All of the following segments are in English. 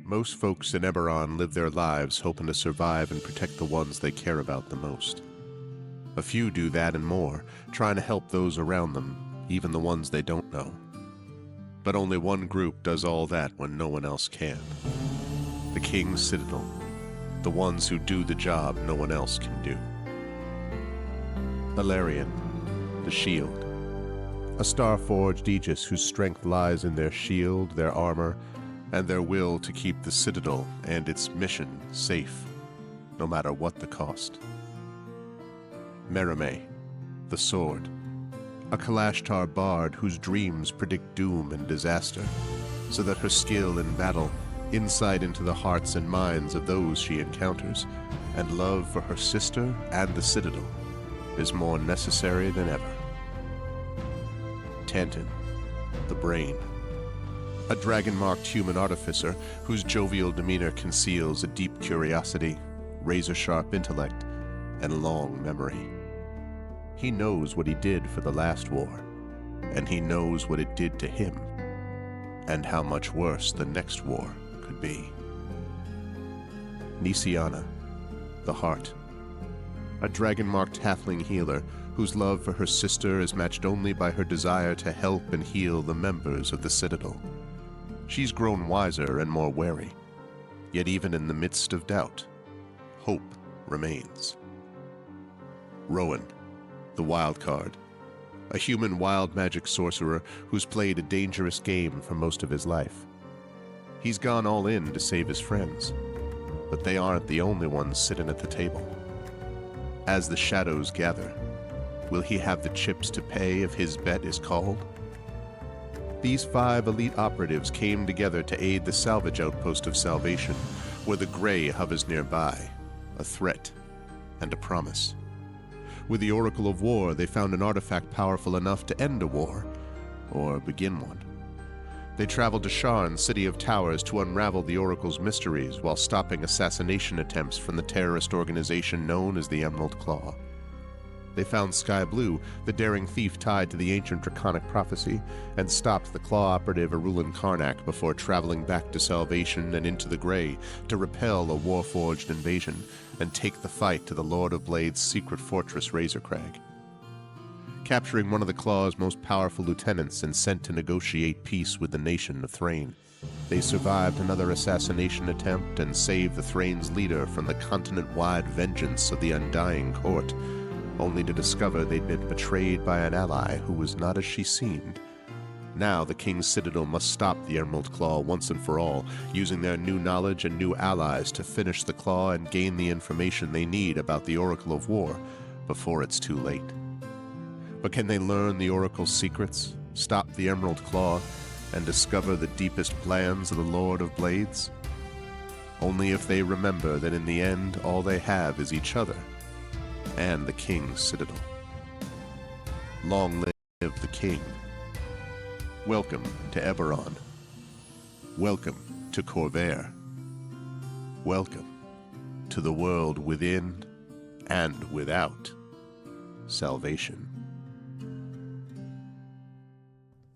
most folks in Eberron live their lives hoping to survive and protect the ones they care about the most. A few do that and more, trying to help those around them, even the ones they don't know. But only one group does all that when no one else can. The King's Citadel, the ones who do the job no one else can do. Valerian, the Shield, a star-forged Aegis whose strength lies in their shield, their armor, and their will to keep the Citadel and its mission safe, no matter what the cost. Merime, the Sword, a Kalashtar bard whose dreams predict doom and disaster, so that her skill in battle, insight into the hearts and minds of those she encounters, and love for her sister and the Citadel is more necessary than ever. Tantin, the Brain, a dragon-marked human artificer whose jovial demeanor conceals a deep curiosity, razor-sharp intellect, and long memory. He knows what he did for the last war, and he knows what it did to him, and how much worse the next war could be. Nisiana, the Heart, a dragon-marked halfling healer whose love for her sister is matched only by her desire to help and heal the members of the Citadel. She's grown wiser and more wary, yet even in the midst of doubt, hope remains. Rowan, the Wild Card, a human wild magic sorcerer who's played a dangerous game for most of his life. He's gone all in to save his friends, but they aren't the only ones sitting at the table. As the shadows gather, will he have the chips to pay if his bet is called? These 5 elite operatives came together to aid the salvage outpost of Salvation, where the Grey hovers nearby, a threat and a promise. With the Oracle of War, they found an artifact powerful enough to end a war, or begin one. They traveled to Sharn, City of Towers, to unravel the Oracle's mysteries while stopping assassination attempts from the terrorist organization known as the Emerald Claw. They found Sky Blue, the daring thief tied to the ancient Draconic prophecy, and stopped the Claw operative Arulan Karnak before traveling back to Salvation and into the Grey to repel a Warforged invasion and take the fight to the Lord of Blade's secret fortress Razorcrag. Capturing one of the Claw's most powerful lieutenants and sent to negotiate peace with the nation of Thrain, they survived another assassination attempt and saved the Thrain's leader from the continent-wide vengeance of the Undying Court, only to discover they'd been betrayed by an ally who was not as she seemed. Now the King's Citadel must stop the Emerald Claw once and for all, using their new knowledge and new allies to finish the Claw and gain the information they need about the Oracle of War before it's too late. But can they learn the Oracle's secrets, stop the Emerald Claw, and discover the deepest plans of the Lord of Blades? Only if they remember that in the end all they have is each other and the King's Citadel. Long live the King. Welcome to Eberron. Welcome to Corvair. Welcome to the world within and without Salvation.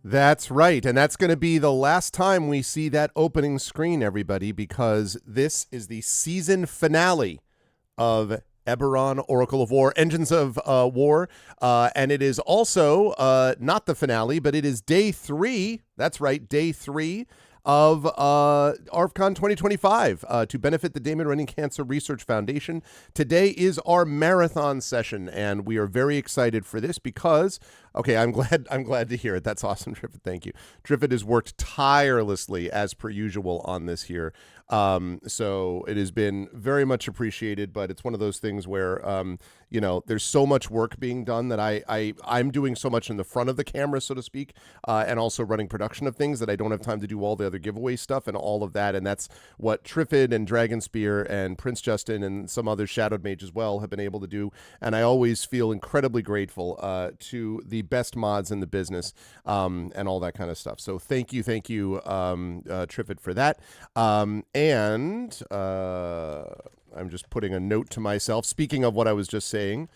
That's right, and that's going to be the last time we see that opening screen, everybody, because this is the season finale of Eberron Oracle of War, Engines of War, and it is also not the finale, but it is day 3. That's right, day 3 of ArvCon 2025 to benefit the Damon Running Cancer Research Foundation. Today is our marathon session, and we are very excited for this because, okay, I'm glad to hear it. That's awesome, Triffid. Thank you. Triffid has worked tirelessly as per usual on this here. So it has been very much appreciated, but it's one of those things where, there's so much work being done that I'm doing so much in the front of the camera, so to speak, and also running production of things that I don't have time to do all the other giveaway stuff and all of that. And that's what Triffid and Dragonspear and Prince Justin and some other Shadowed Mage as well have been able to do. And I always feel incredibly grateful to the best mods in the business and all that kind of stuff. So thank you, Triffid, for that. And I'm just putting a note to myself. Speaking of what I was just saying,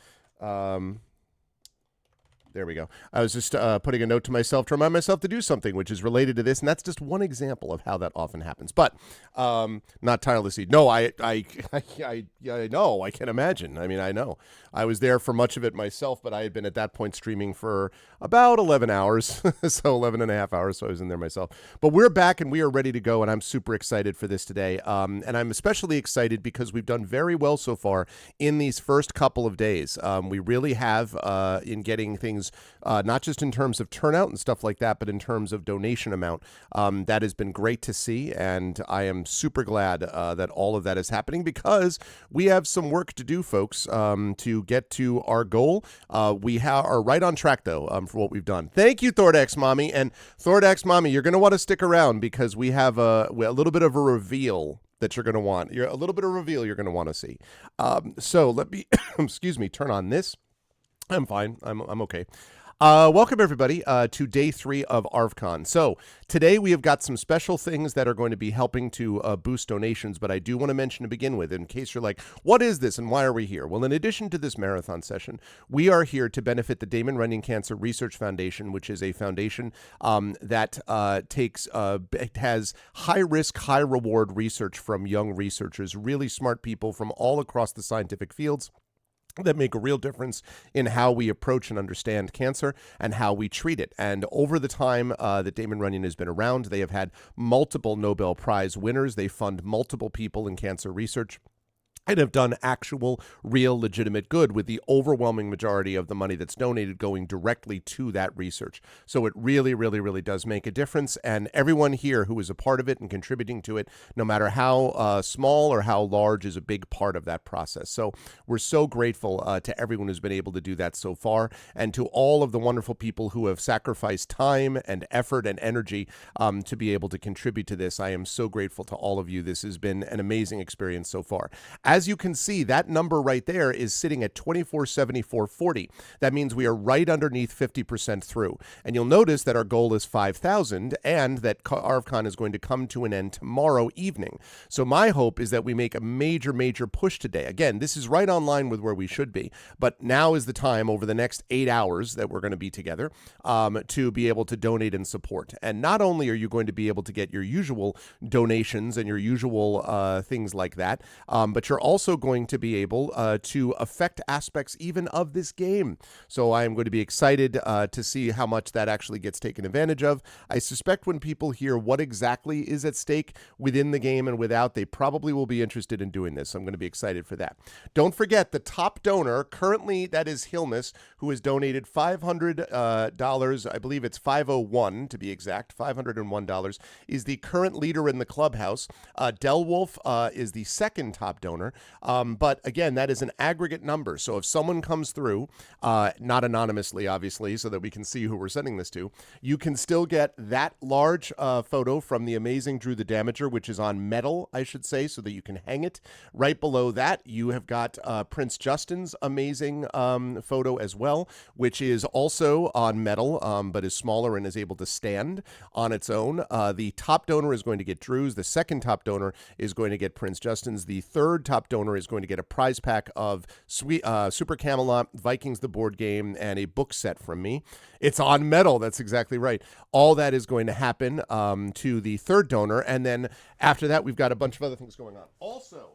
There we go. I was just putting a note to myself to remind myself to do something which is related to this, and that's just one example of how that often happens. But not tirelessly. No, I know. I can imagine. I mean, I know. I was there for much of it myself, but I had been at that point streaming for about 11 hours, so 11 and a half hours, so I was in there myself. But we're back, and we are ready to go, and I'm super excited for this today. And I'm especially excited because we've done very well so far in these first couple of days. We really have in getting things, not just in terms of turnout and stuff like that, but in terms of donation amount. That has been great to see, and I am super glad that all of that is happening because we have some work to do, folks, to get to our goal. We are right on track, though, for what we've done. Thank you, Thordax Mommy. And Thordax Mommy, you're going to want to stick around because we have a little bit of a reveal that you're going to want. A little bit of reveal you're going to want to see. So let me, excuse me, turn on this. I'm fine. I'm okay. Welcome, everybody, to day 3 of ArvCon. So today we have got some special things that are going to be helping to boost donations, but I do want to mention to begin with, in case you're like, what is this and why are we here? Well, in addition to this marathon session, we are here to benefit the Damon Runyon Cancer Research Foundation, which is a foundation that has high-risk, high-reward research from young researchers, really smart people from all across the scientific fields that make a real difference in how we approach and understand cancer and how we treat it. And over the time that Damon Runyon has been around, they have had multiple Nobel Prize winners. They fund multiple people in cancer research and have done actual, real, legitimate good with the overwhelming majority of the money that's donated going directly to that research. So it really, really, really does make a difference. And everyone here who is a part of it and contributing to it, no matter how small or how large, is a big part of that process. So we're so grateful to everyone who's been able to do that so far, and to all of the wonderful people who have sacrificed time and effort and energy to be able to contribute to this. I am so grateful to all of you. This has been an amazing experience so far. As you can see, that number right there is sitting at 2474.40. That means we are right underneath 50% through. And you'll notice that our goal is 5,000 and that ArvCon is going to come to an end tomorrow evening. So my hope is that we make a major, major push today. Again, this is right on line with where we should be, but now is the time over the next 8 hours that we're going to be together to be able to donate and support. And not only are you going to be able to get your usual donations and your usual things like that, but you're also going to be able to affect aspects even of this game. So I am going to be excited to see how much that actually gets taken advantage of. I suspect when people hear what exactly is at stake within the game and without, they probably will be interested in doing this. So I'm going to be excited for that. Don't forget the top donor, currently that is Hilmus, who has donated $500. I believe it's 501 to be exact. $501 is the current leader in the clubhouse. Delwolf is the second top donor. But again, that is an aggregate number. So if someone comes through, not anonymously, obviously, so that we can see who we're sending this to, you can still get that large photo from the amazing Drew the Damager, which is on metal, I should say, so that you can hang it. Right below that, you have got Prince Justin's amazing photo as well, which is also on metal, but is smaller and is able to stand on its own. The top donor is going to get Drew's. The second top donor is going to get Prince Justin's. The third top donor is going to get a prize pack of Super Camelot, Vikings the board game, and a book set from me. It's on metal. That's exactly right. All that is going to happen to the third donor, and then after that, we've got a bunch of other things going on. Also,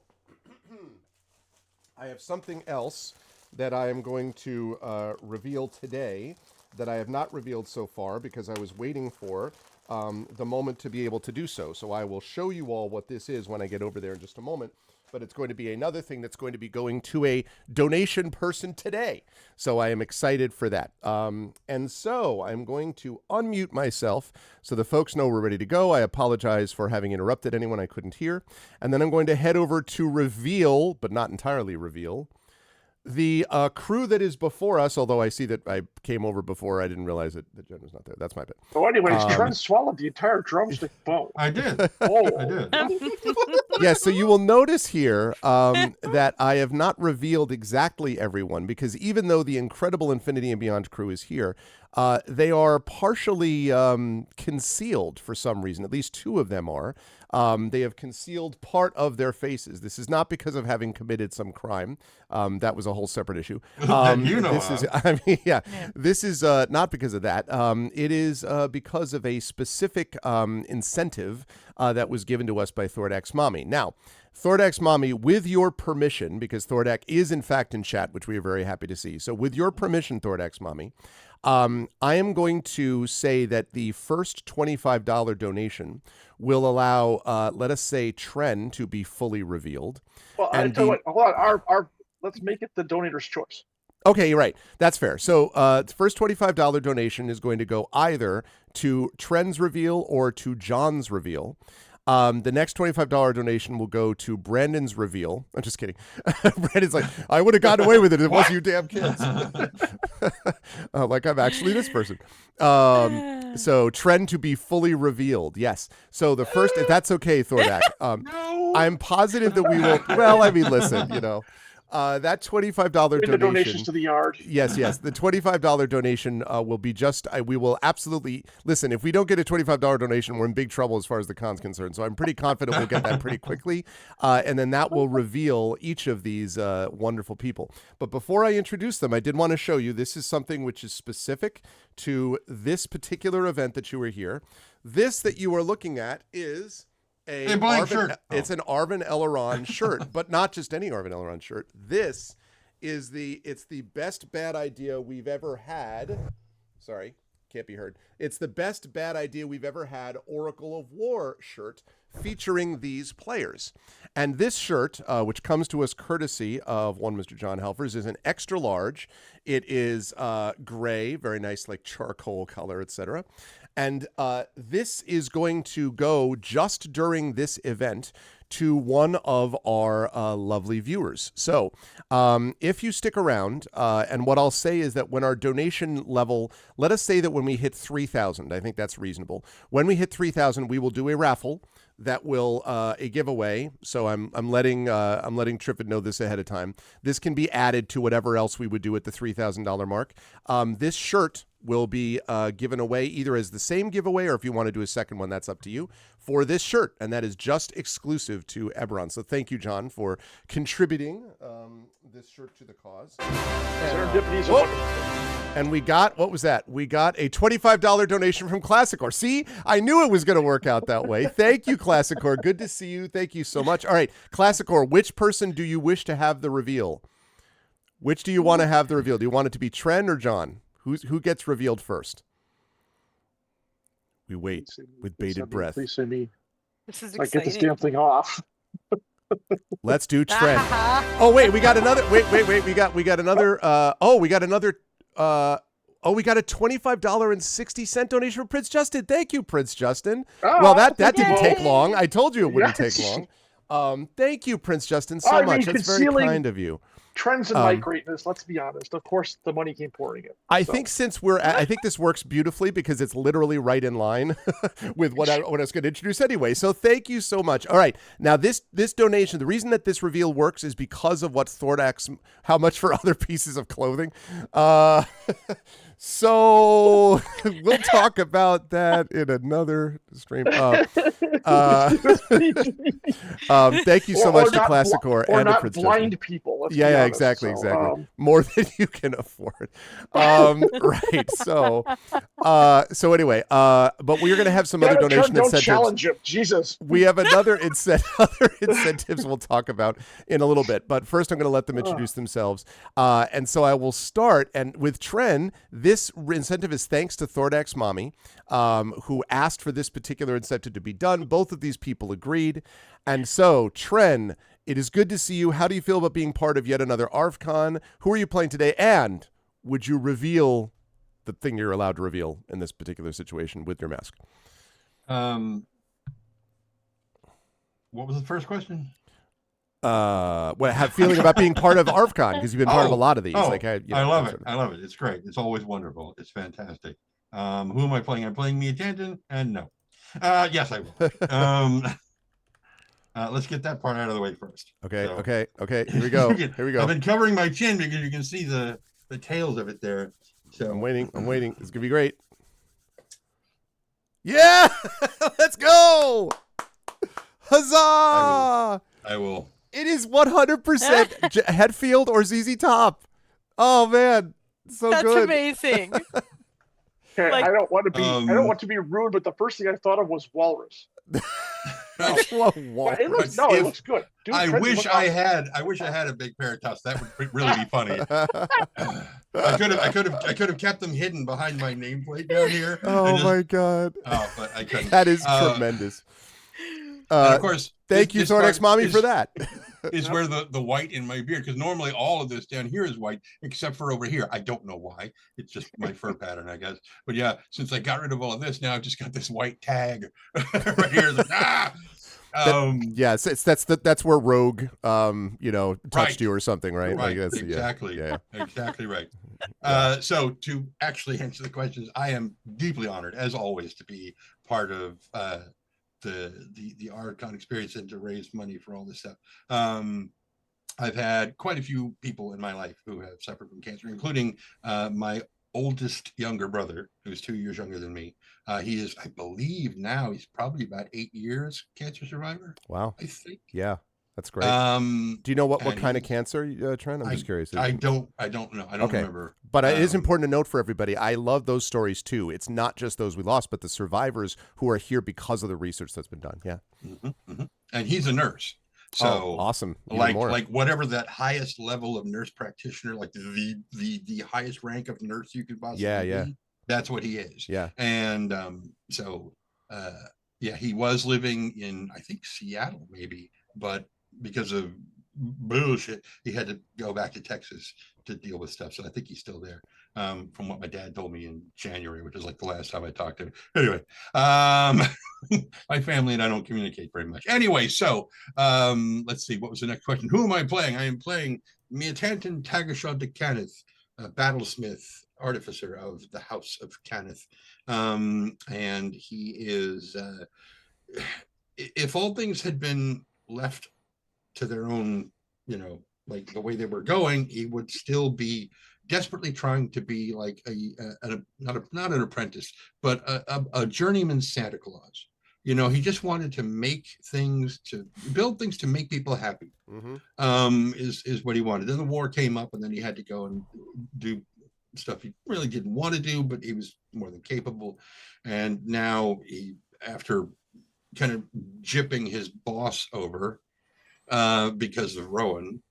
I have something else that I am going to reveal today that I have not revealed so far because I was waiting for the moment to be able to do so. So I will show you all what this is when I get over there in just a moment. But it's going to be another thing that's going to be going to a donation person today. So I am excited for that. And so I'm going to unmute myself so the folks know we're ready to go. I apologize for having interrupted anyone I couldn't hear. And then I'm going to head over to reveal, but not entirely reveal, the crew that is before us, although I see that I came over before, I didn't realize that Jen was not there. That's my bad. So anyways, Trent swallowed the entire drumstick bone. I did. Oh. I did. Yeah, so you will notice here that I have not revealed exactly everyone, because even though the incredible Infinity and Beyond crew is here, they are partially concealed for some reason. At least two of them are. They have concealed part of their faces. This is not because of having committed some crime. That was a whole separate issue. This is, I mean, this is not because of that. It is because of a specific incentive that was given to us by Thordak's mommy. Now, Thordak's mommy, with your permission, because Thordak is in fact in chat, which we are very happy to see. So with your permission, Thordak's mommy, I am going to say that the first $25 donation will allow, let us say, Tren to be fully revealed. Well, and I tell you what, hold on, let's make it the donator's choice. Okay, you're right. That's fair. So the first $25 donation is going to go either to Tren's reveal or to John's reveal. The next $25 donation will go to Brandon's reveal. I'm just kidding. Brandon's like, I would have gotten away with it. It wasn't you damn kids. Like I'm actually this person. So Tren to be fully revealed. Yes. So the first, if that's okay, Thordak. No. I'm positive that we will. Well, I mean, listen, you know. That $25 donation. The donations to the yard. Yes. The $25 donation will be just. We will absolutely listen. If we don't get a $25 donation, we're in big trouble as far as the con's concerned. So I'm pretty confident we'll get that pretty quickly, and then that will reveal each of these wonderful people. But before I introduce them, I did want to show you. This is something which is specific to this particular event that you were here. This that you are looking at is. A blank shirt. It's an Eberron shirt, but not just any Eberron shirt. This is it's the best bad idea we've ever had. Sorry, can't be heard. It's the best bad idea we've ever had Oracle of War shirt featuring these players. And this shirt, which comes to us courtesy of one Mr. John Helfers, is an extra large. It is gray, very nice, like charcoal color, etc. And this is going to go just during this event to one of our lovely viewers. So if you stick around, and what I'll say is that when our donation level, let us say that when we hit 3,000, I think that's reasonable. When we hit 3,000, we will do a raffle that will a giveaway. So I'm letting Triffid know this ahead of time. This can be added to whatever else we would do at the $3,000 mark. This shirt will be given away either as the same giveaway, or if you want to do a second one, that's up to you, for this shirt. And that is just exclusive to Eberron. So thank you, John, for contributing this shirt to the cause. And we got, what was that? We got a $25 donation from Classicor. See, I knew it was going to work out that way. Thank you, Classicor. Good to see you. Thank you so much. All right, Classicor, which person do you wish to have the reveal? Which do you want to have the reveal? Do you want it to be Tren or John? Who gets revealed first? We wait with bated breath. Please say me. This is I exciting. get this damn thing off. Let's do Tren. Oh wait, we got another. Wait. We got another. We got another. We got a $25.60 donation from Prince Justin. Thank you, Prince Justin. Well, that didn't take long. I told you it wouldn't take long. Thank you, Prince Justin, so much. That's very kind of you. Trends in my greatness, let's be honest. Of course, the money came pouring in. I think I think this works beautifully because it's literally right in line with what I was going to introduce anyway. So thank you so much. All right. Now this donation, the reason that this reveal works is because of what how much for other pieces of clothing. So we'll talk about that in another stream. Thank you so much to Classicor and to Prince blind Justin. People. Yeah, exactly. More than you can afford. Right. So anyway, but we're going to have some other donation incentives. Don't challenge him, Jesus. We have other incentives we'll talk about in a little bit. But first, I'm going to let them introduce themselves. And so I will start. And with Tren, this incentive is thanks to Thordak's mommy, who asked for this particular incentive to be done. Both of these people agreed. And so, Tren, it is good to see you. How do you feel about being part of yet another ArvCon? Who are you playing today? And would you reveal the thing you're allowed to reveal in this particular situation with your mask? What was the first question? Have feeling about being part of ArvCon, because you've been part of a lot of these. I love it. I love it. It's great. It's always wonderful. It's fantastic. Who am I playing? I'm playing Mia Tanton, and no. Yes, I will. Let's get that part out of the way first. Okay. Here we go. I've been covering my chin because you can see the tails of it there. So I'm waiting. It's gonna be great. Yeah, let's go. Huzzah! I will. It is 100% Hetfield or ZZ Top. Oh man, so That's good. amazing. Okay, Like- I don't want to be rude, but the first thing I thought of was Walrus. What But it walrus? looks it If- looks good. Dude, I Prince wish look I awesome. had a big pair of tufts. That would really be funny. I could have kept them hidden behind my nameplate down here. Oh my god. Oh, but I couldn't. That is tremendous. And of course, Thank you, this Thornex part Mommy, for that. is where the white in my beard, because normally all of this down here is white, except for over here. I don't know why. It's just my fur pattern, I guess. But yeah, since I got rid of all of this, now I've just got this white tag right here. It's like, Yes, that's where Rogue, touched Right. you or something, right? Right, Like that's, exactly. Yeah. Exactly right. So to actually answer the questions, I am deeply honored, as always, to be part of the ArvCon experience and to raise money for all this stuff. I've had quite a few people in my life who have suffered from cancer, including my oldest younger brother, who's 2 years younger than me. He is, I believe now, he's probably about 8 years cancer survivor. Wow. I think. Yeah, that's great. Do you know what kind of cancer, Trent? I'm just curious. I don't know. I don't remember. But it is important to note for everybody, I love those stories too. It's not just those we lost, but the survivors who are here because of the research that's been done. Yeah. And he's a nurse. So awesome. Like whatever that highest level of nurse practitioner, like the highest rank of nurse you could possibly be, that's what he is. Yeah. And he was living in, I think, Seattle maybe, but because of bullshit, he had to go back to Texas to deal with stuff. So I think he's still there. From what my dad told me in January, which is like the last time I talked to him. Anyway, my family and I don't communicate very much. Anyway, so let's see, what was the next question? Who am I playing? I am playing Miatanton Tagashon de Cannith, Battlesmith, Artificer of the House of Cannith. And he is, if all things had been left to their own, like the way they were going, he would still be desperately trying to be like not an apprentice, but a journeyman Santa Claus. He just wanted to build things to make people happy. Is what he wanted. Then the war came up, and then he had to go and do stuff he really didn't want to do, but he was more than capable. And now after kind of gypping his boss over because of Rowan,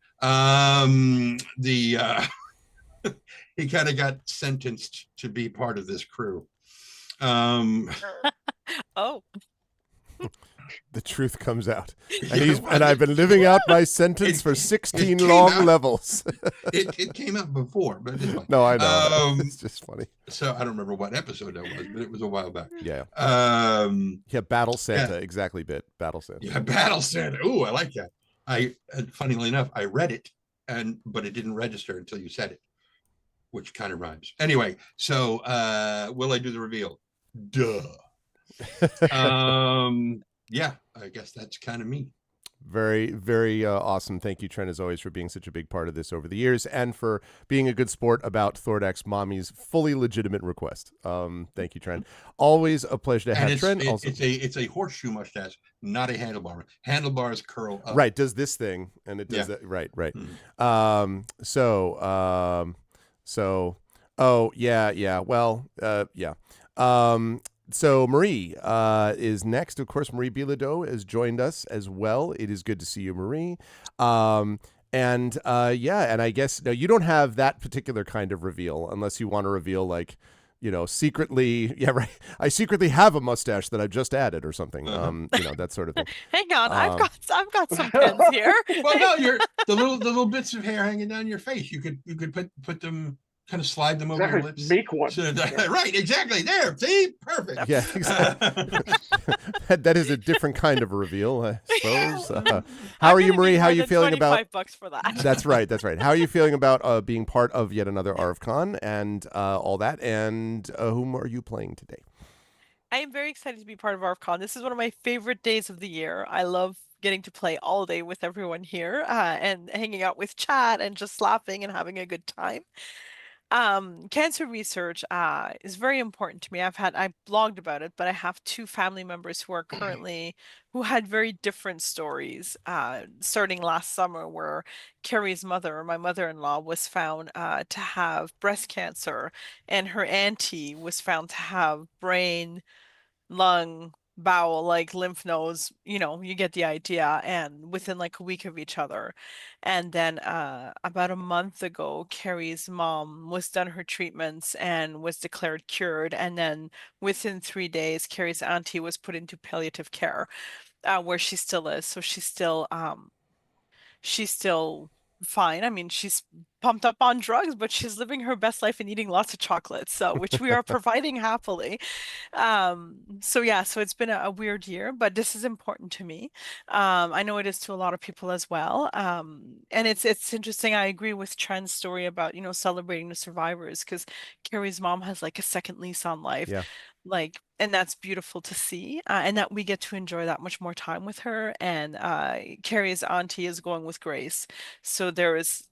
he kind of got sentenced to be part of this crew. Oh. The truth comes out. And I've been living out my sentence for 16 long levels. It came out before, but it's fine. No, I know. It's just funny. So I don't remember what episode that was, but it was a while back. Yeah. Battle Santa, exactly, Battle Santa. Yeah, Battle Santa. Ooh, I like that. Funnily enough, I read it, but it didn't register until you said it, which kind of rhymes. Anyway, so will I do the reveal? Duh. Yeah, I guess that's kind of me. Very, very awesome. Thank you, Trent, as always, for being such a big part of this over the years and for being a good sport about Thordax Mommy's fully legitimate request. Thank you, Trent. Always a pleasure to have Trent. It's a horseshoe mustache, not a handlebar. Handlebars curl up. Right, does this thing, and it does that. Right. Mm-hmm. So Marie is next. Of course, Marie Bilodeau has joined us as well. It is good to see you, Marie. And I guess no, you don't have that particular kind of reveal unless you want to reveal secretly. Yeah, right. I secretly have a mustache that I've just added or something. That sort of thing. Hang on, I've got some pins here. Well, no, the little bits of hair hanging down your face. You could put them. Kind of slide them over your lips. Make one. Right, exactly. There. See? Perfect. Yeah, exactly. that is a different kind of reveal, I suppose. How are you, Marie? How are you feeling about $25 for that? That's right. How are you feeling about being part of yet another ArvCon and all that? And whom are you playing today? I am very excited to be part of ArvCon. This is one of my favorite days of the year. I love getting to play all day with everyone here and hanging out with chat and just laughing and having a good time. Cancer research is very important to me. I blogged about it, but I have two family members who are currently who had very different stories. Starting last summer, where Carrie's mother, my mother-in-law, was found to have breast cancer, and her auntie was found to have brain, lung, bowel, like lymph nodes, you get the idea, and within like a week of each other. And then about a month ago, Carrie's mom was done her treatments and was declared cured. And then within 3 days, Carrie's auntie was put into palliative care, where she still is. So she's still fine. I mean, she's pumped up on drugs, but she's living her best life and eating lots of chocolates, so which we are providing happily. So yeah, so it's been a weird year, but this is important to me. I know it is to a lot of people as well. And it's interesting. I agree with Trent's story about, celebrating the survivors, because Carrie's mom has like a second lease on life. Yeah. Like, and that's beautiful to see, and that we get to enjoy that much more time with her. And Carrie's auntie is going with Grace, so there is.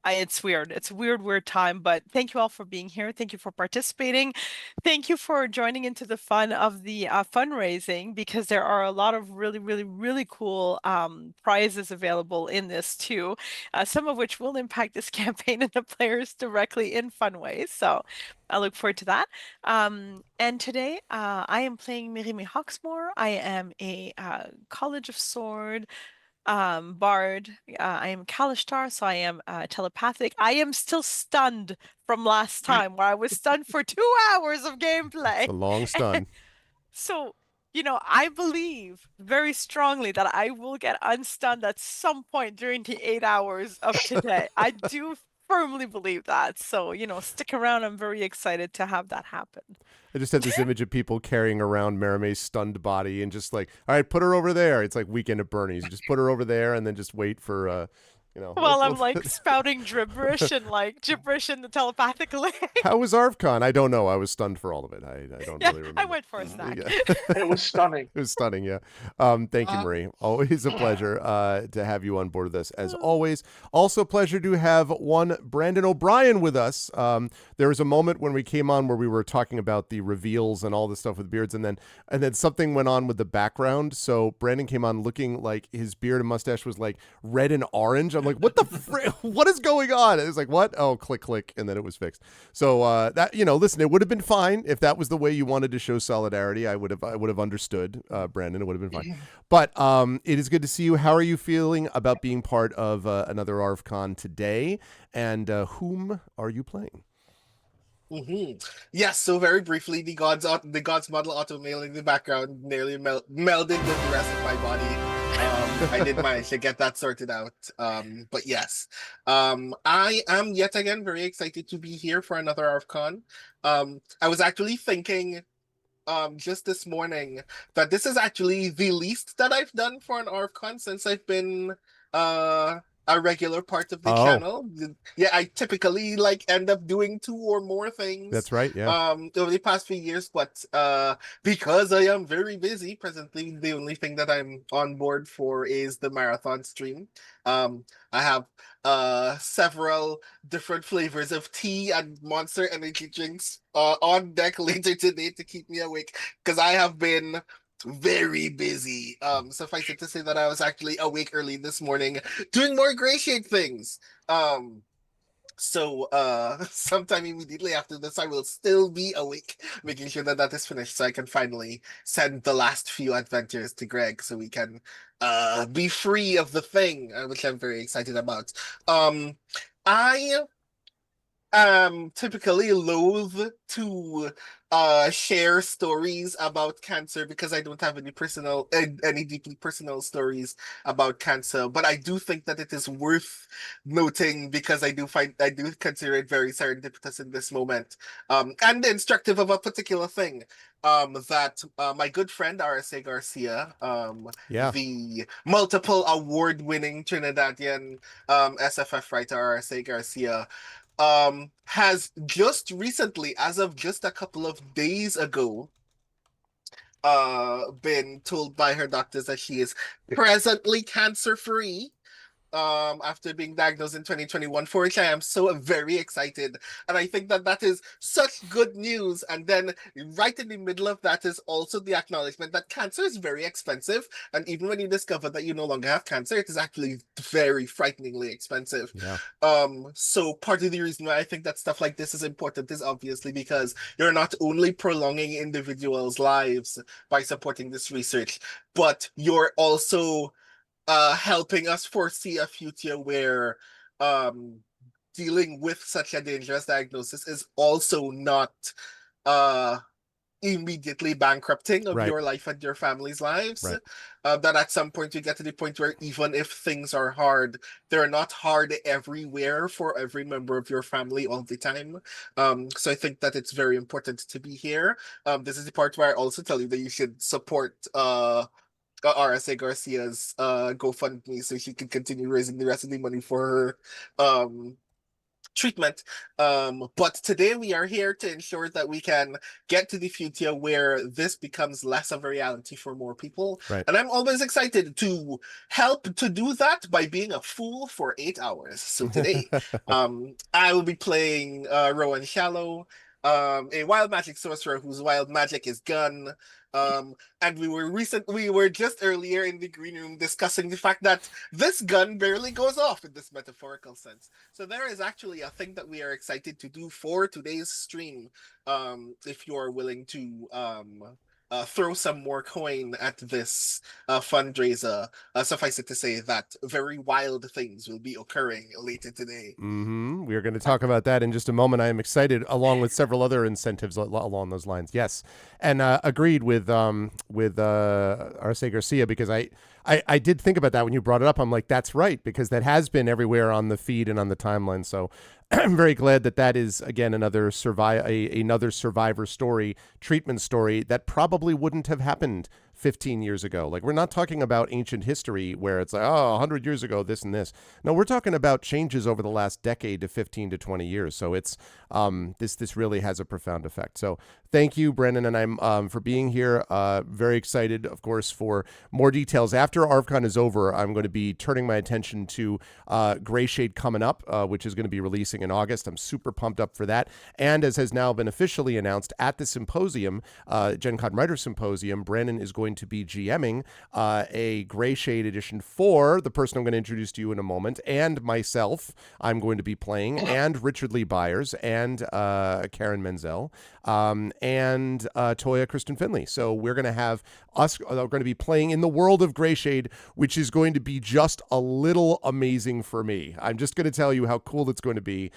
It's weird. It's a weird, weird time, but thank you all for being here. Thank you for participating. Thank you for joining into the fun of the fundraising, because there are a lot of really, really, really cool prizes available in this too, some of which will impact this campaign and the players directly in fun ways. So I look forward to that. And today I am playing Mirimi Hawksmoor. I am a College of Sword bard. I am Kalishtar, so I am telepathic. I am still stunned from last time, where I was stunned for 2 hours of gameplay. It's a long stun. So, I believe very strongly that I will get unstunned at some point during the 8 hours of today. I do firmly believe that. So, stick around. I'm very excited to have that happen. I just had this image of people carrying around Merime's stunned body and just like, all right, put her over there. It's like Weekend at Bernie's. You just put her over there and then just wait for, Well, I'm like spouting gibberish and like gibberish in the telepathic language. How was ArvCon? I don't know. I was stunned for all of it. I don't really remember. I went for a snack. Yeah. It was stunning. It was stunning, yeah. Thank you, Marie. Always a pleasure to have you on board with us, as always. Also a pleasure to have one Brandon O'Brien with us. There was a moment when we came on where we were talking about the reveals and all the stuff with beards, and then something went on with the background. So Brandon came on looking like his beard and mustache was like red and orange. I'm like, what the what is going on? It was like, what? Oh, click, and then it was fixed. So that, listen, it would have been fine if that was the way you wanted to show solidarity. I would have understood, Brandon. It would have been fine. But it is good to see you. How are you feeling about being part of another ArvCon today? And whom are you playing? Yes, so very briefly, the gods model auto mail in the background nearly melded with the rest of my body. I did manage to get that sorted out. But yes, I am yet again very excited to be here for another ArvCon. I was actually thinking just this morning that this is actually the least that I've done for an ArvCon since I've been a regular part of the channel. Yeah, I typically end up doing 2 or more things. That's right, yeah. Over the past few years, but because I am very busy presently, the only thing that I'm on board for is the marathon stream. I have several different flavors of tea and Monster energy drinks on deck later today to keep me awake, because I have been very busy. Suffice it to say that I was actually awake early this morning doing more Gray Shade things. So sometime immediately after this, I will still be awake, making sure that is finished so I can finally send the last few adventures to Greg so we can be free of the thing, which I'm very excited about. I typically loath to share stories about cancer because I don't have any deeply personal stories about cancer, but I do think that it is worth noting because I do consider it very serendipitous in this moment, and instructive of a particular thing. That my good friend RSA Garcia, the multiple award-winning Trinidadian SFF writer RSA Garcia, has just recently, as of just a couple of days ago, been told by her doctors that she is presently cancer-free. after being diagnosed in 2021, for which I am so very excited. And I think that that is such good news. And then right in the middle of that is also the acknowledgement that cancer is very expensive. And even when you discover that you no longer have cancer, it is actually very frighteningly expensive. Yeah. So part of the reason why I think that stuff like this is important is obviously because you're not only prolonging individuals' lives by supporting this research, but you're also helping us foresee a future where dealing with such a dangerous diagnosis is also not uh immediately bankrupting of Right. your life and your family's lives. Right. That at some point you get to the point where even if things are hard, they're not hard everywhere for every member of your family all the time. So I think that it's very important to be here. This is the part where I also tell you that you should support RSA Garcia's GoFundMe so she can continue raising the rest of the money for her treatment. But today we are here to ensure that we can get to the future where this becomes less of a reality for more people. Right. And I'm always excited to help to do that by being a fool for 8 hours. So today, I will be playing Rowan Shallow, a wild magic sorcerer whose wild magic is gun. And we were just earlier in the green room discussing the fact that this gun barely goes off in this metaphorical sense. So there is actually a thing that we are excited to do for today's stream. If you're willing to throw some more coin at this fundraiser, suffice it to say that very wild things will be occurring later today. We are going to talk about that in just a moment. I am excited, along with several other incentives along those lines. Yes, and agreed with Arce Garcia, because I did think about that when you brought it up. I'm like, that's right, because that has been everywhere on the feed and on the timeline. So I'm very glad that that is, again, another survivor story, treatment story that probably wouldn't have happened 15 years ago. Like, we're not talking about ancient history where it's like, oh, 100 years ago, this and this. No, we're talking about changes over the last decade to 15 to 20 years. So it's this really has a profound effect. So thank you, Brendan, and I'm for being here. Very excited, of course, for more details. After ArvCon is over, I'm going to be turning my attention to Gray Shade coming up, which is going to be releasing in August. I'm super pumped up for that. And as has now been officially announced at the symposium, Gen Con Writer Symposium, Brandon is going to be GMing a Gray Shade edition for the person I'm going to introduce to you in a moment, and myself. I'm going to be playing, and Richard Lee Byers, and Karen Menzel, and Toya Kristen Finley. So we're going to have us going to be playing in the world of Gray Shade, which is going to be just a little amazing for me. I'm just going to tell you how cool it's going to be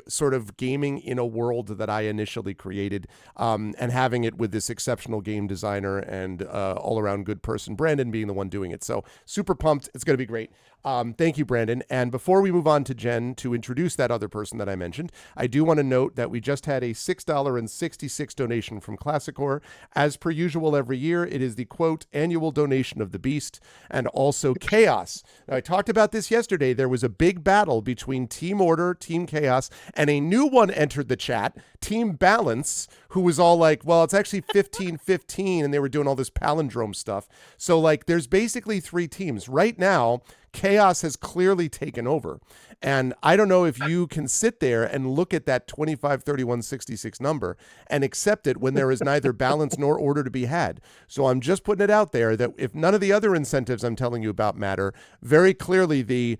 sort of gaming in a world that I initially created, and having it with this exceptional game designer and all-around good person, Brandon, being the one doing it. So super pumped. It's going to be great. Thank you, Brandon. And before we move on to Jen to introduce that other person that I mentioned, I do want to note that we just had a $6.66 donation from Classicor. As per usual every year, it is the, quote, annual donation of the beast, and also Chaos. Now, I talked about this yesterday. There was a big battle between Team Order, Team Chaos, and a new one entered the chat, Team Balance, who was all like, well, it's actually 15-15, and they were doing all this palindrome stuff. So, like, there's basically three teams. Right now, Chaos has clearly taken over. And I don't know if you can sit there and look at that 25-31-66 number and accept it when there is neither balance nor order to be had. So I'm just putting it out there that if none of the other incentives I'm telling you about matter, very clearly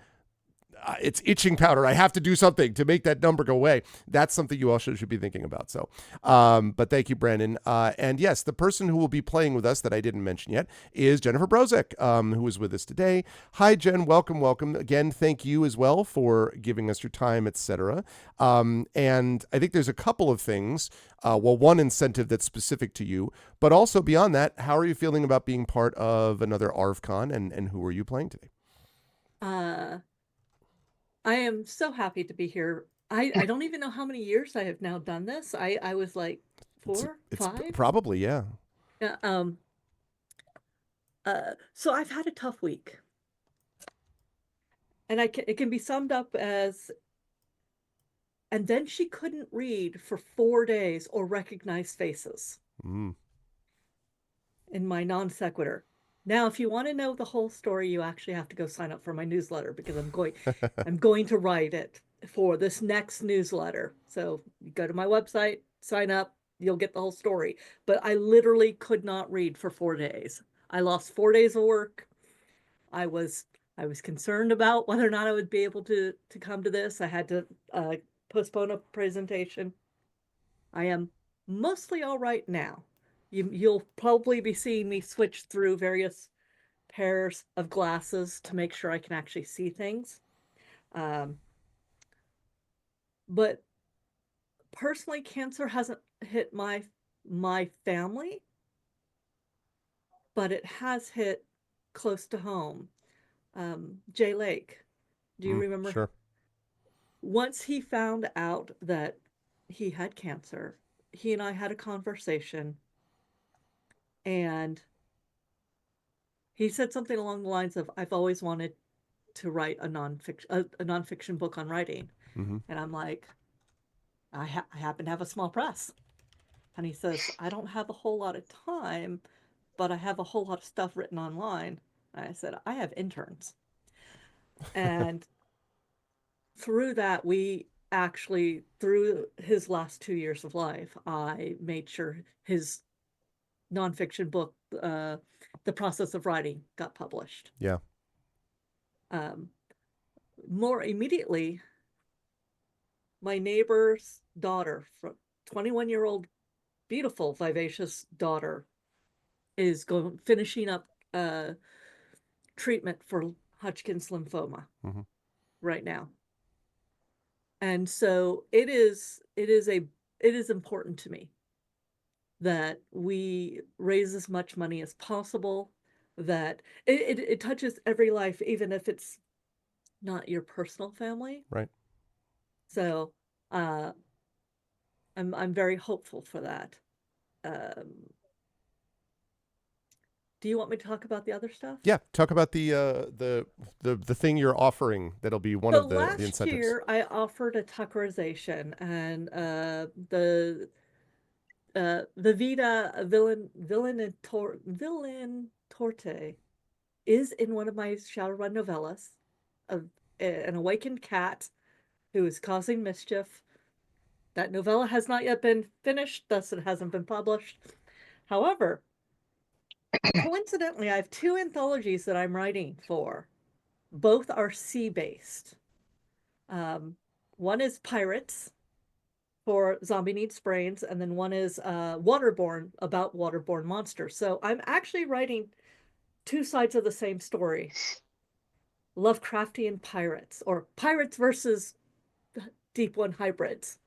it's itching powder. I have to do something to make that number go away. That's something you also should be thinking about. So, but thank you, Brandon. And yes, the person who will be playing with us that I didn't mention yet is Jennifer Brozek, who is with us today. Hi, Jen. Welcome. Again, thank you as well for giving us your time, etc. And I think there's a couple of things. One incentive that's specific to you, but also beyond that, how are you feeling about being part of another ArvCon, and who are you playing today? I am so happy to be here. I don't even know how many years I have now done this. I was like It's 5. probably, yeah. Yeah. So I've had a tough week, and it can be summed up as, and then she couldn't read for 4 days or recognize faces. In my non sequitur. Now, if you want to know the whole story, you actually have to go sign up for my newsletter because I'm going to write it for this next newsletter. So you go to my website, sign up, you'll get the whole story. But I literally could not read for 4 days. I lost 4 days of work. I was concerned about whether or not I would be able to come to this. I had to postpone a presentation. I am mostly all right now. You'll probably be seeing me switch through various pairs of glasses to make sure I can actually see things. But personally, cancer hasn't hit my family, but it has hit close to home. Jay Lake, do you remember? Sure. Once he found out that he had cancer, he and I had a conversation, and he said something along the lines of, "I've always wanted to write a nonfiction book on writing." Mm-hmm. And I'm like, I happen to have a small press. And he says, "I don't have a whole lot of time, but I have a whole lot of stuff written online." And I said, "I have interns." And through that, we actually, through his last 2 years of life, I made sure his nonfiction book, The Process of Writing, got published. Yeah. More immediately, my neighbor's daughter, 21-year-old, beautiful, vivacious daughter, is finishing up treatment for Hodgkin's lymphoma right now. And so it is important to me that we raise as much money as possible, that it touches every life, even if it's not your personal family. Right. So I'm very hopeful for that. Do you want me to talk about the other stuff? Yeah, talk about the thing you're offering that'll be one So of the last incentives. year I offered a Tuckerization, and the Vita Villain Torte is in one of my Shadowrun novellas of an awakened cat who is causing mischief. That novella has not yet been finished, thus it hasn't been published. However, coincidentally, I have two anthologies that I'm writing for. Both are sea-based. One is Pirates for Zombie Needs Brains, and then one is Waterborne, about waterborne monsters. So I'm actually writing two sides of the same story. Lovecraftian pirates, or pirates versus Deep One hybrids.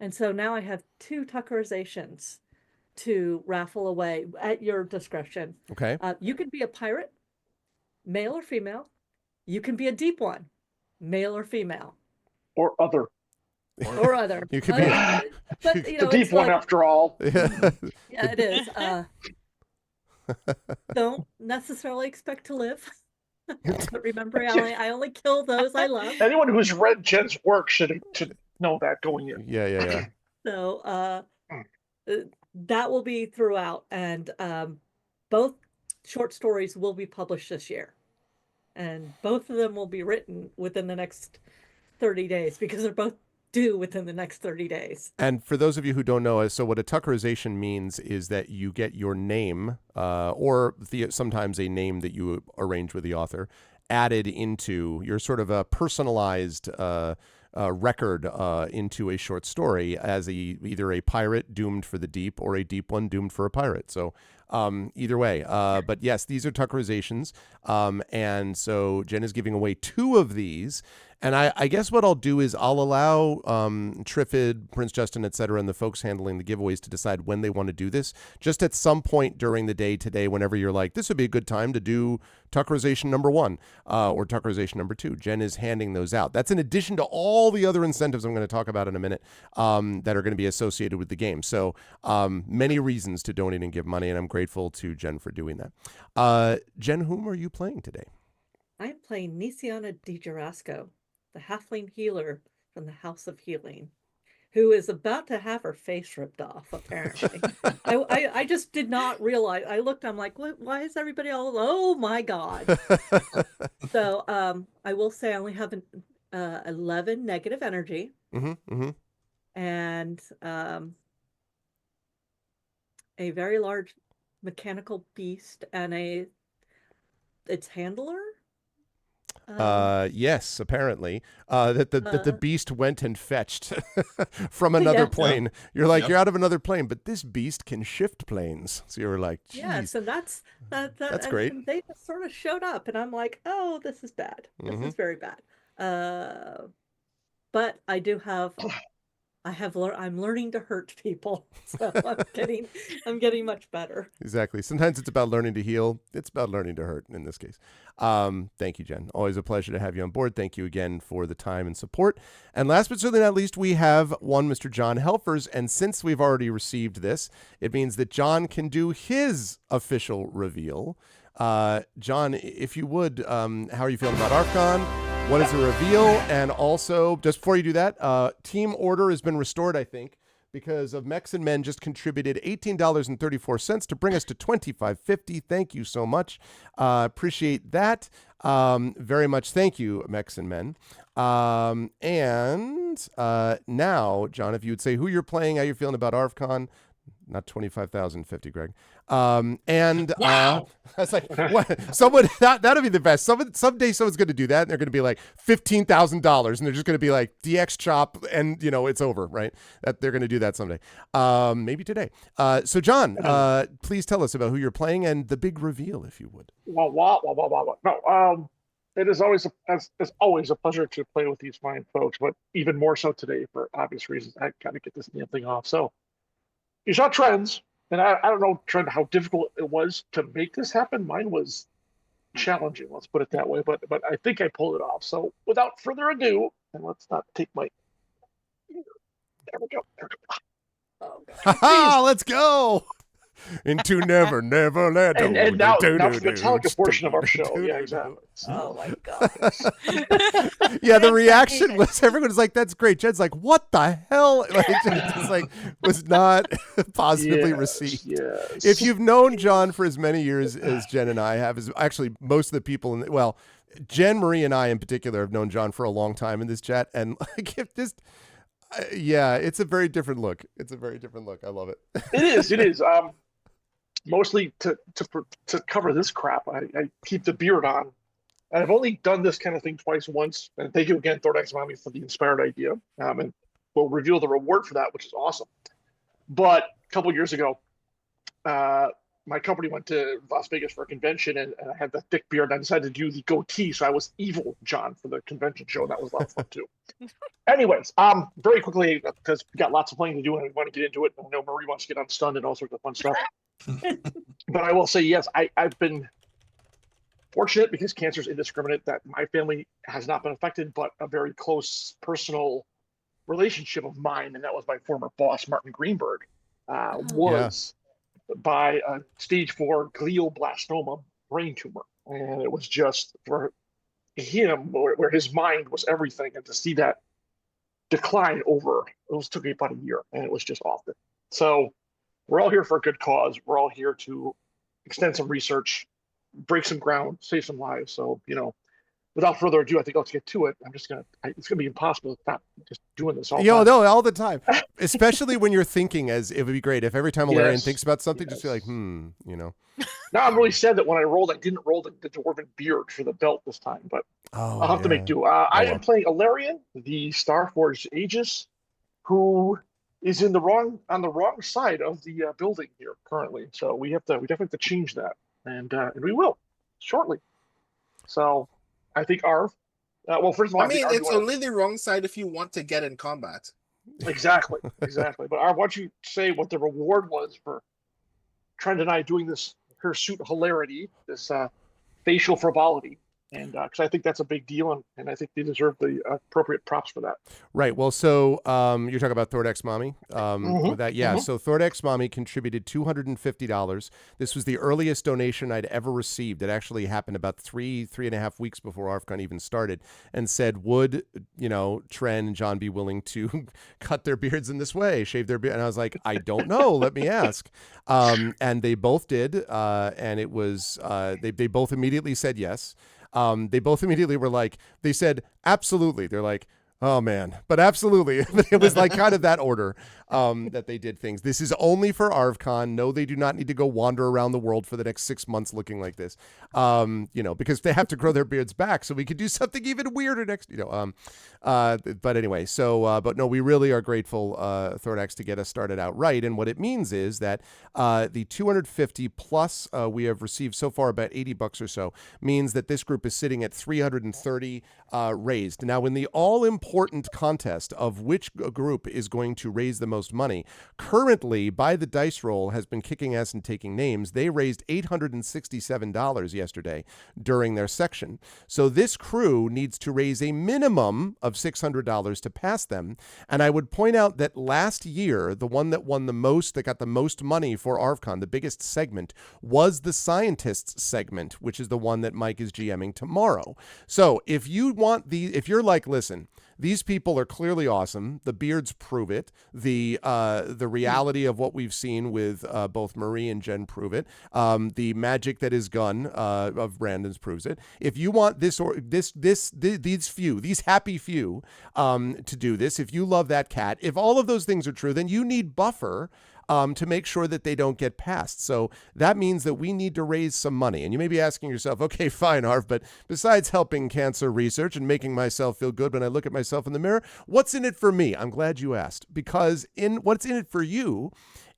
And so now I have two Tuckerizations to raffle away at your discretion. Okay. You can be a pirate, male or female. You can be a Deep One, male or female. Or other. Or other. You could be but The deep one, like, after all. yeah, it is. Don't necessarily expect to live. But remember, I only kill those I love. Anyone who's read Jen's work should know that going in. Yeah. So that will be throughout, and both short stories will be published this year, and both of them will be written within the next 30 days because they're both due within the next 30 days. And for those of you who don't know, so what a Tuckerization means is that you get your name, or sometimes a name that you arrange with the author, added into your sort of a personalized record into a short story as either a pirate doomed for the deep or a deep one doomed for a pirate. So either way. But yes, these are Tuckerizations. And so Jen is giving away two of these. And I guess what I'll do is I'll allow Trifid, Prince Justin, et cetera, and the folks handling the giveaways to decide when they want to do this. Just at some point during the day today, whenever you're like, this would be a good time to do Tuckerization number 1 or Tuckerization number 2. Jen is handing those out. That's in addition to all the other incentives I'm going to talk about in a minute that are going to be associated with the game. So many reasons to donate and give money, and I'm grateful to Jen for doing that. Jen, whom are you playing today? I'm playing Nisiana Di Jarasco, the halfling healer from the House of Healing. who is about to have her face ripped off, apparently. I just did not realize. I looked, I'm like, what, why is everybody all, oh my God. So I will say I only have 11 negative energy and a very large mechanical beast and its handler. Yes, apparently. That the beast went and fetched from another plane. You're like, you're out of another plane, but this beast can shift planes. So you were like, geez. Yes, and that's great. And they just sort of showed up, and I'm like, oh, this is bad. This is very bad. But I do have. I'm learning to hurt people, so I'm getting much better. Exactly. Sometimes it's about learning to heal. It's about learning to hurt in this case. Thank you, Jen. Always a pleasure to have you on board. Thank you again for the time and support. And last but certainly not least, we have one Mr. John Helfers. And since we've already received this, it means that John can do his official reveal. John, if you would, how are you feeling about ArvCon? What is the reveal? And also, just before you do that, team order has been restored, I think, because of Mechs and Men just contributed $18.34 to bring us to $25.50. Thank you so much. Appreciate that very much. Thank you, Mechs and Men. And now, John, if you would say who you're playing, how you're feeling about ArvCon. Not 25,050, Greg. And Wow. I was like, what? Someone that'll be the best. Someday someone's going to do that, and they're going to be like $15,000, and they're just going to be like DX chop, and it's over, right? That they're going to do that someday. Maybe today. So John, please tell us about who you're playing and the big reveal, if you would. No, it is always a pleasure to play with these fine folks, but even more so today for obvious reasons. I got to get this damn thing off. So you saw trends. And I don't know, Trent, how difficult it was to make this happen. Mine was challenging, let's put it that way. But I think I pulled it off. So without further ado, and let's not take my. There we go. Oh, let's go into Never Neverland. And now for the Metallica portion of our show. Yeah, exactly. Oh my God. Yeah, the reaction was everyone's like, "That's great." Jen's like, "What the hell?" Like, just like was not positively received. Yes. If you've known John for as many years as Jen and I have, as actually most of the people Jen, Marie, and I in particular have known John for a long time in this chat, and like if this. Yeah, it's a very different look. It's a very different look. I love it. It is. Mostly to cover this crap, I keep the beard on. I've only done this kind of thing once. And thank you again, Thordax Mommy, for the inspired idea. And we'll reveal the reward for that, which is awesome. But a couple years ago, my company went to Las Vegas for a convention, and I had the thick beard. And I decided to do the goatee, so I was evil John for the convention show. And that was a lot of fun too. Anyways, very quickly, because we got lots of playing to do and we want to get into it. I know Marie wants to get unstunned and all sorts of fun stuff. But I will say, yes, I've been fortunate because cancer is indiscriminate that my family has not been affected, but a very close personal relationship of mine, and that was my former boss, Martin Greenberg, was by a stage 4 glioblastoma brain tumor. And it was just for him where his mind was everything, and to see that decline took me about a year, and it was just awful. So we're all here for a good cause. We're all here to extend some research, break some ground, save some lives. So, without further ado, I think let's get to it. It's going to be impossible to stop just doing this all the time. No, all the time. Especially when you're thinking, as it would be great if every time Alarian thinks about something, just be like, Now I'm really sad that when I rolled, I didn't roll the dwarven beard for the belt this time, but I'll have to make do. I am playing Alarian, the Starforged Aegis, who is on the wrong side of the building here currently. So we definitely have to change that, and we will shortly. So I think Arv. Well, first of all, it's only the wrong side if you want to get in combat. Exactly. But Arv, why don't you say what the reward was for Trent and I doing this hirsute hilarity, this facial frivolity? And because I think that's a big deal, and I think they deserve the appropriate props for that. Right. Well, so you're talking about Thordex Mommy. With that, yeah. mhm. So Thordex Mommy contributed $250. This was the earliest donation I'd ever received. It actually happened about three and a half weeks before ArvCon even started, and said, "Would Tren and John be willing to cut their beards in this way, shave their beard?" And I was like, "I don't know. Let me ask." And they both did, and it was they both immediately said yes. They both immediately were like, they said, absolutely. They're like, oh man, but absolutely. It was like kind of that order that they did things. This is only for ArvCon. No, they do not need to go wander around the world for the next 6 months looking like this, because they have to grow their beards back so we could do something even weirder next, but anyway, but no, we really are grateful, Thordax, to get us started out right. And what it means is that the 250 plus we have received so far about $80 or so means that this group is sitting at 330 raised. Now, in the all-important contest of which group is going to raise the most money, currently, by the dice roll, has been kicking ass and taking names. They raised $867 yesterday during their section. So this crew needs to raise a minimum of $600 to pass them. And I would point out that last year, the one that won the most, that got the most money for ArvCon, the biggest segment, was the Scientists segment, which is the one that Mike is GMing tomorrow. So if you're like, listen, these people are clearly awesome. The beards prove it. The reality of what we've seen with both Marie and Jen prove it. The magic that is gun of Brandon's proves it. If you want these happy few to do this, if you love that cat, if all of those things are true, then you need buffer to make sure that they don't get passed. So that means that we need to raise some money. And you may be asking yourself, okay, fine, Arv, but besides helping cancer research and making myself feel good when I look at myself in the mirror, what's in it for me? I'm glad you asked, because what's in it for you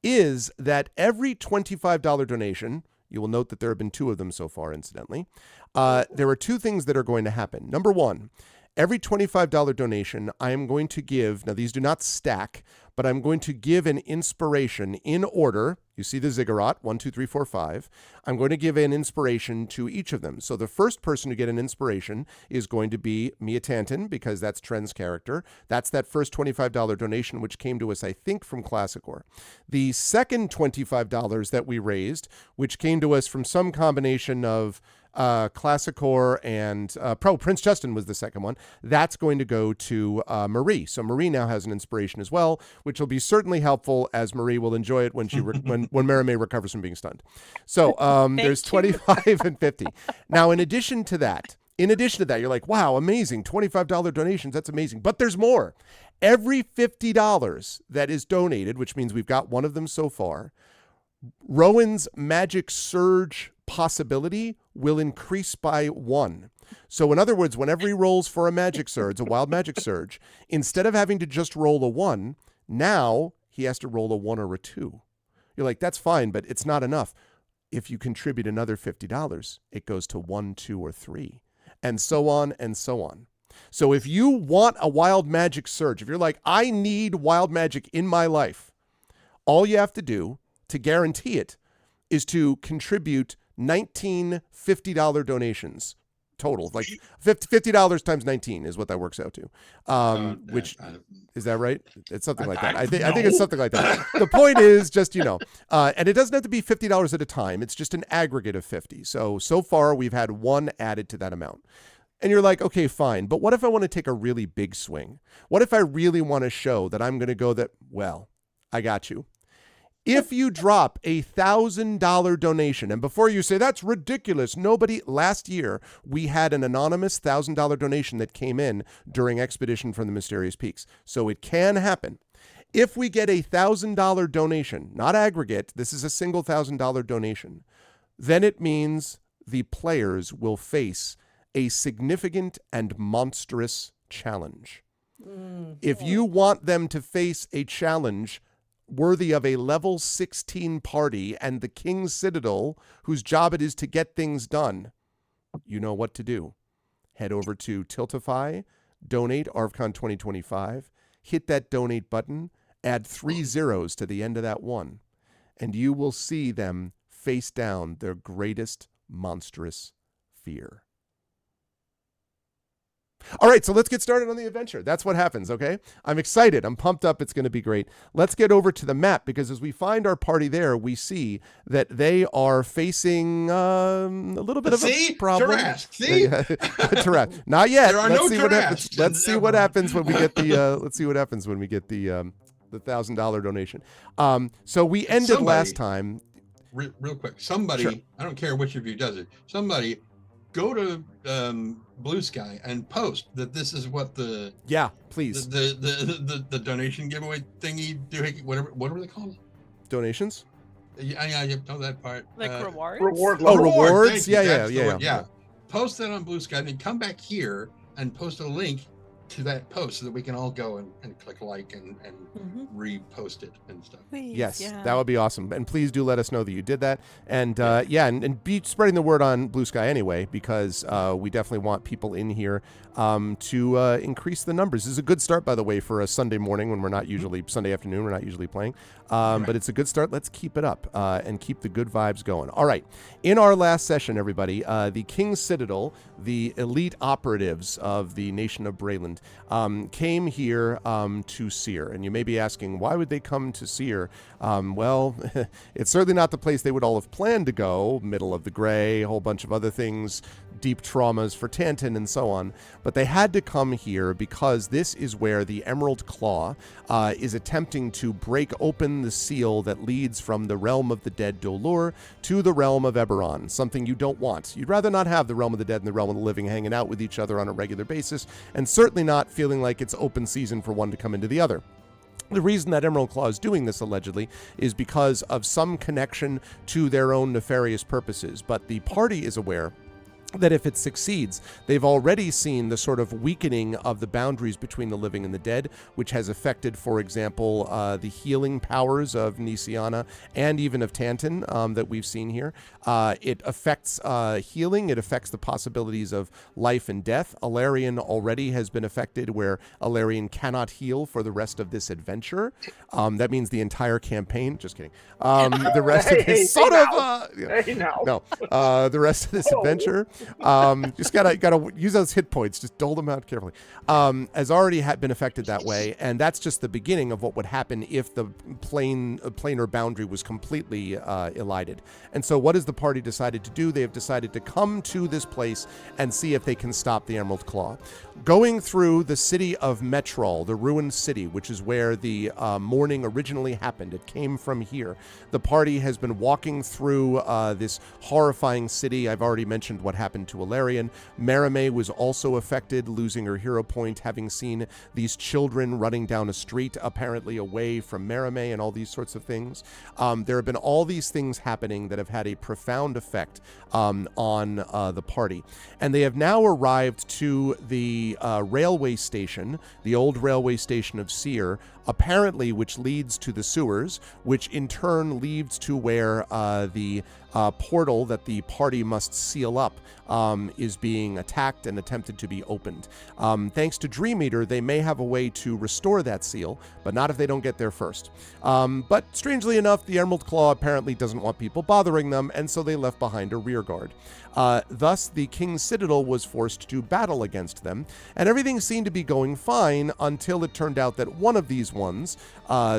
is that every $25 donation, you will note that there have been 2 of them so far, incidentally, there are 2 things that are going to happen. Number one, every $25 donation, I am going to give, now these do not stack, but I'm going to give an inspiration in order. You see the ziggurat, 1, 2, 3, 4, 5. I'm going to give an inspiration to each of them. So the first person to get an inspiration is going to be Mia Tanton, because that's Tren's character. That's that first $25 donation, which came to us, I think, from Classicor. The second $25 that we raised, which came to us from some combination of Classicor and Prince Justin was the second one. That's going to go to Marie. So Marie now has an inspiration as well, which will be certainly helpful, as Marie will enjoy it when she when Marimay recovers from being stunned. So there's 25 and 50. Now, in addition to that, you're like, wow, amazing, $25 donations. That's amazing. But there's more. Every $50 that is donated, which means we've got one of them so far, Rowan's Magic Surge possibility will increase by 1. So in other words, whenever he rolls for a Magic Surge, a Wild Magic Surge, instead of having to just roll a 1, now he has to roll a 1 or a 2. You're like, that's fine, but it's not enough. If you contribute another $50, it goes to 1, 2, or 3, and so on and so on. So if you want a Wild Magic Surge, if you're like, I need Wild Magic in my life, all you have to do to guarantee it is to contribute 19 $50 donations total. Like $50 times 19 is what that works out to. Which is that right? It's something like that. I think it's something like that. The point is just, and it doesn't have to be $50 at a time. It's just an aggregate of 50. So far we've had 1 added to that amount. And you're like, okay, fine. But what if I want to take a really big swing? What if I really want to show that I'm going to go that, well, I got you. If you drop a $1,000 donation, and before you say, that's ridiculous, last year, we had an anonymous $1,000 donation that came in during Expedition from the Mysterious Peaks. So it can happen. If we get a $1,000 donation, not aggregate, this is a single $1,000 donation, then it means the players will face a significant and monstrous challenge. If you want them to face a challenge worthy of a level 16 party and the King's Citadel, whose job it is to get things done, you know what to do. Head over to Tiltify, donate ArvCon 2025, hit that donate button, add 3 zeros to the end of that 1, and you will see them face down their greatest monstrous fear. All right, so let's get started on the adventure. That's what happens, okay? I'm excited. I'm pumped up. It's going to be great. Let's get over to the map, because as we find our party there, we see that they are facing a little bit of a problem. Tarrasque. See? Tarrasque. Not yet. There are Let's no see what happens. Tarrasques Let's see in what Eberron. happens when we get the let's see what happens when we get the $1,000 donation. So we ended last time. Real quick. Somebody, Sure. I don't care which of you does it. Somebody go to Blue Sky and post that this is what the Please. the donation giveaway thingy doing, whatever they call it. Donations? Yeah, you know that part. Like rewards? Reward Oh, level. rewards? Thank you. Yeah. That's the one. Yeah. Post that on Blue Sky, and then come back here and post a link to that post so that we can all go and click like and repost it and stuff. Please, Yes, yeah. that would be awesome. And please do let us know that you did that. And and be spreading the word on Blue Sky anyway, because we definitely want people in here to increase the numbers. This is a good start, by the way, for a Sunday morning when we're not usually, Sunday afternoon, we're not usually playing. But it's a good start. Let's keep it up and keep the good vibes going. All right. In our last session, everybody, the King's Citadel, the elite operatives of the nation of Brayland, came here to Seer. And you may be asking, why would they come to Seer? Well, it's certainly not the place they would all have planned to go. Middle of the Gray, a whole bunch of other things, deep traumas for Tanton and so on. But they had to come here because this is where the Emerald Claw is attempting to break open the seal that leads from the realm of the dead Dolur to the realm of Eberron, something you don't want. You'd rather not have the realm of the dead and the realm of the living hanging out with each other on a regular basis, and certainly not feeling like it's open season for one to come into the other. The reason that Emerald Claw is doing this, allegedly, is because of some connection to their own nefarious purposes, but the party is aware that if it succeeds, they've already seen the sort of weakening of the boundaries between the living and the dead, which has affected, for example, the healing powers of Nisiana and even of Tanton that we've seen here. It affects healing. It affects the possibilities of life and death. Alarian already has been affected, where Alarian cannot heal for the rest of this adventure. That means the entire campaign. Just kidding. The rest of this the rest of this adventure. Just gotta use those hit points. Just dole them out carefully. Has already been affected that way, and that's just the beginning of what would happen if the planar boundary was completely elided. And so, what has the party decided to do? They have decided to come to this place and see if they can stop the Emerald Claw. Going through the city of Metrol, the ruined city, which is where the mourning originally happened. It came from here. The party has been walking through this horrifying city. I've already mentioned what happened to Alarian. Marame was also affected, losing her hero point, having seen these children running down a street, apparently away from Marame, and all these sorts of things. There have been all these things happening that have had a profound effect on the party. And they have now arrived to the railway station, the old railway station of Seer, apparently which leads to the sewers, which in turn leads to where the portal that the party must seal up is being attacked and attempted to be opened. Thanks to Dream Eater, they may have a way to restore that seal, but not if they don't get there first. But strangely enough, the Emerald Claw apparently doesn't want people bothering them, and so they left behind a rear guard. Thus, the King's Citadel was forced to battle against them, and everything seemed to be going fine until it turned out that one of these ones,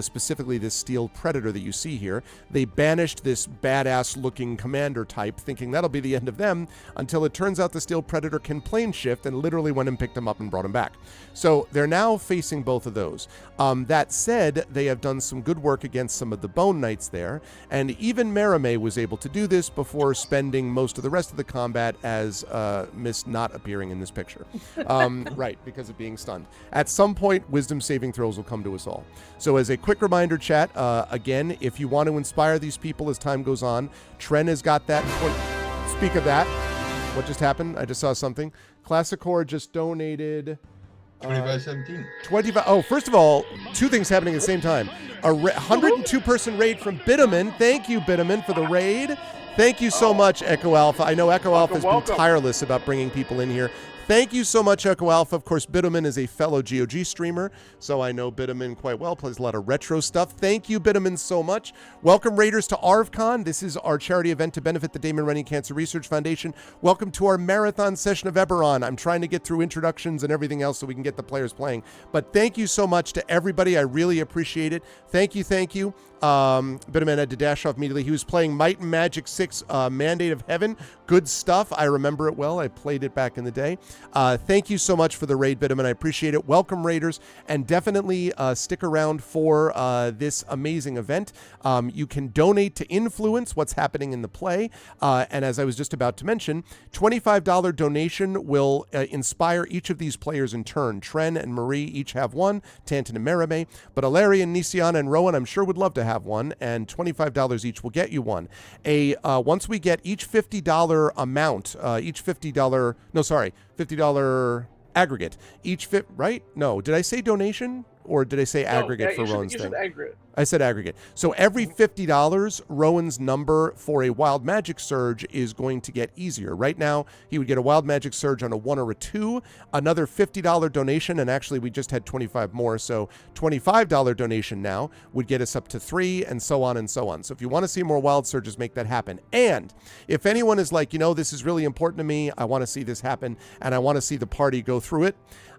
specifically this Steel Predator that you see here, they banished this badass-looking commander type, thinking that'll be the end of them, until it turns out the Steel Predator can plane shift and literally went and picked him up and brought him back. So they're now facing both of those. That said, they have done some good work against some of the Bone Knights there, and even Marame was able to do this before spending most of the rest of the combat as Miss not appearing in this picture. Right, because of being stunned. At some point, wisdom saving throws will come to us all. So as a quick reminder, chat, again, if you want to inspire these people as time goes on, Tren has got that. Speak of that. What just happened? I just saw something. Classicor just donated... 2517. 25. Oh, first of all, two things happening at the same time. A 102-person raid from Bitterman. Thank you, Bitterman, for the raid. Thank you so much, Echo Alpha. I know Echo Alpha has been tireless about bringing people in here. Thank you so much, Echo Alpha. Of course, Bitterman is a fellow GOG streamer, so I know Bitterman quite well, plays a lot of retro stuff. Thank you, Bitterman, so much. Welcome, Raiders, to ArvCon. This is our charity event to benefit the Damon Running Cancer Research Foundation. Welcome to our marathon session of Eberron. I'm trying to get through introductions and everything else so we can get the players playing. But thank you so much to everybody. I really appreciate it. Thank you, thank you. Bitterman had to dash off immediately. He was playing Might and Magic 6 Mandate of Heaven. Good stuff. I remember it well. I played it back in the day. Thank you so much for the raid, Bitterman. I appreciate it. Welcome, Raiders, and definitely stick around for this amazing event. You can donate to influence what's happening in the play. And as I was just about to mention, $25 donation will inspire each of these players in turn. Tren and Marie each have one, Tantan and Merime, but Alarian, Nisiana, and Rowan I'm sure would love to have one, and $25 each will get you one. Once we get each $50 amount, each $50 aggregate, right? No, did I say donation or did I say aggregate for Rowan's thing? Aggregate. I said aggregate. So every $50, Rowan's number for a Wild Magic Surge is going to get easier. Right now, he would get a Wild Magic Surge on a 1 or a 2, another $50 donation, and actually we just had 25 more, so $25 donation now would get us up to 3, and so on and so on. So if you want to see more Wild Surges, make that happen. And if anyone is like, this is really important to me, I want to see this happen, and I want to see the party go through it,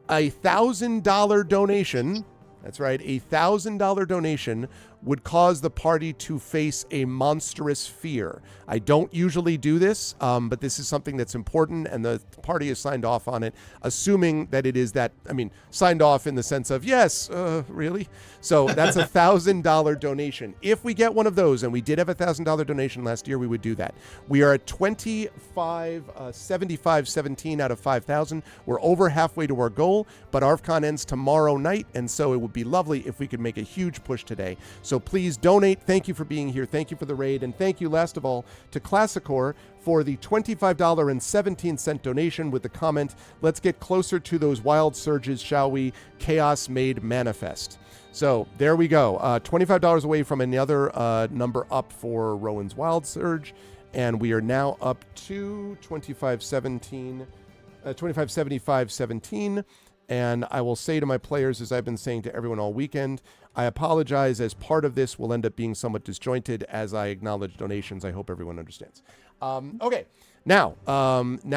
a $1,000 donation... That's right. A $1,000 donation would cause the party to face a monstrous fear. I don't usually do this, but this is something that's important, and the party is signed off on it, assuming that it is that, signed off in the sense of, yes, really? So that's a $1,000 donation. If we get one of those, and we did have a $1,000 donation last year, we would do that. We are at 75-17 out of 5,000. We're over halfway to our goal, but ArvCon ends tomorrow night, and so it would be lovely if we could make a huge push today. So please donate. Thank you for being here. Thank you for the raid. And thank you, last of all, to Classicor for the $25.17 donation with the comment, let's get closer to those wild surges, shall we? Chaos made manifest. So there we go. $25 away from another number up for Rowan's Wild Surge. And we are now up to 2575.17. And I will say to my players, as I've been saying to everyone all weekend, I apologize, as part of this will end up being somewhat disjointed as I acknowledge donations. I hope everyone understands. Okay, now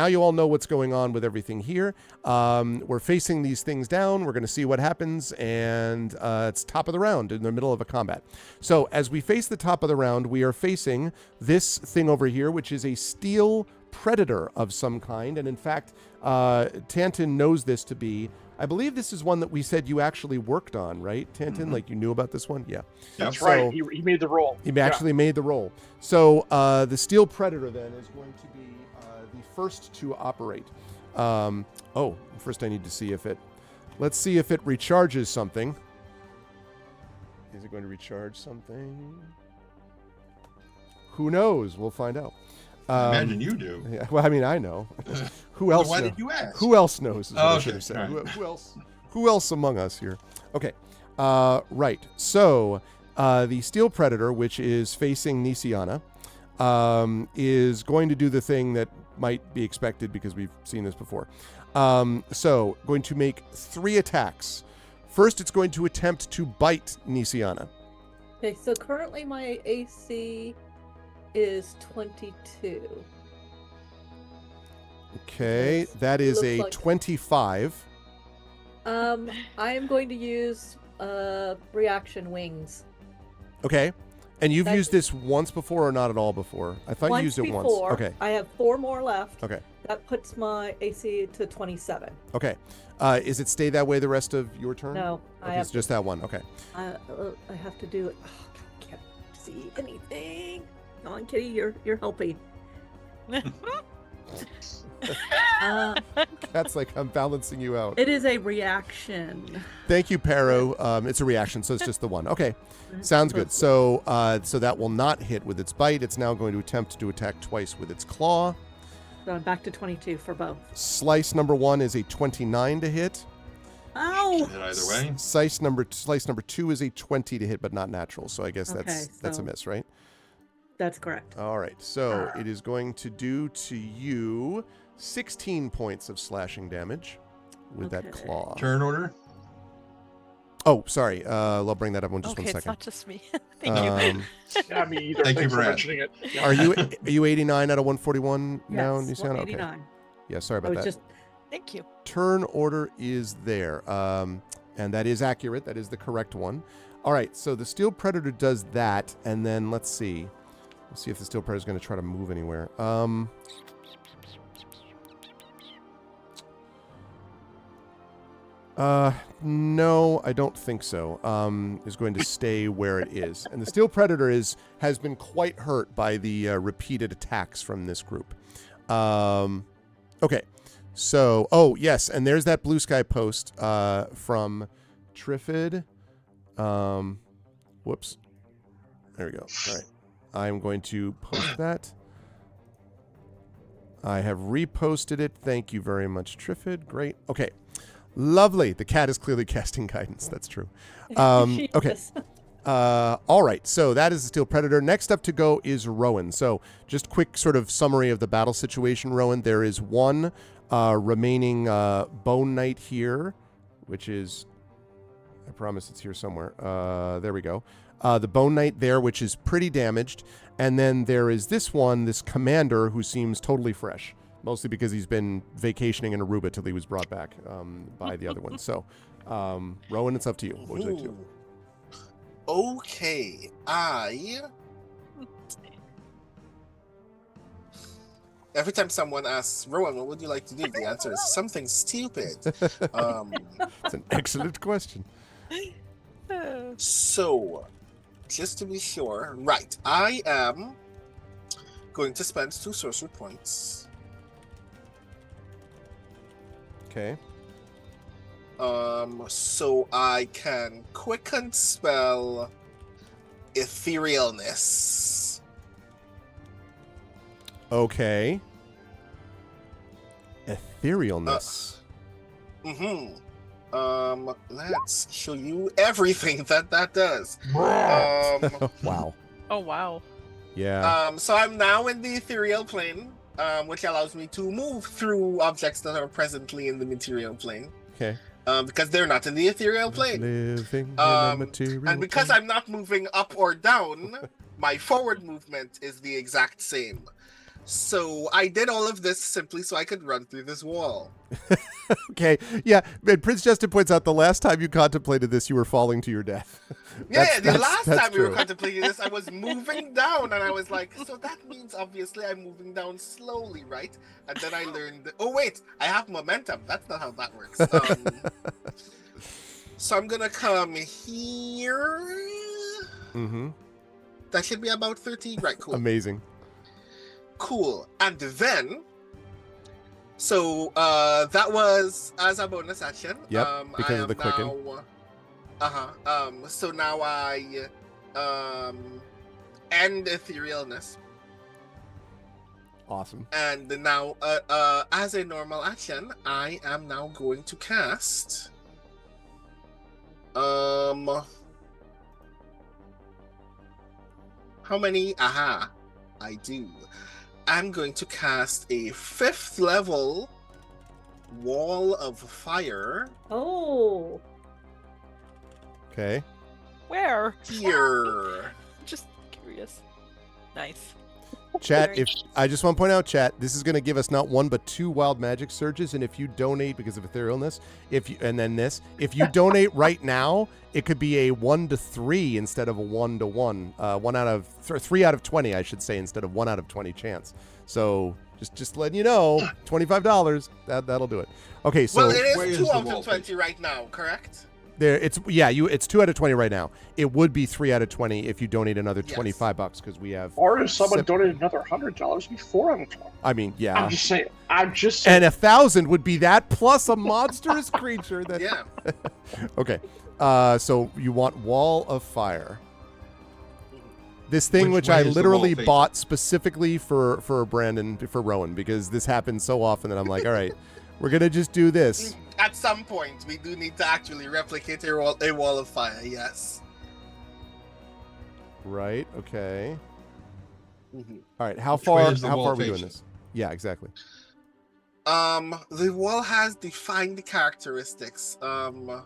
you all know what's going on with everything here. We're facing these things down. We're going to see what happens, and it's top of the round in the middle of a combat. So as we face the top of the round, we are facing this thing over here, which is a steel predator of some kind. And in fact, Tantan knows this to be, I believe this is one that we said you actually worked on, right, Tantan? Mm-hmm. Like you knew about this one? Yeah. That's right. He made the roll. He actually made the roll. So the steel predator then is going to be the first to operate. First I need to see if let's see if it recharges something. Is it going to recharge something? Who knows? We'll find out. Imagine you do. Yeah, well, I know. Who else? Why did you ask? Who else knows? Is what I should have said. Right. Who else? Who else among us here? Okay. Right. So the Steel Predator, which is facing Nisiana, is going to do the thing that might be expected because we've seen this before. So going to make 3 attacks. First, it's going to attempt to bite Nisiana. Okay. So currently my AC is 22. Okay, that is a like 25. I am going to use reaction wings. Okay, and you've used this once before or not at all before? I thought you used it once. Okay. I have 4 more left. Okay. That puts my AC to 27. Okay. Is it stay that way the rest of your turn? No. Okay, it's just that one. Okay. I have to do it. Oh, I can't see anything. Come on, Kitty, you're helping. That's like I'm balancing you out. It is a reaction. Thank you, Pero. It's a reaction, so it's just the one. Okay, sounds good. So that will not hit with its bite. It's now going to attempt to attack twice with its claw. So I'm back to 22 for both. Slice number 1 is a 29 to hit. Ow! Is it either way? Slice number 2 is a 20 to hit, but not natural. So I guess that's a miss, right? That's correct. All right. So it is going to do to you 16 points of slashing damage with that Okay. claw. Turn order. Oh, sorry. I'll bring that up in just Okay, one it's second. not just me. Thank you. Yeah, me either. Thank you Thanks for for asking. mentioning it. Yeah. Are you 89 out of 141 now? Yes, Nissan? Okay. 189. Yeah, sorry I about was that. just Thank you. Turn order is there. And that is accurate. That is the correct one. All right, so the Steel Predator does that, and then let's see. Let's see if the Steel Predator is going to try to move anywhere. No, I don't think so. Is going to stay where it is. And the Steel Predator has been quite hurt by the repeated attacks from this group. Okay. So, oh, yes, and there's that blue sky post from Trifid. Whoops. There we go. All right. I'm going to post that. I have reposted it. Thank you very much, Trifid. Great. Okay. Lovely. The cat is clearly casting guidance. That's true. She Okay. is. All right. So that is the Steel Predator. Next up to go is Rowan. So just quick sort of summary of the battle situation, Rowan. There is one remaining Bone Knight here, which is, I promise it's here somewhere. There we go. The Bone Knight there, which is pretty damaged. And then there is this one, this commander, who seems totally fresh. Mostly because he's been vacationing in Aruba till he was brought back by the other one. So, Rowan, it's up to you. What would you like to do? Okay, every time someone asks, Rowan, what would you like to do? The answer is something stupid. It's an excellent question. So, just to be sure, right, I am going to spend 2 sorcery points. Okay. So I can quicken spell Etherealness. Okay. Etherealness. Let's show you everything that does. Wow. Oh, wow. Yeah. So I'm now in the ethereal plane, which allows me to move through objects that are presently in the material plane. Okay. Because they're not in the ethereal plane. Living in a material And because plane. I'm not moving up or down, my forward movement is the exact same. So I did all of this simply so I could run through this wall. Okay. Yeah. And Prince Justin points out the last time you contemplated this, you were falling to your death. The last time we were true. contemplating this, I was moving down, and I was like, so that means obviously I'm moving down slowly, right? And then I learned, oh wait, I have momentum. That's not how that works. So I'm gonna come here. Mm-hmm. That should be about 30. Right, cool. Amazing. Cool. And then, so that was as a bonus action. Yep, because of the quicken. So now I end etherealness. Awesome. And now, as a normal action, I am now going to cast. How many? Aha, I do. I'm going to cast a 5th level Wall of Fire. Oh, Okay. Where? Here. Just curious. Nice. Chat, Very if I just want to point out, chat, this is going to give us not 1 but 2 wild magic surges, and if you donate because of etherealness, if you donate right now, it could be a 1 to 3 instead of a 1 to 1, 3 out of 20, I should say, instead of 1 out of 20 chance. So just letting you know, $25, that'll do it. Okay, so Well, it where is is 2 the out wall, of 20 right now, correct? there it's 2 out of 20 right now. It would be 3 out of 20 if you donate another Yes. $25 because we have. Or if someone Sip- donated another $100, it'd be 4 out of 20. I mean, yeah. I'm just saying. And 1,000 would be that plus a monstrous creature that. Yeah. Okay. So you want Wall of Fire. This thing which Which way I is the literally wall bought specifically for Rowan, because this happens so often that I'm like, all right, we're going to just do this. At some point, we do need to actually replicate a wall of fire, yes. Right. Okay. Mhm. All right. How Which way far is the are wall we doing facing? this? Yeah, exactly. The wall has defined characteristics. Wait,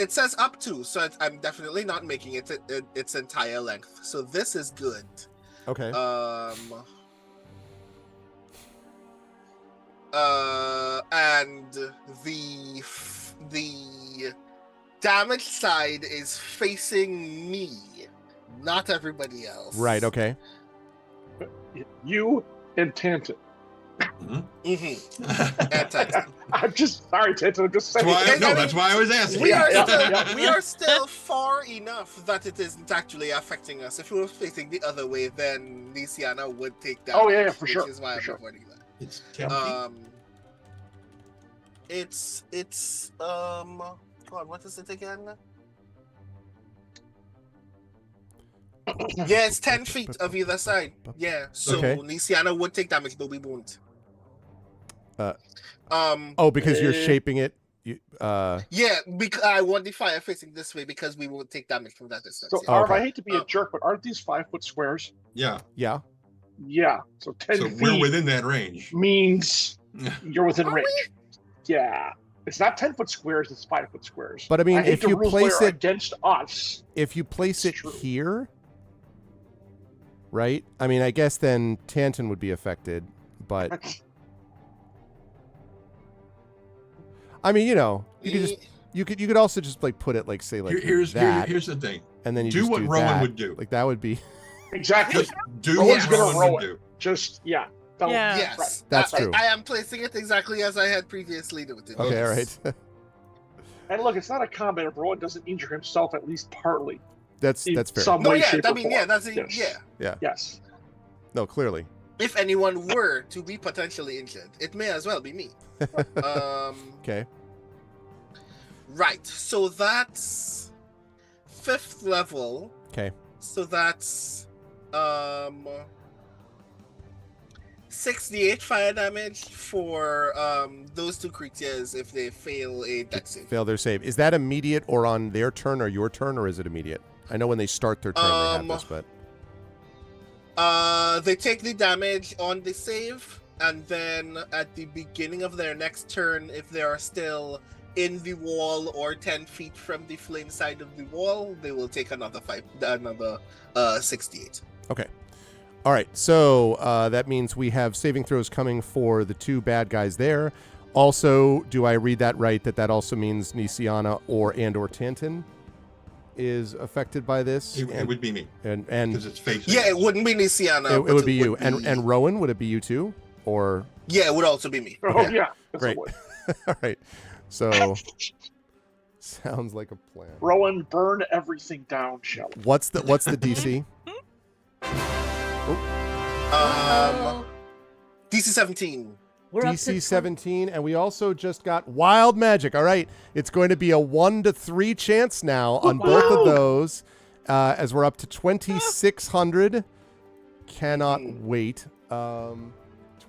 it says up to, so I'm definitely not making it its entire length. So this is good. Okay. And the damage side is facing me, not everybody else. Right. Okay. You and Tanton. Mm-hmm. And Tanton. I'm just sorry, Tanton. I'm just saying. That's why I was asking. We are still far enough that it isn't actually affecting us. If we were facing the other way, then Luciana would take that. Oh yeah, for sure. Which is why I'm avoiding that. It's 10 feet. It's God, what is it again? Yeah, it's 10 feet of either side. Yeah, so Okay. Luciana would take damage, but we won't. Because you're shaping it. Yeah, because I want the fire facing this way because we won't take damage from that distance. So, yeah. Arv, I hate to be a jerk, but aren't these 5-foot squares? Yeah. Yeah. Yeah. So 10 So feet we're within that range. means you're within Are range. Yeah. It's not 10-foot squares, it's 5-foot squares. But I mean, hate if the you rules place there it against us. if you place It's it true. here, right? I mean, I guess then Tanton would be affected, but I mean, you know, you could also just like put it like say like Here's that, the thing. and then you Do just what do Rowan that. would do. Like that would be Exactly. Just do Rowan's what gonna Rowan roll would it. do. Just, yeah. Don't, Yeah. Yes, Right. That's I- true. I am placing it exactly as I had previously noted. okay. All Yes. right. And look, it's not a combat if Rowan doesn't injure himself at least partly. That's In fair. some No, way, yeah, shape, I or mean, form. yeah, that's Yes. yeah. Yes. No, clearly. If anyone were to be potentially injured, it may as well be me. Okay. Right. So that's 5th level. Okay. So that's 68 fire damage for those two creatures if they fail a dex save. Fail their save. Is that immediate or on their turn or your turn, or is it immediate? I know when they start their turn they have this, but They take the damage on the save, and then at the beginning of their next turn, if they are still in the wall or 10 feet from the flame side of the wall, they will take another 68. okay. All right. So that means we have saving throws coming for the two bad guys there. Also, do I read that right? That also means Nisiana or Tanton is affected by this. It would be me and because it's facing. Yeah, it wouldn't be Luciana. it would be you. And Rowan, would it be you too? Or Yeah, it would also be me. Oh, yeah. That's Great. a way. all right. So sounds like a plan. Rowan, burn everything down, shall we? What's the DC? DC 17. We're up to DC 17, and we also just got Wild Magic. All right, it's going to be a 1 to 3 chance now on both of those, as we're up to 2,600. Cannot wait. So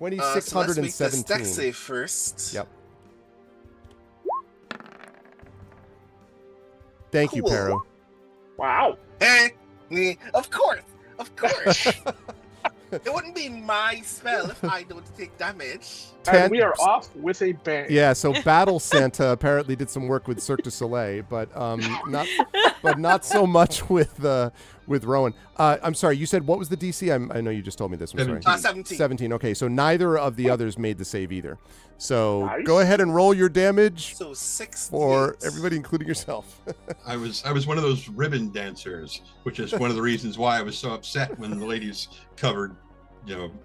let's make this 2,617. dex save first. Yep. Thank you, Cool. Pero. Wow. Of course. It wouldn't be my spell if I don't take damage. And we are off with a bang. Yeah, so Battle Santa apparently did some work with Cirque du Soleil, but not so much with Rowan. I'm sorry, you said what was the DC? I know you just told me this. I'm sorry. 17. 17. Okay, so neither of the others made the save either. So Nice. go ahead and roll your damage So 6 for everybody, including yourself. I was one of those ribbon dancers, which is one of the reasons why I was so upset when the ladies covered,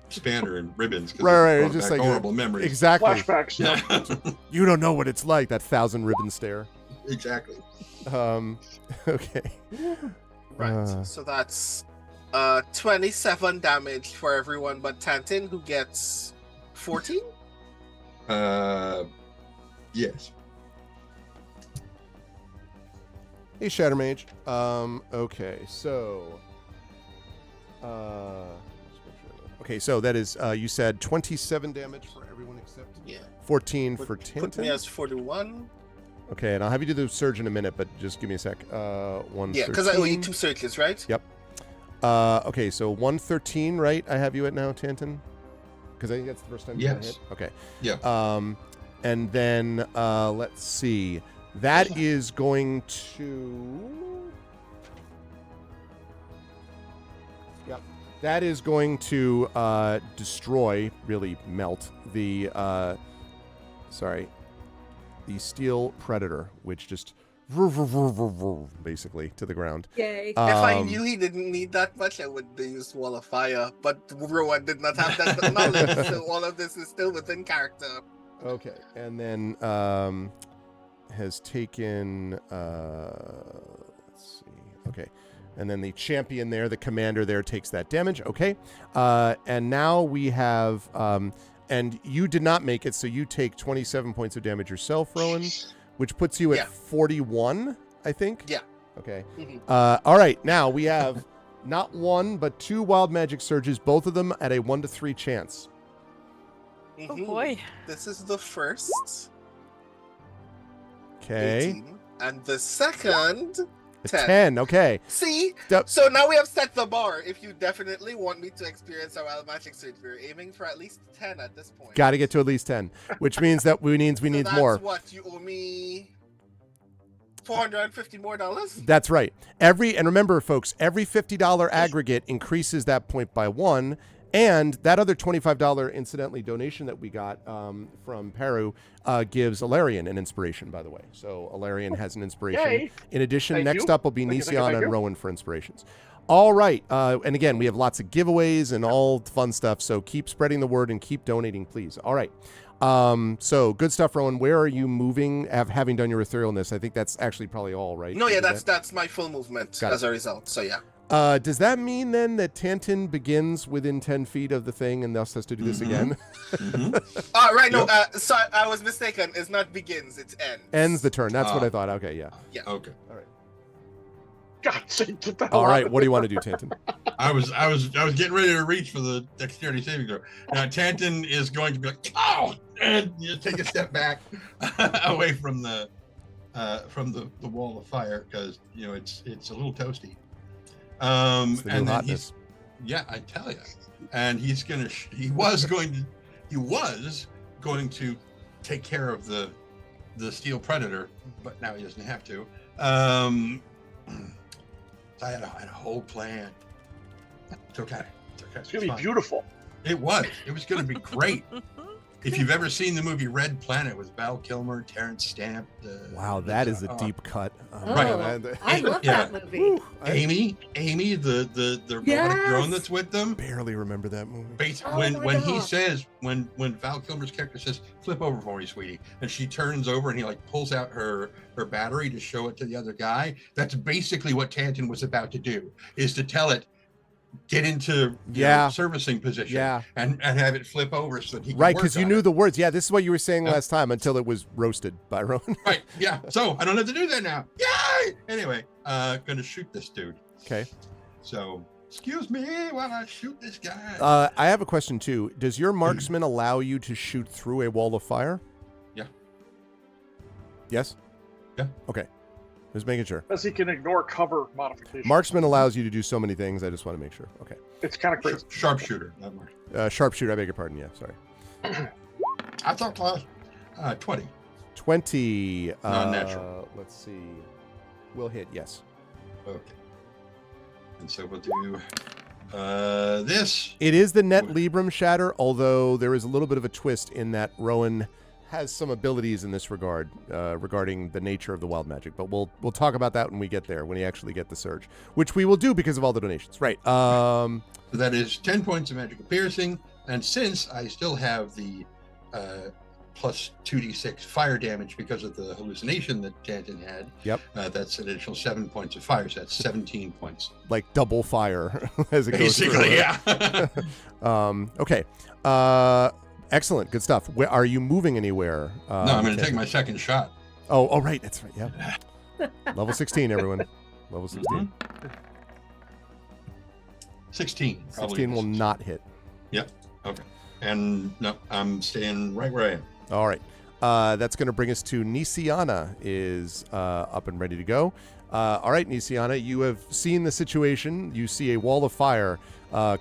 spanner and ribbons. 'Cause Right, it brought just back like horrible memories. Exactly. Flashbacks. Yeah. You don't know what it's like, that 1,000 ribbon stare. Exactly. Okay. Right. So that's 27 damage for everyone but Tantin, who gets 14. Yes. Hey, Shatter Mage. Okay, so okay, so that is you said 27 damage for everyone except Yeah. 14 for Put me Tintin. as 41. Okay, and I'll have you do the surge in a minute, but just give me a sec. 113. Yeah, because I owe you 2 searches, right? Yep. Okay, so 113, right? I have you at now, Tantin. Because I think that's the first time you got hit. Okay. Yeah. And then let's see. That is going to. Yep. That is going to destroy, really melt the. The steel predator, which just basically to the ground. Yay. If I knew he didn't need that much, I would have used Wall of Fire. But Rowan did not have that knowledge, so all of this is still within character. Okay, and then has taken. Let's see. Okay, and then the champion there, the commander there, takes that damage. Okay, and now we have. And you did not make it, so you take 27 points of damage yourself, Rowan, which puts you at 41, I think. Yeah. Okay. Mhm. All right. Now we have not one, but 2 wild magic surges, both of them at a 1 to 3 chance. Oh boy. This is the first. Okay. 18, and the second. 10. Okay. See? Yep. So now we have set the bar. If you definitely want me to experience a wild magic surge, we're aiming for at least 10 at this point. Got to get to at least 10, which means that we need that's more. What, you owe me $450 more? That's right. And remember, folks, every $50 aggregate increases that point by 1. And that other $25, incidentally, donation that we got from Peru gives Alarian an inspiration, by the way. So Alarian has an inspiration. Yay. In addition, Thank next you. up will be Thank you, thank you, Nisiana thank and you. Rowan for inspirations. All right. And again, we have lots of giveaways and all fun stuff. So keep spreading the word and keep donating, please. All right. So good stuff, Rowan. Where are you moving, having done your etherealness? I think that's actually probably all, right? No, yeah, that's my full movement Got as a result. So, yeah. Does that mean then that Tantin begins within 10 feet of the thing and thus has to do this again? Right, no, sorry, I was mistaken. It's not begins, it's ends. Ends the turn. That's what I thought. Okay, yeah. Okay. All right. God, get the hell All out right. of What do you want to do, Tantin? I was getting ready to reach for the dexterity saving throw. Now Tantin is going to be like, oh, and take a step back away from the wall of fire because it's a little toasty. It's the new And then hotness. I tell you, and he was going to take care of the steel predator, but now he doesn't have to. I had a whole plan. It's okay. It's gonna be beautiful. It was going to be great. If you've ever seen the movie Red Planet with Val Kilmer, Terrence Stamp. Wow, that is a deep cut. Right. I love Yeah. that movie. Amy, the robotic drone that's with them. Barely remember that movie. When he says when Val Kilmer's character says flip over for me, sweetie, and she turns over and he like pulls out her battery to show it to the other guy, that's basically what Tantin was about to do, is to tell it get into servicing position and have it flip over so that he can right, work because you on knew it. the words. Yeah, this is what you were saying last time until it was roasted by Rowan. Right, yeah. So I don't have to do that now. Yay! Anyway, gonna shoot this dude. Okay. So excuse me while I shoot this guy. I have a question too. Does your marksman allow you to shoot through a wall of fire? Yeah. Yes? Yeah. Okay. Just making sure. As he can ignore cover modification. Marksman allows you to do so many things. I just want to make sure. Okay. It's kind of crazy. Sharpshooter, not mark. Sharpshooter, I beg your pardon. Yeah, sorry. I thought class 20. 20. Non-natural. Let's see. Will hit, yes. Okay. And so we'll do this. It is the net Libram shatter, although there is a little bit of a twist in that Rowan has some abilities in this regard regarding the nature of the wild magic. But we'll talk about that when we get there, when we actually get the surge, which we will do because of all the donations. Right. So that is 10 points of magical piercing. And since I still have the plus 2d6 fire damage because of the hallucination that Tantin had, that's an additional 7 points of fire. So that's 17 points. Like double fire as it Basically, goes through. yeah. Okay. Excellent. Good stuff. Are you moving anywhere? No, I'm going to take my second shot. Oh, right. That's right. Yeah. Level 16, everyone. Level 16. 16. 16 will not hit. Yep. Okay. And no, I'm staying right where I am. All right. That's going to bring us to Nisiana is up and ready to go. All right, Nisiana, you have seen the situation. You see a wall of fire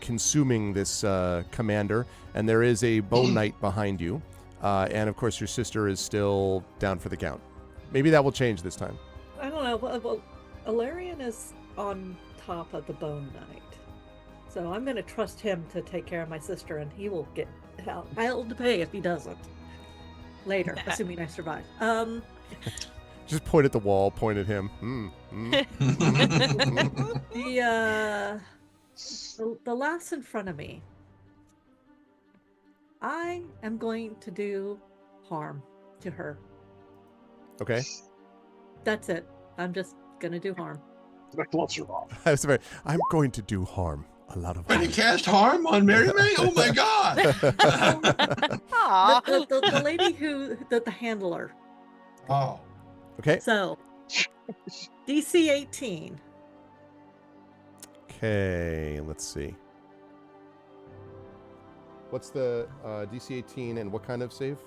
consuming this commander, and there is a bone knight behind you. And, of course, your sister is still down for the count. Maybe that will change this time. I don't know. Well, Alarian is on top of the Bone Knight. So I'm going to trust him to take care of my sister, and he will get held to pay if he doesn't. Later, assuming I survive. Just point at the wall, point at him. The lass in front of me, I am going to do harm to her. Okay. That's it. I'm just going to do harm. That gloves are off. I'm going to do harm. A lot of When harm. you cast harm on Mary May? Oh my God! The lady the handler. Oh. Okay. So, DC 18. Okay, let's see. What's the DC 18 and what kind of save?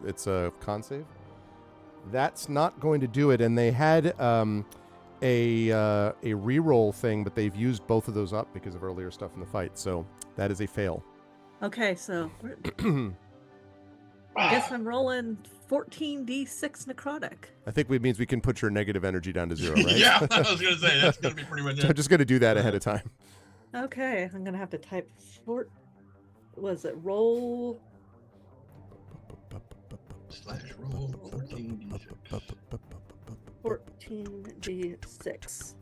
It's a con save? That's not going to do it, and they had a reroll thing, but they've used both of those up because of earlier stuff in the fight, so that is a fail. Okay, so I guess I'm rolling 14d6 necrotic. I think it means we can put your negative energy down to 0, right? Yeah, I was going to say, that's going to be pretty much So I'm it. just going to do that ahead of time. Okay, I'm going to have to type roll /roll 14d6.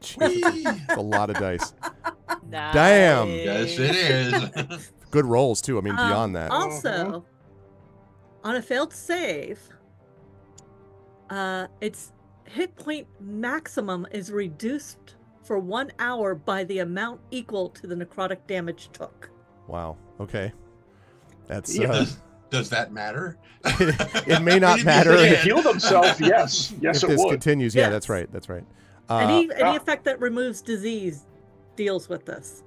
It's a lot of dice. Nice. Damn. Yes, it is. Good rolls, too. I mean, beyond that. Also, on a failed save, its hit point maximum is reduced for 1 hour by the amount equal to the necrotic damage took. Wow. Okay. That's Does that matter? it may not matter If they if heal themselves, yes. Yes, it this would. continues. Yeah, Yes. that's right. That's right. Any effect that removes disease deals with this.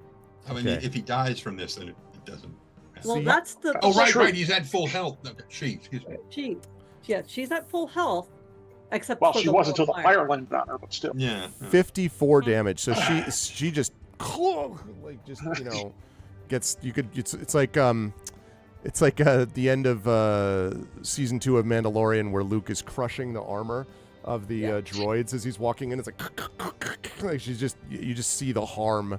I mean, Okay. if he dies from this, then it doesn't matter. Well, See- that's the Oh, right, True. right. He's at full health. No, excuse me. she's at full health, except Well, for she the was wall until the of fire landed on her, but still. Yeah. 54 damage. So she just like just gets it's like the end of season 2 of Mandalorian where Luke is crushing the armor of the droids as he's walking in. It's like she's just you just see the harm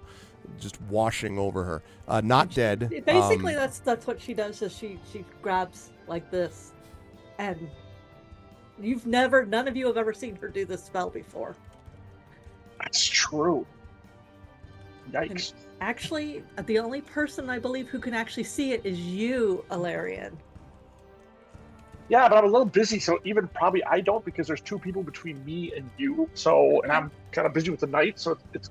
just washing over her. Not dead. Basically, that's what she does. Is she grabs like this, and none of you have ever seen her do this spell before. That's true. Yikes. Actually, the only person I believe who can actually see it is you, Alarian. Yeah, but I'm a little busy, so even probably I don't, because there's 2 people between me and you. So, and I'm kind of busy with the night, so it's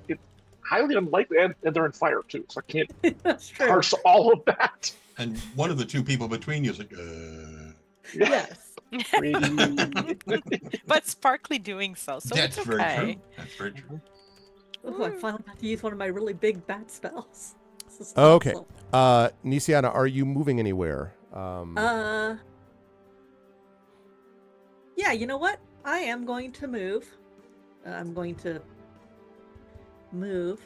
highly unlikely, and they're in fire too, so I can't That's true. parse all of that. And one of the 2 people between you is like, Yes. But sparkly doing so that's it's very okay. true. That's very true. Oh, I finally got to use one of my really big bat spells. This is Okay. awesome. Nisiana, are you moving anywhere? Yeah, you know what? I am going to move. I'm going to move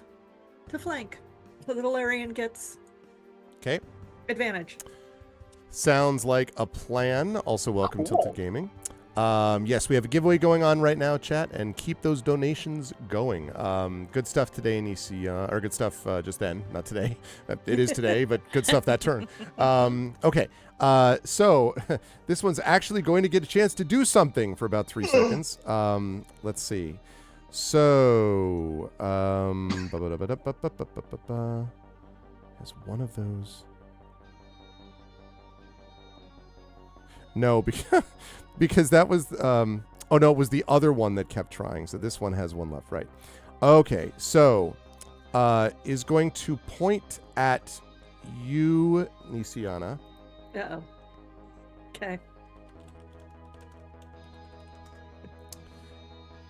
to flank so that Alarian gets Okay. advantage. Sounds like a plan. Also, welcome Cool. Tilted Gaming. Yes, we have a giveaway going on right now, chat, and keep those donations going. Good stuff today, Nisi, or good stuff just then, not today. It is today, but good stuff that turn. Okay, so this one's actually going to get a chance to do something for about 3 seconds. Let's see. So, has one of those... No, because that was oh no, it was the other one that kept trying. So this one has one left, right? Okay, so is going to point at you, Nisiana. Uh-oh. Okay.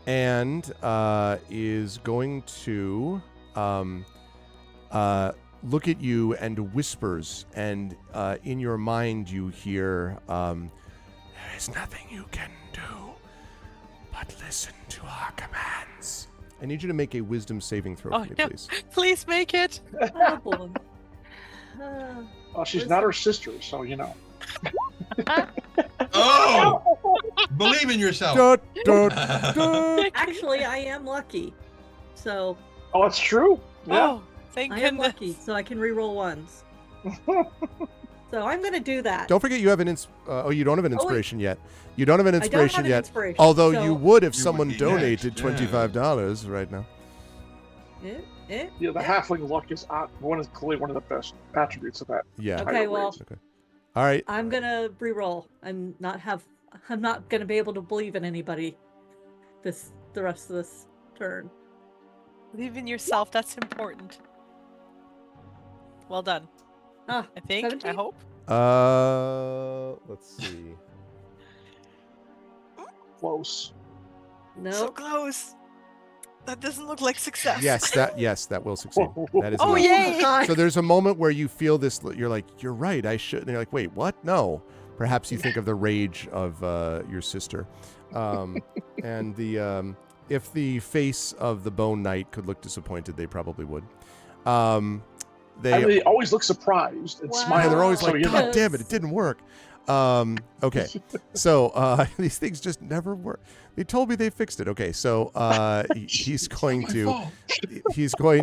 And is going to look at you and whispers, and in your mind you hear, there is nothing you can do, but not listen to our commands. I need you to make a wisdom saving throw Oh, for me, no. please. Please make it. Oh, boy. Well, she's not her sister, so you know. Oh, believe in yourself. Dut, dut, dut. Actually, I am lucky. So Oh, it's true. Yeah. Oh, thank I am goodness. lucky, so I can reroll ones. So I'm going to do that. Don't forget you have an you don't have an Oh, wait. inspiration yet. You don't have an I don't inspiration have an yet. inspiration, Although so- you would if You would someone be donated next, yeah. $25 right now. Yeah, the halfling luck is clearly one of the best attributes of that. Yeah. Okay, higher well, raise. All right. I'm going to reroll and I'm not going to be able to believe in anybody the rest of this turn. Believe in yourself. That's important. Well done. Ah, I think. 17? I hope. Let's see. Close. no. So close. That doesn't look like success. Yes, that will succeed. That is Oh, enough. yay! God. So there's a moment where you feel this. You're like, you're right. I should. And you're like, wait, what? No. Perhaps you think of the rage of your sister, and the if the face of the Bone Knight could look disappointed, they probably would. They always look surprised and Wow. smile. Yeah, they're always so like, you know. God damn it, it didn't work. Okay, so these things just never work. They told me they fixed it. Okay, so he's going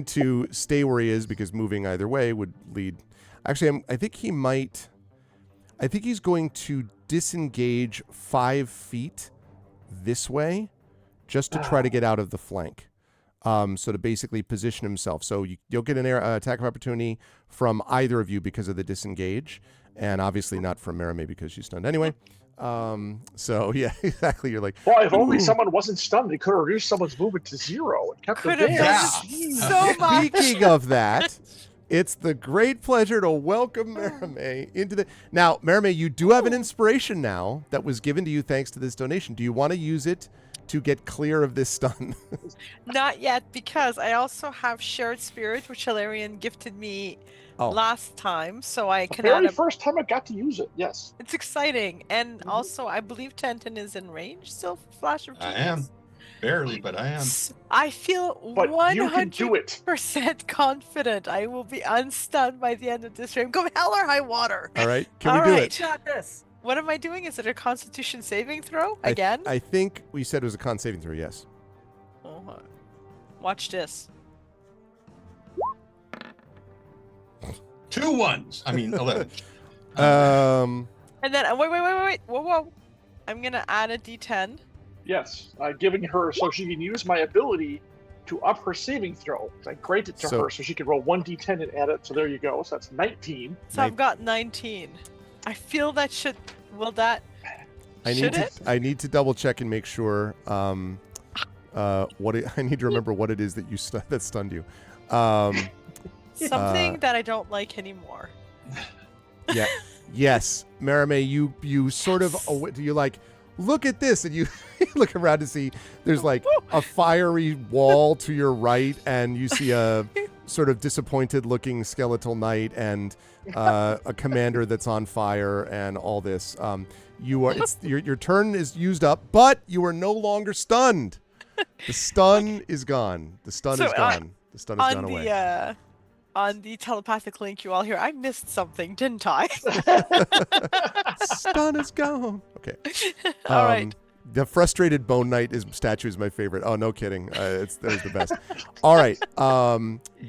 to stay where he is because moving either way would lead. Actually, I think he's going to disengage 5 feet this way, just to try to get out of the flank. So to basically position himself. So you'll get an attack of opportunity from either of you because of the disengage, and obviously not from Merime because she's stunned anyway. So yeah, exactly. You're like, Well, if only ooh. someone wasn't stunned, they could have reduced someone's movement to 0 and kept Could them have there. done so much. Speaking of that, it's the great pleasure to welcome Merime into the. Now, Merime, you do have an inspiration now that was given to you thanks to this donation. Do you want to use it to get clear of this stun? Not yet, because I also have Shared Spirit, which Hilarion gifted me last time, so I The can add very a... first time I got to use it, yes. It's exciting, and also I believe Tenton is in range still for Flash of I Genius. am. Barely, but I am. I feel But you can do it. 100% confident I will be unstunned by the end of this stream. Go hell or high water. All right, can All we do right. it? Got this. What am I doing? Is it a Constitution saving throw again? I think we said it was a con saving throw. Yes. Oh, watch this. 2 1s. I mean, 11. And then wait. Whoa. I'm gonna add a D10. Yes, giving her so she can use my ability to up her saving throw. I grant it to So- her so she can roll 1d10 and add it. So there you go. So that's 19. So I've got 19. I feel that should. Will that? I Should need it? to double check and make sure. I need to remember what it is that that stunned you. Something that I don't like anymore. Yeah. Yes, Merime, you sort of you like look at this, and you look around to see there's like a fiery wall to your right, and you see a sort of disappointed looking skeletal knight and a commander that's on fire and all this. Your turn is used up, but you are no longer stunned. The stun is gone. The stun So, is gone. The stun has gone On away. the on the telepathic link you all hear, I missed something, didn't I? Stun is gone. Okay. All right. The frustrated Bone Knight statue is my favorite. Oh, no kidding. That was the best. All right.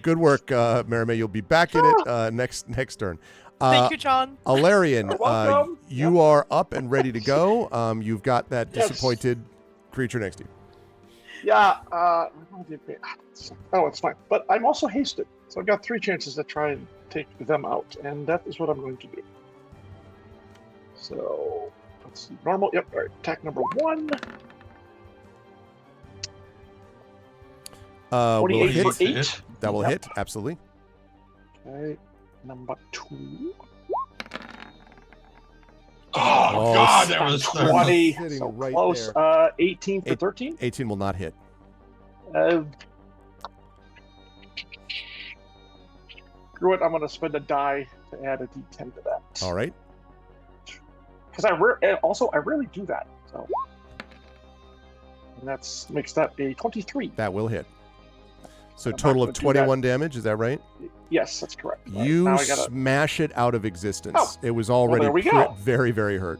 Good work, Merime. You'll be back in it next turn. Thank you, John. Alarian, You're welcome. you are up and ready to go. You've got that Yes. disappointed creature next to you. Yeah. Oh, it's fine. But I'm also hasted. So I've got 3 chances to try and take them out. And that is what I'm going to do. So let's see. Normal. Yep. All right. Attack number 1. Will 28 hit. for 8. That will Yep. hit. Absolutely. Okay. Number 2. Oh, God, that was 20. Sitting So right close. there. 18 for 13. 18 will not hit. Screw it. I'm going to spend a die to add a d10 to that. All right. Because I rarely do that. So And makes that a 23. That will hit. So I'm total not of gonna do that. 21 damage, is that right? Yes, that's correct. Right, You now I gotta- smash it out of existence. Oh, It was already there we go. very, very hurt.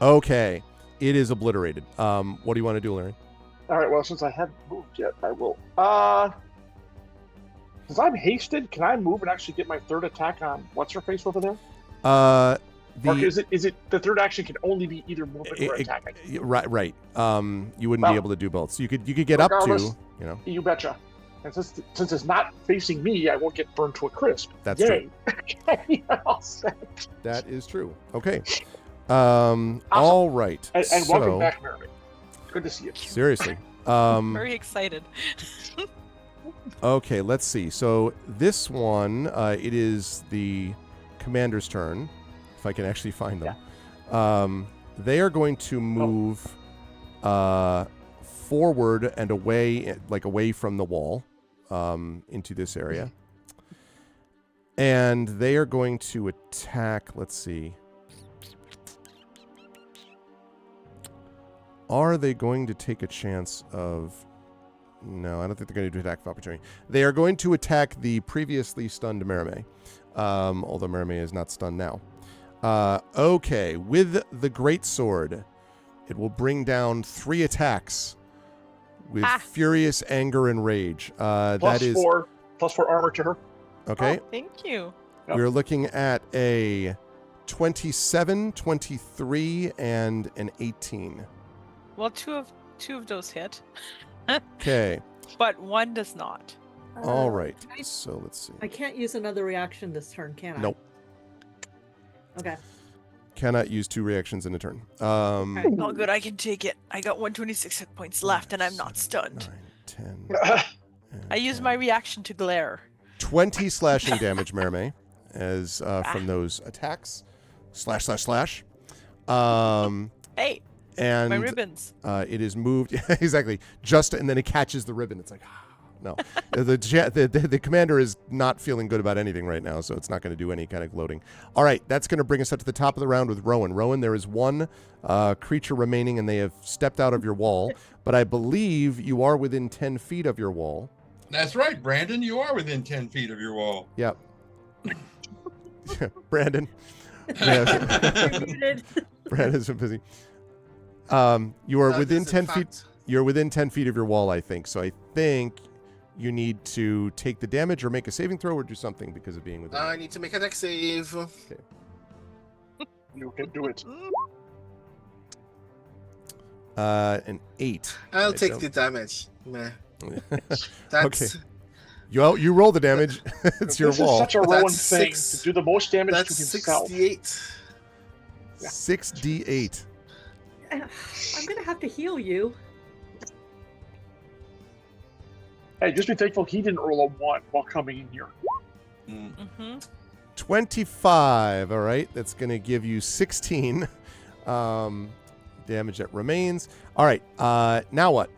Okay. It is obliterated. What do you want to do, Larry? All right. Well, since I haven't moved yet, I will. Since I'm hasted, can I move and actually get my third attack on what's her face over there? Or is it the third action can only be either movement or attacking? Right. You wouldn't Well, be able to do both. So you could get up to, regardless, you know. You betcha. And since it's not facing me, I won't get burned to a crisp. That's Yay. True. All set. That is true. Okay. All right. And so, welcome back, Mary. Good to see you. seriously. Very excited. Okay, let's see. So this one, it is the commander's turn. If I can actually find them. They are going to move forward and away from the wall into this area. And they are going to attack, let's see. Are they going to take a chance of... No, I don't think they're going to do attack of opportunity. They are going to attack the previously stunned Merime, although Merime is not stunned now. Okay, with the greatsword, it will bring down 3 attacks with furious anger and rage. That is plus 4 armor to her. Okay. Oh, thank you. Yep. We're looking at a 27, 23, and an 18. Well, two of those hit, Okay. but one does not. All right. I- So let's see. I can't use another reaction this turn, can I? Nope. Okay. Cannot use 2 reactions in a turn. Oh, good. I can take it. I got 126 hit points left, and I'm not stunned. 9, 10. and I used 10. my reaction to glare. 20 slashing damage, Merime, as from those attacks. Slash. Hey, And my ribbons. it is moved exactly and then it catches the ribbon. It's like no. The commander is not feeling good about anything right now, so it's not going to do any kind of gloating. All right, that's going to bring us up to the top of the round with Rowan. Rowan, there is one creature remaining, and they have stepped out of your wall, but I believe you are within 10 feet of your wall. That's right, Brandon. You are within 10 feet of your wall. Yep. Brandon. Brandon's so busy. You are That within is, in 10 feet. fact- You're within 10 feet of your wall, I think. So I think you need to take the damage or make a saving throw or do something because of being within. I need to make a dex save. You can do it. An 8. I'll I take don't- the damage. Meh. That's Okay. You roll the damage. It's your This wall. is such a Rowan That's thing six- to do the most damage to that's himself. 68. 6d8. I'm gonna have to heal you. Hey, just be thankful he didn't roll a 1 while coming in here. Mm-hmm. 25. All right, that's going to give you 16 damage that remains. All right, now what?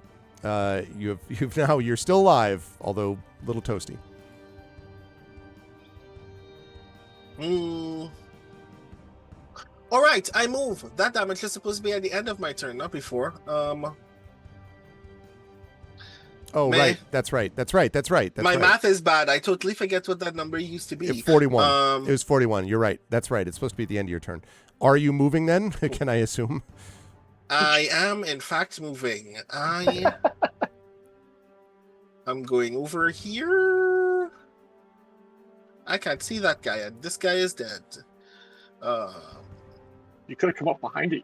You're still alive, although a little toasty. All right, I move. That damage is supposed to be at the end of my turn, not before. Oh, Meh. right. That's right. That's My right. math is bad. I totally forget what that number used to be. 41. It was 41. You're right. That's right. It's supposed to be at the end of your turn. Are you moving then? Can I assume? I am, in fact, moving. I'm going over here. I can't see that guy. This guy is dead. You could have come up behind it,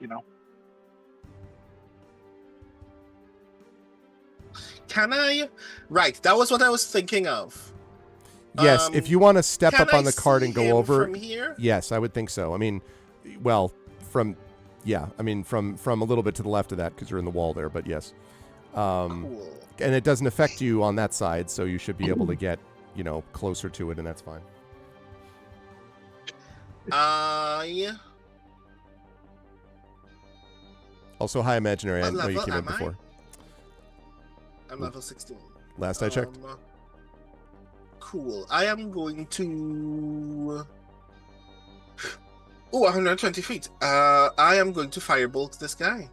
Can I? Right, that was what I was thinking of. Yes. If you want to step Can up on I the card see and go him over. from here? Yes, I would think so. I mean, well, from a little bit to the left of that because you're in the wall there. But yes. Cool. And it doesn't affect you on that side, so you should be able to get, closer to it, and that's fine. Also, hi, Imaginary. I What know you level came in am I? before. I'm level 16. Last I checked. Cool. I am going to. Oh, 120 feet. I am going to firebolt this guy.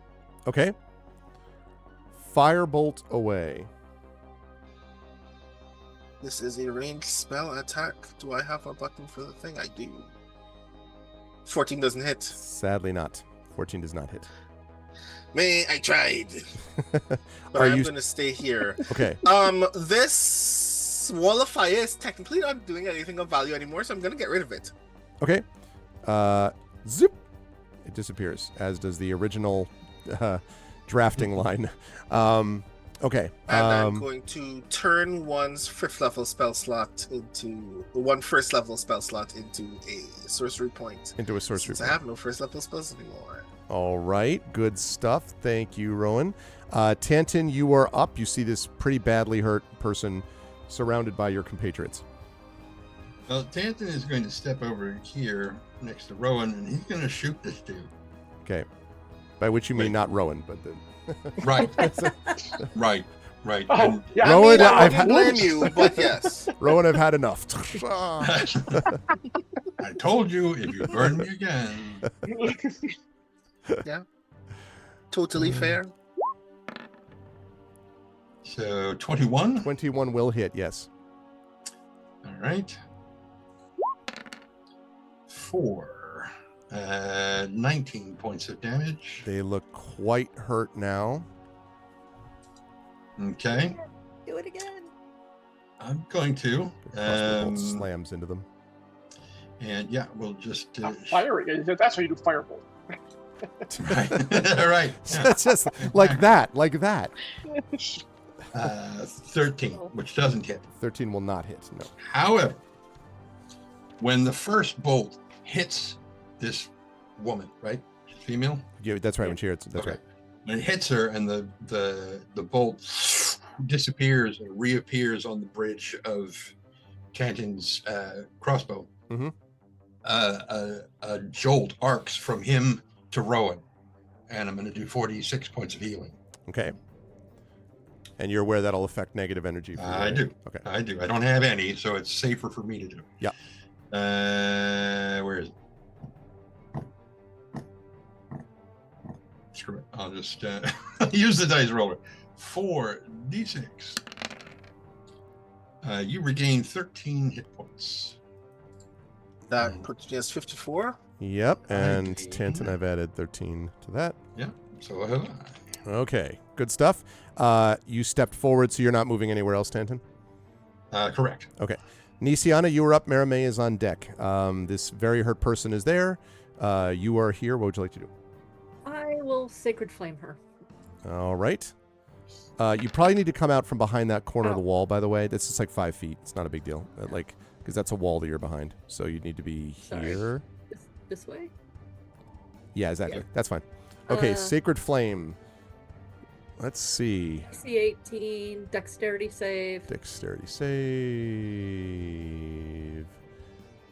Okay. firebolt away. This is a ranged spell attack. Do I have a button for the thing? I do. 14 doesn't hit. Sadly not. 14 does not hit. Man, I tried. But Are I'm you- gonna stay here. Okay. This wall of fire is technically not doing anything of value anymore, so I'm gonna get rid of it. Okay. Zip. It disappears, as does the original drafting line. Okay. And I'm going to turn one's fifth level spell slot into one first level spell slot into a sorcery point. Into a sorcery Since I point. have no first level spells anymore. All right. Good stuff. Thank you, Rowan. Tantin, you are up. You see this pretty badly hurt person surrounded by your compatriots. Well, Tanton is going to step over here next to Rowan, and he's going to shoot this dude. Okay. By which you mean Wait. not Rowan, but the... Right. Right. Oh, And- yeah. Rowan, I I've don't had- blame you, but yes. Rowan, I've had enough. I told you if you burn me again. Totally fair. So 21. 21 will hit, yes. All right. 4. 19 points of damage. They look quite hurt now. Okay. Do it again. I'm going to. The crossbow bolt slams into them. And yeah, we'll just. Fire. That's how you do firebolt. Right. Yeah. That's just like that. 13, which doesn't hit. 13 will not hit, no. However, when the first bolt hits this woman, right? She's female. Yeah, that's right. When she hits, that's Okay. right. When it hits her and the bolt disappears and reappears on the bridge of Canton's crossbow, Mhm. a jolt arcs from him to Rowan, and I'm going to do 46 points of healing. Okay. And you're aware that'll affect negative energy. For you, I right? do. Okay. I do. I don't have any, so it's safer for me to do. Yeah. Where is it? Screw it. I'll just use the dice roller. 4d6. You regain 13 hit points. That puts me as 54. Yep. And Okay. Tanton, I've added 13 to that. Yeah. So have I. Okay. Good stuff. You stepped forward, so you're not moving anywhere else, Tanton? Correct. Okay. Nisiana, you are up. Merime is on deck. This very hurt person is there. You are here. What would you like to do? I will sacred flame her. All right. You probably need to come out from behind that corner of the Oh. wall, by the way. That's just like 5 feet. It's not a big deal. Because that's a wall that you're behind. So you need to be Sorry. here. This way? Yeah, exactly. Yeah. That's fine. Okay, Uh, Sacred Flame. Let's see. DC 18, dexterity save. Dexterity save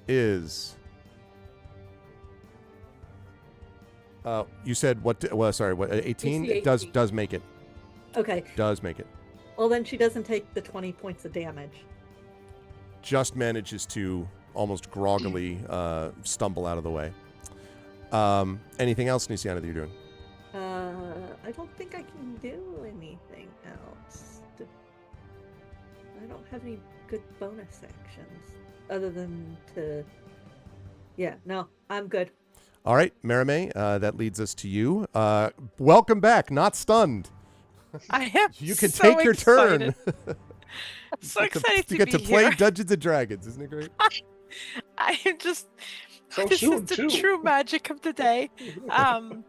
is. You said what? Well, sorry, what? 18. DC It does 18. does make it. Okay. Does make it. Well, then she doesn't take the 20 points of damage. Just manages to almost groggily stumble out of the way. Anything else, Nisiana, that you're doing? I don't think I can do anything else. I don't have any good bonus actions other than to. Yeah, no, I'm good. All right, Merime, that leads us to you. Welcome back, not stunned. I am. You can so take your turn. excited. I'm so You get to- excited You to get be to play here. Dungeons and Dragons, isn't it great? I am just. So this soon, is the too. true magic of the day.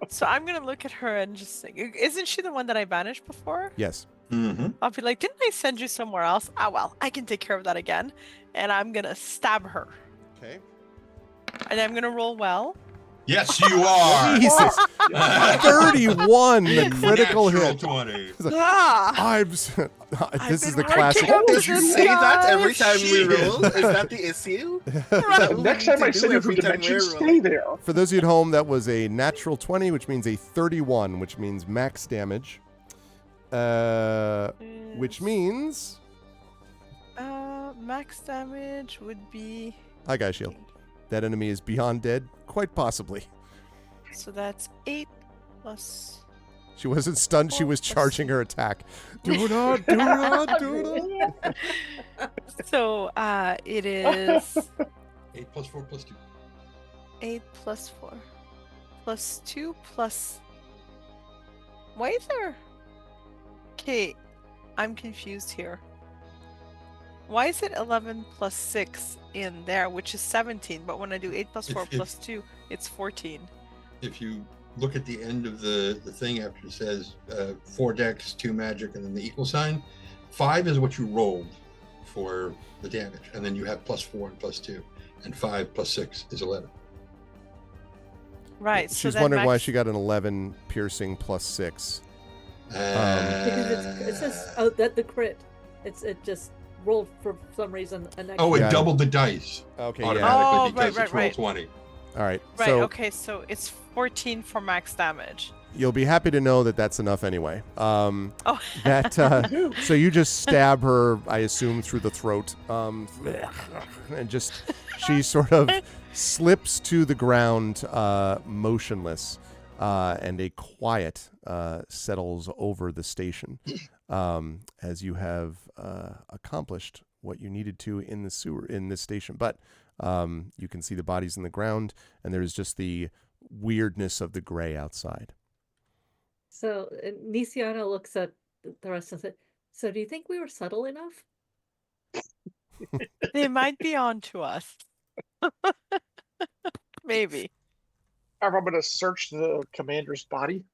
So I'm gonna look at her and just think, isn't she the one that I banished before? Yes. Mm-hmm. I'll be like, didn't I send you somewhere else? Ah, well, I can take care of that again. And I'm gonna stab her. Okay. And I'm gonna roll well. Yes, you are. Jesus. 31, the critical Natural hit. 20. Ah! This is been the classic. working up Did you say that every time we Shit. roll? Is that the issue? Is that what we Next need time to I do send you every through time we're dimensions, rolling? stay there. For those of you at home, that was a natural 20, which means a 31, which means max damage. Which means... Max damage would be. Hi, Guy Shield. That enemy is beyond dead, quite possibly. So that's 8 plus She wasn't stunned. She was charging her attack. Do not, do not, do not. So it is 8 plus 4 plus 2. 8 plus 4 plus 2 plus. Why is there? Okay, I'm confused here. Why is it 11 plus 6 in there, which is 17? But when I do 8 plus 4 plus 2, it's 14. If you look at the end of the thing after it says 4 dex, 2 magic, and then the equal sign, 5 is what you rolled for the damage, and then you have plus 4 and plus 2, and 5 plus 6 is 11. Right. She's wondering why she got an 11 piercing plus 6. Because it says that the crit. It just rolled for some reason an extra. Oh, it doubled the dice. Okay, automatically yeah. because it's roll 20. All right. Right. So Okay. So it's 14 for max damage. you'll be happy to know that that's enough anyway. Oh. So you just stab her, I assume, through the throat, and just she sort of slips to the ground, motionless, and a quiet settles over the station as you have accomplished what you needed to in this station. But you can see the bodies in the ground, and there's just the weirdness of the gray outside. So Nisiana looks at the rest and said, "So do you think we were subtle enough?" They might be on to us. Maybe. I'm going to search the commander's body.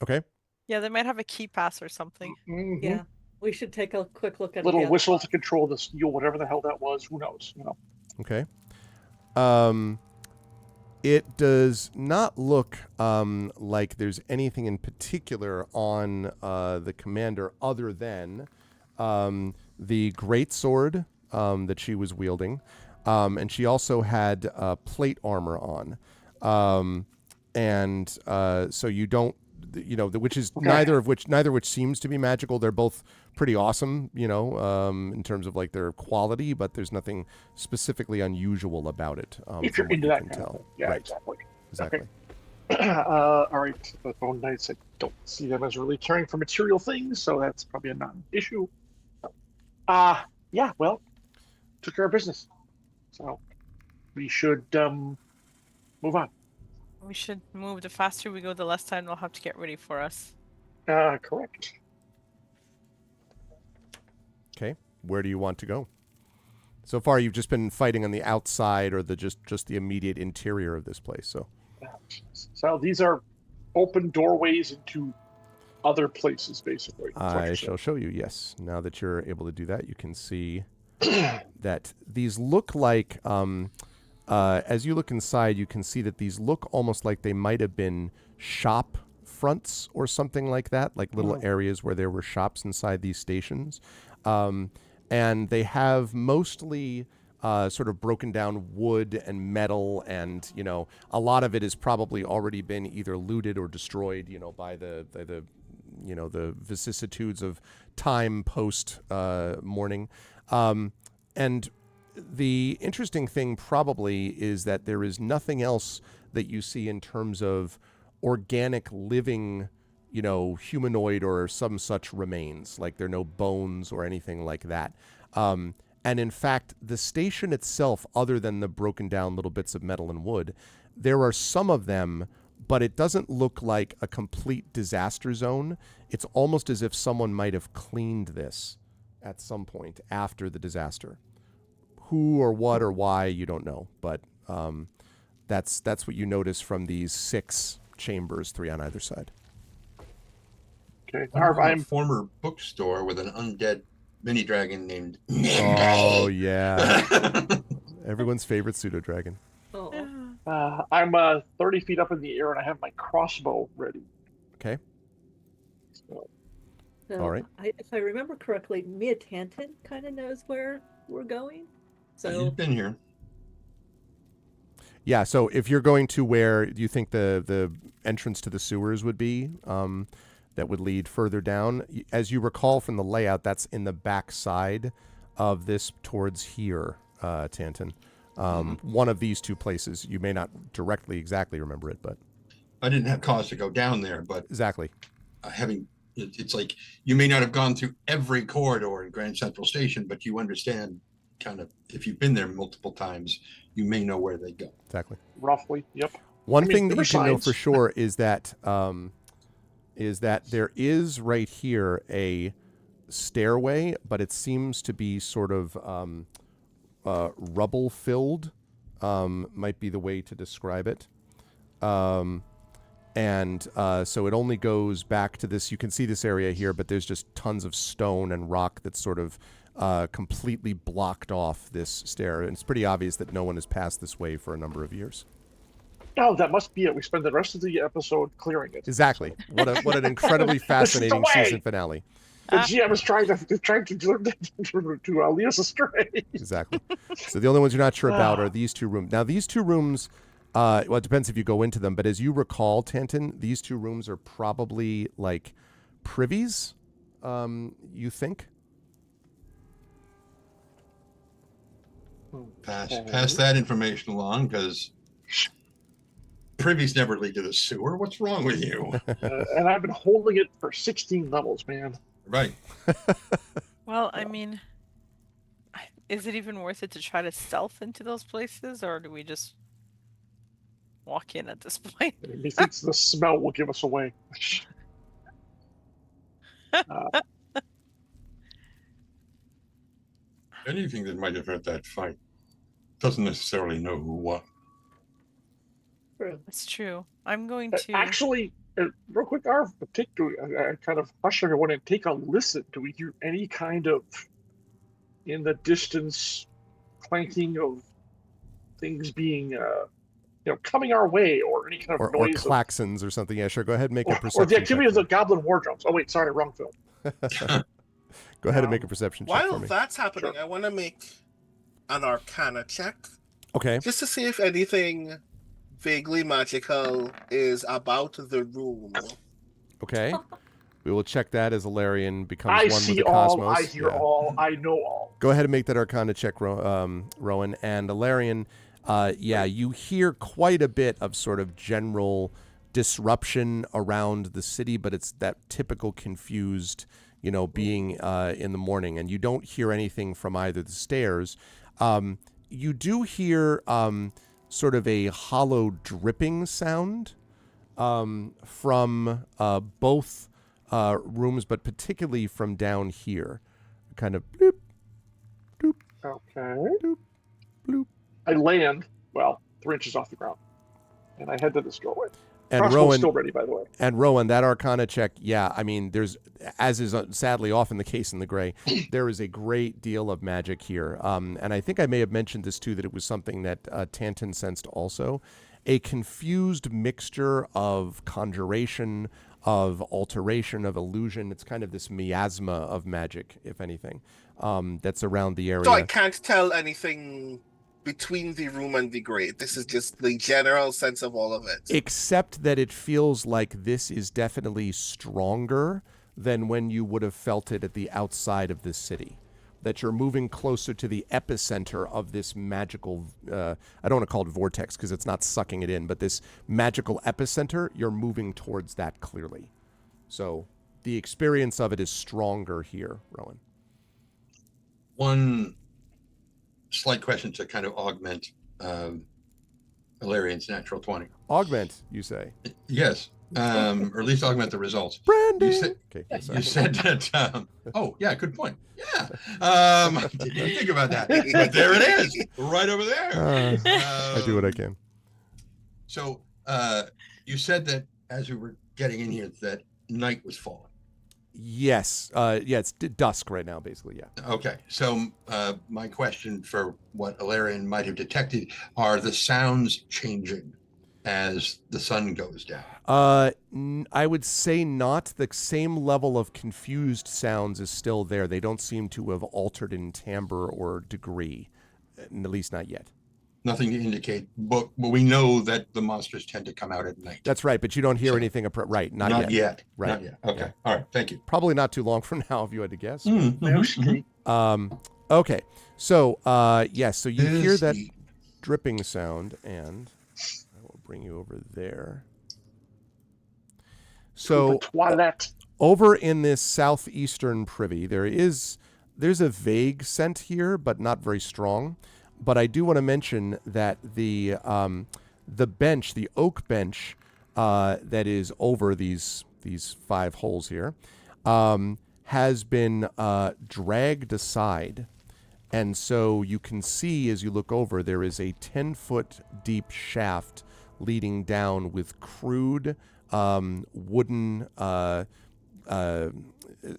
Okay. Yeah, they might have a key pass or something. Mhm. Yeah, we should take a quick look at Little it. whistle to control the steel, whatever the hell that was. Who knows? You know. Okay. It does not look like there's anything in particular on the commander other than the greatsword that she was wielding, and she also had plate armor on, and so you don't, which is neither of which seems to be magical. They're both pretty awesome, in terms of like their quality, but there's nothing specifically unusual about it. If you're into that kind of thing. Yeah, right. exactly. Okay. All right. The Bone Knights, I don't see them as really caring for material things, so that's probably a non-issue. Yeah, well, took care of business. So we should move on. We should move. The faster we go, the less time they'll have to get ready for us. Correct. Okay. Where do you want to go? So far, you've just been fighting on the outside or just the immediate interior of this place. So these are open doorways into other places, basically. I shall show you, yes. Now that you're able to do that, you can see that these look like, as you look inside, you can see that these look almost like they might have been shop fronts or something like that, like little areas where there were shops inside these stations. And they have mostly sort of broken down wood and metal, and a lot of it has probably already been either looted or destroyed, by the vicissitudes of time post morning. And the interesting thing probably is that there is nothing else that you see in terms of organic living, humanoid or some such remains. Like there are no bones or anything like that. And in fact, the station itself, other than the broken down little bits of metal and wood, there are some of them, but it doesn't look like a complete disaster zone. It's almost as if someone might have cleaned this at some point after the disaster. Who or what or why, you don't know. But that's what you notice from these 6 chambers, 3 on either side. Okay. I'm a former bookstore with an undead mini dragon named. Oh yeah, everyone's favorite pseudo dragon. Oh. I'm 30 feet up in the air, and I have my crossbow ready. Okay. So, all right. If I remember correctly, Mia Tanton kind of knows where we're going. So You've been here. Yeah. So if you're going to where you think the entrance to the sewers would be, that would lead further down. As you recall from the layout, that's in the back side of this towards here, Tanton. One of these 2 places. You may not directly exactly remember it, but... I didn't have cause to go down there, but... Exactly. having it's like you may not have gone through every corridor in Grand Central Station, but you understand kind of, if you've been there multiple times, you may know where they go. Exactly. Roughly, yep. One I mean, thing there that you were can know for signs. sure is that there is right here a stairway, but it seems to be sort of rubble filled, might be the way to describe it. And so it only goes back to this. You can see this area here, but there's just tons of stone and rock that's sort of completely blocked off this stair. And it's pretty obvious that no one has passed this way for a number of years. Oh, that must be it. We spend the rest of the episode clearing it. Exactly. What an incredibly fascinating way. season finale. The GM is trying to lead us astray. Exactly. So the only ones you're not sure about are these two rooms. Now, these two rooms, well, it depends if you go into them, but as you recall, Tanton, these two rooms are probably like privies, you think? Pass that information along, because privies never lead to the sewer. What's wrong with you? And I've been holding it for 16 levels, man. Right. Well, I mean, is it even worth it to try to stealth into those places, or do we just walk in at this point? Methinks the smell will give us away. Anything that might have hurt that fight doesn't necessarily know who won. That's true. I'm going to Actually, real quick, Arv, I kind of hush everyone and take a listen. Do we hear any kind of in the distance clanking of things being, coming our way, or any kind of Or noise, klaxons or something? Yeah, sure. Go ahead and make a perception or the activity check of the Goblin War Drums. Oh wait, sorry, wrong film. Go ahead and make a perception check While for me. that's happening, I want to make an Arcana check Okay. just to see if anything vaguely magical is about the room. Okay. We will check that as Alarian becomes I one with see the all, cosmos. I hear all, I know all. Go ahead and make that Arcana check, Rowan. And Alarian, you hear quite a bit of sort of general disruption around the city, but it's that typical confused, being in the morning. And you don't hear anything from either the stairs. You do hear sort of a hollow dripping sound from both rooms, but particularly from down here. Kind of bloop, doop, Okay. doop, bloop. I land, 3 inches off the ground, and I head to this doorway. And Crossbow's Rowan, still ready, by the way. And Rowan, that Arcana check, there's, as is sadly often the case in the Gray, there is a great deal of magic here. And I think I may have mentioned this too, that it was something that Tanton sensed also. A confused mixture of conjuration, of alteration, of illusion. It's kind of this miasma of magic, if anything, that's around the area. So I can't tell anything between the room and the grate. This is just the general sense of all of it. Except that it feels like this is definitely stronger than when you would have felt it at the outside of this city. That you're moving closer to the epicenter of this magical, I don't want to call it vortex because it's not sucking it in, but this magical epicenter, you're moving towards that clearly. So the experience of it is stronger here, Rowan. One slight question to kind of augment Ilarian's natural 20. Augment, you say? Yes, or at least augment the results. Branding. You said that. Oh, yeah, good point. Yeah, I didn't even think about that, but there it is, right over there. I do what I can. So you said that as we were getting in here, that night was falling. Yes. It's dusk right now, basically. Yeah. Okay. So my question for what Ilarian might have detected are the sounds changing as the sun goes down. I would say not. The same level of confused sounds is still there. They don't seem to have altered in timbre or degree, at least not yet. Nothing to indicate, but we know that the monsters tend to come out at night. That's right, but you don't hear anything. Right, not yet. Right. Not yet. Okay. Yeah. All right. Thank you. Probably not too long from now, if you had to guess. Mm-hmm. Okay. So, yes. So you hear that dripping sound, and I will bring you over there. So toilet. over in this southeastern privy, there's a vague scent here, but not very strong. But I do want to mention that the bench, the oak bench, that is over these 5 holes here, has been dragged aside. And so you can see as you look over, there is a 10-foot deep shaft leading down with crude wooden,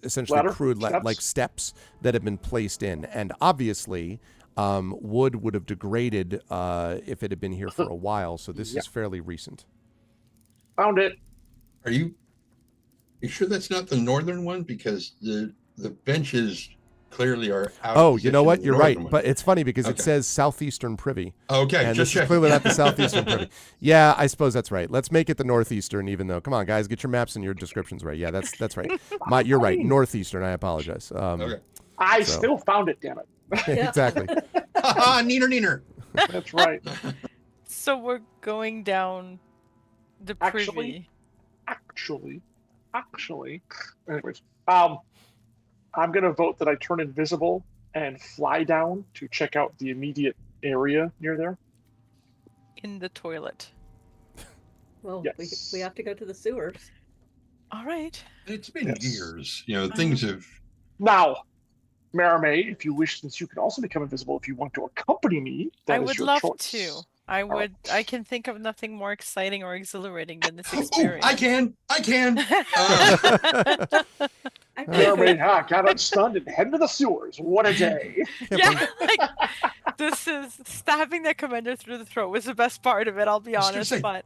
essentially Ladder? crude Steps? like steps that have been placed in. And obviously, wood would have degraded if it had been here for a while. So this Yeah. is fairly recent. Found it. Are you sure that's not the northern one? Because the benches clearly are out. Oh, of you know position what? in the You're right. northern one. But it's funny because it Okay. says southeastern privy. Okay, And just this is checking. clearly not the southeastern privy. Yeah, I suppose that's right. Let's make it the northeastern, even though. Come on, guys, get your maps and your descriptions right. Yeah, that's right. You're right. Northeastern. I apologize. Okay. I So. still found it, damn it. Exactly. Haha, neener. That's right. So we're going down the privy. Actually, anyways, I'm gonna vote that I turn invisible and fly down to check out the immediate area near there. In the toilet. Well, Yes. we have to go to the sewers. All right. It's been Yes. years. Things have. Now, Maramay, if you wish, since you can also become invisible, if you want to accompany me, that I is would your love choice. to. I would. I can think of nothing more exciting or exhilarating than this Oh, experience. I can. I Maramay got unstunned and head to the sewers. What a day! Yeah, this is stabbing that commander through the throat was the best part of it. I'll be I was gonna honest, say, but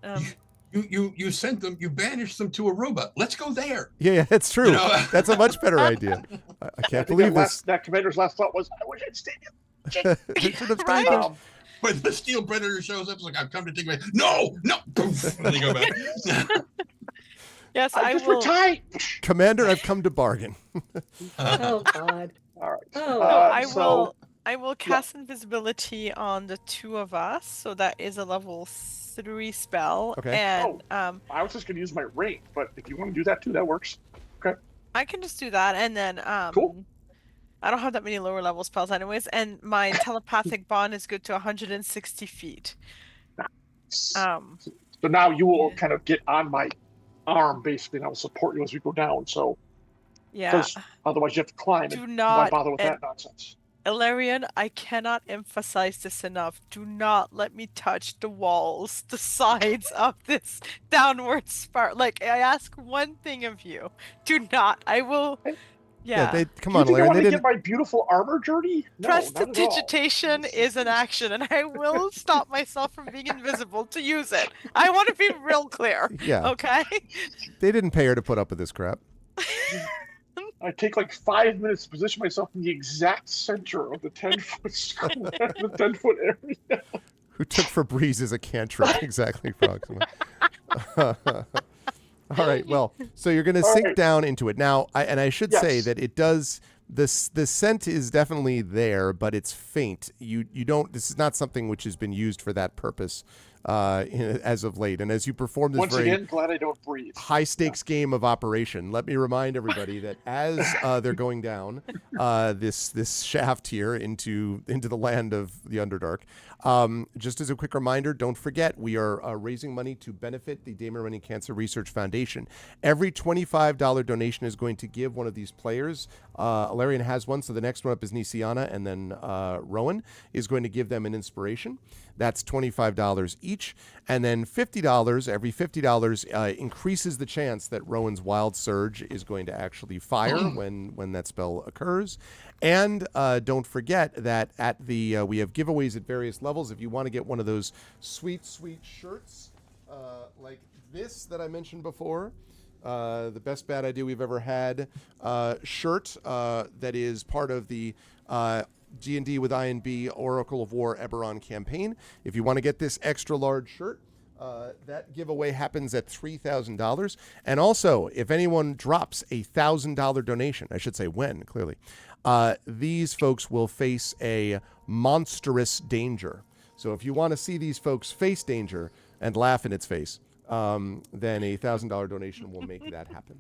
You sent them. You banished them to a robot. Let's go there. Yeah, it's true. You know? That's a much better idea. I can't I think believe this. that commander's last thought was, "I wish I'd stayed in." They should have Right? stayed there. When the steel predator shows up, it's like, I've come to take my. No. Poof, and they go back. yes, I just will. retired. Commander, I've come to bargain. Oh God. All right. Oh. I will cast invisibility on the 2 of us, so that is a level 3 spell. Okay. And I was just going to use my ring, but if you want to do that too, that works. I can just do that, and then Cool. I don't have that many lower level spells anyways, and my telepathic bond is good to 160 feet. So now you will kind of get on my arm, basically, and I will support you as we go down. So, Yeah. 'cause otherwise you have to climb. Do And not- why bother with and- that nonsense? Ilarion, I cannot emphasize this enough. Do not let me touch the walls, the sides of this downward spiral. Like, I ask one thing of you. Do not. I will. Yeah. Come Do you on, think I Larry. want They to didn't. get my beautiful armor journey? No, not at all. Prestidigitation is an action, and I will stop myself from being invisible to use it. I want to be real clear. Yeah. Okay? They didn't pay her to put up with this crap. I take like 5 minutes to position myself in the exact center of the 10-foot square, the 10-foot area. Who took Febreze as a cantrip? Exactly, approximately. All right. Well, so you're going to All sink right. down into it now. I should say Yes. that it does. The scent is definitely there, but it's faint. You don't. This is not something which has been used for that purpose as of late. And as you perform this Once very again, glad I don't breathe. high stakes game of operation, let me remind everybody that as they're going down this shaft here into the land of the Underdark, just as a quick reminder, don't forget we are raising money to benefit the Damon Running Cancer Research Foundation. Every $25 donation is going to give one of these players. Alarion has one, so the next one up is Nisiana, and then Rowan is going to give them an inspiration. That's $25 each. And then $50, every $50 increases the chance that Rowan's Wild Surge is going to actually fire when that spell occurs. And don't forget that at the we have giveaways at various levels. If you want to get one of those sweet, sweet shirts like this that I mentioned before, the best bad idea we've ever had shirt that is part of the D&D with INB Oracle of War Eberron campaign. If you want to get this extra large shirt, that giveaway happens at $3,000. And also, if anyone drops a $1,000 donation, I should say when, clearly, these folks will face a monstrous danger. So if you want to see these folks face danger and laugh in its face, then a $1,000 donation will make that happen.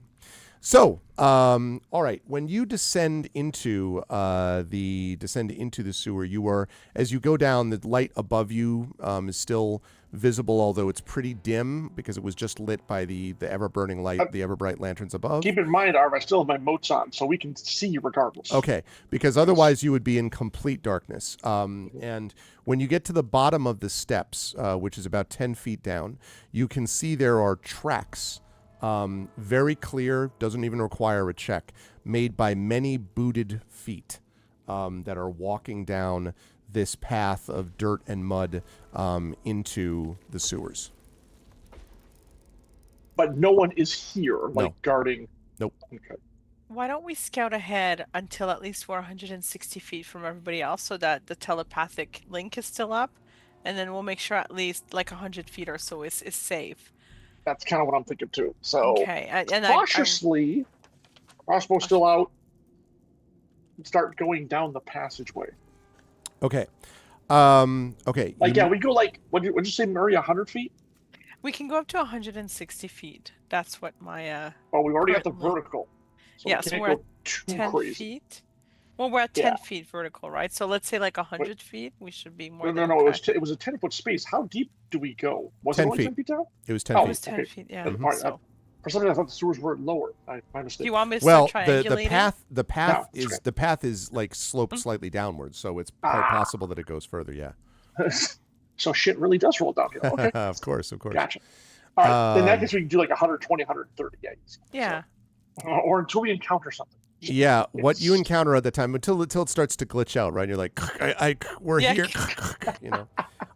So, all right. When you descend into the sewer, you are, as you go down, the light above you is still visible, although it's pretty dim because it was just lit by the ever burning light, the ever bright lanterns above. Keep in mind, Arv, I still have my moats on, so we can see you regardless. Okay, because otherwise you would be in complete darkness. And when you get to the bottom of the steps, which is about 10 feet down, you can see there are tracks. Very clear, doesn't even require a check, made by many booted feet that are walking down this path of dirt and mud into the sewers. But no one is here, like guarding. Nope. Okay. Why don't we scout ahead until at least we're 160 feet from everybody else so that the telepathic link is still up? And then we'll make sure at least like 100 feet or so is safe. That's kind of what I'm thinking too. So okay. And cautiously, crossbow still out, start going down the passageway. Okay. Okay. Like, we go like, what'd you say, Murray, 100 feet? We can go up to 160 feet. That's what my... Oh, we already got the vertical. So yeah, so we're at 10 crazy. feet. Well, we're at 10 feet vertical, right? So let's say like 100 feet. We should be more No, it was a 10-foot space. How deep do we go? Was 10 it only feet. 10 feet down? It was 10 feet. It was 10 feet, yeah. Mm-hmm. All right, So. For some reason, I thought the sewers were lower. My mistake. Do you want me to start triangulating? the path is like sloped slightly downwards, so it's quite possible that it goes further. Yeah. So shit really does roll downhill. Okay. Of course. Gotcha. All right. In that case, we can do like 120, 130. Yeah. So, or until we encounter something. Yeah. What you encounter at the time until it starts to glitch out, right? You're like, we're here. You know.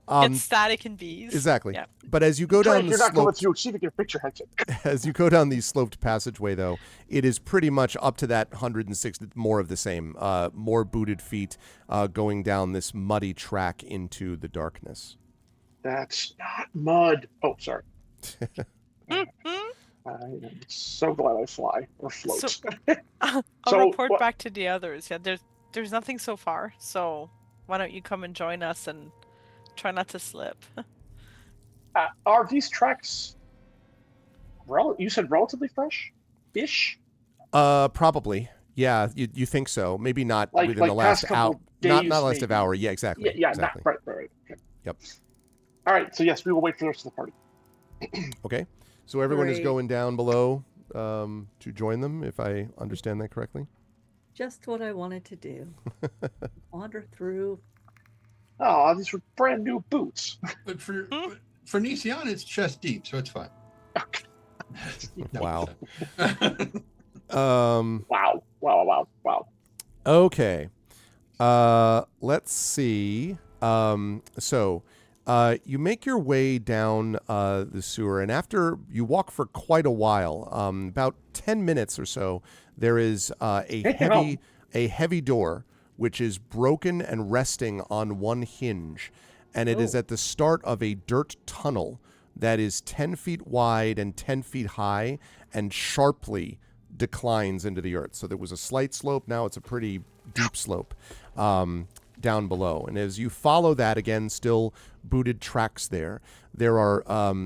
It's static and bees. Exactly. Yeah. But as you go down the slope, see if you can fix your headset. As you go down the sloped passageway, though, it is pretty much up to that 106, more of the same, more booted feet going down this muddy track into the darkness. That's not mud. Oh, sorry. I'm so glad I fly or float. So, I'll report back to the others. Yeah, there's nothing so far. So why don't you come and join us and try not to slip? Are these tracks? You said relatively fresh-ish? Probably. Yeah, you think so? Maybe not within the last hour. Not last of hour. Yeah, exactly. Yeah, exactly. Right. Okay. Yep. All right. So yes, we will wait for the rest of the party. Okay. So everyone is going down below to join them, if I understand that correctly. Just what I wanted to do. Wander through. Oh, these were brand new boots. But for Nician, it's chest deep, so it's fine. Wow. Wow. Okay. Let's see. So you make your way down the sewer, and after you walk for quite a while, about 10 minutes or so, there is a heavy door which is broken and resting on one hinge, and it is at the start of a dirt tunnel that is 10 feet wide and 10 feet high and sharply declines into the earth. So there was a slight slope. Now it's a pretty deep slope down below. And as you follow that, again, still booted tracks there are,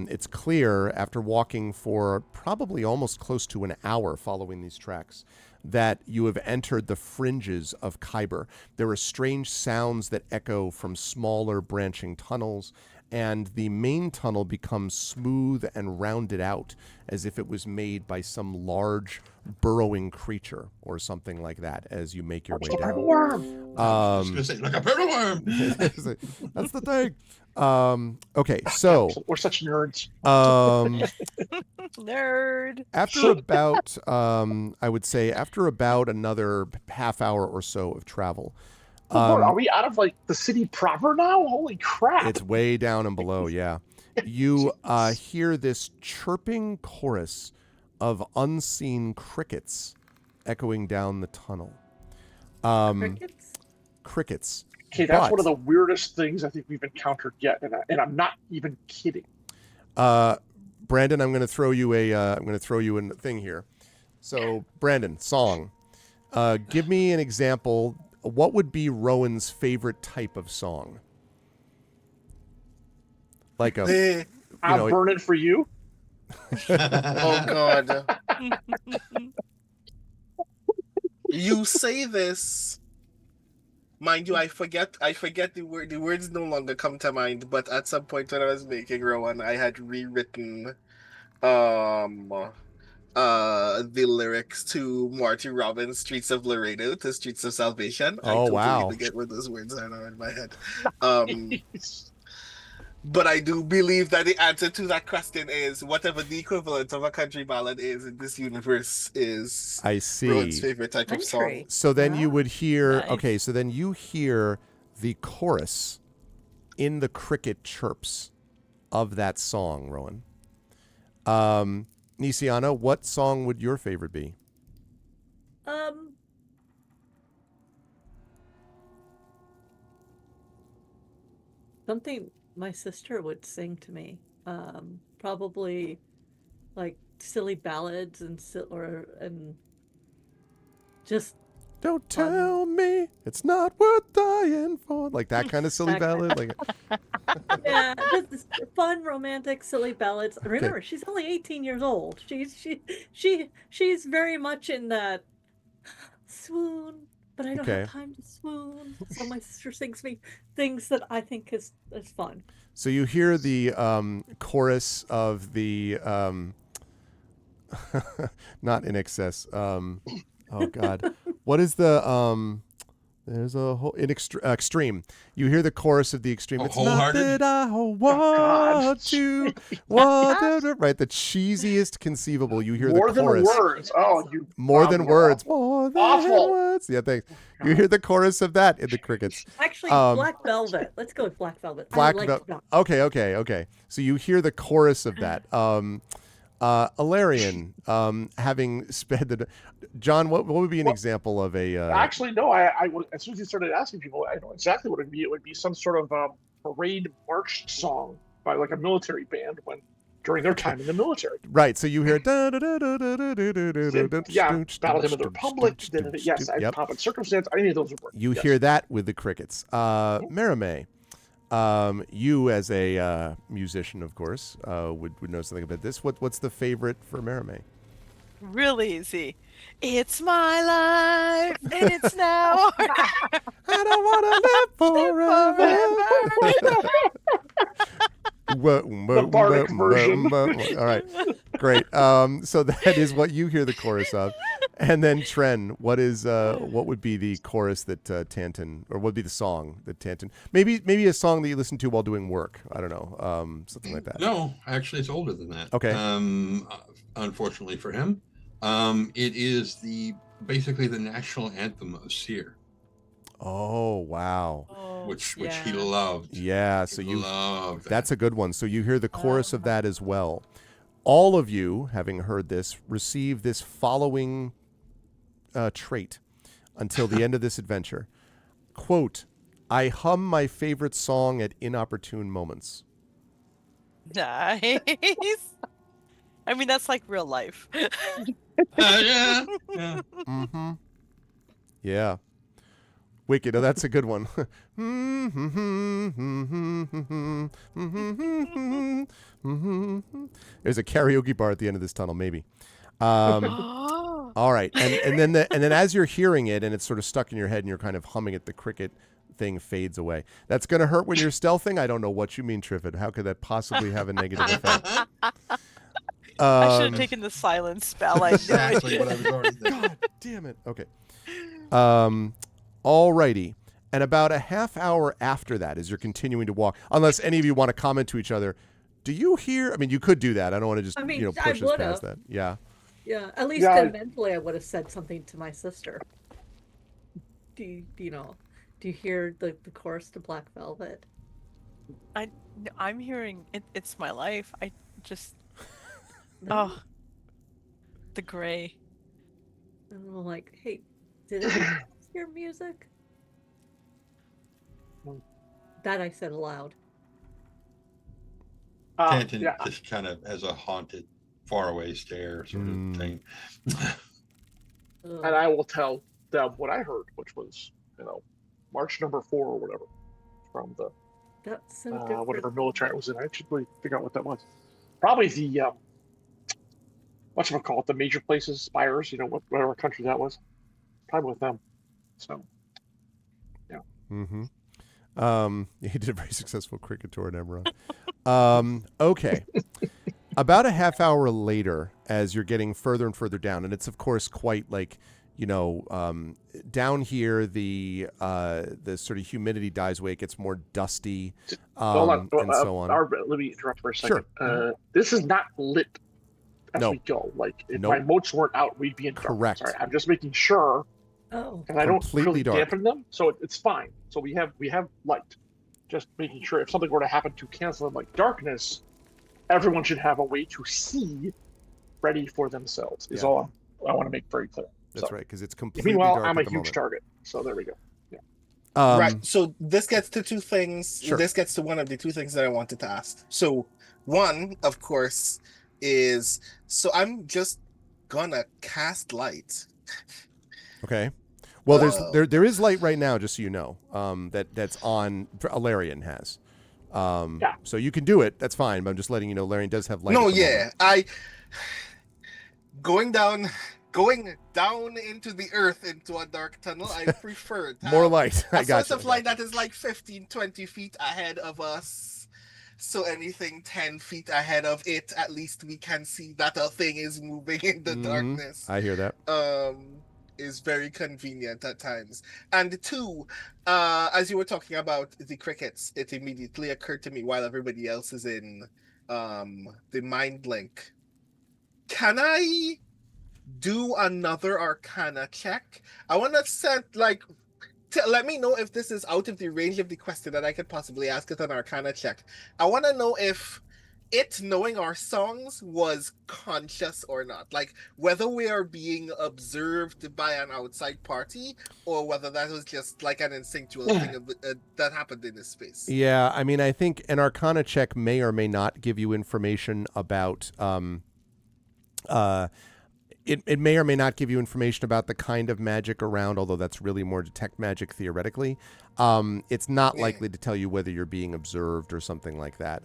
it's clear after walking for probably almost close to an hour following these tracks, that you have entered the fringes of Kyber. There are strange sounds that echo from smaller branching tunnels, and the main tunnel becomes smooth and rounded out as if it was made by some large burrowing creature or something like that as you make your way down. A worm. I was going to say, like a purple worm. That's the thing. Okay, so we're such nerds. Nerd. After about, I would say, after about another half hour or so of travel. Are we out of like the city proper now? Holy crap! It's way down and below. Yeah, you hear this chirping chorus of unseen crickets echoing down the tunnel. Crickets. Okay, that's one of the weirdest things I think we've encountered yet, and I'm not even kidding. Brandon, I'm going to throw you a thing here. So, Brandon, song. Give me an example. What would be Rowan's favorite type of song? Like I'm burning for you. Oh God. You say this. Mind you, I forget the word. The words no longer come to mind, but at some point when I was making Rowan, I had rewritten um the lyrics to Marty Robbins' Streets of Laredo to Streets of Salvation. I Oh, totally wow. forget what those words are now in my head. Um but I do believe that the answer to that question is whatever the equivalent of a country ballad is in this universe is I Rowan's see. favorite type of song. Country. So then you Ah. would hear, Nice. okay, so then you hear the chorus in the cricket chirps of that song, Rowan. Nisiana, what song would your favorite be? Something my sister would sing to me. Probably like silly ballads and just Don't fun. tell me it's not worth dying for. Like that kind of silly That kind- ballad. Like, Yeah, just fun, romantic, silly ballads. Remember, she's only 18 years old. She's very much in that swoon, but I don't Okay. have time to swoon. So my sister sings me things that I think is fun. so you hear the chorus of the not in excess. Oh God, what is the There's a whole in extreme. You hear the chorus of the extreme. Oh, It's not Wholehearted? that I God. want to, right? The cheesiest conceivable. You hear More the than chorus. words. Oh, you. More than words. Awful. More than Awful. words. Yeah, thanks. You hear the chorus of that in the crickets. Actually, Um, Black Velvet. Let's go with Black Velvet. Black I like Vel- that. Okay. So you hear the chorus of that. Alarian, having sped the. John, what would be an example of a? Actually, no. I would, as soon as you started asking people, I know exactly what it would be. It would be some sort of parade march song by like a military band during their time in the military. Right. So you hear. Yeah, Battle Hymn of the Republic. Yes, Yep. Pomp and Circumstance. Any of those would work. You Yes. hear that with the crickets. Marimay, you as a musician, of course, would know something about this. What's the favorite for Marimay? Really easy. It's my life, and it's now. I don't want to live forever. The Bardic version. All right, great. So that is what you hear the chorus of, and then Tren, what would be the chorus that Tanton, or what would be the song that Tanton? Maybe a song that you listen to while doing work. I don't know, something like that. No, actually, it's older than that. Okay. Unfortunately for him, it is basically the national anthem of Sear, Oh wow. Oh, which he yeah. loved. Yeah. So He you. loved that. That's a good one. So you hear the chorus of that as well. All of you, having heard this, receive this following trait until the end of this adventure. Quote, I hum my favorite song at inopportune moments. Nice. I mean, that's like real life. Yeah. Mm-hmm. Yeah. Wicked. Oh, that's a good one. There's a karaoke bar at the end of this tunnel, maybe. Oh. All right, and then as you're hearing it and it's sort of stuck in your head and you're kind of humming it, the cricket thing fades away. That's gonna hurt when you're stealthing. I don't know what you mean, Triffid. How could that possibly have a negative effect? I should have taken the silence spell. I knew Exactly it. what I was already thinking. God damn it. Okay. Alrighty. And about a half hour after that, as you're continuing to walk, unless any of you want to comment to each other, do you hear? I mean, you could do that. I don't want to just I mean, push I us would've. past that. Yeah. Yeah, at least Yeah. mentally, I would have said something to my sister. Do you hear the chorus to Black Velvet? I'm hearing it's my life. I just No? oh, the gray. And I'm like, hey, did anyone hear music? That I said aloud. Tanton Yeah. just kind of has a haunted, faraway stare sort of thing. Ugh. And I will tell Deb what I heard, which was, March number 4 or whatever, from the That's so different. whatever military it was in. I should really figure out what that was. Probably the whatchamacallit, the major places, Spires, whatever country that was. Probably with them. So, yeah. Mm-hmm. He did a very successful cricket tour in Eberron. Okay. About a half hour later, as you're getting further and further down, and it's of course quite like, down here the sort of humidity dies away, it gets more dusty, Hold on. and so on. Let me interrupt for a second. Sure. This is not lit as No. we go. Like, if Nope. my moats weren't out, we'd be in darkness. Correct. Sorry, I'm just making sure, Oh, and I don't Completely really dark. dampen them, so it's fine. So we have light. Just making sure if something were to happen to cancel them, like darkness, everyone should have a way to see, ready for themselves. Is Yeah. all I want to make very clear. That's So, right, because it's completely meanwhile, dark I'm a at the huge moment. target. So there we go. Right. So this gets to two things. Sure. This gets to one of the two things that I wanted to ask. So one, of course, is so I'm just gonna cast light. Okay. Well, Oh. there is light right now, just so you know. That's on. Alarian has. Yeah. So you can do it. That's fine. But I'm just letting you know, Alarian does have light. No, at the yeah. moment. Going down into the earth into a dark tunnel, I prefer to More have light. I a got source you. of light that is like 15, 20 feet ahead of us. So anything 10 feet ahead of it, at least we can see that a thing is moving in the darkness. I hear that. Is very convenient at times. And two, as you were talking about the crickets, it immediately occurred to me while everybody else is in the mind link. Can I do another Arcana check? I want to set let me know if this is out of the range of the question that I could possibly ask it an Arcana check. I want to know if it knowing our songs was conscious or not, like whether we are being observed by an outside party or whether that was just like an instinctual thing that happened in this space. Yeah, I mean, I think an Arcana check may or may not give you information about. It may or may not give you information about the kind of magic around, although that's really more detect magic theoretically. It's not likely to tell you whether you're being observed or something like that.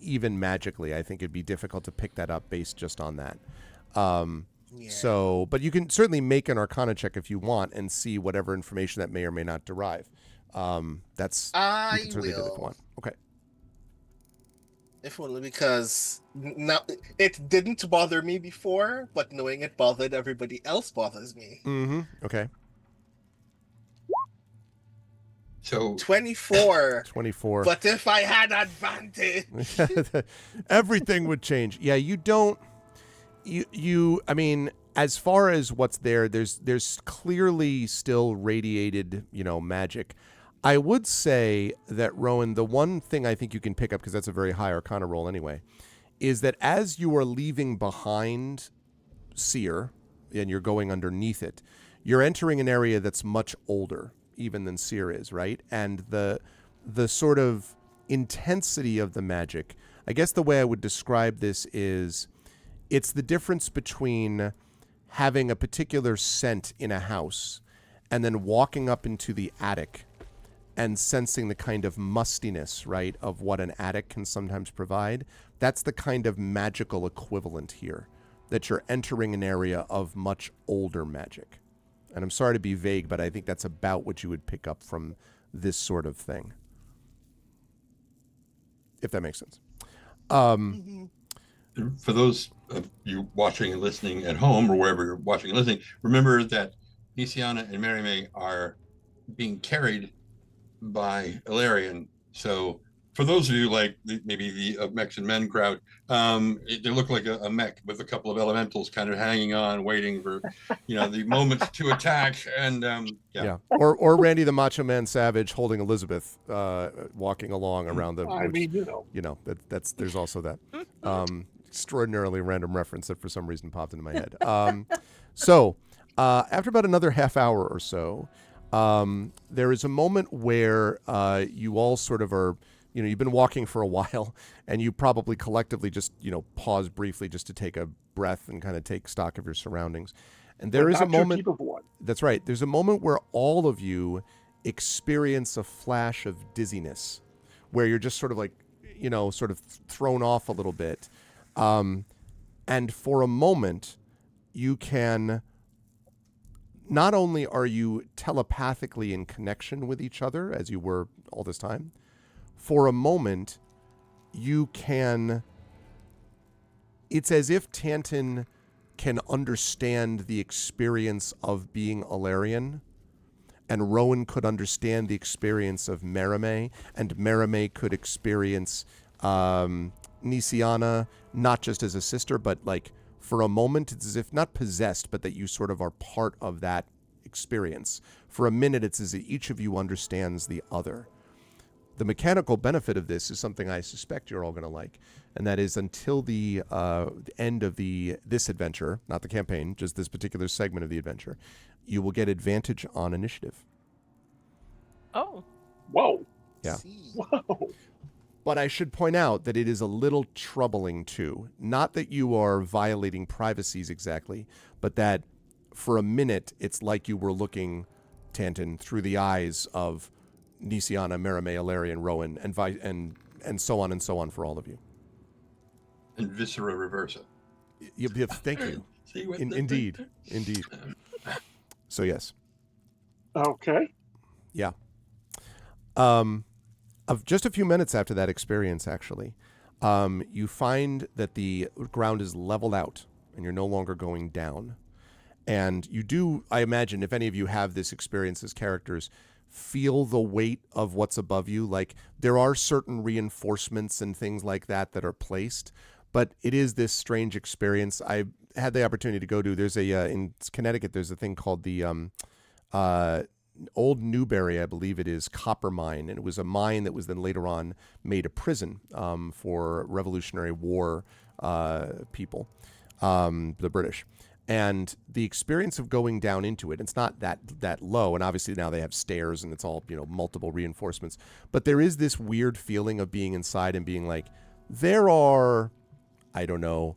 Even magically, I think it'd be difficult to pick that up based just on that. So, but you can certainly make an Arcana check if you want and see whatever information that may or may not derive. You can certainly do that if you want. Okay. If only because now it didn't bother me before, but knowing it bothered everybody else bothers me. Mm-hmm. Okay. So 24. 24. But if I had advantage, everything would change. Yeah, you don't. I mean, as far as what's there's clearly still radiated, magic. I would say that, Rowan, the one thing I think you can pick up, because that's a very high Arcana roll anyway, is that as you are leaving behind Seer and you're going underneath it, you're entering an area that's much older even than Seer is, right? And the sort of intensity of the magic, I guess the way I would describe this is it's the difference between having a particular scent in a house and then walking up into the attic and sensing the kind of mustiness, right, of what an attic can sometimes provide. That's the kind of magical equivalent here, that you're entering an area of much older magic. And I'm sorry to be vague, but I think that's about what you would pick up from this sort of thing. If that makes sense. For those of you watching and listening at home or wherever you're watching and listening, remember that Nisiana and Mary May are being carried by Ilarion. So for those of you like maybe the Mechs and Men crowd, they look like a mech with a couple of elementals kind of hanging on, waiting for the moment to attack. And or Randy the Macho Man Savage holding Elizabeth, walking along around the. That's there's also that extraordinarily random reference that for some reason popped into my head. So after about another half hour or so, there is a moment where you all sort of are, you've been walking for a while and you probably collectively just, pause briefly just to take a breath and kind of take stock of your surroundings. And there is a moment. That's right. There's a moment where all of you experience a flash of dizziness where you're just sort of like, sort of thrown off a little bit. And for a moment, you can, not only are you telepathically in connection with each other, as you were all this time, for a moment, you can, it's as if Tanton can understand the experience of being Alarian, and Rowan could understand the experience of Merime, and Merime could experience Nisiana, not just as a sister, but like for a moment, it's as if not possessed, but that you sort of are part of that experience. For a minute, it's as if each of you understands the other. The mechanical benefit of this is something I suspect you're all going to like, and that is until the end of this adventure, not the campaign, just this particular segment of the adventure, you will get advantage on initiative. Oh. Whoa. Yeah. Whoa. But I should point out that it is a little troubling too. Not that you are violating privacies exactly, but that for a minute, it's like you were looking, Tanton, through the eyes of Nisiana, Merime, Alarian, Rowan, and so on for all of you. And Viscera Reversa. Thank you. Indeed. So yes. Okay. Yeah. Of just a few minutes after that experience, actually, you find that the ground is leveled out and you're no longer going down. And you do, I imagine, if any of you have this experience as characters, feel the weight of what's above you. Like there are certain reinforcements and things like that that are placed, but it is this strange experience. I had the opportunity to go to, there's in Connecticut, there's a thing called the Old Newberry, I believe it is, copper mine. And it was a mine that was then later on made a prison for Revolutionary War people, the British. And the experience of going down into it, it's not that low, and obviously now they have stairs and it's all, multiple reinforcements. But there is this weird feeling of being inside and being like, there are, I don't know,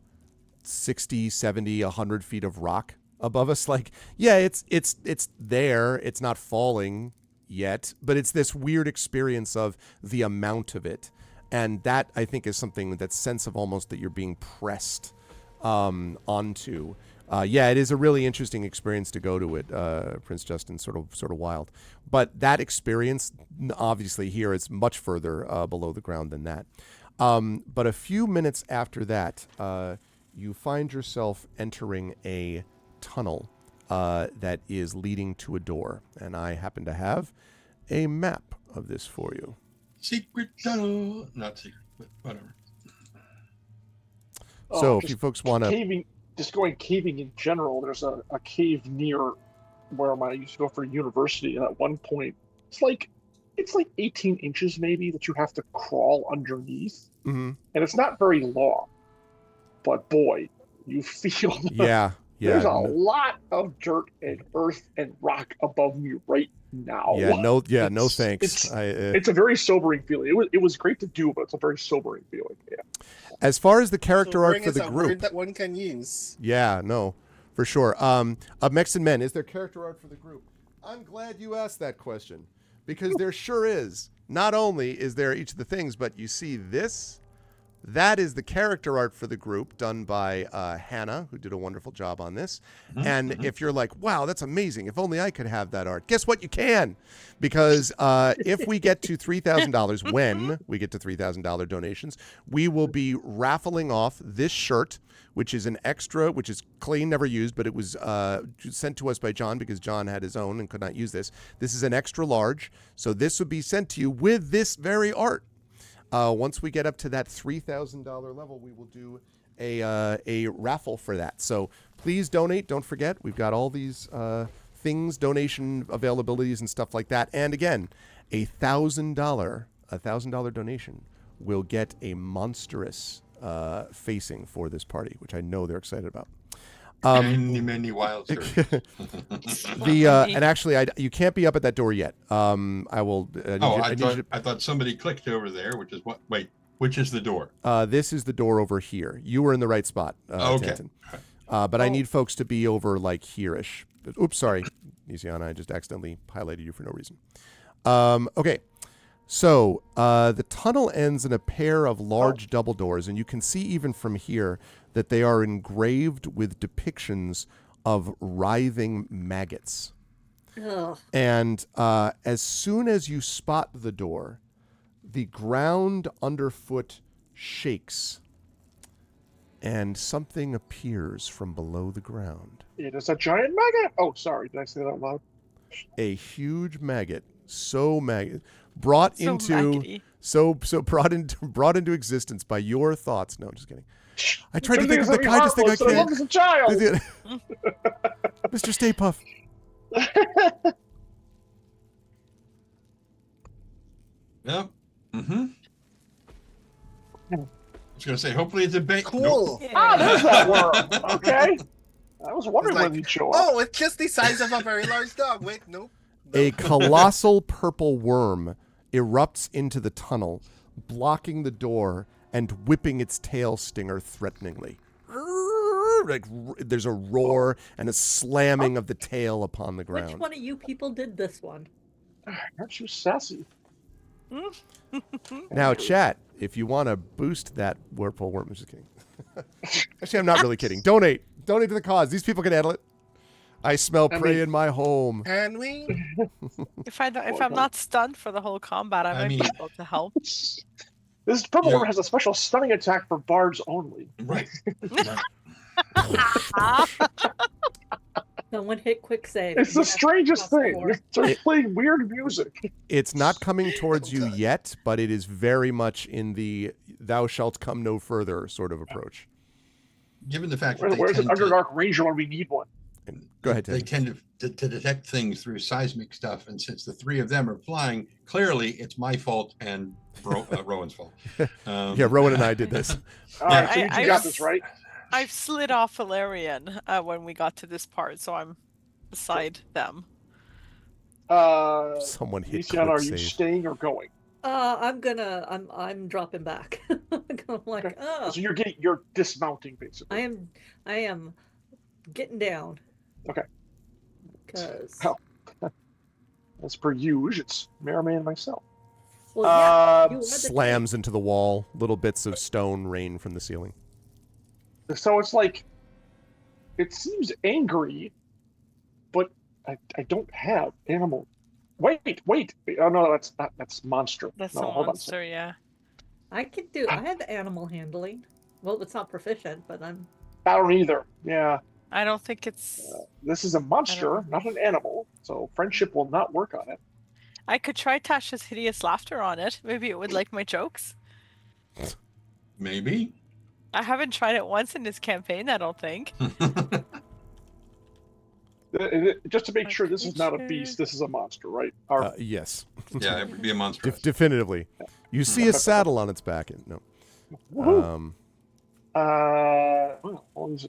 60, 70, 100 feet of rock above us. Like, yeah, it's there. It's not falling yet, but it's this weird experience of the amount of it. And that, I think, is something, that sense of almost that you're being pressed onto. Yeah, it is a really interesting experience to go to it, Prince Justin, sort of wild. But that experience, obviously here, is much further below the ground than that. But a few minutes after that, you find yourself entering a tunnel that is leading to a door. And I happen to have a map of this for you. Secret tunnel. Not secret, but whatever. So if you folks want to... Just going caving in general, there's a cave near where I used to go for university, and at one point it's like 18 inches maybe that you have to crawl underneath. Mm-hmm. And it's not very long, but boy, you feel there's a lot of dirt and earth and rock above me right now. No thanks. It's a very sobering feeling. It was great to do, but it's a very sobering feeling. Yeah. As far as the character arc for the a group, word that one can use. Yeah, no, for sure. Of Mexican Men, is there character art for the group? I'm glad you asked that question, because there sure is. Not only is there each of the things, but you see this. That is the character art for the group done by Hannah, who did a wonderful job on this. Mm-hmm. And if you're like, wow, that's amazing, if only I could have that art, guess what? You can. Because if we get to $3,000, when we get to $3,000 donations, we will be raffling off this shirt, which is an extra, which is clean, never used, but it was sent to us by John because John had his own and could not use this. This is an extra large. So this would be sent to you with this very art. Once we get up to that $3,000 level, we will do a raffle for that. So please donate. Don't forget, we've got all these things, donation availabilities and stuff like that. And again, $1,000 donation will get a monstrous facing for this party, which I know they're excited about. Many wild stories. And actually, you can't be up at that door yet. I will. I thought somebody clicked over there, which is what? Wait, which is the door? This is the door over here. You were in the right spot, okay. Tanton. But I need folks to be over like here-ish. Oops, sorry, Nisiana, I just accidentally highlighted you for no reason. Okay, So the tunnel ends in a pair of large double doors, and you can see even from here that they are engraved with depictions of writhing maggots. Ugh. And as soon as you spot the door, the ground underfoot shakes, and something appears from below the ground. It is a giant maggot. Oh, sorry. Did I say that out loud? A huge maggot, brought So into maggoty. brought into existence by your thoughts. No, just kidding. I tried to Good think of the thing kindest thing I I love can. as a child. Mr. Stay Puff. Yeah. Mm-hmm. I was going to say, hopefully it's a bait. Cool. Nope. Ah, there's that worm. Okay. I was wondering It's when he'd show up. Oh, it's just the size of a very large dog. Wait, nope. A colossal purple worm erupts into the tunnel, blocking the door and whipping its tail stinger threateningly. Like there's a roar and a slamming of the tail upon the ground. Which one of you people did this one? Aren't you sassy? Now, chat, if you want to boost that purple worm, I'm just kidding. Actually, I'm not really kidding. Donate to the cause. These people can handle it. I smell prey in my home. And we. If I'm not stunned for the whole combat, I might be able to help. This purple worm has a special stunning attack for bards only. Right. Someone hit quick save. It's the Yes, strangest plus thing. 4. It starts playing weird music. It's not coming towards you yet, but it is very much in the "thou shalt come no further" sort of approach. Given the fact that Where's an Underdark Ranger when we need one? Go ahead, Ted. They tend to detect things through seismic stuff, and since the three of them are flying, clearly it's my fault and Rowan's fault. Yeah, Rowan and I did this. All right, so you two got this, right? I've slid off Valerian when we got to this part, so I'm beside them. Someone hit Luciana, are quick you save. staying or going? I'm dropping back. I'm like, Okay. oh, So you're dismounting basically. I am getting down. Okay. Because Oh. As per usual, it's Merriman and myself. well, yeah, you are the Slams into the wall. Little bits of stone rain from the ceiling. So it's like, it seems angry, but I don't have animal. Wait. Oh no, that's monster. That's no, a hold on a monster, yeah. I have animal handling. Well, it's not proficient, but I'm. I don't either. Yeah. I don't think it's. This is a monster, not an animal, so friendship will not work on it. I could try Tasha's hideous laughter on it. Maybe it would like my jokes. Maybe. I haven't tried it once in this campaign, I don't think. Just to make sure this is not a beast, this is a monster, right? Yes. Yeah, it would be a monster. Definitively. You see a saddle on its back. No. Woohoo.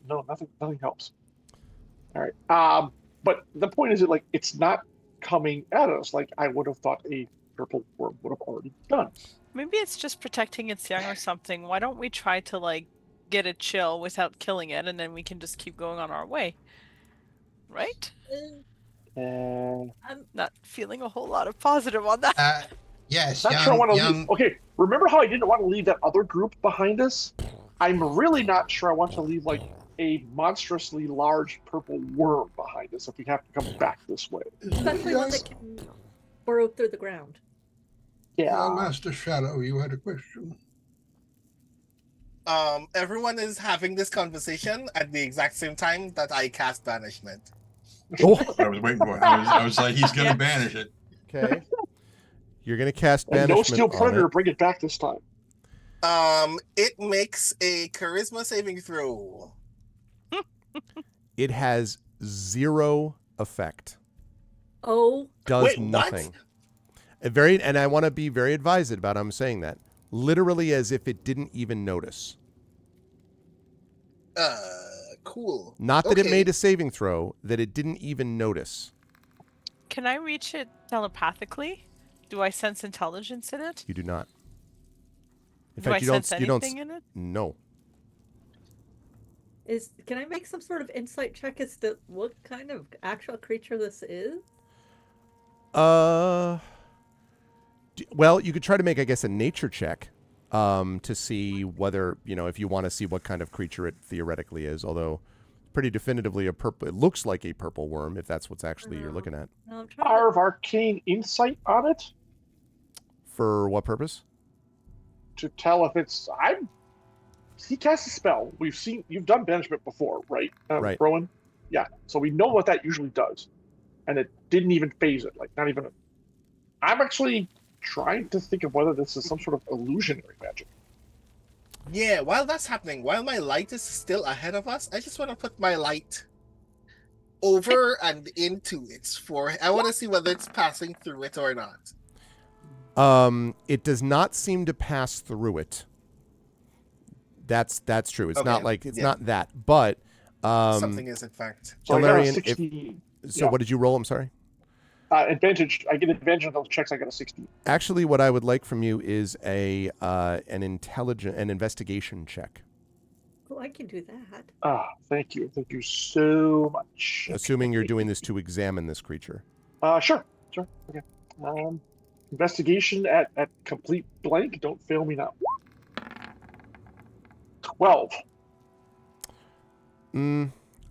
No, nothing helps. All right. But the point is that like it's not coming at us like I would have thought a purple worm would have already done. Maybe it's just protecting its young or something. Why don't we try to like get it chill without killing it, and then we can just keep going on our way? Right? I'm not feeling a whole lot of positive on that. Yes, Not sure I want to leave. Okay, remember how I didn't want to leave that other group behind us? I'm really not sure I want to leave like a monstrously large purple worm behind us if we have to come back this way. Especially one that can burrow through the ground. Yeah. Master Shadow, you had a question. Everyone is having this conversation at the exact same time that I cast banishment. Oh, I was waiting for it. I was like, he's going to banish it. okay. You're going to cast And banishment no steel on predator, it. bring it back this time. It makes a charisma saving throw. It has 0 effect. Oh, Does Wait, what? nothing. And I want to be very advised about I'm saying that. Literally as if it didn't even notice. Cool. Not that it Okay. made a saving throw, that it didn't even notice. Can I reach it telepathically? Do I sense intelligence in it? You do not. In Do I fact, you don't. sense You don't. anything in it? No. can I make some sort of insight check as to what kind of actual creature this is? Well, you could try to make, I guess, a nature check to see whether, if you want to see what kind of creature it theoretically is, although pretty definitively it looks like a purple worm, if that's what's actually you're looking at. No, I'm trying Power of Arcane Insight on it For what purpose? to tell if it's. He casts a spell. You've done banishment before, right? Right. Rowan? Yeah. So we know what that usually does. And it didn't even phase it. Like, not even. I'm actually trying to think of whether this is some sort of illusionary magic. Yeah, while that's happening, while my light is still ahead of us, I just want to put my light over and into it I want to see whether it's passing through it or not. It does not seem to pass through it. That's true. It's not like not that, but something is in fact. So I got a Galarian, 16. What did you roll? I'm sorry. Advantage. I get advantage on those checks. I got a 16. Actually, what I would like from you is an investigation check. Oh, I can do that. Thank you. Thank you so much. Assuming you're doing this to examine this creature. Sure. Okay. Investigation at complete blank. Don't fail me now. 12.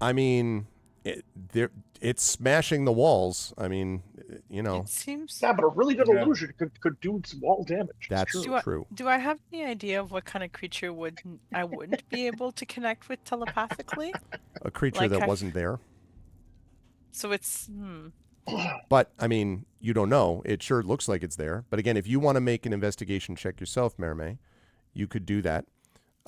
I mean, it's smashing the walls. I mean, It seems. Yeah, but a really good illusion could do some wall damage. That's true. Do I have any idea of what kind of creature I wouldn't be able to connect with telepathically? A creature that wasn't there. So it's. But I mean, you don't know. It sure looks like it's there. But again, if you want to make an investigation check yourself, Merime, you could do that.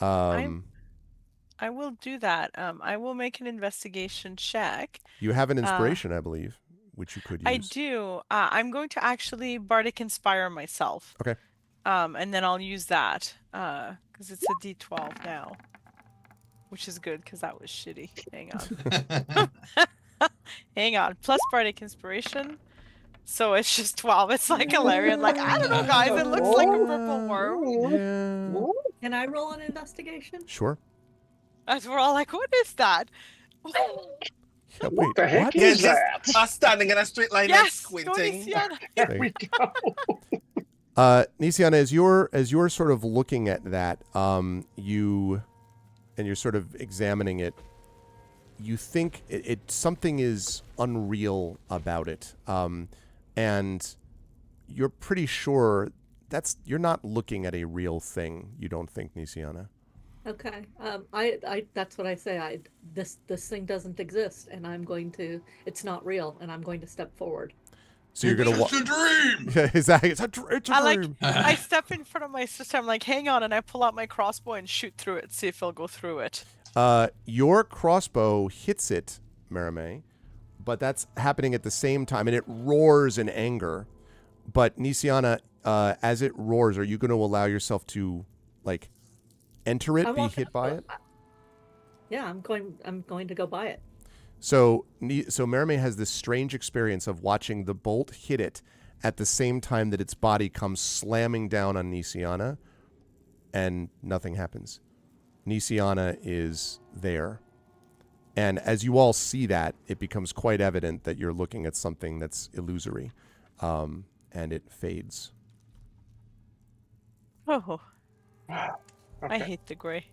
I will do that. I will make an investigation check. You have an inspiration, I believe, which you could use. I do. I'm going to actually Bardic Inspire myself. Okay. And then I'll use that because it's a D12 now, which is good because that was shitty. Hang on. Hang on. Plus Bardic Inspiration. So it's just 12. It's like Galarian. Like, I don't know, guys. It looks like a purple worm. Yeah. Can I roll an investigation? Sure. As we're all like, what is that? Yeah, What the heck what? is that? Us standing in a straight line and Yes, squinting. There we go. Nisiana, as you're sort of looking at that, you're sort of examining it, you think something is unreal about it, and you're pretty sure you're not looking at a real thing. You don't think, Nisiana? Okay. I that's what I say. This thing doesn't exist, and it's not real, and I'm going to step forward. So you're gonna It's a dream. Yeah, exactly. It's a dream. I step in front of my sister. I'm like, hang on, and I pull out my crossbow and shoot through it. See if it'll go through it. Your crossbow hits it, Merime, but that's happening at the same time, and it roars in anger. But Nisiana, as it roars, are you going to allow yourself to enter it, be hit by it? Yeah, I'm going to go by it. So Merime has this strange experience of watching the bolt hit it at the same time that its body comes slamming down on Nisiana, and nothing happens. Nisiana is there. And as you all see that, it becomes quite evident that you're looking at something that's illusory, and it fades. Oh, I hate the gray.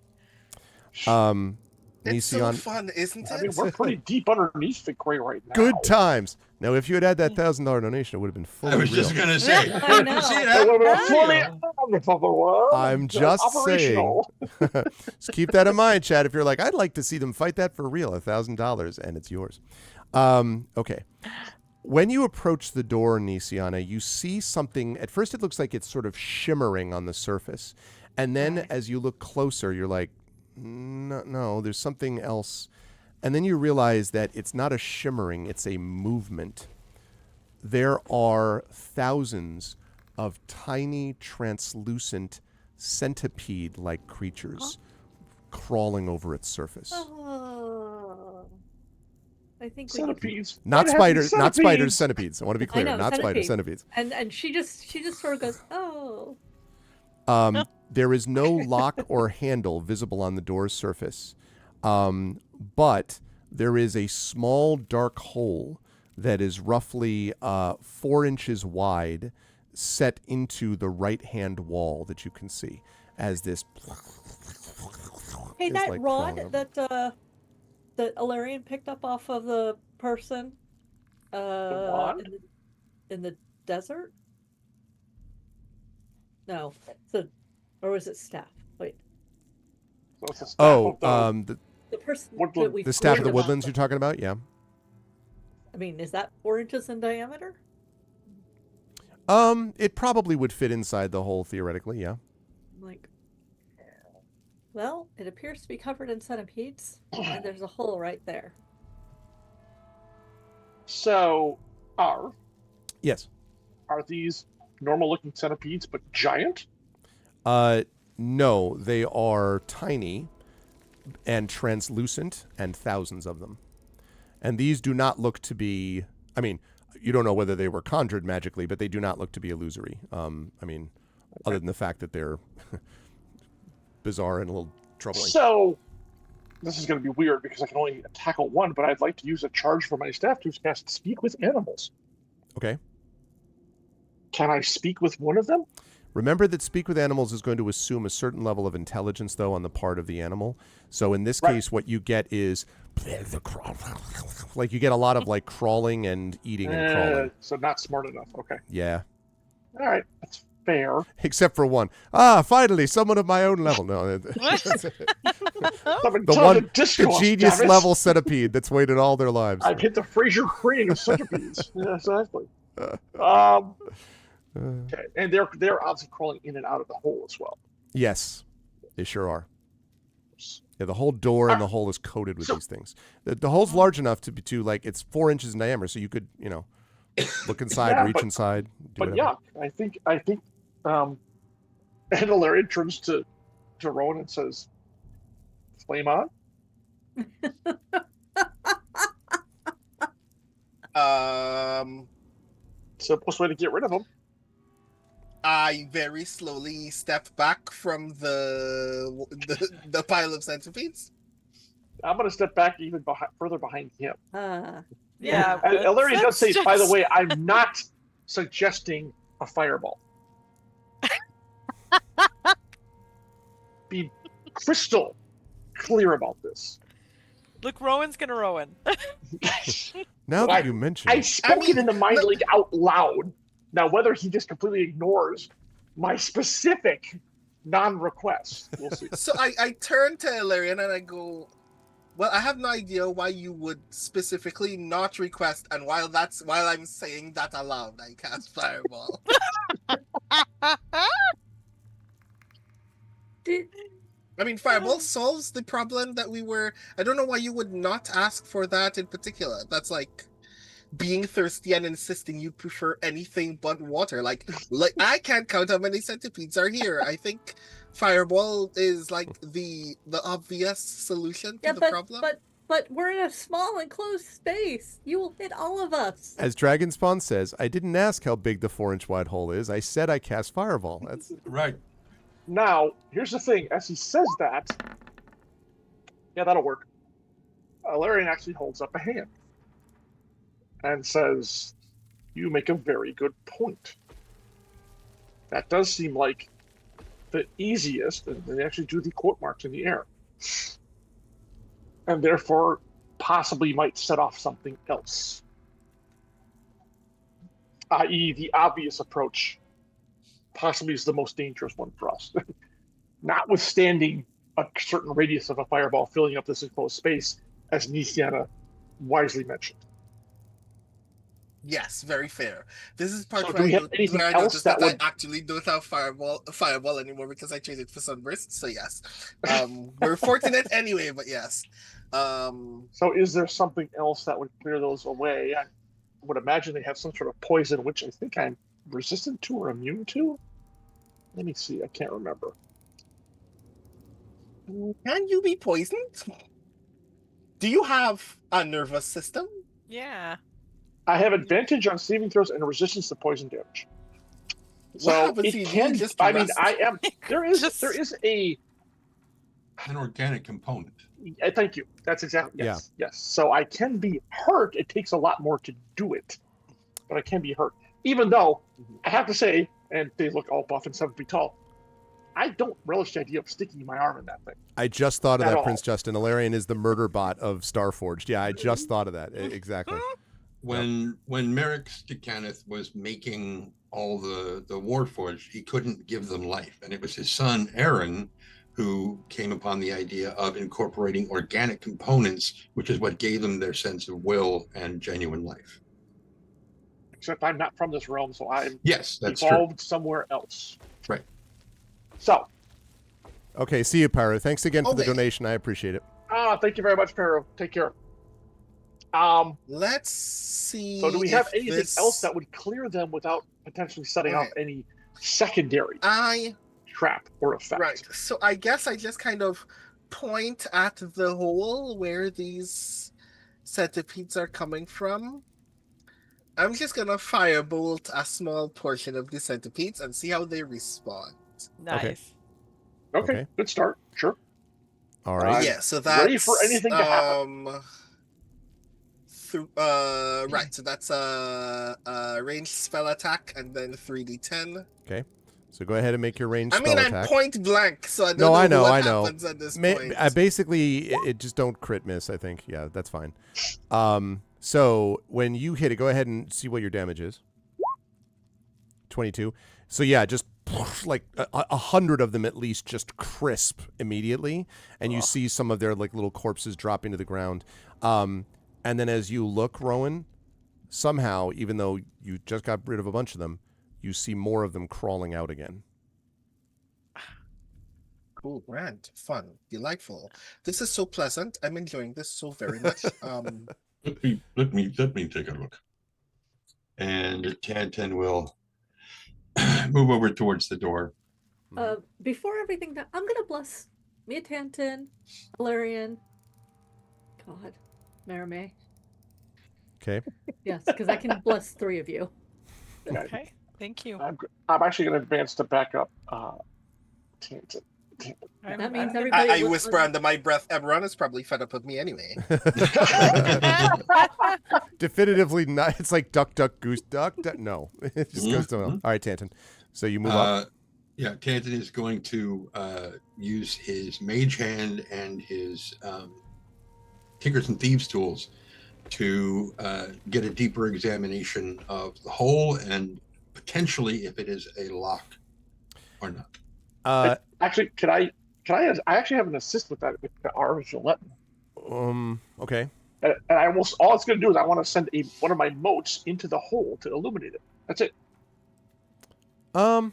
It's so Nisiana, fun, isn't it? I mean, we're pretty deep underneath the gray right now. good times. Now, if you had that $1,000 donation, it would have been fully I was real. just gonna say. I know. See It would have been that? fully I'm just saying. operational. Just keep that in mind, Chad. If you're like, I'd like to see them fight that for real, $1,000, and it's yours. Okay. When you approach the door, Nisiana, you see something. At first, it looks like it's sort of shimmering on the surface. And then as you look closer, you're like, no, there's something else. And then you realize that it's not a shimmering, it's a movement. There are thousands of tiny, translucent, centipede-like creatures crawling over its surface. Oh, I think Centipedes. Not What spiders, happened not to spiders, centipedes? centipedes. I want to be I clear, know, not spiders, centipedes. And she just sort of goes, oh. There is no lock or handle visible on the door's surface, but there is a small dark hole that is roughly 4 inches wide set into the right-hand wall that you can see as this. Hey, is, that like, rod crawling over. that Ilarion picked up off of the person wand? in the desert? No, so or was it staff? Wait, So it's a staff Oh, of the person Woodland- that we the staff of the flew about. woodlands you're talking about? Yeah. I mean, is that 4 inches in diameter? It probably would fit inside the hole theoretically. Yeah. I'm like, well, it appears to be covered in centipedes, and there's a hole right there. So, Yes. are these normal-looking centipedes but giant? No, they are tiny and translucent, and thousands of them. And these do not look to be. I mean, you don't know whether they were conjured magically, but they do not look to be illusory. I mean, other than the fact that they're bizarre and a little troubling. So, this is going to be weird because I can only tackle one, but I'd like to use a charge for my staff to cast Speak with Animals. Okay. Can I speak with one of them? Remember that Speak with Animals is going to assume a certain level of intelligence, though, on the part of the animal. So in this case, what you get is like you get a lot of like crawling and eating and crawling. So not smart enough. Okay. Yeah. All right. That's fair. Except for one. Finally, someone of my own level. No. The genius level centipede that's waited all their lives. I've hit the Fraser Crane of centipedes. Yeah, exactly. Okay, and they're obviously crawling in and out of the hole as well. Yes, they sure are. Yeah, the whole door and the hole is coated with these things. The hole's large enough to like it's 4 inches in diameter, so you could look inside, reach inside. But yeah, I think and Ilarion turns to Rowan and says, "Flame on." Simplest way to get rid of them. I very slowly stepped back from the pile of centipedes. I'm going to step back even further behind him. Yeah. Ilarion does say, by the way, I'm not suggesting a fireball. Be crystal clear about this. Look, Rowan's gonna Rowan. Now that you mention I spoke it in the Mind League out loud. Now, whether he just completely ignores my specific non-request, we'll see. So I turn to Ilarion and I go, well, I have no idea why you would specifically not request, and while I'm saying that aloud, I cast Fireball. I mean, Fireball solves the problem that we were... I don't know why you would not ask for that in particular. That's like being thirsty and insisting you prefer anything but water. Like I can't count how many centipedes are here. I think Fireball is like the obvious solution to the problem. But we're in a small enclosed space. You will hit all of us. As Dragonspawn says, I didn't ask how big the 4-inch wide hole is. I said I cast Fireball. That's right. Now, here's the thing. As he says that, yeah, that'll work. Ilarion actually holds up a hand and says, "You make a very good point. That does seem like the easiest," and they actually do the quote marks in the air, and therefore possibly might set off something else, i.e. the obvious approach possibly is the most dangerous one for us. Notwithstanding a certain radius of a fireball filling up this enclosed space, as Nisiana wisely mentioned. Yes, very fair. This is part So where do we have anything I else noticed that that would... I actually don't have fireball anymore because I traded for Sunburst. So yes, we're fortunate anyway. But yes. So is there something else that would clear those away? I would imagine they have some sort of poison, which I think I'm resistant to or immune to. Let me see. I can't remember. Can you be poisoned? Do you have a nervous system? Yeah. I have advantage on saving throws and resistance to poison damage. So it can. I mean, I am. There is an organic component. Thank you. That's exactly yes. So I can be hurt. It takes a lot more to do it, but I can be hurt. Even though I have to say, and they look all buff and 7 feet tall, I don't relish the idea of sticking my arm in that thing. I just thought of At that, all. Prince Justin. Ilarion is the murder bot of Starforged. Yeah, I just thought of that. Exactly. When Merrick Stikkaneth was making all the Warforged, he couldn't give them life, and it was his son Aaron who came upon the idea of incorporating organic components, which is what gave them their sense of will and genuine life. Except I'm not from this realm, so I'm Yes, that's evolved somewhere else. Right. So. Okay, see you, Pyro. Thanks again for the Okay. donation. I appreciate it. Thank you very much, Pyro. Take care. Let's see. So do we have if anything this- else that would clear them without potentially setting off Okay. any secondary trap or effect? Right. So I guess I just kind of point at the hole where these centipedes are coming from. I'm just gonna firebolt a small portion of the centipedes and see how they respond. Nice. Okay. Good start. Sure. All right. Yeah, so that's ready for anything to happen. Right, so that's a ranged spell attack and then 3d10. Okay. So go ahead and make your ranged I mean, spell I'm attack. point blank, so I don't No, know I know, what I know. happens at this point. Basically, it just don't crit miss, I think. Yeah, that's fine. So when you hit it, go ahead and see what your damage is. 22. So yeah, just like 100 of them at least just crisp immediately, and you see some of their like little corpses dropping to the ground. And then as you look, Rowan, somehow, even though you just got rid of a bunch of them, you see more of them crawling out again. Cool, grand, fun, delightful. This is so pleasant. I'm enjoying this so very much. Let me take a look. And Tantan will move over towards the door. Before everything, I'm gonna bless Mia Tantan, Ilarion, God, Merime. Okay. Yes, because I can bless 3 of you. Okay. Thank you. I'm actually going to advance to back up. Tantan. That means everybody. I whisper under my breath, Eberron is probably fed up with me anyway. Definitively not. It's like duck, duck, goose, duck, duck. No, it just goes to All right, Tantan. So you move up. Yeah, Tantan is going to use his mage hand and his Tinkers and Thieves tools to get a deeper examination of the hole and potentially if it is a lock or not. Actually, I actually have an assist with that with the Arv if you'll let me. Okay. And I almost all it's going to do is I want to send one of my motes into the hole to illuminate it. That's it. I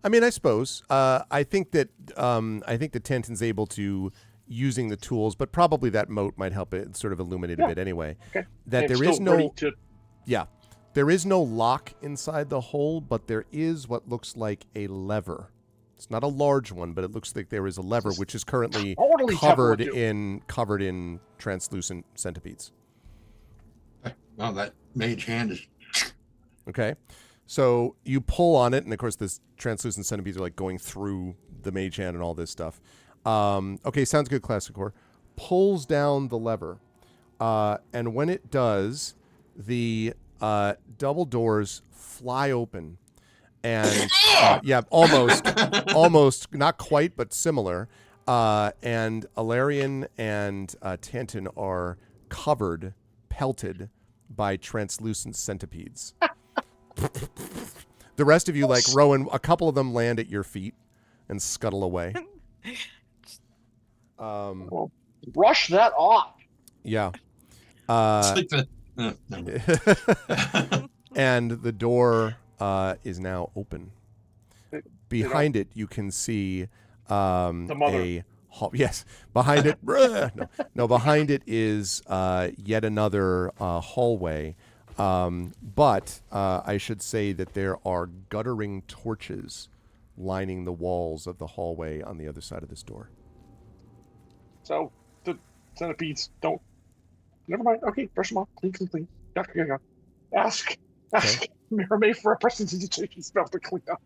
mean, I suppose. I think that Tantan's able to using the tools, but probably that moat might help it sort of illuminate a bit anyway. Okay. That And there still is no ready to- there is no lock inside the hole, but there is what looks like a lever. It's not a large one, but it looks like there is a lever which is currently totally covered Tupperware in translucent centipedes. Well, that mage hand is Okay. So you pull on it, and of course, this translucent centipedes are like going through the mage hand and all this stuff. Okay, sounds good, Classic Core. Pulls down the lever, and when it does, the double doors fly open, and yeah, almost, not quite, but similar. And Ilarion and Tantan are pelted by translucent centipedes. The rest of you, like Rowan, a couple of them land at your feet and scuttle away. Well, brush that off. Yeah. it's like And the door is now open. Behind it, you can see The mother. a hall. Yes, behind it. Behind it is yet another hallway. But I should say that there are guttering torches lining the walls of the hallway on the other side of this door. So the centipedes don't. Never mind. Okay, brush them off. Clean. Yeah. Ask Merime for a prestidigitation spell to clean up.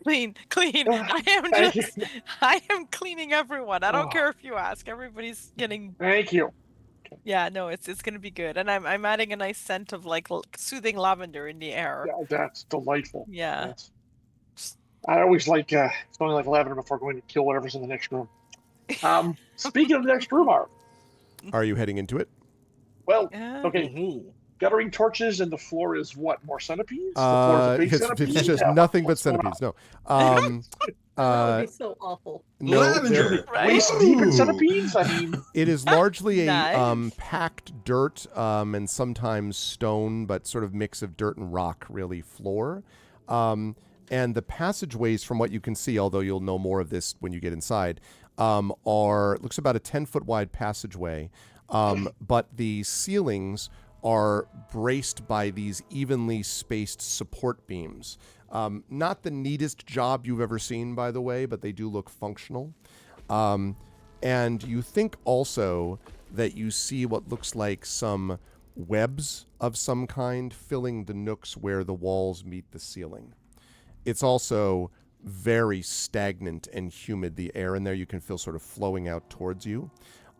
Clean. I am cleaning everyone. I don't care if you ask. Everybody's getting. Thank you. Yeah, no, it's gonna be good, and I'm adding a nice scent of like soothing lavender in the air. Yeah, that's delightful. Yeah. That's, I always like smelling like lavender before going to kill whatever's in the next room. Speaking of the next room, Are you heading into it? well, Yeah. okay, Mhm. guttering torches, and the floor is what? More centipedes? The floor is a big centipede? It's just Yeah, nothing but what's going on? centipedes. No. That would be so awful. No, Lavender. Right. Waist deep in Ooh. centipedes? I mean, it is largely a Nice. packed dirt and sometimes stone, but sort of mix of dirt and rock, really, floor. And the passageways, from what you can see, although you'll know more of this when you get inside, looks about a 10-foot wide passageway. But the ceilings are braced by these evenly spaced support beams. Not the neatest job you've ever seen, by the way, but they do look functional. And you think also that you see what looks like some webs of some kind filling the nooks where the walls meet the ceiling. It's also very stagnant and humid. The air in there you can feel sort of flowing out towards you.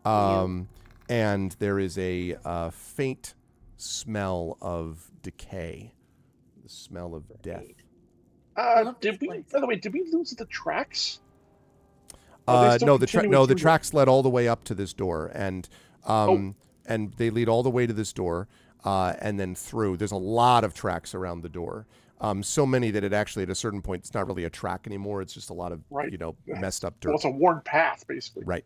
And there is a faint smell of decay, the smell of death. love did this we? place. By the way, did we lose the tracks? Are they still No, continuing the through tracks led all the way up to this door, and they lead all the way to this door, and then through. There's a lot of tracks around the door. So many that it actually, at a certain point, it's not really a track anymore. It's just a lot of Right. messed up Well, dirt. it's a worn path, basically. Right.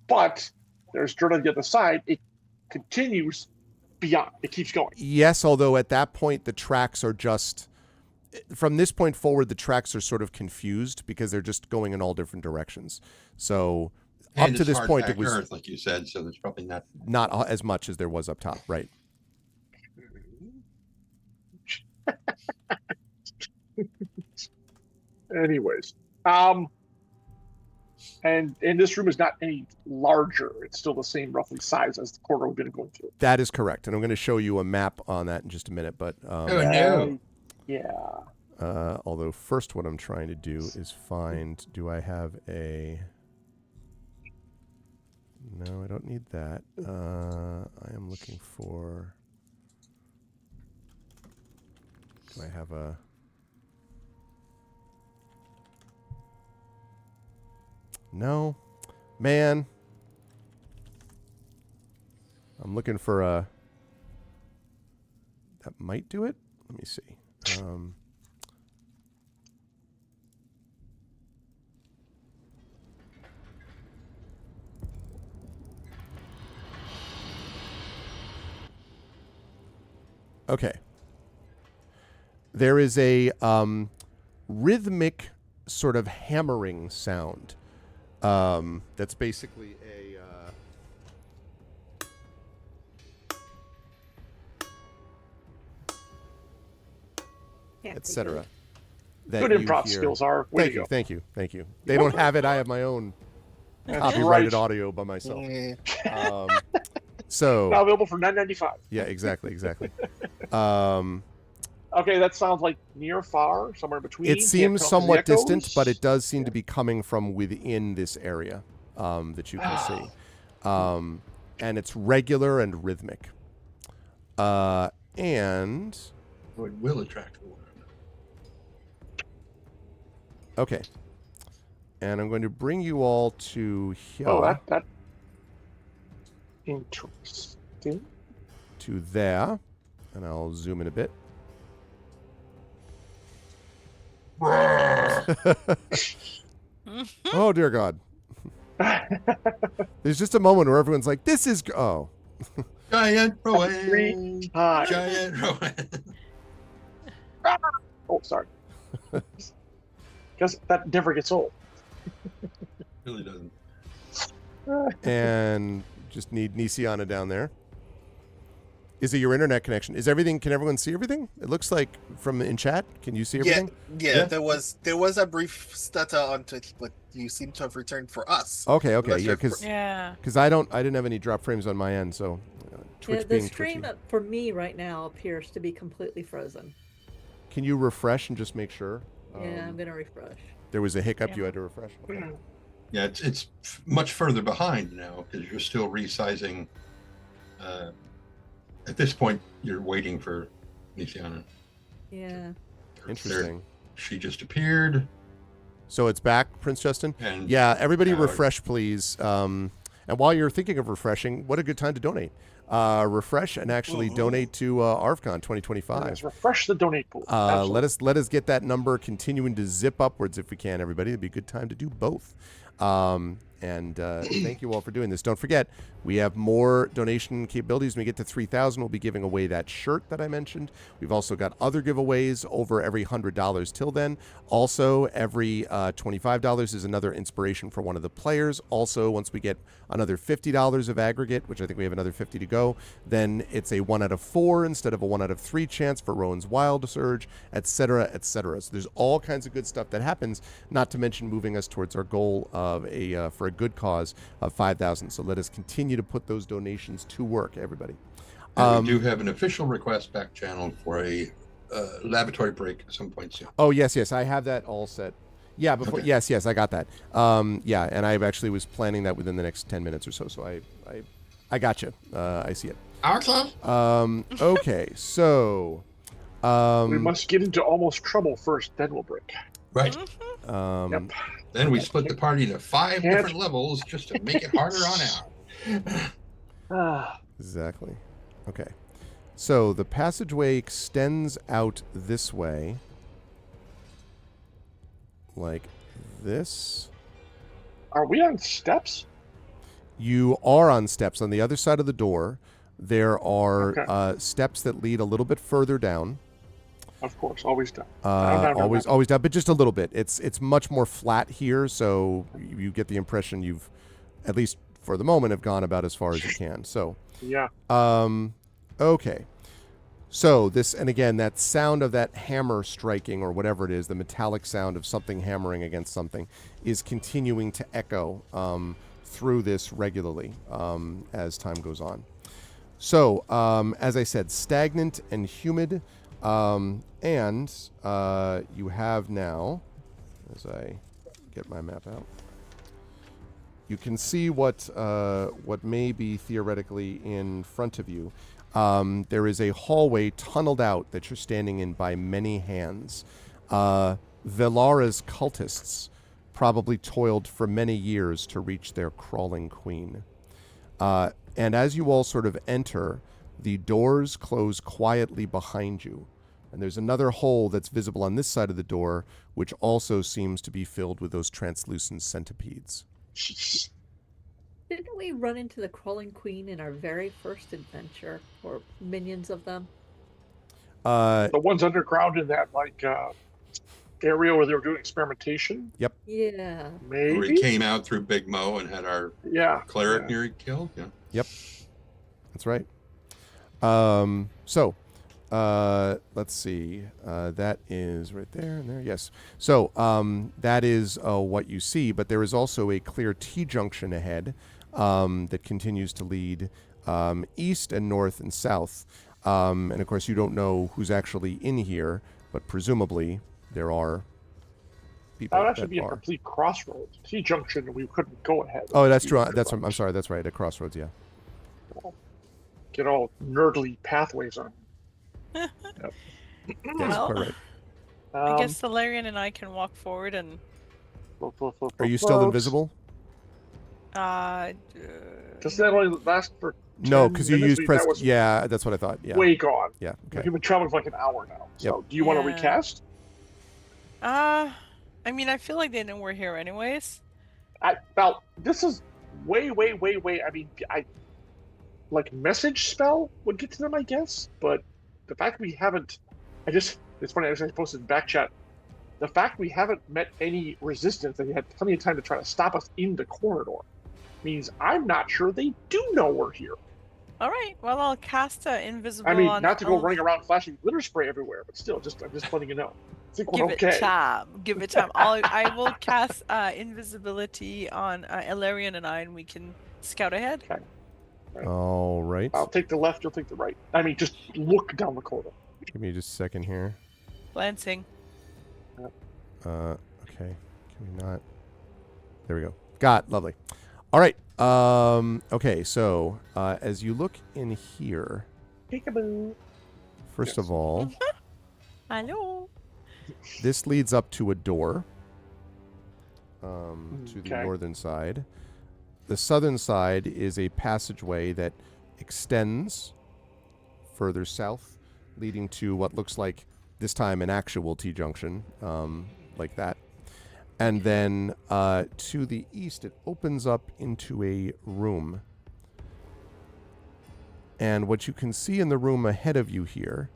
But there's dirt on the other side. It continues beyond. It keeps going. Yes, although at that point the tracks are just. From this point forward, the tracks are sort of confused because they're just going in all different directions. So And up to it's this hard point, it packed was earth, like you said, so there's probably not. not as much as there was up top. Right. Anyways, and this room is not any larger. It's still the same roughly size as the corridor we've been going through. That is correct, and I'm going to show you a map on that in just a minute. But Oh no! Yeah. although first, what I'm trying to do is find. Do I have a? No, I don't need that. I am looking for. Do I have a? No, man. I'm looking for a. That might do it. Let me see. Okay. There is a rhythmic sort of hammering sound. That's basically a etc. Good improv skills are. Way Thank to you, go. thank you, thank you. They don't have it. I have my own That's copyrighted right. audio by myself. Yeah. So Now available for $9.95. yeah, exactly. Okay, that sounds like near, far, somewhere in between. It Can't seems tell 'cause of the somewhat distant, echoes. but it does seem to be coming from within this area that you can see. And it's regular and rhythmic. And Oh, it will attract water. okay. And I'm going to bring you all to here. Oh, that interesting. To there. And I'll zoom in a bit. Oh, dear God. There's just a moment where everyone's like, this is... Oh. Giant Three Rowan. times. Giant Rowan. Oh, sorry. Because that never gets old. Really doesn't. And just need Nisiana down there. Is it your internet connection? Is everything? Can everyone see everything? It looks like from in chat. Can you see everything? Yeah, Yeah. there was a brief stutter on Twitch, but you seem to have returned for us. Okay. Unless Yeah, you're because Yeah. I didn't have any drop frames on my end, so Twitch The being stream twitchy. for me right now appears to be completely frozen. Can you refresh and just make sure? Yeah, I'm gonna refresh. There was a hiccup. Yeah. You had to refresh. Okay. Yeah, it's much further behind now because you're still resizing at this point, you're waiting for Luciana. Yeah. Interesting. She just appeared. So it's back, Prince Justin? And Yeah, everybody refresh, please. And while you're thinking of refreshing, what a good time to donate. Refresh and actually donate to ArvCon 2025. Yes, refresh the donate pool. Let us get that number continuing to zip upwards if we can, everybody. It'd be a good time to do both. And thank you all for doing this. Don't forget, we have more donation capabilities. When we get to 3,000, we'll be giving away that shirt that I mentioned. We've also got other giveaways over every $100 till then. Also, every $25 is another inspiration for one of the players. Also, once we get another $50 of aggregate, which I think we have another 50 to go, then it's a 1 out of 4 instead of a 1 out of 3 chance for Rowan's Wild Surge, etc., etc. So there's all kinds of good stuff that happens, not to mention moving us towards our goal of for a good cause of 5,000. So let us continue to put those donations to work, everybody. And we do have an official request back channel for a laboratory break at some point soon. Oh, yes, I have that all set. Yeah, before Okay. yes, I got that. Yeah, and I actually was planning that within the next 10 minutes or so. So I got you. I see it. Our club? Okay, so we must get into almost trouble first, then we'll break. Right. Yep. Then we split the party into 5 different levels just to make it harder on out. Exactly. Okay. So the passageway extends out this way, like this. Are we on steps? You are on steps. On the other side of the door, there are steps that lead a little bit further down. Of course, always down. Always down, but just a little bit. It's much more flat here, so you get the impression you've, at least for the moment, have gone about as far as you can. So Yeah. okay. So this, and again, that sound of that hammer striking or whatever it is, the metallic sound of something hammering against something, is continuing to echo through this regularly as time goes on. So, as I said, stagnant and humid. And you have now, as I get my map out, you can see what may be theoretically in front of you. There is a hallway tunneled out that you're standing in by many hands. Velara's cultists probably toiled for many years to reach their crawling queen. And as you all sort of enter, the doors close quietly behind you. And there's another hole that's visible on this side of the door, which also seems to be filled with those translucent centipedes. Didn't we run into the crawling queen in our very first adventure, or minions of them? The ones underground in that area where they were doing experimentation. Yep. Yeah. Maybe. We came out through Big Mo and had our cleric nearly killed. Yeah. Yep. That's right. So let's see. That is right there and there. Yes. So that is what you see, but there is also a clear T-junction ahead that continues to lead east and north and south. And of course, you don't know who's actually in here, but presumably there are people. That would actually be a complete crossroads. T-junction, we couldn't go ahead. Oh, that's true. I'm sorry. That's right. At crossroads, yeah. Get all nerdly pathways on. Yep. Well, quite right. I guess Solarian and I can walk forward and. Are you still invisible? Does that only last for? No, because you used press. That yeah, that's what I thought. Yeah. Way gone. Yeah. Okay. We've been traveling for like an hour now. So, do you want to recast? I mean, I feel like they know we're here anyways. Well, this is way. I mean, like message spell would get to them, I guess. But the fact we haven't, it's funny. I posted in back chat. The fact we haven't met any resistance and you had plenty of time to try to stop us in the corridor means I'm not sure they do know we're here. All right. Well, I'll cast invisible. I mean, on, not to go running around flashing glitter spray everywhere, but still, I'm just letting you know. I think we're okay. Give it time. I will cast invisibility on Ilarion and I, and we can scout ahead. Okay. Right. All right. I'll take the left. You'll take the right. I mean, just look down the corridor. Give me just a second here. Glancing. Okay. Can we not? There we go. Got lovely. All right. Okay, so as you look in here, Peekaboo. first Yes. of all, Hello. this leads up to a door to the Okay. northern side. The southern side is a passageway that extends further south, leading to what looks like this time an actual T-junction, like that. And then to the east, it opens up into a room. And what you can see in the room ahead of you here...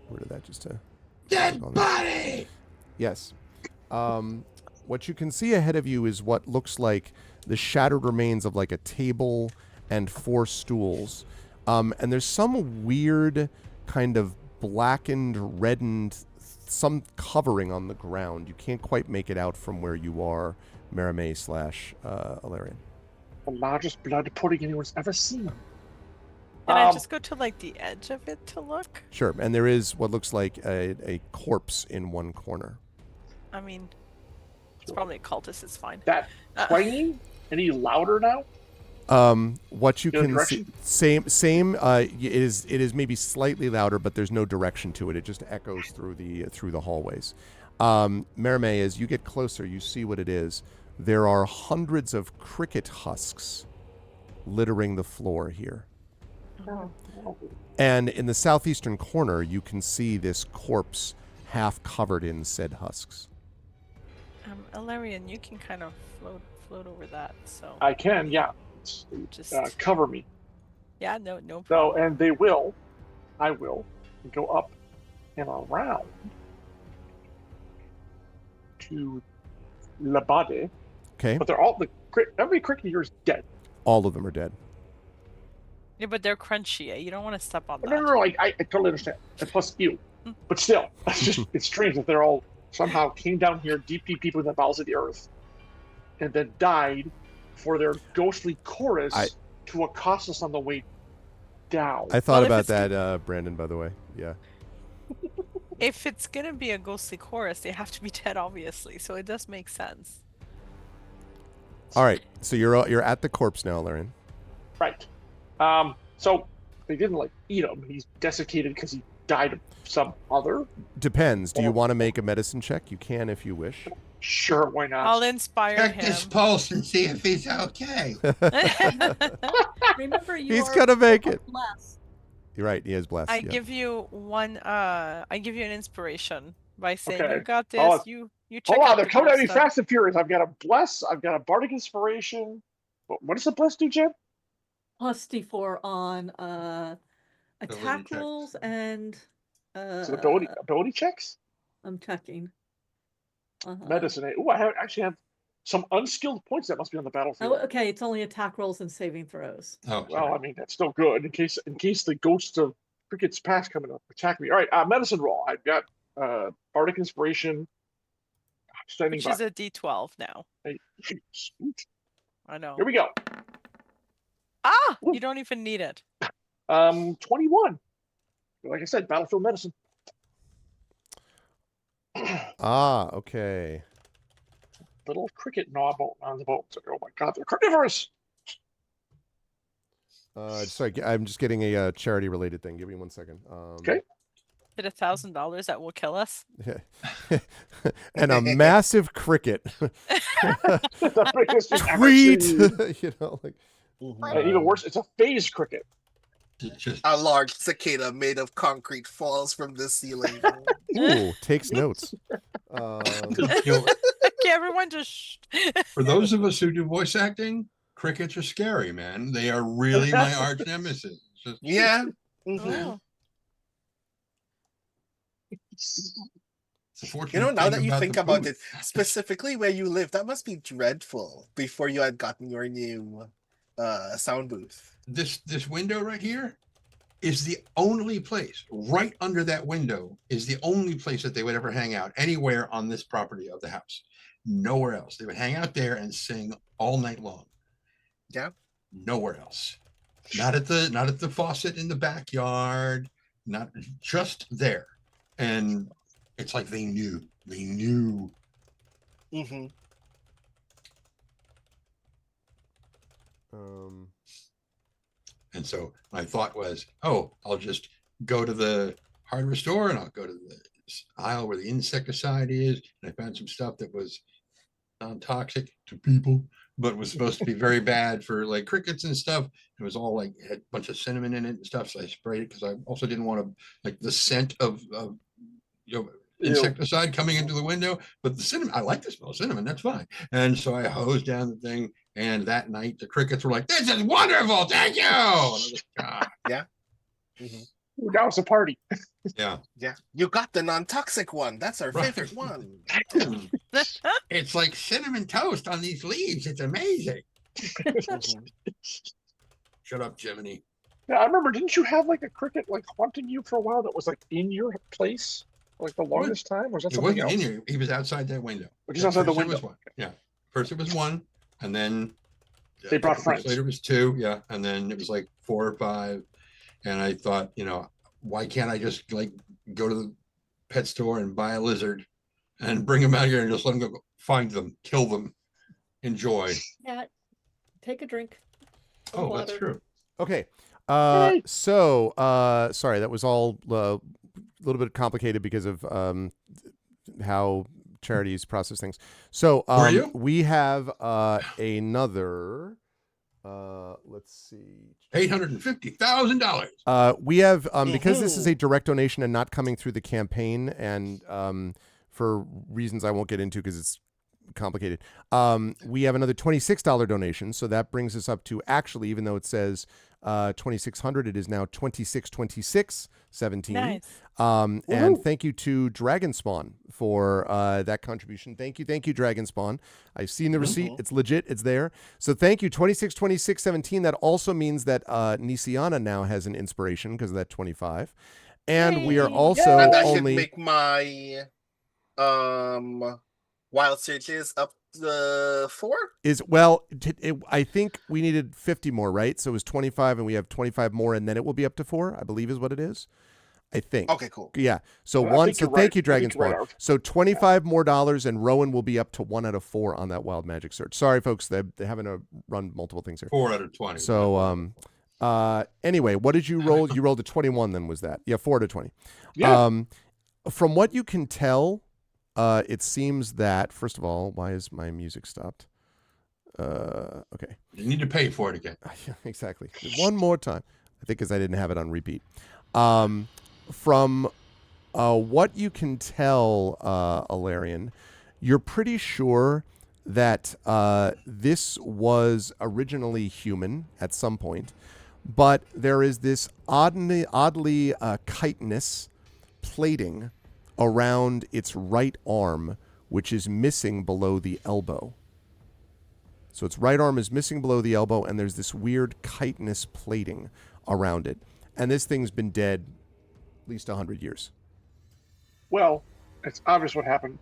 Where did that just... Dead body! Yes. What you can see ahead of you is what looks like the shattered remains of like a table and 4 stools. And there's some weird kind of blackened, reddened, some covering on the ground. You can't quite make it out from where you are, Maramé / Alarian. The largest blood pudding anyone's ever seen. Can I just go to like the edge of it to look? Sure. And there is what looks like a corpse in one corner. I mean, it's probably a cultist. It's fine. That clanging? Any louder now? What you No can direction? see, same. It is maybe slightly louder, but there's no direction to it. It just echoes through the hallways. Maramé, as you get closer, you see what it is. There are hundreds of cricket husks littering the floor here. Oh. And in the southeastern corner, you can see this corpse half covered in said husks. Alarian, you can kind of float over that. So I can, yeah. just Cover me. yeah, no So, problem. and I will go up and around to Labade. Okay, But they're all, every cricket here is dead. all of them are dead. Yeah, but they're crunchy. You don't want to step on that. No, I totally understand. And plus you. But still, it's strange that they're all somehow came down here, deep in the bowels of the earth, and then died for their ghostly chorus to accost us on the way down. I thought Well, if about it's that, Brandon, by the way. Yeah. If it's gonna be a ghostly chorus, they have to be dead, obviously. So it does make sense. All right. So you're at the corpse now, Larian. Right. So they didn't like eat him. He's desiccated because he died of some other. Depends. Do you want to make a medicine check? You can if you wish. Sure, why not? I'll inspire Check him. his pulse and see if he's okay. Remember, you He's are gonna make it. blessed. You're right. He is blessed. I yeah. give you one. I give you an inspiration by saying, Okay. "You got this. Oh, You check Hold out on, they're the coming cool at me stuff." fast and furious. I've got a bless. I've got a bardic inspiration. What does the bless do, Jim? Plus D4 on attack checks. rolls and Is it ability checks? I'm checking. Medicine. Oh, actually have some unskilled points that must be on the battlefield. Oh, okay, it's only attack rolls and saving throws. Oh, Well, I mean that's still good in case the ghosts of Cricket's past coming up attack me. All right, medicine roll. I've got bardic inspiration. Standing Which by. is a D12 now. Hey, sweet. I know. Here we go. Ah, Woo. you don't even need it. 21. Like I said, battlefield medicine. Okay. Little cricket knob on the boat. Oh my god, they're carnivorous. Sorry, I'm just getting a charity-related thing. Give me 1 second. Okay. Is it $1,000 that will kill us? And a massive cricket. The biggest thing ever Tweet. seen. You know, like. And even worse, it's a phase cricket. it's just A large cicada made of concrete falls from the ceiling. Ooh, takes notes. you know, Okay, everyone just shh. for those of us who do voice acting, crickets are scary, man. They are really my arch nemesis. Just, Yeah. Oh. it's a fortunate You know, now thing that you about think the about booth. it, specifically where you live, that must be dreadful before you had gotten your new sound booth. This window right here is the only place, right under that window is the only place that they would ever hang out anywhere on this property of the house. Nowhere else. They would hang out there and sing all night long. Yeah. Nowhere else. Not at the faucet in the backyard, not just there. And it's like they knew. Mm-hmm. And so my thought was, oh, I'll just go to the hardware store and I'll go to the aisle where the insecticide is. And I found some stuff that was non-toxic to people, but was supposed to be very bad for like crickets and stuff. It was all like had a bunch of cinnamon in it and stuff. So I sprayed it because I also didn't want to like the scent of insecticide coming into the window. But the cinnamon, I like the smell of cinnamon. That's fine. And so I hosed down the thing. And that night, the crickets were like, "This is wonderful, thank you." And I was like, God. Yeah. Mm-hmm. Now it's a party. Yeah. Yeah. You got the non-toxic one. That's our favorite one. It's like cinnamon toast on these leaves. It's amazing. Shut up, Jiminy. Yeah, I remember. Didn't you have like a cricket like haunting you for a while that was like in your place like the longest time? Or was that It something wasn't else? in here. He was outside that window. Which is outside the First it window. was one. Yeah. First it was one, and then They brought a couple friends. weeks later it was two. Yeah, and then it was like 4 or 5. And I thought, why can't I just like go to the pet store and buy a lizard and bring them out here and just let them go find them, kill them, enjoy. Yeah. Take a drink. Oh, that's Water. true. Okay. Yay. So, sorry, that was all a little bit complicated because of how charities process things. So, are you? we have another. Let's see. $850,000. We have because this is a direct donation and not coming through the campaign, and for reasons I won't get into because it's complicated. We have another $26 donation, so that brings us up to actually, even though it says 2,600, it is now 262617. Nice. And thank you to Dragonspawn for that contribution. Thank you, Dragonspawn. I've seen the receipt; it's legit, it's there. So thank you, 262617. That also means that Nisiana now has an inspiration because of that 25, and we are Yay. also And that should only make my wild searches up to 4. I think we needed 50 more, right? So it was 25, and we have 25 more, and then it will be up to 4. I believe is what it is. I think. Okay, cool. Yeah. So Well, I one. think So you're thank right. you, I think Dragon's you're right, Spawn. Arv. So $25 more, and Rowan will be up to 1 out of 4 on that wild magic search. Sorry, folks. They're having to run multiple things here. 4 out of 20. So anyway, what did you roll? You rolled a 21. Then was that? Yeah, 4 to 20. Yeah. From what you can tell, it seems that first of all, why is my music stopped? Okay. You need to pay for it again. Yeah, exactly. One more time. I think because I didn't have it on repeat. From what you can tell, Alarian, you're pretty sure that this was originally human at some point, but there is this oddly chitinous plating around its right arm, which is missing below the elbow. So its right arm is missing below the elbow, and there's this weird chitinous plating around it. And this thing's been dead at least 100 years. Well, it's obvious what happened.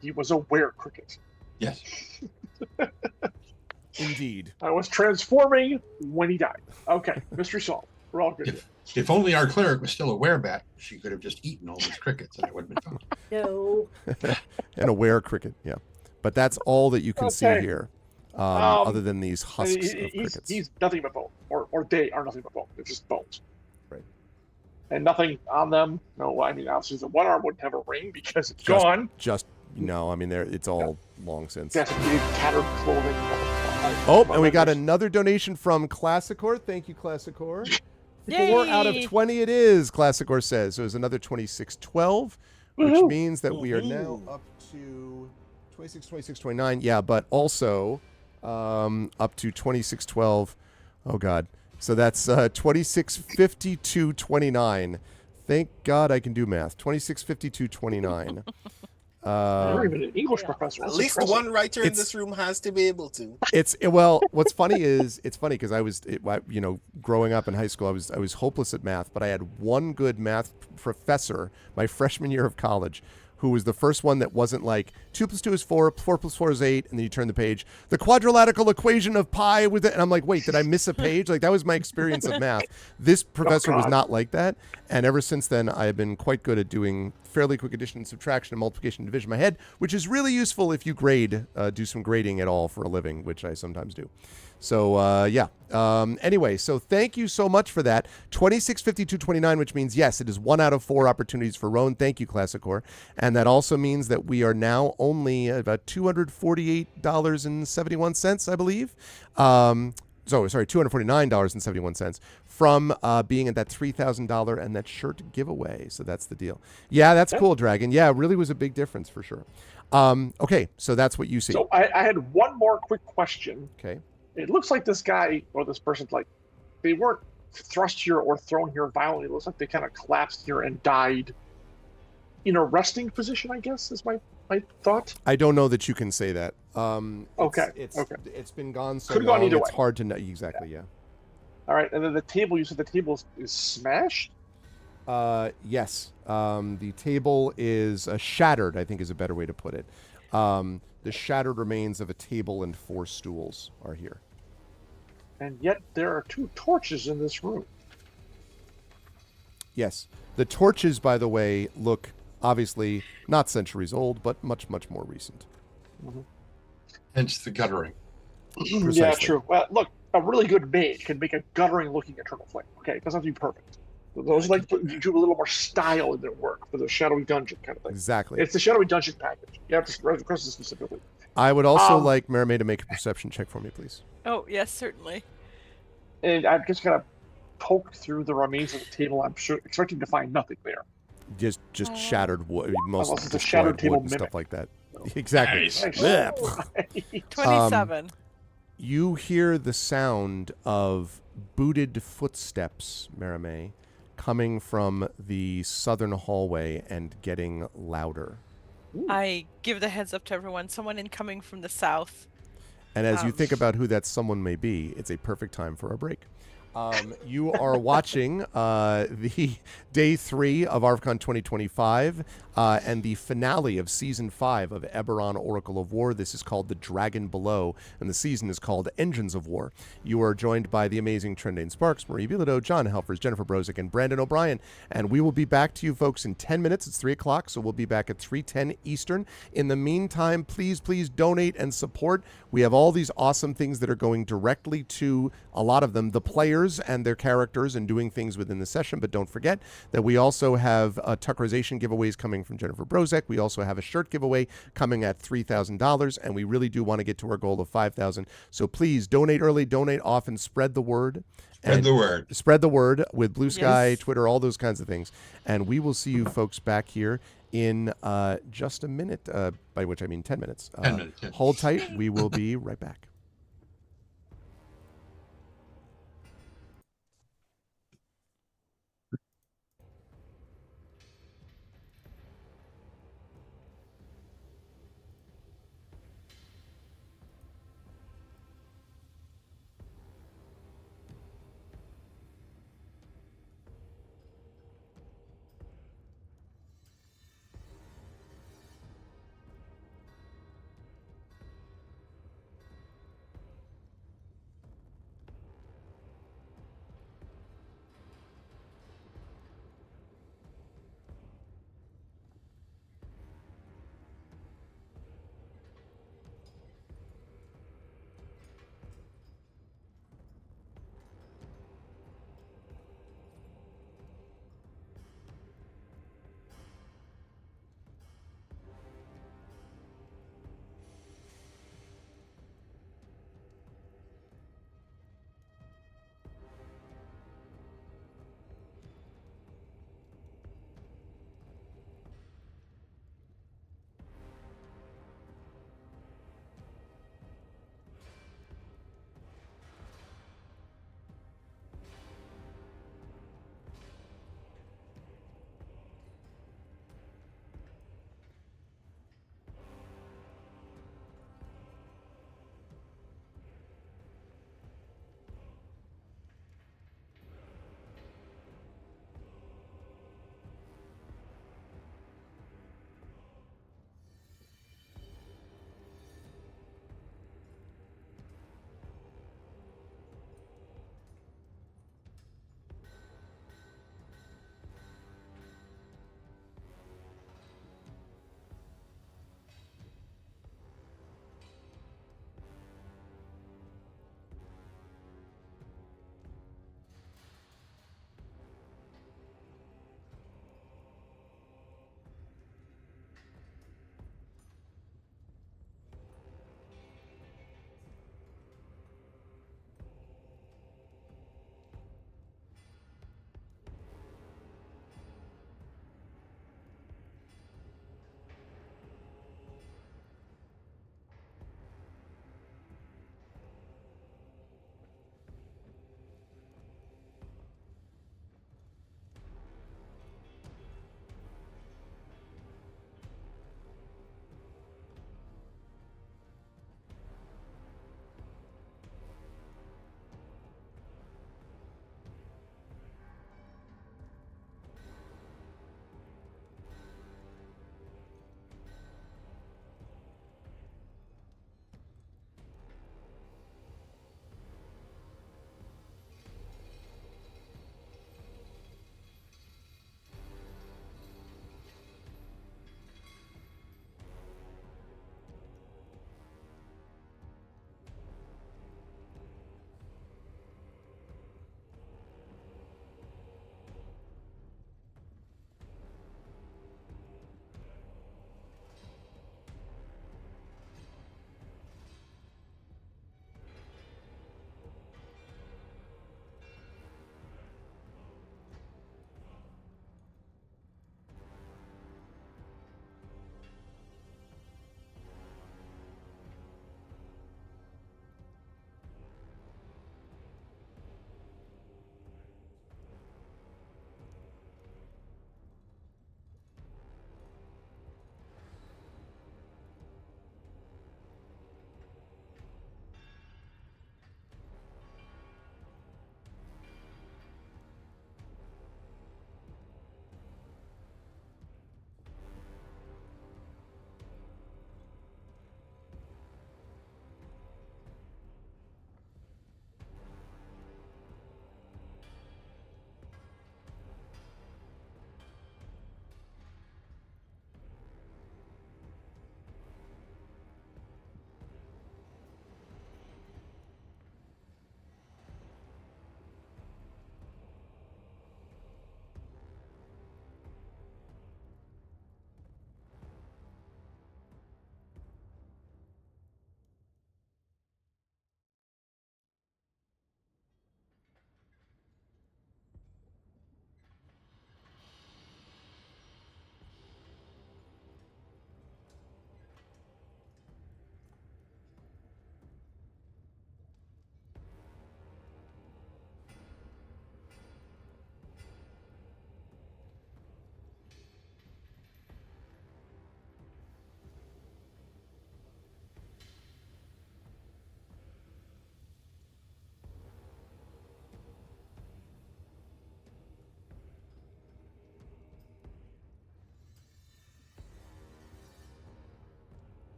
He was a were-cricket. Yes. Indeed. I was transforming when he died. Okay, mystery solved. We're all good. If only our cleric was still a werebat, she could have just eaten all those crickets and it would have been fine. No. And a were cricket, yeah. But that's all that you can see Okay. here, other than these husks of crickets. He's nothing but bone, or they are nothing but bone. They're just bones. Right. And nothing on them. No, I mean, obviously the one arm wouldn't have a ring because it's Just- gone. No, I mean, it's all long since. Desiccated, tattered clothing. Oh, and we got another donation from Classicor. Thank you, Classicor. 4 out of Yay! 20 it is, Classicor says. So it's another 2612, which Woohoo! means that we are now up to 26, 26, 29. Yeah, but also up to 2612. Oh, God. So that's 2652, 29. Thank God I can do math. 2652, 29. You're even an English professor. At That's least impressive. one writer in It's- this room has to be able to. Well, what's funny is it's funny because I was, growing up in high school, I was hopeless at math, but I had one good math professor my freshman year of college who was the first one that wasn't like 2 + 2 is 4, 4 + 4 is 8, and then you turn the page. The quadrilateral equation of pi with it, and I'm like, wait, did I miss a page? Like that was my experience of math. This professor was God. not like that, and ever since then, I have been quite good at doing fairly quick addition and subtraction and multiplication and division in my head, which is really useful if you do some grading at all for a living, which I sometimes do. So, yeah. Anyway, so thank you so much for that. 265229, which means, yes, it is 1 out of 4 opportunities for Roan. Thank you, Classicor. And that also means that we are now only about $248.71, I believe. Sorry, $249.71 from being at that $3,000 and that shirt giveaway. So that's the deal. Yeah, that's cool, Dragon. Yeah, it really was a big difference for sure. Okay, so that's what you see. So I had one more quick question. Okay. It looks like this guy or this person, like, they weren't thrust here or thrown here violently. It looks like they kind of collapsed here and died in a resting position, I guess, is my thought. I don't know that you can say that. Okay. It's been gone so Could've long, gone either it's way. hard to know. Exactly, yeah. All right, and then the table, you said the table is smashed? Yes. The table is shattered, I think is a better way to put it. The shattered remains of a table and 4 stools are here. And yet there are 2 torches in this room. Yes. The torches, by the way, look obviously not centuries old, but much, much more recent. Mm-hmm. Hence the guttering. Precisely. Yeah, true. Well, look, a really good mage can make a guttering-looking eternal flame. Okay, it doesn't have to be perfect. Those like to do a little more style in their work for the shadowy dungeon kind of thing. Exactly. It's the shadowy dungeon package. You have to request it specifically. I would also like Marimay to make a perception check for me, please. Oh, yes, certainly. And I'm just gonna poke through the remains of the table. I'm sure expecting to find nothing there. Just shattered wood, most Unless it's a destroyed shattered wood table and stuff mimic. like that. Exactly. Nice. Blech. 27. You hear the sound of booted footsteps, Marimay, coming from the southern hallway and getting louder. I give the heads up to everyone. Someone incoming from the south. And as you think about who that someone may be, it's a perfect time for a break. You are watching the day 3 of ArvCon 2025 and the finale of season 5 of Eberron Oracle of War. This is called The Dragon Below, and the season is called Engines of War. You are joined by the amazing Trendane Sparks, Marie Bilodeau, John Helfers, Jennifer Brozick, and Brandon O'Brien. And we will be back to you folks in 10 minutes. It's 3 o'clock, so we'll be back at 3:10 Eastern. In the meantime, please donate and support. We have all these awesome things that are going directly to, a lot of them, the players and their characters and doing things within the session. But don't forget that we also have Tuckerization giveaways coming from Jennifer Brozek. We also have a shirt giveaway coming at $3,000, and we really do want to get to our goal of $5,000. So please donate early, donate often, spread the word. Spread the word. Spread the word with Blue Sky, Yes. Twitter, all those kinds of things. And we will see you folks back here in just a minute, by which I mean 10 minutes. 10 minutes. Yeah. Hold tight. We will be right back.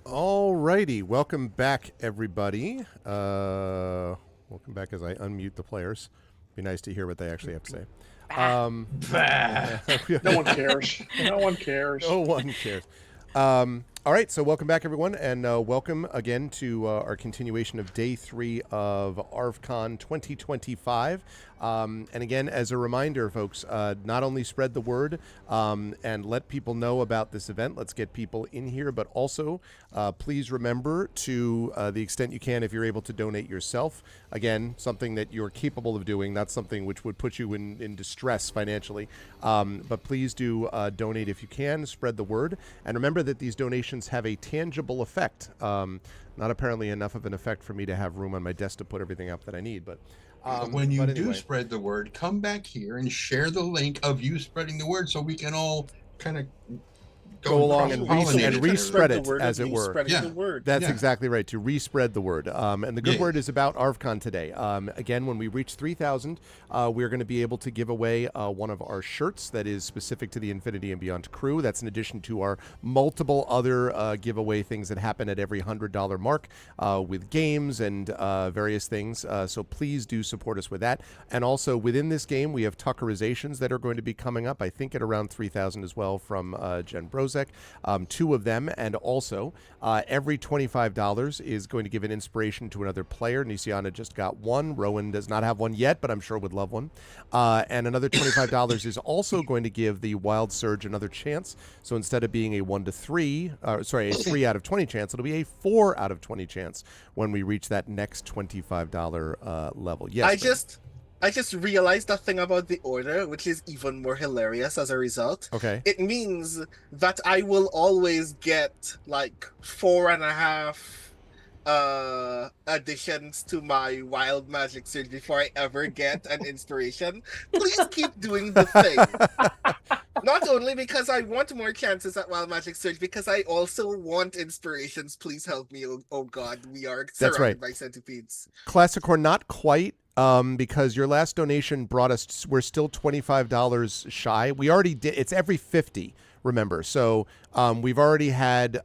All righty. Welcome back, everybody. Welcome back as I unmute the players. Be nice to hear what they actually have to say. No one cares. No one cares. No one cares. All right, so welcome back, everyone, and welcome again to our continuation of Day 3 of ArvCon 2025. And again, as a reminder, folks, not only spread the word and let people know about this event, let's get people in here, but also please remember to the extent you can, if you're able to donate yourself, again, something that you're capable of doing, not something which would put you in distress financially, but please do donate if you can, spread the word, and remember that these donations have a tangible effect. Not apparently enough of an effect for me to have room on my desk to put everything up that I need, but when you but do anyway. spread the word, come back here and share the link of you spreading the word so we can all kind of go along and re-spread it, as it were. The word. That's exactly right, to re-spread the word. And the good word is about ArvCon today. Again, when we reach 3,000, we're going to be able to give away one of our shirts that is specific to the Infinity and Beyond crew. That's in addition to our multiple other giveaway things that happen at every $100 mark with games and various things. So please do support us with that. And also within this game, we have Tuckerizations that are going to be coming up, I think at around 3,000 as well, from Jen Brozek. 2 of them, and also every $25 is going to give an inspiration to another player. Nisiana just got one. Rowan does not have one yet, but I'm sure would love one. And another $25 is also going to give the Wild Surge another chance. So instead of being a 1 to 3, a 3 out of 20 chance, it'll be a 4 out of 20 chance when we reach that next $25 level. Yes. I just realized that thing about the order, which is even more hilarious as a result. Okay. It means that I will always get like 4.5 additions to my wild magic surge before I ever get an inspiration. Please keep doing the thing. Not only because I want more chances at wild magic surge, because I also want inspirations. Please help me. Oh God, we are surrounded by centipedes. Classic or not quite. Because your last donation brought us, we're still $25 shy. We already did, it's every 50, remember. So we've already had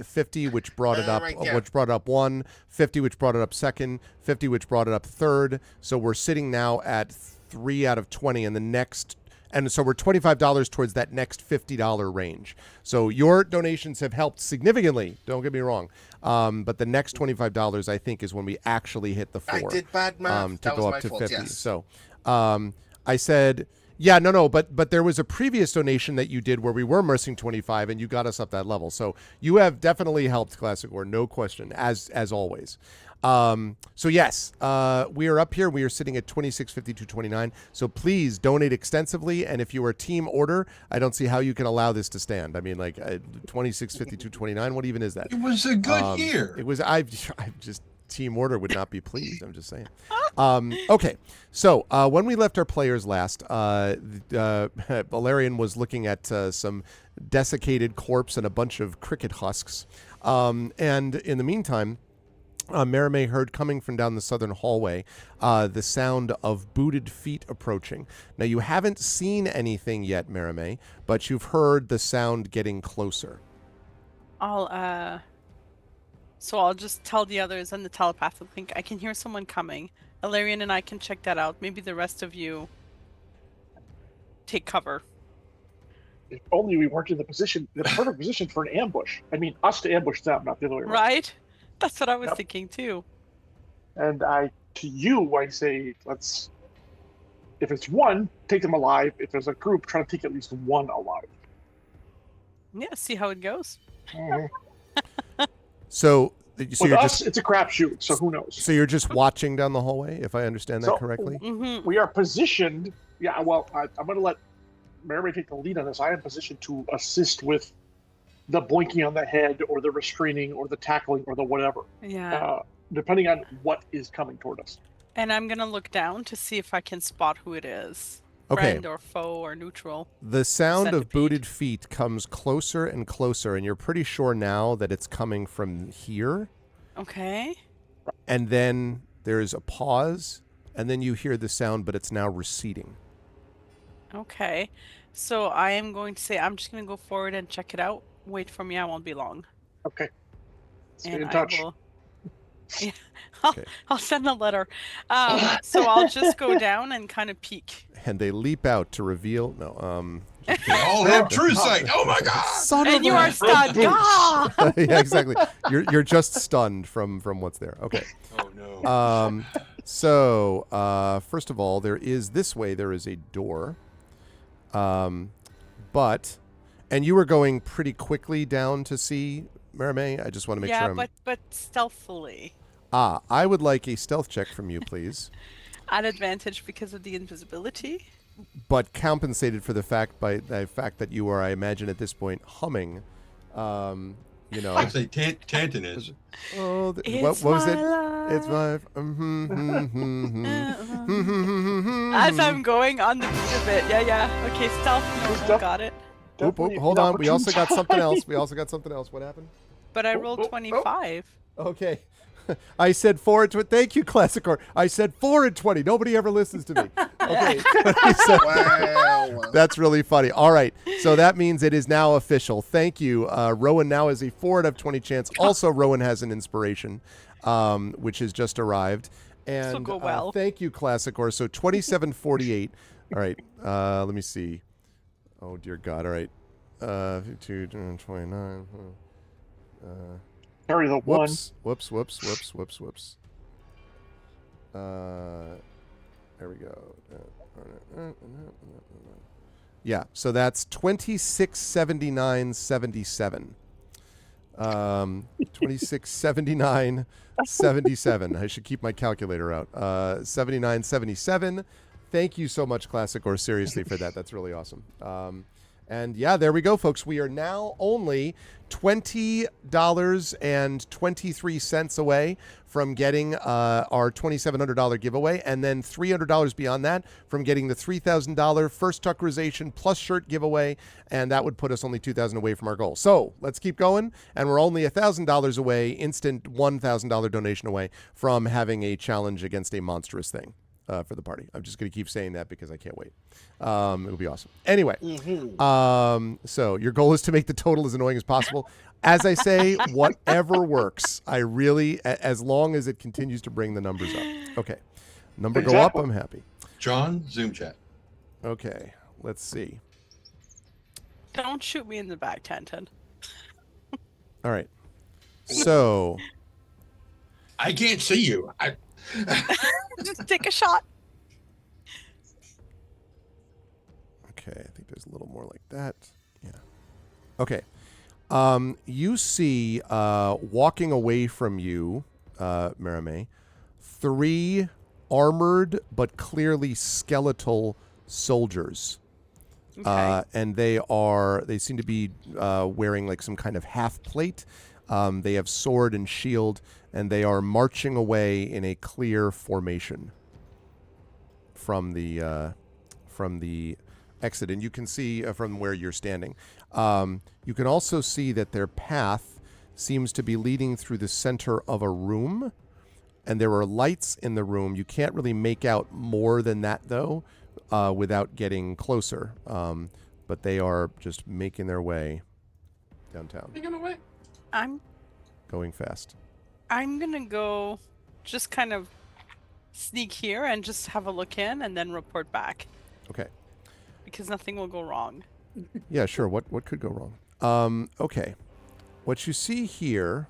50, which brought it up, which brought it up 1, 50, which brought it up 2nd, 50, which brought it up 3rd. So we're sitting now at 3 out of 20, and the next, and so we're $25 towards that next $50 range. So your donations have helped significantly. Don't get me wrong. But the next $25, I think, is when we actually hit the 4. I did bad math. To go up to fault, 50. yes. So I said, yeah, no, but there was a previous donation that you did where we were missing 25, and you got us up that level. So you have definitely helped, Classic War, no question, as always. So yes, we are up here. We are sitting at 2652.29. So please donate extensively. And if you are team order, I don't see how you can allow this to stand. I mean, like 2652.29. What even is that? It was a good year. It was. I just team order would not be pleased. I'm just saying. Okay, so when we left our players last, Valerian was looking at some desiccated corpse and a bunch of cricket husks. And in the meantime, Merime heard coming from down the southern hallway the sound of booted feet approaching. Now, you haven't seen anything yet, Merime, but you've heard the sound getting closer. I'll just tell the others on the telepathic link, I can hear someone coming. Ilarion and I can check that out. Maybe the rest of you take cover. If only we weren't in the perfect position for an ambush. I mean, us to ambush them, not the other way around. Right? That's what I was thinking too. And I say, if it's one, take them alive. If there's a group, try to take at least one alive. Yeah, see how it goes. Mm-hmm. So with us, it's a crapshoot, so who knows? So you're just watching down the hallway, if I understand that correctly? Mm-hmm. We are positioned. Yeah, well, I'm going to let Mary take the lead on this. I am positioned to assist with the boinking on the head or the restraining or the tackling or the whatever. Yeah. Depending on what is coming toward us. And I'm going to look down to see if I can spot who it is. Okay. Friend or foe or neutral. The sound of booted feet comes closer and closer, and you're pretty sure now that it's coming from here. Okay. And then there's a pause, and then you hear the sound, but it's now receding. Okay. So I am going to say I'm just going to go forward and check it out. Wait for me. I won't be long. Okay. Stay and in I touch. will. Yeah, I'll, Okay. I'll send a letter. So I'll just go down and kind of peek. And they leap out to reveal. No, just They kidding. all have true sight. Oh my god! Son And of you a- are stunned. Ah! yeah, exactly. You're just stunned from what's there. Okay. Oh no. So first of all, there is this way. There is a door. But, and you were going pretty quickly down to see Merame. I just want to make Yeah, sure I'm. but stealthily. I would like a stealth check from you, please. At advantage because of the invisibility. But compensated for the fact that you are, I imagine, at this point humming. You know. I say Tanton is. Oh, It's what was my it? life. It's my. As I'm going on the beat of it. Yeah. Okay, stealth. No, got it. Oop, Definitely hold an on. We also got something opportune else. time. What happened? But I rolled 25. Okay. I said 4 and 20. Thank you, Classicor. I said 4 and 20. Nobody ever listens to me. Okay. Wow. That's really funny. All right. So that means it is now official. Thank you. Rowan now has a 4 out of 20 chance. Also, Rowan has an inspiration, which has just arrived. And go well. Thank you, Classicor. So 2748. All right. Let me see. Oh, dear God. All right. 52, 29. Carry the one. Whoops. There we go. Yeah, so that's 2679.77. 2679.77. I should keep my calculator out. 79.77. Thank you so much, Classic, or seriously, for that. That's really awesome. And yeah, there we go, folks. We are now only $20.23 away from getting our $2,700 giveaway, and then $300 beyond that from getting the $3,000 first Tuckerization plus shirt giveaway, and that would put us only $2,000 away from our goal. So let's keep going, and we're only $1,000 away, instant $1,000 donation away from having a challenge against a monstrous thing. For the party. I'm just going to keep saying that because I can't wait. It'll be awesome. Anyway, so your goal is to make the total as annoying as possible. As I say, whatever works. I really, as long as it continues to bring the numbers up. Okay. Number go up, I'm happy. John, Zoom chat. Okay. Let's see. Don't shoot me in the back, Tanton. All right. So. I can't see you. Just take a shot. Okay, I think there's a little more like that. Yeah. Okay. You see, walking away from you, Merame, 3 armored but clearly skeletal soldiers. Okay. And they seem to be wearing like some kind of half plate. They have sword and shield, and they are marching away in a clear formation from the exit. And you can see from where you're standing. You can also see that their path seems to be leading through the center of a room, and there are lights in the room. You can't really make out more than that, though, without getting closer. But they are just making their way downtown. Making away. I'm Going fast. gonna go just kind of sneak here and just have a look in and then report back. Okay. Because nothing will go wrong. Yeah, sure. What could go wrong? Okay. What you see here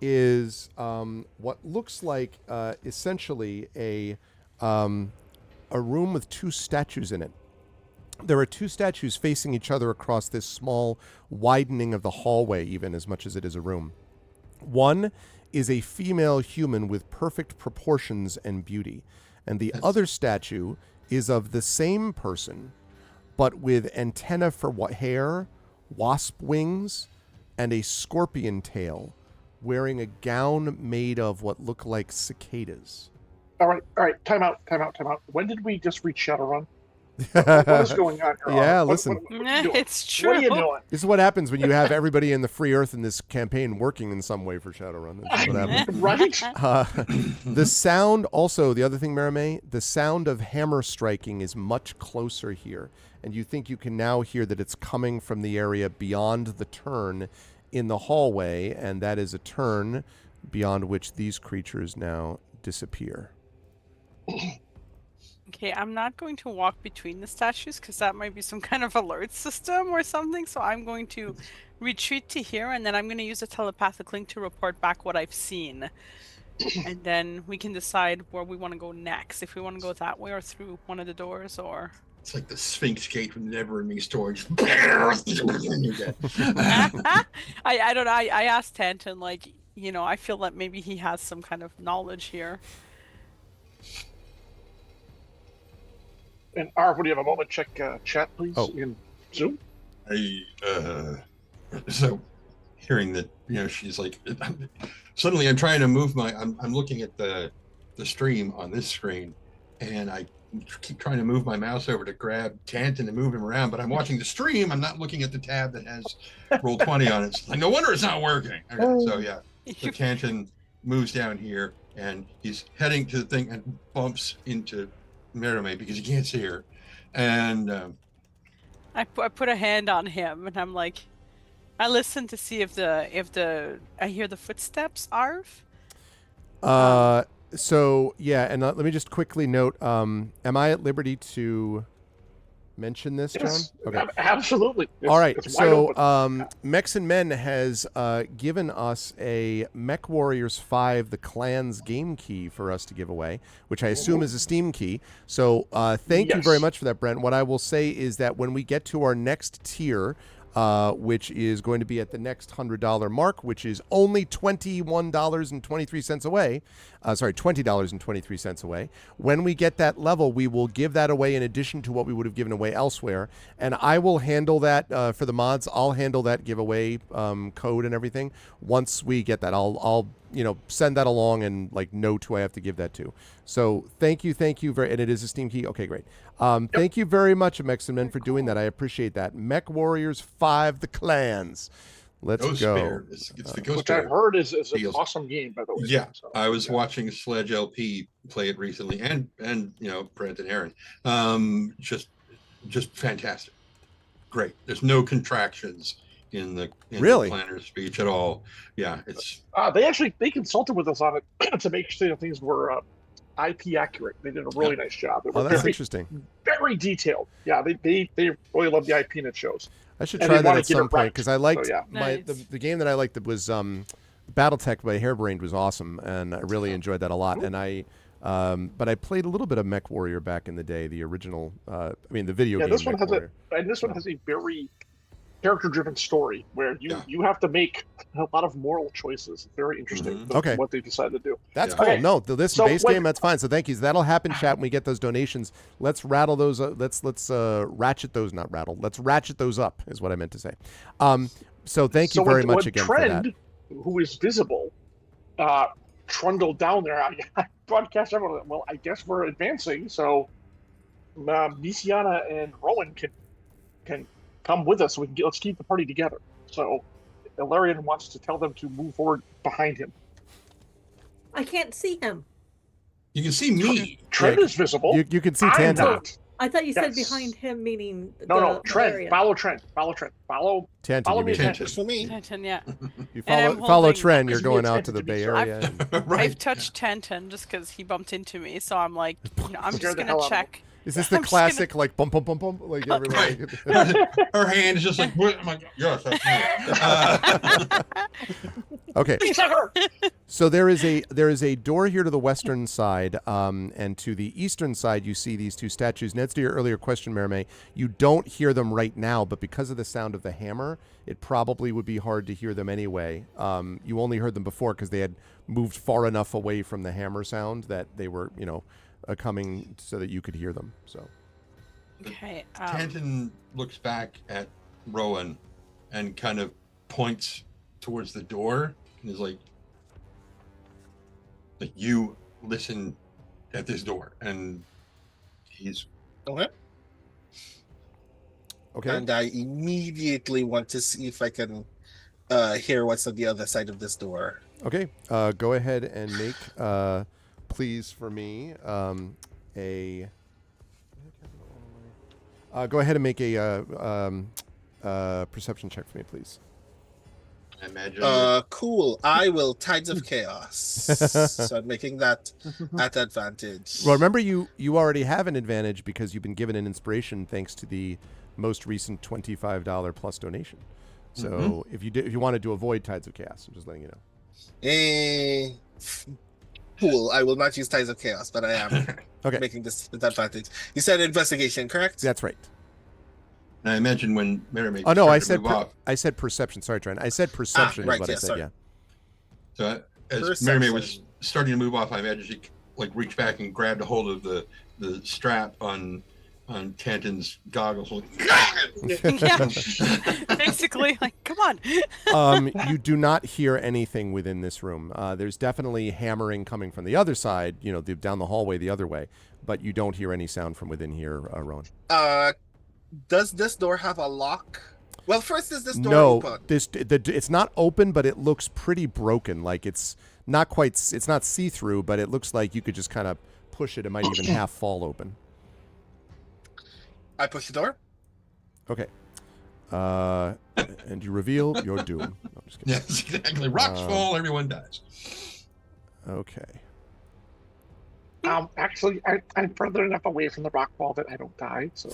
is what looks like essentially a room with 2 statues in it. There are 2 statues facing each other across this small widening of the hallway, even as much as it is a room. One is a female human with perfect proportions and beauty, and the other statue is of the same person, but with antenna for hair, wasp wings, and a scorpion tail, wearing a gown made of what look like cicadas. All right. Time out. When did we just reach Shadowrun? What is going on here? Yeah, What listen. are you doing? It's true. What are you doing? This is what happens when you have everybody in the free earth in this campaign working in some way for Shadowrun. This is what happens. Right? The sound, also, the other thing, Merame, the sound of hammer striking is much closer here. And you think you can now hear that it's coming from the area beyond the turn in the hallway, and that is a turn beyond which these creatures now disappear. Okay, I'm not going to walk between the statues because that might be some kind of alert system or something. So I'm going to retreat to here, and then I'm going to use a telepathic link to report back what I've seen. And then we can decide where we want to go next. If we want to go that way or through one of the doors, or... It's like the Sphinx Gate from the Never-Ending Story. You're dead. I don't know. I asked Tanton, like, I feel that maybe he has some kind of knowledge here. And Arv, would you have a moment? Check chat, please, in Zoom. So hearing that, she's like, suddenly I'm trying to move I'm looking at the stream on this screen, and I keep trying to move my mouse over to grab Tanton and move him around, but I'm watching the stream. I'm not looking at the tab that has Roll20 on it. It's like, no wonder it's not working. Okay, so yeah, so Tanton moves down here, and he's heading to the thing and bumps into Merome because he can't see her. And I put a hand on him, and I'm like, I listen to see if I hear the footsteps, Arv. So yeah, and let me just quickly note: am I at liberty to mention this, Yes, John? Okay, absolutely. All right. It's wide So open. Mechs and Men has given us a Mech Warriors 5: The Clans game key for us to give away, which I assume is a Steam key. So thank you very Yes. much for that, Brent. What I will say is that when we get to our next tier, which is going to be at the next $100 mark, which is only $21.23 away. $20.23 away. When we get that level, we will give that away in addition to what we would have given away elsewhere. And I will handle that for the mods. I'll handle that giveaway code and everything. Once we get that, I'll send that along and note who I have to give that to. So thank you very, and it is a Steam key. Okay, great. Thank you very much, Mechs and Men, for doing that. I appreciate that. Mech Warriors 5: The Clans. Let's Ghost go. Bear. It's the Ghost Which Bear. I've heard is an deals. awesome game, by the way. Yeah, So, I was watching Sledge LP play it recently, and Brent and Aaron. Just fantastic. Great. There's no contractions in the Really? planner's speech at all. Yeah, it's they consulted with us on it to make sure things were IP accurate. They did a really nice job. They were That's very, interesting. very detailed. Yeah, they really love the IP and it shows. I should And try they that wanna at get some it point right. because I liked So, yeah. Nice. the game that I liked that was BattleTech by Harebrained was awesome, and I really enjoyed that a lot. And but I played a little bit of Mech Warrior back in the day, the original. The video game. This one Mech has Warrior. one has a very character-driven story where you have to make a lot of moral choices. Very interesting. Okay. What they decided to do. That's Yeah. cool. Okay. No, this So base what- game, that's fine. So thank you. So that'll happen, chat, when we get those donations. Let's rattle those. Let's ratchet those, not rattle. Let's ratchet those up, is what I meant to say. So thank you very much again for that. Trend, who is visible, trundled down there. I broadcast everyone. Well, I guess we're advancing, so Misiana and Rowan can come with us. So let's keep the party together. So Ilarion wants to tell them to move forward behind him. I can't see him. you can see me. Trend is visible. You can see I'm Tantan. not. I thought you said Yes. behind him, meaning No, the Trend. area. Follow Trend. Follow Tantan, follow you me, mean. attention. Works for me. Tanton, yeah. You And I'm follow holding- Trend. You're Because going we out to the attempted to Bay be Area. and- I've touched Tanton just because he bumped into me, so I'm like, I'm Scared just the gonna hell out of check. Is this the I'm just gonna- classic bump bump bump bump like everyone? Right. Her hand is just like, what? I'm like, yes, that's me. Okay. Sucker! So there is a door here to the western side, and to the eastern side you see these two statues. Ned's to your earlier question, Merime, you don't hear them right now, but because of the sound of the hammer, it probably would be hard to hear them anyway. You only heard them before because they had moved far enough away from the hammer sound that they were, coming so that you could hear them. So Okay. Tanton looks back at Rowan and kind of points towards the door and is like you listen at this door, and he's Okay. okay. And I immediately want to see if I can hear what's on the other side of this door. Okay, go ahead and make, please, for me, go ahead and make a perception check for me, please. and imagine. Cool. I will Tides of Chaos. So I'm making that at advantage. Well, remember you already have an advantage because you've been given an inspiration thanks to the most recent $25 plus donation. So if you wanted to avoid Tides of Chaos, I'm just letting you know. Cool. I will not use Tides of Chaos, but I am Okay, making this with advantage. You said investigation, correct? that's right. And I imagine when Merrimaid Oh no, I started to said move off. I said perception. Sorry, Trent. I said perception right, is what yeah, I said. sorry. Yeah. So as Perception. Merrimaid was starting to move off, I imagine she like reached back and grabbed a hold of the strap on Tanton's goggles. Yeah. Basically, like, come on. You do not hear anything within this room. There's definitely hammering coming from the other side, down the hallway the other way, but you don't hear any sound from within here, Rowan. Does this door have a lock? Well, first, is this door No, open? it's not open, but it looks pretty broken. Like it's not see-through, but it looks like you could just kind of push it. It might even half fall open. I push the door. Okay. And you reveal your doom. No, I'm just kidding. Yes, exactly. Rocks fall, everyone dies. Okay. Actually, I'm further enough away from the rock wall that I don't die. So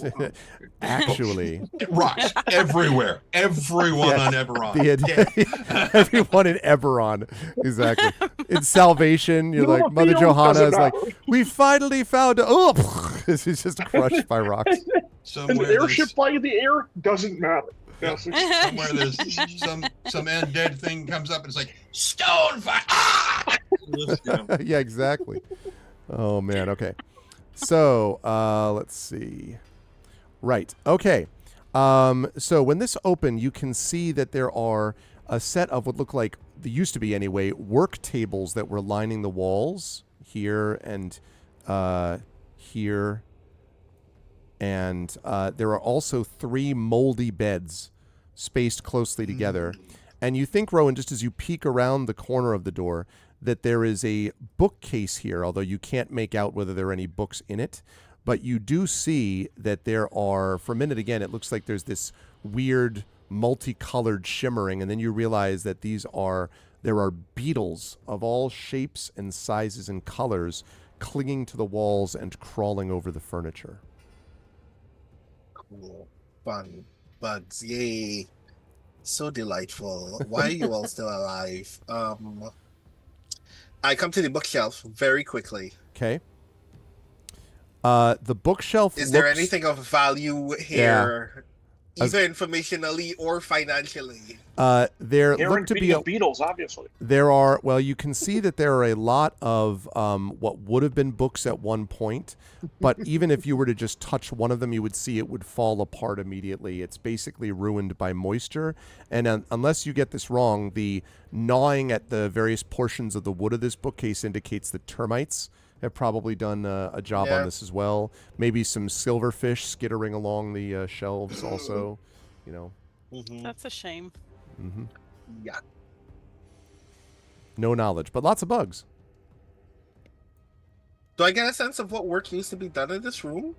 Actually, Rocks everywhere. Everyone Yeah. on Eberron. everyone in Eberron, exactly. In Salvation, you're like Mother field Johanna doesn't is like, matter. we finally found. She's just crushed by rocks. An Somewhere airship flying in the air doesn't matter. Yes, somewhere there's some undead thing comes up and it's like stone fire. Ah! Yeah, exactly. Oh man. Okay. So let's see. Right. Okay. So when this opened, you can see that there are a set of what look like, there used to be anyway, work tables that were lining the walls here and here. And there are also 3 moldy beds spaced closely together. And you think, Rowan, just as you peek around the corner of the door, that there is a bookcase here, although you can't make out whether there are any books in it. But you do see that there are, for a minute again, it looks like there's this weird multicolored shimmering, and then you realize that there are beetles of all shapes and sizes and colors clinging to the walls and crawling over the furniture. Cool. Fun. Bugs. Yay. So delightful. Why are you all still alive? I come to the bookshelf very quickly. Okay. The bookshelf Is there anything of value here, Yeah. either informationally or financially? There Aaron look to be beating the Beatles, obviously. There are, well, you can see that there are a lot of what would have been books at one point, but even if you were to just touch one of them, you would see it would fall apart immediately. It's basically ruined by moisture, and unless you get this wrong, the gnawing at the various portions of the wood of this bookcase indicates that termites have probably done a job on this as well. Maybe some silverfish skittering along the shelves also, That's a shame. Mm-hmm. Yeah. No knowledge, but lots of bugs. Do I get a sense of what work needs to be done in this room?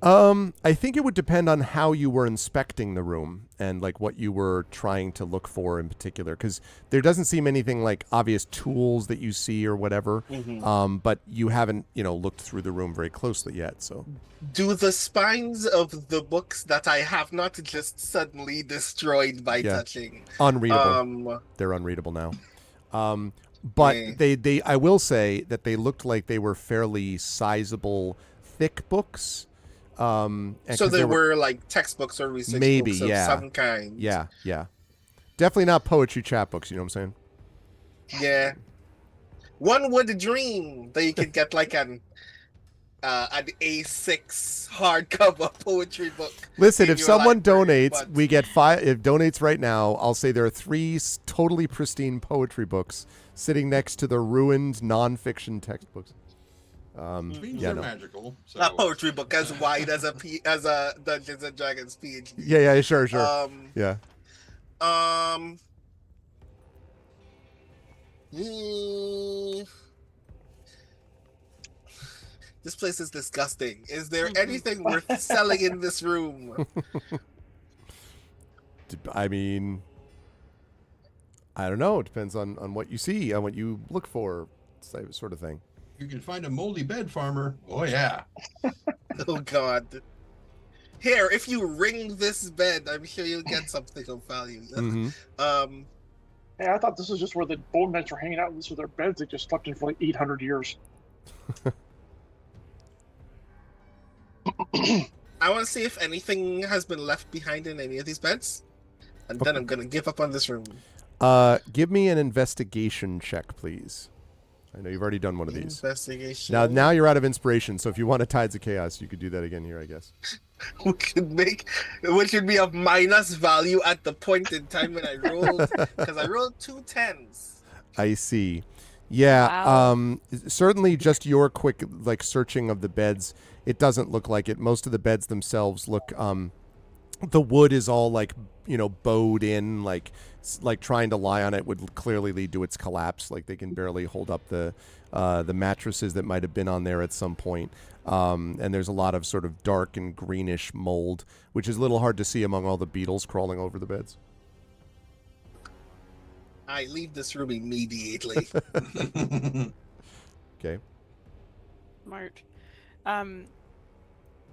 I think it would depend on how you were inspecting the room and like what you were trying to look for in particular, because there doesn't seem anything like obvious tools that you see or whatever. But you haven't, looked through the room very closely yet. So, Do the spines of the books that I have not just suddenly destroyed by touching unreadable? They're unreadable now. But they I will say that they looked like they were fairly sizable, thick books. So they were like textbooks or research books of some kind. Yeah. Definitely not poetry chapbooks, you know what I'm saying? Yeah. One would dream that you could get like an A6 hardcover poetry book. Listen, if someone library, donates, we get 5. If donates right now, I'll say there are 3 totally pristine poetry books sitting next to the ruined nonfiction textbooks. They're magical. So. A poetry book as wide as a Dungeons and Dragons PhD. Yeah, sure. Yeah. This place is disgusting. Is there anything worth selling in this room? I mean, I don't know. It depends on what you see, on what you look for, sort of thing. You can find a moldy bed farmer. Oh yeah. Oh God. Here, if you ring this bed, I'm sure you'll get something of value. Mm-hmm. Hey, I thought this was just where the bone knights were hanging out, and this was their beds they just slept in for like 800 years. I want to see if anything has been left behind in any of these beds, and then I'm gonna give up on this room. Give me an investigation check, please. I know you've already done one of these. Investigation. Now you're out of inspiration, so if you want to Tides of Chaos, you could do that again here, I guess. which would be of minus value at the point in time when I rolled, because I rolled 2 10s. I see. Yeah, Wow. certainly just your quick searching of the beds, it doesn't look like it. Most of the beds themselves look the wood is all bowed in, like trying to lie on it would clearly lead to its collapse. Like they can barely hold up the mattresses that might have been on there at some point. And there's a lot of sort of dark and greenish mold, which is a little hard to see among all the beetles crawling over the beds. I leave this room immediately. Okay. Smart.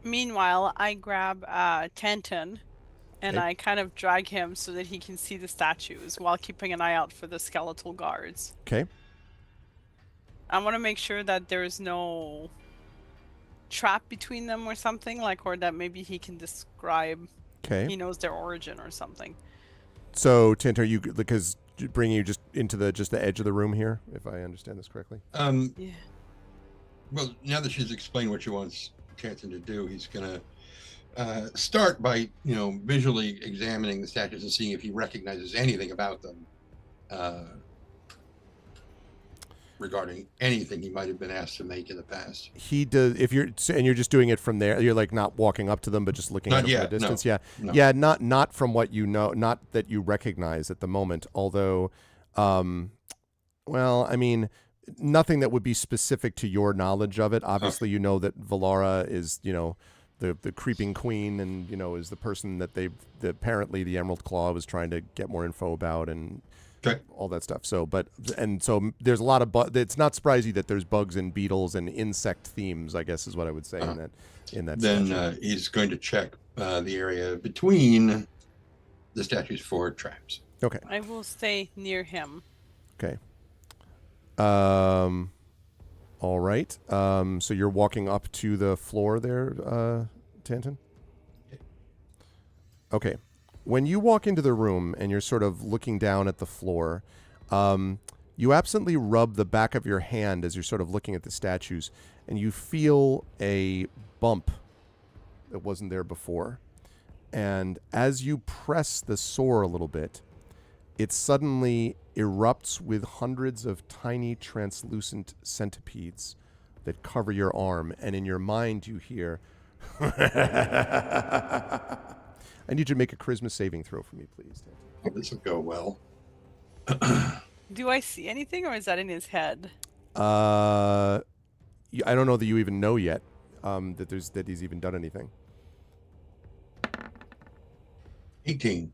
Meanwhile, I grab Tanton and Okay. I kind of drag him so that he can see the statues while keeping an eye out for the skeletal guards. Okay. I want to make sure that there's no trap between them or something, or that maybe he can describe. Okay. He knows their origin or something. So, Tint, are you because bringing you just into the edge of the room here, if I understand this correctly? Yeah. Well, now that she's explained what she wants Tanton to do, he's gonna start by visually examining the statues and seeing if he recognizes anything about them regarding anything he might have been asked to make in the past. He does. If you're just doing it from there, you're not walking up to them, but just looking at them from a distance. No, Yeah, no. yeah. Not from what you know, not that you recognize at the moment. Although, well, I mean, nothing that would be specific to your knowledge of it. Obviously, you know that Valara is the creeping queen, and is the person that apparently the Emerald Claw was trying to get more info about, and all that stuff. So there's a lot of it's not surprising that there's bugs and beetles and insect themes, I guess is what I would say in that Then statue. he's going to check the area between the statues for traps. Okay. I will stay near him. Okay. All right. So you're walking up to the floor there, Tanton? Okay. When you walk into the room and you're sort of looking down at the floor, you absently rub the back of your hand as you're sort of looking at the statues, and you feel a bump that wasn't there before. And as you press the sore a little bit, it suddenly erupts with hundreds of tiny translucent centipedes that cover your arm, and in your mind you hear I need you to make a charisma saving throw for me, please. Oh, this will go well. Do I see anything, or is that in his head? I don't know that you even know yet that he's even done anything. 18.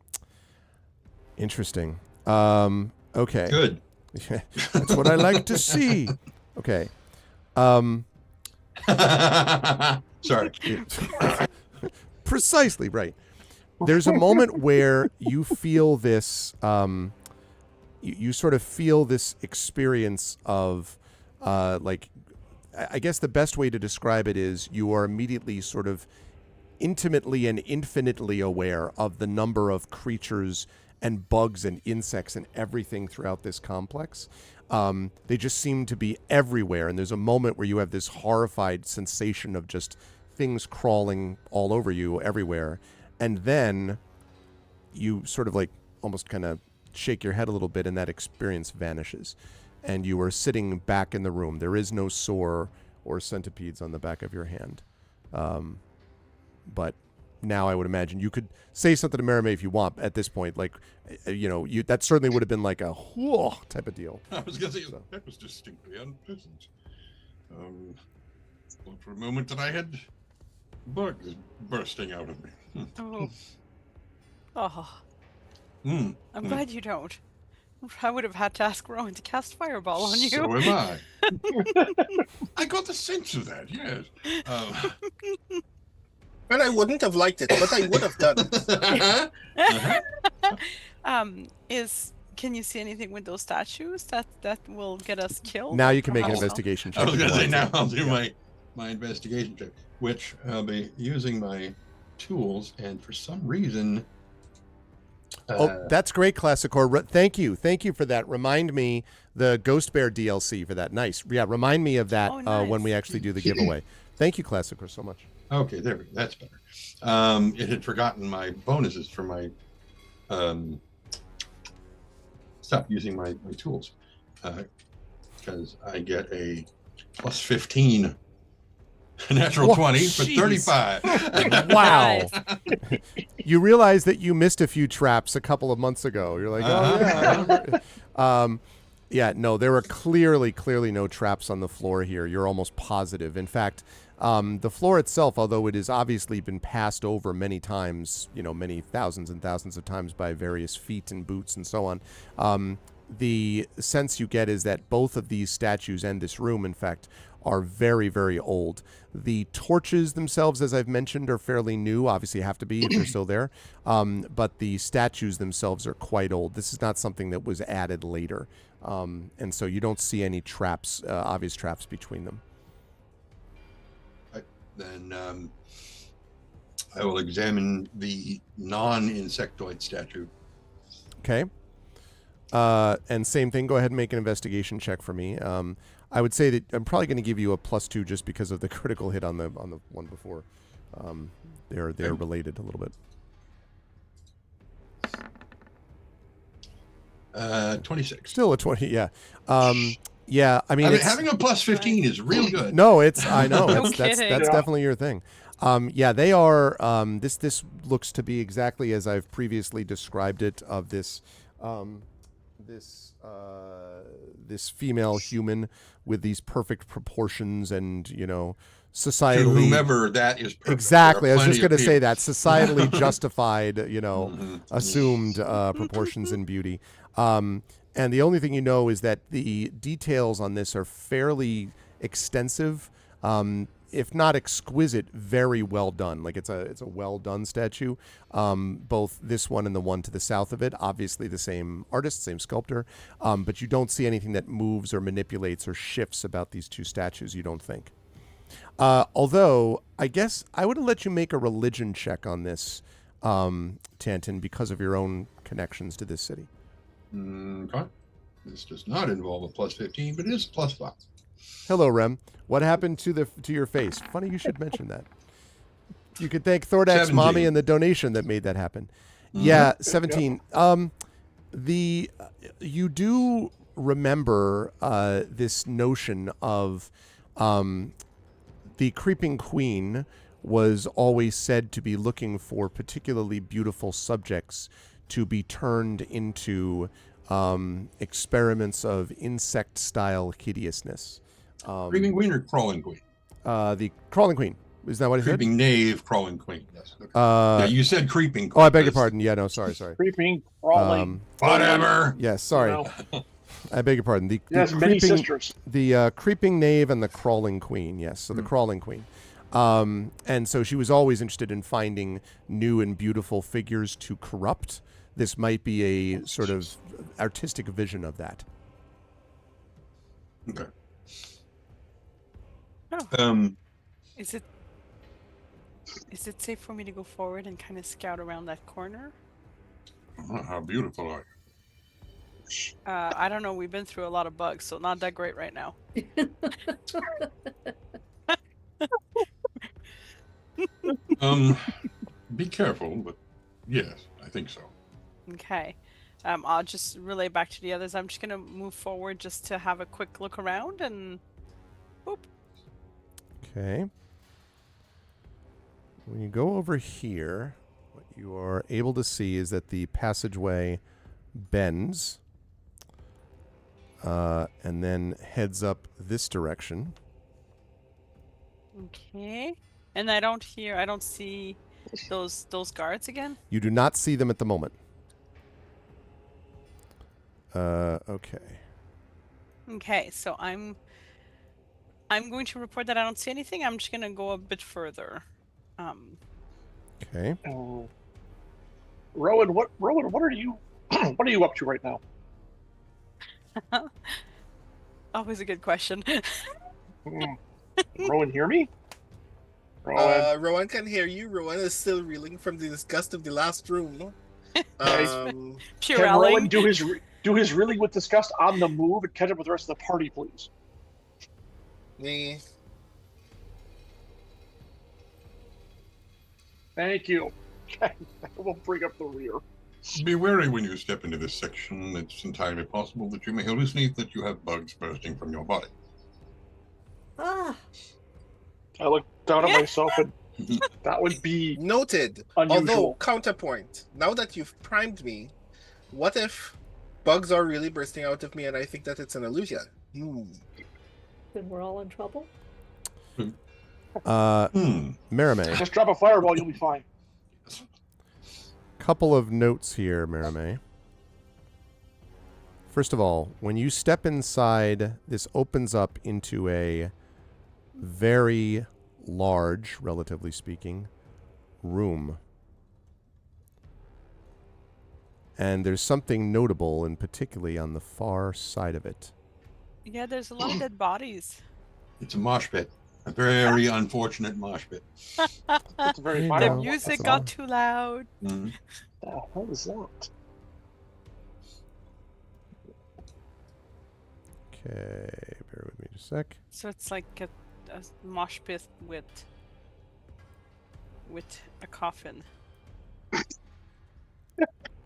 Interesting. Okay. Good. That's what I like to see. Okay. Sorry. Precisely right. There's a moment where you feel this, you sort of feel this experience of, I guess the best way to describe it is you are immediately sort of intimately and infinitely aware of the number of creatures and bugs and insects and everything throughout this complex. They just seem to be everywhere, and there's a moment where you have this horrified sensation of just things crawling all over you everywhere. And then you sort of almost kind of shake your head a little bit, and that experience vanishes. And you are sitting back in the room. There is no sore or centipedes on the back of your hand. But now I would imagine you could say something to Merime if you want at this point. That certainly would have been like a whoa type of deal. I was going to say, that was distinctly unpleasant. Thought for a moment that I had bugs bursting out of me. Oh. Oh. I'm glad you don't. I would have had to ask Rowan to cast Fireball on you. So am I. I got the sense of that, yes. And I wouldn't have liked it, but I would have done it. Can you see anything with those statues that will get us killed? Now or you can make an perhaps not? investigation I check. was if you going to say, want now I'll do Yeah. my investigation check, which I'll be using my tools, and for some reason... Oh, that's great, Classicor. Thank you for that. Remind me the Ghost Bear DLC for that. Nice. Yeah, remind me of that when we actually do the giveaway. Thank you, Classicor, so much. Okay, there we go. That's better. It had forgotten my bonuses for my stuff using my tools, because I get a plus 15, a natural 20 for 35. Wow. You realize that you missed a few traps a couple of months ago. You're like, oh yeah. I remember. Yeah, no, there are clearly no traps on the floor here. You're almost positive. In fact, the floor itself, although it has obviously been passed over many times, many thousands and thousands of times by various feet and boots and so on, the sense you get is that both of these statues and this room, in fact, are very, very old. The torches themselves, as I've mentioned, are fairly new. Obviously have to be if they're still there. But the statues themselves are quite old. This is not something that was added later. And so you don't see any traps, obvious traps between them. Then I will examine the non-insectoid statue. Okay. And same thing, go ahead and make an investigation check for me. I would say that I'm probably going to give you a +2 just because of the critical hit on the one before. They're related a little bit. 26. Still a 20, yeah. Yeah, I mean, having a plus 15 is real good. No, I know. No That's kidding. definitely your thing. Yeah, they are. This looks to be exactly as I've previously described it. Of this female human with these perfect proportions and societally. To whomever that is perfect. Exactly. I was just going to say that societally justified, assumed proportions and beauty. And the only thing is that the details on this are fairly extensive, if not exquisite, very well done. Like it's a well done statue. Both this one and the one to the south of it, obviously the same artist, same sculptor, but you don't see anything that moves or manipulates or shifts about these two statues. You don't think. Although I guess I would have let you make a religion check on this, Tantin, because of your own connections to this city. Okay. This does not involve a plus 15, but it is +5. Hello, Rem. What happened to your face? Funny you should mention that. You could thank Thordak's 17. mommy and the donation that made that happen. Yeah, 17. You do remember this notion of the Creeping Queen was always said to be looking for particularly beautiful subjects to be turned into experiments of insect-style hideousness. Creeping Queen or Crawling Queen? The Crawling Queen. Is that what he said? Creeping Knave, Crawling Queen. Yes. Okay. Yeah, you said Creeping Queen. Oh, I beg your pardon. Yeah, no, sorry. Creeping, crawling. Whatever. Yes, sorry. No. I beg your pardon. The Many creeping, sisters. The Creeping Knave and the Crawling Queen. Yes, so the Crawling Queen. And so she was always interested in finding new and beautiful figures to corrupt. This might be a sort of artistic vision of that. Okay. Oh. Is it safe for me to go forward and kind of scout around that corner? How beautiful are you? I don't know. We've been through a lot of bugs, so not that great right now. Be careful, but yes, I think so. Okay. I'll just relay back to the others. I'm just gonna move forward just to have a quick look around and boop. Okay. When you go over here, what you are able to see is that the passageway bends and then heads up this direction. Okay. And I don't see those guards again? You do not see them at the moment. Okay. Okay, so I'm going to report that I don't see anything. I'm just gonna go a bit further. Okay. Rowan, what are you what are you up to right now? Always a good question. Mm. Rowan, hear me? Rowan, Rowan can hear you. Rowan is still reeling from the disgust of the last room. Nice. Can Rowan Purelling. do his reeling with disgust on the move and catch up with the rest of the party, please? Me. Thank you. I will bring up the rear. Be wary when you step into this section. It's entirely possible that you may hallucinate that you have bugs bursting from your body. Ah, I look down at myself, and that would be Noted. unusual. Although, counterpoint. Now that you've primed me, what if bugs are really bursting out of me and I think that it's an illusion? then we're all in trouble. Merime. Just drop a fireball, you'll be fine. Couple of notes here, Merime. First of all, when you step inside, this opens up into a very large, relatively speaking, room. And there's something notable, and particularly on the far side of it. Yeah, there's a lot of dead bodies. It's a mosh pit. A very unfortunate mosh pit. That's a very You The violent know, one. music that's got all. too loud. Mhm. The hell is that? Okay, bear with me just a sec. So it's like a mosh pit with a coffin.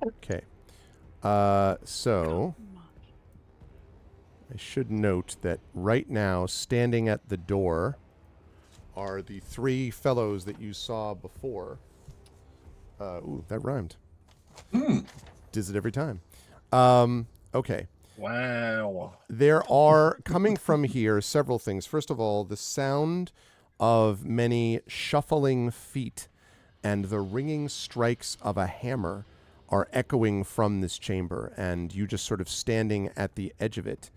Okay. So I should note that right now, standing at the door, are the three fellows that you saw before. Ooh, that rhymed. Does it every time. Okay. Wow. There are, coming from here, several things. First of all, the sound of many shuffling feet and the ringing strikes of a hammer are echoing from this chamber, and you just sort of standing at the edge of it.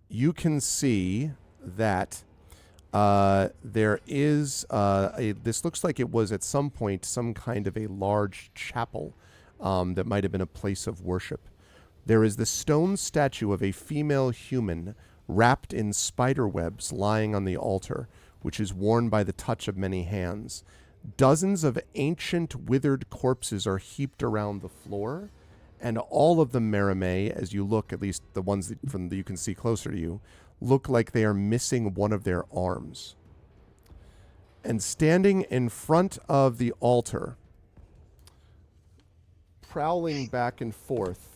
You can see that there is this looks like it was at some point some kind of a large chapel that might have been a place of worship. There is the stone statue of a female human wrapped in spider webs lying on the altar, which is worn by the touch of many hands. Dozens of ancient withered corpses are heaped around the floor, and all of them, Merime, as you look, at least the ones that you can see closer to you, look like they are missing one of their arms. And standing in front of the altar, prowling back and forth,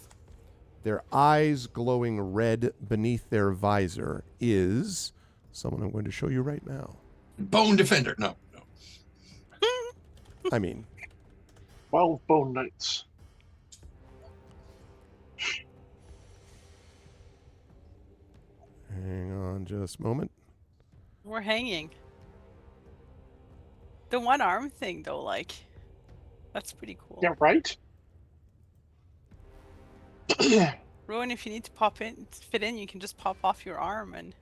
their eyes glowing red beneath their visor, is someone I'm going to show you right now. Bone Defender. No. I mean, 12 bone knights. hang on just a moment. We're hanging. The one arm thing, though, like, that's pretty cool. Yeah, right? Rowan, if you need to fit in, you can just pop off your arm and.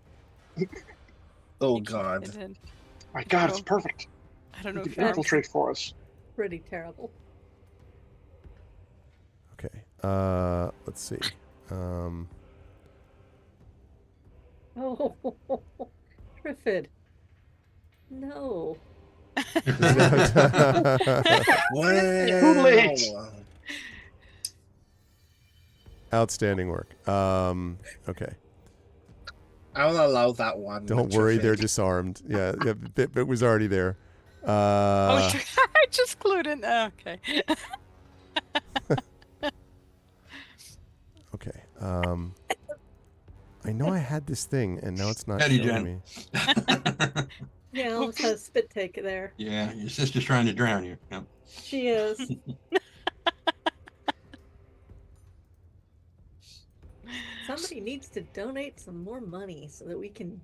Oh, you can God. fit in. My God, it's perfect. I don't know You if can your infiltrate for us. Pretty terrible. Okay. Let's see. Oh, Griffith. No. Too late. Outstanding work. Okay. I'll allow that one. Don't worry, they're disarmed. Yeah, it was already there. Oh, sure. I just glued in. Oh, okay. Okay. I know I had this thing, and now it's not Patty showing Jen. me. Yeah, I almost had a spit take there. Yeah, your sister's trying to drown you. Yep. She is. Somebody needs to donate some more money so that we can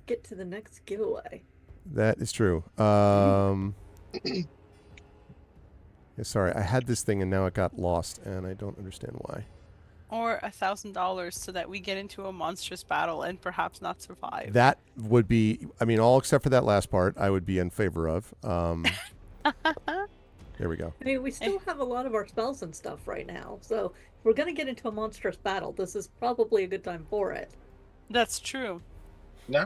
get to the next giveaway. That is true. Yeah, sorry, I had this thing, and now it got lost, and I don't understand why. Or $1,000 so that we get into a monstrous battle and perhaps not survive. That would be, I mean, all except for that last part, I would be in favor of. There we go. I mean, we still have a lot of our spells and stuff right now, so if we're gonna get into a monstrous battle, this is probably a good time for it. That's true. Yeah.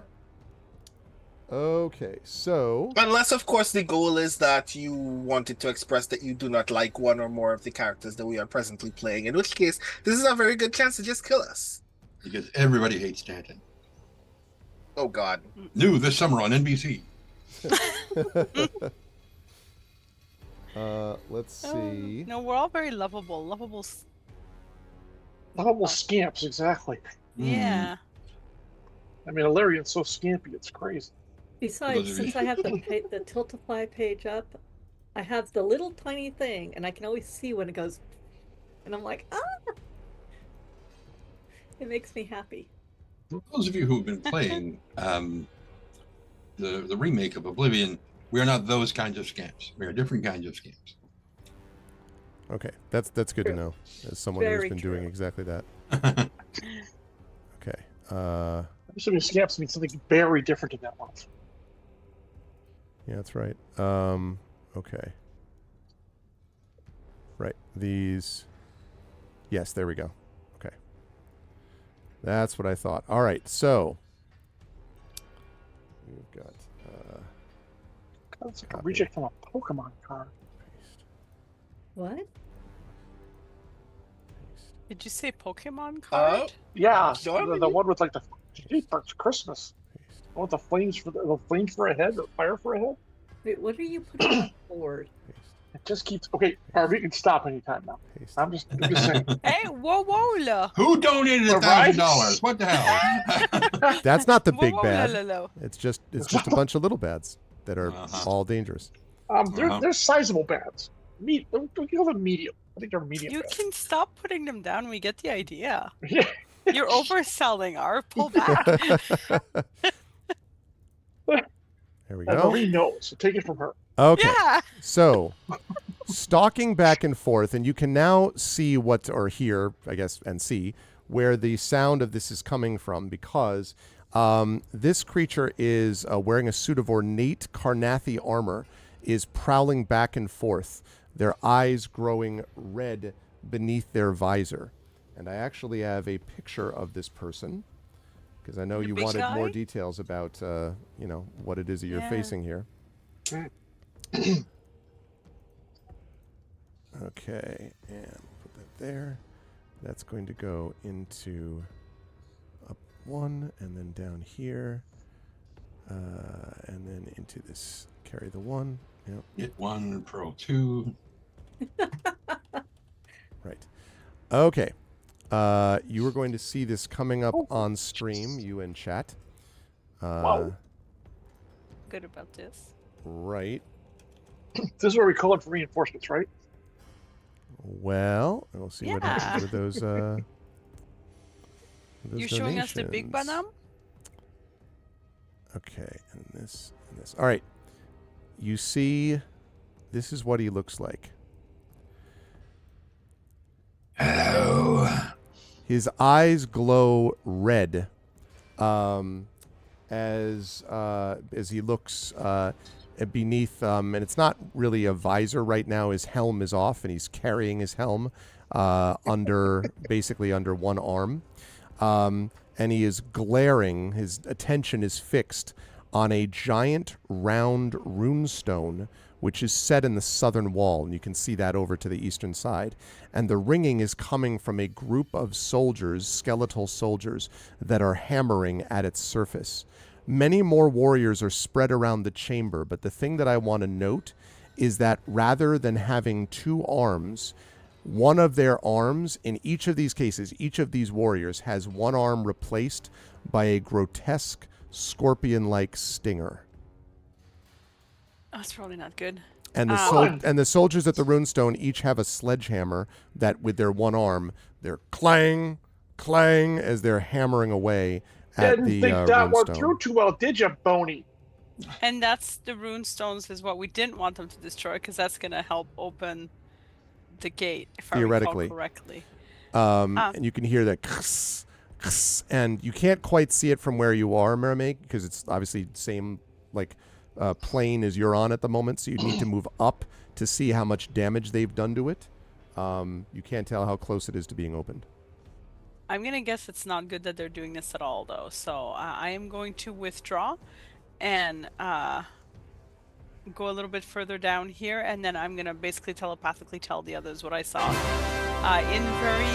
Okay, so Unless, of course, the goal is that you wanted to express that you do not like one or more of the characters that we are presently playing, in which case, this is a very good chance to just kill us. Because everybody hates Stanton. Oh, God. New this summer on NBC. let's see. No, we're all very lovable. Lovable scamps, exactly. Yeah. I mean, Illyrian's so scampy, it's crazy. Besides, since I have the Tiltify page up, I have the little tiny thing, and I can always see when it goes, and I'm like, ah! It makes me happy. For those of you who have been playing the remake of Oblivion, we are not those kinds of scamps. We are different kinds of scamps. Okay, that's good to know, as someone Very who's been true. doing exactly that. Okay. I'm assuming scamps means something very different in that month. Yeah, that's right. Okay. Right. These. Yes, there we go. Okay. That's what I thought. All right, so we've got That's like a Copy. reject from a Pokemon card. paste, What? paste. Did you say Pokemon card? Yeah, Sure, the one with like the for Christmas. Paste. I want the flames for the flames for a head, or fire for a head. Wait, what are you putting on the board? Paste. It just keeps. Okay, Harvey, you can stop anytime now. Paste. I'm just saying. Hey, whoa, Who donated Right? $1,000? What the hell? That's not the Whoa, big whoa, bad. la, la, la. It's just a bunch of little bads that are all dangerous. They're sizable bats. We call them medium. I think they're medium. You bats. can stop putting them down. We get the idea. Yeah. You're overselling our pull back. There we And go. Marie knows, so take it from her. Okay. Yeah. So, stalking back and forth, and you can now see what, or hear, I guess, and see where the sound of this is coming from, because this creature is wearing a suit of ornate Carnathi armor, is prowling back and forth, their eyes growing red beneath their visor. And I actually have a picture of this person, because I know The you big wanted guy? more details about, what it is that you're Yeah. facing here. Okay, and put that there. That's going to go into up one, and then down here, and then into this. Carry the one. Yep, Hit 1, Pro 2. right. Okay. You are going to see this coming up on stream, you in chat. Wow. Good about this. Right. This is where we call it for reinforcements, right? Well, we'll see what Yeah. happens with those. Those You're showing us the big donations. banam? Okay, and this and this. All right. You see, this is what he looks like. Hello. His eyes glow red, as he looks beneath. And it's not really a visor right now. His helm is off, and he's carrying his helm basically under one arm. And he is glaring. His attention is fixed on a giant round runestone, which is set in the southern wall, and you can see that over to the eastern side. And the ringing is coming from a group of soldiers, skeletal soldiers, that are hammering at its surface. Many more warriors are spread around the chamber, but the thing that I want to note is that rather than having two arms, one of their arms, in each of these cases, each of these warriors has one arm replaced by a grotesque scorpion-like stinger. That's probably not good. And the soldiers at the runestone each have a sledgehammer that, with their one arm, they're clang, clang as they're hammering away at Didn't the think that one runestone. through too well, did you, Boney? And that's the rune stones is what we didn't want them to destroy because that's going to help open the gate, if I Theoretically. recall correctly. And you can hear that, and you can't quite see it from where you are, Mermaid, because it's obviously same plane as you're on at the moment. So you need to move up to see how much damage they've done to it. You can't tell how close it is to being opened. I'm gonna guess it's not good that they're doing this at all, though. So I am going to withdraw and go a little bit further down here, and then I'm gonna basically telepathically tell the others what I saw. In very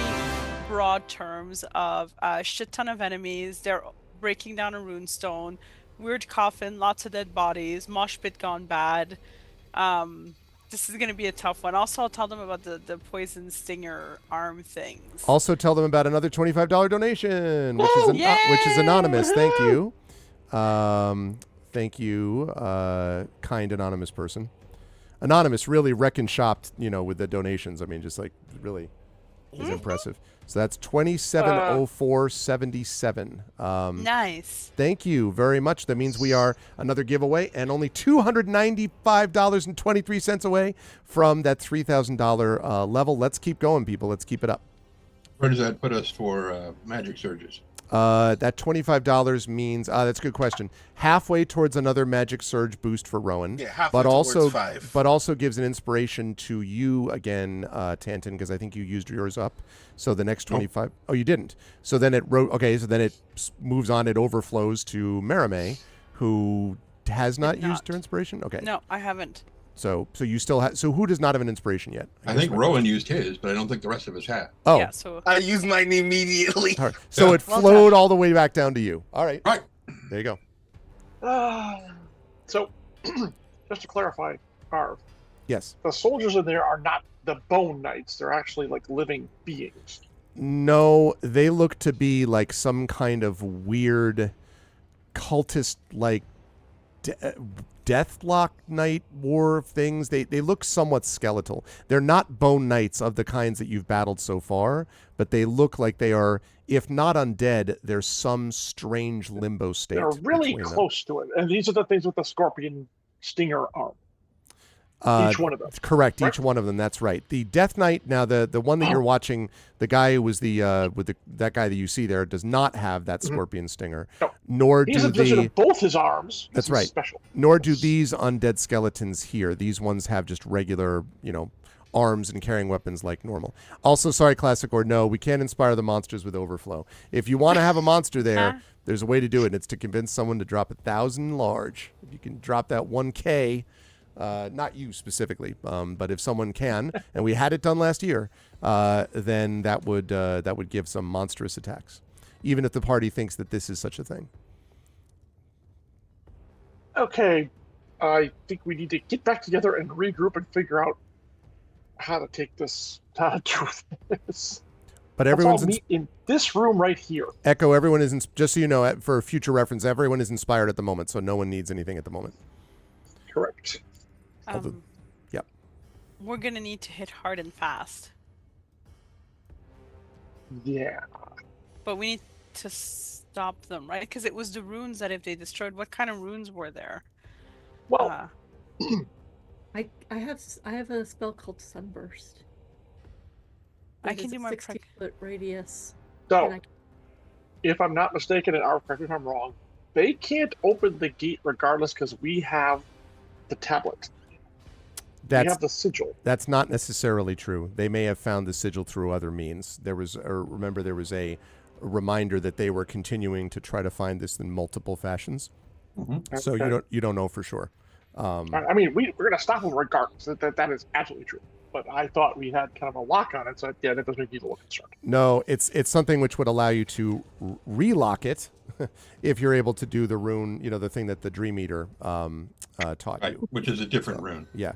broad terms of a shit ton of enemies, they're breaking down a runestone, weird coffin, lots of dead bodies, mosh pit gone bad. This is gonna be a tough one. Also, I'll tell them about the poison stinger arm things. Also, tell them about another $25 donation, which is anonymous. Thank you, kind anonymous person. Anonymous really wrecking shopped, with the donations. I mean, just really is impressive. So that's 270477. Nice. Thank you very much. That means we are another giveaway and only $295.23 away from that $3,000 level. Let's keep going, people. Let's keep it up. Where does that put us for magic surges? That $25 means that's a good question. Halfway towards another magic surge boost for Rowan. Yeah, halfway towards 5. But also gives an inspiration to you again, Tanton, because I think you used yours up. So the next 25. Oh, you didn't. So then it moves on. It overflows to Merame, who has not used her inspiration. Okay. No, I haven't. So you still have. So who does not have an inspiration yet? I think Rowan used his, but I don't think the rest of us have. Oh, yeah. So I used mine immediately. All right. So it flowed all the way back down to you. All right. Right. There you go. So, just to clarify, Arv, Yes. the soldiers in there are not the bone knights. They're actually like living beings. No, they look to be like some kind of weird cultist, Deathlock Knight War things. They look somewhat skeletal. They're not bone knights of the kinds that you've battled so far, but they look like they are, if not undead, there's some strange limbo state. They're really between them. close to it. And these are the things with the scorpion stinger arm. Each one of them. Correct, Right? each one of them. That's right. The Death Knight. Now, the one that you're watching, the guy who was that guy that you see there does not have that scorpion stinger. No. Nor He's do a position the of both his arms. That's This is right. Special. Nor do these undead skeletons here. These ones have just regular, arms and carrying weapons like normal. Also, sorry, Classic Or, no, we can't inspire the monsters with overflow. If you want to have a monster there, there's a way to do it, and it's to convince someone to drop 1,000 large. If you can drop that 1K, not you specifically, but if someone can, and we had it done last year, then that would give some monstrous attacks, even if the party thinks that this is such a thing. Okay, I think we need to get back together and regroup and figure out how to do this. But Let's everyone's all meet in this room right here. Echo. Everyone is just so you know, for future reference, everyone is inspired at the moment, so no one needs anything at the moment. Correct. Yep. We're gonna need to hit hard and fast, Yeah. but we need to stop them, right? Because it was the runes that if they destroyed, what kind of runes were there? Well, I have a spell called Sunburst. I can It's do a more 60-foot radius. so and I- if I'm not mistaken, and Arv, correct me if I'm wrong, they can't open the gate regardless because we have the tablet. We have the sigil. That's not necessarily true. They may have found the sigil through other means. There was a reminder that they were continuing to try to find this in multiple fashions. Mm-hmm. So Okay. you don't know for sure. I mean, we're going to stop them regardless. That is absolutely true. But I thought we had kind of a lock on it, so yeah, that does make me a little concerned. No, it's something which would allow you to relock it if you're able to do the rune, the thing that the Dream Eater taught Right, you. which is a different rune. Yeah.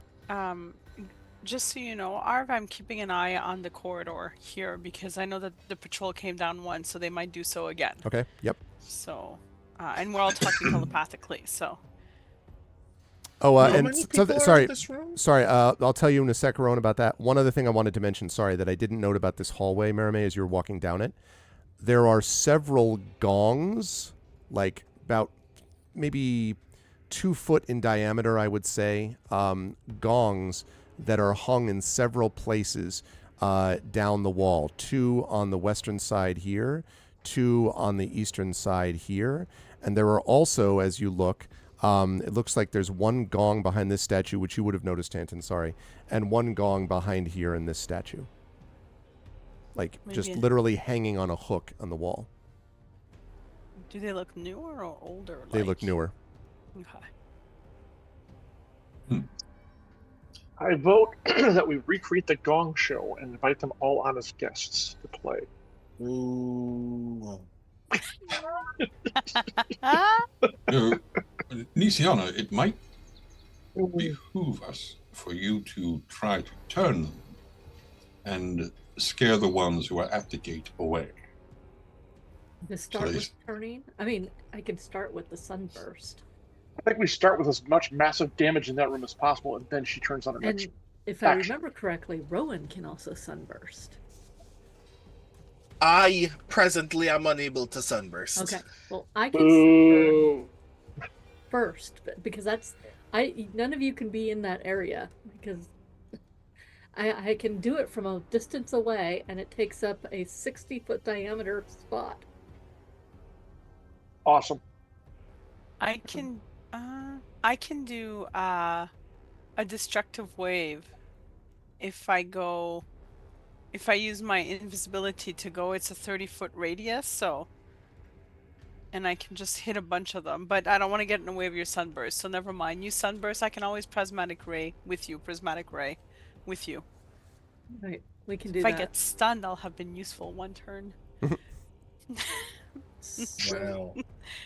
Just so you know, Arv, I'm keeping an eye on the corridor here because I know that the patrol came down once, so they might do so again. Okay. Yep. So, and we're all talking telepathically, so. Oh, How and many people are sorry, in this room? sorry. I'll tell you in a sec, Rowan, about that. One other thing I wanted to mention, sorry, that I didn't note about this hallway, Merame, as you were walking down it. There are several gongs, like about maybe 2 foot in diameter, I would say, gongs that are hung in several places down the wall. 2 on the western side here, 2 on the eastern side here. And there are also, as you look, it looks like there's 1 gong behind this statue, which you would have noticed, Tanton, sorry, and 1 gong behind here in this statue. Like, just Maybe. literally hanging on a hook on the wall. Do they look newer or older? They look newer. Okay. I vote that we recreate the Gong Show and invite them all on as guests to play. Ooh. Nisiana, it might behoove us for you to try to turn them and scare the ones who are at the gate away. To start they- with turning? I mean, I can start with the sunburst. I think we start with as much massive damage in that room as possible, and then she turns on her And next. if I action. remember correctly, Rowan can also sunburst. I presently am unable to sunburst. Okay. Well, I can sunburst Boo! first, because none of you can be in that area because I can do it from a distance away, and it takes up a 60-foot diameter spot. Awesome. I can do a destructive wave if I use my invisibility to go. It's a 30-foot radius, so, and I can just hit a bunch of them, but I don't want to get in the way of your sunburst, so never mind. You sunburst, I can always prismatic ray with you. Right. We can do If that. I get stunned, I'll have been useful 1 turn. Wow.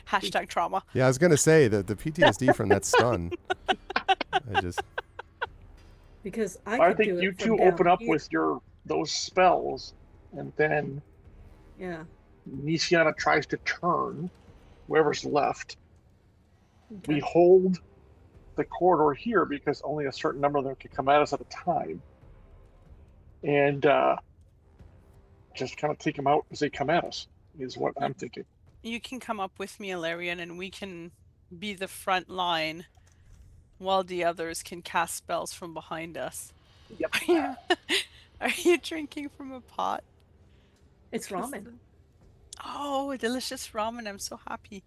Hashtag trauma. Yeah, I was going to say that the PTSD from that stun. Because I could do think it you from two down open up here. with those spells, and then Yeah. Nisiana tries to turn whoever's left. Okay. We hold the corridor here because only a certain number of them can come at us at a time. And just kind of take them out as they come at us, is what I'm thinking. You can come up with me, Alarian, and we can be the front line while the others can cast spells from behind us. Yep. Are you drinking from a pot? It's ramen. Oh, delicious ramen. I'm so happy.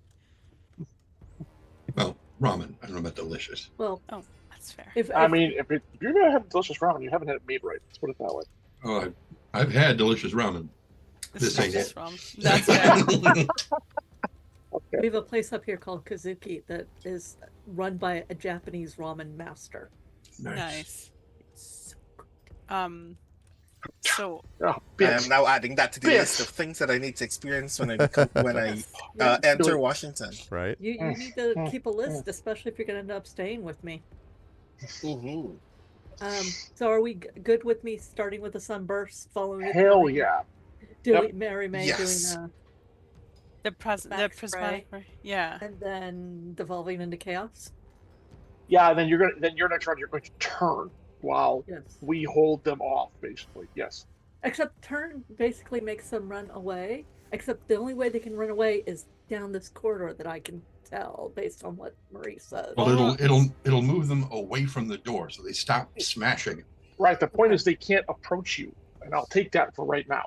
Well, ramen. I don't know about delicious. Well, Oh, that's fair. if I mean, if you're going to have delicious ramen, you haven't had it made right. Let's put it that way. Oh, I've had delicious ramen. This ain't delicious it. ramen. That's fair. we have a place up here called Kazuki that is run by a Japanese ramen master. Nice. So Oh, I bitch. am now adding that to the list of things that I need to experience when I enter Washington. Right? You need to keep a list, especially if you're going to end up staying with me. Ooh. So are we good with me starting with the sunburst, following it? Hell yeah. Doing Mary May Yes. doing the Back prismatic ray. Yeah. and then devolving into chaos? Yeah, then your next round you're going to turn while Yes. we hold them off, basically. Yes. Except turn basically makes them run away. Except the only way they can run away is down this corridor that I can tell based on what Marie said. Well, it'll move them away from the door, so they stop smashing it. Right. The point is they can't approach you, and I'll take that for right now.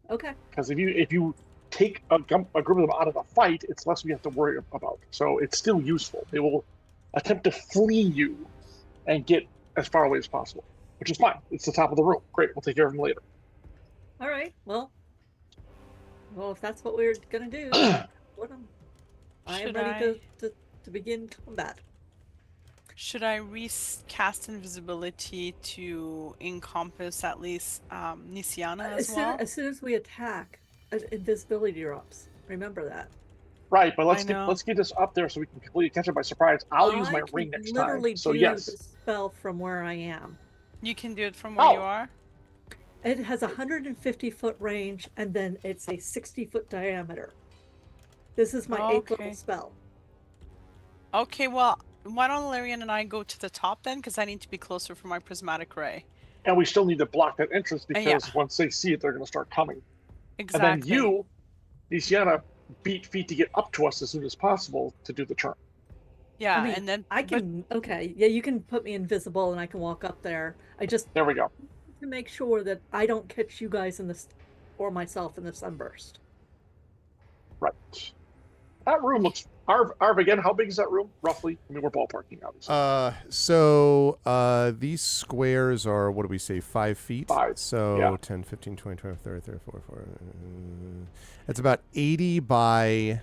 Okay. Because if you take a group of them out of the fight, it's less we have to worry about. So it's still useful. They will attempt to flee you and get as far away as possible, which is fine. It's the top of the room. Great. We'll take care of them later. All right. Well, if that's what we're gonna do, I am Should ready to begin combat. Should I recast invisibility to encompass at least Nisiana as well? As soon as we attack, invisibility drops. Remember that. Right, but I know. let's get this up there so we can completely catch it by surprise. I'll use my I can ring next literally time. So do yes. the spell from where I am. You can do it from where you Oh. are? It has a 150-foot range, and then it's a 60-foot diameter. This is my 8th Okay. level spell. Okay, well, why don't Larian and I go to the top then? Because I need to be closer for my prismatic ray. And we still need to block that entrance because Yeah. once they see it, they're going to start coming. Exactly. And then you, Nisiana, beat feet to get up to us as soon as possible to do the turn. Yeah, I mean, and then I can. Okay, yeah, you can put me invisible, and I can walk up there. I just There we go. to make sure that I don't catch you guys in this or myself in the sunburst. Right. That room looks. Arv, again, how big is that room, roughly? I mean, we're ballparking, obviously. So these squares are, what do we say, 5 feet? 5, So yeah. 10, 15, 20, 25, 30, 34, 40. It's about 80 by...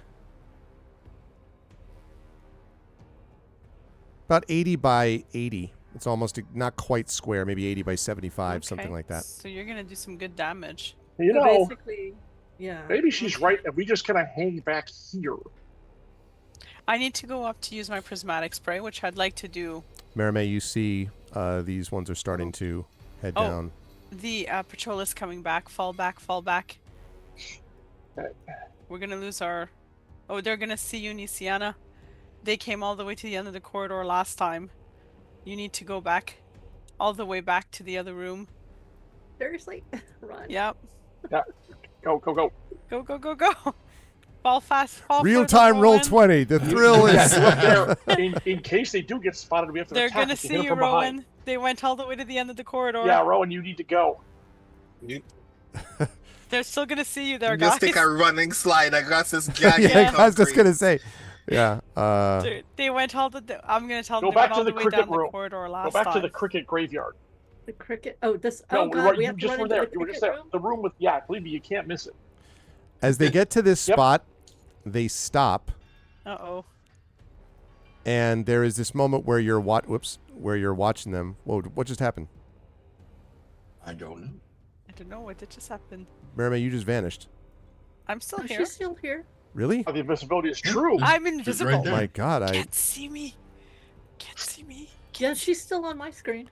About 80 by 80. It's almost not quite square, maybe 80 by 75, something Okay, like that. So you're gonna do some good damage. You So know, basically, yeah. maybe she's right, and we just kind of hang back here. I need to go up to use my prismatic spray, which I'd like to do. Marimay, you see these ones are starting to head Oh. down. The patrol is coming back. Fall back, fall back. Okay. We're gonna lose our... Oh, they're gonna see you, Nisiana. They came all the way to the end of the corridor last time. You need to go back. All the way back to the other room. Seriously? Run. Yep. Yeah. Go. Go, go, go, go. Fall fast. Fall Real further, time roll Rowan. 20. The thrill is... Look there, in case they do get spotted, we have to They're attack. gonna We can hit see them you, from behind. Rowan. They went all the way to the end of the corridor. Yeah, Rowan, you need to go. They're still gonna see you there, You guys. just take a running slide across this giant yeah, I was just concrete. going to say. Yeah. Dude, they went all the... I'm gonna tell Go them they back went all to the the way cricket down the room. corridor last Go back time. to the cricket graveyard. The cricket. Oh, this. No, Oh God, we you have to just run were into there. the You were just cricket there. room? The room with, yeah, believe me, you can't miss it. As they get to this Yep. spot, they stop. Uh-oh. And there is this moment where you're where you're watching them. Whoa, what just happened? I don't know. I don't know what did just happen. Marimay, you just vanished. I'm still Oh, here. she's still here. Really? Oh, the invisibility is true. I'm She's invisible. right there. My God, Can't see me. Can't see me. Yeah, she's still on my screen.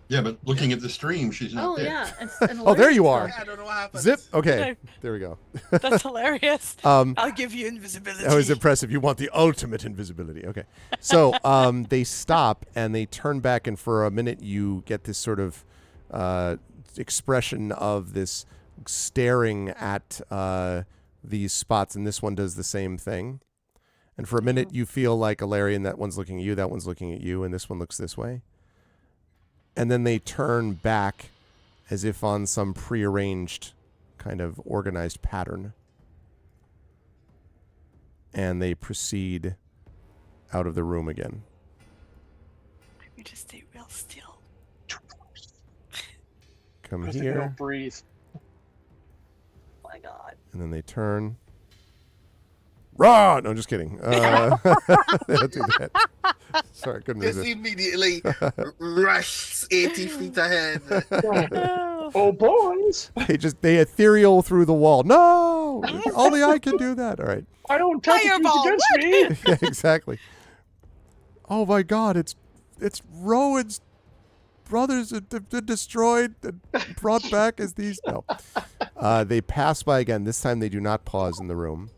Yeah, but looking at the stream, she's not Oh there. yeah. And Oh, there you Larry's are. I don't know what happened. Zip. Okay, Okay. there we go. That's hilarious. Um, I'll give you invisibility. that was impressive. You want the ultimate invisibility. Okay. So they stop and they turn back, and for a minute you get this sort of expression of this staring at these spots, and this one does the same thing. And for a minute you feel like Alarian, that one's looking at you, that one's looking at you, and this one looks this way. And then they turn back as if on some prearranged kind of organized pattern. And they proceed out of the room again. You just stay real still. Come Because they here, don't breathe. Oh my God. and then they turn. Run! No, just kidding. They don't do that. Sorry, couldn't Just resist. immediately rushes 80 feet ahead. Oh. Oh, boys! They ethereal through the wall. No! Only I can do that. All right. I don't tell you Fireball, against me! Yeah, exactly. Oh my God! It's Rowan's brothers have been destroyed and brought back as these. No. They pass by again. This time they do not pause in the room,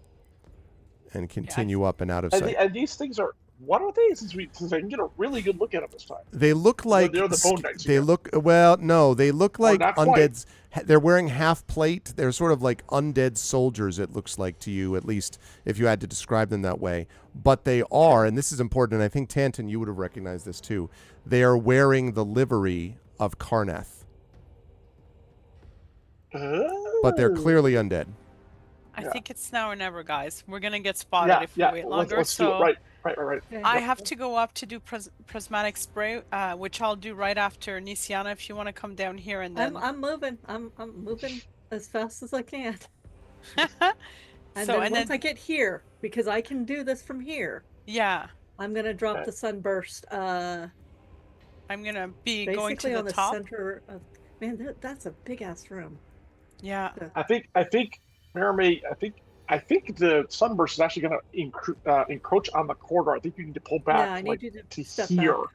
and continue up and out of sight. And these things are. What are they? Since I can get a really good look at them this time. They look like they're the bone knights they here. look well. No, they look like not quite. undeads. They're wearing half plate. They're sort of like undead soldiers. It looks like to you, at least if you had to describe them that way. But they are, and this is important. And I think Tanton, you would have recognized this too. They are wearing the livery of Karnath, but they're clearly undead. I Yeah. think it's now or never, guys. We're gonna get spotted if we wait longer. Let's do so it. Right. I have to go up to do prismatic spray, which I'll do right after Nisiana. If you want to come down here and then. I'm moving. I'm moving as fast as I can. And So, then and once then- I get here, because I can do this from here, Yeah, I'm gonna drop Okay. the sunburst. I'm gonna be going to Basically the on the top. center of. Man, that's a big ass room. Yeah. I think, Marimay, I think the sunburst is actually going to encroach on the corridor. I think you need to pull back Yeah, I need you to step here. back.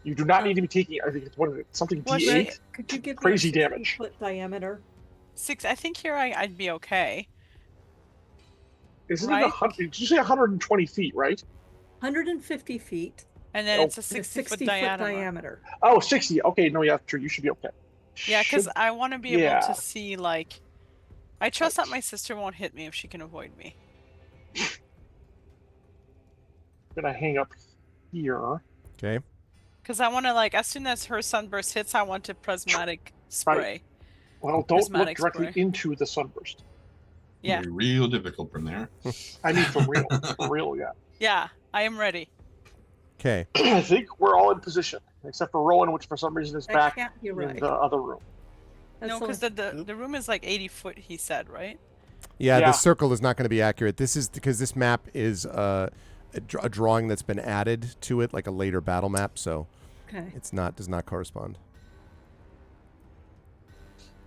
You do not need to be taking. I think it's something What D8. Could you give Crazy me a damage. 6-foot diameter? 6. I think here I'd be okay. Isn't Right. it 100? Did you say 120 feet? Right? 150 feet. And then Oh. it's a And a 60-foot 60-foot diameter. diameter. Oh, 60. Okay, no, yeah, true. You should be okay. Yeah, because Should- I want to be able yeah. to see, like, I trust that my sister won't hit me if she can avoid me. I'm gonna hang up here. Okay. Because I want to, like, as soon as her sunburst hits, I want a prismatic spray. Well, don't look Prismatic directly spray. into the sunburst. Yeah. It'll be real difficult from there. I mean, for real. For real, yeah. Yeah, I am ready. Okay. I think we're all in position, except for Rowan, which for some reason is That back can't be in right. the other room. That's No, because only- the room is like 80 foot, he said, right? Yeah, Yeah. the circle is not going to be accurate. This is because this map is a drawing that's been added to it, like a later battle map, so Okay. it's does not correspond.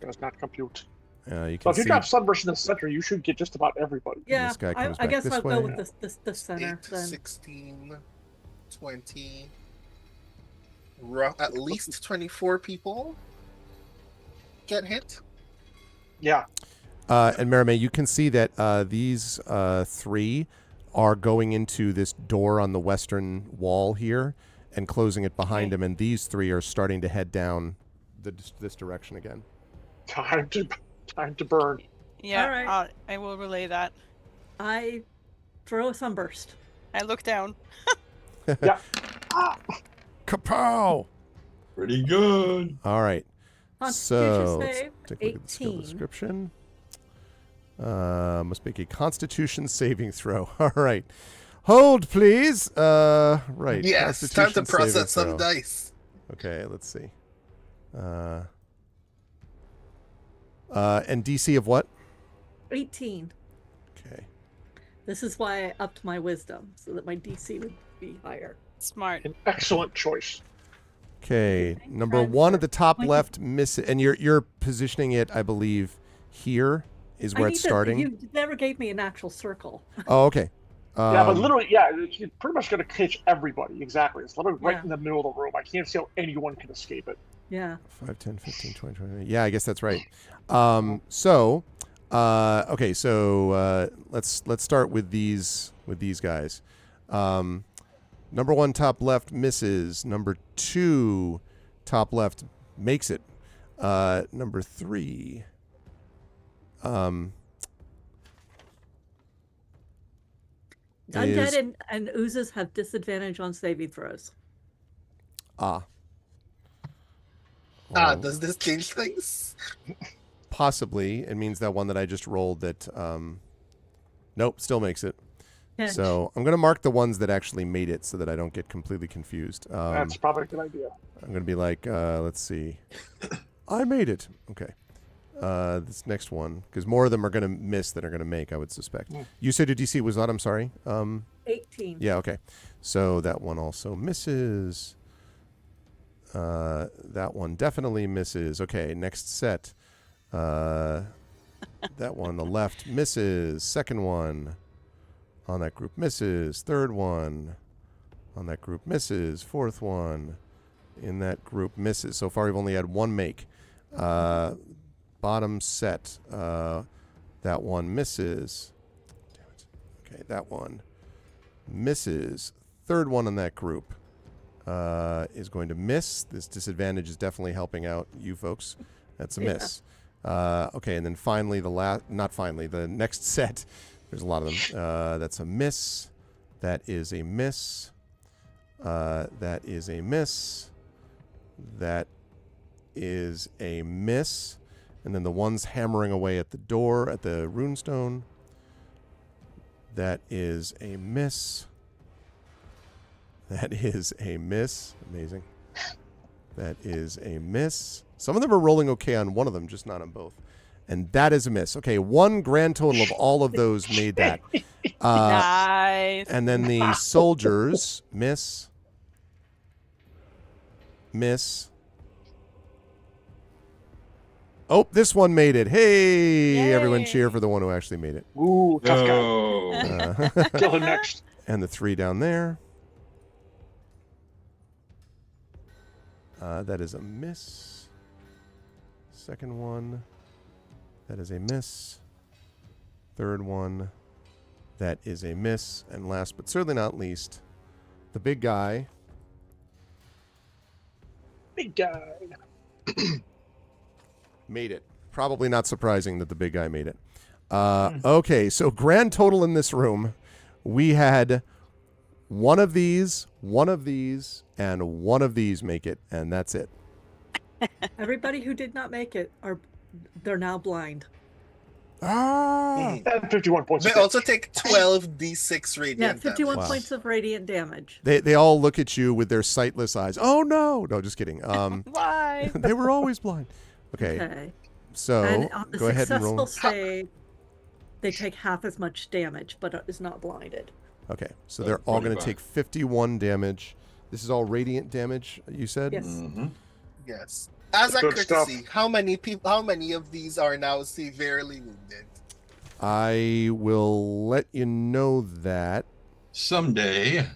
Does not compute. You So can if you see drop sunburst in the center, you should get just about everybody. Yeah, this guy comes I back guess this I'll way. go with the center 8, then. 16, 20. At least 24 people get hit. Yeah. And Marimay, you can see that these 3 are going into this door on the western wall here and closing it behind Okay. them, and these 3 are starting to head down this direction again. Time to burn. Yeah, All right. I will relay that. I throw a sunburst. I look down. Yeah. Kapow! Pretty good. All right. Constitution So let's save, take a look at the skill 18. description. Must make a Constitution saving throw. All right. Hold, please. Right. Yes, time to Constitution saving process some throw. dice. Okay, let's see. And DC of what? 18. Okay. This is why I upped my wisdom, so that my DC would be higher. Smart. An excellent choice. Okay. Okay, Number transfer. 1 at the top 20. left, miss it. And you're positioning it, I believe, here is where I it's need starting. You never gave me an actual circle. Oh, okay. Yeah, but literally, yeah, it's pretty much going to catch everybody. Exactly. It's literally right Yeah. in the middle of the room. I can't see how anyone can escape it. Yeah. 5, 10, 15, 20, 20. Yeah, I guess that's right. Okay, so let's start with these guys. Number 1 top left misses. Number 2 top left makes it. Number 3 Undead and oozes have disadvantage on saving throws. Does this change things? Possibly. It means that one that I just rolled that nope, still makes it. Yeah. So I'm going to mark the ones that actually made it so that I don't get completely confused. That's probably a good idea. I'm going to be like, let's see. I made it. Okay. This next one, because more of them are going to miss than are going to make, I would suspect. You said your DC was what? I'm sorry. 18. Yeah, okay. So that one also misses. That one definitely misses. Okay, next set. That one on the left misses. Second one on that group misses. Third one on that group misses. Fourth one in that group misses. So far, we've only had one make. Bottom set. That one misses. Damn it. Okay, that one misses. Third one in that group is going to miss. This disadvantage is definitely helping out you folks. That's a miss. Okay, and then finally, the next set. There's a lot of them. That's a miss. That is a miss. That is a miss. That is a miss. And then the ones hammering away at the door, at the runestone. That is a miss. That is a miss. Amazing. That is a miss. Some of them are rolling okay on one of them, just not on both. And that is a miss. Okay, one grand total of all of those made that. Nice. And then the soldiers miss. Miss. Oh, this one made it. Hey, everyone Yay. cheer for the one who actually made it. Ooh, tough guy. Oh, Kill him next. And the 3 down there. That is a miss. Second one. That is a miss. Third one. That is a miss. And last but certainly not least, the big guy. Big guy. Made it. Probably not surprising that the big guy made it. Okay, so grand total in this room, we had one of these, and one of these make it, and that's it. Everybody who did not make it they're now blind. Ah! And 51 points. They of also damage. take 12d6 radiant Yeah, 51 Wow. points of radiant damage. They all look at you with their sightless eyes. Oh no! No, just kidding. Why? They were always blind. Okay, Okay. so And on the go ahead and successful roll. save, they take half as much damage, but is not blinded. Okay, so So they're all going to 45. take 51 damage. This is all radiant damage, you said? Yes. Mm-hmm. Yes. As a Good courtesy, stuff. how many of these are now severely wounded? I will let you know that Someday.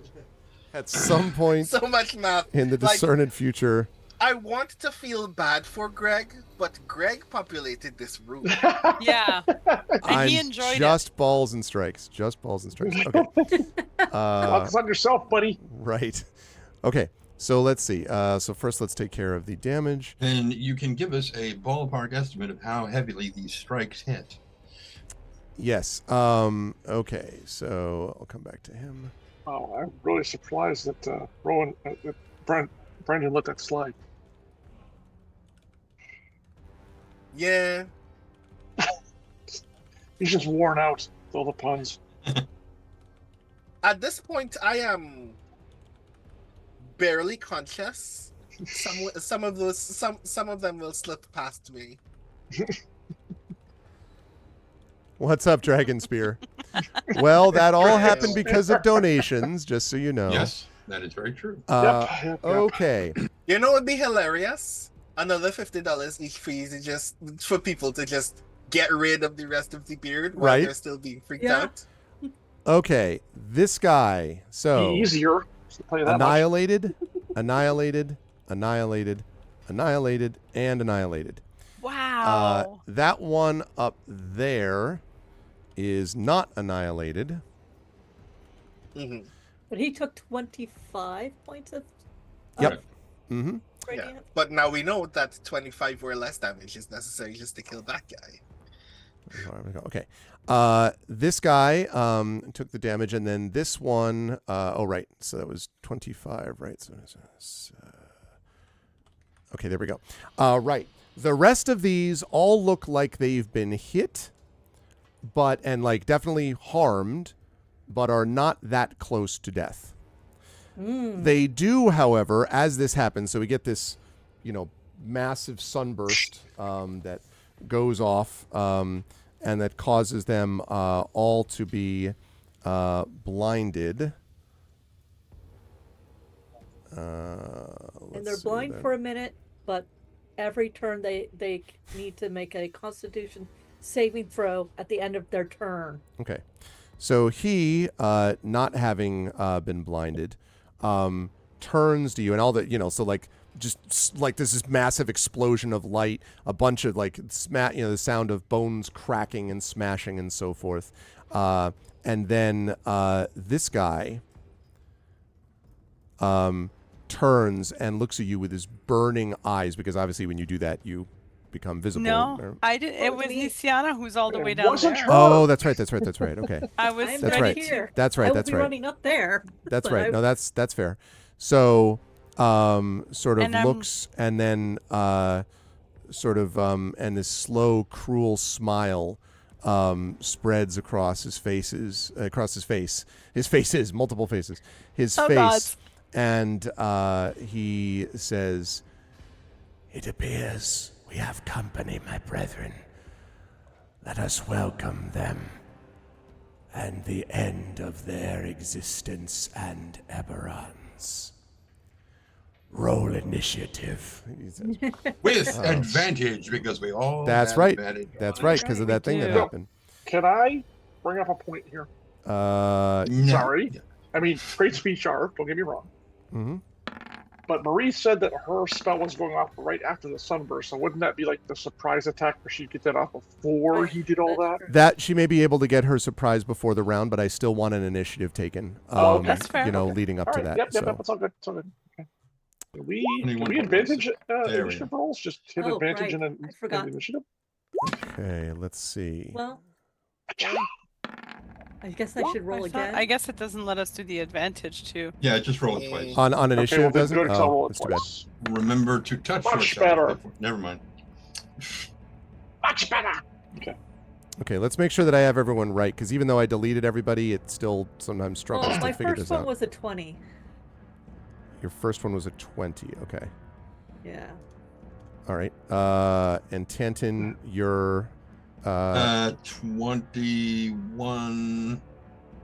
at some point So much math. in the Like, discerned future. I want to feel bad for Greg, but Greg populated this room. Yeah. And he I'm enjoyed just balls and strikes. Just balls and strikes. Okay. Focus on yourself, buddy. Right. Okay. So let's see. So first, let's take care of the damage. Then you can give us a ballpark estimate of how heavily these strikes hit. Yes. Okay. So I'll come back to him. Oh, I'm really surprised that Brandon let that slide. Yeah. He's just worn out with all the puns. At this point, I am barely conscious. Some of them will slip past me. What's up, Dragon Spear? Well, that all happened because of donations, just so you know. Yes, that is very true. Yep. Okay. You know what would be hilarious? Another $50 each for you to just for people to just get rid of the rest of the beard while Right. they're still being freaked Yeah. out. Okay. This guy. So Easier. To play that much. annihilated, annihilated, annihilated, annihilated, and annihilated. Wow. That one up there is not annihilated. Mm-hmm. But he took 25 points of Yep. Mm-hmm. Yeah. radiant. But now we know that 25 or less damage is necessary just to kill that guy. Okay. This guy took the damage, and then this one. Oh, right. So that was 25, right? So okay, there we go. Right. The rest of these all look like they've been hit, and like definitely harmed, but are not that close to death. They do, however, as this happens, so we get this, massive sunburst that goes off, and that causes them all to be blinded. And they're blind for a minute, but every turn they need to make a Constitution saving throw at the end of their turn. Okay. So he, not having been blinded, turns to you, and all that, so like, just like this massive explosion of light, a bunch of like, the sound of bones cracking and smashing and so forth. And then this guy turns and looks at you with his burning eyes, because obviously when you do that, you become visible. No, I did. It was me. Nisiana who's all the way It down wasn't there. her. Oh, that's right. Okay. I was I'm That's right right. here. That's I right. will That's be right. running up there. That's but right. I- No, that's fair. So, sort of And I'm- looks, and then and this slow, cruel smile spreads across his faces, multiple faces, his Oh, face, God. and he says, "It appears we have company, my brethren. Let us welcome them, and the end of their existence and Eberron's. Roll initiative." He says. With advantage, because we all That's have right. advantage That's on right, it. because of we that thing that do. happened. Can I bring up a point here? No. Sorry. I mean, great speech, Art. Don't get me wrong. hmm But Marie said that her spell was going off right after the sunburst. So wouldn't that be like the surprise attack where she'd get that off before he did all that? That she may be able to get her surprise before the round, but I still want an initiative taken. Oh, okay. That's fair. Leading up All to right. that. Yep. so. That's all good. It's all good. Okay. Can we 21 advantage There we initiative rolls? Just hit Oh, advantage right. and I forgot. initiative? Okay, let's see. Well, I guess I should roll again. I guess it doesn't let us do the advantage too. Yeah, just roll it twice. On initiative, okay, doesn't? good, 'cause I'll roll it That's too bad. twice. Remember to touch Much yourself better. before- Never mind. Much better. Okay. Okay, let's make sure that I have everyone right, because even though I deleted everybody, it still sometimes struggles Well, to my figure first this one out. was a 20. Your first one was a 20. Okay. Yeah. All right. And Tanton, your 21.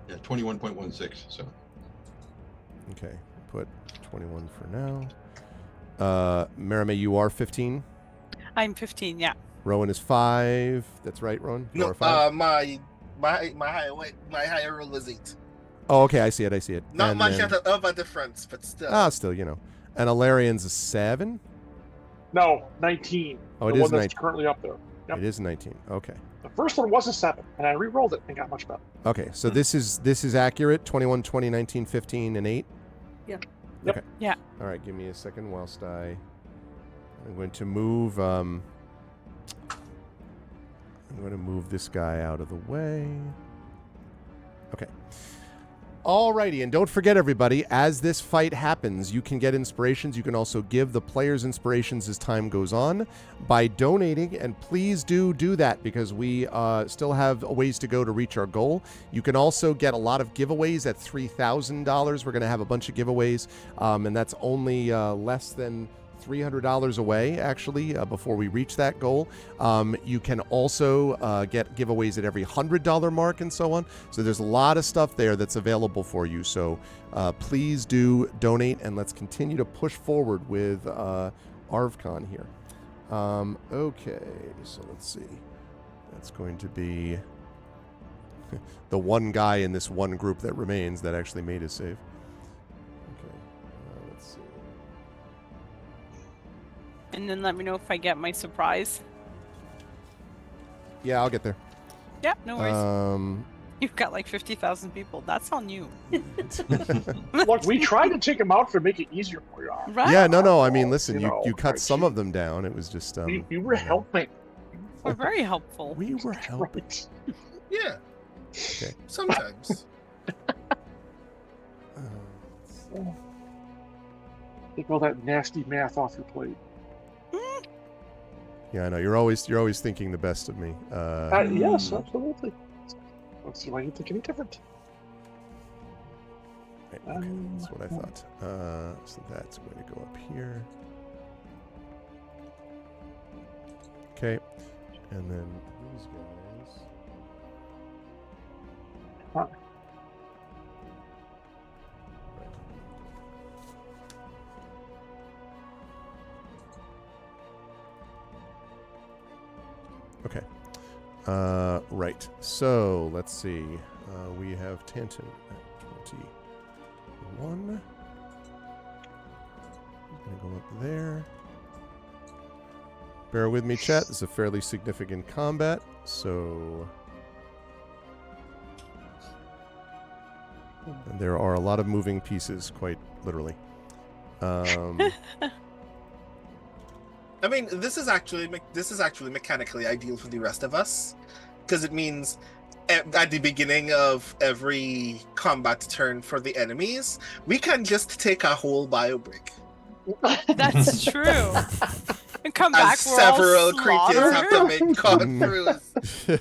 Yeah, 21.16. So okay. Put 21 for now. Marame, you are 15. I'm 15. Yeah. Rowan is 5. That's right, Rowan. You No, are 5. my higher roll was 8. Oh, okay. I see it. Not And much then- of a difference, but still. still, you know. And Alarian's a 7. No, 19. Oh, it the is one that's 19. currently up there. Yep. It is 19. Okay. The first one was a 7, and I re-rolled it and got much better. Okay. So this is accurate. 21, 20, 19, 15, and 8. Yep. Yep. Okay. Yeah. All right. Give me a second whilst I'm going to move. I'm going to move this guy out of the way. Okay. Alrighty, and don't forget, everybody, as this fight happens, you can get inspirations. You can also give the players inspirations as time goes on by donating, and please do that because we still have a ways to go to reach our goal. You can also get a lot of giveaways at $3,000. We're going to have a bunch of giveaways, and that's only less than $300 away, actually, before we reach that goal. You can also get giveaways at every $100 mark and so on. So there's a lot of stuff there that's available for you. So please do donate, and let's continue to push forward with ArvCon here. Okay, so let's see. That's going to be the one guy in this one group that remains that actually made his save. Okay, let's see. And then let me know if I get my surprise. Yeah, I'll get there. Yeah, no worries. You've got like 50,000 people. That's on you. Look, we tried to take him out to make it easier for you. Right? Yeah, no. I mean, listen, You know, you cut right, some you- of them down. It was just We were helping. We're very helpful. We were helping. Right. Yeah. Okay. Sometimes. Take all that nasty math off your plate. Yeah, I know. You're always thinking the best of me. Yes, absolutely. Let's see why you think any different. Right, okay, that's what I thought. So that's going to go up here. Okay, and then these guys. Huh. Okay. Right. So let's see. We have Tanton at 21. He's going to go up there. Bear with me, chat. This is a fairly significant combat, so. And there are a lot of moving pieces, quite literally. I mean, this is actually mechanically ideal for the rest of us, because it means at the beginning of every combat turn for the enemies, we can just take a whole bio break. That's true. And come As back, we're all several creatures have to slaughtered. make con throughs.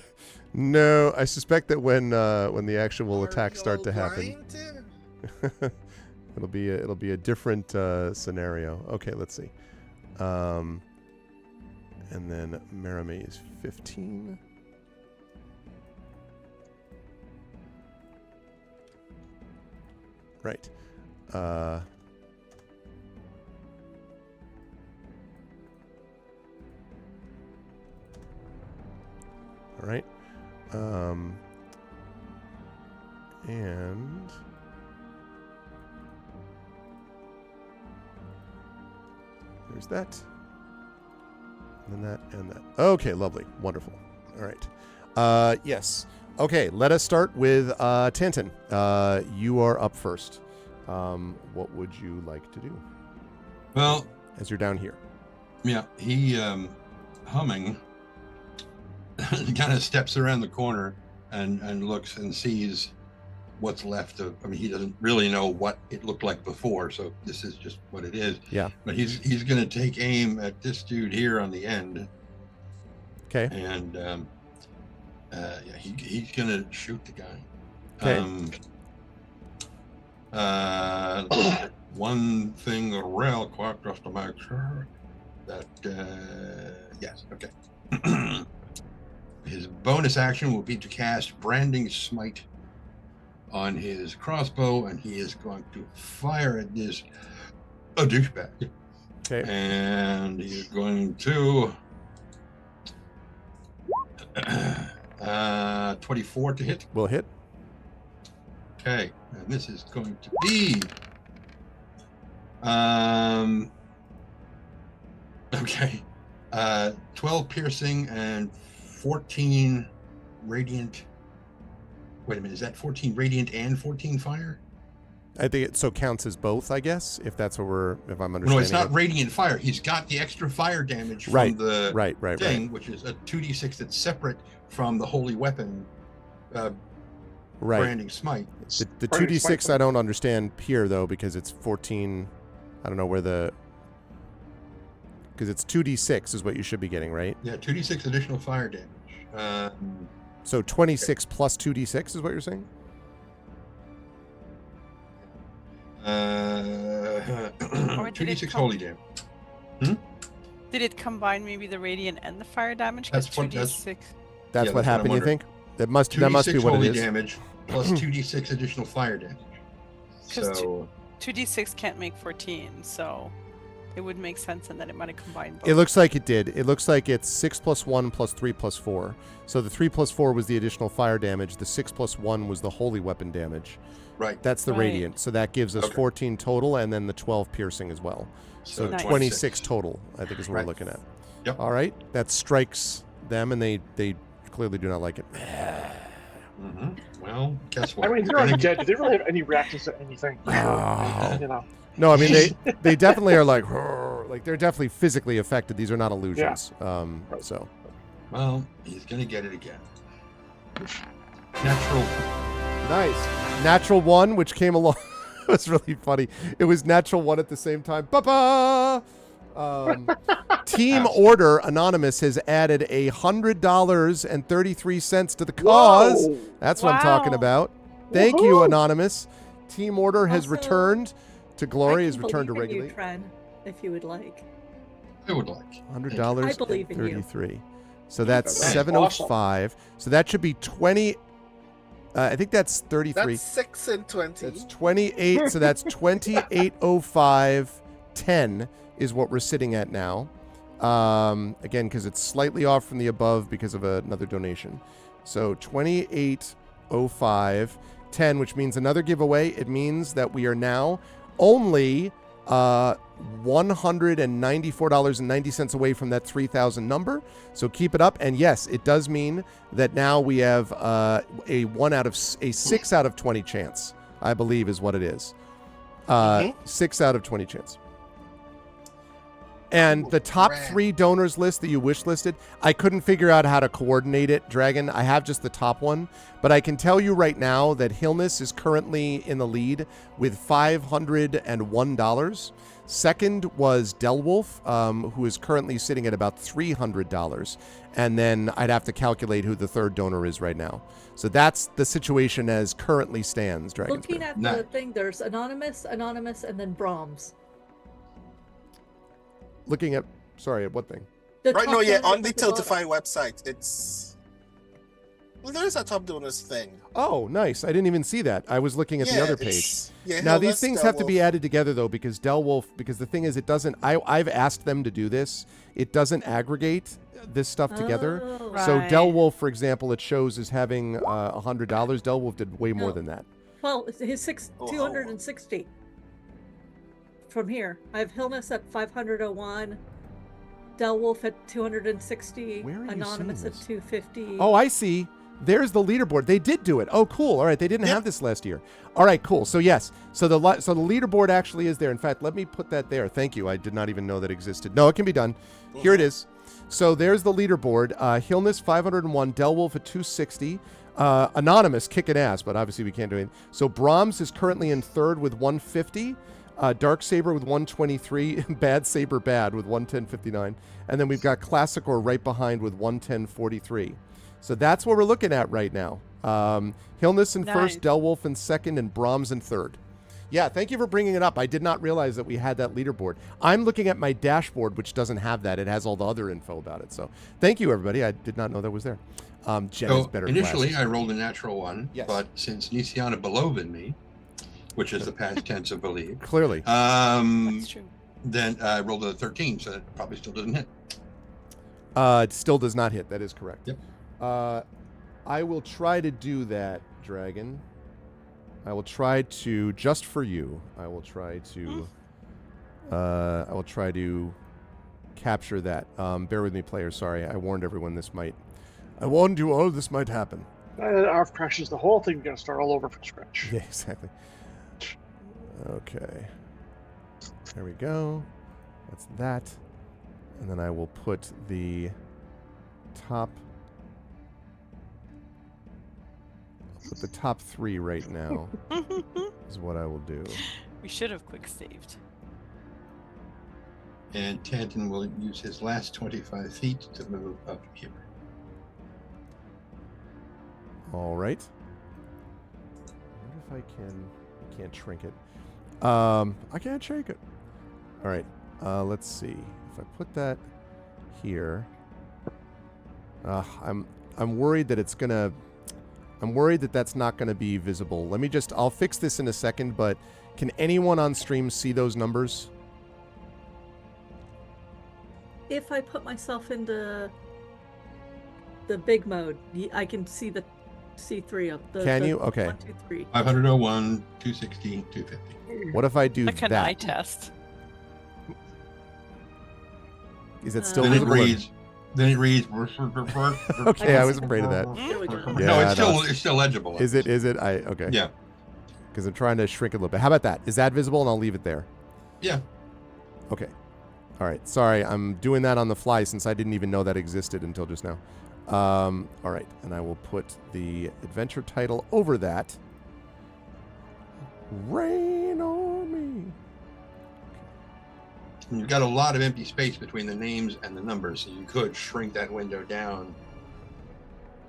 No, I suspect that when the actual attacks start to happen, it'll be a different scenario. Okay, let's see. And then Marame is 15. Right. All right. And there's that. And then that and that. Okay, lovely. Wonderful. All right. Yes. Okay, let us start with Tanton. You are up first. What would you like to do Well, as you're down here? yeah, he humming kind of steps around the corner and looks and sees what's left of. I mean, he doesn't really know what it looked like before, so this is just what it is. Yeah. But he's going to take aim at this dude here on the end. Okay. And he's going to shoot the guy. Okay. One thing real quick just to make sure that yes, okay. His bonus action will be to cast Branding Smite on his crossbow, and he is going to fire at this douchebag. Okay. And he's going to 24 to hit. Will hit. Okay, and this is going to be okay, 12 piercing and 14 radiant. Wait a minute, is that 14 radiant and 14 fire? I think it so counts as both, I guess, if that's what if I'm understanding. No, it's not it. radiant fire. He's got the extra fire damage from Right, the right, thing, which is a 2d6 that's separate from the holy weapon branding smite. The 2d6 I don't understand here, though, because it's 14. I don't know where because it's 2d6 is what you should be getting, right? Yeah, 2d6 additional fire damage. So 26 plus 2d6 is what you're saying? 2d6 holy damage. Did it combine maybe the radiant and the fire damage? That's 2d6. That's Yeah, what that's happened, what you I'm think? That must be what holy it is. damage plus 2d6 additional fire damage. 'Cause So 2d6 can't make 14, so it would make sense and that it might have combined both. It looks like it did. It looks like it's 6 plus 1 plus 3 plus 4. So the 3 plus 4 was the additional fire damage. The 6 plus 1 was the holy weapon damage. right. That's the Right. radiant. So that gives us Okay. 14 total, and then the 12 piercing as well. So Nice. 26 total, I think, is what Right. we're looking at. Yep. All right. That strikes them, and they clearly do not like it. Mm-hmm. Well, guess what? I mean, they're already dead. Do they really have any reactions to anything? Oh. You know. No, I mean, they definitely are like they're definitely physically affected. These are not illusions. So. Well, he's gonna get it again. Natural. Nice. Natural 1, which came along. It was really funny. It was natural 1 at the same time. Ba-ba! Team Order Anonymous has added $100.33 to the cause. Whoa. That's what I'm talking Wow. about. Thank you, Woohoo. Anonymous. Team Order has Also, returned to glory, I has can returned to believe in regulate. you, Tren, if you would like. I would like. $100 I believe in you. 33. So that's That's 705. So that should be 20. I think that's 33. That's 6 and 20. That's 28. So that's 2805.10 is what we're sitting at now. Again, because it's slightly off from the above because of another donation. So 2805.10, which means another giveaway. It means that we are now only $194.90 away from that 3,000 number. So keep it up. And yes, it does mean that now we have a 6 out of 20 chance, I believe is what it is. 6 out of 20 chance. And the top 3 donors list that you wish listed, I couldn't figure out how to coordinate it, Dragon. I have just the top one. But I can tell you right now that Hillness is currently in the lead with $501. Second was Delwolf, who is currently sitting at about $300. And then I'd have to calculate who the third donor is right now. So that's the situation as currently stands, Dragon. Looking at Nice. the thing, there's Anonymous, and then Brahms. Looking at, sorry, at what thing? The Right, top no, yeah, donor on the at bottom. Tiltify website, it's... Well, there is a top donors thing. Oh, nice. I didn't even see that. I was looking at the other page. it's- Yeah, Now, no, these that's things have to be Delwolf. added together, though, because because the thing is, it doesn't, I've asked them to do this. It doesn't aggregate this stuff together. Oh. So Right. Delwolf, for example, it shows as having $100. Delwolf did way more No. than that. Well, his Oh. 260. From here, I have Hillness at 501, Delwolf at 260, Where are you Anonymous seeing at this? 250. Oh, I see. There's the leaderboard. They did do it. Oh, cool. All right, they didn't have this last year. All right, cool. So yes, so the leaderboard actually is there. In fact, let me put that there. Thank you. I did not even know that existed. No, it can be done. Here it is. So there's the leaderboard. Hillness 501, Delwolf at 260, Anonymous kicking ass, but obviously we can't do anything. So Brahms is currently in third with 150. Dark Saber with 123. Bad Saber Bad with 110.59. And then we've got Classicor right behind with 110.43. So that's what we're looking at right now. Hillness in first, Delwolf in second, and Brahms in third. Yeah, thank you for bringing it up. I did not realize that we had that leaderboard. I'm looking at my dashboard, which doesn't have that. It has all the other info about it. So thank you, everybody. I did not know that was there. Jen is better. Initially, glasses. I rolled a natural one, Yes. but since Nisiana below-than me, which is the past tense of believe, Clearly. That's true. then I rolled a 13, so that probably still doesn't hit. It still does not hit. That is correct. Yep. I will try to do that, Dragon. I will try to, just for you, I will try to capture that. Bear with me, players. Sorry, I warned everyone I warned you all this might happen. ARV crashes the whole thing. We're gonna start all over from scratch. Yeah, exactly. Okay. There we go. That's that. And then I will put the top... I'll put the top 3 right now is what I will do. We should have quick saved. And Tanton will use his last 25 feet to move up here. All right. I wonder if I can't shrink it. I can't shrink it. All right. Let's see. If I put that here, I'm worried that it's gonna. I'm worried that that's not gonna be visible. I'll fix this in a second. But can anyone on stream see those numbers? If I put myself into the big mode, I can see the C3 of the. Can the you? Okay. 1, 2, 3. 501, 260, 250. What if I do Like an that? eye test. Is it still Then it visible? reads. Okay, I was afraid of that. There we go. Yeah, No, it's no. still legible. Is it? Okay. Yeah. Because I'm trying to shrink it a little bit. How about that? Is that visible? And I'll leave it there. Yeah. Okay. All right. Sorry, I'm doing that on the fly since I didn't even know that existed until just now. All right. And I will put the adventure title over that. Rain on me. You've got a lot of empty space between the names and the numbers, so you could shrink that window down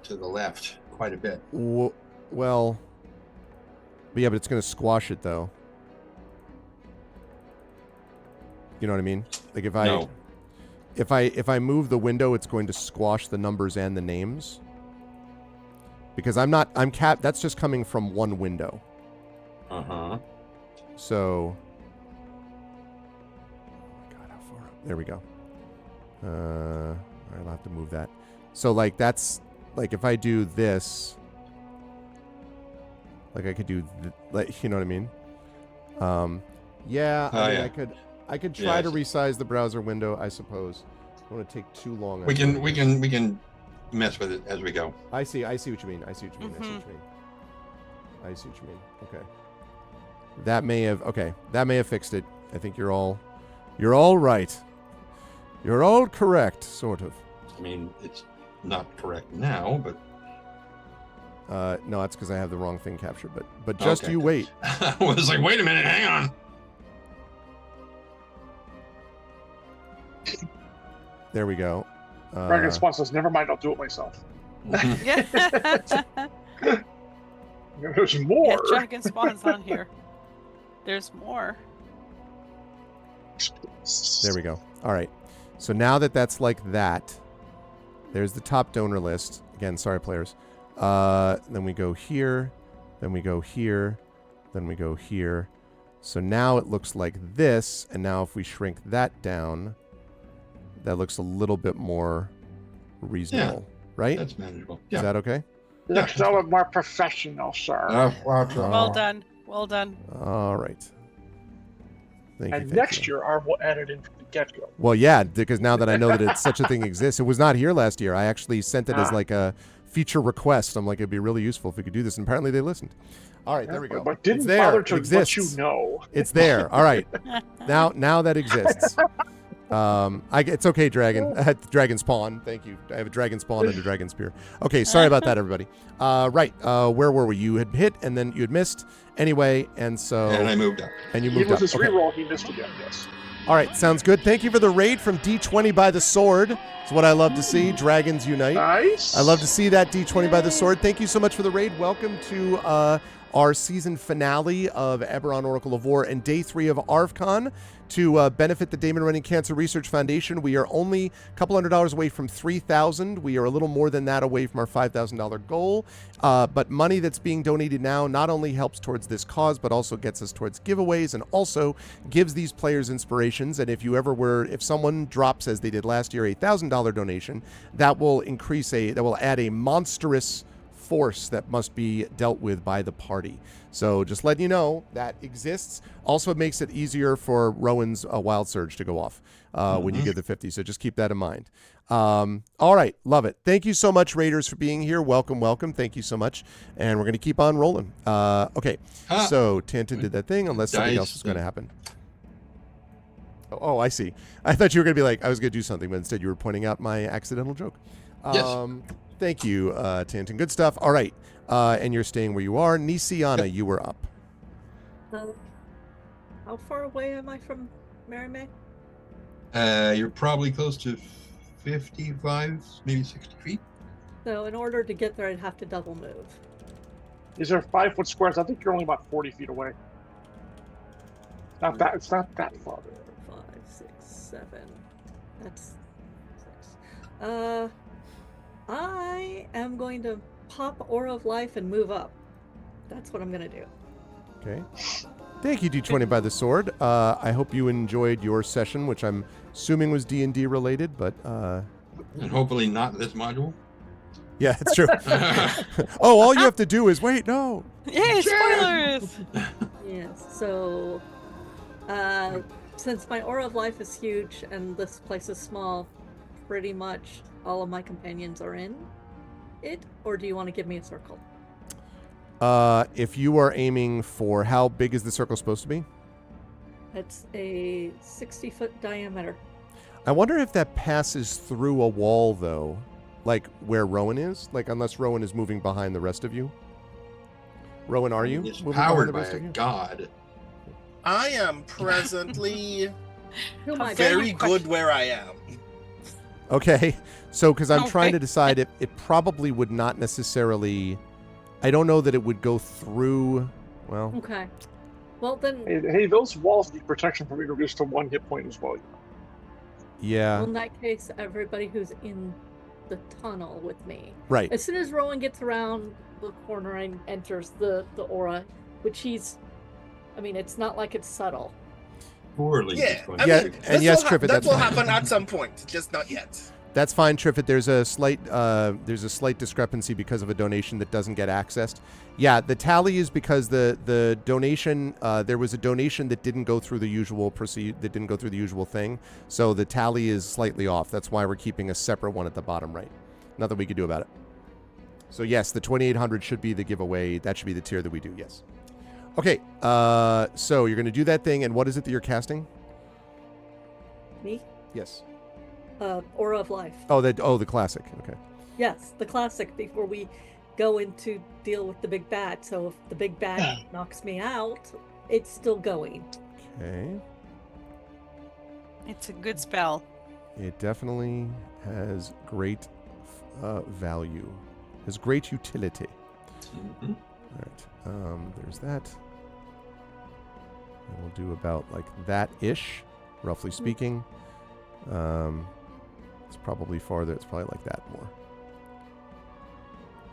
to the left quite a bit. Well, but yeah, but it's going to squash it though. You know what I mean? Like if I move the window, it's going to squash the numbers and the names. Because that's just coming from one window. Uh-huh. So God, how far up? There we go. All right, I'll have to move that. So like that's like if I do this, like I could do like you know what I mean? Yeah, I could try to resize the browser window, I suppose. I want to take too long. We can mess with it as we go. I see what you mean. I see what you mean. Okay. That may have fixed it. I think you're all right. You're all correct, sort of. I mean, it's not correct now, but no, that's because I have the wrong thing captured. But just you wait. I was like, wait a minute, hang on. There we go. Dragon Spawn says, "Never mind, I'll do it myself." Yeah. There's more. Yeah, Dragon Spawn's on here. There's more. There we go. All right. So now that's like that, there's the top donor list. Again, sorry, players. Then we go here. Then we go here. Then we go here. So now it looks like this. And now if we shrink that down, that looks a little bit more reasonable, right? That's manageable. Is that okay? Looks a little more professional, sir. Well done. Well done. All right. Thank And you. next year, ARV will add it in from the get-go. Well, yeah, because now that I know that such a thing exists, it was not here last year. I actually sent it as like a feature request. I'm like, it'd be really useful if we could do this. And apparently they listened. All right, there we go. But didn't it's there. bother It to let exists. you know. It's there. All right. Now that exists. It's okay, dragon. Dragon spawn. Thank you. I have a dragon spawn and a dragon spear. Okay, sorry about that, everybody. Right. Where were we? You had hit, and then you had missed. Anyway, and so. And I moved up. And you Even moved with up. his Okay. reroll, he missed again. Yes. All right, sounds good. Thank you for the raid from D20 by the sword. It's what I love to see. Dragons unite. Nice. I love to see that D20 by the sword. Thank you so much for the raid. Welcome to our season finale of Eberron Oracle of War and day 3 of ArvCon. To benefit the Damon Running Cancer Research Foundation, we are only a couple $100 away from $3,000. We are a little more than that away from our $5,000 goal. But money that's being donated now not only helps towards this cause, but also gets us towards giveaways and also gives these players inspirations. And if someone drops, as they did last year, a $1,000 donation, that will add a monstrous force that must be dealt with by the party. So just letting you know that exists. Also, it makes it easier for Rowan's Wild Surge to go off when you give the 50. So just keep that in mind. All right. Love it. Thank you so much, Raiders, for being here. Welcome, welcome. Thank you so much. And we're going to keep on rolling. Okay. So Tanton did that thing unless something else is going to happen. Oh, I see. I thought you were going to be like, I was going to do something, but instead you were pointing out my accidental joke. Yes. Thank you, Tanton. Good stuff. All right. And you're staying where you are. Nisiana, you were up. How far away am I from Mary May? You're probably close to 55, maybe 60 feet. So in order to get there, I'd have to double move. These are 5-foot squares. I think you're only about 40 feet away. It's not that far. 5, 6, 7. That's 6. I am going to pop Aura of Life and move up. That's what I'm going to do. Okay. Thank you, D20 by the sword. I hope you enjoyed your session, which I'm assuming was D&D related, but... And hopefully not this module. Yeah, it's true. Oh, all you have to do is wait. No. Yay, spoilers! Yes, so since my Aura of Life is huge and this place is small, pretty much all of my companions are in it, or do you want to give me a circle? If you are aiming for how big is the circle supposed to be? It's a 60-foot diameter. I wonder if that passes through a wall, though, like where Rowan is, like unless Rowan is moving behind the rest of you. Rowan, are you It's moving powered behind the by rest a of you? god. I am presently Who am I? very good where I am. Okay, so because I'm Okay. trying to decide if it probably would not necessarily. I don't know that it would go through. Well, Okay. Well then, Hey, those walls need protection from being reduced to 1 hit point as well. yeah, well, in that case, everybody who's in the tunnel with me. right. As soon as Rowan gets around the corner and enters the aura, which it's not like it's subtle. Poorly. Yeah, described. I Yeah, mean, and yes, Triffid, that that's will fine. happen at some point, just not yet. That's fine, Triffid. There's a slight discrepancy because of a donation that doesn't get accessed. Yeah, the tally is because the donation there was a donation that didn't go through the usual thing. So the tally is slightly off. That's why we're keeping a separate one at the bottom right. Nothing we can do about it. So yes, the 2,800 should be the giveaway. That should be the tier that we do. Yes. Okay. So you're going to do that thing, and what is it that you're casting? Me? Yes. Aura of Life. The classic. Okay. Yes, the classic before we go into deal with the big bad. So if the big bad knocks me out, it's still going. Okay. It's a good spell. It definitely has great value. Has great utility. Mhm. All right. There's that. And we'll do about like that-ish, roughly speaking. It's probably farther. It's probably like that more.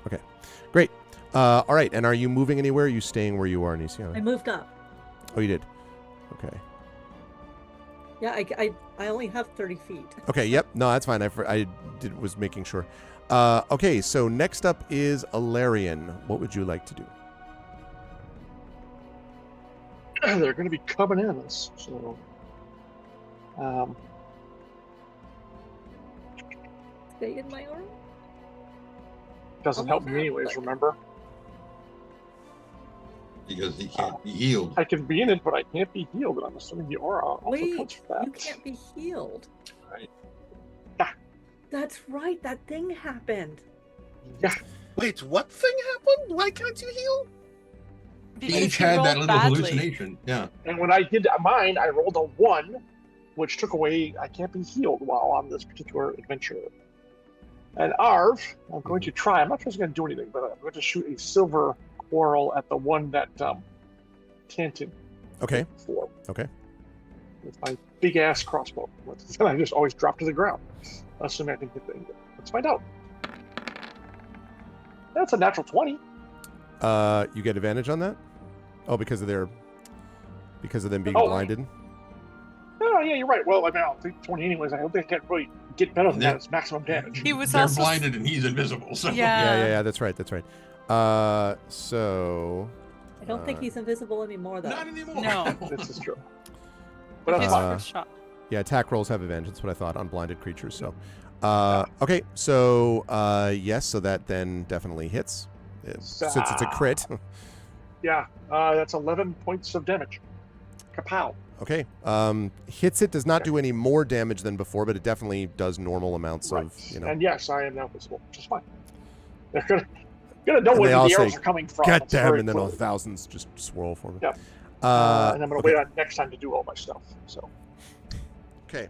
Okay. Great. All right. And are you moving anywhere? Or are you staying where you are, I Nisiana? moved up. Oh, you did. Okay. Yeah, I only have 30 feet. Okay, yep. No, that's fine. Was making sure. Okay, so next up is Alarian. What would you like to do? They're going to be coming at us, so Stay in my aura? doesn't I'll help move me out, anyways. but- Remember? because he can't be healed. I can be in it, but I can't be healed, and I'm assuming the aura also counts Wait, for that. you can't be healed. Right. Yeah. That's right. That thing happened. Yeah. Wait, what thing happened? Why can't you heal? He Because each he had that rolled little badly. hallucination. Yeah. And when I did mine, I rolled a 1, which took away, I can't be healed while on this particular adventure. And Arv, I'm going to try, I'm not sure it's going to do anything, but I'm going to shoot a silver quarrel at the one that Tantin Okay. hit for. Okay. With my big ass crossbow. And I just always drop to the ground, assuming I can hit the thing. Let's find out. That's a natural 20. You get advantage on that? Oh, because of them being Oh. blinded? Oh, yeah, you're right. Well, I mean, I'll take 20 anyways. I hope they can't really get better than Yeah. that. It's maximum damage. He was They're also blinded and he's invisible. So Yeah. That's right. So I don't think he's invisible anymore, though. not anymore. No. This is true. But his that's fine. first shot. yeah, attack rolls have advantage. That's what I thought on blinded creatures. So, okay, so yes, so that then definitely hits since it's a crit. Yeah, that's 11 points of damage. Kapow. Okay, hits it, does not do any more damage than before, but it definitely does normal amounts Right. of, you know. And yes, I am now visible, which is fine. They're gonna know And where they all the arrows say, are coming from. God It's damn, very and then all clear. thousands just swirl for me. Yeah. And I'm gonna okay. wait on next time to do all my stuff. So Okay.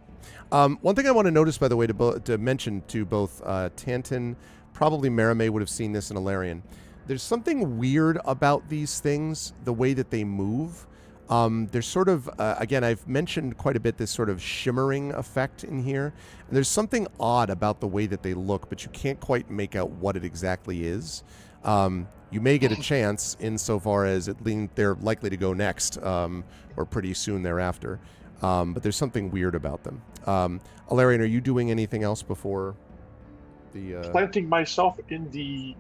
One thing I want to notice, by the way, to mention to both Tantin, probably Merime would have seen this in Alarian. There's something weird about these things, the way that they move. There's sort of, again, I've mentioned quite a bit this sort of shimmering effect in here. And there's something odd about the way that they look, but you can't quite make out what it exactly is. You may get a chance insofar as they're likely to go next, or pretty soon thereafter. But there's something weird about them. Alarian, are you doing anything else before the... planting myself in the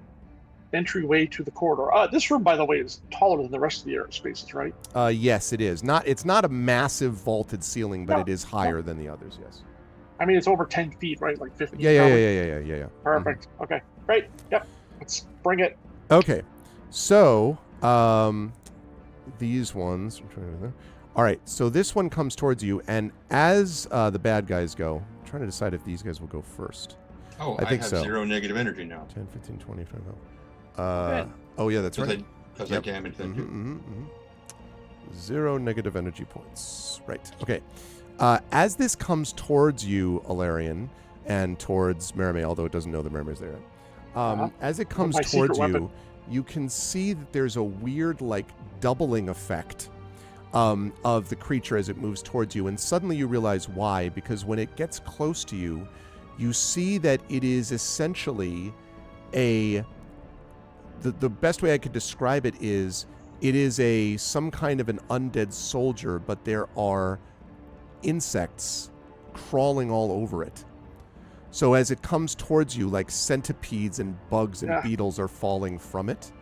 entryway to the corridor. This room, by the way, is taller than the rest of the spaces, right? Yes, it is. It's not a massive vaulted ceiling, but No, it is higher than the others, yes. I mean, it's over 10 feet, right? Like 15. Yeah. Perfect. Okay, great. Yep. Let's bring it. Okay, so these ones. All right, so this one comes towards you, and as the bad guys go, I'm trying to decide if these guys will go first. Oh, I think have so. 0 negative energy now. 10, 15, 20, 25. Good. Oh, yeah, that's right. Because Yep. I damaged them too. 0 negative energy points. Right. Okay. As this comes towards you, Alarian, and towards Merime, although it doesn't know the Merime's there yet. As it comes My secret towards you, weapon. you can see that there's a weird, like, doubling effect of the creature as it moves towards you. And suddenly you realize why, because when it gets close to you, you see that it is essentially the best way I could describe it is some kind of an undead soldier, but there are insects crawling all over it. So as it comes towards you, like centipedes and bugs and beetles are falling from it.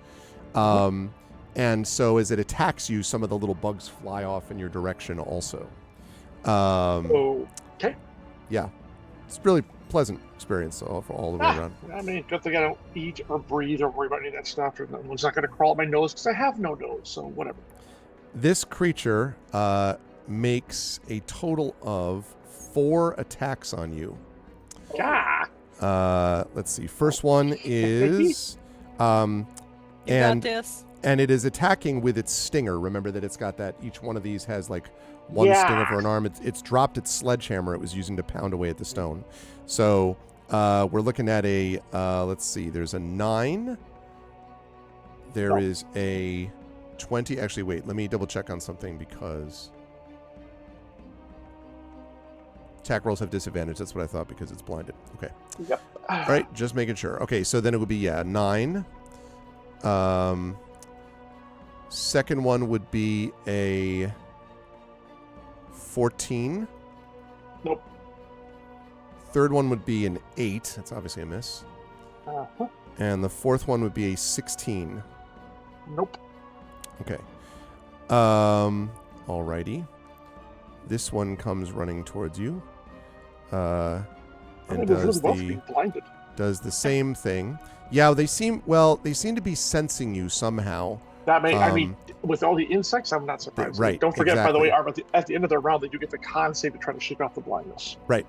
And so as it attacks you, some of the little bugs fly off in your direction also. Okay. Yeah. It's really pleasant experience all the way around. I mean, good thing I don't eat or breathe or worry about any of that stuff. Or one's not going to crawl up my nose because I have no nose, so whatever. This creature makes a total of 4 attacks on you. Yeah. Let's see. First one is You got this. and it is attacking with its stinger. Remember that it's got that each one of these has like one stinger for an arm. It's dropped its sledgehammer it was using to pound away at the stone. So we're looking at a let's see, there's a 9. There is a 20. Actually, wait, let me double check on something because attack rolls have disadvantage. That's what I thought because it's blinded. Okay. Yep. All right, just making sure. Okay, so then it would be 9. Second one would be a 14. Nope. Third one would be an 8. That's obviously a miss. Uh-huh. And the fourth one would be a 16. Nope. Okay. Alrighty. This one comes running towards you. And does the same thing. Yeah, they seem to be sensing you somehow That may, I mean, with all the insects, I'm not surprised. Right, Don't forget, by the way, exactly. Arv, at the end of their round, they do get the con save to try to shake off the blindness. Right.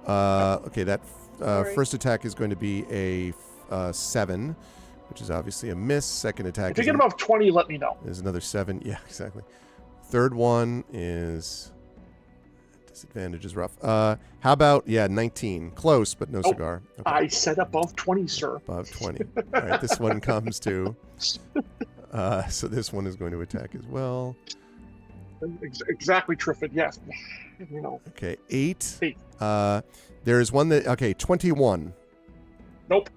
Okay, that Sorry. first attack is going to be a 7, which is obviously a miss. Second attack If you get above 20, let me know. is another 7. Yeah, exactly. Third one is disadvantage is rough. How about 19? Close, but no cigar. Okay. I said above 20, sir. Above 20. All right, this one comes to. So this one is going to attack as well. Exactly, Triffid. Yes. Okay, 8. 8. There is one that 21. Nope.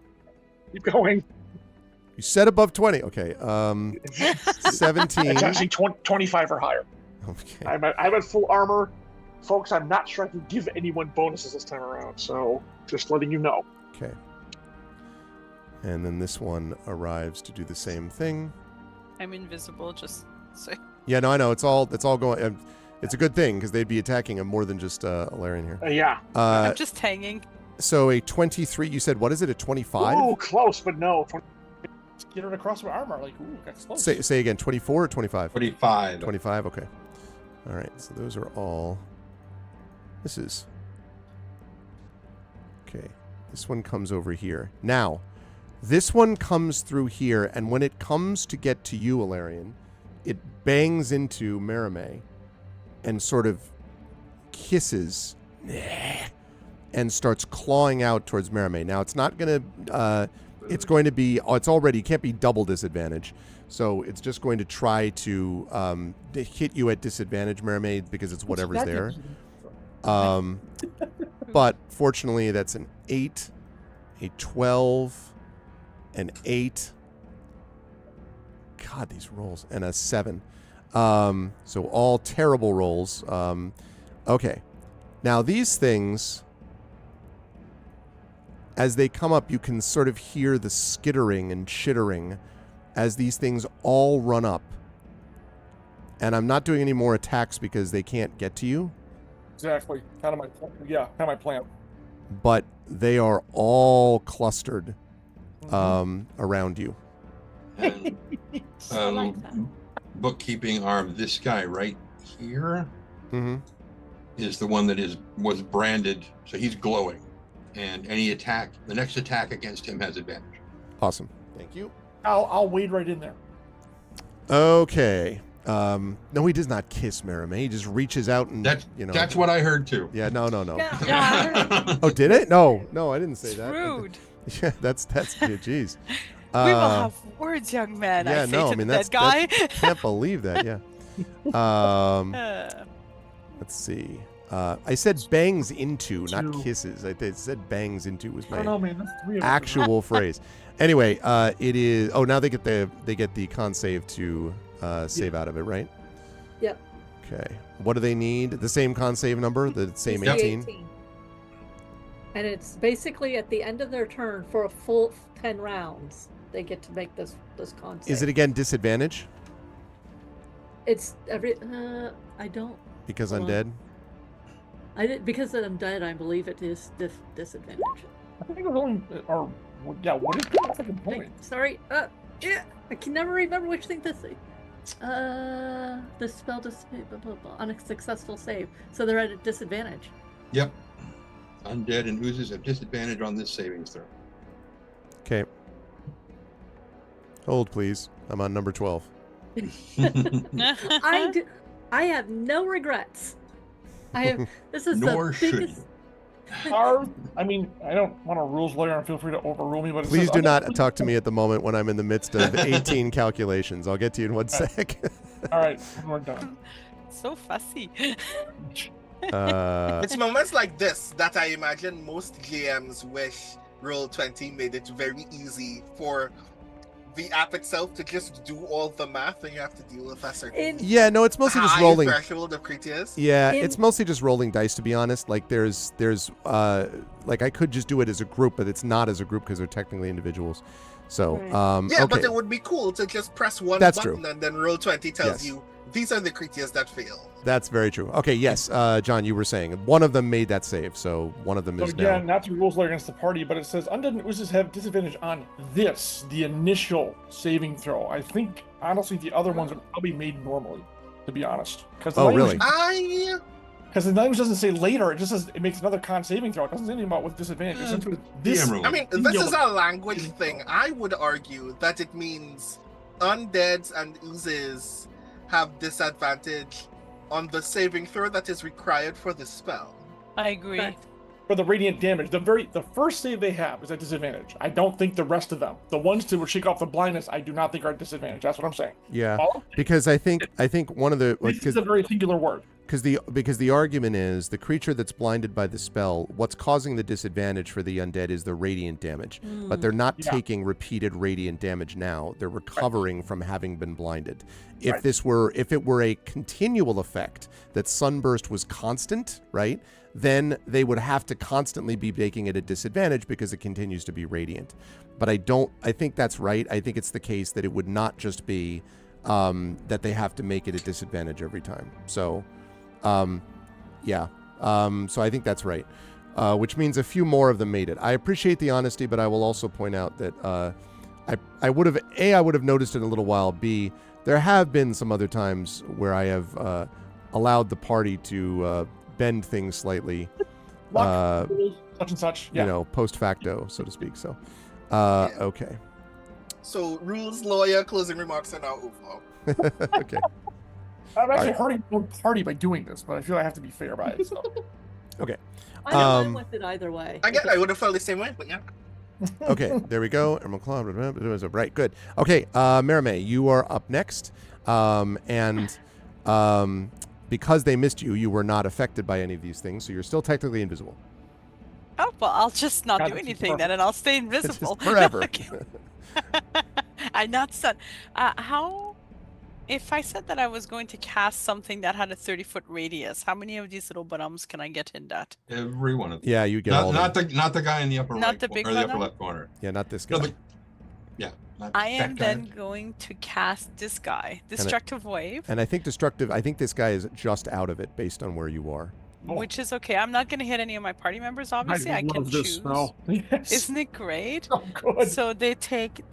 Keep going. You said above 20. Okay. 17. It's actually 25 or higher. Okay. I'm at full armor. Folks, I'm not sure I can give anyone bonuses this time around, so just letting you know. Okay. And then this one arrives to do the same thing. I'm invisible, just so. Yeah, no, I know. It's all going. It's a good thing because they'd be attacking him more than just Alarian here. Yeah. I'm just hanging. So a 23. You said what is it? A 25? Ooh, close, but no. Get it across my armor. Like, ooh, that's close. Say again. 24 or 25? 25. 25. Okay. All right. So those are all. This is. Okay. This one comes over here. Now, this one comes through here, and when it comes to get to you, Alarian, it bangs into Merime and sort of kisses and starts clawing out towards Merime. Now, it's not going to... it's going to be... it's already... It can't be double disadvantage. So it's just going to try to hit you at disadvantage, Merime, because it's whatever's there. But fortunately, that's an 8, a 12, an 8. God, these rolls. And a 7. So all terrible rolls. Okay. Now, these things, as they come up, you can sort of hear the skittering and chittering as these things all run up. And I'm not doing any more attacks because they can't get to you. Exactly. Kind of my plan. But they are all clustered around you. And, I like that. bookkeeping arm, this guy right here Mm-hmm. is the one that was branded, so he's glowing. And any attack, the next attack against him has advantage. Awesome. Thank you. I'll wade right in there. Okay. No, he does not kiss Merime. He just reaches out and That's what I heard too. Yeah, no. Yeah. Oh, did it? No, I didn't say that. Rude. Yeah, that's jeez. We will have words, young man. Yeah, I say to the that's dead guy. can't believe that. Yeah. Let's see. I said bangs into, not kisses. I said bangs into was I my don't know, man. That's 3 of them. actual phrase. Anyway, it is. Oh, now they get the con save to save out of it, right? Yep. Okay. What do they need? The same con save number, the same It's 18. And it's basically at the end of their turn for a full 10 rounds. They get to make this con save. Is it again disadvantage? It's every. I don't. Because Hold on. undead. I did because I'm dead. I believe it is disadvantage. I think it was only, what is the fucking Hey, point? sorry. Yeah. I can never remember which thing this is. The spell dissipate, blah, blah, blah, on a successful save. So they're at a disadvantage. Yep. Undead and oozes have disadvantage on this savings throw. Okay. Hold, please. I'm on number 12. I have no regrets. This is Nor the should biggest. I mean, I don't want a rules lawyer, and feel free to overrule me, but it Please says do not talk to me at the moment when I'm in the midst of 18 calculations. I'll get to you in one sec. All right, we're done. So fussy. It's moments like this that I imagine most GMs wish Roll20 made it very easy for the app itself to just do all the math, and you have to deal with a certain Yeah, no, it's mostly just high rolling. threshold of creatures. Yeah, it's mostly just rolling dice, to be honest. Like there's like I could just do it as a group, but it's not as a group because they're technically individuals. So Right. Yeah, okay. but it would be cool to just press one That's button true. and then Roll20 tells Yes. you these are the creatures that fail. That's very true. Okay, yes, John, you were saying one of them made that save, so one of them So is again, now. not to rules lawyer against the party, but it says undead oozes have disadvantage on this, the initial saving throw. I think honestly the other ones are probably made normally, to be honest. Because Oh, really? Because the language doesn't say later; it just says it makes another con saving throw. It doesn't say anything about with disadvantage. It says this. I mean, this is a language thing. I would argue that it means undeads and oozes have disadvantage on the saving throw that is required for the spell. I agree. For the radiant damage, the first save they have is at disadvantage. I don't think the rest of them, the ones to shake off the blindness, I do not think are at disadvantage. That's what I'm saying. Yeah, because I think one of the this is a very singular word. Because the argument is the creature that's blinded by the spell, what's causing the disadvantage for the undead is the radiant damage. But they're not taking repeated radiant damage now. They're recovering from having been blinded. If it were a continual effect that sunburst was constant, right? Then they would have to constantly be making it a disadvantage because it continues to be radiant. But I think that's right. I think it's the case that it would not just be that they have to make it a disadvantage every time. So so I think that's right, which means a few more of them made it. I appreciate the honesty, but I will also point out that I would have noticed it in a little while. B, there have been some other times where I have allowed the party to bend things slightly, such and such, post facto, so to speak. So, okay. So rules lawyer closing remarks are now over. Okay. I'm actually hurting my own party by doing this, but I feel I have to be fair by it. So. Okay. I know I'm with it either way. I would have felt the same way, but yeah. Okay, there we go. Emerald Claw. Right, good. Okay, Marimay, you are up next. Because they missed you, you were not affected by any of these things, so you're still technically invisible. Oh, well, I'll just not do anything then, and I'll stay invisible. Just forever. I'm not stunned. If I said that I was going to cast something that had a 30-foot radius, how many of these little butums can I get in that? Every one of them. Yeah, you get all not the guy in the upper Not right the big or the one, upper though? left corner. Yeah, not this guy. I am then going to cast this guy, Destructive Wave. And I think this guy is just out of it based on where you are. Which is okay. I'm not going to hit any of my party members, obviously. I can choose. Yes. Isn't it great? Oh, good. So they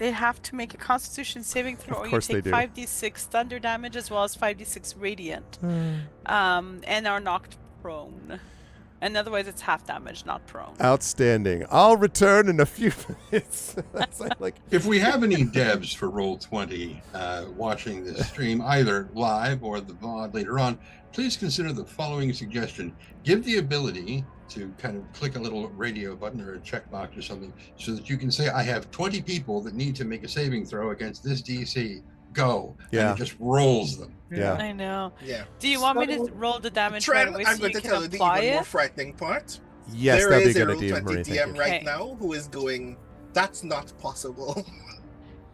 have to make a Constitution saving throw, or you take 5d6 thunder damage as well as 5d6 radiant, and are knocked prone. And otherwise, it's half damage, not prone. Outstanding. I'll return in a few minutes. If we have any devs for Roll20 watching this stream, either live or the VOD later on, please consider the following suggestion. Give the ability to kind of click a little radio button or a checkbox or something so that you can say, I have 20 people that need to make a saving throw against this DC. Go. Yeah. And it just rolls them. Yeah. I know. Yeah. Do you want me to roll the damage Trent, right away I'm so going you to can tell you the apply even more it? frightening part. Yes, There that'd be is a a good idea, Roll20 Marie. DM right Okay. now who is going, that's not possible.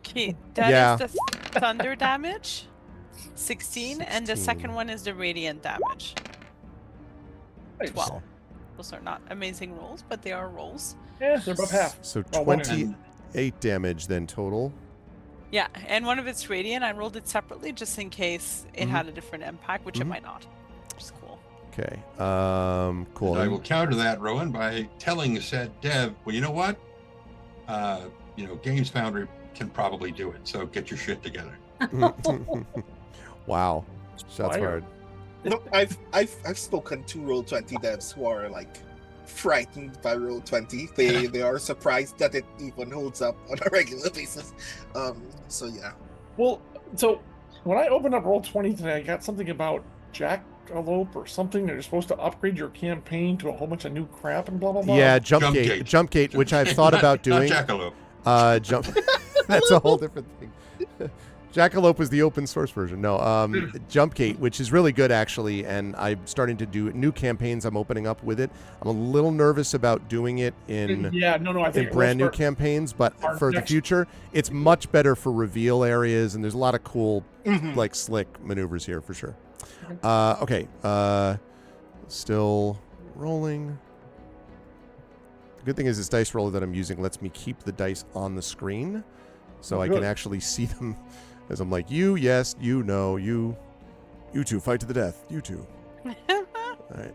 Okay, that is the thunder damage, 16, and the 16. second one is the radiant damage, 12. Okay. Those are not amazing rolls, but they are rolls. Yeah, they're above half. So Oh, one and- 28 damage then total. Yeah, and one of it's radiant. I rolled it separately just in case it had a different impact, which it might not. Which is cool. Okay. Cool. And I will counter that, Rowan, by telling said dev, well, you know what? Games Foundry can probably do it. So get your shit together. Wow. Shots fired. No, I've spoken to Roll20 devs who are like frightened by Roll20. They are surprised that it even holds up on a regular basis. So yeah. Well, so when I opened up Roll20 today, I got something about Jackalope or something that you're supposed to upgrade your campaign to a whole bunch of new crap and blah blah blah. Yeah, Jumpgate, which I've thought about doing. Not Jackalope. That's a whole different thing. Jackalope was the open source version. No, Jumpgate, which is really good actually, and I'm starting to do new campaigns I'm opening up with it. I'm a little nervous about doing it in I think brand new campaigns, but for the future, it's much better for reveal areas, and there's a lot of cool, like slick maneuvers here for sure. Okay, still rolling. The good thing is this dice roller that I'm using lets me keep the dice on the screen, so I can actually see them as I'm like, you, yes, you, no, you, You two fight to the death. You two. All right.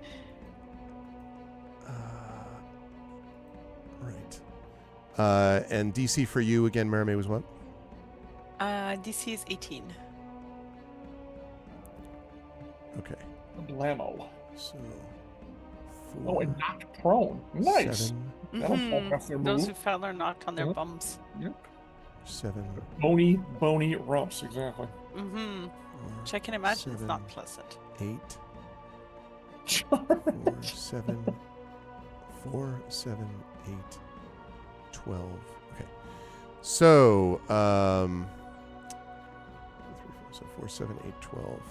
Right. And DC for you again, Marimay, was what? DC is 18. Okay. Blammo. So. Oh, 4, and knocked prone. Nice. 7, That'll that's their Those move. who fell are knocked on their Yep. bums. 7. Bony rumps, exactly. Which I can imagine is not pleasant. 8. 7. 4, 7, 8, 12. Okay. So, 4, 7, 8, 12.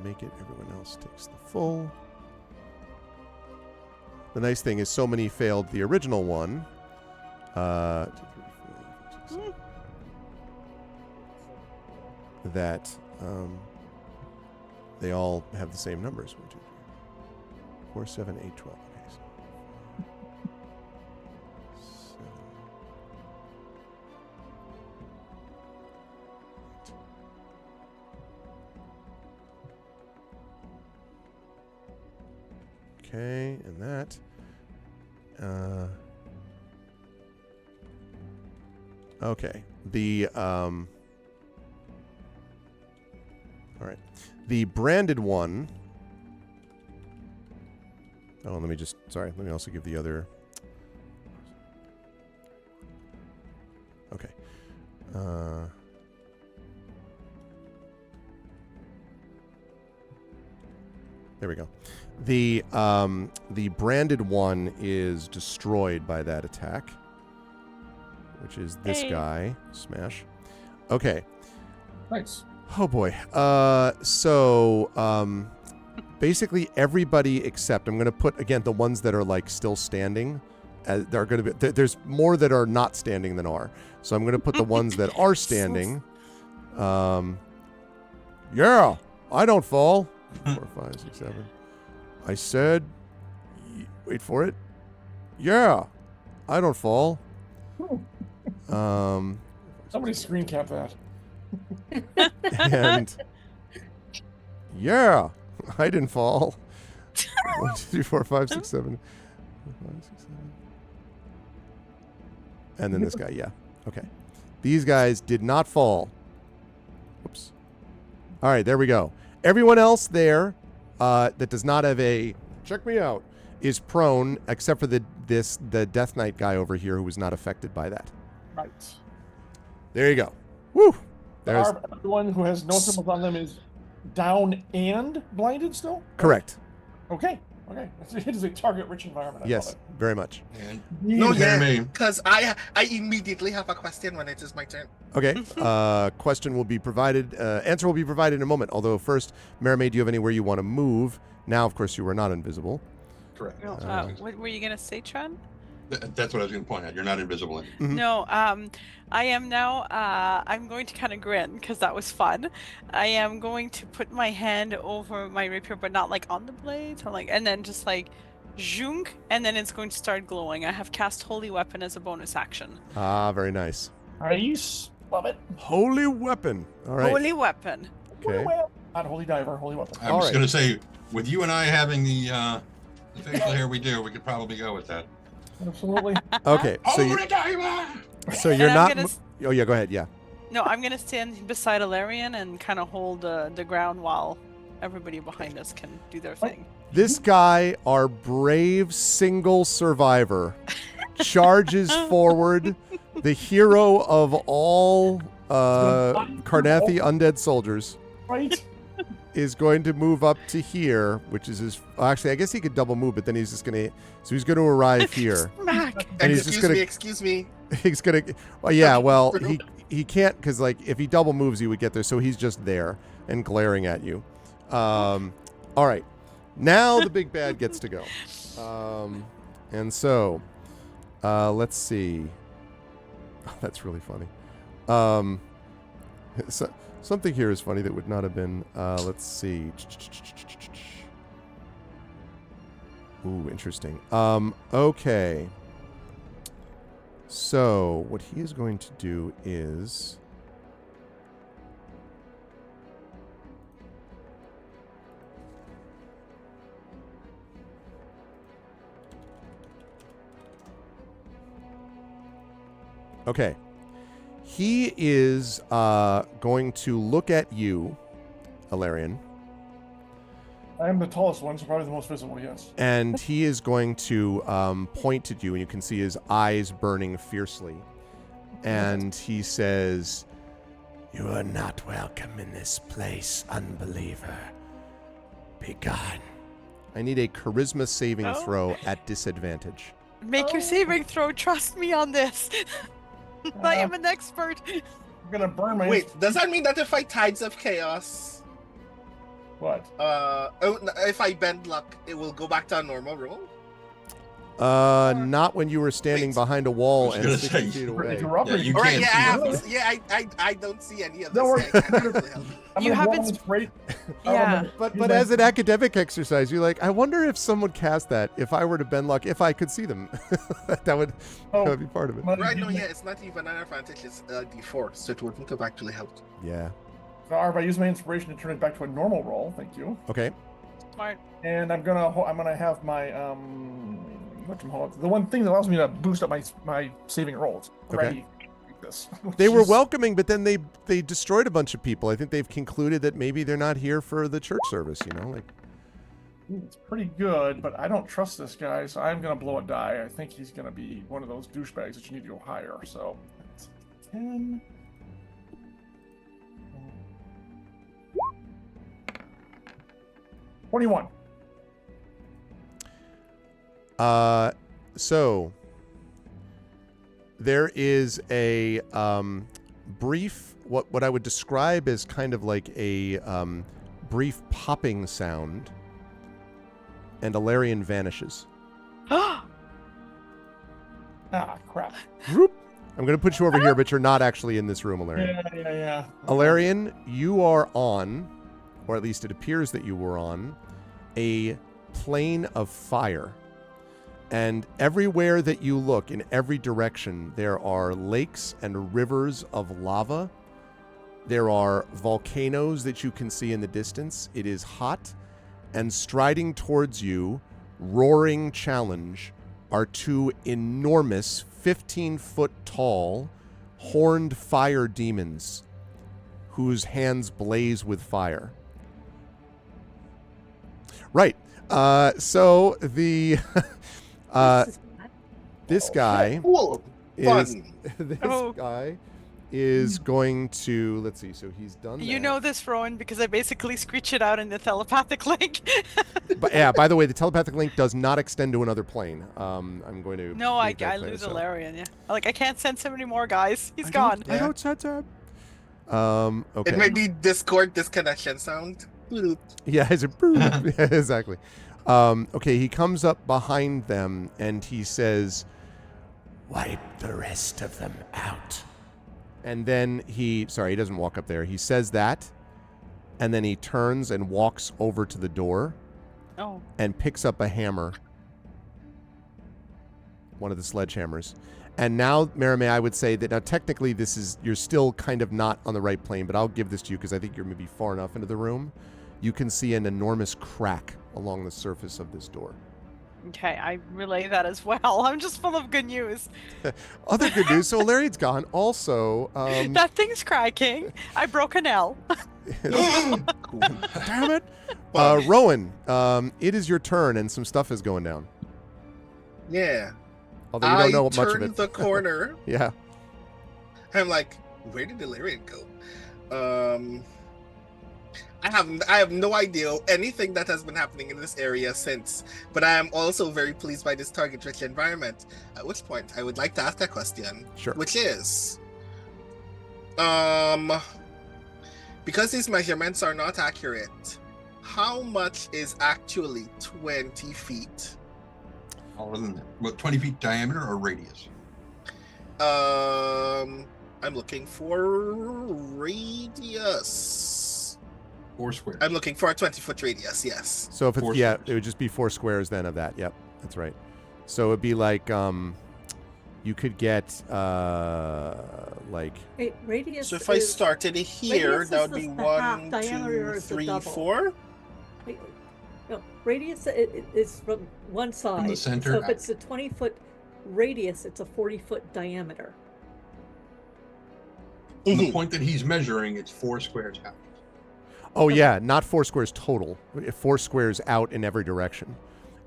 Make it. Everyone else takes the full. The nice thing is so many failed the original one. 2, 3, 4, 5, 6, 7. That they all have the same numbers. 1, 2, 3, 4, 7, 8, 12. Okay, so 7, 8. Okay, and that. Okay. The all right. The branded one. Oh, let me also give the other. Okay. There we go. The branded one is destroyed by that attack, which is this Hey. guy. Smash. Okay. Nice. Oh boy. Basically everybody except I'm going to put again the ones that are like still standing. They're going to be there's more that are not standing than are. So I'm going to put the ones that are standing. Yeah, I don't fall. 4, 5, 6, 7. I said, wait for it. Yeah, I don't fall. Somebody screen cap that. And yeah, I didn't fall. 1, 2, 3, 4, 5, 6, 7. 5, 6, 7. And then this guy, yeah. Okay. These guys did not fall. Whoops. All right, there we go. Everyone else there that does not have a check me out is prone, except for the Death Knight guy over here who was not affected by that. Right. There you go. Woo! There's Everyone who has no symbols on them is down and blinded still? correct. Okay. Okay. It is a target-rich environment. I Yes, love very much. And No, Yeah, yeah, me. because I immediately have a question when it is my turn. Okay. Question will be provided. Answer will be provided in a moment. Although first, Marimay, do you have anywhere you want to move? Now, of course, you are not invisible. correct. What were you gonna say, Tran? That's what I was going to point out. You're not invisible anymore. Mhm. No, I am now. I'm going to kind of grin because that was fun. I am going to put my hand over my rapier, but not like on the blade, or like, and then just like, zhunk, and then it's going to start glowing. I have cast Holy Weapon as a bonus action. Ah, very nice. Nice. Love it. Holy weapon. All right. Holy Weapon. Okay. Not holy diver, holy weapon. I was right. going to say, with you and I having the facial hair we do, we could probably go with that. Absolutely. Okay. So Holy diver! you're I'm not. gonna Oh yeah. Go ahead. Yeah. No, I'm gonna stand beside Alarian and kind of hold the ground while everybody behind us can do their thing. This guy, our brave single survivor, charges forward. The hero of all Carnathi undead soldiers Right? is going to move up to here, which is his. Actually, I guess he could double move, but then he's just gonna. So he's going to arrive here. Smack. And he's just gonna. Excuse me. He's gonna. Well, yeah. Well, he can't because like if he double moves, he would get there. So he's just there and glaring at you. All right. Now the big bad gets to go. And so, let's see. Oh, that's really funny. So, something here is funny that would not have been. Let's see. Ooh, interesting. Okay. So, what he is going to do is Okay. He is going to look at you, Alarian. I am the tallest one, so probably the most visible, yes. And he is going to point at you, and you can see his eyes burning fiercely. And he says, "You are not welcome in this place, unbeliever. Be gone." I need a charisma saving throw at disadvantage. Make your saving throw. Trust me on this. I am an expert. I'm gonna burn my. Wait, does that mean that if I Tides of Chaos, What? if I bend luck, it will go back to a normal roll? Not when you were standing Wait. behind a wall I and was 60 gonna say, feet If away. you're up Yeah, there, you All right, can't yeah, see I don't see any of this. Don't worry. Yeah, I can't really help you. I'm You gonna roll haven't- inspiration. Yeah. But as an academic exercise, you're like, I wonder if someone cast that if I were to bend luck, if I could see them. that would be part of it. Right, no, yeah, it's not even an advantage, it's D4, so it wouldn't have actually helped. Yeah. So, I use my inspiration to turn it back to a normal roll. Thank you. Okay. Smart. And I'm gonna have my whatchamacallit, the one thing that allows me to boost up my saving rolls. Okay. Ready. This. They were Jeez. welcoming, but then they destroyed a bunch of people. I think they've concluded that maybe they're not here for the church service, you know? Like, It's pretty good, but I don't trust this guy, so I'm gonna blow a die. I think he's gonna be one of those douchebags that you need to go higher. So, that's 10. 21. So there is a brief, what I would describe as kind of like a brief popping sound, and Alarian vanishes. Ah, crap. Whoop. I'm going to put you over here, but you're not actually in this room, Alarian. Yeah. Alarian, you are on, or at least it appears that you were on, a plane of fire. And everywhere that you look, in every direction, there are lakes and rivers of lava. There are volcanoes that you can see in the distance. It is hot. And striding towards you, roaring challenge, are two enormous, 15-foot tall, horned fire demons whose hands blaze with fire. Right. So the this guy Cool. is Fun. this Oh. guy is going to, let's see, so he's done You that. know this, Rowan, because I basically screech it out in the telepathic link. But yeah, by the way, the telepathic link does not extend to another plane. I'm going to No, I make that clear, lose so. Alarian, yeah. Like, I can't sense him anymore, guys. He's I gone. don't- I don't sense him. Okay. It might be Discord disconnection sound. Yeah, it's a yeah, exactly. Okay, he comes up behind them and he says, "Wipe the rest of them out." And then he doesn't walk up there. He says that, and then he turns and walks over to the door Oh. and picks up a hammer, one of the sledgehammers. And now, Marime, I would say that now technically you're still kind of not on the right plane, but I'll give this to you because I think you're maybe far enough into the room. You can see an enormous crack along the surface of this door. Okay, I relay that as well. I'm just full of good news. Other good news, so Larry's gone. Also, That thing's cracking. I broke an L. damn it. Rowan, it is your turn and some stuff is going down. Yeah. Although you don't know much of turned it. the corner. Yeah. I'm like, where did Delirian go? I have no idea anything that has been happening in this area since, but I am also very pleased by this target-rich environment. At which point, I would like to ask a question. Sure. Which is, because these measurements are not accurate, how much is actually 20 feet? Taller than that. What, 20 feet diameter or radius? I'm looking for radius. 4 squares. I'm looking for a 20-foot radius, yes. So if it's, 4 yeah, squares. it would just be 4 squares then of that. Yep, that's right. So it'd be like, you could get, like, Wait, radius. So if I started here, radius that is would be the half 1, diameter 2, is the 3, double. 4. Wait, no, radius is from one side. center So if it's a 20-foot radius, it's a 40-foot diameter. From the Mhm. point that he's measuring, it's 4 squares out. Oh yeah, not 4 squares total. 4 squares out in every direction.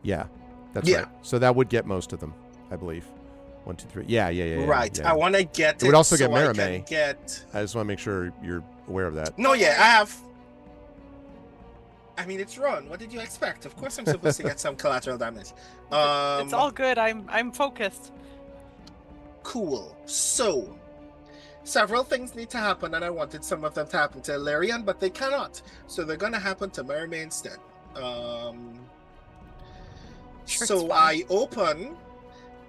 Yeah, that's Yeah. right. So that would get most of them, I believe. 1, 2, 3. Yeah. Right. yeah. I want to get It would also get so I can Merime. get. I just want to make sure you're aware of that. No, yeah, I have. I mean, it's Ron. What did you expect? Of course, I'm supposed to get some collateral damage. It's all good. I'm focused. Cool. So, several things need to happen, and I wanted some of them to happen to Larian, but they cannot. So they're gonna happen to Mermaid instead. Sure, So it's fine. I open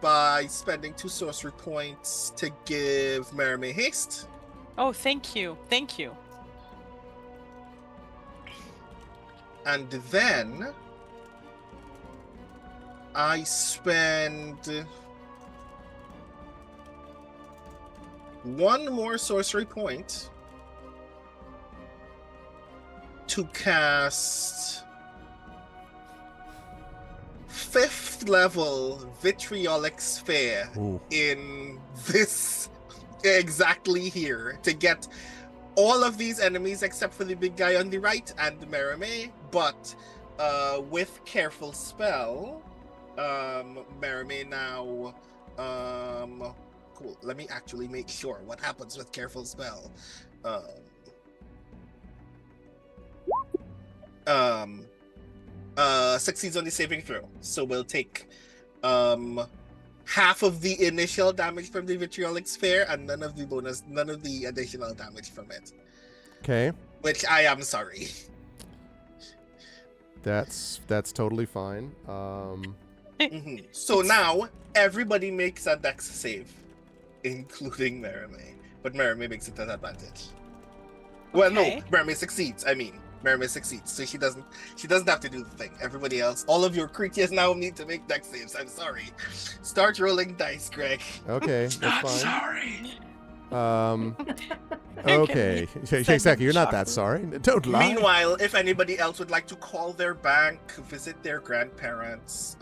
by spending 2 sorcery points to give Mermaid haste. Oh, thank you. Thank you. And then I spend 1 more sorcery point to cast 5th level Vitriolic Sphere Ooh. in this exactly here to get all of these enemies except for the big guy on the right and Merime, but with Careful Spell, Merime now cool. Let me actually make sure what happens with Careful Spell. Succeeds on the saving throw, so we'll take half of the initial damage from the Vitriolic Sphere and none of the additional damage from it. Okay. Which I am sorry. That's totally fine. Mhm. So now everybody makes a dex save, including Merime. But Merime makes it an advantage. Well, Okay. no, Merime succeeds. I mean, Merime succeeds, so she doesn't have to do the thing. Everybody else, all of your creatures now need to make dex saves. I'm sorry. Start rolling dice, Greg. Okay, that's fine. Sorry. Okay. Exactly. You're not that sorry. Don't lie. Meanwhile, if anybody else would like to call their bank, visit their grandparents,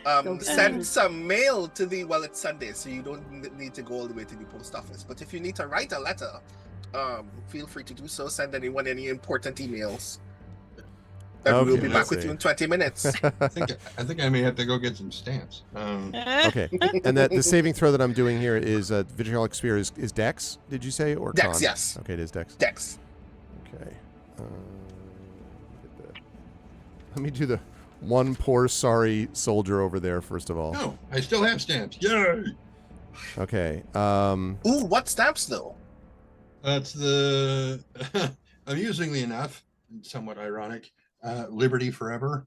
Don't send send- some mail to the, well, it's Sunday, so you don't need to go all the way to the post office. But if you need to write a letter, feel free to do so. Send anyone any important emails. And we'll Okay, be back let's with see. you in 20 minutes. I think I may have to go get some stamps. Okay. And the saving throw that I'm doing here is Vitriolic Sphere is Dex, did you say? Or Dex, Con? yes. Okay, it is Dex. Dex. Okay. Let me do the one poor sorry soldier over there first of all. No, I still have stamps. Yay! Okay. Ooh, what stamps though? That's the amusingly enough, and somewhat ironic, Liberty Forever.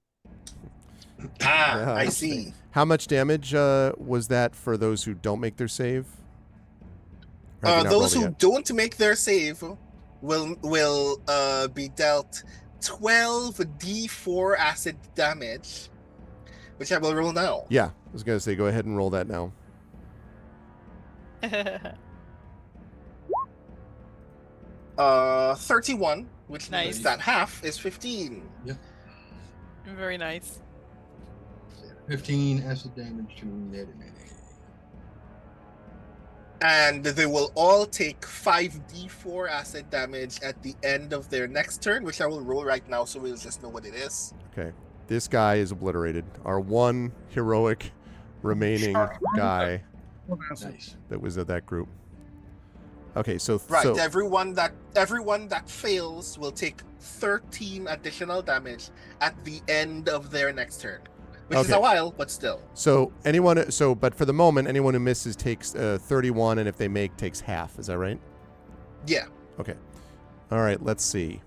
Ah, I interesting. see. How much damage was that for those who don't make their save? Or have you not Those rolled it who yet? don't make their save will be dealt 12 d4 acid damage, which I will roll now. Yeah, I was gonna say go ahead and roll that now. 31, which Nice. means that half is 15. Very nice. 15 acid damage to Nedimini. And they will all take 5d4 acid damage at the end of their next turn, which I will roll right now so we'll just know what it is. Okay. This guy is obliterated. Our one heroic remaining guy Nice. that was of that group. Okay, so Right, so everyone that fails will take 13 additional damage at the end of their next turn. Which is Okay. a while, but still. but for the moment, anyone who misses takes 31, and if they make, takes half. Is that right? Yeah. Okay. All right. Let's see.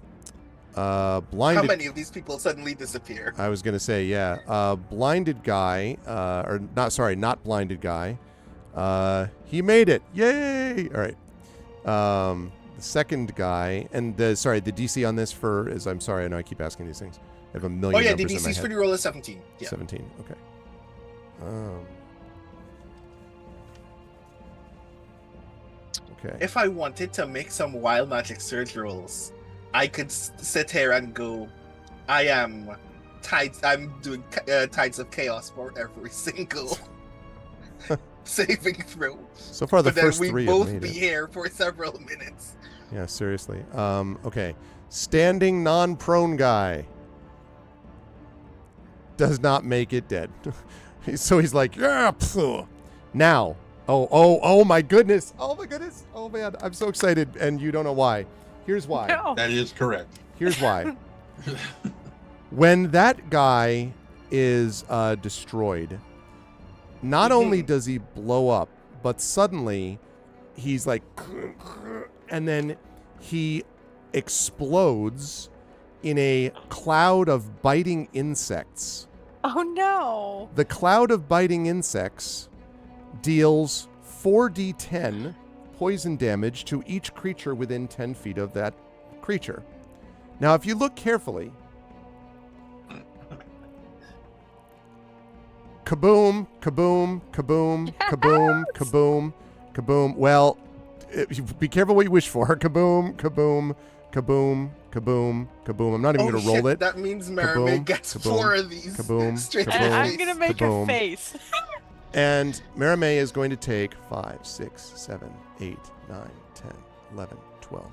How Blinded. many of these people suddenly disappear? I was gonna say, yeah. Blinded guy, or not? Sorry, not blinded guy. He made it! Yay! All right. The second guy, and the DC on this I'm sorry, I know I keep asking these things. I have a million Oh yeah, numbers the in my DC's head. for the roll is 17. Yeah. 17. Okay. Okay. If I wanted to make some wild magic surge rolls, I could sit here and go, I'm doing Tides of Chaos for every single saving throw. So far, the But then first we three have both made be it. here for several minutes. Yeah, seriously. Okay. Standing non-prone guy does not make it dead. So he's like, yeah. Phew. Now. Oh my goodness. Oh my goodness. Oh man, I'm so excited, and you don't know why. Here's why. No. That is correct. Here's why. When that guy is destroyed, not only does he blow up, but suddenly he's like, and then he explodes in a cloud of biting insects. Oh no. The cloud of biting insects deals 4d10 poison damage to each creature within 10 feet of that creature. Now, if you look carefully, kaboom, kaboom, kaboom, kaboom, kaboom, kaboom. Well, be careful what you wish for. Kaboom, kaboom, kaboom, kaboom, kaboom. I'm not even going to roll it. That means Mermaid Kaboom, gets kaboom, 4 of these kaboom, straight kaboom, to the I'm face. gonna make Kaboom. a face. And Merame is going to take 5, 6, 7, 8, 9, 10, 11, 12.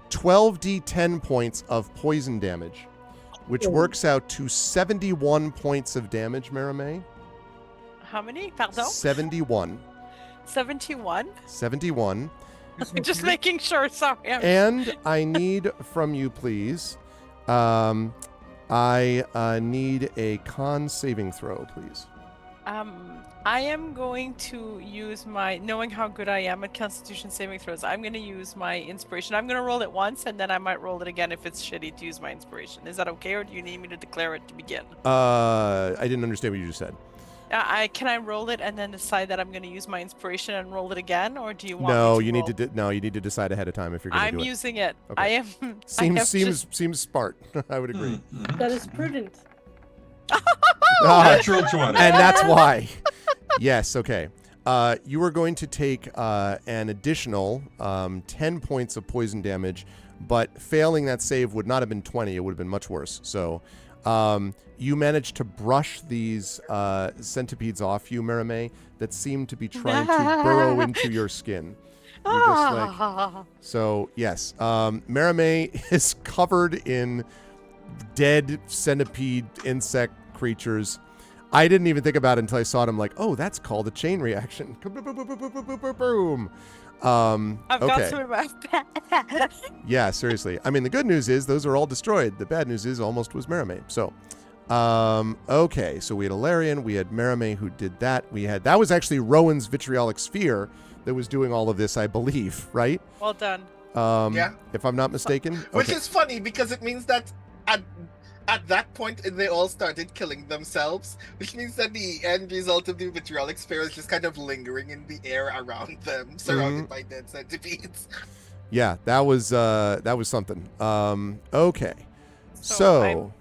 12d10 points of poison damage, which works out to 71 points of damage, Merame. How many? Pardon? 71. 71? 71. Just making sure. Sorry. And I need from you, please, I need a con saving throw, please. I am going to use my, knowing how good I am at Constitution saving throws, I'm going to use my inspiration. I'm going to roll it once, and then I might roll it again if it's shitty to use my inspiration. Is that okay, or do you need me to declare it to begin? I didn't understand what you just said. Can I roll it and then decide that I'm going to use my inspiration and roll it again, or do you want No, me to you roll? need to no, you need to decide ahead of time if you're going to do I'm it. using it. Okay. I am. I have Seems smart. I would agree. That is prudent. Natural 20. And that's why. Yes, okay. You are going to take an additional 10 points of poison damage, but failing that save would not have been 20. It would have been much worse. So you managed to brush these centipedes off you, Merame, that seem to be trying to burrow into your skin. You're just like... So, yes. Merame is covered in dead centipede insect creatures. I didn't even think about it until I saw it. I'm like, oh, that's called a chain reaction. Boom. I've got Okay. some in my bag. Yeah, seriously. I mean, the good news is those are all destroyed. The bad news is almost was Merame. So, okay. So we had Alarian, we had Merame who did that. That was actually Rowan's vitriolic sphere that was doing all of this, I believe, right? Well done. Yeah. If I'm not mistaken. Which Okay. is funny because it means that at that point they all started killing themselves, which means that the end result of the vitriolic sphere is just kind of lingering in the air around them, surrounded by dead centipedes. Yeah, that was something. Okay. So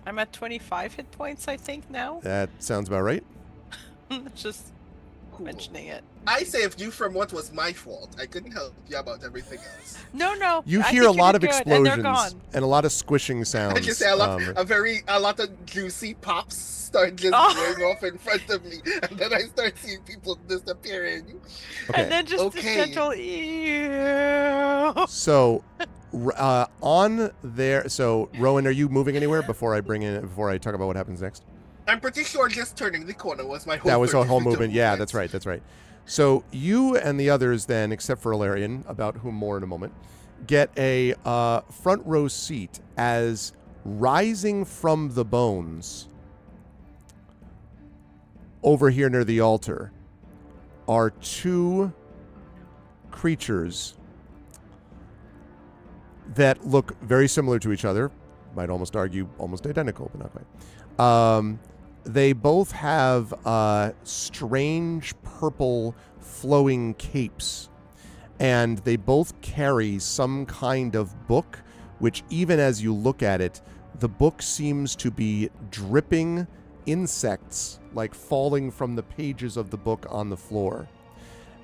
I'm at 25 hit points, I think, now. that sounds about right. Just mentioning it. I saved you from what was my fault. I couldn't help you about everything else. No. You I hear think a you lot did of good, and they're explosions gone. and a lot of squishing sounds. I just say a lot of juicy pops start just going off in front of me, and then I start seeing people disappearing. Okay. And then just a gentle ew. So, on there. So, Rowan, are you moving anywhere before I talk about what happens next? I'm pretty sure just turning the corner was my whole. That was a 30 whole feet of movement. Yeah, that's right. That's right. So you and the others then, except for Alarian, about whom more in a moment, get a front row seat as rising from the bones over here near the altar are two creatures that look very similar to each other. Might almost argue almost identical, but not quite. They both have strange purple flowing capes, and they both carry some kind of book, which even as you look at it, the book seems to be dripping insects, like falling from the pages of the book on the floor.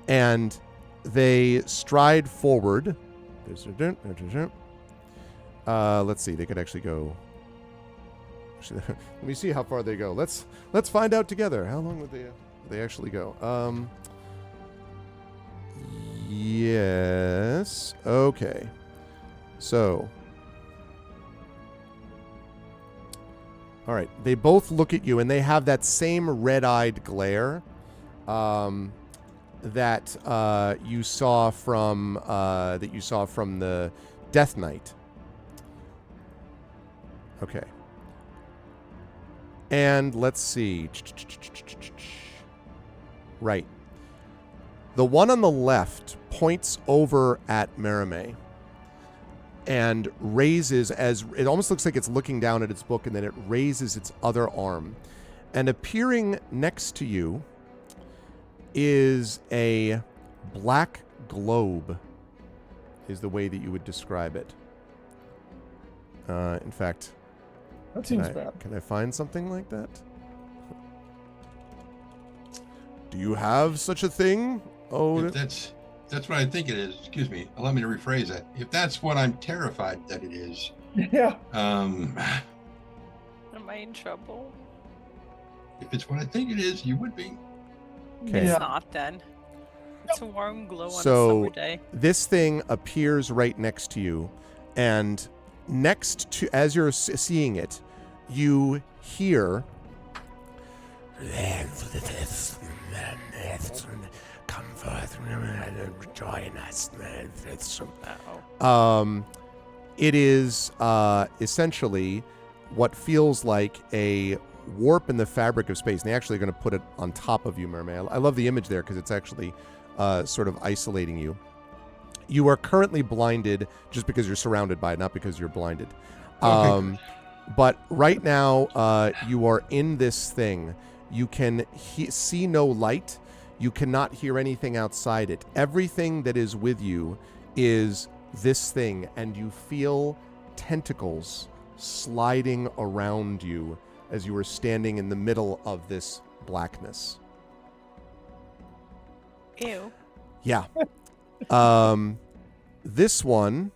And they stride forward. Let's see, they could actually go... Let me see how far they go. Let's find out together. How long would they actually go? Yes. Okay. So. All right. They both look at you, and they have that same red-eyed glare that you saw from the Death Knight. Okay. And let's see. Right. The one on the left points over at Merime and raises, as it almost looks like it's looking down at its book, and then it raises its other arm. And appearing next to you is a black globe, is the way that you would describe it. In fact, That seems bad. can I find something like that? Do you have such a thing? Oh, If that's what I think it is. Excuse me. Allow me to rephrase that. If that's what I'm terrified that it is, Yeah. Am I in trouble? if it's what I think it is, you would be. Okay. It's Yeah. not then. It's a warm glow on a So summer day. this thing appears right next to you, and next to, as you're seeing it, you hear. Come forth, join us. It is essentially what feels like a warp in the fabric of space. And they actually are going to put it on top of you, Mermaid. I love the image there because it's actually sort of isolating you. You are currently blinded just because you're surrounded by it, not because you're blinded. But right now, you are in this thing. You can see no light. You cannot hear anything outside it. Everything that is with you is this thing, and you feel tentacles sliding around you as you are standing in the middle of this blackness. Ew. Yeah. This one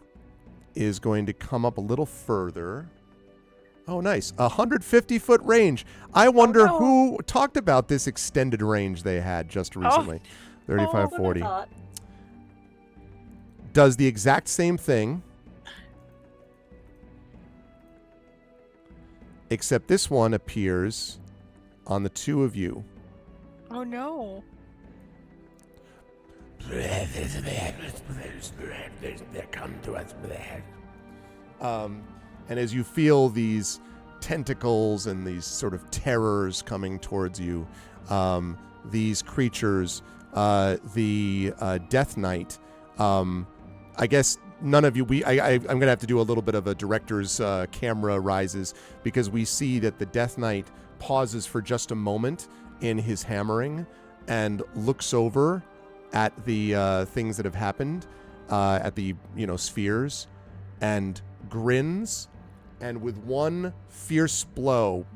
is going to come up a little further. Oh, nice. 150-foot range. I wonder no. who talked about this extended range they had just recently. 35, What I 40. thought. Does the exact same thing, except this one appears on the two of you. Oh no. Come to us. And as you feel these tentacles and these sort of terrors coming towards you, these creatures, the Death Knight, I guess none of you, I'm going to have to do a little bit of a director's camera rises, because we see that the Death Knight pauses for just a moment in his hammering and looks over at the things that have happened, at the No. spheres, and grins, and with one fierce blow,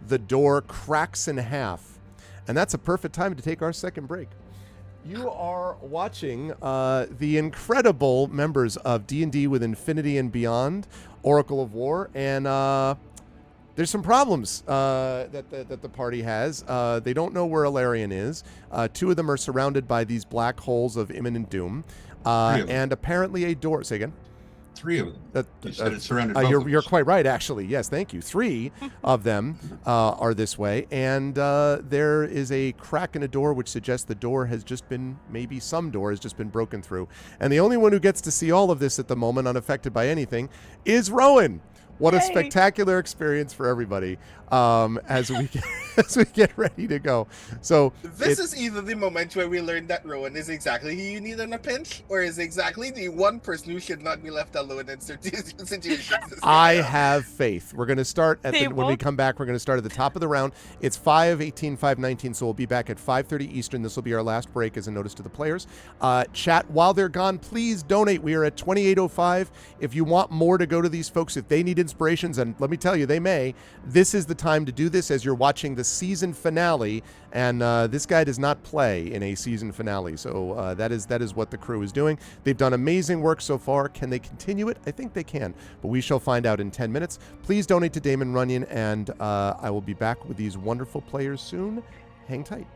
the door cracks in half. And that's a perfect time to take our second break. You are watching the incredible members of D&D with Infinity and Beyond, Oracle of War, and there's some problems that the party has. They don't know where Ilarion is. Two of them are surrounded by these black holes of imminent doom, and apparently a door. Say again. 3 of them. You said it surrounded both of You're us. quite right, actually. Yes, thank you. 3 of them are this way, and there is a crack in a door which suggests the door has just been, maybe some door has just been broken through. And the only one who gets to see all of this at the moment, unaffected by anything, is Rowan. What a Yay. spectacular experience for everybody as we get ready to go. So This is either the moment where we learn that Rowan is exactly who you need in a pinch, or is exactly the one person who should not be left alone in certain situations. I have faith. We're going to start at They when we won't- come back. We're going to start at the top of the round. It's 5:18, 5:19, so we'll be back at 5:30 Eastern. This will be our last break as a notice to the players. Chat, while they're gone, please donate. We are at 2805. If you want more to go to these folks, if they need inspirations, and let me tell you, they may, this is the time to do this as you're watching the season finale. And this guy does not play in a season finale, so that is what the crew is doing. They've done amazing work so far. Can they continue it? I think they can, but we shall find out in 10 minutes. Please donate to Damon Runyon, and I will be back with these wonderful players soon. Hang tight.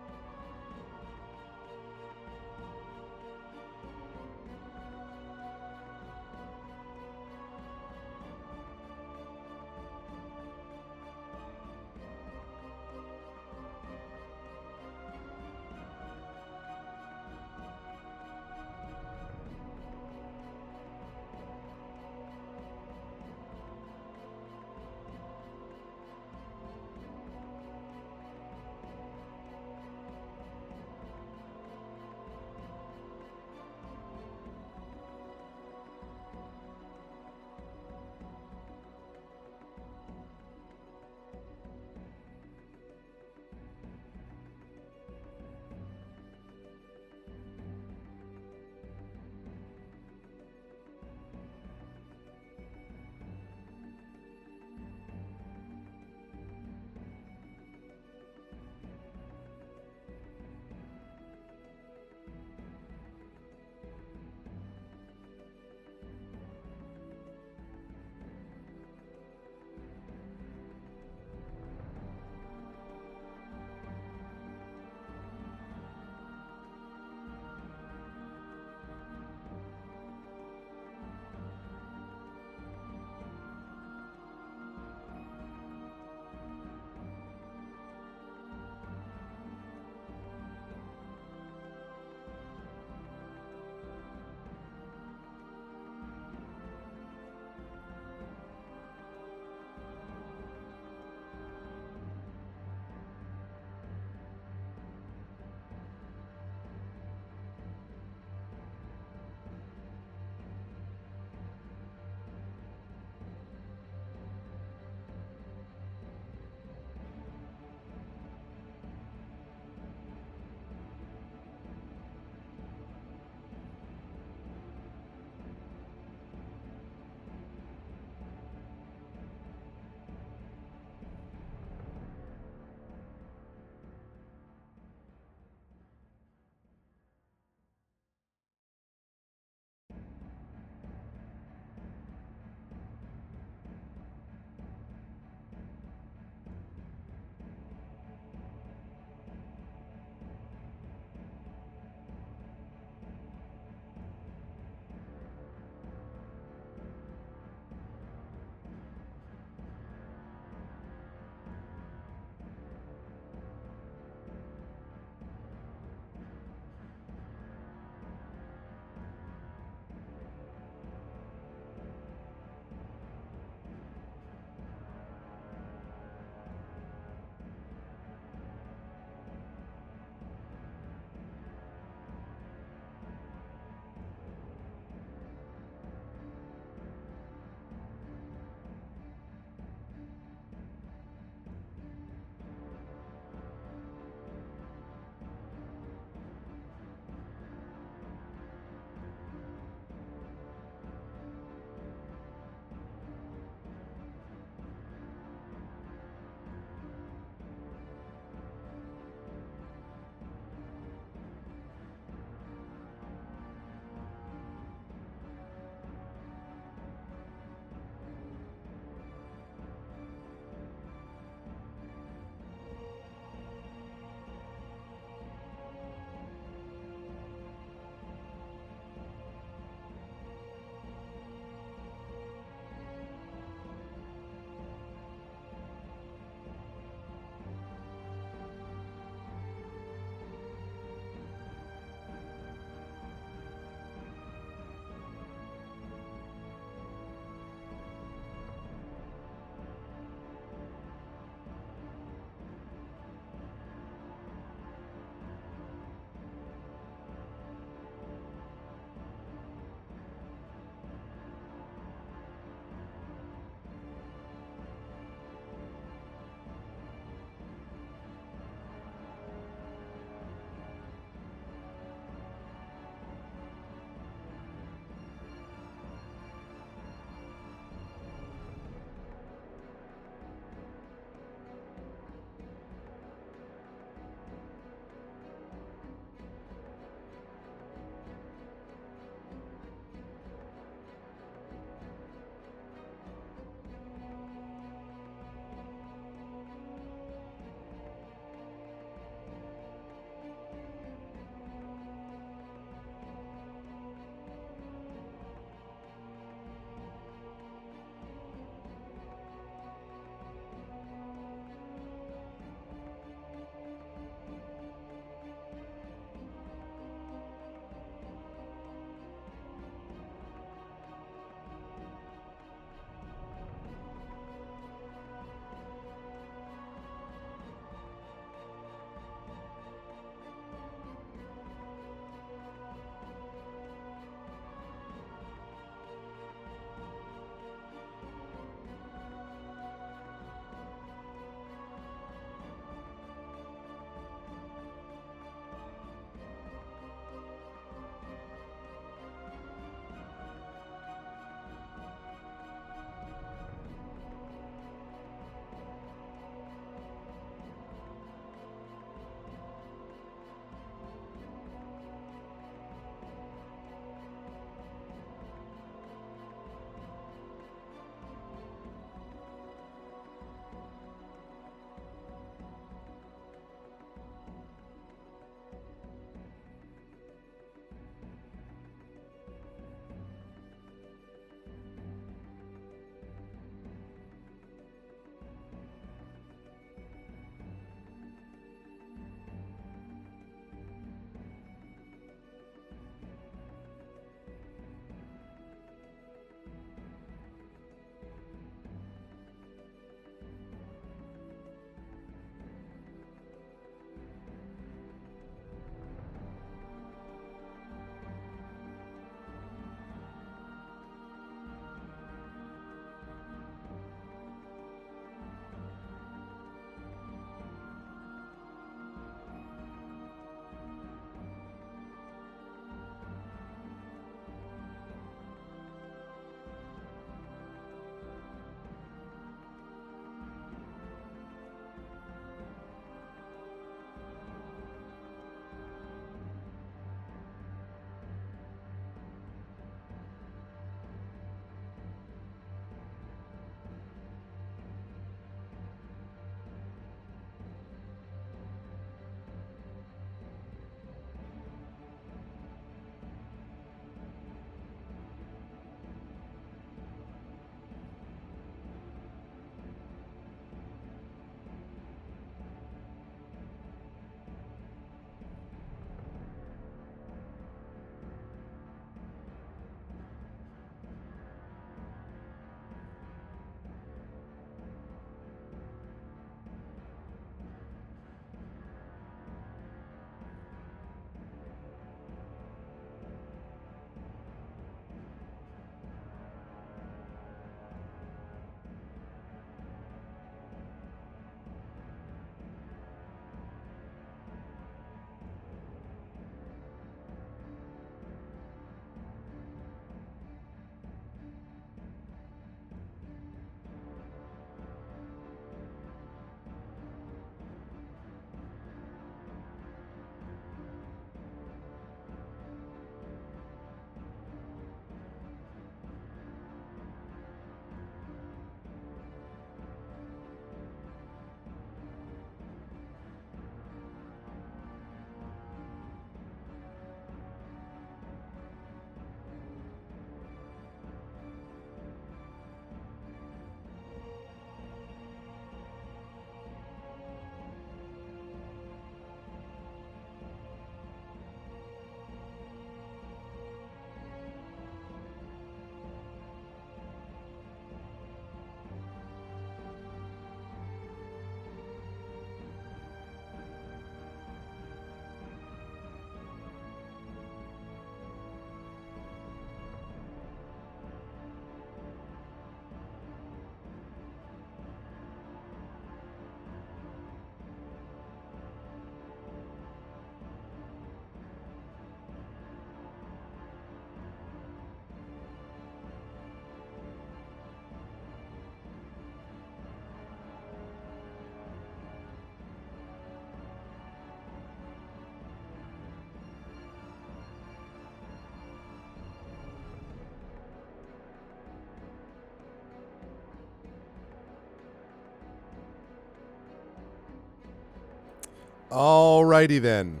Alrighty then.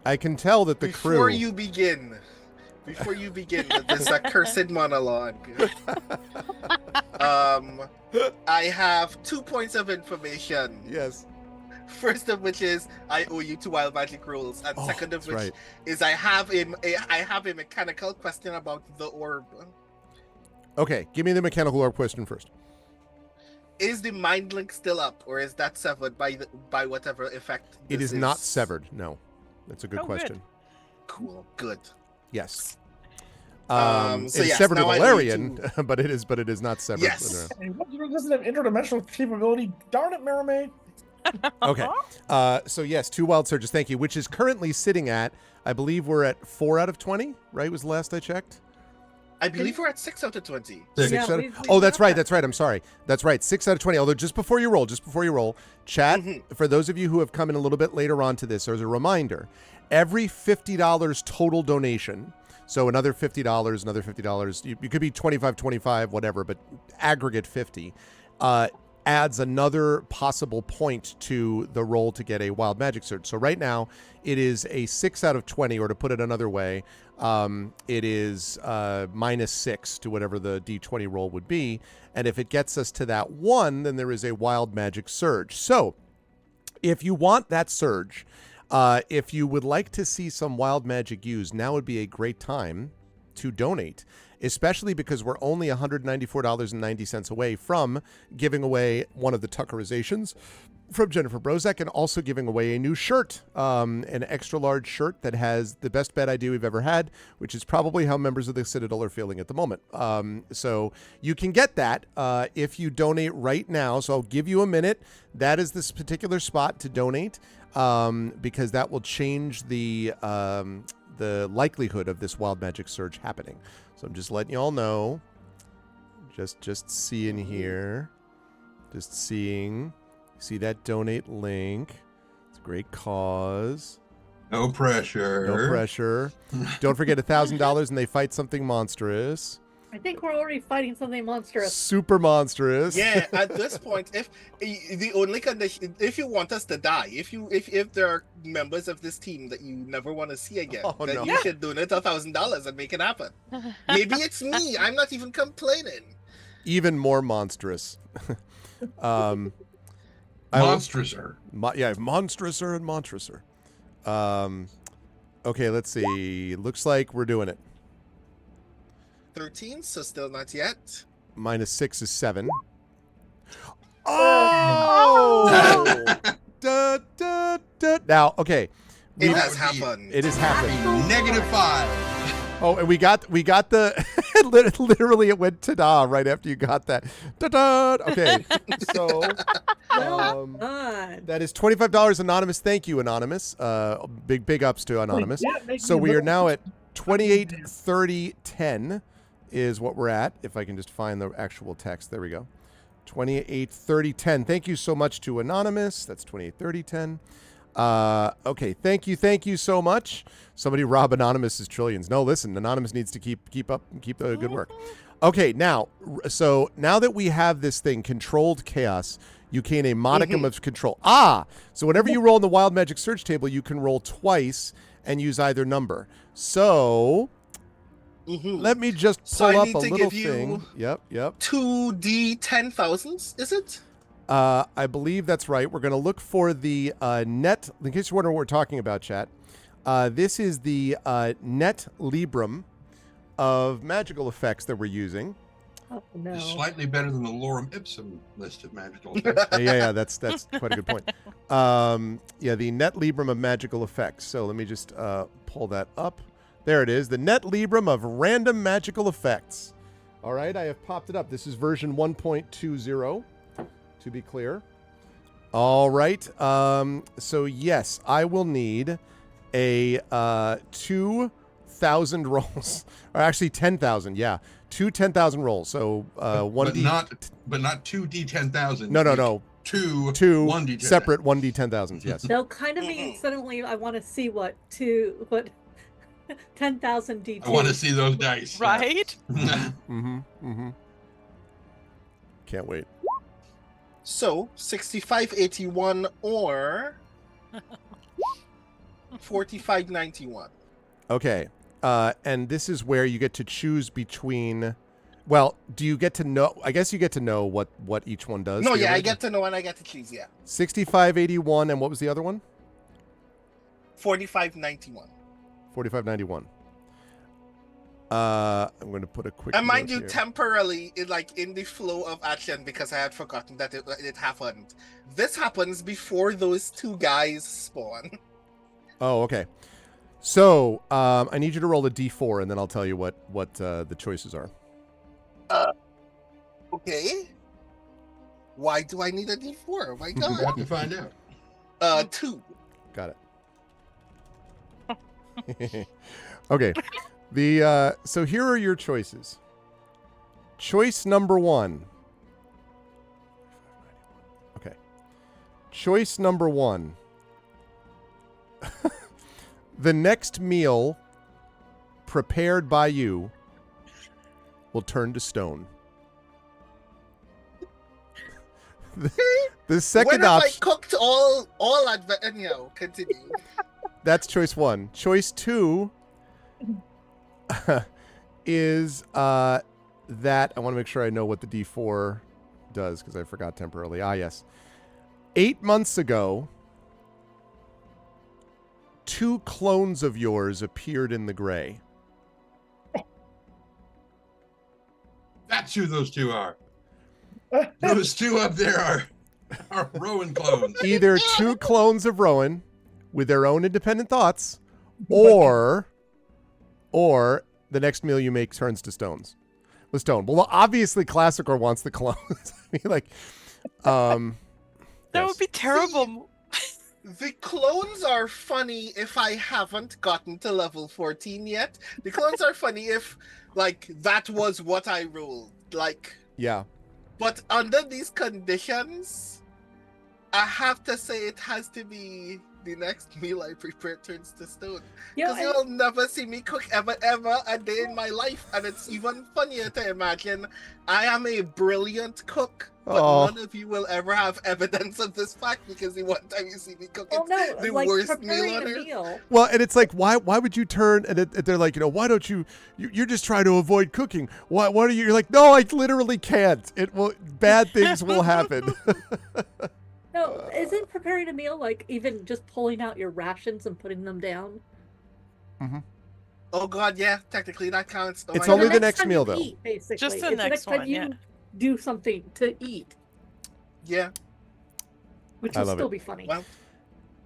I can tell that the crew. Before you begin with this accursed monologue, I have 2 points of information. Yes. First of which is I owe you 2 wild magic rolls, and second of that's which right. is I have a mechanical question about the orb. Okay, give me the mechanical orb question first. Is the mind link still up, or is that severed by whatever effect? It this is not severed. No, that's a good Oh, good. question. Cool. Good. Yes. So it's yes, severed now with I owe you Valerian, but it is not severed. Yes. And what doesn't have interdimensional capability? Darn it, Mermaid. Okay. So yes, 2 wild surges. Thank you. Which is currently sitting at, I believe we're at 4 out of 20. Right? Was the last I checked. I believe we're at 6 out of 20. Six. Yeah, Out of- we oh, that's got right. that. That's right. I'm sorry. That's right. 6 out of 20. Although just before you roll, chat, for those of you who have come in a little bit later on to this, there's a reminder. Every $50 total donation, so another $50, another $50, you could be 25, whatever, but aggregate 50, adds another possible point to the roll to get a wild magic surge. So right now it is a 6 out of 20, or to put it another way, it is -6 to whatever the D20 roll would be. And if it gets us to that 1, then there is a wild magic surge. So if you want that surge, if you would like to see some wild magic used, now would be a great time to donate, especially because we're only $194.90 away from giving away one of the Tuckerizations from Jennifer Brozek, and also giving away a new shirt, an extra large shirt that has the best bed idea we've ever had, which is probably how members of the Citadel are feeling at the moment. So you can get that if you donate right now. So I'll give you a minute. That is this particular spot to donate, because that will change the likelihood of this wild magic surge happening. So I'm just letting you all know. Just seeing here. Just seeing. See that donate link. It's a great cause. No pressure. No pressure. Don't forget $1,000 and they fight something monstrous. I think we're already fighting something monstrous. Super monstrous. Yeah, at this point, if the only condition, if you want us to die, if there are members of this team that you never want to see again, then no. you should donate $1,000 and make it happen. Maybe it's me. I'm not even complaining. Even more monstrous. Monstruser. Monstruser and monstruser. Okay, let's see. Looks like we're doing it. 13, so still not yet. -6 is 7. Oh! Da, da, da. Now, okay. It We- has That would be- happened. It has happened. -5. Oh, and we got the literally it went ta-da right after you got that. Ta-da! Okay, so Well done. that is $25 anonymous. Thank you, anonymous. Big ups to anonymous. Yeah, make So me we are look- now at 28:30:10 is what we're at. If I can just find the actual text, there we go. 28:30:10. Thank you so much to anonymous. That's 28:30:10. Okay, thank you so much. Somebody rob Anonymous's trillions. No, listen, Anonymous needs to keep up the good work. Okay, now that we have this thing, controlled chaos, you gain a modicum of control. So whenever you roll in the wild magic surge table, you can roll twice and use either number. So let me just So pull I up need a to little give you- thing. Yep. 2d10,000s, is it? I believe that's right. We're going to look for the net. In case you're wondering what we're talking about, chat, this is the net librum of magical effects that we're using. Oh, no. It's slightly better than the Lorem Ipsum list of magical effects. Yeah, that's quite a good point. The net librum of magical effects. So let me just pull that up. There it is, the net librum of random magical effects. All right, I have popped it up. This is version 1.20. To be clear. All right. So yes, I will need a 2,000 rolls, or actually 10,000. Yeah, 10,000 rolls. So one but not 2d10,000. No. Two 1d10,000. Separate 1d10,000s. Yes. They'll kind of mean suddenly I want to see what 10,000 D2. I want to see those dice. Right? Can't wait. So 6581 or 4591. Okay. And this is where you get to choose between. Well, do you get to know? I guess you get to know what each one does. No, Do you yeah, I already? get to know and I get to choose, yeah. 6581, and what was the other one? 4591. 4591. I'm going to put a quick. And mind note you, here. temporarily, in the flow of action, because I had forgotten that it happened. This happens before those two guys spawn. Oh, okay. So I need you to roll a d4, and then I'll tell you what the choices are. Okay. Why do I need a D4? Oh my We got god. to find out. 2. Got it. Okay. So here are your choices. Choice number 1. Okay. Choice number 1. The next meal prepared by you will turn to stone. The second When have I option. cooked all anyhow, continue. That's choice 1. Choice 2 is that I want to make sure I know what the D4 does because I forgot temporarily. Yes. 8 months ago, 2 clones of yours appeared in the gray. That's who those two are. Those two up there are Rowan clones. Either 2 clones of Rowan with their own independent thoughts, or the next meal you make turns to stone. Well, obviously Classicor wants the clones. I mean, That yes. would be terrible. The clones are funny if I haven't gotten to level 14 yet. The clones are funny if, that was what I rolled. Yeah. But under these conditions, I have to say it has to be the next meal I prepare turns to stone. Yeah, Because you'll never see me cook ever a day in my life. And it's even funnier to imagine I am a brilliant cook. But Oh. none of you will ever have evidence of this fact because the one time you see me cook, it's well, no, the like worst meal preparing on a earth. meal. Well, and it's like, why would you turn? And they're like, why don't you're just trying to avoid cooking. Why are you? You're like, no, I literally can't. Bad things will happen. No, isn't preparing a meal like even just pulling out your rations and putting them down? Mm-hmm. Oh god, yeah, technically that counts. Oh It's my only God. the next time meal, you though. Eat, basically. Just the It's next time one, you yeah. do something to eat, Yeah, which I will love still it. be funny. well,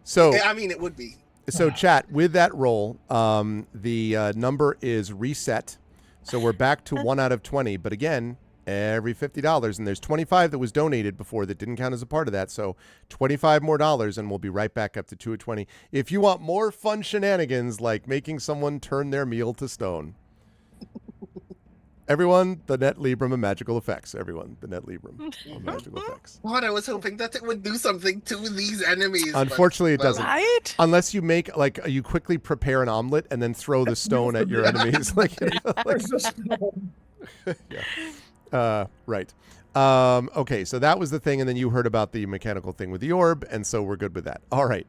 So I mean, it would be. So, chat, with that roll, the number is reset. So we're back to 1 out of 20. But again, every $50, and there's 25 that was donated before that didn't count as a part of that. So 25 more dollars, and we'll be right back up to 2 of 20. If you want more fun shenanigans like making someone turn their meal to stone. Everyone, the Net Librum of Magical Effects. Everyone, the Net Librum of Magical Effects. God, I was hoping that it would do something to these enemies. Unfortunately, it but, doesn't. Right? Unless you make, you quickly prepare an omelet and then throw the stone at your enemies. Right. Okay, so that was the thing, and then you heard about the mechanical thing with the orb, and so we're good with that. All right.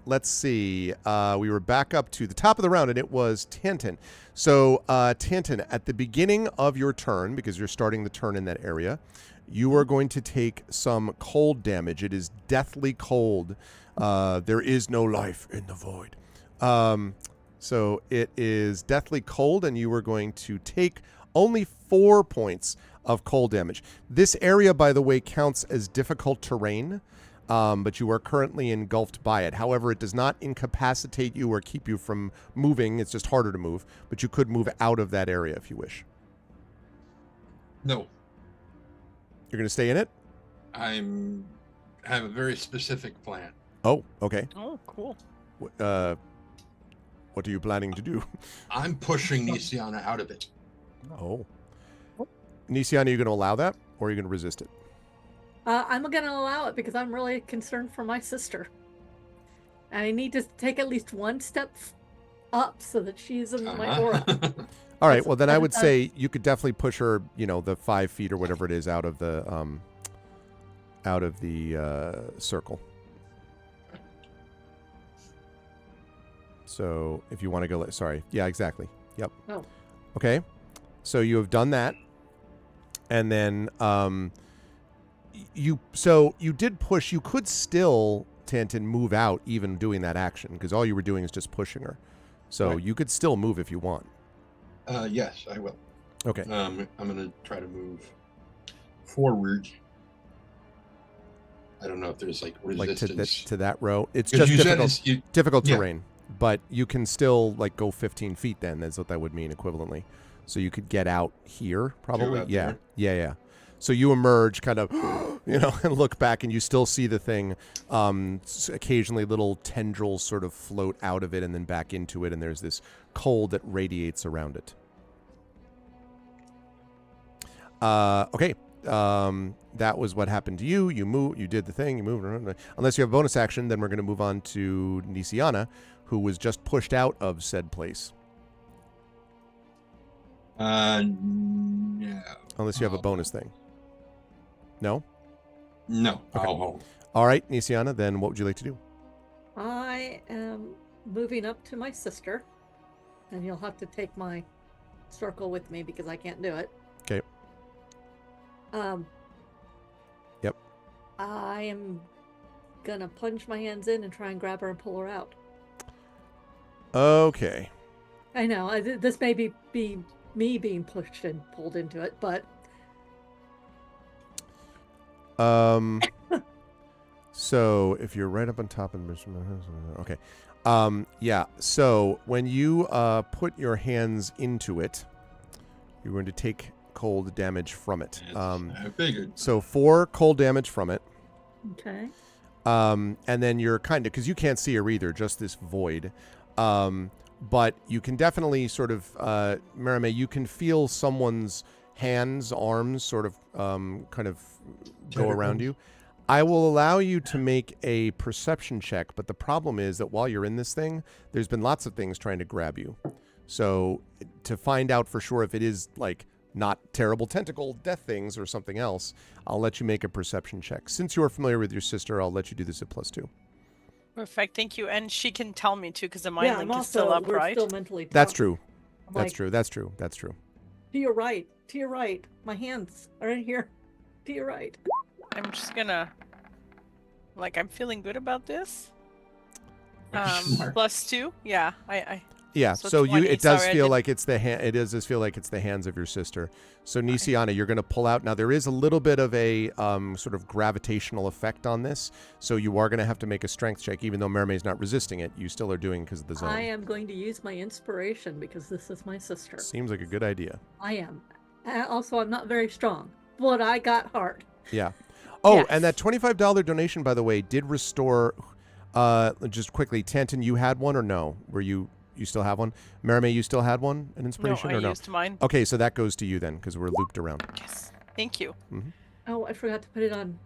Let's see. We were back up to the top of the round, and it was Tantan. So, Tantan, at the beginning of your turn, because you're starting the turn in that area, you are going to take some cold damage. It is deathly cold. There is no life in the void. So it is deathly cold, and you are going to take only 4 points of cold damage. This area, by the way, counts as difficult terrain, but you are currently engulfed by it. However, it does not incapacitate you or keep you from moving. It's just harder to move, but you could move out of that area if you wish. No, You're going to stay in it? have a very specific plan. Oh, okay. Oh, cool. What are you planning to do? I'm pushing Nisiana out of it. Oh. Nisiana, are you going to allow that, or are you going to resist it? I'm going to allow it because I'm really concerned for my sister. And I need to take at least one step up so that she's in my aura. All right. Well, then I would say you could definitely push her, the 5 feet or whatever it is out of the circle. So if you want to go, sorry. Yeah, exactly. Yep. Oh. Okay. So you have done that. And then you did push. You could still, Tantin, move out even doing that action because all you were doing is just pushing her. So Right. you could still move if you want. Yes, I will. Okay. I'm going to try to move forward. I don't know if there's like resistance. Like to that row. It's 'Cause just you said difficult, difficult yeah. terrain. But you can still like go 15 feet then. That's what that would mean equivalently. So you could get out here probably. out Yeah. there. Yeah. So you emerge kind of, and look back and you still see the thing. Occasionally little tendrils sort of float out of it and then back into it. And there's this cold that radiates around it. Okay. That was what happened to you. You did the thing, you moved around. Unless you have a bonus action, then we're going to move on to Nisiana, who was just pushed out of said place. No. Unless you have a bonus thing. No? No, Okay. I'll hold. All right, Nisiana, then what would you like to do? I am moving up to my sister, and you'll have to take my circle with me because I can't do it. Okay. Yep. I am gonna plunge my hands in and try and grab her and pull her out. Okay. I know this may be me being pushed and pulled into it, but so if you're right up on top of the okay. Yeah. So when you put your hands into it, you're going to take cold damage from it. I figured. So 4 cold damage from it. okay. And then you're kind of, because you can't see her either, just this void. But you can definitely sort of, Marame, you can feel someone's hands, arms sort of kind of go around you. I will allow you to make a perception check, but the problem is that while you're in this thing, there's been lots of things trying to grab you. So to find out for sure if it is like not terrible tentacle death things or something else, I'll let you make a perception check. Since you are familiar with your sister, I'll let you do this at +2. Perfect, thank you. And she can tell me too, because the mind Yeah, link I'm is still also up, we're right? still mentally. That's talking. true. I'm That's like, true. That's true. That's true. To your right. To your right. My hands are in here. To your right. I'm just gonna, I'm feeling good about this. Smart. +2, yeah. I Yeah, So so 20, it does sorry, I feel didn't- like it's it does just feel like it's the hands of your sister. So Nisiana, you're going to pull out. Now there is a little bit of a sort of gravitational effect on this, so you are going to have to make a strength check, even though Mermaid's not resisting it. You still are doing because of the zone. I am going to use my inspiration because this is my sister. Seems like a good idea. I am. Also, I'm not very strong, but I got heart. Yeah. Oh, Yes. and that $25 donation, by the way, did restore. Just quickly, Tantin, you had one or no? Were you still have one? Marame, you still had one? An inspiration no, I or no? used mine. Okay, so that goes to you then, because we're looped around. Yes, thank you. Oh, I forgot to put it on.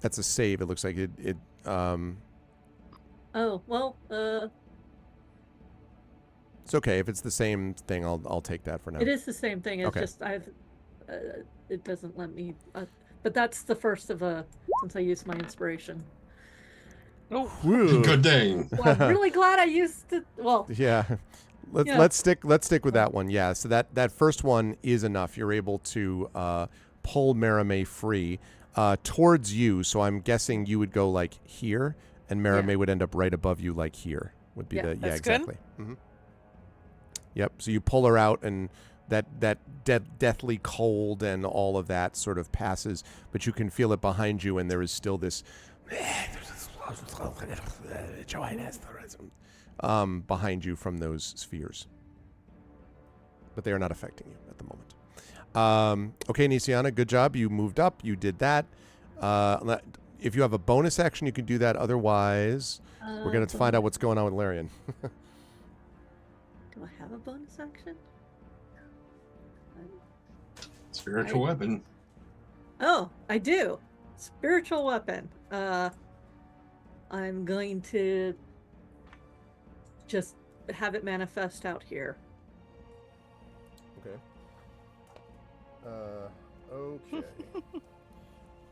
That's a save. It looks like it. Oh well. It's okay if it's the same thing. I'll take that for now. It is the same thing. It's Okay. just it doesn't let me. But that's the first of since I used my inspiration. Oh, Whew. Good day. Well, I'm really glad I used it. Well, Yeah. Yeah. Let's stick with that one. Yeah. So that first one is enough. You're able to pull Marame free towards you. So I'm guessing you would go like here, and Marame Yeah. would end up right above you, like here. Would be Yeah, the that's good. exactly. Yep. So you pull her out, and that deathly cold and all of that sort of passes, but you can feel it behind you, and there is still this behind you from those spheres, but they are not affecting you at the moment. Okay, Nisiana, good job. You moved up. You did that. If you have a bonus action, you can do that. Otherwise, we're going to find out what's going on with Larian. do I have a bonus action? Spiritual weapon. Oh, I do. Spiritual weapon. I'm going to just have it manifest out here. Okay. Okay.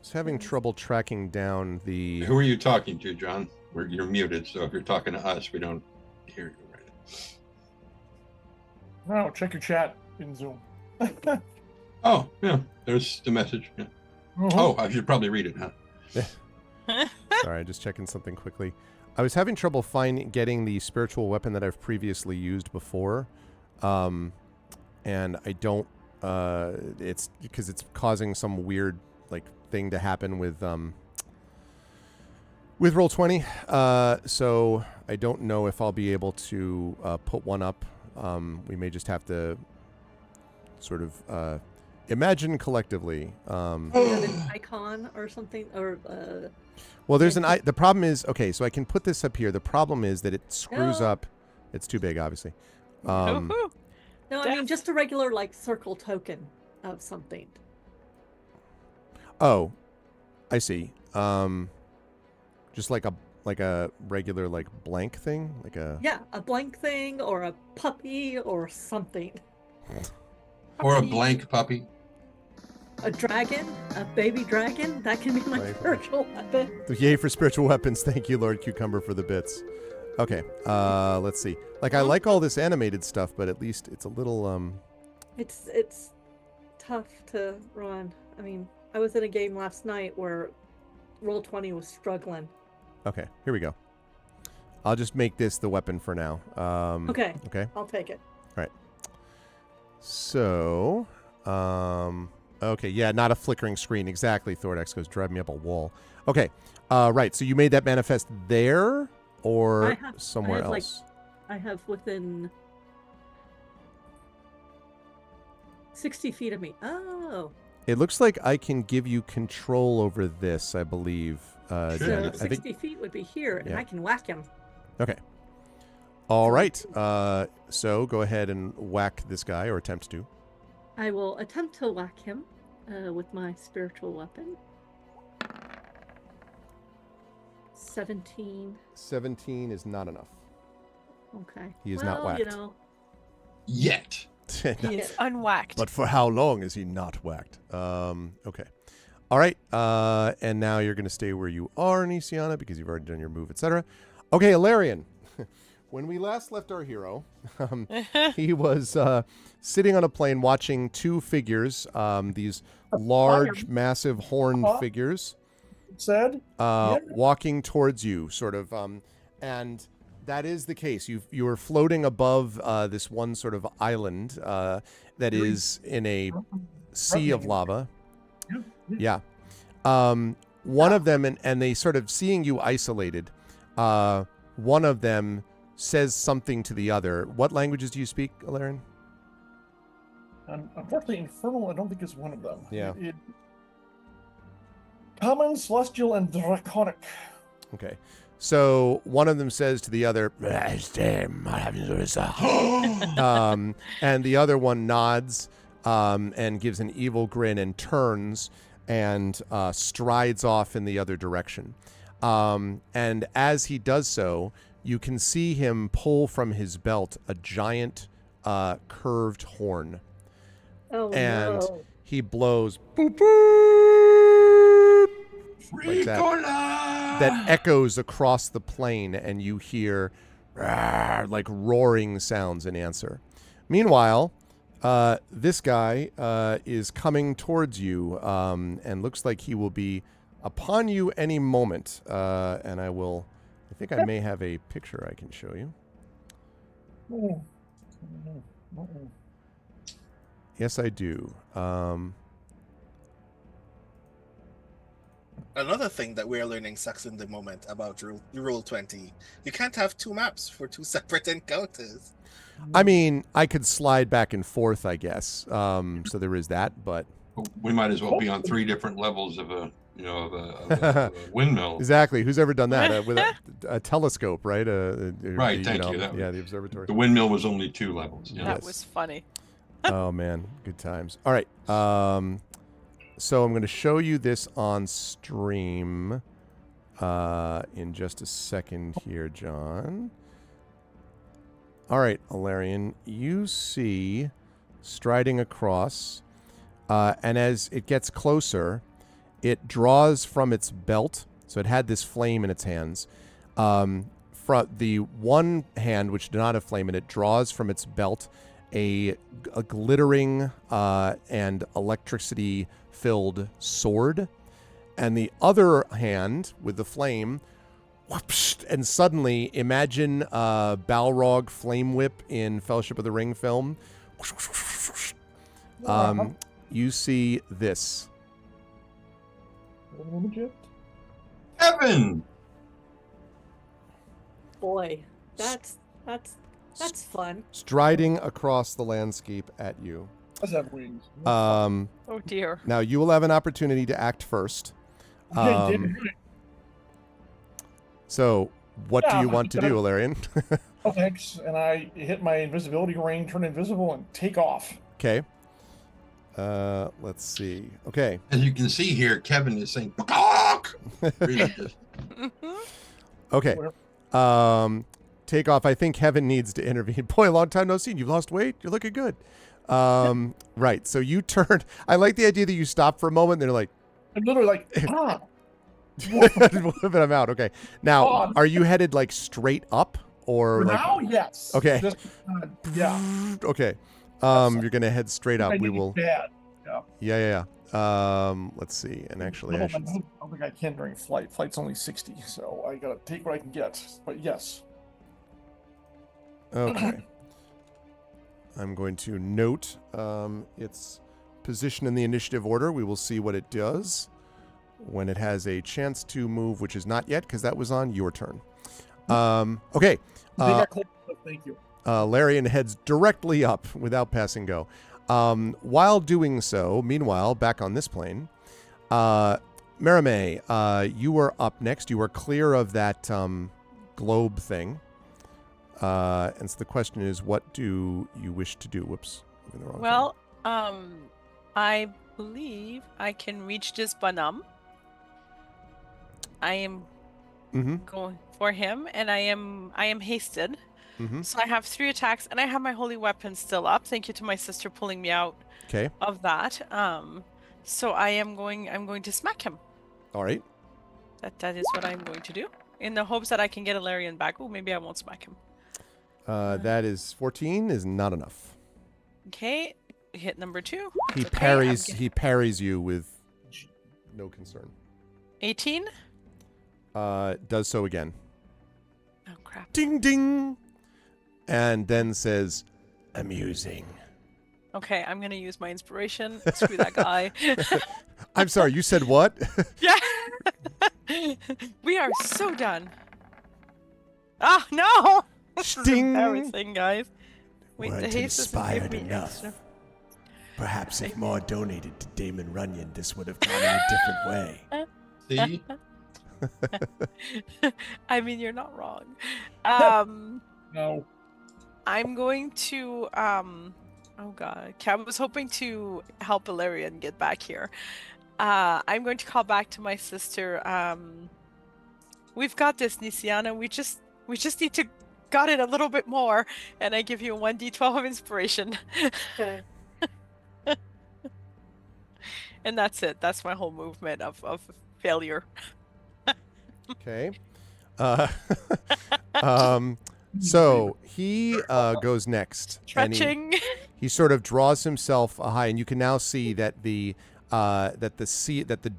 was having trouble tracking down the... Who are you talking to, John? You're muted, so if you're talking to us, we don't hear you right. No, check your chat in Zoom. Oh, yeah, there's the message. Yeah. Oh, I should probably read it, huh? Sorry, just checking something quickly. I was having trouble getting the spiritual weapon that I've previously used before. And I don't... it's because it's causing some weird thing to happen with Roll20. So I don't know if I'll be able to put one up. We may just have to sort of imagine collectively. Do you have an icon or something? Or well, there's the problem is, okay, so I can put this up here. The problem is that it screws up. It's too big, obviously. no, I mean just a regular circle token of something. Oh, I see. Just like a regular blank thing, a blank thing or a puppy or something. Or a blank puppy. A dragon, a baby dragon. That can be my spiritual weapon. Yay for spiritual weapons! Thank you, Lord Cucumber, for the bits. Okay, let's see. I like all this animated stuff, but at least it's a little It's tough to run. I mean, I was in a game last night where Roll20 was struggling. Okay, here we go. I'll just make this the weapon for now. Okay. Okay. I'll take it. All right. So, okay, yeah, not a flickering screen. Exactly, Thordax goes, drive me up a wall. Okay, right, so you made that manifest there or somewhere else? I have within 60 feet of me. Oh. It looks like I can give you control over this, I believe. So 60 feet would be here, and I can whack him. Okay. All right. So go ahead and whack this guy, or attempt to. I will attempt to whack him with my spiritual weapon. 17. 17 is not enough. Okay. He is not whacked. Yet. He is unwhacked. But for how long is he not whacked? Okay. All right. And now you're going to stay where you are, Nisiana, because you've already done your move, etc. Okay, Alarian. When we last left our hero, he was sitting on a plane watching two figures, these large, massive horned figures, walking towards you, sort of. And that is the case. You are floating above this one sort of island that is in a sea of lava. Yeah. One of them, and they sort of seeing you isolated, one of them says something to the other. What languages do you speak, Alarian? Unfortunately, Infernal, I don't think is one of them. Yeah. Common, Celestial, and Draconic. Okay. So one of them says to the other, and the other one nods and gives an evil grin and turns and strides off in the other direction. And as he does so, you can see him pull from his belt a giant curved horn. Oh, and no. He blows boop, boop, like that echoes across the plane, and you hear like roaring sounds in answer. Meanwhile, this guy is coming towards you and looks like he will be upon you any moment. And I think I may have a picture I can show you. Yes, I do. Another thing that we're learning sucks in the moment about Roll20. You can't have two maps for two separate encounters. I mean, I could slide back and forth, I guess. So there is that, but we might as well be on 3 different levels of a windmill. Exactly. Who's ever done that with a telescope, right? Right. Thank you. The observatory. The windmill was only 2 levels. Yeah. That was funny. Oh man, good times. All right. So I'm going to show you this on stream in just a second here, John. All right, Alarian, you see striding across, and as it gets closer, It draws from its belt, so it had this flame in its hands. From the one hand, which did not have flame in it, draws from its belt a glittering and electricity-filled sword. And the other hand, with the flame, whoosh, and suddenly, imagine Balrog Flame Whip in Fellowship of the Ring film. You see this. Evan! Boy, that's fun. Striding across the landscape at you. Does have wings. Oh dear. Now, you will have an opportunity to act first. Okay, damn right. So, what do you want to do, Ilarion? Oh, thanks. And I hit my invisibility ring, turn invisible, and take off. Okay. Let's see. Okay. As you can see here, Kevin is saying, "Bakak!" Really just- Okay. Take off. I think Kevin needs to intervene. Boy, long time no see. You've lost weight. You're looking good. Right. So you turned. I like the idea that you stop for a moment. And they're like, I'm literally like, ah. but I'm out. Okay. Now, are you headed like straight up or like? Now, yes. Okay. Just, yeah. Okay. You're gonna head straight up. I We need will. bad. Yeah. Yeah. Let's see. And actually, I I should. don't think I can during flight. Flight's only 60, so I gotta take what I can get. But yes. Okay. I'm going to note its position in the initiative order. We will see what it does when it has a chance to move, which is not yet, because that was on your turn. Okay. Thank you. Larian heads directly up without passing go. While doing so, meanwhile, back on this plane, Merime, you are up next. You are clear of that globe thing. And so the question is, what do you wish to do? Whoops. In the wrong Well, I believe I can reach this Banam. I am going for him, and I am hasted. So I have 3 attacks, and I have my holy weapon still up. Thank you to my sister pulling me out of that. So I'm going to smack him. All right. That is what I'm going to do, in the hopes that I can get a Larian back. Oh, maybe I won't smack him. That is 14 is not enough. Okay, hit number 2. He parries. He parries you with no concern. 18. Does so again. Oh crap! Ding ding, and then says, "Amusing." Okay, I'm gonna use my inspiration. Screw that guy. I'm sorry. You said what? Yeah. We are so done. Oh no! This is Sting. embarrassing, guys. Wait, Weren't the haste doesn't give inspired me enough. extra. Perhaps if more donated to Damon Runyon, this would have gone in a different way. See? I mean, you're not wrong. No. I'm going to oh god, I was hoping to help Ilarion get back here. I'm going to call back to my sister. We've got this, Nisiana. We just need to got it a little bit more, and I give you a 1d12 of inspiration. Okay. And that's it. That's my whole movement of failure. Okay. So he goes next. And Stretching. he sort of draws himself high, and you can now see that the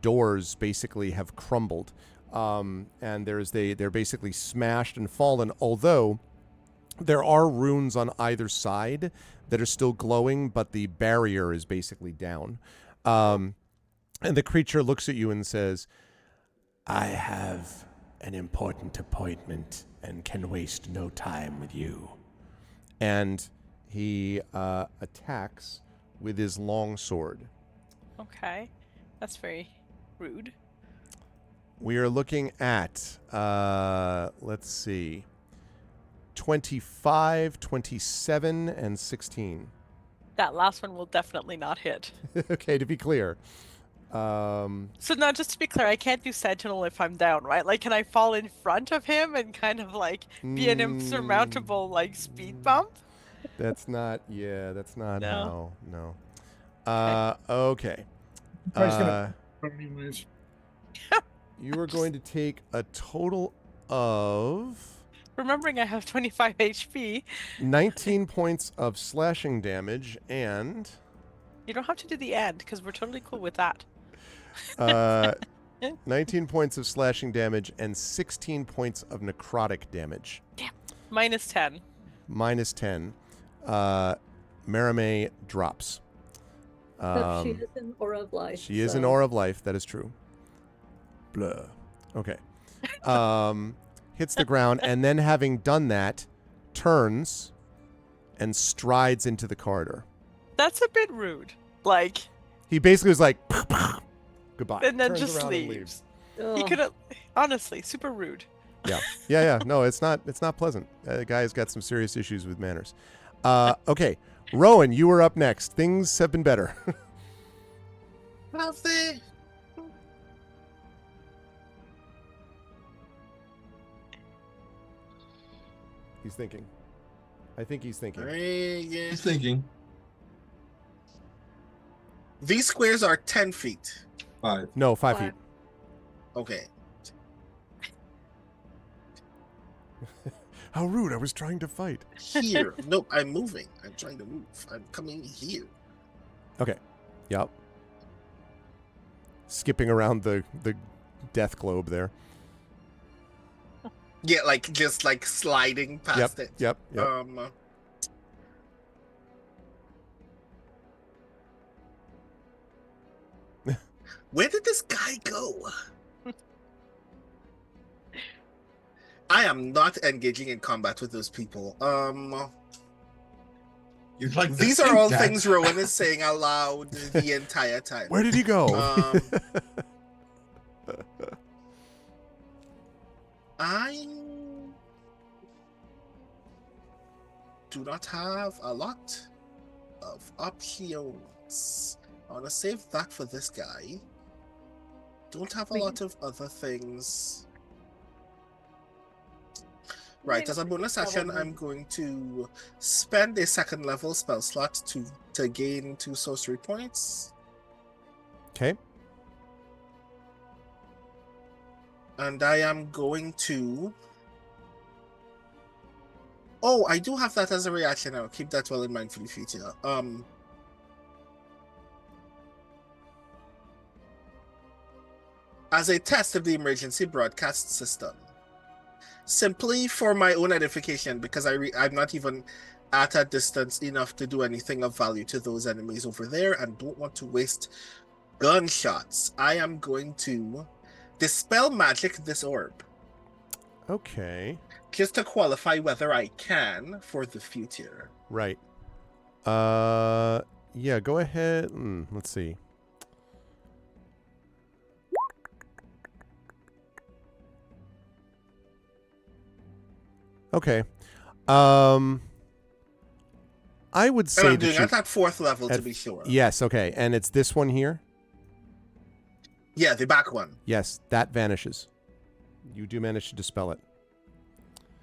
doors basically have crumbled, and they're basically smashed and fallen. Although there are runes on either side that are still glowing, but the barrier is basically down. And the creature looks at you and says, I have an important appointment and can waste no time with you. and he attacks with his long sword. Okay, that's very rude. We are looking at, let's see, 25, 27, and 16. That last one will definitely not hit. Okay, to be clear. So now, just to be clear, I can't do Sentinel if I'm down, right? Like, can I fall in front of him and kind of like be an insurmountable like speed bump? That's not, yeah, that's not No. how, no. Okay. Probably just gonna Anyways. You are going to take a total of Remembering I have 25 HP. 19 points of slashing damage and You don't have to do the end because we're totally cool with that. 19 points of slashing damage and 16 points of necrotic damage. Minus 10. Minus 10. Marame drops. Except she is an aura of life. She is an aura of life. That is true. Blah. Okay. Hits the ground, and then having done that, turns and strides into the corridor. That's a bit rude. Like, He basically was like, goodbye. and then Turns just around and leaves. He Ugh. could have, honestly, super rude. Yeah. No, it's not pleasant. The guy's got some serious issues with manners. Okay. Rowan, you are up next. Things have been better. Have they? He's thinking. I think he's thinking. He's thinking. These squares are 10 feet. 5. No, 5 feet. Okay. How rude. I was trying to fight. Here. No, I'm moving. I'm trying to move. I'm coming here. Okay. Yep. Skipping around the death globe there. Yeah, like just like sliding past it. Yep. Where did this guy go? I am not engaging in combat with those people. You'd like to These are think all that. things Rowan is saying aloud the entire time. Where did he go? I do not have a lot of options. I want to save that for this guy. Don't have a lot of other things. Right, as a bonus action, I'm going to spend a second level spell slot to gain 2 sorcery points. Okay. And I am going to... Oh, I do have that as a reaction. I'll keep that well in mind for the future. As a test of the emergency broadcast system, simply for my own edification, because I'm not even at a distance enough to do anything of value to those enemies over there and don't want to waste gunshots, I am going to dispel magic this orb. Okay. Just to qualify whether I can for the future. Right. Yeah, go ahead. Let's see. Okay. I would say And I'm that doing you... it at 4th level to be sure. Yes, okay. And it's this one here? Yeah, the back one. Yes, that vanishes. You do manage to dispel it.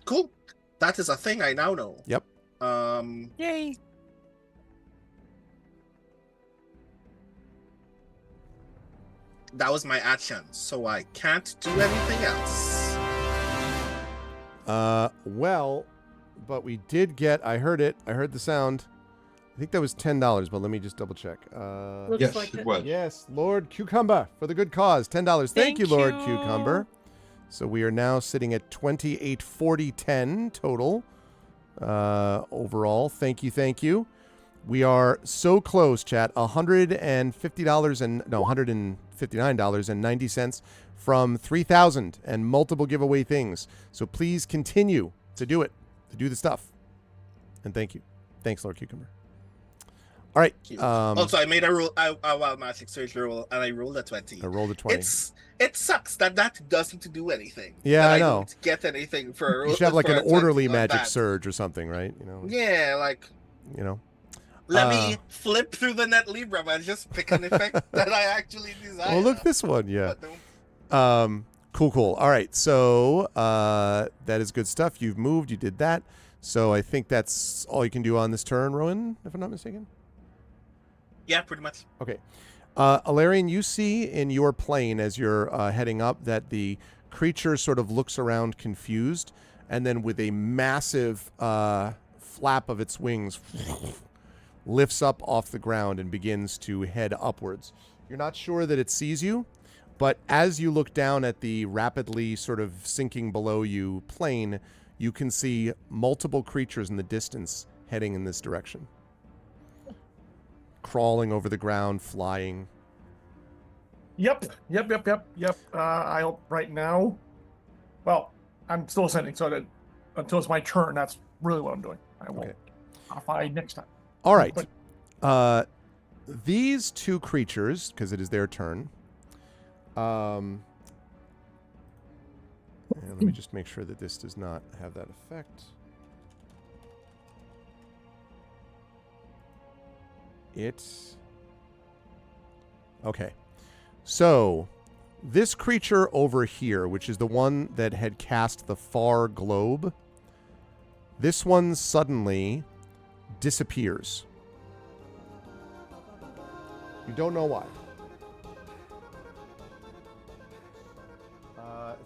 Cool. That is a thing I now know. Yep. Yay. That was my action, so I can't do anything else. Well, but we did get... I heard it. I heard the sound. I think that was $10, but let me just double check. Looks Yes, like it it. was. Yes, Lord Cucumber for the good cause. $10. Thank you, Lord Cucumber. So we are now sitting at 2840.10 total overall. Thank you. We are so close, chat. $159.90 from 3,000 and multiple giveaway things. So please continue to do it, to do the stuff. And thank you. Thanks, Lord Cucumber. All right. Also, I made a wild magic surge roll, and I rolled a 20. I rolled a 20. It sucks that doesn't do anything. Yeah, that I know. Don't get anything for. You should have like for an a 20 orderly on magic that. surge or something, right? You know. Yeah, like. You know. Let me flip through the net Libra and just pick an effect that I actually desire. Oh, look, this one. Yeah. But don't- Cool. All right. So that is good stuff. You've moved. You did that. So I think that's all you can do on this turn, Rowan, if I'm not mistaken. Yeah, pretty much. Okay. Alarian, you see in your plane as you're heading up that the creature sort of looks around confused, and then with a massive flap of its wings, lifts up off the ground and begins to head upwards. You're not sure that it sees you, but as you look down at the rapidly sort of sinking below you plane, you can see multiple creatures in the distance heading in this direction. Crawling over the ground, flying. Yep. I'll right now. Well, I'm still ascending, so that until it's my turn, that's really what I'm doing. I will modify next time. All right. These two creatures, because it is their turn. And let me just make sure that this does not have that effect. Okay. So, this creature over here, which is the one that had cast the far globe, this one suddenly disappears. You don't know why.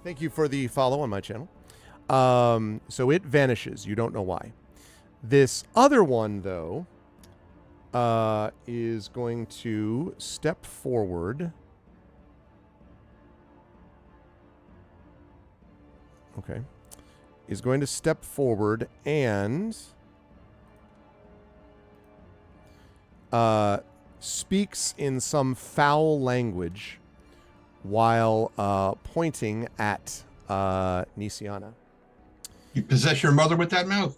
Thank you for the follow on my channel. So it vanishes. You don't know why. This other one, though, is going to step forward. Okay. Is going to step forward and speaks in some foul language while pointing at Nisiana. You possess your mother with that mouth.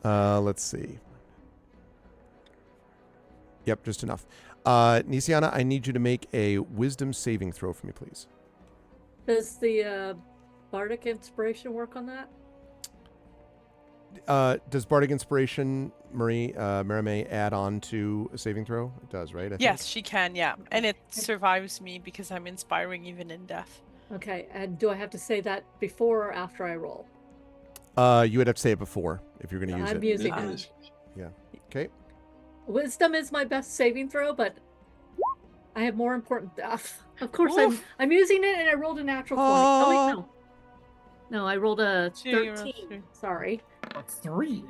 Let's see. Yep, just enough. Nisiana, I need you to make a wisdom saving throw for me, please. Does the Bardic Inspiration work on that? Does Bardic Inspiration, Marimé, add on to a saving throw? It does, right? I think? Yes, she can, yeah. And it survives me because I'm inspiring even in death. Okay, and do I have to say that before or after I roll? You would have to say it before if you're going to use it. I'm using it. Yeah. Okay. Wisdom is my best saving throw, but I have more important stuff. Of course, Oof. I'm using it, and I rolled a natural 20. Oh, wait, no. No, I rolled a 13. Sorry. A 3.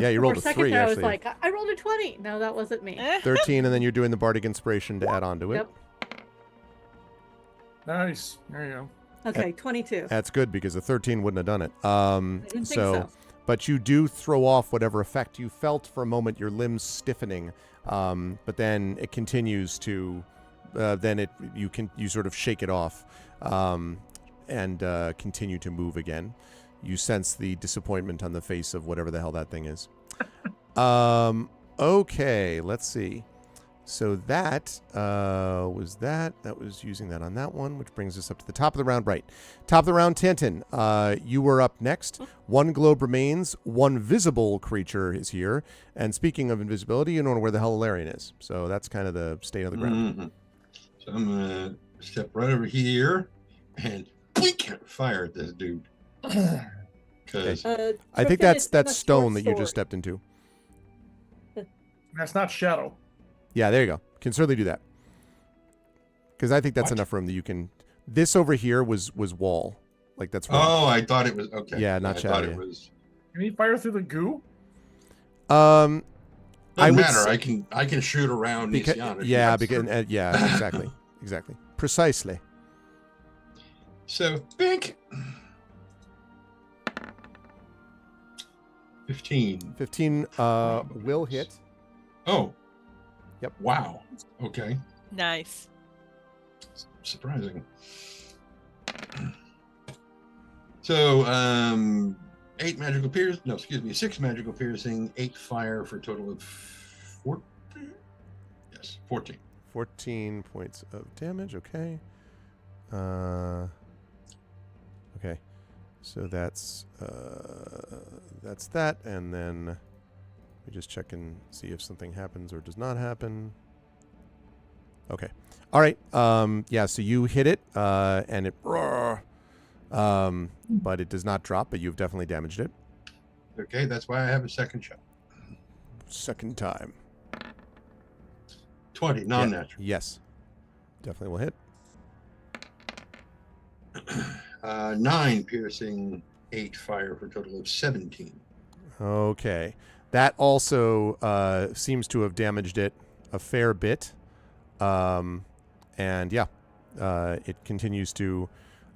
Yeah, you rolled a 3, there, actually. I was like, I rolled a 20. No, that wasn't me. 13, and then you're doing the Bardic Inspiration to add on to it. Yep. Nice. There you go. Okay, 22. That's good because a 13 wouldn't have done it. I didn't think so. But you do throw off whatever effect you felt for a moment, your limbs stiffening, but then it continues to, you sort of shake it off and continue to move again. You sense the disappointment on the face of whatever the hell that thing is. Okay, let's see. So that was that. That was using that on that one, which brings us up to the top of the round. Right. Top of the round, Tintin. You were up next. One globe remains. One visible creature is here. And speaking of invisibility, you don't know where the hell Alarian is. So that's kind of the state of the ground. Mm-hmm. So I'm going to step right over here and blink, fire at this dude. Because I think that's stone that you just stepped into. That's not shadow. Yeah, there you go. Can certainly do that. Because I think that's enough room that you can. This over here was wall, like that's. Room. Oh, I thought it was okay. Yeah, not shadow. I thought it was. Can you fire through the goo? Doesn't matter. I can shoot around. Yeah, because yeah, exactly, precisely. So big. 15. 15 will hit. Oh. Yep. Wow. Okay. Nice. Surprising. So, 6 magical piercing, 8 fire for a total of 14. Yes, 14. 14 points of damage. Okay. Okay. So that's that, and then we just check and see if something happens or does not happen. Okay. All right. Yeah, so you hit it, and it but it does not drop, but you've definitely damaged it. Okay, that's why I have a second shot. Second time. 20, non-natural. Yes. Definitely will hit. 9 piercing, 8 fire for a total of 17. Okay. That also seems to have damaged it a fair bit. And yeah, it continues to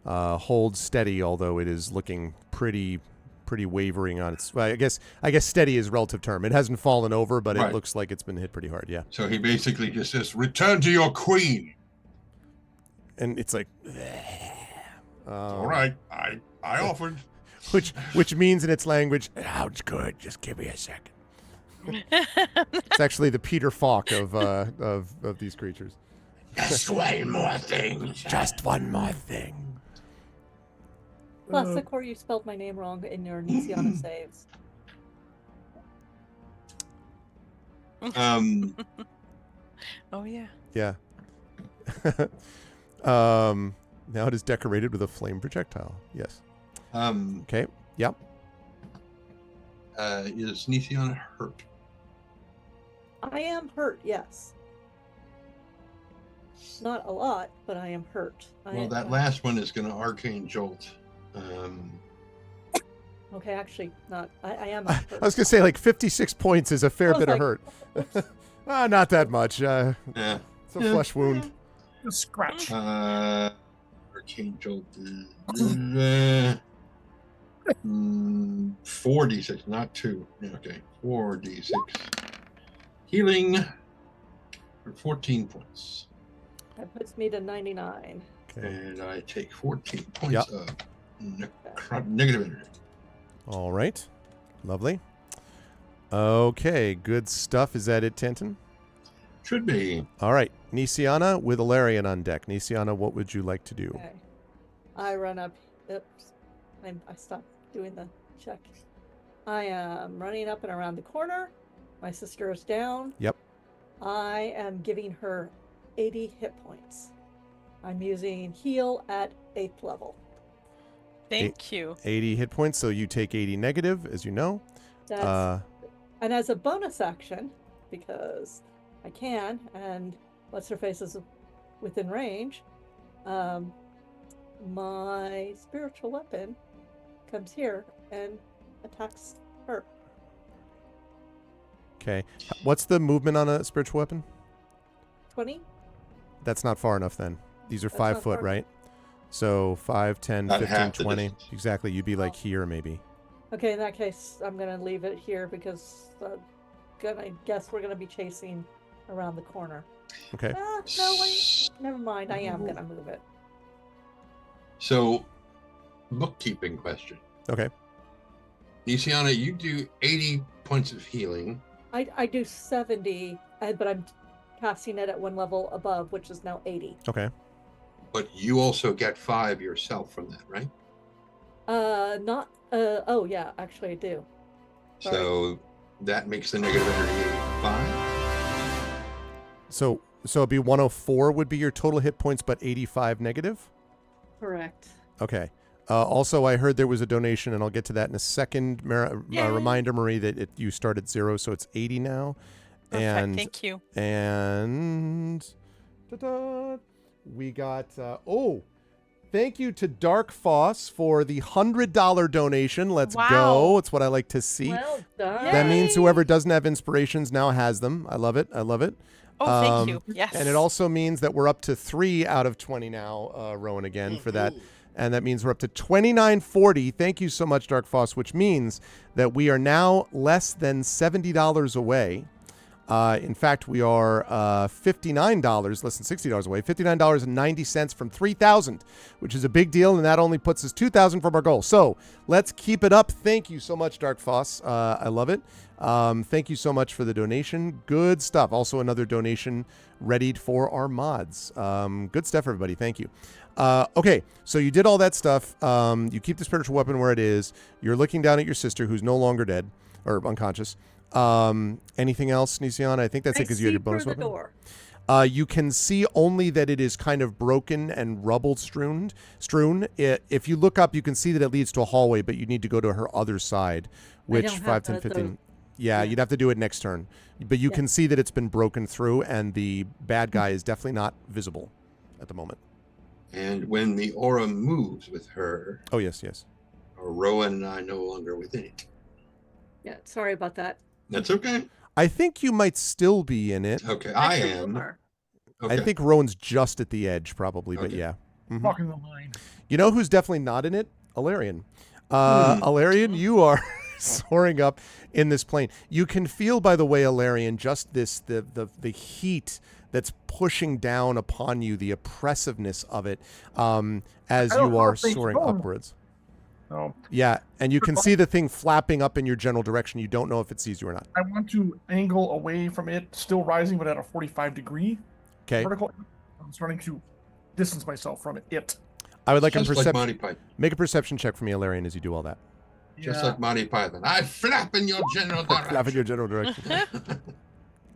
hold steady, although it is looking pretty wavering on its. Well, I guess steady is a relative term. It hasn't fallen over, but Right. it looks like it's been hit pretty hard. Yeah. So he basically just says, "Return to your queen." And it's like, All right, I offered. which means in its language, sounds good. Just give me a second. It's actually the Peter Falk of these creatures. Just one more thing. Just one more thing. Classic, or you spelled my name wrong in your Nisiana saves. Oh yeah. Yeah. Now it is decorated with a flame projectile. Yes. Okay. Yep. Is Nisiana hurt? I am hurt, yes. Not a lot, but I am hurt. Well, that last one is going to arcane jolt. Okay, actually, not. I am hurt. I was going to say, like, 56 points is a fair I was bit of like, hurt. Not that much. Yeah. It's a flesh wound. A scratch. Arcane jolt is 4d6, not 2. Yeah, okay, 4d6. Healing for 14 points. That puts me to 99. Okay. And I take 14 points Yep. of negative energy. All right. Lovely. Okay, good stuff. Is that it, Tanton? Should be. All right. Nisiana with Alarian on deck. Nisiana, what would you like to do? Okay. I run up. Oops. I stopped doing the check. I am running up and around the corner. My sister is down. Yep. I am giving her 80 hit points. I'm using heal at 8th level. Thank you. 80 hit points, so you take 80 negative, as you know. That's, and as a bonus action, because I can, and what's her face is within range, my spiritual weapon comes here and attacks her. Okay. What's the movement on a spiritual weapon? 20? That's not far enough then. These are That's 5 not foot, far right? So 5, 10, Not 15, half the 20. distance. Exactly. You'd be like here maybe. Okay, in that case, I'm going to leave it here because I guess we're going to be chasing around the corner. Okay. No, wait. Never mind. I am going to move it. So, bookkeeping question. Okay. Nisiana, you do 80 points of healing. I do 70, but I'm casting it at one level above, which is now 80. Okay. But you also get 5 yourself from that, right? Oh yeah, actually I do. Sorry. So that makes the negative energy 5. So it'd be 104 would be your total hit points, but 85 negative? Correct. Okay. Also, I heard there was a donation, and I'll get to that in a second. Reminder, Marie, that you start at 0, so it's 80 now. Perfect. And Thank you. And ta-da, we got thank you to Dark Foss for the $100 donation. Let's go. It's what I like to see. Well done. That means whoever doesn't have inspirations now has them. I love it. I love it. Oh, thank you. Yes. And it also means that we're up to 3 out of 20 now, Rowan, again, for that. And that means we're up to 29.40. Thank you so much, Dark Foss, which means that we are now less than $70 away. In fact, we are $59, less than $60 away, $59.90 from 3,000, which is a big deal, and that only puts us 2,000 from our goal. So let's keep it up. Thank you so much, Dark Foss. I love it. Thank you so much for the donation. Good stuff. Also, another donation readied for our mods. Good stuff, everybody. Thank you. Okay, so you did all that stuff. You keep the spiritual weapon where it is. You're looking down at your sister, who's no longer dead or unconscious. Anything else, Nisiana? I think that's it because you had your bonus through the weapon. door. You can see only that it is kind of broken and rubble strewn. If you look up, you can see that it leads to a hallway, but you need to go to her other side, which 5, 10, 15. Yeah, you'd have to do it next turn. But you can see that it's been broken through, and the bad guy is definitely not visible at the moment. And when the aura moves with her, Oh, yes. Rowan and I no longer within it. Yeah, sorry about that. That's okay. I think you might still be in it. Okay, I am. Okay. I think Rowan's just at the edge, probably, but yeah. Walking the line. You know who's definitely not in it? Alarian. Alarian, you are soaring up in this plane. You can feel, by the way, Alarian, just this the heat that's pushing down upon you, the oppressiveness of it, as you are soaring upwards. Oh. Yeah, and you can see the thing flapping up in your general direction. You don't know if it sees you or not. I want to angle away from it, still rising, but at a 45-degree vertical. I'm starting to distance myself from it. I would like Just a perception. like Monty Python. Make a perception check for me, Alarian, as you do all that. Just like Monty Python. I flap in your general direction. Flap in your general direction.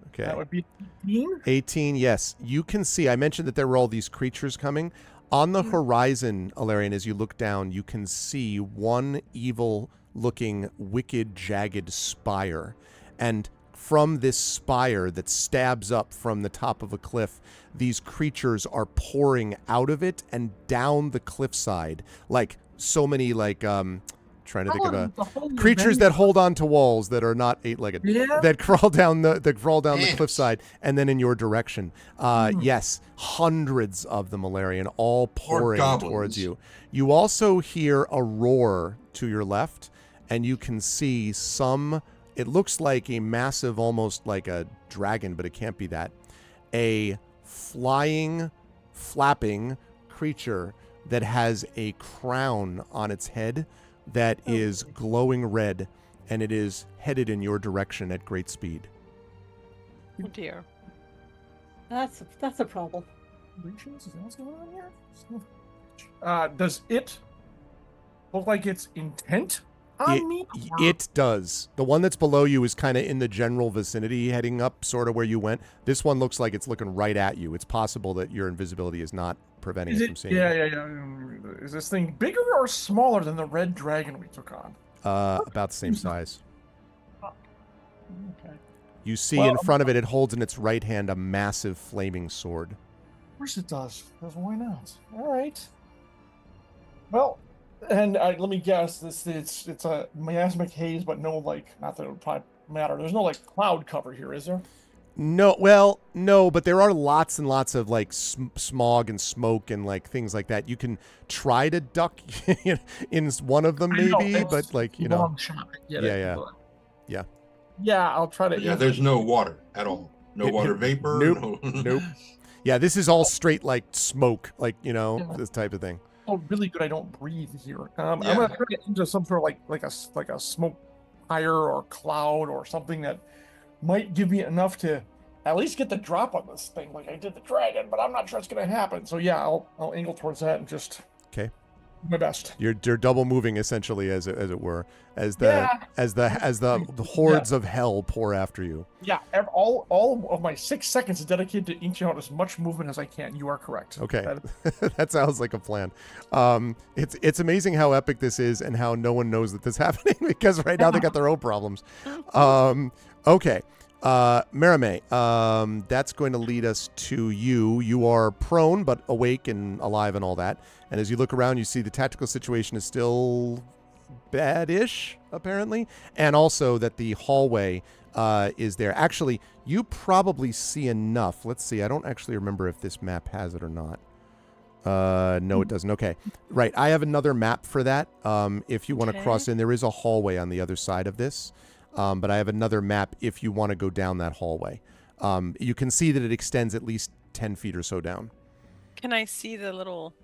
Okay. That would be 18. 18, yes. You can see, I mentioned that there were all these creatures coming. On the horizon, Alarian, as you look down, you can see one evil-looking, wicked, jagged spire. And from this spire that stabs up from the top of a cliff, these creatures are pouring out of it and down the cliffside. Like so many, trying to think of a creatures that hold on to walls that are not eight-legged, that crawl down the cliffside and then in your direction. Yes, hundreds of them, Alarian, all pouring towards you. You also hear a roar to your left, and you can see some. It looks like a massive, almost like a dragon, but it can't be that. A flying, flapping creature that has a crown on its head that is glowing red, and it is headed in your direction at great speed. Oh dear. That's a problem. Is that what's going on here? Does it look like it's intent on me? It does. The one that's below you is kind of in the general vicinity, heading up sort of where you went. This one looks like it's looking right at you. It's possible that your invisibility is not preventing it from seeing you. Yeah. Is this thing bigger or smaller than the red dragon we took on? About the same size. Okay. You see in front of it, it holds in its right hand a massive flaming sword. Of course it does. Because why not? All right. Well, and let me guess. It's a miasmic haze, but no, not that it would probably matter. There's no cloud cover here, is there? No, but there are lots and lots of smog and smoke and things like that. You can try to duck in one of them, maybe, but long shot. Yeah, I'll try to. Yeah, there's no water at all. No water vapor. Nope. Yeah, this is all straight smoke, this type of thing. Oh, really good. I don't breathe here. I'm gonna try to get into some sort of like a smoke fire or cloud or something that might give me enough to at least get the drop on this thing, like I did the dragon. But I'm not sure it's gonna happen. So yeah, I'll angle towards that and just do my best. You're double moving essentially, as it were, as the hordes of hell pour after you. Yeah, all of my 6 seconds is dedicated to inching out as much movement as I can. You are correct. Okay, that sounds like a plan. It's amazing how epic this is and how no one knows that this is happening because right now they got their own problems. Okay, Marame, that's going to lead us to you. You are prone but awake and alive and all that. And as you look around, you see the tactical situation is still bad-ish, apparently, and also that the hallway is there. Actually, you probably see enough. Let's see. I don't actually remember if this map has it or not. No, it doesn't. Okay. Right. I have another map for that. If you want to cross in, there is a hallway on the other side of this. But I have another map if you want to go down that hallway. You can see that it extends at least 10 feet or so down. Can I see the little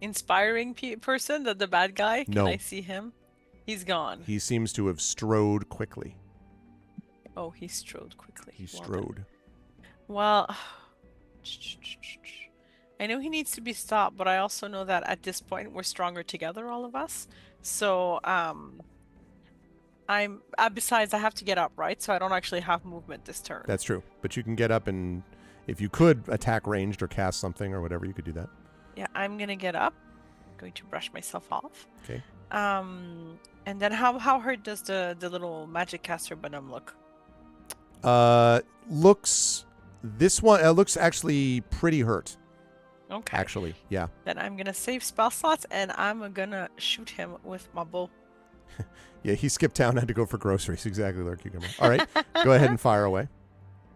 inspiring person, the bad guy? Can I see him? He's gone. He seems to have strode quickly. Oh, he strode quickly. He strode. Well, I know he needs to be stopped, but I also know that at this point we're stronger together, all of us. So, besides I have to get up, right? So I don't actually have movement this turn. That's true. But you can get up and if you could attack ranged or cast something or whatever, you could do that. Yeah, I'm going to get up. I'm going to brush myself off. Okay. And then how hurt does the little magic caster Benum look? Looks this one looks actually pretty hurt. Okay. Actually, yeah. Then I'm gonna save spell slots and I'm gonna shoot him with my bow. Yeah, he skipped town, had to go for groceries. Exactly, Lord Cucumber. All right, go ahead and fire away.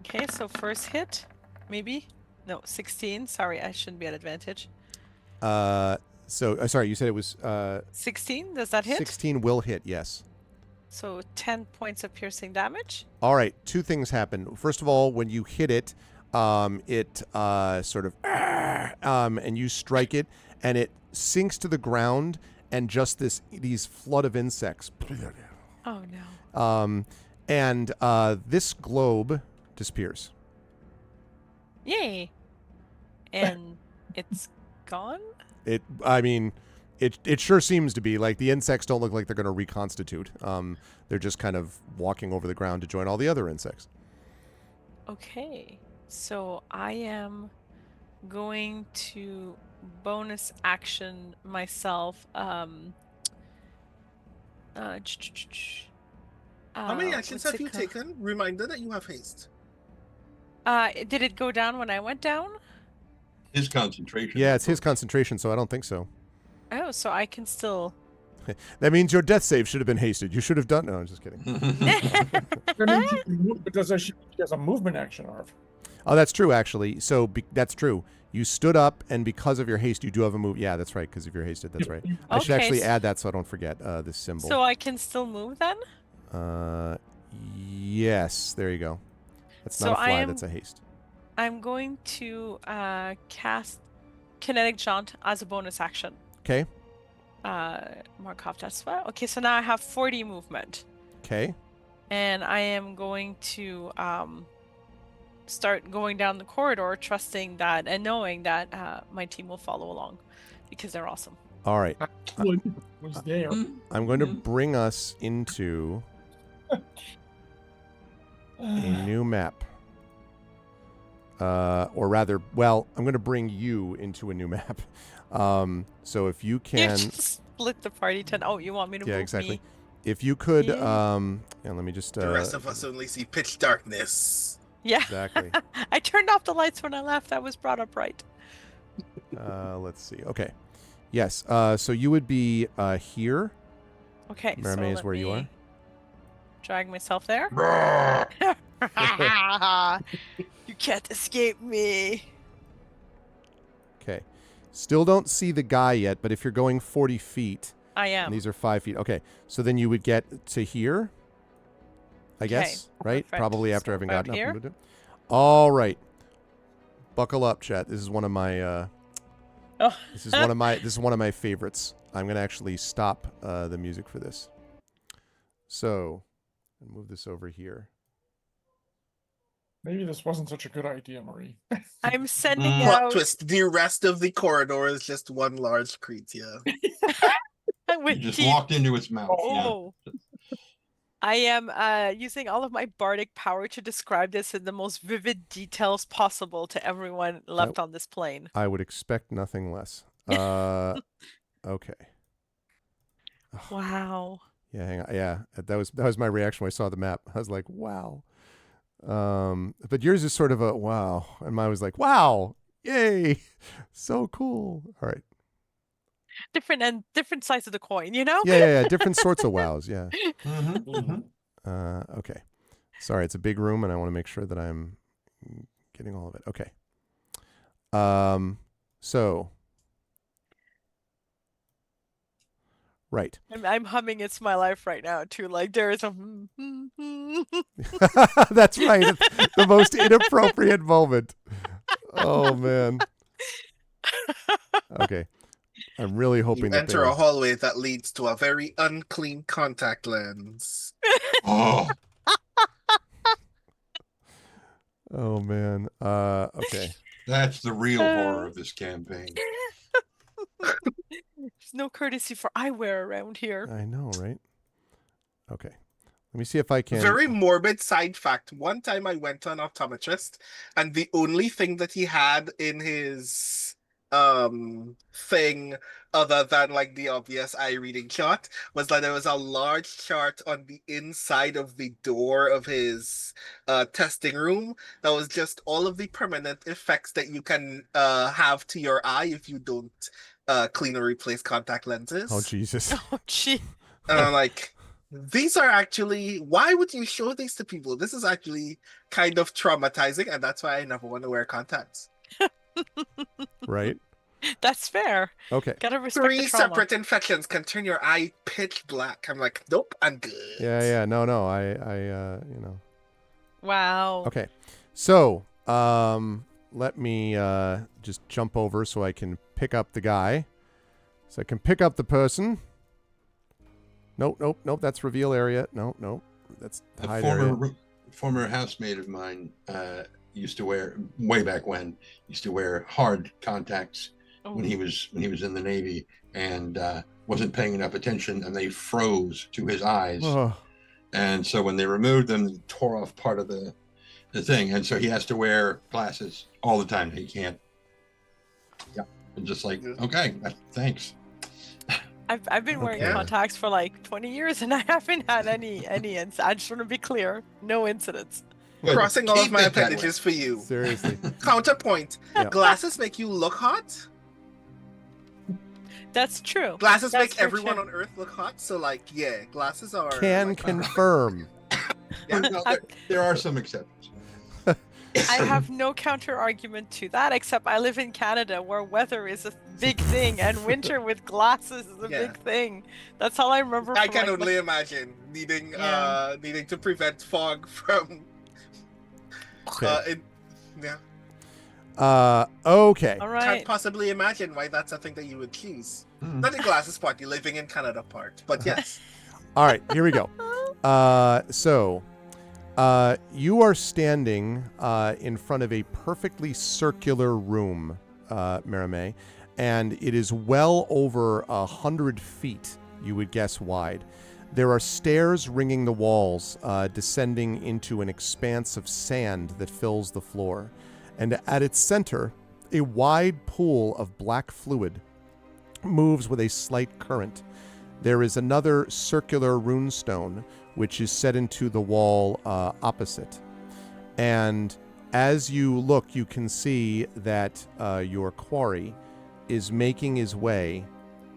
Okay, so first hit, maybe? No, 16. Sorry, I shouldn't be at advantage. Sorry, you said it was 16? Does that hit? 16 will hit, yes. So 10 points of piercing damage. All right, two things happen. First of all, when you hit it, it sort of and you strike it, and it sinks to the ground, and just these flood of insects. Oh no. And this globe disappears. Yay. And it's gone? It sure seems to be. Like, the insects don't look like they're going to reconstitute. They're just kind of walking over the ground to join all the other insects. Okay. So I am going to bonus action myself. How many actions have you taken? Reminder that you have haste. Did it go down when I went down? His concentration. Yeah, it's his concentration, so I don't think so. Oh, so I can still... That means your death save should have been hasted. You should have done... No, I'm just kidding. Because she has a movement action, Arv. Oh, that's true, actually. So that's true. You stood up, and because of your haste, you do have a move. Yeah, that's right, because of your hasted. That's right. I should actually add that so I don't forget this symbol. So I can still move then? Yes. There you go. That's not a fly. That's a haste. I'm going to cast Kinetic Jaunt as a bonus action. Okay. Mark off that spell. Okay, so now I have 40 movement. Okay. And I am going to start going down the corridor, trusting that and knowing that my team will follow along because they're awesome. All right. Was there. I'm going to bring us into a new map. Or rather, well, I'm going to bring you into a new map. So if you can... You just split the party 10. Oh, you want me to move exactly. me? If you could... and let me just... the rest of us only see pitch darkness. Yeah. Exactly. I turned off the lights when I left. That was brought up right. Let's see. Okay. Yes. So you would be here. Okay. Mermaid is where you are. Drag myself there. You can't escape me. Okay. Still don't see the guy yet, but if you're going 40 feet... I am. And these are 5 feet. Okay. So then you would get to here, I guess, right? Perfect. Probably after having gotten here. up. All right. Buckle up, chat. This is one of my... This is one of my favorites. I'm going to actually stop the music for this. So, move this over here. Maybe this wasn't such a good idea, Marie. I'm sending Plot out... twist. The rest of the corridor is just one large creature. You just walked into its mouth. Oh. Yeah. I am using all of my bardic power to describe this in the most vivid details possible to everyone left on this plane. I would expect nothing less. Okay. Wow. Yeah, hang on. Yeah, that was my reaction when I saw the map. I was like, wow. But yours is sort of a wow, and mine was like, wow, yay, so cool. All right. Different sides of the coin, you know? Yeah. Different sorts of wows. Yeah. Mm-hmm. Okay. Sorry, it's a big room, and I want to make sure that I'm getting all of it. Okay. So. Right. I'm humming "It's My Life" right now too. Like there is a. That's right. The most inappropriate moment. Oh man. Okay. I'm really hoping you enter a hallway that leads to a very unclean contact lens. Oh. Oh man. Okay. That's the real horror of this campaign. There's no courtesy for eyewear around here. I know, right? Okay. Let me see if I can. Very morbid side fact. One time I went to an optometrist, and the only thing that he had in his thing other than like the obvious eye reading chart was that there was a large chart on the inside of the door of his testing room that was just all of the permanent effects that you can have to your eye if you don't clean or replace contact lenses. Oh, Jesus. Oh, gee. And I'm like, these are actually, why would you show these to people? This is actually kind of traumatizing, and that's why I never want to wear contacts. Right? That's fair. Okay. Gotta respect 3 the trauma. separate infections can turn your eye pitch black. I'm like, nope, I'm good. Yeah. No. I you know. Wow. Okay. So, let me just jump over so I can pick up the guy. So I can pick up the person. Nope. That's reveal area. Nope. That's A hide area. former housemate of mine used to wear, way back when, used to wear hard contacts when he was in the Navy, and wasn't paying enough attention, and they froze to his eyes. Oh. And so when they removed them, they tore off part of the thing, and so he has to wear glasses all the time. He can't. Yeah, and just like, okay, thanks. I've been wearing Okay. contacts for like 20 years and I haven't had any I just want to be clear, no incidents. Good. Crossing all of Keep my it that way. appendages for you. Seriously. Counterpoint. Yeah. Glasses make you look hot. That's true. Glasses That's make for everyone sure. on Earth look hot. So like, yeah, glasses are Can like, confirm. No, there are some exceptions. I have no counter argument to that, except I live in Canada where weather is a big thing and winter with glasses is a Yeah. big thing. That's all I remember. I from, can like, only imagine needing Yeah. needing to prevent fog from Okay. yeah. Okay. All Can't right. possibly imagine why that's something that you would choose. Mm. Not the glasses part, you're living in Canada part. But yes. All right, here we go. So, you are standing in front of a perfectly circular room, Marimé, and it is well over 100 feet, you would guess, wide. There are stairs ringing the walls, descending into an expanse of sand that fills the floor. And at its center, a wide pool of black fluid moves with a slight current. There is another circular runestone, which is set into the wall opposite. And as you look, you can see that your quarry is making his way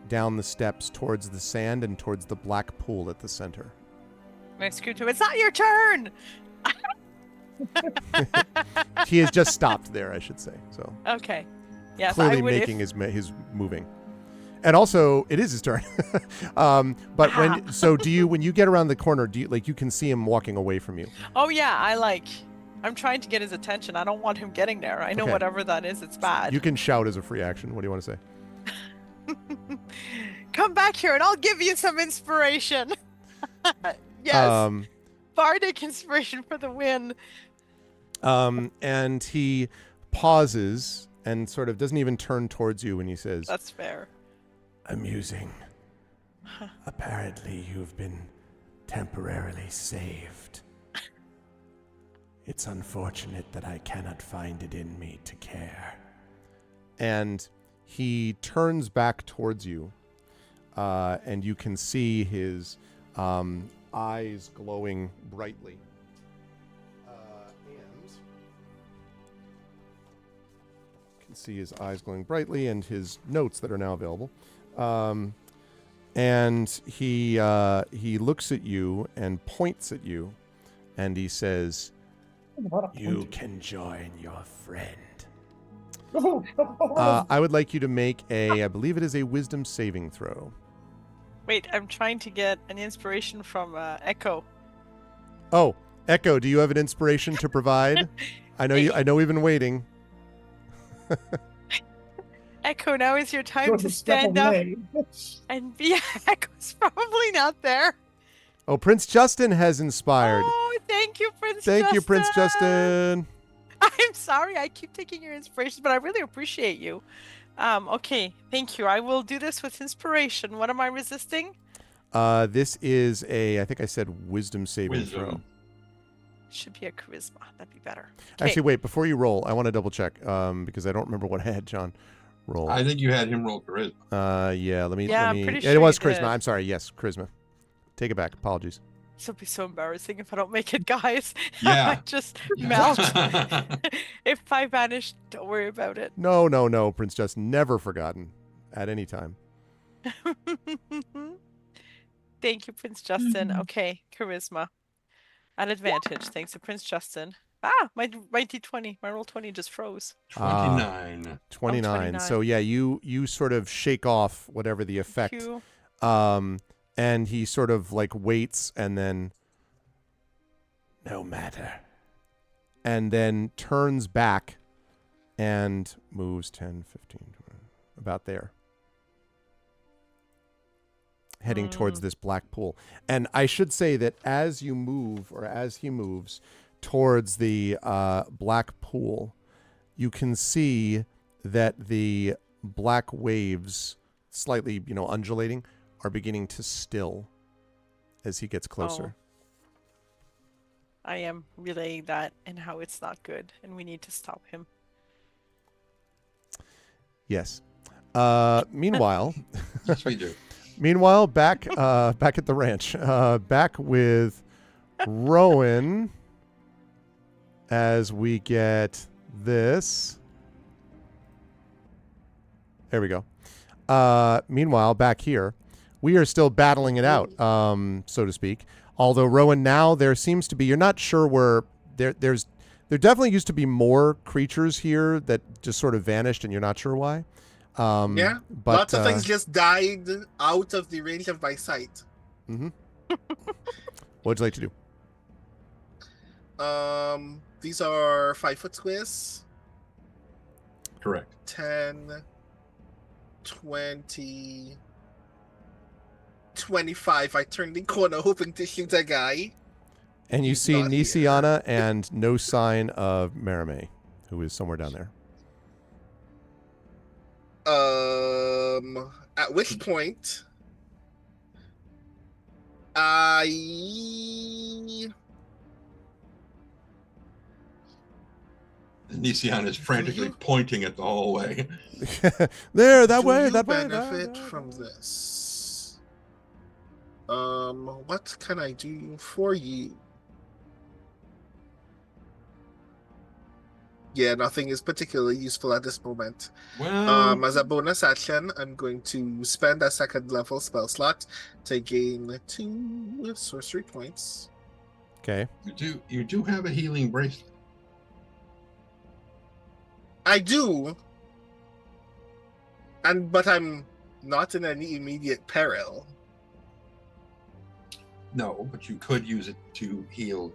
down the steps towards the sand and towards the black pool at the center. My screw to it's not your turn. He has just stopped there, I should say. So Okay. Yes, clearly I would making his moving. And also, it is his turn. But when you get around the corner, do you can see him walking away from you? Oh yeah, I'm trying to get his attention. I don't want him getting there. I know Okay. whatever that is, it's bad. You can shout as a free action. What do you want to say? Come back here and I'll give you some inspiration. Yes. Bardic inspiration for the win. And he pauses and sort of doesn't even turn towards you when he says, That's fair. Amusing. Apparently, you've been temporarily saved. It's unfortunate that I cannot find it in me to care. and he turns back towards you, and you can see his eyes glowing brightly. And you can see his eyes glowing brightly and his notes that are now available. And he looks at you and points at you, and he says, You can join your friend. I would like you to make I believe it is a wisdom saving throw. Wait, I'm trying to get an inspiration from Echo. Oh, Echo, do you have an inspiration to provide? I know we've been waiting. Echo, now is your time to stand up and be. Echo's probably not there. Oh, Prince Justin has inspired. Oh, thank you, Prince Justin. Thank you, Prince Justin. I'm sorry, I keep taking your inspirations, but I really appreciate you. Okay, thank you. I will do this with inspiration. What am I resisting? This is I think I said wisdom saving throw. Should be a charisma. That'd be better. Actually, wait, before you roll, I want to double check because I don't remember what I had John roll. I think you had him roll charisma. Yeah, let me. Yeah, let I'm me, pretty It sure was you charisma. did. I'm sorry. Yes, charisma. Take it back. Apologies. This will be so embarrassing if I don't make it, guys. I Yeah. might just melt. If I vanish, don't worry about it. No, Prince Justin. Never forgotten at any time. Thank you, Prince Justin. Okay, charisma. An advantage, thanks to Prince Justin. Ah, my D20, my roll 20 just froze. 29. 29. So yeah, you sort of shake off whatever the effect. Q. And he sort of like waits and then No matter. and then turns back and moves 10, 15, 20, about there. Heading towards this black pool. And I should say that as you move, or as he moves towards the black pool, you can see that the black waves, slightly, undulating, are beginning to still as he gets closer. I am relaying that and how it's not good, and we need to stop him. Yes. Meanwhile, Yes, we do. Meanwhile, back at the ranch, back with Rowan, as we get this. There we go. Meanwhile, back here, we are still battling it out, so to speak. Although Rowan, now there seems to be, you're not sure where there definitely used to be more creatures here that just sort of vanished, and you're not sure why. Yeah, but lots of things just died out of the range of my sight. Mm-hmm. What'd you like to do? These are 5-foot squares. Correct. 10, 20, 25. I turned the corner hoping to shoot a guy. And you He's see not here. Nisiana and no sign of Marame, who is somewhere down there. At which point, Nisian is frantically pointing at the hallway. There, do way, you that way. benefit from this? What can I do for you? Yeah, nothing is particularly useful at this moment. Well, As a bonus action, I'm going to spend a second level spell slot to gain 2 sorcery points. Okay. you do have a healing bracelet. I do, but I'm not in any immediate peril. No, but you could use it to heal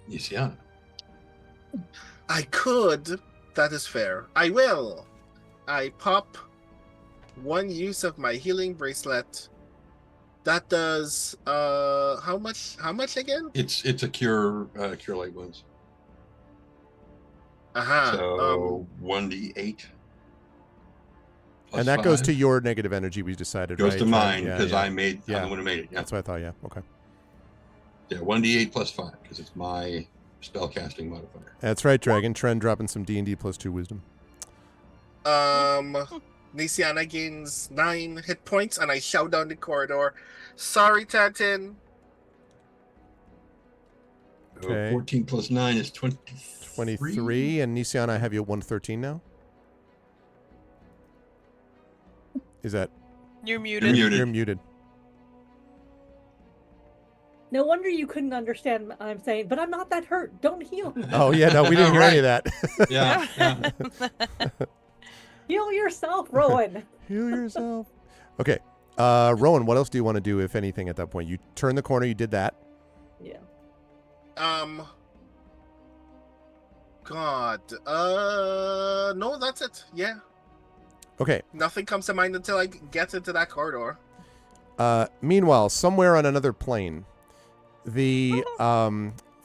Nisiana. I could. That is fair. I will. I pop 1 use of my healing bracelet. That does how much again? It's a cure light wounds. Aha. So 1d8. And that goes to your negative energy, we decided, goes right? to mine because yeah. I'm the one who made it. Yeah. That's what I thought, yeah. Okay. Yeah, 1d8 plus 5 because it's my spellcasting modifier. That's right, Dragon. Trend dropping some D&D plus 2 wisdom. Nisiana gains 9 hit points, and I shout down the corridor, "Sorry, Tantin." Okay. 14 plus 9 is 23. 23, and Nisiana, I have you at 113 now? Is that... You're muted. You're muted. No wonder you couldn't understand what I'm saying, but I'm not that hurt. Don't heal me. Oh, yeah, no, we didn't hear any of that. Yeah. Heal yourself, Rowan. Heal yourself. Okay. Rowan, what else do you want to do, if anything, at that point? You turned the corner, you did that. Yeah. God. No, that's it. Yeah. Okay. Nothing comes to mind until I get into that corridor. Meanwhile, somewhere on another plane, the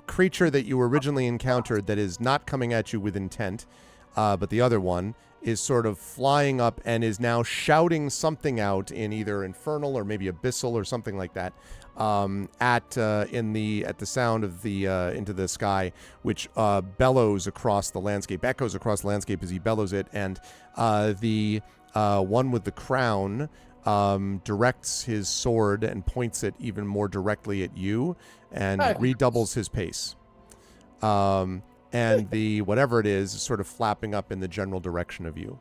creature that you originally encountered that is not coming at you with intent, but the other one is sort of flying up and is now shouting something out in either infernal or maybe abyssal or something like that at the sound of the into the sky, which bellows across the landscape, echoes across the landscape as he bellows it, and the one with the crown directs his sword and points it even more directly at you and redoubles his pace. And the whatever it is sort of flapping up in the general direction of you.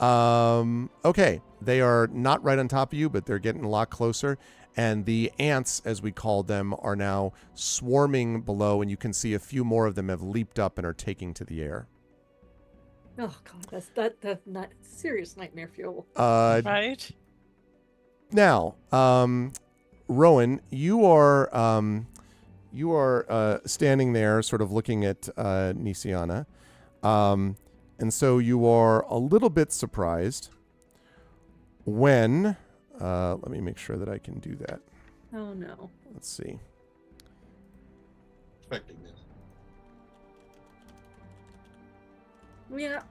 Okay, they are not right on top of you, but they're getting a lot closer. And the ants, as we call them, are now swarming below, and you can see a few more of them have leaped up and are taking to the air. Oh god, that's not serious nightmare fuel. Right? Now, Rowan, you are standing there, sort of looking at Nisiana, and so you are a little bit surprised when. Let me make sure that I can do that. Oh no. Let's see. Expecting this. Yeah.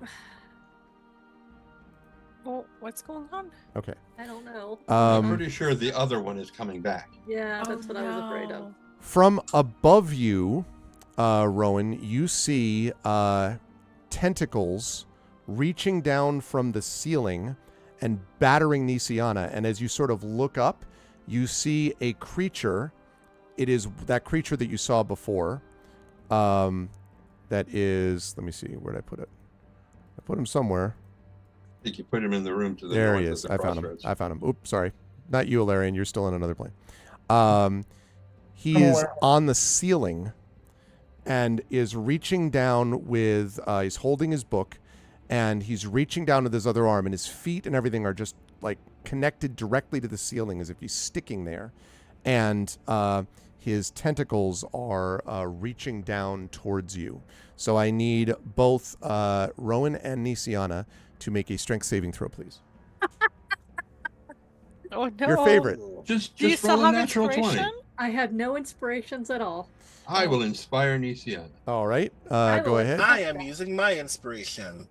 Well, what's going on? Okay. I don't know. I'm pretty sure the other one is coming back. Yeah, that's what I was afraid of. From above you, Rowan, you see tentacles reaching down from the ceiling and battering Nisiana. And as you sort of look up, you see a creature. It is that creature that you saw before. That is, let me see, where'd I put it? I put him somewhere. I think you put him in the room to the There north he of is. the I found him. crossroads. I found him. Oops, sorry. Not you, Alarian. You're still on another plane. He is on the ceiling and is reaching down with, he's holding his book, and he's reaching down with his other arm, and his feet and everything are just like connected directly to the ceiling as if he's sticking there. And his tentacles are reaching down towards you. So I need both Rowan and Nisiana to make a strength saving throw, please. Oh no. Your favorite. Just Do you still roll a have natural inspiration? 20. I have no inspirations at all. I will inspire Nisiana. All right. I Go will- ahead. I am using my inspiration.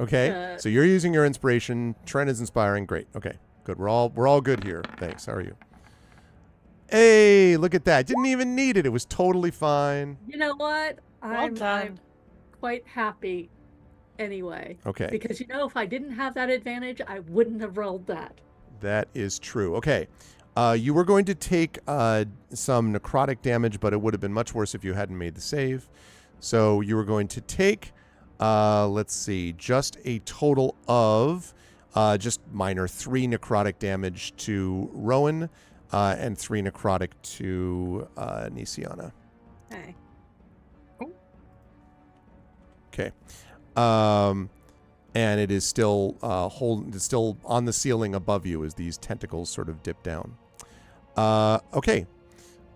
Okay. So you're using your inspiration. Trent is inspiring. Great. Okay. Good. We're all good here. Thanks. How are you? Hey, look at that. Didn't even need it. It was totally fine. You know what? I'm done. quite happy anyway. Okay. Because if I didn't have that advantage, I wouldn't have rolled that. That is true. Okay. You were going to take some necrotic damage, but it would have been much worse if you hadn't made the save. So you were going to take, let's see, just a total of just minor 3 necrotic damage to Rowan and 3 necrotic to Nisiana. Okay. Okay. And it is still it's still on the ceiling above you as these tentacles sort of dip down. Okay.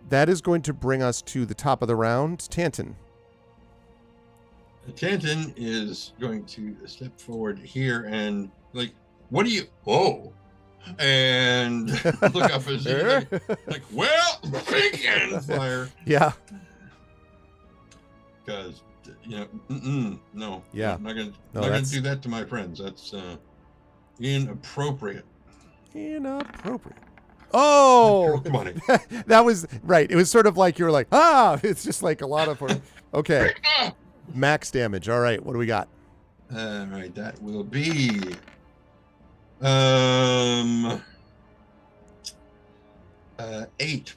That is going to bring us to the top of the round. Tanton. Tanton is going to step forward here and what do you? Oh, and look up as like, well, thinking fire. Yeah. Because no. Yeah. I'm not gonna No, not gonna that's- do that to my friends. That's inappropriate. Inappropriate. Oh, Come on. that was right. It was sort of like you were like, it's just like a lot of. Okay. Max damage. All right. What do we got? All right, that will be 8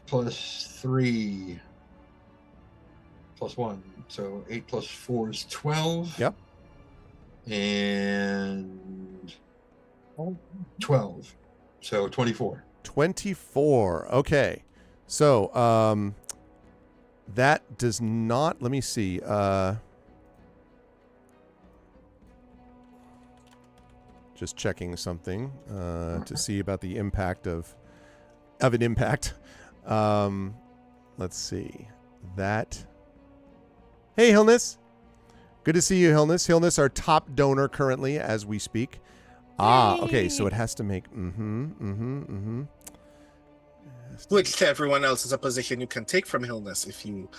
plus 3 plus 1. So 8 plus 4 is 12. Yep. And 12. So 24. 24. Okay. So, that does not, let me see. Just checking something to see about the impact of an impact. Let's see. That. Hey, Hilness. Good to see you, Hilness. Hilness, our top donor currently as we speak. Okay. So it has to make. Which to everyone else is a position you can take from Hilness if you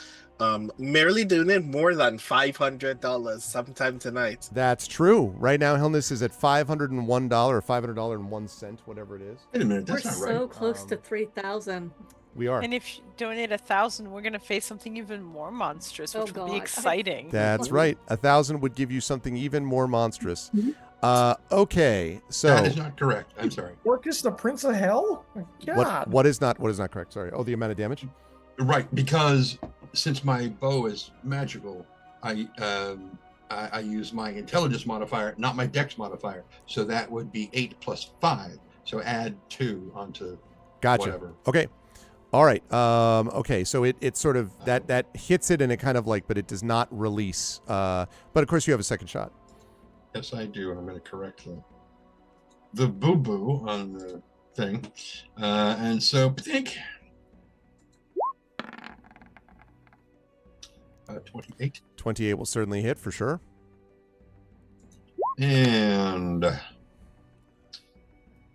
merely donate more than $500 sometime tonight. That's true. Right now, Hilness is at $501 or $500.01, whatever it is. Wait a minute, We're that's not so right. close to 3,000. We are. And if you donate 1,000, we're gonna face something even more monstrous, which Oh, will be God. exciting. That's right. 1,000 would give you something even more monstrous. Okay, so That is not correct. I'm sorry. Orcus, the Prince of Hell? My God. what is not correct? Sorry. Oh, the amount of damage. Right, because since my bow is magical, I use my intelligence modifier, not my dex modifier. So that would be 8 plus 5. So add 2 onto Gotcha. whatever. Okay. All right. Okay. So it sort of that hits it and it kind of like, but it does not release. But of course you have a second shot. Yes, I do, and I'm going to correct the boo-boo on the thing. And so, think 28. 28 will certainly hit for sure. And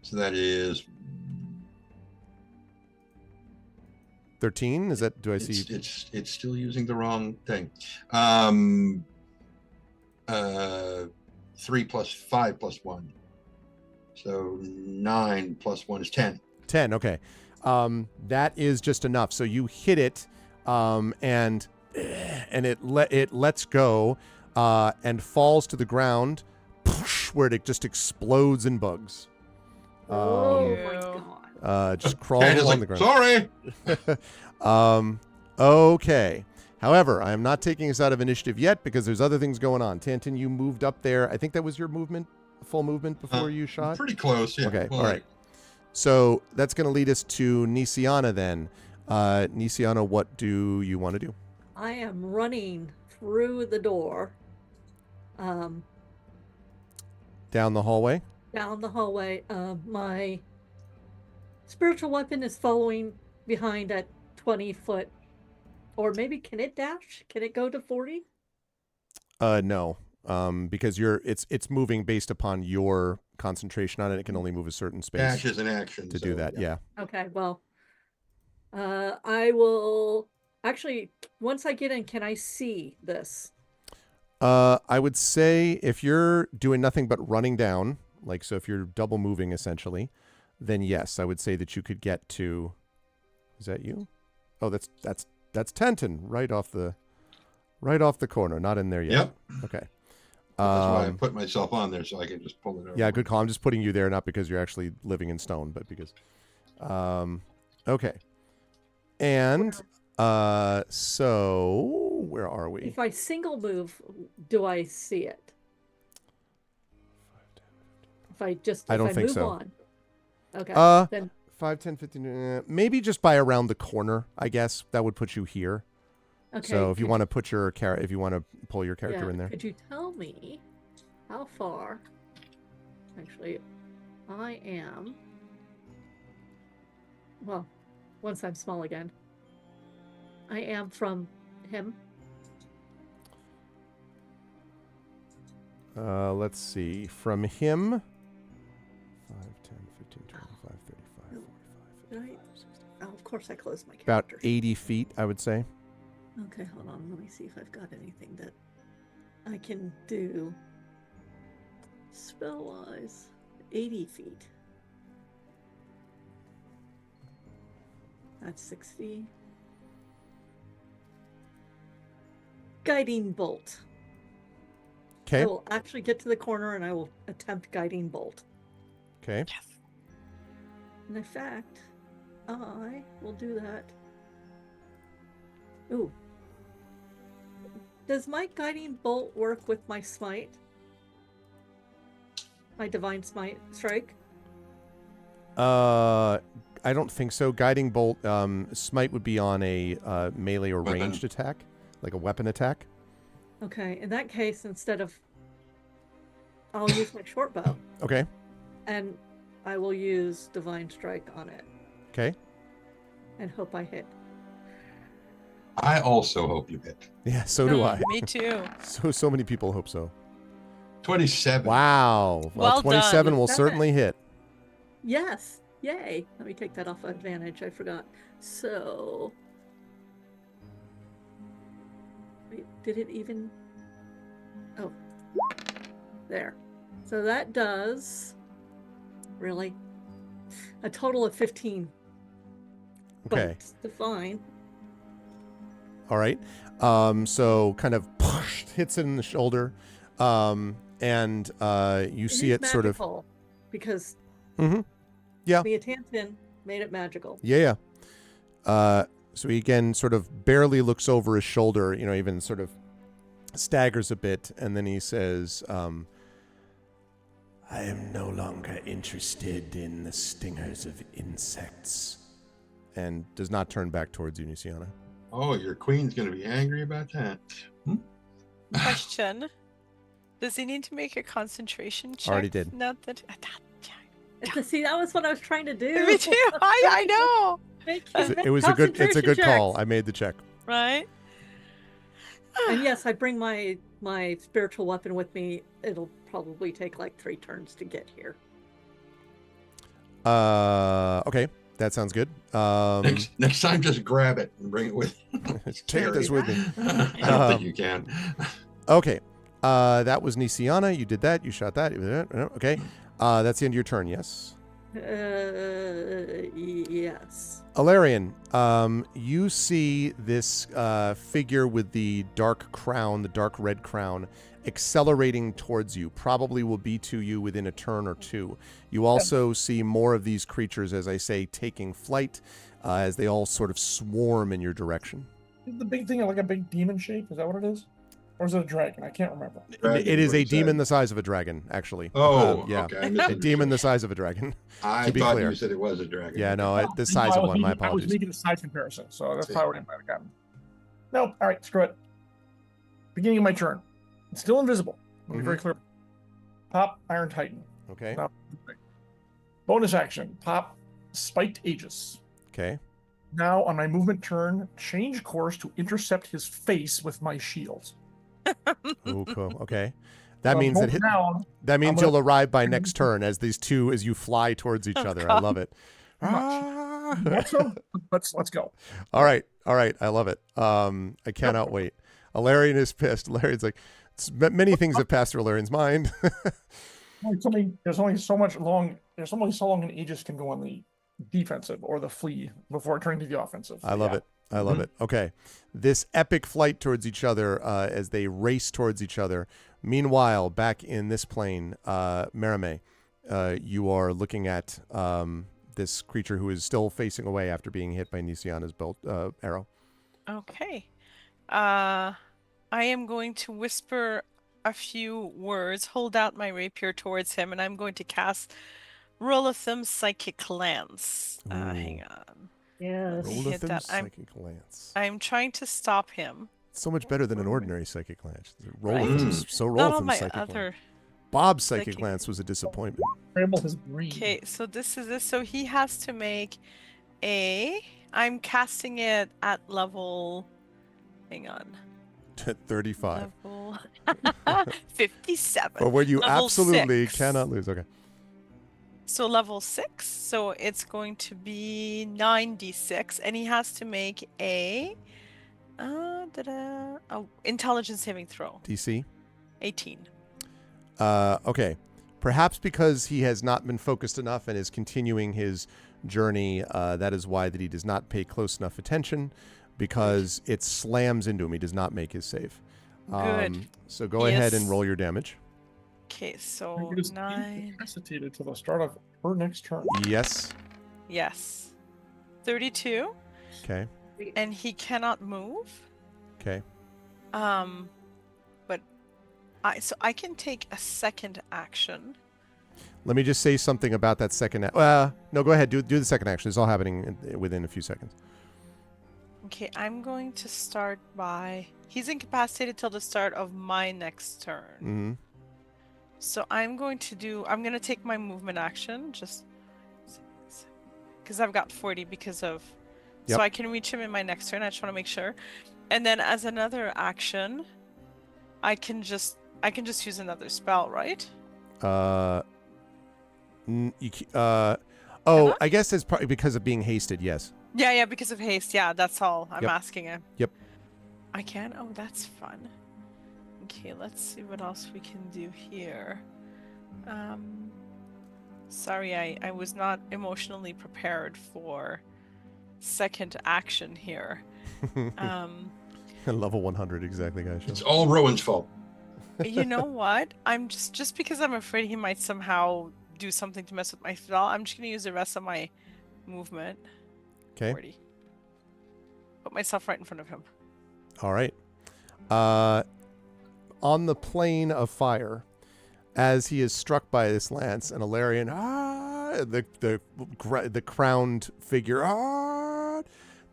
so that is 13. Is that? Do I see? It's still using the wrong thing. 3 plus 5 plus 1. So 9 plus 1 is 10. 10. Okay. That is just enough. So you hit it, and it lets go, and falls to the ground, where it just explodes in bugs. Oh my god. Just crawling along the ground. Sorry. Okay. However, I am not taking us out of initiative yet because there's other things going on. Tantin, you moved up there. I think that was your movement, full movement before you shot? Pretty close, yeah. Okay, Well, all right. So that's going to lead us to Nisiana then. Nisiana, what do you want to do? I am running through the door. Down the hallway? Down the hallway. My spiritual weapon is following behind at 20 foot. Or maybe can it dash? Can it go to 40? No. Because it's moving based upon your concentration on it. It can only move a certain space. Dash is an action to do that. Yeah. Okay, well, I will actually, once I get in, can I see this? I would say if you're doing nothing but running down, like, so if you're double moving essentially, then yes, I would say that you could get to, is that you? Oh, that's Tantin right off the corner, not in there yet. Yep. Okay. That's why I put myself on there so I can just pull it over. Yeah, good call. I'm just putting you there, not because you're actually living in stone, but because, okay. And, so where are we? If I single move, do I see it? If I don't think move so. on. Okay. Then 5, 10, 15, maybe just by around the corner, I guess. That would put you here. okay. So if you want to put your if you want to pull your character in there. Could you tell me how far? Actually, I am. Well, once I'm small again, I am from him. Let's see. From him. 5, 10, 15, 25, 35, 45, 55, 60. Oh, of course I closed my About character. 80 feet, I would say. Okay, hold on. Let me see if I've got anything that I can do spell-wise. 80 feet. That's 60. Guiding bolt. Okay. I will actually get to the corner and I will attempt guiding bolt. Okay. And in fact, I will do that. Ooh. Does my guiding bolt work with my smite? My divine strike? I don't think so. Guiding bolt, smite would be on a melee or ranged attack, like a weapon attack. Okay, in that case, instead of, I'll use my short bow. Okay. And I will use divine strike on it. Okay. And hope I hit. I also hope you hit. Yeah, so do I. Me too. So many people hope so. 27. Wow. Well 27 done. will certainly hit. Yes! Yay! Let me take that off advantage. I forgot. So. Wait, did it even? Oh. There. So that does. Really? A total of 15. Okay. But it's fine. All right. So kind of hits it in the shoulder. and you It see is it sort of. magical, because Mm-hmm. Yeah. the attention made it magical. Yeah. So he again sort of barely looks over his shoulder, even sort of staggers a bit, and then he says, I am no longer interested in the stingers of insects. and does not turn back towards you, Nisiana. Oh, your queen's going to be angry about that. Question. Does he need to make a concentration check? Already did. Not that. See, that was what I was trying to do. Me too. I know. It was a good call. I made the check. Right. And yes, I bring my spiritual weapon with me. It'll probably take like 3 turns to get here. Okay, that sounds good. Next time, just grab it and bring it with you. Take this with me. I don't think you can. Okay, that was Nisiana. You did that. You shot that. Okay, that's the end of your turn. Yes. Yes. Alarian, you see this figure with the dark crown, the dark red crown, accelerating towards you. Probably will be to you within a turn or 2. You also see more of these creatures, as I say, taking flight as they all sort of swarm in your direction. Is the big thing like a big demon shape? Is that what it is? Or is it a dragon? I can't remember. It is a demon the size of a dragon, actually. Oh, yeah. okay. A demon the size of a dragon. I to be thought clear. you said it was a dragon. Yeah, no, the size of one. My I was apologies. making a size comparison, so that's probably what I might have gotten. No, all right, screw it. Beginning of my turn. It's still invisible. I'll be very clear. Pop Iron Titan. Okay. Now, bonus action. Pop Spiked Aegis. Okay. Now, on my movement turn, change course to intercept his face with my shield. Ooh, cool. Okay. That So means hold down. that means I'm you'll gonna- arrive by next turn as you fly towards each other. I love it. Not so, let's go. All right. I love it. I cannot wait. Alarian is pissed. Alarian's like, many things have passed through Alarian's mind. There's only so long an Aegis can go on the defensive or the flee before turning to the offensive. I love it. I love it. Okay. This epic flight towards each other as they race towards each other. Meanwhile, back in this plane, Merime, you are looking at this creature who is still facing away after being hit by Nisiana's arrow. Okay. I am going to whisper a few words, hold out my rapier towards him, and I'm going to cast Rolithim's Psychic Lance. Hang on. Yes. Hit that. Psychic Lance. I'm trying to stop him. It's so much better than an ordinary Psychic Lance. Right? Not on my Psychic other. Lance. Bob's Psychic Psychic- Lance was a disappointment. Scramble his brain. Okay, so this is this. So he has to make I'm casting it at level. Hang on. 35. Level 57. Or where you Level absolutely 6. cannot lose. Okay. So level 6. So it's going to be 9d6, and he has to make a intelligence saving throw. DC. 18. Okay. Perhaps because he has not been focused enough and is continuing his journey, that is why that he does not pay close enough attention, because it slams into him. He does not make his save. Good. So go ahead and Yes. roll your damage. Okay, so He is 9. incapacitated till the start of her next turn. Yes. Yes. 32. Okay. And he cannot move. Okay. But I can take a second action. Let me just say something about that second. No, go ahead. Do the second action. It's all happening within a few seconds. Okay, I'm going to start by. He's incapacitated till the start of my next turn. Mm-hmm. So I'm going to take my movement action just because I've got 40 because of. Yep. So I can reach him in my next turn. I just want to make sure. And then as another action, I can just use another spell, right? I guess it's probably because of being hasted. Yes. Yeah, because of haste. Yeah, that's all I'm Yep. asking him. Yep. I can? Oh, that's fun. Okay, let's see what else we can do here. Sorry, I was not emotionally prepared for second action here. Level 100, exactly, guys. It's all Rowan's fault. You know what? I'm just because I'm afraid he might somehow do something to mess with my spell. I'm just gonna use the rest of my movement. Okay. 40. Put myself right in front of him. All right. On the plane of fire, as he is struck by this lance, and Alarion, the crowned figure,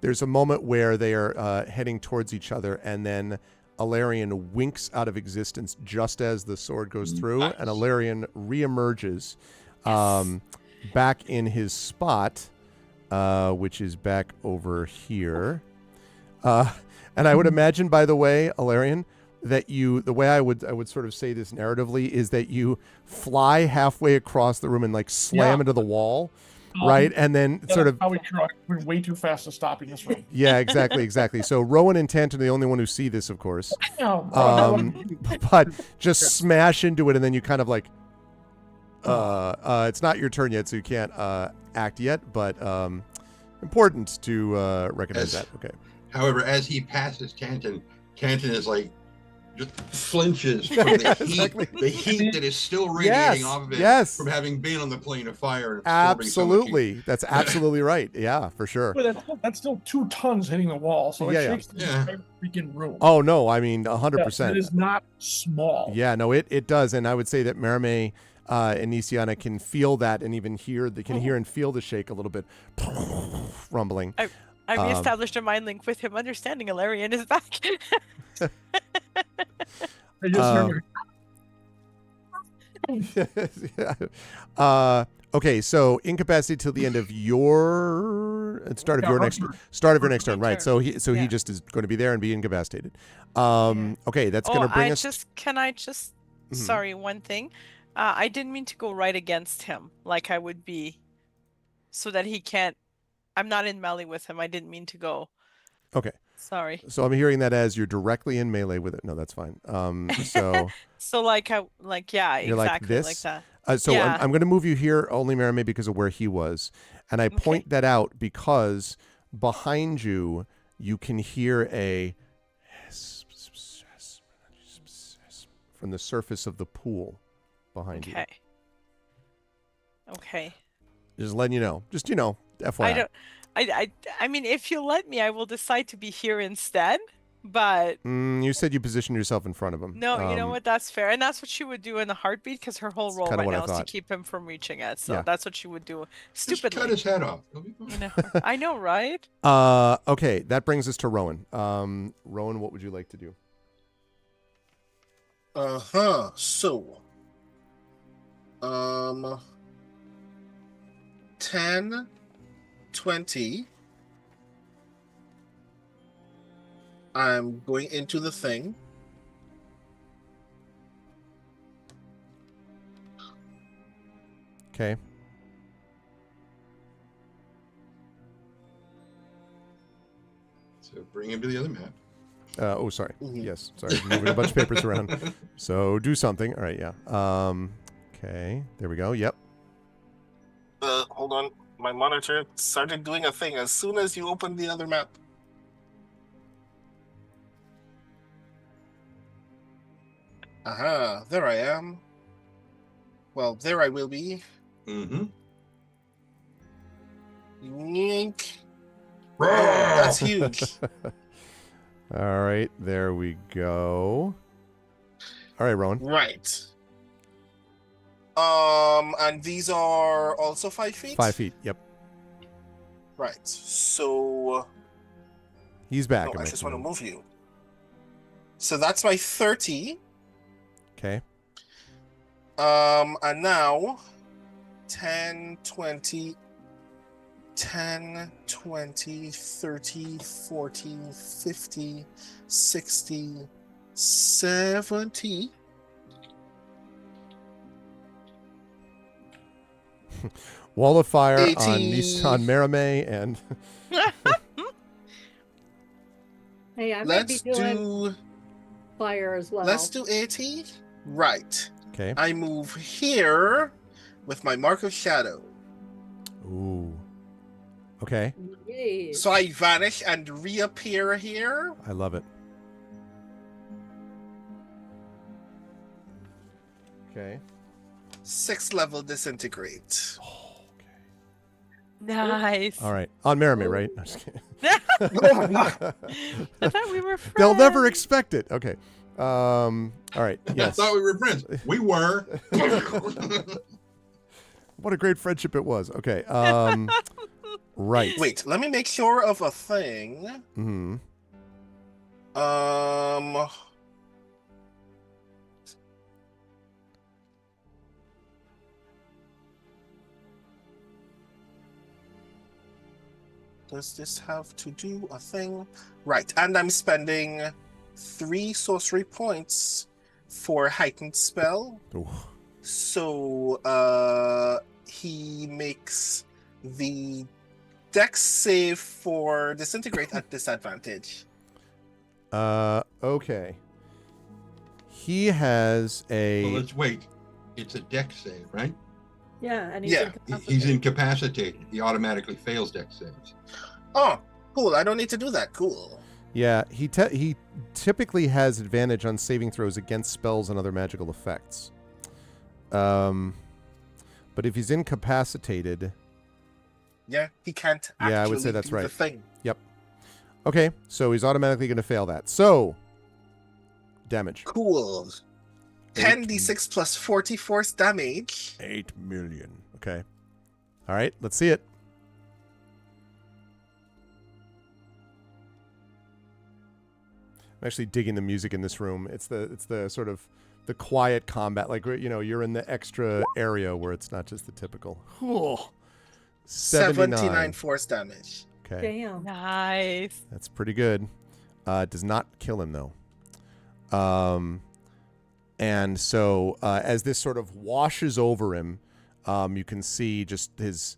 there's a moment where they are heading towards each other, and then Alarion winks out of existence just as the sword goes through, and Alarion reemerges back in his spot, which is back over here. And I would imagine, by the way, Alarion, that the way I would sort of say this narratively is that you fly halfway across the room and like slam into the wall, right? And then sort of probably true. We're way too fast to stop in this room. Yeah, exactly. So Rowan and Tant are the only one who see this, of course. No, But just smash into it, and then you kind of like, it's not your turn yet, so you can't act yet. But important to recognize that. Okay. However, as he passes Tanton is like just flinches from the heat, the heat that is still radiating off of it from having been on the plane of fire. And Absolutely, that's absolutely right. Yeah, for sure. But that's still 2 tons hitting the wall, so it shakes the entire freaking room. Oh no, I mean 100%. It is not small. Yeah, no, it does, and I would say that Merame and Nisiana can feel that, and even hear and feel the shake a little bit, rumbling. I reestablished a mind link with him, understanding Alarion is back. I just okay, so incapacity till the end of your start of your next turn, right? So he just is going to be there and be incapacitated. Okay, that's going to bring us. Can I just? Sorry, one thing. I didn't mean to go right against him like I would be, so that he can't. I'm not in melee with him. I didn't mean to go. Okay. Sorry. So I'm hearing that as you're directly in melee with it. No, that's fine. So. So exactly like this? like that. I'm going to move you here only, Merame, because of where he was, and I point that out because behind you can hear a from the surface of the pool behind you. Okay. Just letting you know. Just FYI. I mean, if you let me, I will decide to be here instead. But you said you positioned yourself in front of him. No, you know what? That's fair, and that's what she would do in a heartbeat because her whole role right now is to keep him from reaching it. So that's what she would do. Stupidly. Just cut his head off. I know, right? Okay, that brings us to Rowan. Rowan, what would you like to do? So, 10, 20. I'm going into the thing. Okay. So bring him to the other map. Sorry. Yes, sorry. Moving a bunch of papers around. So do something. All right, yeah. Okay, there we go. Yep. Hold on. My monitor started doing a thing as soon as you opened the other map. Aha, there I am. Well, there I will be. Mm-hmm. Yank. Oh, that's huge. All right, there we go. All right, Rowan. Right. And these are also 5 feet? 5 feet, yep. Right, so... He's back. No, I just want to move you. So that's my 30. Okay. And now 10, 20, 30, 40, 50, 60, 70. Wall of fire 80. on Nissan Merame and Hey, I might be doing fire as well. Let's do 80. Right. Okay. I move here with my mark of shadow. Ooh. Okay. Yay. So I vanish and reappear here. I love it. Okay. 6th level disintegrate. Nice. All right. On Merime, right? I'm just kidding. I thought we were friends. They'll never expect it. Okay. All right. Yes. I thought we were friends. We were. What a great friendship it was. Okay. Right. Wait, let me make sure of a thing. Hmm. Does this have to do a thing? Right, and I'm spending 3 sorcery points for heightened spell. Ooh. So he makes the dex save for disintegrate at disadvantage. Okay. He has a. Well, let's wait. It's a dex save, right? Yeah, and he's Yeah, He's incapacitated. He automatically fails dex saves. Oh, cool. I don't need to do that. Cool. Yeah, he typically has advantage on saving throws against spells and other magical effects. But if he's incapacitated, Yeah, he can't actually yeah, I would say that's do the right. thing. Yep. Okay, so he's automatically going to fail that. So, damage. Cool. 10d6 plus 40 force damage. 8 million. Okay. All right, let's see it. I'm actually digging the music in this room. It's the sort of the quiet combat, like, you know, you're in the extra area where it's not just the typical. 79 force damage. Okay. Damn. Nice. That's pretty good. It does not kill him though. And so as this sort of washes over him, you can see just the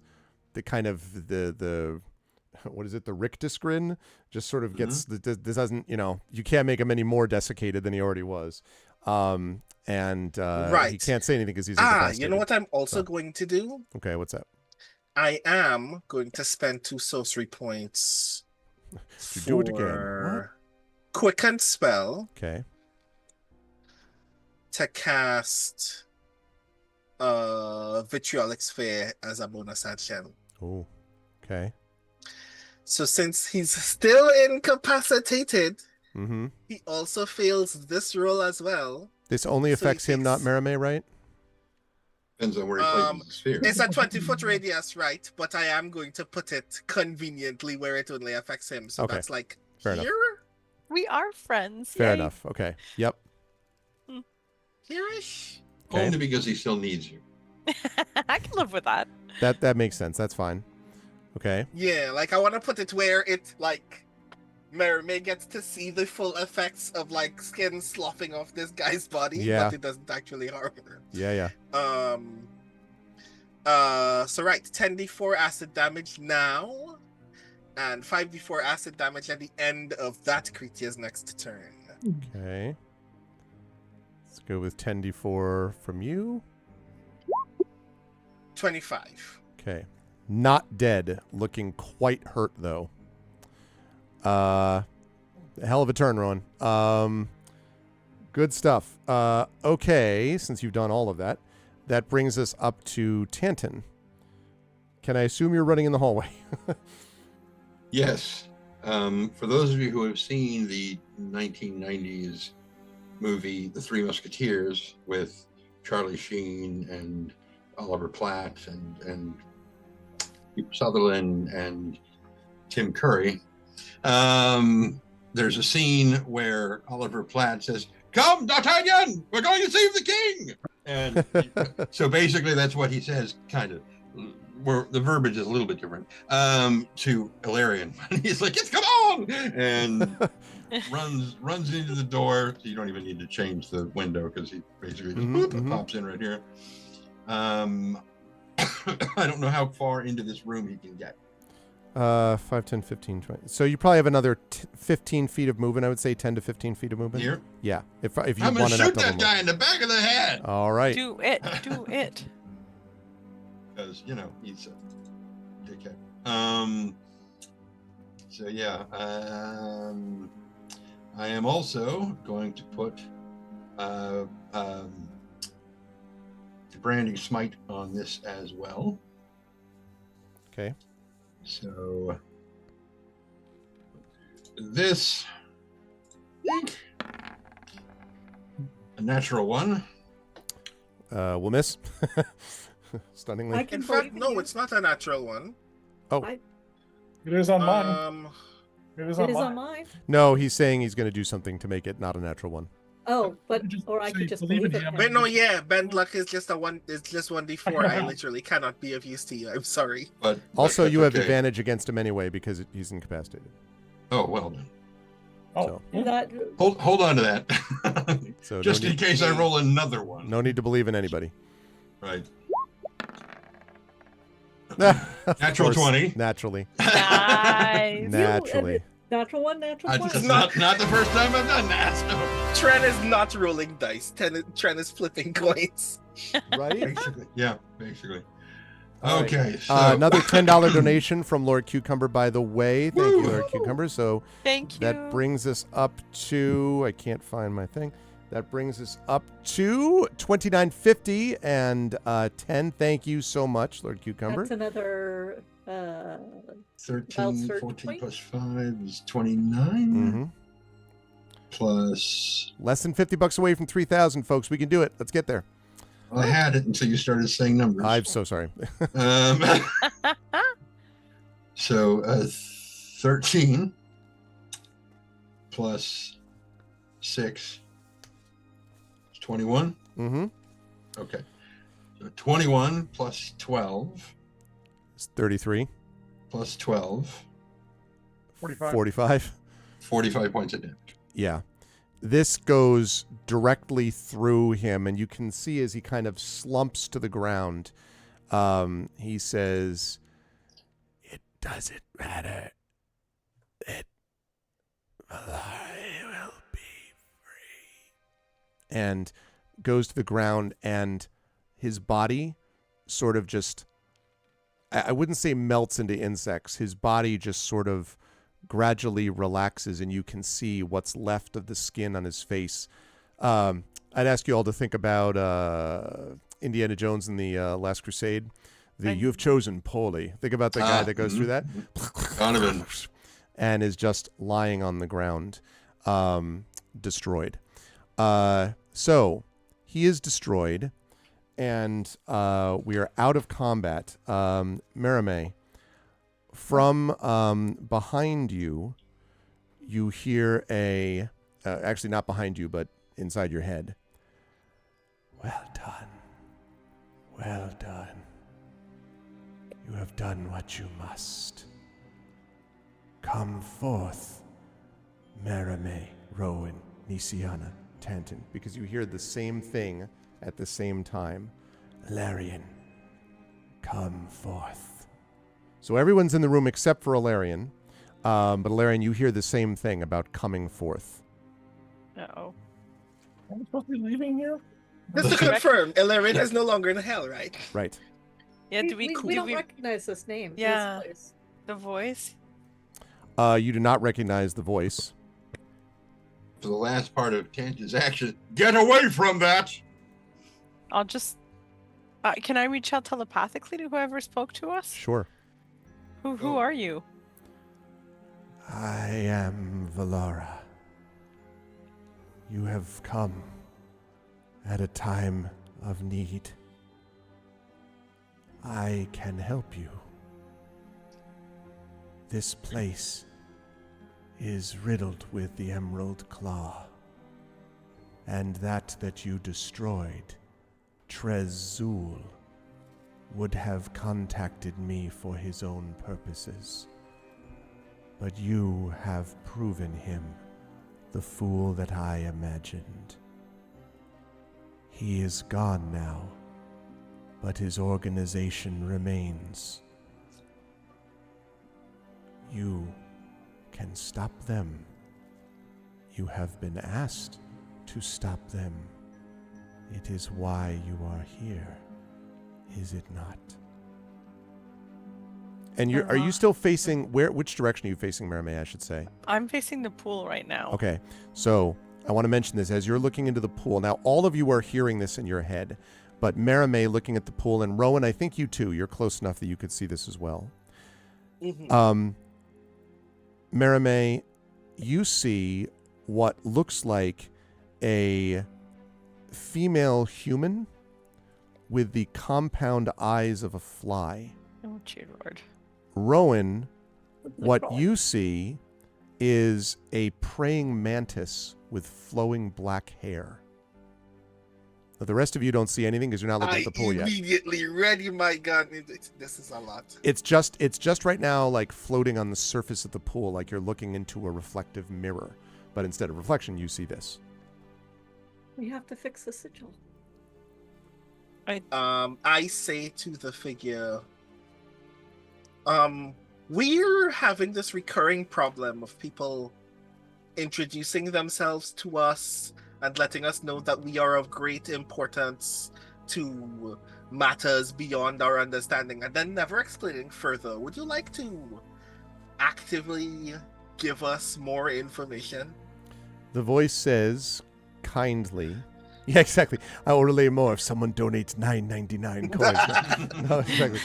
what is it? The rictus grin just sort of gets, this doesn't, you know, you can't make him any more desiccated than he already was. Right. He can't say anything because he's incapacitated. You know what I'm also going to do? Okay, what's that? I am going to spend 2 sorcery points To do it again. What? Quicken spell Okay. to cast Vitriolic Sphere as a bonus action. Oh, okay. So since he's still incapacitated, he also fails this roll as well. This only affects him, not Merime, right? Depends on where he places the sphere. It's a 20-foot radius, right? But I am going to put it conveniently where it only affects him. So Okay. that's like Fair here? enough. We are friends. Fair Yay. enough. Okay. Yep. Here-ish? Okay. Only because he still needs you. I can live with that. That makes sense. That's fine. Okay. Yeah, like I want to put it where it, like, Merime gets to see the full effects of, like, skin sloughing off this guy's body, Yeah. but it doesn't actually harm her. Yeah. So right, 10d4 acid damage now, and 5d4 acid damage at the end of that creature's next turn. Okay. Let's go with 10d4 from you. 25. Okay. Not dead. Looking quite hurt, though. Hell of a turn, Rowan. Good stuff. Okay, since you've done all of that, that brings us up to Tanton. Can I assume you're running in the hallway? Yes. For those of you who have seen the 1990s movie The Three Musketeers with Charlie Sheen and Oliver Platt and Kiefer Sutherland and Tim Curry, there's a scene where Oliver Platt says, "Come, D'Artagnan, we're going to save the king!" And so basically that's what he says, kind of. Where the verbiage is a little bit different, to Ilarion. He's like, "Yes, come on!" and runs into the door. So you don't even need to change the window because he basically just pops in right here. I don't know how far into this room he can get. 5, 10, 15, 20. So you probably have another 15 feet of movement. I would say 10 to 15 feet of movement. Here? Yeah. If you I'm going want to to shoot that guy in the back of the head. All right. Do it. Do it. Because, you know, he's a dickhead. So, yeah. I am also going to put branding smite on this as well. Okay. So this a natural one. We'll miss. Stunningly. I can In fact, believe no, you. it's not a natural one. It is on mine. It is It on is mine. on mine. No, he's saying he's going to do something to make it not a natural one. Oh, but or I say could just believe in believe it. him. now. Wait, no, yeah, bend luck is just a one. It's just 1d4. I literally cannot be of use to you. I'm sorry. But Also, that's you have okay. advantage against him anyway because he's incapacitated. Oh, well done. Oh, Is that Hold on to that. So Just no in need, case I roll another one. no need to believe in anybody. Right. Of Natural course, 20. Naturally. Nice. Naturally. natural one, natural It's one? not the first time I've done that. So. Tren is not rolling dice. Tren is flipping coins. Right? Basically. Yeah, basically. All right. Okay. So Another $10 donation from Lord Cucumber, by the way. Thank you, Lord Cucumber. So Thank you. that brings us up to, I can't find my thing. That brings us up to $29.50 and 10. Thank you so much, Lord Cucumber. That's another 13, search 14 point. plus 5 is 29. Mm-hmm. Plus, Less than $50 away from 3,000, folks. We can do it. Let's get there. I had it until you started saying numbers. I'm so sorry. So 13 plus 6 is 21. Mm-hmm. Okay. So 21 plus 12 It's 33. plus 12, 45. 45. 45 points of damage. Yeah. This goes directly through him, and you can see as he kind of slumps to the ground, he says, "It doesn't matter. I will be free." And goes to the ground, and his body sort of just, I wouldn't say melts into insects. His body just sort of gradually relaxes, and you can see what's left of the skin on his face. I'd ask you all to think about Indiana Jones and the Last Crusade. You have chosen poorly. Think about the guy that goes through that. Donovan. And is just lying on the ground, destroyed. So he is destroyed, and we are out of combat. Merime, from behind you, you hear a, actually not behind you, but inside your head. Well done. Well done. You have done what you must. Come forth, Merime, Rowan, Nisiana, Tanton, because you hear the same thing at the same time. Alarian, come forth. So everyone's in the room except for Alarian. But Alarian, you hear the same thing about coming forth. Uh-oh. Are we supposed to be leaving here? Just to confirm, Ellerin is no longer in hell, right? Right. Yeah, we don't recognize this name. Yeah. This place. The voice? You do not recognize the voice. For the last part of Tanta's action, get away from that! I'll just... can I reach out telepathically to whoever spoke to us? Sure. Who are you? I am Valora. You have come at a time of need. I can help you. This place is riddled with the Emerald Claw, and that you destroyed, Trezul, would have contacted me for his own purposes. But you have proven him the fool that I imagined. He is gone now, but his organization remains. You can stop them. You have been asked to stop them. It is why you are here, is it not? And are you still facing which direction are you facing, Merime, I should say? I'm facing the pool right now. Okay. So I want to mention this as you're looking into the pool. Now, all of you are hearing this in your head. But Marimay looking at the pool, and Rowan, I think you too. You're close enough that you could see this as well. Mhm. Marimay, you see what looks like a female human with the compound eyes of a fly. Oh, dear Lord. Rowan, what you see is a praying mantis with flowing black hair. Now, the rest of you don't see anything because you're not looking I at the pool yet. immediately ready my gun. This is a lot. It's just right now like floating on the surface of the pool, like you're looking into a reflective mirror. But instead of reflection, you see this. We have to fix the sigil. I say to the figure, we're having this recurring problem of people introducing themselves to us and letting us know that we are of great importance to matters beyond our understanding, and then never explaining further. Would you like to actively give us more information? The voice says, kindly. Yeah, exactly. I will relay more if someone donates $9.99 coins. No, exactly.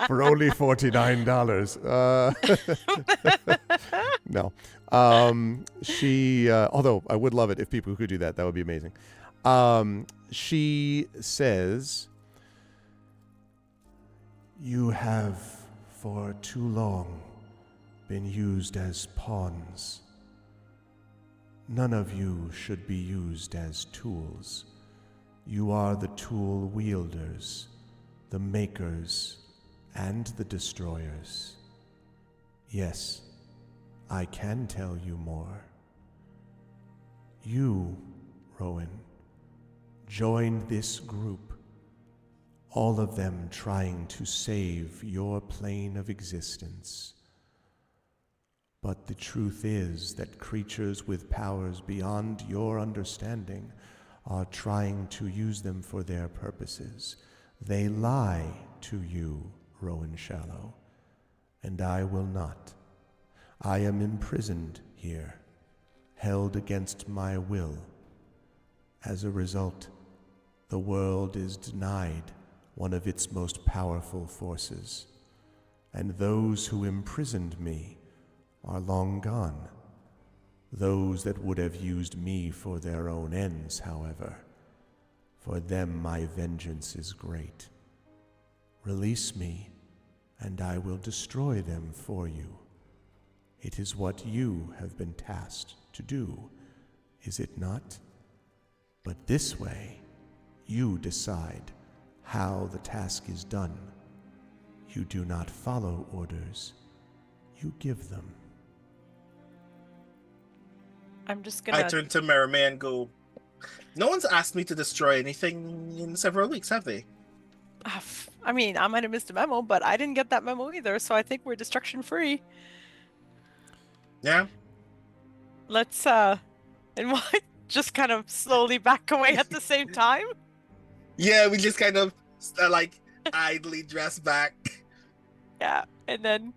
For only $49. No. She, although I would love it if people could do that. That would be amazing. She says, You have for too long been used as pawns. None of you should be used as tools. You are the tool wielders, the makers, and the destroyers. Yes, I can tell you more. You, Rowan, joined this group, all of them trying to save your plane of existence. But the truth is that creatures with powers beyond your understanding are trying to use them for their purposes. They lie to you, Rowan Shallow, and I will not. I am imprisoned here, held against my will. As a result, the world is denied one of its most powerful forces, and those who imprisoned me are long gone. Those that would have used me for their own ends, however, for them my vengeance is great. Release me, and I will destroy them for you. It is what you have been tasked to do, is it not? But this way, you decide how the task is done. You do not follow orders, you give them. I'm just gonna. I turn to Marimay and go, no one's asked me to destroy anything in several weeks, have they? I mean, I might have missed a memo, but I didn't get that memo either, so I think we're destruction free. Yeah. Let's and what? Just kind of slowly back away at the same time. Yeah, we just kind of like idly dress back. Yeah, and then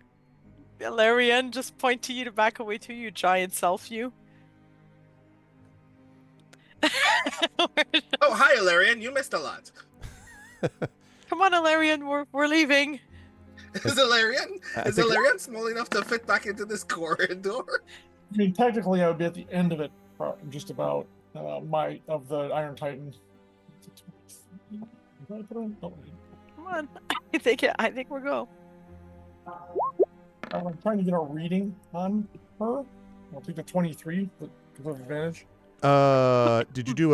Ilarion just point to you to back away to you, giant self you. Oh, hi, Ilarion. You missed a lot. Come on, Ilarion, we're leaving. Is Ilarion small enough to fit back into this corridor? I mean, technically, I would be at the end of it, just about of the Iron Titan. Come on, I think we're go. I'm trying to get a reading on her. I'll take the 23 because of advantage. Did you do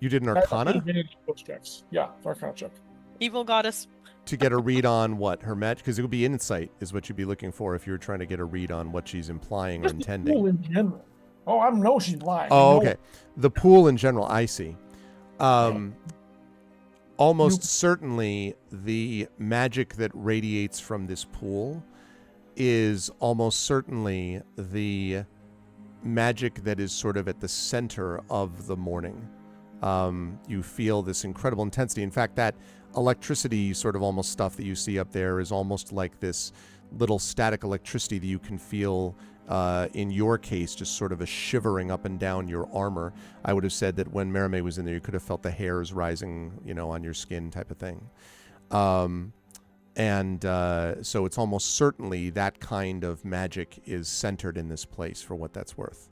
you did an Arcana? Advantage checks. Yeah, Arcana check. Evil goddess. To get a read on what her magic, because it would be insight is what you'd be looking for if you were trying to get a read on what she's implying or Just the intending. pool in general. Oh, I know she's lying. Oh, okay. The pool in general, I see. Almost certainly the magic that radiates from this pool is almost certainly the magic that is sort of at the center of the morning. You feel this incredible intensity. In fact, that electricity sort of almost stuff that you see up there is almost like this little static electricity that you can feel in your case, just sort of a shivering up and down your armor. I would have said that when Merime was in there, you could have felt the hairs rising, on your skin type of thing. So it's almost certainly that kind of magic is centered in this place, for what that's worth.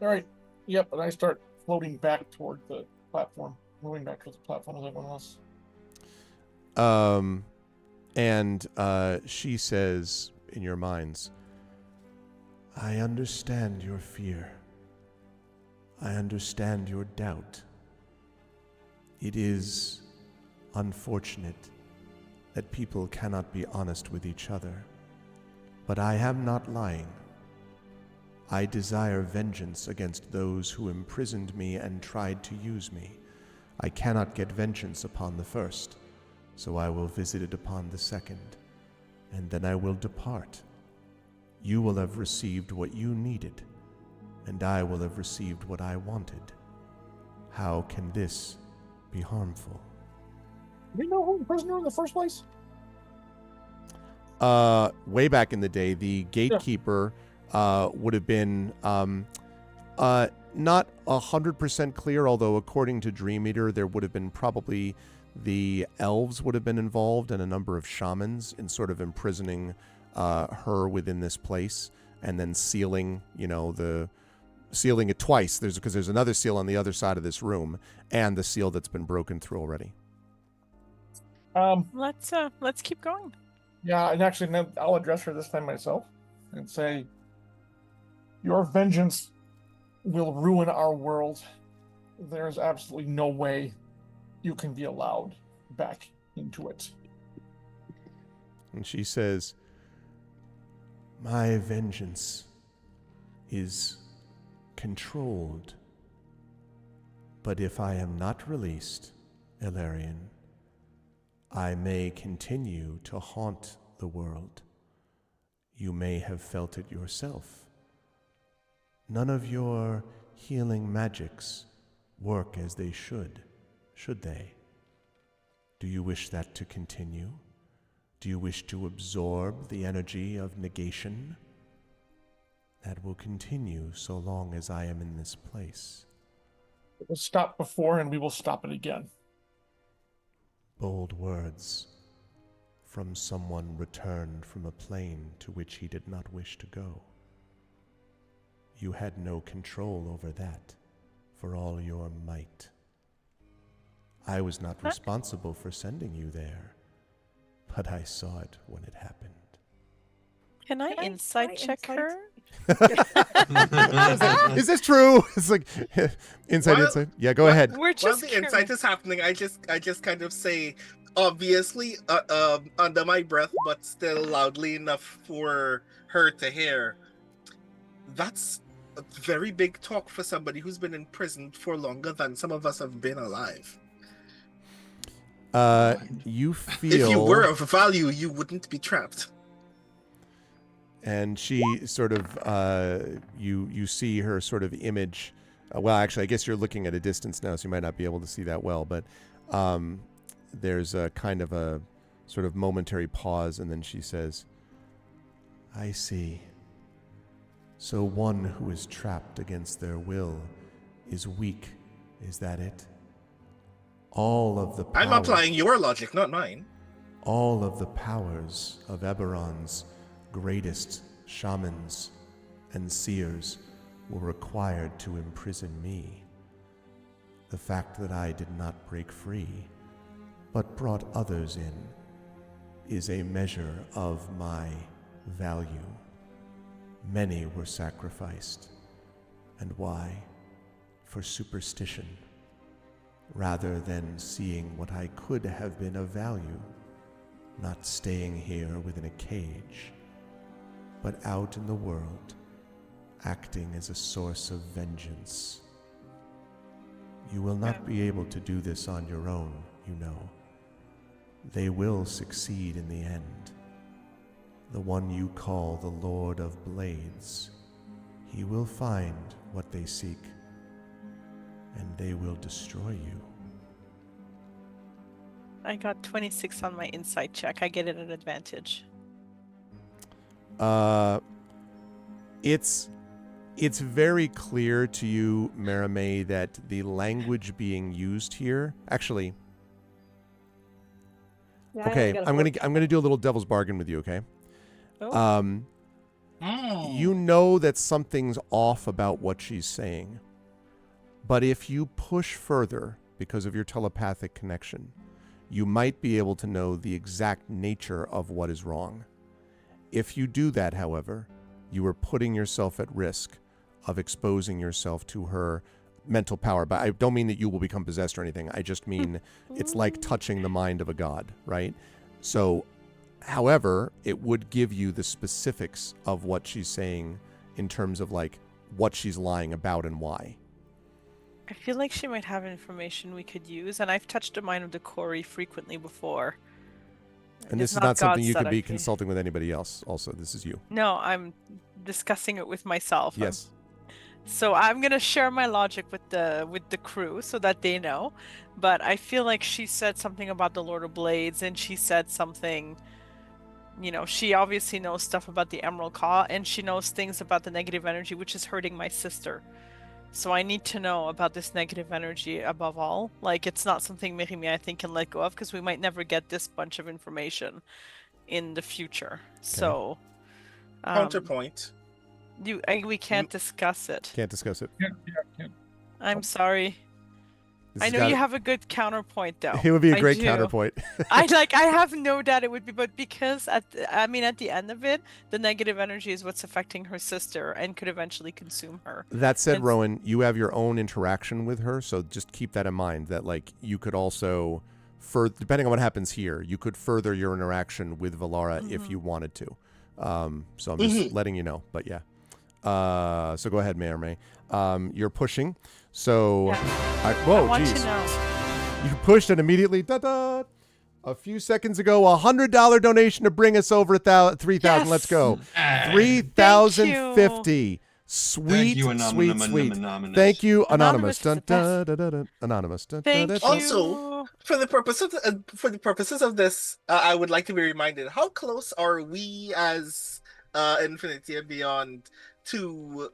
All right. Yep. And I start floating back toward the platform, moving back towards the platform as everyone else. She says in your minds, I understand your fear. I understand your doubt. It is unfortunate that people cannot be honest with each other, but I am not lying. I desire vengeance against those who imprisoned me and tried to use me. I cannot get vengeance upon the first, so I will visit it upon the second, and then I will depart. You will have received what you needed, and I will have received what I wanted. How can this be harmful? Do we know who imprisoned her in the first place? Way back in the day, the gatekeeper would have been not 100% clear, although according to Dream Eater, there would have been probably the elves would have been involved and a number of shamans in sort of imprisoning her within this place and then sealing it twice. Because there's another seal on the other side of this room and the seal that's been broken through already. Let's keep going. Yeah, and actually, then I'll address her this time myself and say, your vengeance will ruin our world. There's absolutely no way you can be allowed back into it. And she says, my vengeance is controlled. But if I am not released, Elarian, I may continue to haunt the world. You may have felt it yourself. None of your healing magics work as they should they? Do you wish that to continue? Do you wish to absorb the energy of negation? That will continue so long as I am in this place. It was stopped before, and we will stop it again. Bold words from someone returned from a plane to which he did not wish to go. You had no control over that, for all your might. I was not responsible for sending you there, but I saw it when it happened. Can I insight check her? Is this true? It's like insight. Yeah, go ahead. While the insight is happening, I just kind of say, obviously, under my breath, but still loudly enough for her to hear. That's a very big talk for somebody who's been in prison for longer than some of us have been alive. You feel... If you were of value, you wouldn't be trapped. And she sort of, you see her sort of image. Well, actually, I guess you're looking at a distance now, so you might not be able to see that well. But there's a kind of a sort of momentary pause, and then she says, I see. So one who is trapped against their will is weak. Is that it? All of the powers, I'm applying your logic, not mine. All of the powers of Eberron's greatest shamans and seers were required to imprison me. The fact that I did not break free, but brought others in, is a measure of my value. Many were sacrificed. And why? For superstition. Rather than seeing what I could have been of value, not staying here within a cage, but out in the world, acting as a source of vengeance. You will not be able to do this on your own, you know. They will succeed in the end. The one you call the Lord of Blades, he will find what they seek, and they will destroy you. I got 26 on my insight check. I get it at advantage. It's very clear to you, Maramé, that the language being used here, actually, Yeah, I okay, only got a I'm 14. gonna do a little devil's bargain with you, okay? Oh. You know that something's off about what she's saying, but if you push further because of your telepathic connection, you might be able to know the exact nature of what is wrong. If you do that, however, you are putting yourself at risk of exposing yourself to her mental power. But I don't mean that you will become possessed or anything. I just mean it's like touching the mind of a god, right? So, however, it would give you the specifics of what she's saying in terms of like what she's lying about and why. I feel like she might have information we could use, and I've touched the mind of the Corey frequently before. And this It's is not something God's you that could I be feel- consulting with anybody else. Also, this is you. No, I'm discussing it with myself. Yes. So I'm gonna share my logic with the crew so that they know. But I feel like she said something about the Lord of Blades, and she said something. You know, she obviously knows stuff about the Emerald Claw, and she knows things about the negative energy, which is hurting my sister. So I need to know about this negative energy above all. Like, it's not something Mirimi, I think, can let go of, because we might never get this bunch of information in the future. So, Counterpoint. we can't discuss it. Can't discuss it. Yeah. I'm sorry. This I has know got- you have a good counterpoint, though. It would be a I great do. counterpoint. I have no doubt it would be, but because at the end of it, the negative energy is what's affecting her sister and could eventually consume her. That said, And- Rowan, you have your own interaction with her, so just keep that in mind. That like you could also, depending on what happens here, you could further your interaction with Valara if you wanted to. So I'm just letting you know. But yeah. So go ahead, Mayor May. You're pushing. So, I whoa, want geez. to know. You pushed and immediately, da-da. A few seconds ago, $100 donation to bring us over 3,000. Yes. Let's go. Ah, 3,050. Sweet, Thank you, sweet, sweet. Anonymous. Thank you, Anonymous Anonymous. is Dun, the best. dun, dun, dun, dun. Anonymous. Dun, Thank dun, dun, dun. Also, for the purposes of this, I would like to be reminded: how close are we as Infinity and Beyond to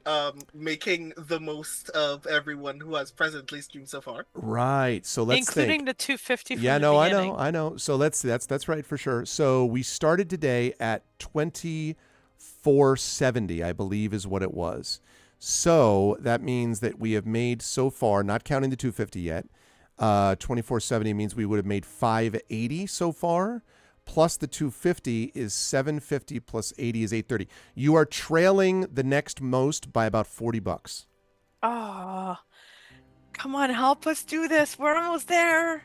making the most of everyone who has presently streamed so far? Right. So let's including think. the 250 from Yeah, the no, beginning. I know. So that's right for sure. So we started today at 2470, I believe is what it was. So that means that we have made so far, not counting the 250 yet, 2470 means we would have made 580 so far. Plus the 250 is 750 plus 80 is 830. You are trailing the next most by about $40. Oh, come on, help us do this. We're almost there.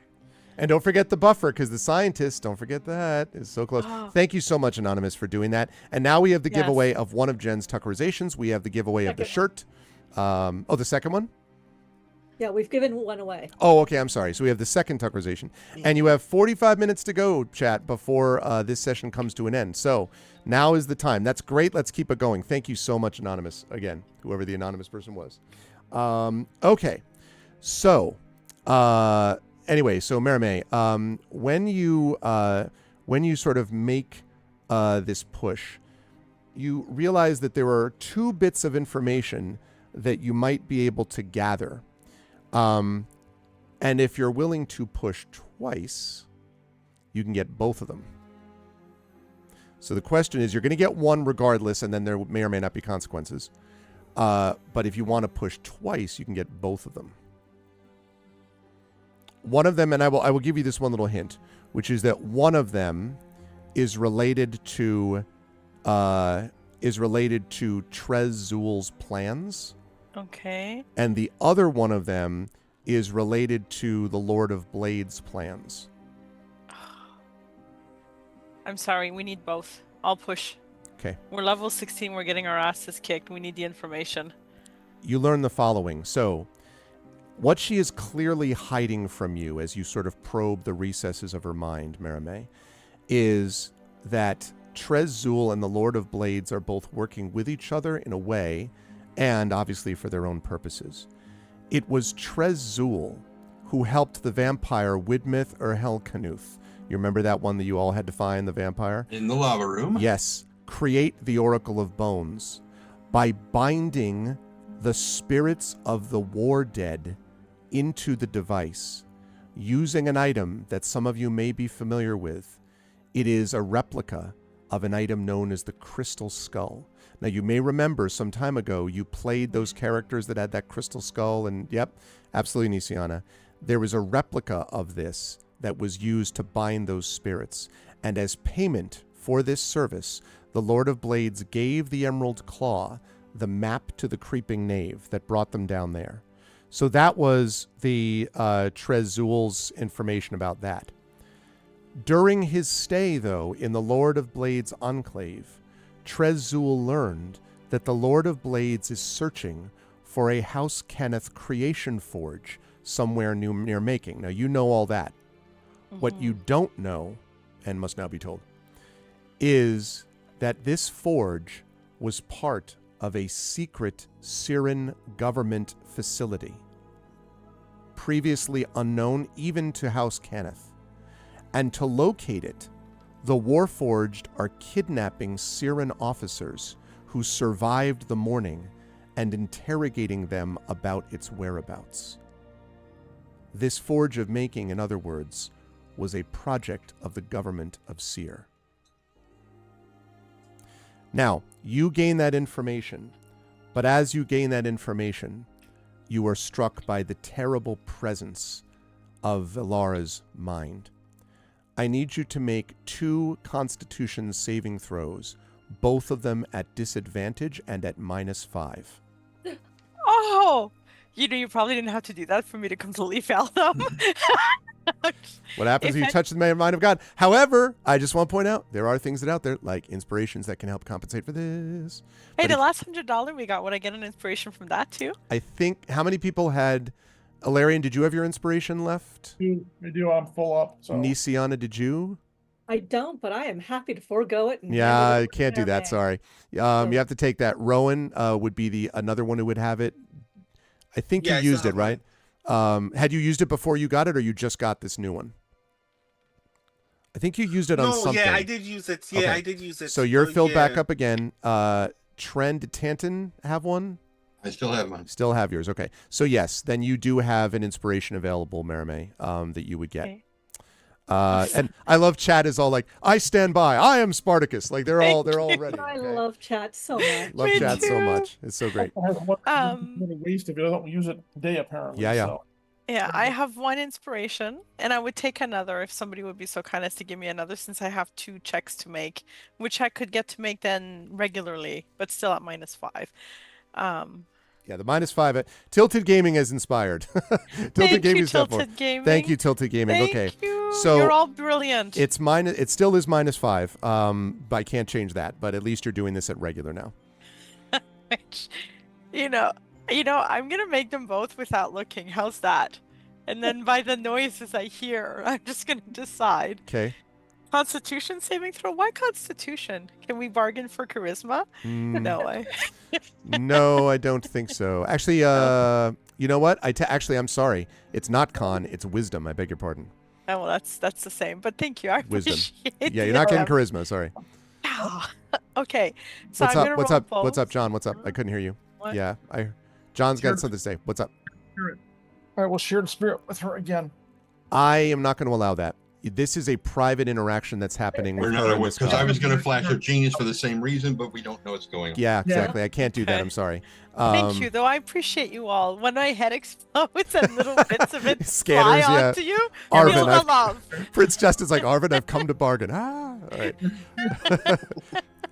And don't forget the buffer, because the scientists, don't forget that, is so close. Oh. Thank you so much, Anonymous, for doing that. And now we have the Yes. giveaway of one of Jen's Tuckerizations. We have the giveaway of the shirt. The second one? Yeah, we've given one away. Oh, okay, I'm sorry. So we have the second Tuckerization. And you have 45 minutes to go, chat, before this session comes to an end. So now is the time. That's great. Let's keep it going. Thank you so much, Anonymous, again, whoever the anonymous person was. Okay. So, anyway, so Maramé, when you sort of make this push, you realize that there are two bits of information that you might be able to gather. And if you're willing to push twice, you can get both of them. So the question is, you're going to get one regardless, and then there may or may not be consequences. But if you want to push twice, you can get both of them. One of them, and I will give you this one little hint, which is that one of them is related to Trezul's plans. Okay. And the other one of them is related to the Lord of Blades' plans. I'm sorry, we need both. I'll push. Okay. We're level 16, we're getting our asses kicked. We need the information. You learn the following. So, what she is clearly hiding from you as you sort of probe the recesses of her mind, Maramé, is that Trezul and the Lord of Blades are both working with each other in a way, and obviously for their own purposes. It was Trezul who helped the vampire Widmith or Helcanuth. You remember that one that you all had to find, the vampire? In the lava room. Yes. Create the Oracle of Bones. by binding the spirits of the war dead into the device using an item that some of you may be familiar with. It is a replica of an item known as the Crystal Skull. Now, you may remember some time ago you played those characters that had that crystal skull, and yep, absolutely, Nisiana. There was a replica of this that was used to bind those spirits. And as payment for this service, the Lord of Blades gave the Emerald Claw the map to the Creeping Knave that brought them down there. So that was the Trezul's information about that. During his stay, though, in the Lord of Blades enclave, Trezul learned that the Lord of Blades is searching for a House Kenneth creation forge somewhere near making. Now, you know all that. What you don't know, and must now be told, is that this forge was part of a secret Siren government facility, previously unknown even to House Kenneth. And to locate it, the Warforged are kidnapping Siren officers who survived the morning and interrogating them about its whereabouts. This forge of making, in other words, was a project of the government of Seer. Now, you gain that information, but as you gain that information, you are struck by the terrible presence of Velara's mind. I need you to make 2 Constitution saving throws, both of them at disadvantage and at -5. Oh! You probably didn't have to do that for me to completely fail them. What happens if you I- touch the mind of God? However, I just want to point out, there are things that out there, like inspirations that can help compensate for this. Hey, But the if- last $100 we got, would I get an inspiration from that too? I think, how many people had... Alarian, did you have your inspiration left? We do. I'm full up. So Nisiana, did you? I don't, but I am happy to forego it. And Yeah, hand it I over to can't do that. Mermaid. Sorry. You have to take that. Rowan would be the another one who would have it. I think Yeah, I you still used it, have right? Had you used it before you got it, or you just got this new one? I think you used it on something. Yeah, I did use it. Yeah, Okay. I did use it. So you're filled back yeah. up again. Trend, did Tanton have one? I still have mine. Still have yours. Okay. So yes, then you do have an inspiration available, Merame, that you would get. Okay. And I love chat is all like, I stand by. I am Spartacus. Like they're all ready. I okay? love chat so much. Love Me chat so too. much. It's so great. I have one waste if it doesn't use it today, apparently. Yeah, yeah. So. Yeah, I have 1 inspiration, and I would take another if somebody would be so kind as to give me another, since I have 2 checks to make, which I could get to make then regularly, but still at -5. Yeah, the -5. Tilted Gaming is inspired. Tilted Thank Gaming you, is up for it. Tilted Gaming. Thank you, Tilted Gaming. Thank Okay. you. So You're all brilliant. It still is -5. But I can't change that. But at least you're doing this at regular now. you know, I'm gonna make them both without looking. How's that? And then by the noises I hear, I'm just gonna decide. Okay. Constitution saving throw? Why Constitution? Can we bargain for charisma? No way. No, I don't think so. Actually, you know what? Actually, I'm sorry. It's not con. It's wisdom. I beg your pardon. Oh, well, that's the same. But thank you. I Wisdom. appreciate Yeah, you're not getting it. charisma. Sorry. Okay. So What's I'm up? gonna What's roll up? What's up, both. John? What's up? I couldn't hear you. What? Yeah, John's got Sure. something to say. What's up? All right, we'll share the spirit with her again. I am not going to allow that. This is a private interaction that's happening with We're her not and this because I guy. was going to flash of genius for the same reason, but we don't know what's going on. Yeah, exactly. I can't do that. Okay. I'm sorry. Thank you, though. I appreciate you all. When my head explodes and little bits of it Scanners, fly yeah. onto you, Arvin, feel the I've- love. Prince Justice like, Arvin, I've come to bargain. All right.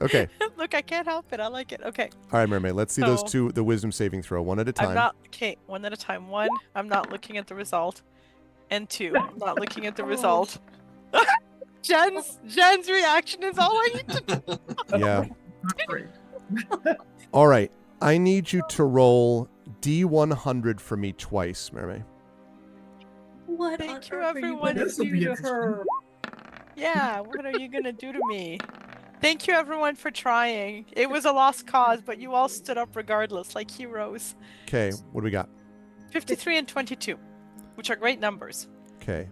Okay. Look, I can't help it. I like it. Okay. All right, Mermaid. Let's see those So- 2, the wisdom saving throw, one at a time. I'm not okay. 1 at a time. 1, I'm not looking at the result, and 2, I'm not looking at the result. Jen's reaction is all I need to do. Yeah. Not great. All right. I need you to roll D100 for me twice, Mermaid. What Thank on you, earth are everyone. gonna This will do be to interesting. her? Yeah, what are you gonna do to me? Thank you, everyone, for trying. It was a lost cause, but you all stood up regardless, like heroes. Okay. What do we got? 53 and 22, which are great numbers. Okay.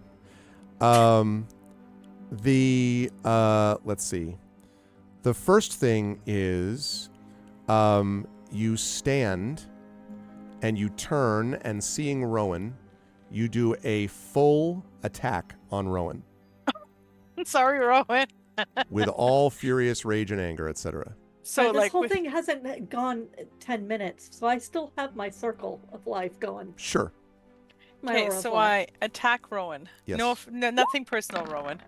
Let's see. The first thing is you stand and you turn, and seeing Rowan, you do a full attack on Rowan Sorry, Rowan. with all furious rage and anger, etc. So this like whole with- thing hasn't gone 10 minutes, so I still have my circle of life going. Sure. My Okay, aura of so life. I attack Rowan. Yes. No, nothing personal, Rowan.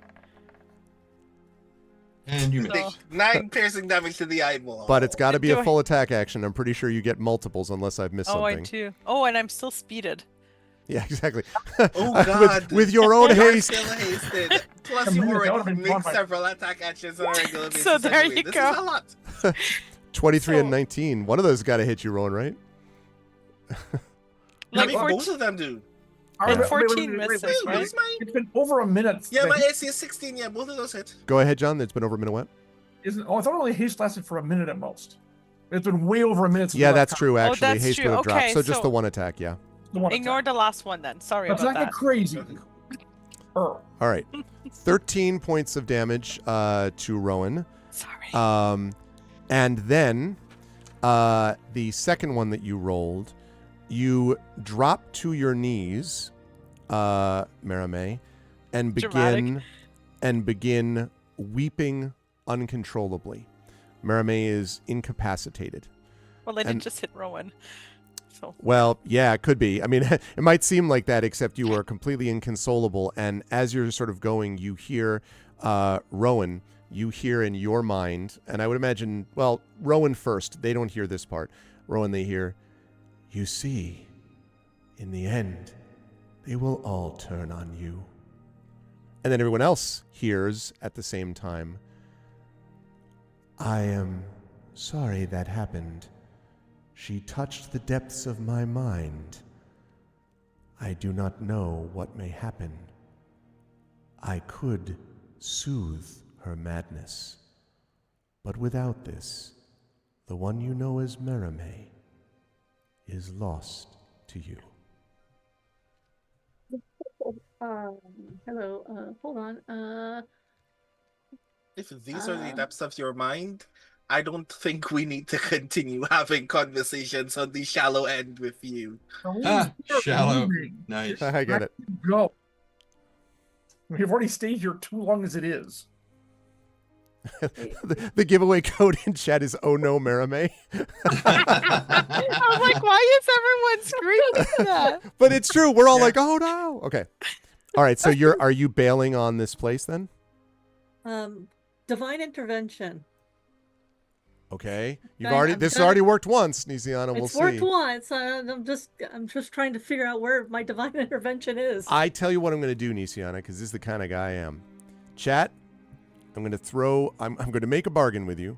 And you So- miss. 9 piercing damage to the eyeball. But it's got to be Do a I- full attack action. I'm pretty sure you get multiples unless I've missed Oh, I something. do. Oh, and I'm still speeded. Yeah, exactly. Oh, God. with your own You're haste. still hasted. Plus, A you minute, that already would've been make fun, but- several attack actions on a regular basis. So there anyway. you This go. is a lot. 23 and So- 19. One of those got to hit you, Rowan, right? I Like mean, 14 both of them do. Alright, And wait, wait, 14 wait, wait, misses, wait, Wait, right? where's mine? It's been over a minute. Yeah, The my haste AC is 16. Yeah, both of those hit. Go ahead, John. It's been over a minute. What? isn't. Oh, I thought only haste lasted for a minute at most. It's been way over a minute. Since Yeah, the last that's true, actually. that's Haste true. would have dropped. Okay, So just so- the one attack, yeah. time. The one Ignore attack. the last one then. Sorry Let's about not get that. crazy. All right. 13 points of damage to Rowan. Sorry. And then the second one that you rolled, you drop to your knees, Marame, and begin weeping uncontrollably. Marame is incapacitated. Well, I did and- just hit Rowan. So Well, yeah, it could be. I mean, it might seem like that, except you are completely inconsolable. And as you're sort of going, you hear Rowan. You hear in your mind, and I would imagine, well, Rowan first. They don't hear this part. Rowan, they hear, "You see, in the end, they will all turn on you." And then everyone else hears at the same time, "I am sorry that happened. She touched the depths of my mind. I do not know what may happen. I could soothe her madness. But without this, the one you know as Merame is lost to you." Hello. Hold on. If these are the depths of your mind, I don't think we need to continue having conversations on the shallow end with you. Ah, shallow. Nice. I get it. Go. We've already stayed here too long as it is. The giveaway code in chat is "Oh no, Merame." I was like, why is everyone screaming that? But it's true. We're all like, "Oh no." Okay. All right. So are you bailing on this place then? Divine intervention. Okay. You've I'm already trying this has to- already worked once, Nisiana. We'll It's see. worked once. I'm just trying to figure out where my divine intervention is. I tell you what I'm going to do, Nisiana, because this is the kind of guy I am. Chat, I'm going to make a bargain with you.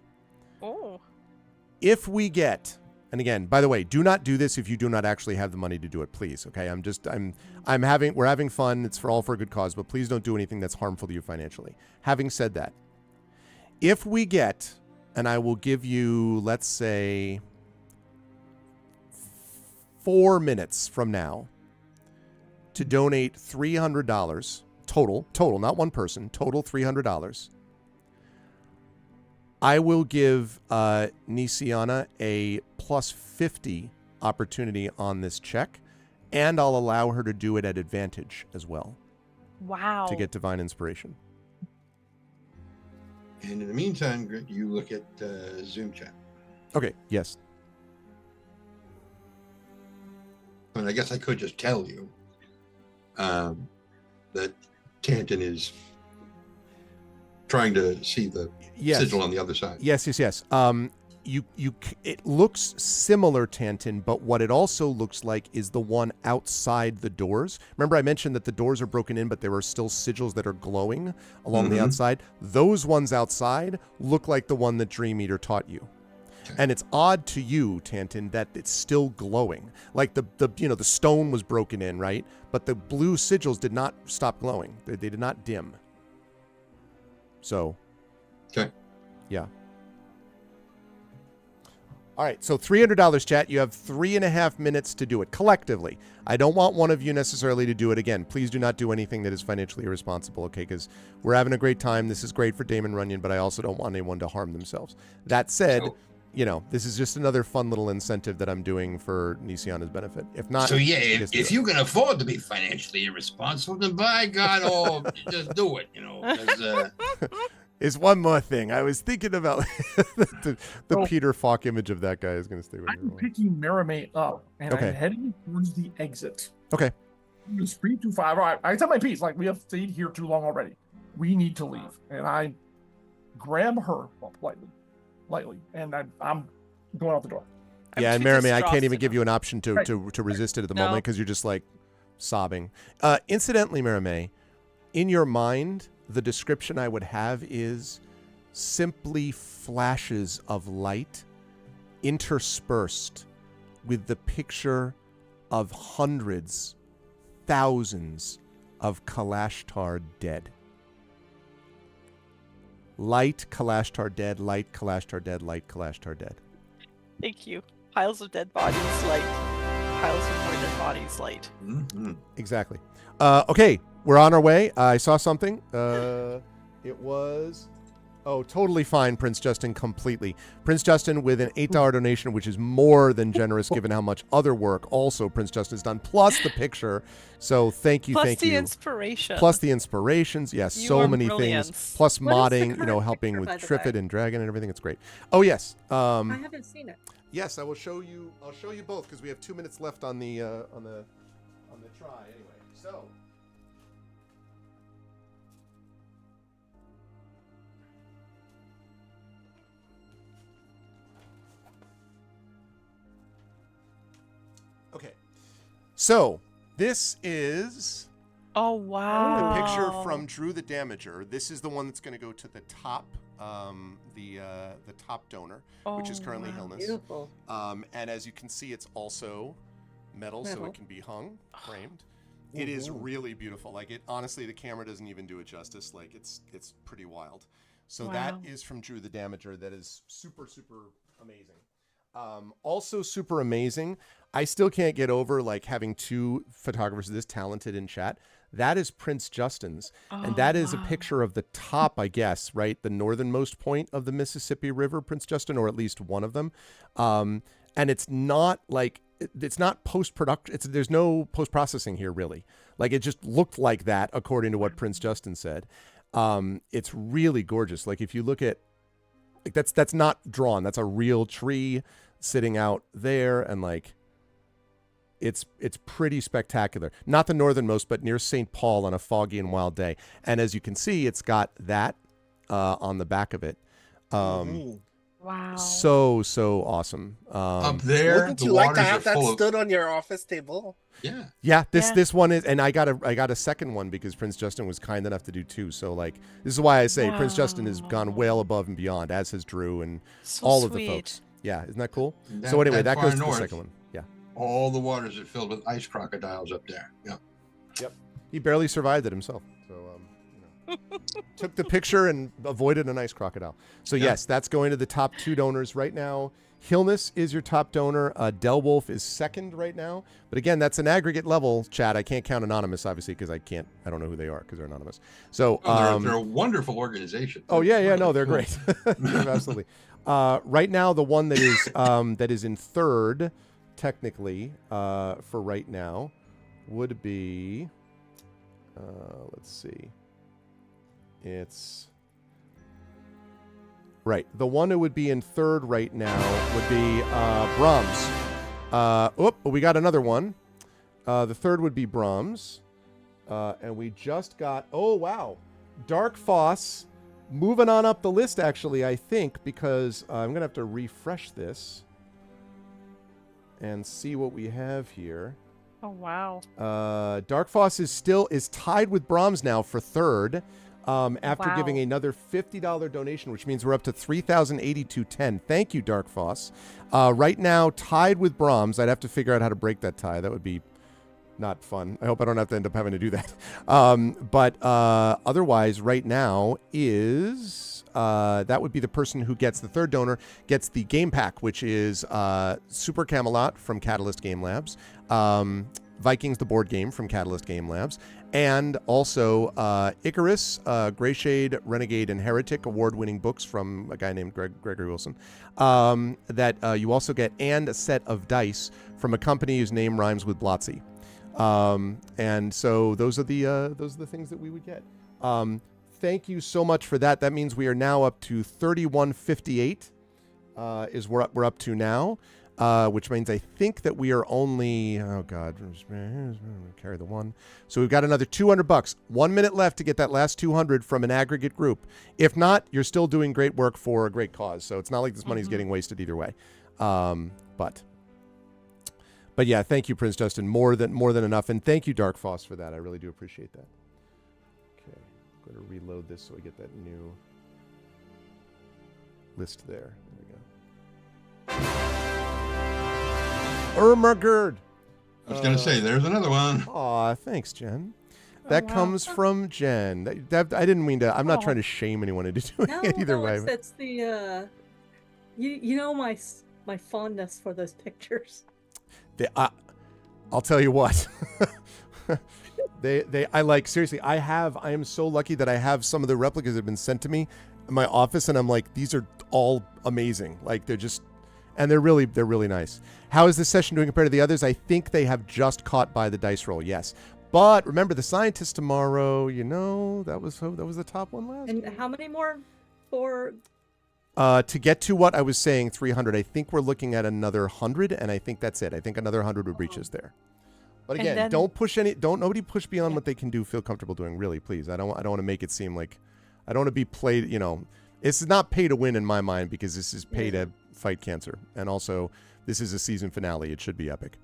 Oh. If we get, and again, by the way, do not do this if you do not actually have the money to do it, please. Okay. We're having fun. It's all for a good cause, but please don't do anything that's harmful to you financially. Having said that, if we get, and I will give you, let's say, 4 minutes from now to donate $300 total, not one person, total $300. I will give Nisiana a plus 50 opportunity on this check, and I'll allow her to do it at advantage as well Wow. to get divine inspiration. And in the meantime, you look at Zoom chat. Okay, yes. I mean, I guess I could just tell you that Tanton is trying to see the Yes. sigil on the other side. Yes. It looks similar, Tanton, but what it also looks like is the one outside the doors. Remember I mentioned that the doors are broken in, but there are still sigils that are glowing along the outside. Those ones outside look like the one that Dream Eater taught you. Okay. And it's odd to you, Tanton, that it's still glowing. Like the stone was broken in, right? But the blue sigils did not stop glowing. They did not dim. So, Okay. yeah. All right, so $300, chat. You have 3.5 minutes to do it collectively. I don't want one of you necessarily to do it again. Please do not do anything that is financially irresponsible, okay? Because we're having a great time. This is great for Damon Runyon, but I also don't want anyone to harm themselves. That said, this is just another fun little incentive that I'm doing for Nisiana's benefit. If not, So yeah, I guess if you can afford to be financially irresponsible, then by God, just do it. 'cause, is one more thing. I was thinking about the Peter Falk image of that guy is going to stay with I'm me. picking Meramate up, and Okay. I'm heading towards the exit. Okay. It's 325. All right, I tell my piece. Like, we have stayed here too long already. We need to leave. And I grab her lightly, and I'm going out the door. Yeah, and Meramay, I can't even give you an option to resist it at the No. moment because you're just like sobbing. Incidentally, Meramay, in your mind, the description I would have is simply flashes of light interspersed with the picture of hundreds, thousands of Kalashtar dead. Light, Kalashtar dead, light, Kalashtar dead, light, Kalashtar dead. Thank you. Piles of dead bodies, light. Piles of more dead bodies, light. mhm. Exactly. Okay, we're on our way. I saw something. It was... Oh, totally fine, Prince Justin, completely. Prince Justin with an $8 donation, which is more than generous given how much other work also Prince Justin has done, plus the picture. So thank you, Plus thank the you. inspiration. Plus the inspirations. Yes, You so are many brilliant. things. Plus What is the modding, current helping picture, with by the Triffid way? and Dragon and everything. It's great. Oh, yes. I haven't seen it. Yes, I will show you. I'll show you both because we have 2 minutes left on the try. Anyway, so okay, so this is Oh wow. the picture from Drew the Damager. This is the one that's going to go to the top, the top donor, which is currently wow. Hillness. Beautiful. And as you can see, it's also metal, so Metal. it can be hung, framed. It is really beautiful. Like it, honestly, the camera doesn't even do it justice. Like it's pretty wild. So that Wow. is from Drew the Damager. That is super, super amazing. Also super amazing. I still can't get over like having two photographers this talented in chat. That is Prince Justin's. And that is a picture of the top, I guess, right? The northernmost point of the Mississippi River, Prince Justin, or at least one of them. And it's not like, it's not post-production. There's no post-processing here, really. Like, it just looked like that, according to what Prince Justin said. It's really gorgeous. Like, if you look at, like, that's not drawn. That's a real tree sitting out there, and like, it's pretty spectacular. Not the northernmost, but near St. Paul on a foggy and wild day. And as you can see, it's got that on the back of it. Wow. So awesome. Up there, Wouldn't the you like to waters have are that full of. stood on your office table? Yeah. Yeah, Yeah. this one is, and I got a second one because Prince Justin was kind enough to do two. So like, this is why I say Prince Justin has gone well above and beyond, as has Drew and So all of the sweet. folks. Yeah, isn't that cool? That- So anyway, that that far goes to the north. second one. Yeah. All the waters are filled with ice crocodiles up there. Yeah. He barely survived it himself. So, took the picture and avoided an ice crocodile. So yes, that's going to the top two donors right now. Hillness is your top donor. Delwolf is second right now. But again, that's an aggregate level, chat. I can't count anonymous, obviously, because I don't know who they are because they're anonymous. So They're a wonderful organization. oh yeah, Really no, they're cool. great. Absolutely. Right now, the one that is in third, technically, for right now, would be. Let's see. It's right. The one who would be in third right now would be Brahms. We got another one. The third would be Brahms, and we just got. Oh wow, Dark Foss. Moving on up the list, actually, I think, because I'm going to have to refresh this and see what we have here. Oh wow. Dark Foss is tied with Brahms now for third after Wow. giving another $50 donation, which means we're up to $3,082.10. Thank you, Dark Foss. Right now, tied with Brahms. I'd have to figure out how to break that tie. That would be not fun. I hope I don't have to end up having to do that. But otherwise, right now is that would be the person who gets the third donor, gets the game pack, which is Super Camelot from Catalyst Game Labs, Vikings, the board game from Catalyst Game Labs, and also Icarus, Greyshade, Renegade, and Heretic, award-winning books from a guy named Gregory Wilson. That you also get, and a set of dice from a company whose name rhymes with Blotzy. And so those are the things that we would get. Thank you so much for that. That means we are now up to 3158. Is we're up to now. Which means I think that we are only, oh God, carry the one. So we've got another $200. 1 minute left to get that last 200 from an aggregate group. If not, you're still doing great work for a great cause. So it's not like this money's getting wasted either way. But yeah, thank you, Prince Justin. More than enough. And thank you, Dark Foss, for that. I really do appreciate that. Okay, I'm going to reload this so we get that new list there. There we go. Ermagerd. I was going to say, there's another one. Aw, thanks, Jen. That comes from Jen. That I didn't mean to. I'm not trying to shame anyone into doing it either way. It's the you know my fondness for those pictures. I'll tell you what. I like, seriously, I am so lucky that I have some of the replicas that have been sent to me in my office, and I'm like, these are all amazing. Like, they're just, and they're really nice. How is this session doing compared to the others? I think they have just caught by the dice roll, yes. But remember, the scientist tomorrow, that was the top one last And week. how many more for? To get to what I was saying, 300, I think we're looking at another 100, and I think that's it. I think another 100 would reach us there. But again, nobody push beyond what they can do, feel comfortable doing, really, please. I don't want to make it seem like, I don't want to be played, it's not pay to win in my mind, because this is pay to fight cancer. And also, this is a season finale. It should be epic.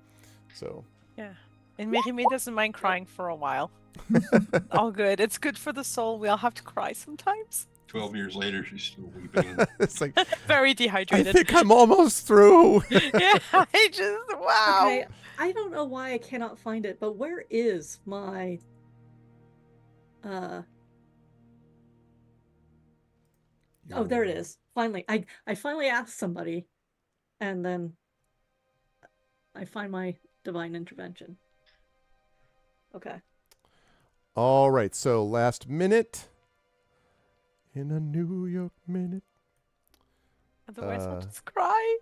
So. Yeah. And Mirime doesn't mind crying for a while. All good. It's good for the soul. We all have to cry sometimes. 12 years later, she's still weeping. It's like, very dehydrated. I think I'm almost through. Yeah, wow. Okay, I don't know why I cannot find it, but where is my Oh, there it is. Finally. I finally asked somebody, and then I find my divine intervention. Okay. All right, so last minute. In a New York minute. Otherwise, I'll just cry.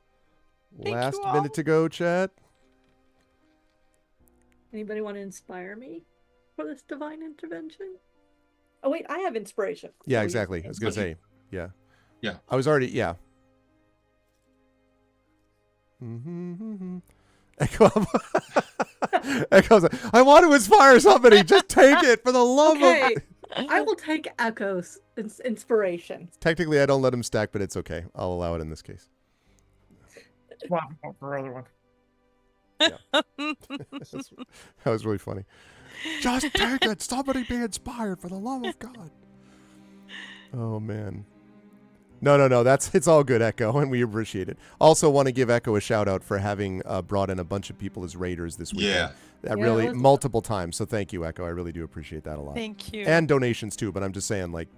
Last minute to go, chat. Anybody want to inspire me for this divine intervention? Oh, wait, I have inspiration. Yeah, exactly. I was going to say, yeah. Yeah. I was already, yeah. Echo, Echo's like, I want to inspire somebody. Just take it for the love of... I will take Echo's inspiration. Technically, I don't let him stack, but it's okay. I'll allow it in this case. Wow, for another one. Yeah. That was really funny. Just take it. Somebody be inspired for the love of God. Oh, man. No. It's all good, Echo, and we appreciate it. Also want to give Echo a shout out for having brought in a bunch of people as raiders this weekend. Yeah. That really multiple times. So thank you, Echo. I really do appreciate that a lot. Thank you. And donations too, but I'm just saying, like,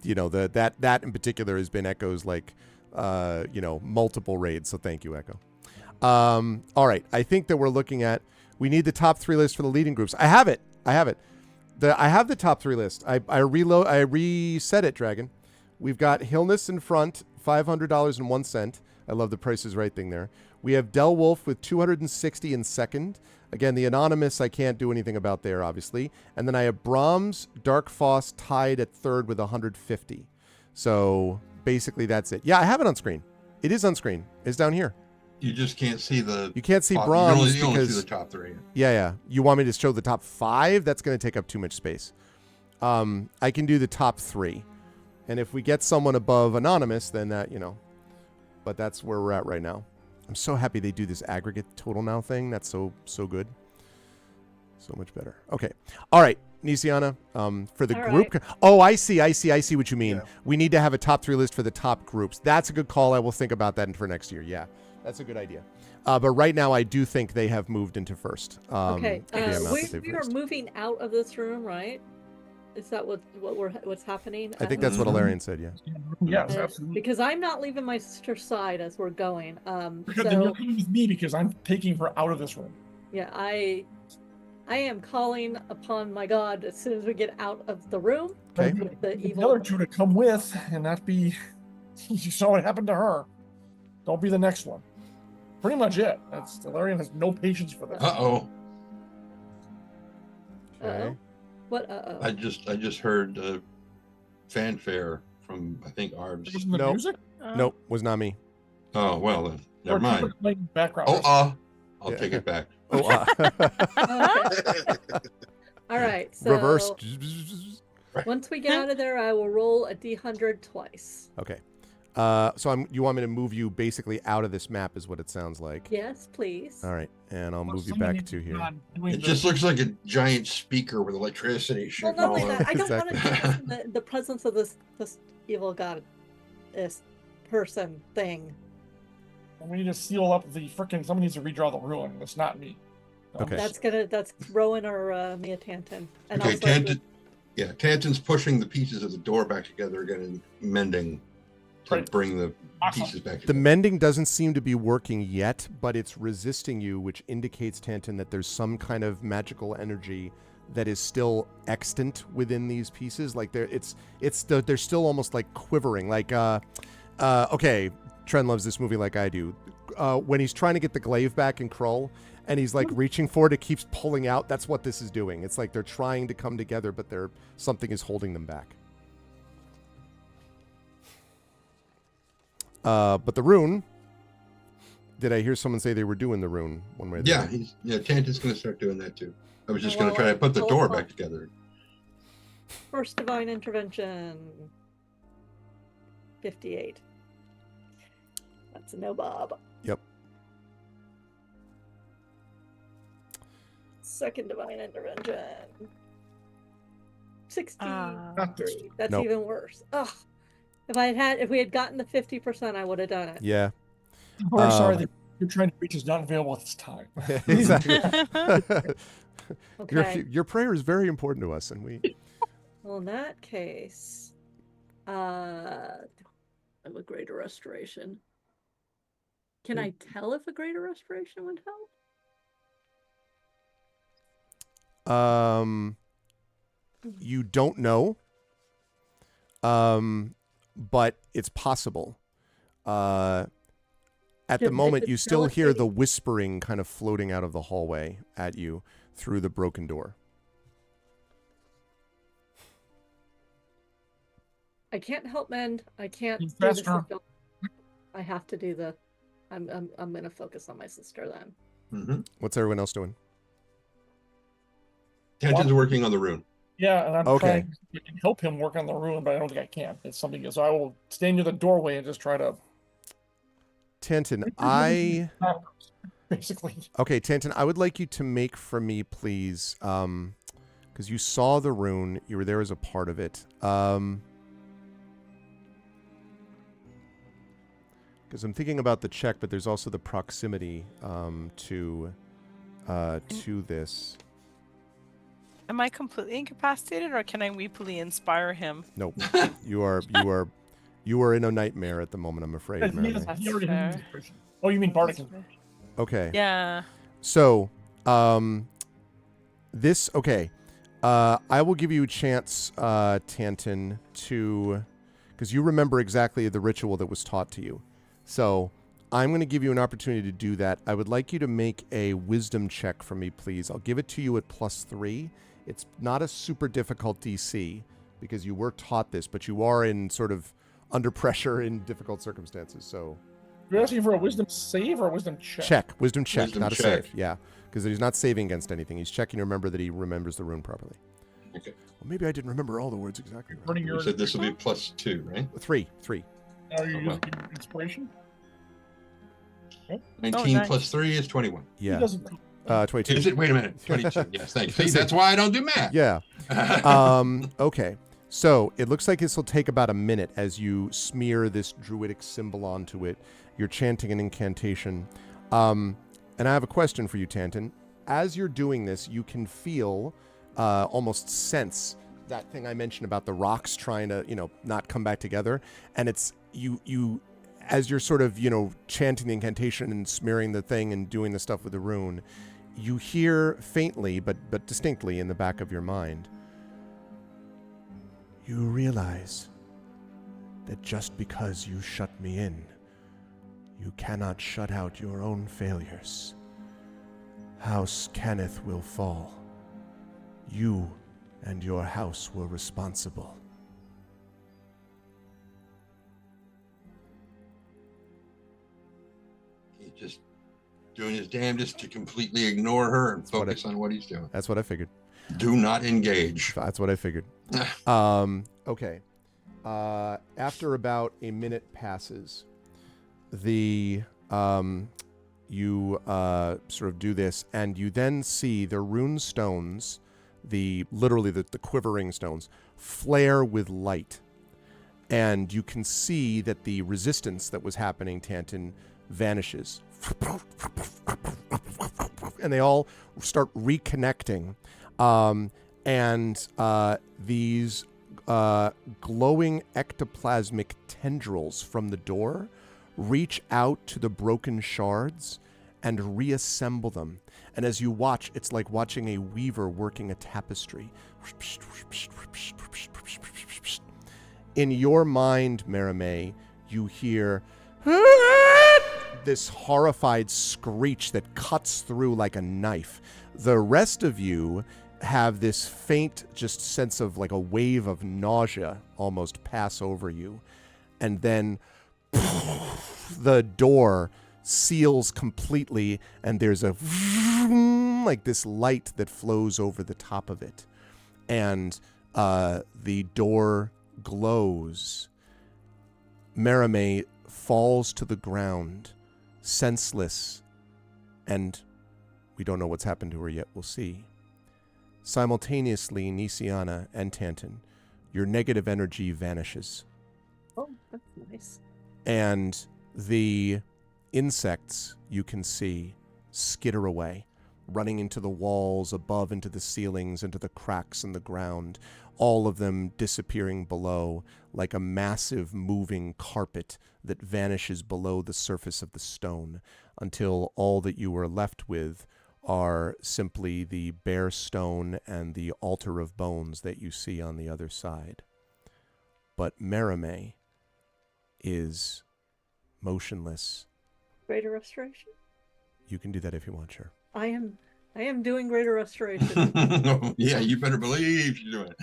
that in particular has been Echo's, like, multiple raids. So thank you, Echo. All right. I think that we're looking at, we need the top 3 list for the leading groups. I have it. I have the top 3 list. I reset it, Dragon. We've got Hillness in front, $500.01. I love the Price is Right thing there. We have Del Wolf with 260 in second. Again, the Anonymous, I can't do anything about there, obviously. And then I have Brahms, Dark Foss tied at third with 150. So basically that's it. Yeah, I have it on screen. It is on screen. It's down here. You just can't see the... You can't see top, Brahms you only because... see the top 3. Yeah. You want me to show the top 5? That's going to take up too much space. I can do the top 3. And if we get someone above Anonymous, then that, but that's where we're at right now. I'm so happy they do this aggregate total now thing. That's so good. So much better. Okay. All right, Nisiana, for the group. Right. Oh, I see what you mean. Yeah. We need to have a top 3 list for the top groups. That's a good call. I will think about that for next year. Yeah, that's a good idea. But right now, I do think they have moved into first. Okay. We are moving out of this room, right? Is that what's happening? I think that's what Alarian said. Yeah. Yes, absolutely. Because I'm not leaving my sister's side as we're going. Because then you're coming with me because I'm taking her out of this room. Yeah, I am calling upon my god as soon as we get out of the room. Okay. The The evil. other two to come with and not be. You saw what happened to her. Don't be the next one. Pretty much it. That's Valerian has no patience for this. Uh-oh. Okay. What? Uh-oh. I just heard fanfare from, I think, Arv's. Isn't the Nope. music? Nope, was not me. Oh, well, then, never Or mind. people playing background. I'll Yeah. take it back. Oh, All right. So reverse. once we get out of there, I will roll a d100 twice. Okay. So you want me to move you basically out of this map is what it sounds like. Yes, please. All right. And I'll Well, move you someone back needs to be here. on doing It the- just looks like a giant speaker with electricity Well, shooting not all only over. that, I don't want to Exactly. do this in the presence of this evil god, this person thing. And we need to seal up the frickin' someone needs to redraw the ruin. That's not me. Okay. That's Rowan or Mia Tanton. And Okay, also Tanton. Yeah, Tanton's pushing the pieces of the door back together again and mending to Right. bring the Awesome. pieces back The together. mending doesn't seem to be working yet, but it's resisting you, which indicates, Tanton, that there's some kind of magical energy that is still extant within these pieces. Like they're still almost like quivering. Like okay, Trent loves this movie like I do. When he's trying to get the glaive back in Krull, and he's like reaching for it keeps pulling out. That's what this is doing. It's like they're trying to come together, but something is holding them back. But the rune. Did I hear someone say they were doing the rune one way or the Yeah, other? Tanton's going to start doing that too. I was just Well, going to try to put the well, door well. back together. First divine intervention. 58. That's a no, Bob. Yep. Second divine intervention. 63. That's Nope. even worse. Ugh. If we had gotten the 50%, I would have done it. Yeah. We're sorry that you're trying to reach is not available at this time. Exactly. Okay. Your prayer is very important to us, and we. Well, in that case, I'm a greater restoration. Can I tell if a greater restoration would help? You don't know. But it's possible. At the moment, you still hear the whispering kind of floating out of the hallway at you through the broken door. I can't help mend. I can't do the Faster. sister. I have to do the. I'm gonna focus on my sister then. Mm-hmm. What's everyone else doing? Tanton's working on the rune. Yeah, and I'm Okay. trying to help him work on the ruin, but I don't think I can. It's something. So I will stand near the doorway and just try to. Tanton, Basically. Okay, Tanton, I would like you to make for me, please, because you saw the rune, you were there as a part of it. Because I'm thinking about the check, but there's also the proximity to this. Am I completely incapacitated, or can I weepily inspire him? Nope, you are in a nightmare at the moment. I'm afraid. Melanie. He already fair. has his Oh, you mean Bardic? Okay. Yeah. So, this, okay. I will give you a chance, Tanton, because you remember exactly the ritual that was taught to you. So, I'm going to give you an opportunity to do that. I would like you to make a wisdom check for me, please. I'll give it to you at +3. It's not a super difficult DC, because you were taught this, but you are in sort of under pressure in difficult circumstances, so... You're asking for a wisdom save or a wisdom check? Wisdom check, Wisdom not a check. save. Yeah, because he's not saving against anything. He's checking to remember that he remembers the rune properly. Okay. Well, maybe I didn't remember all the words exactly. Right. Running You your said this will be +2, right? 3. Are you Oh, well. using inspiration? 19 nice. plus 3 is 21. He Yeah. doesn't. 22. Is it? Wait a minute. 22. Yes, thank you. See, that's why I don't do math. Yeah. Okay. So it looks like this will take about a minute as you smear this druidic symbol onto it. You're chanting an incantation. And I have a question for you, Tanton. As you're doing this, you can feel, almost sense that thing I mentioned about the rocks trying to, not come back together. And it's you as you're sort of, chanting the incantation and smearing the thing and doing the stuff with the rune, you hear faintly, but distinctly in the back of your mind, you realize that just because you shut me in, you cannot shut out your own failures. House Kenneth will fall. You and your house were responsible. He's just doing his damnedest to completely ignore her and focus on what he's doing. That's what I figured. Do not engage. That's what I figured. Okay. After about a minute passes, you sort of do this, and you then see the rune stones, literally the quivering stones, flare with light. And you can see that the resistance that was happening, Tanton, vanishes. And they all start reconnecting. And these glowing ectoplasmic tendrils from the door reach out to the broken shards and reassemble them. And as you watch, it's like watching a weaver working a tapestry. In your mind, Merimee, you hear this horrified screech that cuts through like a knife. The rest of you have this faint just sense of like a wave of nausea almost pass over you. And then the door seals completely, and there's a like this light that flows over the top of it. And the door glows. Merimee falls to the ground, senseless, and we don't know what's happened to her yet. We'll see. Simultaneously, Nisiana and Tanton, your negative energy vanishes. Oh, that's nice. And the insects you can see skitter away, running into the walls, above, into the ceilings, into the cracks in the ground, all of them disappearing below like a massive moving carpet that vanishes below the surface of the stone, until all that you are left with are simply the bare stone and the altar of bones that you see on the other side. But Merimee is motionless. Greater restoration? You can do that if you want, sure. I am doing greater restoration. Yeah, you better believe she's doing it.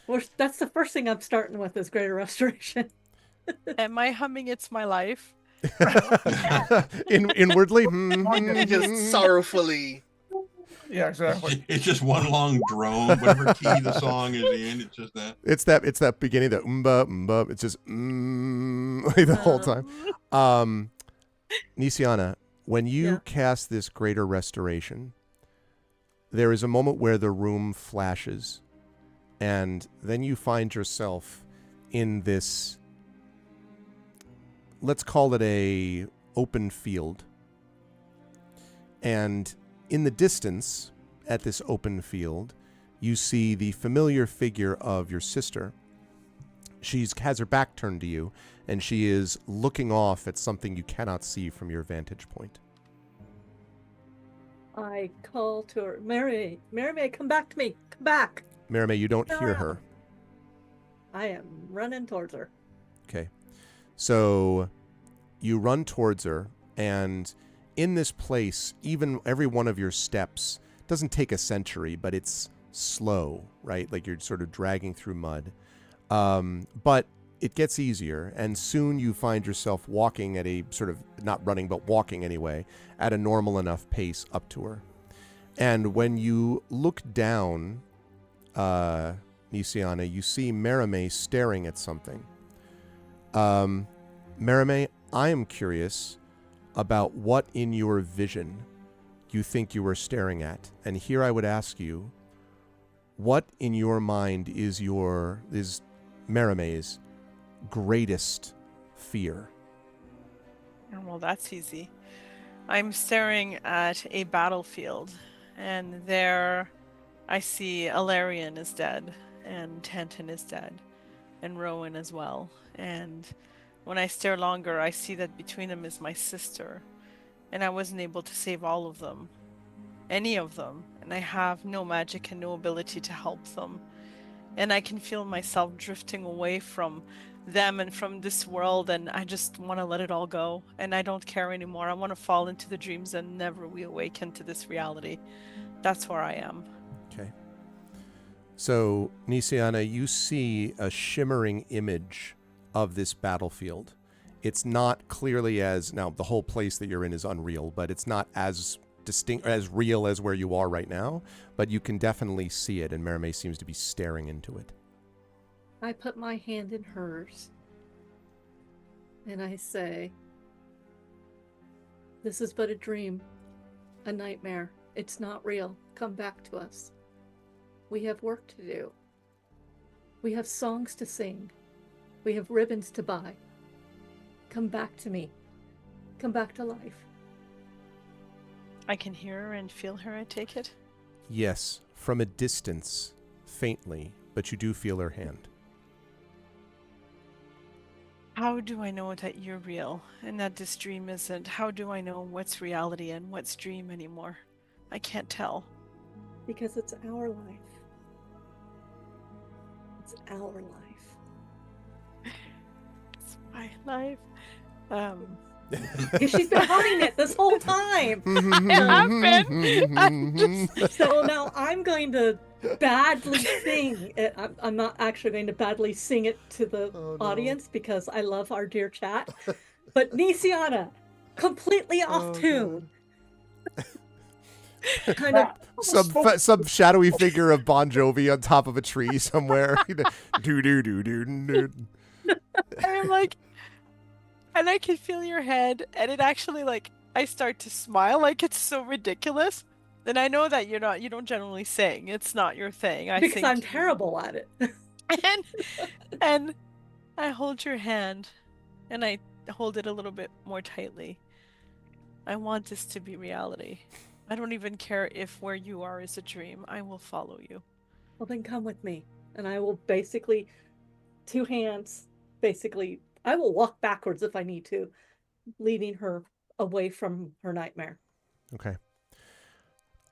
Well, that's the first thing I'm starting with is greater restoration. Am I humming It's My Life? Inwardly? Just sorrowfully. Yeah, exactly. It's just one long drone. Whatever key the song is in, it's just that. It's that beginning, that umba. It's just like the whole time. Nisiana, when you cast this greater restoration, there is a moment where the room flashes, and then you find yourself in this, let's call it a open field. And in the distance, at this open field, you see the familiar figure of your sister. She has her back turned to you, and she is looking off at something you cannot see from your vantage point. I call to her, Mary, come back to me. Come back. Merimee, you don't hear her. I am running towards her. Okay. So you run towards her, and in this place, even every one of your steps doesn't take a century, but it's slow, right? Like you're sort of dragging through mud. But it gets easier, and soon you find yourself walking at a sort of, not running, but walking anyway, at a normal enough pace up to her. And when you look down, Nisiana, you see Merimee staring at something. Merimee, I am curious about what in your vision you think you are staring at. And here I would ask you, what in your mind is Merimee's greatest fear? Well, that's easy. I'm staring at a battlefield, and there I see Alarion is dead, and Tanton is dead, and Rowan as well. And when I stare longer, I see that between them is my sister, and I wasn't able to save all of them. any of them, and I have no magic and no ability to help them. And I can feel myself drifting away from them and from this world, and I just want to let it all go, and I don't care anymore. I want to fall into the dreams and never reawaken to this reality. That's where I am. Okay. So, Nisiana, you see a shimmering image of this battlefield. It's not clearly as, now the whole place that you're in is unreal, but it's not as distinct, as real as where you are right now, but you can definitely see it, and Merime seems to be staring into it. I put my hand in hers, and I say, "This is but a dream, a nightmare. It's not real. Come back to us. We have work to do. We have songs to sing. We have ribbons to buy. Come back to me. Come back to life." I can hear her and feel her, I take it? Yes, from a distance, faintly, but you do feel her hand. How do I know that you're real and that this dream isn't? How do I know what's reality and what's dream anymore? I can't tell. Because it's our life. It's our life. It's my life. She's been humming it this whole time. It happened. So now I'm going to badly sing it. I'm not actually going to badly sing it to the audience because I love our dear chat. But Nisiana, completely off tune. Kind of some shadowy figure of Bon Jovi on top of a tree somewhere. Do do do do do. I'm like, and I can feel your head, and it actually, like, I start to smile, like it's so ridiculous. And I know that you don't generally sing. It's not your thing. Because I'm terrible at it. And I hold your hand, and I hold it a little bit more tightly. I want this to be reality. I don't even care if where you are is a dream. I will follow you. Well, then come with me. And I will basically, two hands, basically, I will walk backwards if I need to, leading her away from her nightmare. Okay.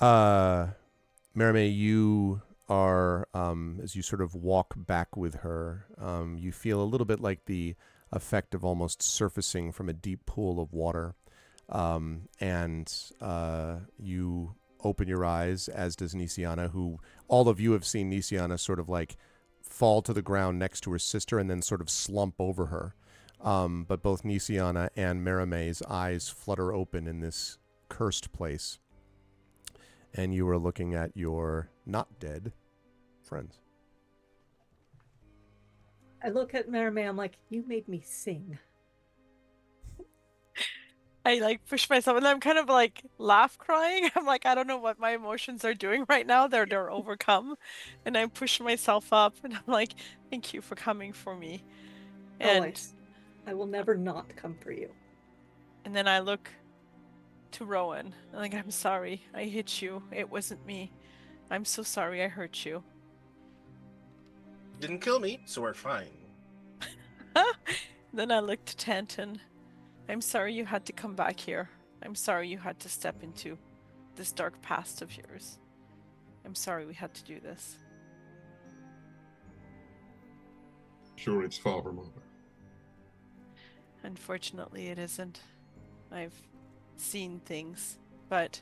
Merime, you are, as you sort of walk back with her, you feel a little bit like the effect of almost surfacing from a deep pool of water. And you open your eyes, as does Nisiana, who all of you have seen Nisiana sort of like fall to the ground next to her sister and then sort of slump over her. But both Nisiana and Merime's eyes flutter open in this cursed place. And you are looking at your not dead friends. I look at Merime, I'm like, you made me sing. I like push myself, and I'm kind of like laugh crying. I'm like, I don't know what my emotions are doing right now. They're overcome. And I push myself up, and I'm like, thank you for coming for me. And Always. I will never not come for you. And then I look to Rowan. Like, I'm sorry. I hit you. It wasn't me. I'm so sorry I hurt you. Didn't kill me, so we're fine. Then I look to Tanton. I'm sorry you had to come back here. I'm sorry you had to step into this dark past of yours. I'm sorry we had to do this. Sure, it's far from over. Unfortunately, it isn't. I've seen things, but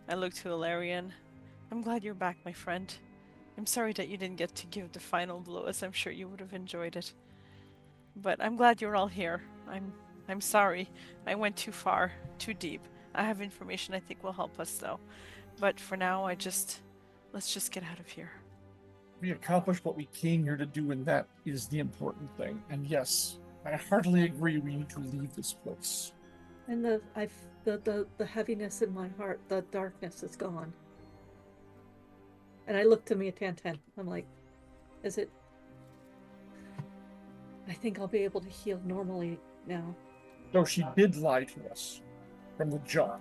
I look to Ilarion. I'm glad you're back, my friend. I'm sorry that you didn't get to give the final blow, as I'm sure you would have enjoyed it. But I'm glad you're all here. I'm sorry. I went too far, too deep. I have information I think will help us, though. But for now, let's just get out of here. We accomplished what we came here to do, and that is the important thing. And yes, I heartily agree we need to leave this place. And the heaviness in my heart, the darkness is gone. And I look to me at Tantan. I'm like, is it? I think I'll be able to heal normally now. So she did lie to us from the jump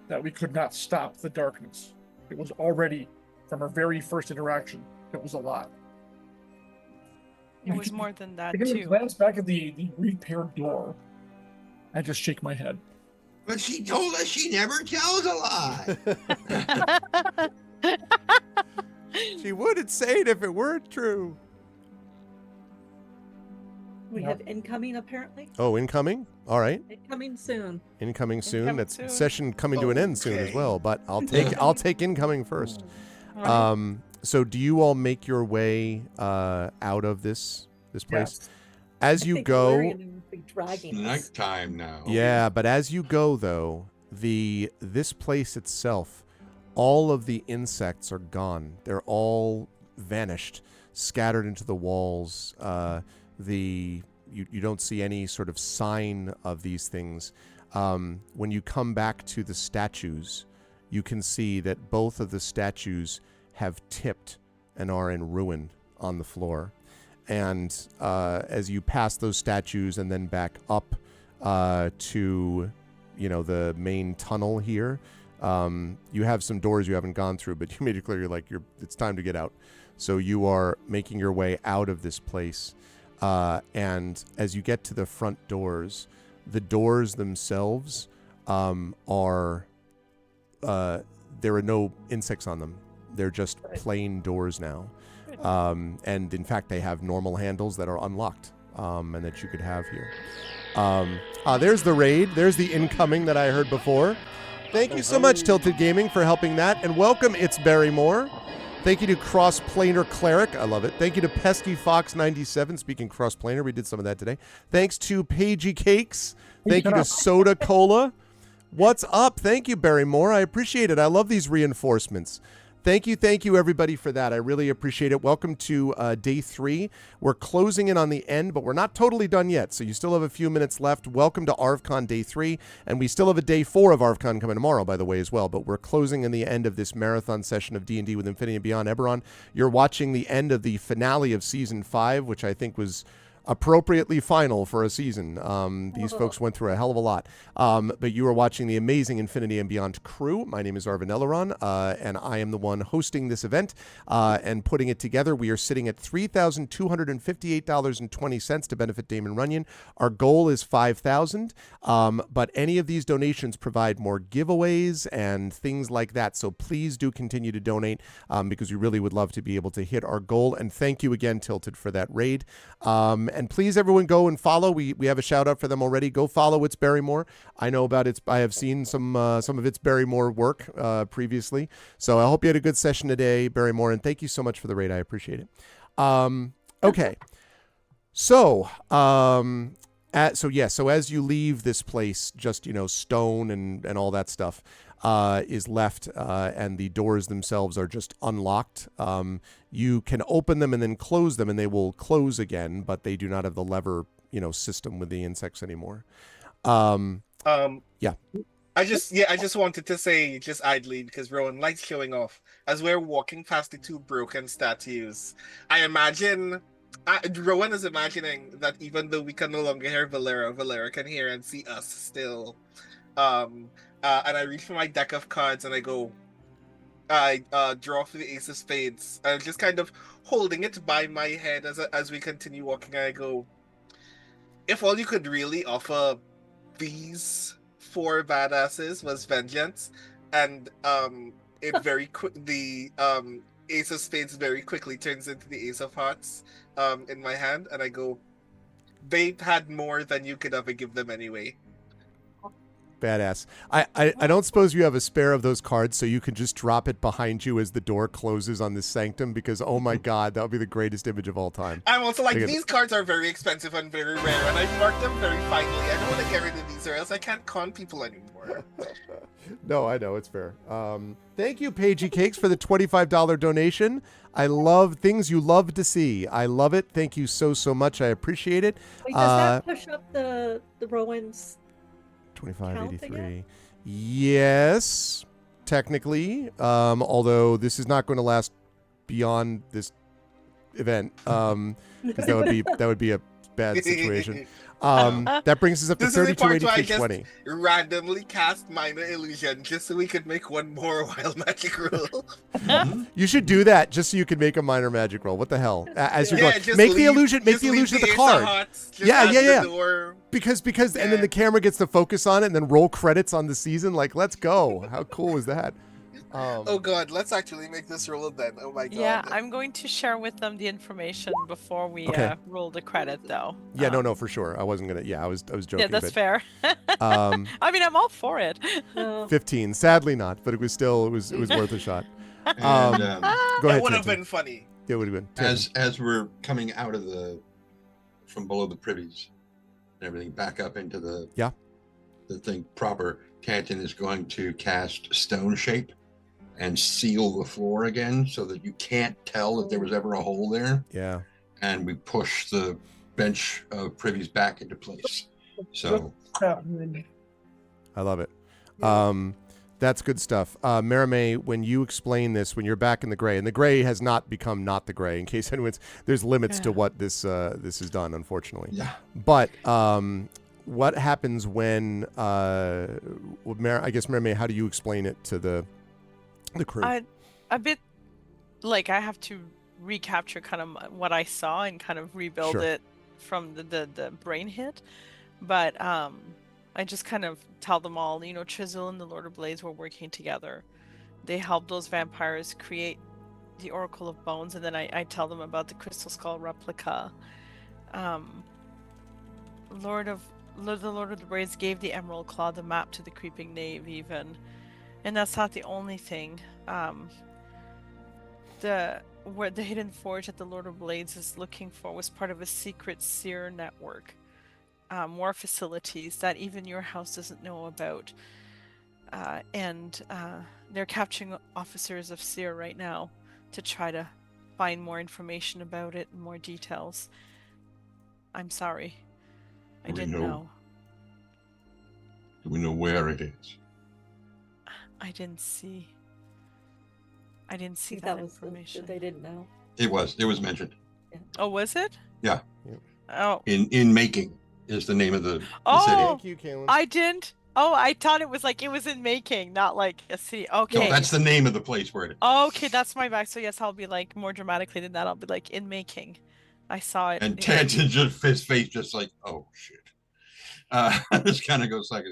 that we could not stop the darkness. It was already, from our very first interaction, it was a lie. It was more than that, I too. glance back at the repaired door and just shake my head. But she told us she never tells a lie. She wouldn't say it if it weren't true. We have incoming apparently. Oh, incoming? All right. Incoming soon. Incoming soon. Incoming That's soon. session coming to an end soon as Okay. well, but I'll take incoming first. All right. So do you all make your way out of this place? Yes. As I you think go, Valerian will be It's dragging us. nighttime now. yeah, but as you go though, this place itself, all of the insects are gone. They're all vanished, scattered into the walls. You don't see any sort of sign of these things. When you come back to the statues, you can see that both of the statues have tipped and are in ruin on the floor. And as you pass those statues and then back up to, the main tunnel here, you have some doors you haven't gone through, but you made it clear it's time to get out. So you are making your way out of this place. And as you get to the front doors, the doors themselves there are no insects on them. They're just plain doors now. And in fact, they have normal handles that are unlocked and that you could have here. There's the raid. There's the incoming that I heard before. Thank you so much, Tilted Gaming, for helping that. And welcome, It's Barrymore. Thank you to Cross-Planar Cleric. I love it. Thank you to Pesky Fox 97. Speaking cross-planar, we did some of that today. Thanks to Pagey Cakes. Thank you to Soda Cola. What's up? Thank you, Barrymore. I appreciate it. I love these reinforcements. Thank you, everybody, for that. I really appreciate it. Welcome to day 3. We're closing in on the end, but we're not totally done yet, so you still have a few minutes left. Welcome to ArvCon day 3, and we still have a day 4 of ArvCon coming tomorrow, by the way, as well. But we're closing in the end of this marathon session of D&D with Infinity and Beyond. Eberron, you're watching the end of the finale of Season 5, which I think was appropriately final for a season. These folks went through a hell of a lot. But you are watching the amazing Infinity and Beyond crew. My name is Eberron, and I am the one hosting this event and putting it together. We are sitting at $3,258.20 to benefit Damon Runyon. Our goal is $5,000, but any of these donations provide more giveaways and things like that. So please do continue to donate because we really would love to be able to hit our goal. And thank you again, Tilted, for that raid. And please, everyone, go and follow. We have a shout out for them already. Go follow It's Barrymore. I know about it. I have seen some of It's Barrymore work previously. So I hope you had a good session today, Barrymore, and thank you so much for the raid. I appreciate it. Okay. So as you leave this place, just stone and all that stuff is left, and the doors themselves are just unlocked. You can open them and then close them, and they will close again, but they do not have the lever, system with the insects anymore. Yeah. I just wanted to say, just idly, because Rowan likes showing off, as we're walking past the 2 broken statues, I imagine Rowan is imagining that even though we can no longer hear Valera can hear and see us still. And I reach for my deck of cards and I draw for the Ace of Spades. I'm just kind of holding it by my head as we continue walking. I go, if all you could really offer these 4 badasses was vengeance, and the Ace of Spades very quickly turns into the Ace of Hearts in my hand, and I go, they had more than you could ever give them anyway. Badass. I don't suppose you have a spare of those cards so you can just drop it behind you as the door closes on this sanctum, because oh my god, that would be the greatest image of all time. I'm also like, these cards are very expensive and very rare, and I've marked them very finely. I don't want to get rid of these or else I can't con people anymore. No, I know, it's fair. Thank you, Pagey Cakes, for the $25 donation. I love things you love to see. I love it. Thank you so much. I appreciate it. Wait, does that push up the Rowan's 2583. Yes, technically. Although this is not going to last beyond this event, because that would be a bad situation. That brings us up to This is the 32, part where I 83, just 20. randomly cast minor illusion just so we could make one more wild magic roll. You should do that just so you can make a minor magic roll. What the hell? As you're going, just make the leave- illusion. Make just the leave illusion of the Ace card. Hearts just Yeah, at yeah, the yeah. door. Because and then the camera gets to focus on it and then roll credits on the season. Like, let's go. How cool is that? Oh god, let's actually make this roll then. Oh my god. Yeah, I'm going to share with them the information before we Okay. roll the credit, though. Yeah, no, for sure. I wasn't gonna. Yeah, I was joking. Yeah, that's but, fair. I mean, I'm all for it. 15. Sadly not, but it was still it was worth a shot. Go It ahead. would have Tintin. been funny. It would have been. As we're coming out of from below the privies and everything back up into the thing proper, Tanton is going to cast Stone Shape and seal the floor again so that you can't tell if there was ever a hole there. Yeah. And we push the bench of privies back into place. So I love it. That's good stuff. Marimay, when you explain this, when you're back in the gray, and the gray has not become not the gray, in case anyone's, there's limits to what this is done, unfortunately. Yeah. But what happens when, I guess, Marimay, how do you explain it to the crew? A bit like I have to recapture kind of what I saw and kind of rebuild it from the brain hit. But I just kind of tell them all, Chisel and the Lord of Blades were working together. They helped those vampires create the Oracle of Bones, and then I tell them about the Crystal Skull replica. The Lord of the Blades gave the Emerald Claw the map to the Creeping Knave even. And that's not the only thing. Where the hidden forge that the Lord of Blades is looking for was part of a secret seer network. More facilities that even your house doesn't know about. And they're capturing officers of seer right now to try to find more information about it and more details. I'm sorry. I didn't know. Do we know where it is? I didn't see that information. They didn't know. It was mentioned. Yeah. Oh, was it? Yeah. Oh. In Making is the name of the city. Thank you, Kaylin. I didn't. Oh, I thought it was like it was in Making, not like a city. Okay. No, that's the name of the place where it is. Okay, that's my back. So yes, I'll be like more dramatically than that. I'll be like in Making. I saw it. And Tanton just his face just like, oh shit. Just kind of goes like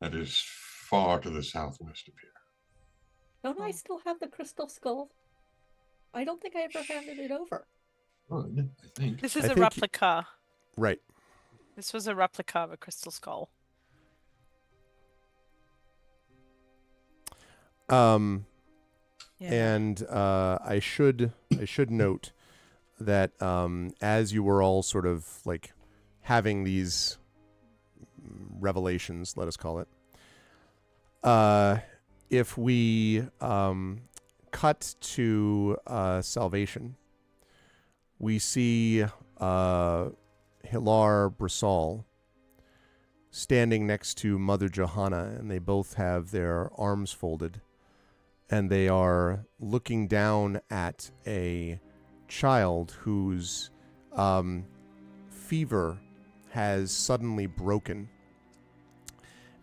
that is far to the southwest of here. Don't I still have the crystal skull? I don't think I ever handed it over. Oh, I think. This is a replica. Right. This was a replica of a crystal skull. And I should note that as you were all sort of like having these revelations, let us call it, if we cut to Salvation, we see Hilar Brissal standing next to Mother Johanna, and they both have their arms folded, and they are looking down at a child whose fever has suddenly broken.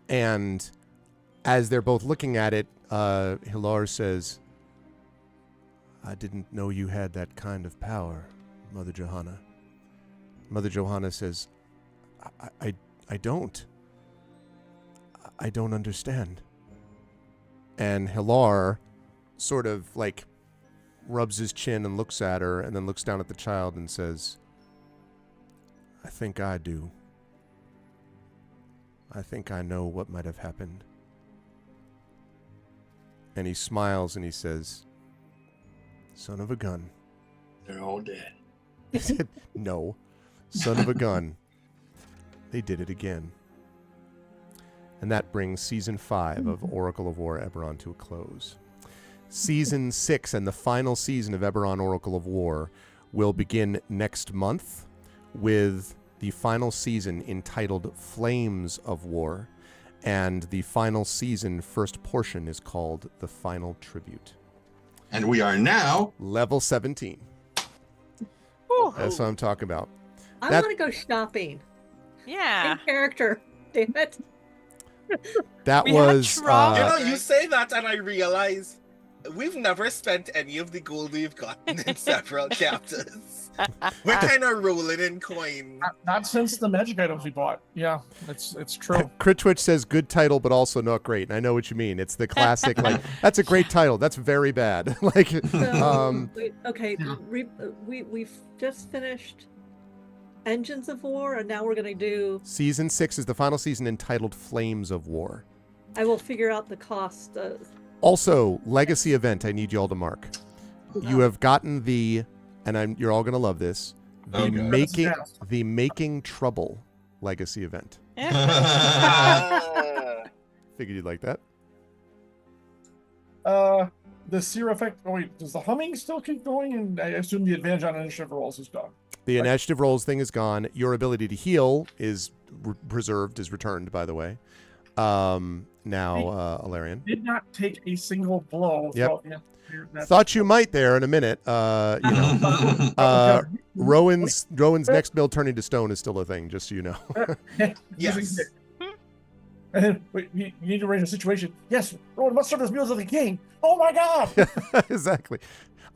And as they're both looking at it, Hilar says, "I didn't know you had that kind of power, Mother Johanna." Mother Johanna says, I don't. I don't understand. And Hilar sort of like rubs his chin and looks at her and then looks down at the child and says, "I think I do. I think I know what might have happened." And he smiles and he says, "Son of a gun." They're all dead. He said, "No, son of a gun. They did it again." And that brings Season 5 of Oracle of War Eberron to a close. Season 6 and the final season of Eberron Oracle of War will begin next month with the final season entitled Flames of War. And the final season first portion is called The Final Tribute. And we are now level 17. Ooh. That's what I'm talking about. I want to go shopping. Yeah. In character. Damn it. That We had was trauma. You say that, and I realize we've never spent any of the gold we've gotten in several chapters. We're kind of rolling in coin. Not since the magic items we bought. Yeah, it's true. Crit Twitch says good title, but also not great. And I know what you mean. It's the classic, like, that's a great title. That's very bad. Like, So, wait, okay, we've just finished Engines of War, and now we're going to do... Season 6 is the final season entitled Flames of War. I will figure out the cost. Also, legacy event I need you all to mark. You have gotten the, and you're all going to love this, the Making Trouble legacy event. Figured you'd like that. The seer effect. Oh wait, does the humming still keep going? And I assume the advantage on initiative rolls is gone. The initiative rolls thing is gone. Your ability to heal is preserved, is returned, by the way. Now, Alarian. Did not take a single blow. Yep. So, Thought you might there in a minute. Rowan's next build turning to stone is still a thing, just so you know. Yes. And then you need to arrange a situation. Yes, Rowan must serve as meals of the king. Oh my god! Exactly.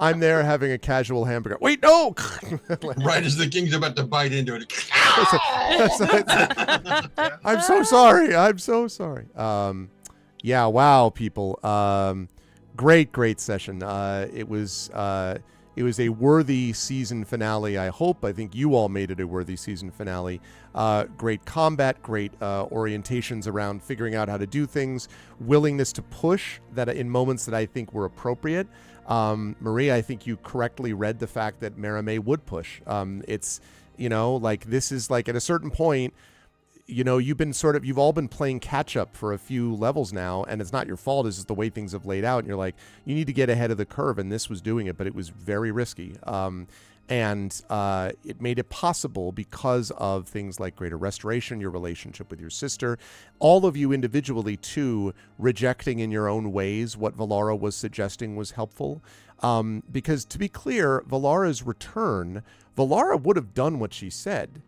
I'm there having a casual hamburger. Wait, no! Right as the king's about to bite into it. I'm so sorry. I'm so sorry. Yeah, wow, people. Great session. It was a worthy season finale, I hope. I think you all made it a worthy season finale. Great combat, great orientations around figuring out how to do things, willingness to push that in moments that I think were appropriate. Maria, I think you correctly read the fact that Maramé would push. It's, like this is like at a certain point, you've all been playing catch up for a few levels now, and it's not your fault. It's just the way things have laid out. And you're like, you need to get ahead of the curve. And this was doing it, but it was very risky. And it made it possible because of things like greater restoration, your relationship with your sister, all of you individually too, rejecting in your own ways what Valara was suggesting was helpful. Because to be clear, Valara's return, Valara would have done what she said.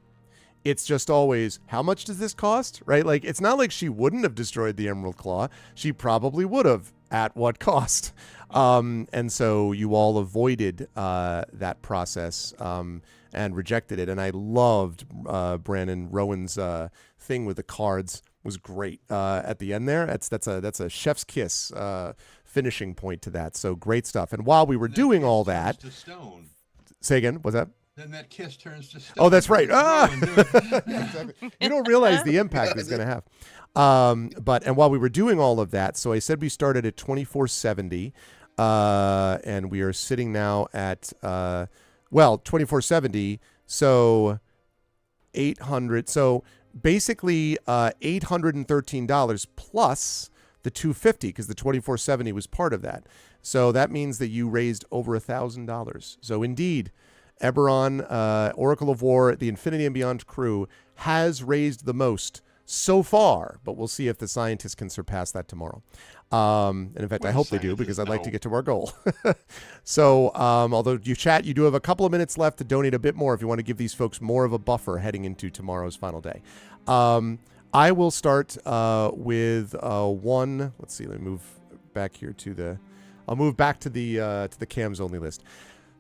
It's just always, how much does this cost, right? Like, it's not like she wouldn't have destroyed the Emerald Claw. She probably would have. At what cost? And so you all avoided that process and rejected it. And I loved Brandon Rowan's thing with the cards. Was great at the end there. That's a chef's kiss finishing point to that. So great stuff. And while we were doing all that, say again, what's that? Then that kiss turns to stone. Oh, that's right. Exactly. You don't realize the impact it's going to have. And while we were doing all of that, so I said we started at 2470, and we are sitting now at 2470. So 800. So basically $813 plus the 250 because the 2470 was part of that. So that means that you raised over $1,000. So indeed, Eberron, Oracle of War, the Infinity and Beyond crew has raised the most so far, but we'll see if the scientists can surpass that tomorrow. And in fact, I hope they do because I'd like to get to our goal. So, although you do have a couple of minutes left to donate a bit more if you want to give these folks more of a buffer heading into tomorrow's final day. I will start with one. Let's see. Let me move back here I'll move back to the cams only list.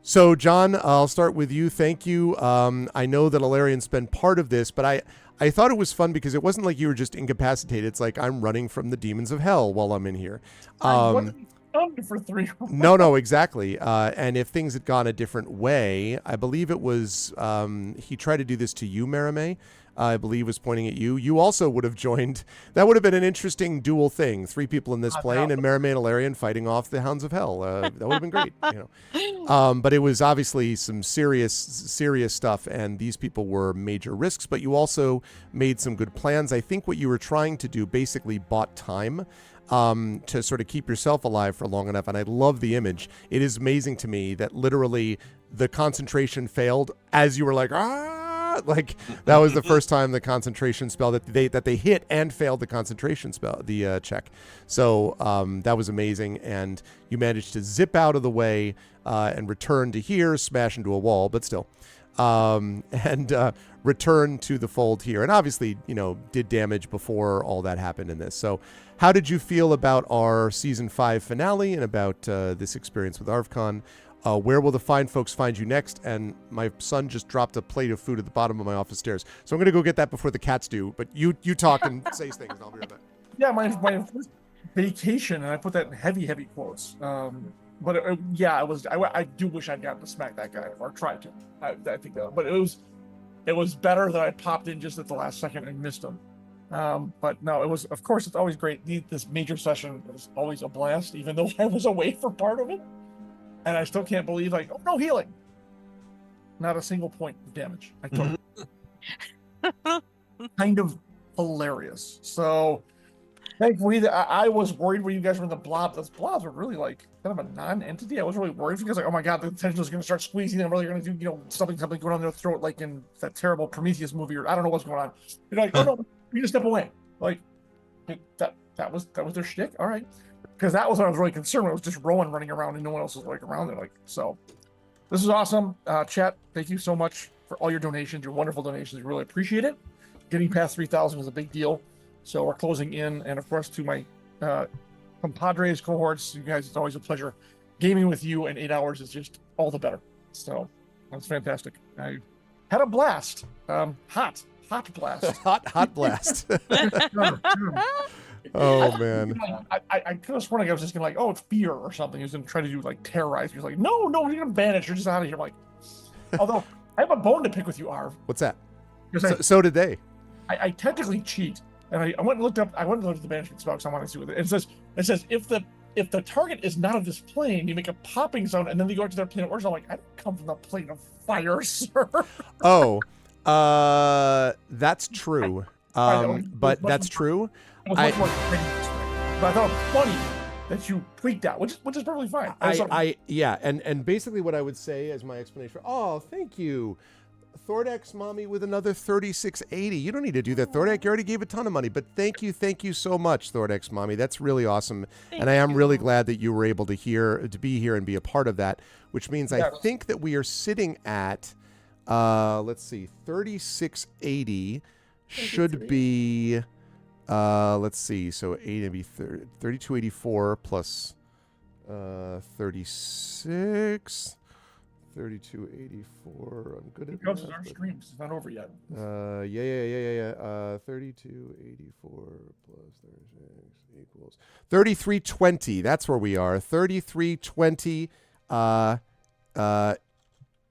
So, John, I'll start with you. Thank you. I know that Alarian's been part of this, but I thought it was fun because it wasn't like you were just incapacitated. It's like I'm running from the demons of hell while I'm in here. I wasn't done for 3 rounds. No, exactly. And if things had gone a different way, I believe it was he tried to do this to you, Maramé. I believe was pointing at you. You also would have joined. That would have been an interesting dual thing. 3 people in this plane and Maramé and Alarian fighting off the Hounds of Hell. That would have been great. But it was obviously some serious stuff, and these people were major risks. But you also made some good plans. I think what you were trying to do basically bought time to sort of keep yourself alive for long enough. And I love the image. It is amazing to me that literally the concentration failed as you were like, like that was the first time the concentration spell that they hit and failed the concentration spell, the check. So that was amazing. And you managed to zip out of the way and return to here, smash into a wall, but still. And returned to the fold here, and obviously, did damage before all that happened in this. So, how did you feel about our season 5 finale and about this experience with ArvCon? Where will the fine folks find you next? And my son just dropped a plate of food at the bottom of my office stairs, so I'm going to go get that before the cats do. But you talk and say things, and I'll be right back. Yeah, my first vacation, and I put that in heavy quotes. But it was. I do wish I'd gotten to smack that guy, or tried to. I think that, but it was better that I popped in just at the last second and missed him. But no, it was. Of course, it's always great. This major session was always a blast, even though I was away for part of it, and I still can't believe no healing, not a single point of damage I took. Kind of hilarious. So. Thankfully, I was worried when you guys were in the blob. Those blobs were really kind of a non-entity. I was really worried because oh my god, the tension is going to start squeezing them. Really going to do something going on their throat like in that terrible Prometheus movie, or I don't know what's going on. You're like, oh no, you need to step away. That was their shtick. All right, because that was what I was really concerned with. It was just Rowan running around and no one else was around there. So this is awesome. Chat, thank you so much for all your donations, your wonderful donations. We really appreciate it. Getting past 3,000 is a big deal. So we're closing in, and of course to my compadres, cohorts, you guys, it's always a pleasure. Gaming with you in 8 hours is just all the better. So that's fantastic. I had a blast. Hot blast. hot blast. Oh man. I could have sworn I was just gonna it's fear or something. He was gonna try to do terrorize. He was like, no, you're gonna banish. You're just out of here. Although I have a bone to pick with you, Arv. What's that? So did they. I technically cheat. And I went and looked up. I went and looked at the banishment spell because I wanted to see what it says. It says if the target is not of this plane, you make a popping sound, and then they go to their plane of origin. I'm like, I don't come from the plane of fire, sir. Oh, that's true. But that's true. But I thought it was funny that you tweaked out, which is perfectly fine. And basically what I would say as my explanation. Oh, thank you. Thordex mommy with another 3680. You don't need to do that, Thordex. You already gave a ton of money, but thank you so much, Thordex mommy. That's really awesome, and I am really glad that you were able to be here and be a part of that. Which means I think that we are sitting at, let's see, 3680 should be, let's see, so 8 would be 3284 plus 36. 3284. I'm good at that. Our streams. It's not over yet. 3284 plus 36 equals 3320. That's where we are. 3320.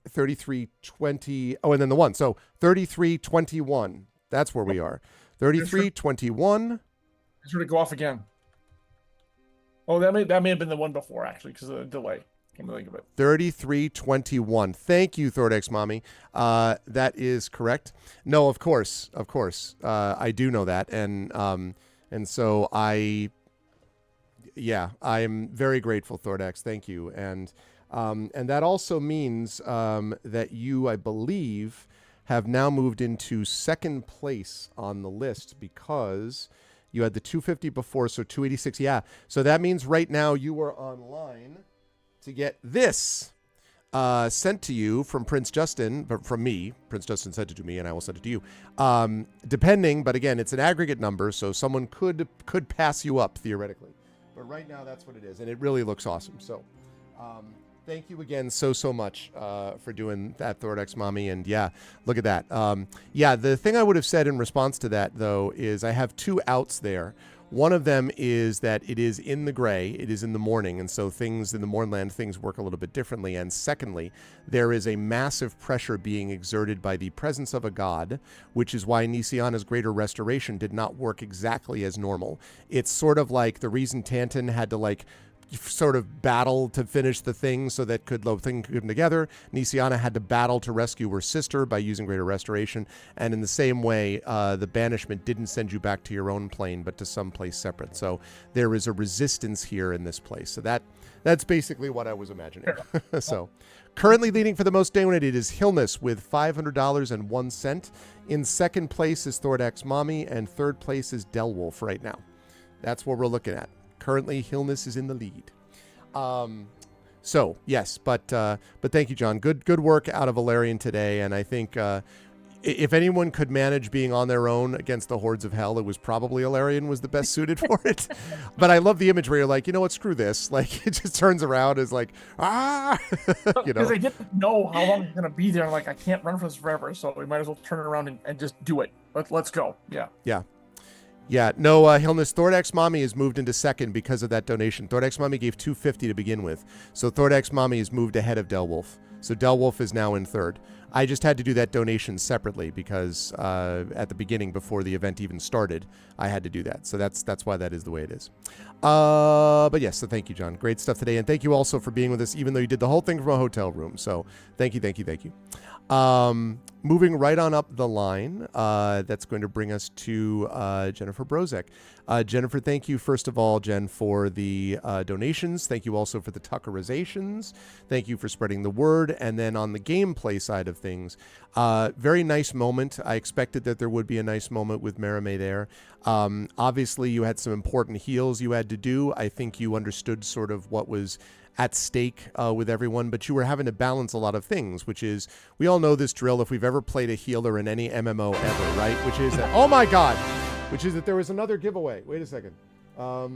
3320. Oh, and then the 1. So 3321. That's where we are. 3321. It's going to go off again. Oh, that may have been the one before actually because of the delay. Think of it. 3321. Thank you, Thordex mommy. That is correct. No, of course. I do know that, and so I am very grateful, Thordex. Thank you, and that also means that you, I believe, have now moved into second place on the list because you had the 250 before, so 286. Yeah, so that means right now you are online to get this sent to you from Prince Justin, but from me. Prince Justin sent it to me, and I will send it to you. Depending, but again, it's an aggregate number, so someone could pass you up theoretically. But right now, that's what it is, and it really looks awesome. So, thank you again so much for doing that, Thordex mommy. And yeah, look at that. The thing I would have said in response to that, though, is I have two outs there. One of them is that it is in the gray, it is in the morning, and so things in the Mournland, things work a little bit differently. And secondly, there is a massive pressure being exerted by the presence of a god, which is why Nisiana's Greater Restoration did not work exactly as normal. It's sort of like the reason Tanton had to sort of battle to finish the thing so that the thing could come together. Nisiana had to battle to rescue her sister by using Greater Restoration, and in the same way, the banishment didn't send you back to your own plane, but to some place separate. So there is a resistance here in this place. So that's basically what I was imagining. So currently leading for the most donated is Hillness with $500.01. In second place is Thordex Mommy, and third place is Delwolf right now. That's what we're looking at. Currently, Hillness is in the lead. So yes, but thank you, John. Good work out of Valerian today, and I think if anyone could manage being on their own against the hordes of hell, it was probably Ilarion was the best suited for it. But I love the image where you're like, you know what, screw this. Like, it just turns around as like, Because they get to know how long you're gonna be there. And like, I can't run for this forever, so we might as well turn it around and just do it. Let's go. Yeah. Yeah, no, Hilness, Thordax Mommy has moved into second because of that donation. Thordax Mommy gave $250 to begin with. So Thordax Mommy has moved ahead of Delwolf. So Delwolf is now in third. I just had to do that donation separately because at the beginning, before the event even started, I had to do that. So that's why that is the way it is. But yes, so thank you, John. Great stuff today. And thank you also for being with us, even though you did the whole thing from a hotel room. So thank you. Moving right on up the line, that's going to bring us to Jennifer Brozek. Jennifer, thank you, first of all, Jen, for the donations. Thank you also for the Tuckerizations. Thank you for spreading the word. And then on the gameplay side of things, very nice moment. I expected that there would be a nice moment with Merime there. Obviously, you had some important heals you had to do. I think you understood sort of what was at stake with everyone, but you were having to balance a lot of things, which is, we all know this drill if we've ever played a healer in any MMO ever, right? Which is that, oh my God, which is that there was another giveaway. Wait a second. Oh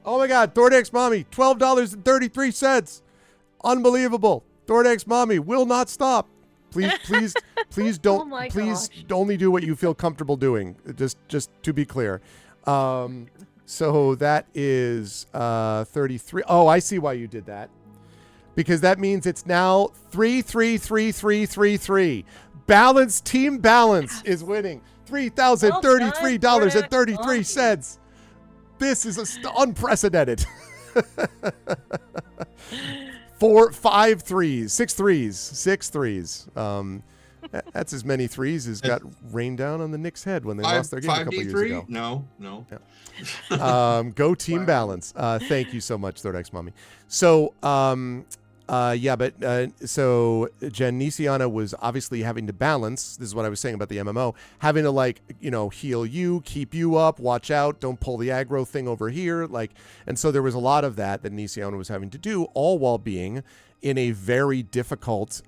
my God, Thordax Mommy, $12.33. Unbelievable. Thordax Mommy will not stop. Please don't, Oh my please gosh. only do what you feel comfortable doing. Just to be clear. So that is 33. Oh, I see why you did that. Because that means it's now 3-3-3-3-3-3. Balance, Team Balance is winning $3,033.33. This is unprecedented. 5 threes, 6 threes, 6 threes. That's as many threes as got rained down on the Knicks' head when they lost their game a couple years ago. No. Yeah. Go Team Balance. Thank you so much, Thordax Mommy. So, so Jen, Nisiana was obviously having to balance. This is what I was saying about the MMO, having to heal you, keep you up, watch out, don't pull the aggro thing over here. And so there was a lot of that Nisiana was having to do, all while being in a very difficult,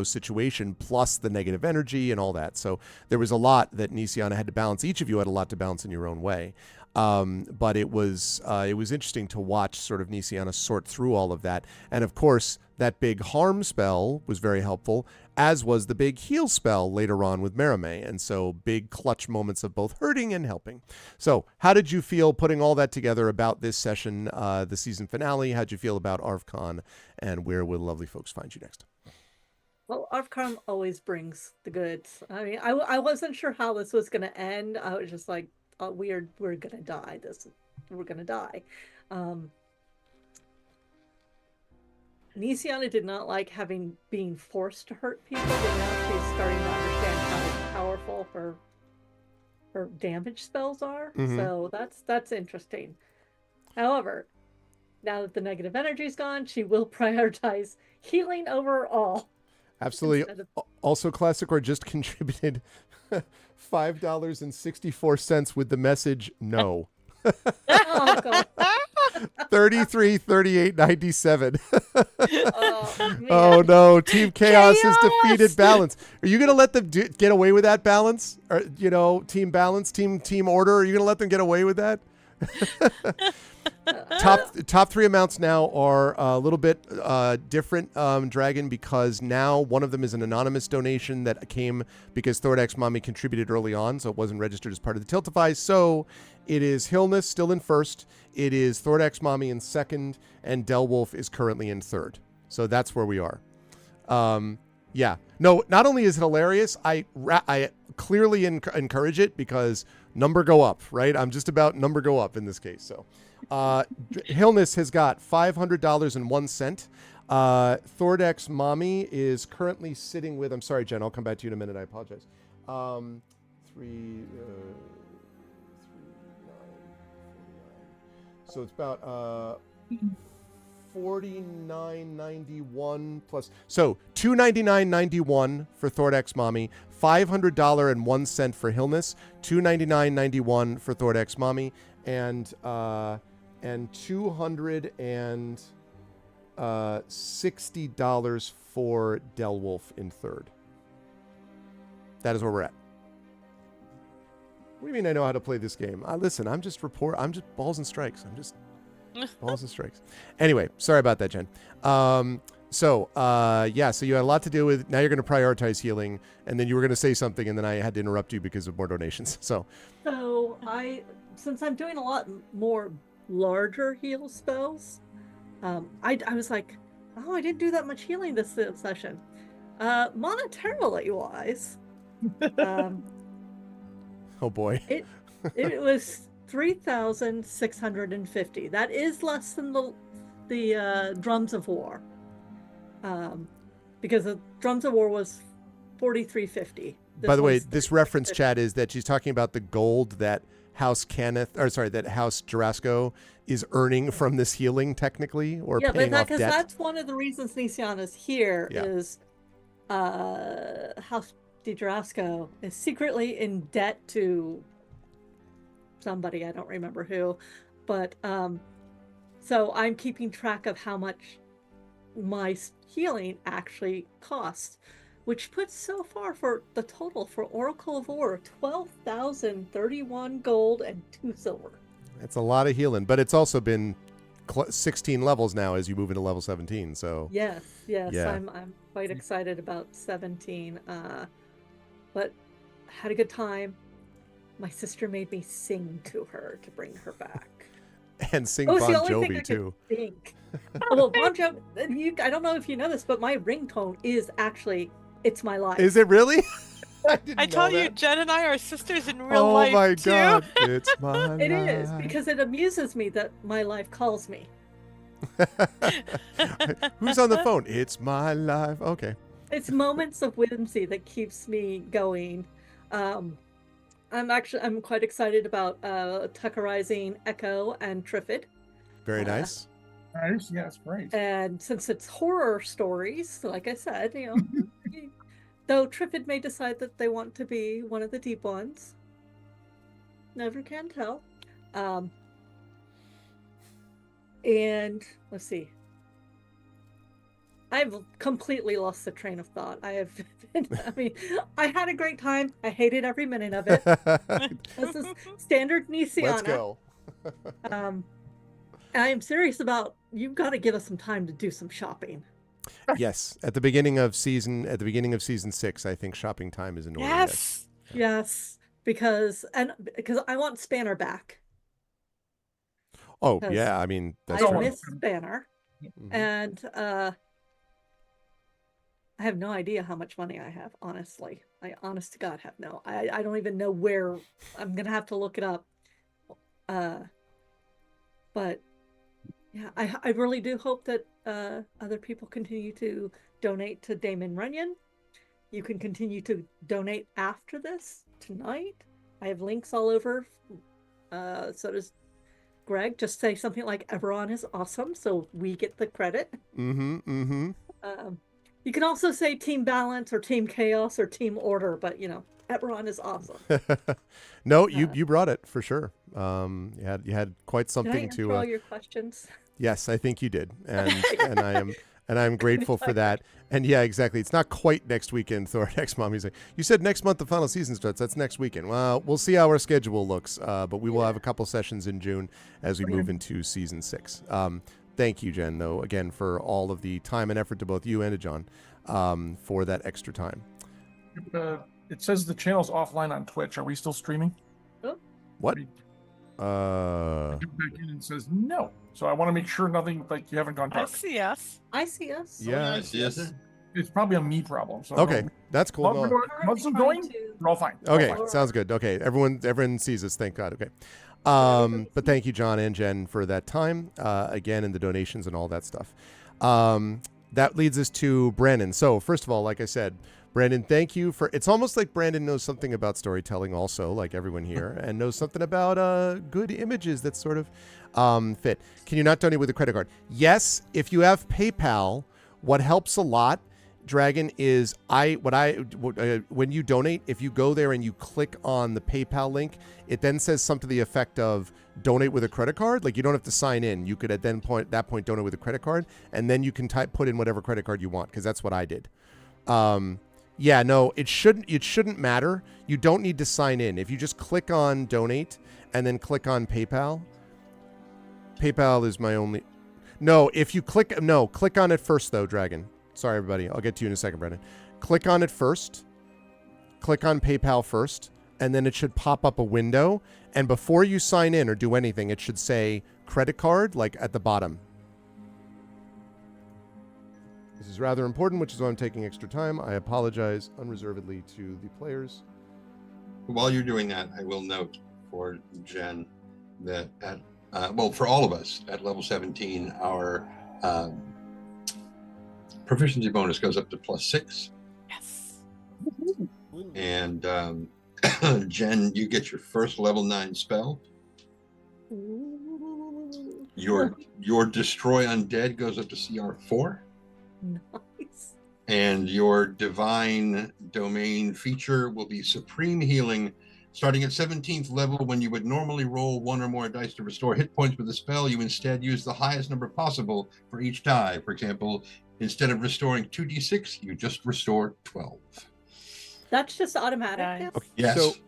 situation, plus the negative energy and all that. So there was a lot that Nisiana had to balance. Each of you had a lot to balance in your own way. But it was interesting to watch sort of Nisiana sort through all of that. And of course, that big harm spell was very helpful, as was the big heal spell later on with Merime. And so big clutch moments of both hurting and helping. So how did you feel putting all that together about this session, the season finale? How'd you feel about ArvCon, and where will lovely folks find you next? Well, ArvCon always brings the goods. I mean, I wasn't sure how this was going to end. I was just like, we're gonna die. We're gonna die. Nisiana did not like being forced to hurt people, but now she's starting to understand how powerful her damage spells are. Mm-hmm. So that's interesting. However, now that the negative energy's gone, she will prioritize healing overall. Absolutely. Also, Classic Or just contributed $5.64 with the message no. Oh, God. 33-38-97. Oh, oh no, Team Chaos has defeated Balance. Are you going to let them get away with that, Balance? Or Team Balance, Team Order, are you going to let them get away with that? Top three amounts now are a little bit different, Dragon, because now one of them is an anonymous donation that came because Thordax Mommy contributed early on, so it wasn't registered as part of the Tiltify. So it is Hilness still in first, it is Thordax Mommy in second, and Delwolf is currently in third. So that's where we are. Yeah. No, not only is it hilarious, I clearly encourage it because number go up, right? I'm just about number go up in this case. So Hilness has got $500.01. Thordax Mommy is currently sitting with, I'm sorry, Jen, I'll come back to you in a minute. I apologize. 3, 9, 49. So it's about 49.91 plus. So $299.91 for Thordax Mommy, $500.01 for Hilness, $299.91 for Thordax Mommy, and $260 for Delwolf in third. that is where we're at. What do you mean I know how to play this game? Listen, I'm just balls and strikes. I'm just balls and strikes. Anyway, sorry about that, Jen. So you had a lot to do with, now you're going to prioritize healing, and then you were going to say something, and then I had to interrupt you because of more donations. So since I'm doing a lot more larger heal spells, I was like, oh, I didn't do that much healing this session. Monetarily wise, oh boy, it was 3,650. That is less than the Drums of War, because the Drums of War was 4,350. By the way, this reference, Chad, is that she's talking about the gold that House Jarasco is earning from this healing, technically, or paying off debt. That's one of the reasons Nisiana's here. Is House de Jarasco is secretly in debt to somebody, I don't remember who, but so I'm keeping track of how much my healing actually costs, which puts so far for the total for Oracle of War 12,031 gold and 2 silver. That's a lot of healing, but it's also been 16 levels now as you move into level 17. So yes, I'm quite excited about 17. But had a good time. My sister made me sing to her to bring her back. And sing Bon Jovi too. Well, Bon Jovi, I don't know if you know this, but my ringtone is actually "It's My Life." Is it really? I tell you, Jen and I are sisters in real life. Oh my too. God, it's my life. It is, because it amuses me that my life calls me. Who's on the phone? It's my life. Okay. It's moments of whimsy that keeps me going. I'm quite excited about Tuckerizing Echo and Triffid. Very nice. Nice, yes, great. And since it's horror stories, like I said, though Triffid may decide that they want to be one of the deep ones, never can tell. And let's see. I've completely lost the train of thought. I had a great time. I hated every minute of it. This is standard Nisiana. Let's go. I am serious about, you've got to give us some time to do some shopping. Yes, at the beginning of season 6, I think shopping time is in order. Yes, because I want Spanner back. Oh yeah, I mean that's I miss Spanner, and I have no idea how much money I have. Honestly, I honest to God have no. I don't even know where. I'm gonna have to look it up. But yeah, I really do hope that other people continue to donate to Damon Runyon. You can continue to donate after this tonight. I have links all over. So does Greg. Just say something like Eberron is awesome, so we get the credit. You can also say Team Balance or Team Chaos or Team Order, but Eberron is awesome. No, you brought it for sure. You had quite something Did I answer to all your questions? Yes, I think you did, and I'm grateful for that. And yeah, exactly. It's not quite next weekend, Thor. Next mom, he's like, you said next month the final season starts. That's next weekend. Well, we'll see how our schedule looks, but we will have a couple sessions in June as we move into season 6. Thank you, Jen, though, again, for all of the time and effort to both you and to John for that extra time. It says the channel's offline on Twitch. Are we still streaming? What? Back in and says no. So I want to make sure nothing like you haven't gone dark. I see us. Yeah. I see us. It's probably a me problem. So Okay, that's cool. Once I'm going, we're all fine. Okay, sounds good. Okay, everyone sees us. Thank God. Okay. But thank you, John and Jen, for that time again, and the donations and all that stuff. That leads us to Brandon. So first of all, like I said, Brandon, thank you for. It's almost like Brandon knows something about storytelling, also, like everyone here, and knows something about good images that sort of fit. Can you not donate with a credit card? Yes, if you have PayPal, what helps a lot, Dragon, is when you donate, if you go there and you click on the PayPal link, it then says something to the effect of donate with a credit card. Like, you don't have to sign in. You could at that point donate with a credit card, and then you can put in whatever credit card you want, because that's what I did. Yeah, no, it shouldn't matter. You don't need to sign in. If you just click on donate and then click on PayPal. PayPal is my only. No, if you click on it first though, Dragon. Sorry everybody. I'll get to you in a second, Brendan. Click on it first. Click on PayPal first, and then it should pop up a window, and before you sign in or do anything, it should say credit card like at the bottom. This is rather important, which is why I'm taking extra time. I apologize unreservedly to the players. While you're doing that, I will note for Jen that for all of us at level 17, our proficiency bonus goes up to +6. Yes. And Jen, you get your first level 9 spell. Your destroy undead goes up to CR4. Nice. And your divine domain feature will be supreme healing. Starting at 17th level, when you would normally roll 1 or more dice to restore hit points with a spell, you instead use the highest number possible for each die. For example, instead of restoring 2d6, you just restore 12. That's just automatic. Nice. Now? Yes.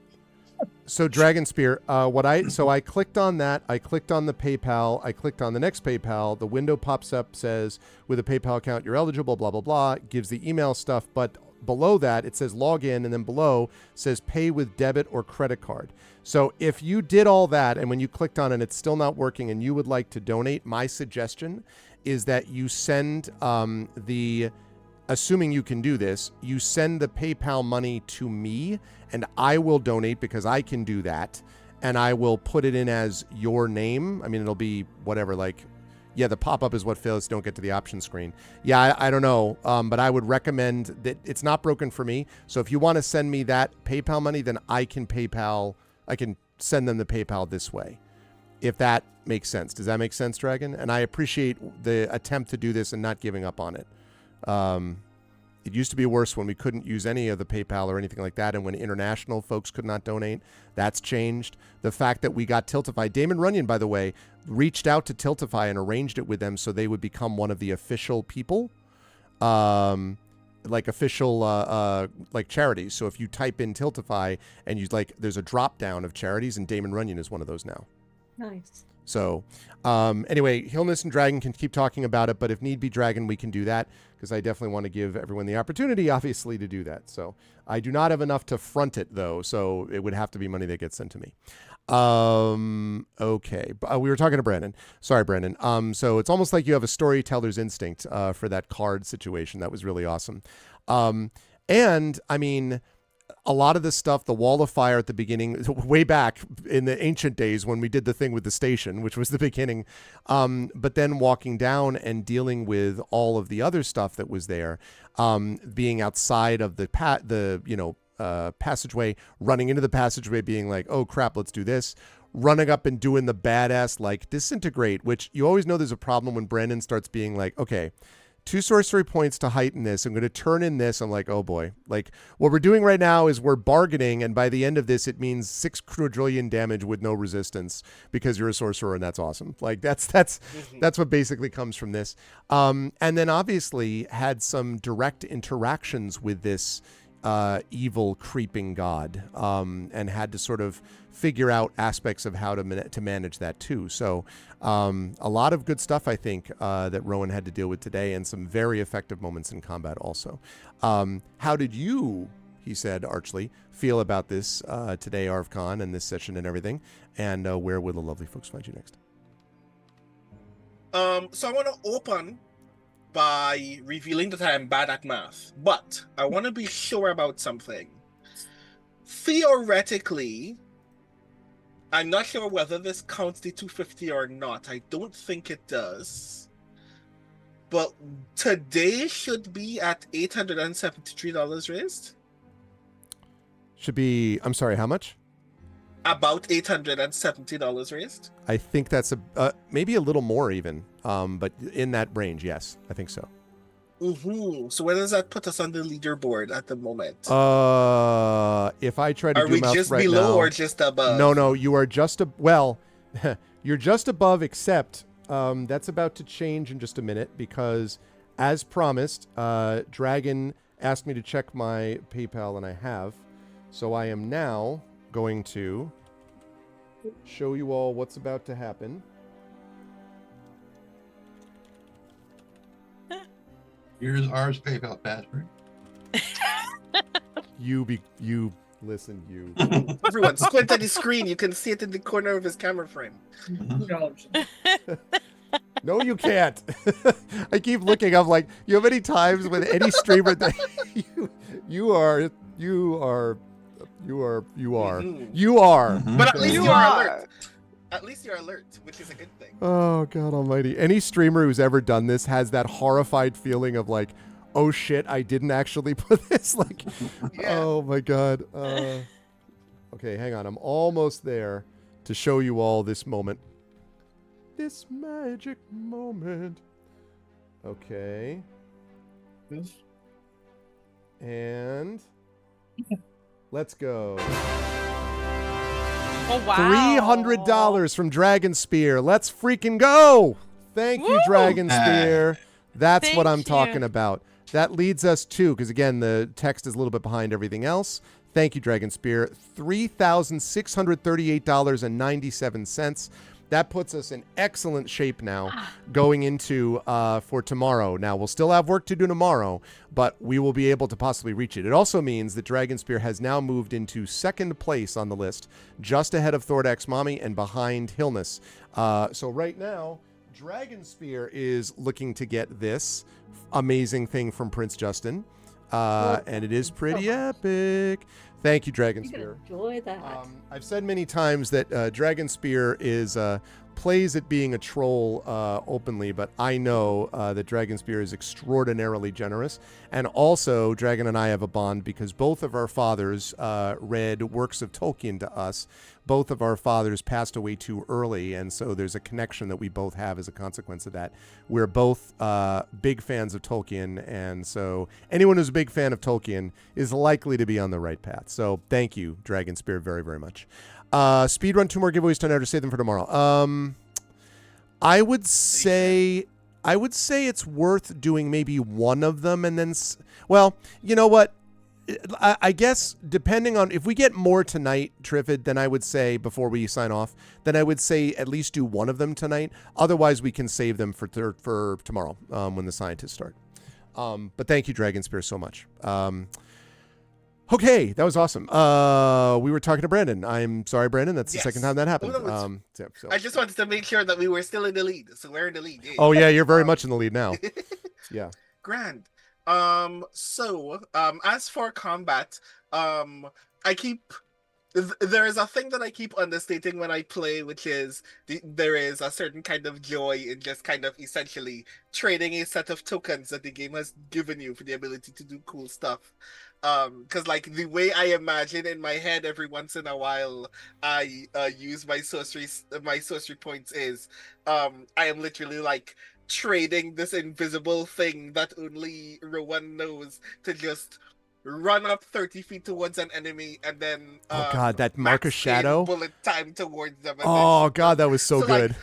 So Dragon Spear, I clicked on that. I clicked on the PayPal. I clicked on the next PayPal. The window pops up, says with a PayPal account you're eligible. Blah blah blah. Gives the email stuff, but below that it says log in, and then below says pay with debit or credit card. So if you did all that, and when you clicked on it, it's still not working, and you would like to donate, my suggestion is that you send assuming you can do this, you send the PayPal money to me, and I will donate because I can do that, and I will put it in as your name. I mean, it'll be whatever, the pop-up is what fails to don't get to the option screen. Yeah, I don't know, but I would recommend that it's not broken for me. So if you want to send me that PayPal money, then I can send them the PayPal this way, if that makes sense. Does that make sense, Dragon? And I appreciate the attempt to do this and not giving up on it. It used to be worse when we couldn't use any of the PayPal or anything like that, and when international folks could not donate. That's changed. The fact that we got Tiltify. Damon Runyon, by the way, reached out to Tiltify and arranged it with them so they would become one of the official people, like charities. So if you type in Tiltify and there's a drop down of charities, and Damon Runyon is one of those now. Nice. So anyway, Hillness and Dragon can keep talking about it, but if need be, Dragon, we can do that, because I definitely want to give everyone the opportunity, obviously, to do that. So I do not have enough to front it, though, so it would have to be money that gets sent to me. Okay. We were talking to Brandon. Sorry, Brandon. So it's almost like you have a storyteller's instinct for that card situation. That was really awesome. And, I mean, a lot of this stuff, the wall of fire at the beginning, way back in the ancient days when we did the thing with the station, which was the beginning, but then walking down and dealing with all of the other stuff that was there, being outside of the passageway, running into the passageway, being like, oh crap, let's do this. Running up and doing the badass disintegrate, which you always know there's a problem when Brandon starts being like, okay, 2 sorcery points to heighten this. I'm going to turn in this. I'm like, oh boy. What we're doing right now is we're bargaining, and by the end of this, it means 6 quadrillion damage with no resistance because you're a sorcerer, and that's awesome. That's what basically comes from this. And then obviously had some direct interactions with this evil creeping god, and had to sort of figure out aspects of how to manage that too. So a lot of good stuff, I think, that Rowan had to deal with today, and some very effective moments in combat also. How did you, he said archly, feel about this today, ArvCon, and this session and everything? And where will the lovely folks find you next? So I want to open by revealing that I am bad at math, but I want to be sure about something. Theoretically, I'm not sure whether this counts the 250 or not. I don't think it does. But today should be at $873 raised. Should be, I'm sorry, how much? About $870 raised. I think that's maybe a little more even, but in that range, yes, I think so. So where does that put us on the leaderboard at the moment? If I try to are do we math just right below now, or just above? No, you are just you're just above, except that's about to change in just a minute, because as promised, Dragon asked me to check my PayPal, and I have. So I am now going to show you all what's about to happen. Here's ours PayPal password. Listen, you. Everyone, squint at the screen. You can see it in the corner of his camera frame. No, you can't. I keep looking. I'm like, you know, many times with any streamer that you are. But at least You you're are. alert. At least you're alert, which is a good thing. Oh, God almighty. Any streamer who's ever done this has that horrified feeling of like, oh shit, I didn't actually put this. Like, oh my God. Okay, hang on. I'm almost there to show you all this moment. This magic moment. Okay. And let's go. Oh, wow. $300 from Dragon Spear. Let's freaking go. Thank you, Dragon Spear. That's what I'm talking about. That leads us to, because again, the text is a little bit behind everything else. Thank you, Dragon Spear. $3,638.97. That puts us in excellent shape now going into for tomorrow. Now, we'll still have work to do tomorrow, but we will be able to possibly reach it. It also means that Dragon Spear has now moved into second place on the list, just ahead of Thordax Mommy and behind Hillness. So right now, Dragon Spear is looking to get this amazing thing from Prince Justin, and it is pretty epic. Thank you, Dragon Spear. Enjoy that. I've said many times that Dragon Spear is plays at being a troll openly, but I know that Dragon Spear is extraordinarily generous. And also, Dragon and I have a bond because both of our fathers read works of Tolkien to us. Both of our fathers passed away too early, and so there's a connection that we both have as a consequence of that. We're both big fans of Tolkien, and so anyone who's a big fan of Tolkien is likely to be on the right path. So thank you, Dragon Spear, very, very much. Speedrun 2 more giveaways tonight, or save them for tomorrow. I would say it's worth doing maybe one of them, and then, well, you know what? I guess depending on if we get more tonight, Triffid, then I would say before we sign off, then I would say at least do one of them tonight. Otherwise, we can save them for tomorrow when the scientists start. But thank you, Dragon Spear, so much. Okay, that was awesome. We were talking to Brandon. I'm sorry, Brandon. That's the second time that happened. I just wanted to make sure that we were still in the lead. So we're in the lead. Yeah. Oh yeah, you're very much in the lead now. Yeah. Grand. As for combat, there is a thing that I keep understating when I play, which is there is a certain kind of joy in just kind of essentially trading a set of tokens that the game has given you for the ability to do cool stuff. Because like the way I imagine in my head every once in a while I use my sorcery points is I am literally like trading this invisible thing that only Rowan knows to just run up 30 feet towards an enemy and then oh god, that mark of shadow bullet time towards them. Oh god, that was so good. Like,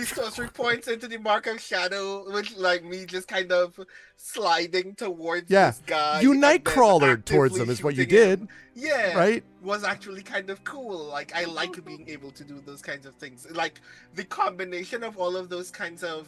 sorcery points into the mark of shadow, which like me just kind of sliding towards this guy. You nightcrawlered towards them is what you did. Yeah, right. Was actually kind of cool. Like I like being able to do those kinds of things. Like the combination of all of those kinds of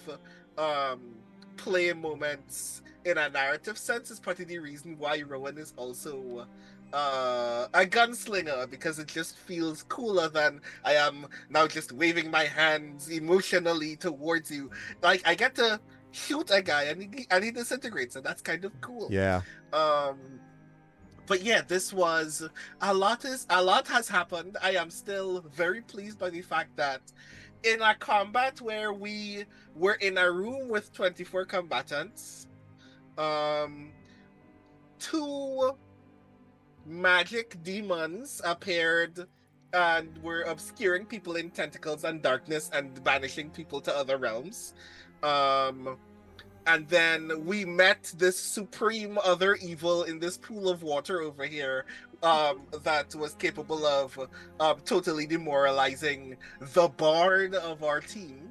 play moments in a narrative sense is part of the reason why Rowan is also a gunslinger, because it just feels cooler than I am now just waving my hands emotionally towards you. Like I get to shoot a guy and he disintegrates, and that's kind of cool. Yeah. But yeah, this was a lot has happened. I am still very pleased by the fact that in a combat where we were in a room with 24 combatants, 2 magic demons appeared and were obscuring people in tentacles and darkness and banishing people to other realms. And then we met this supreme other evil in this pool of water over here that was capable of totally demoralizing the bard of our team.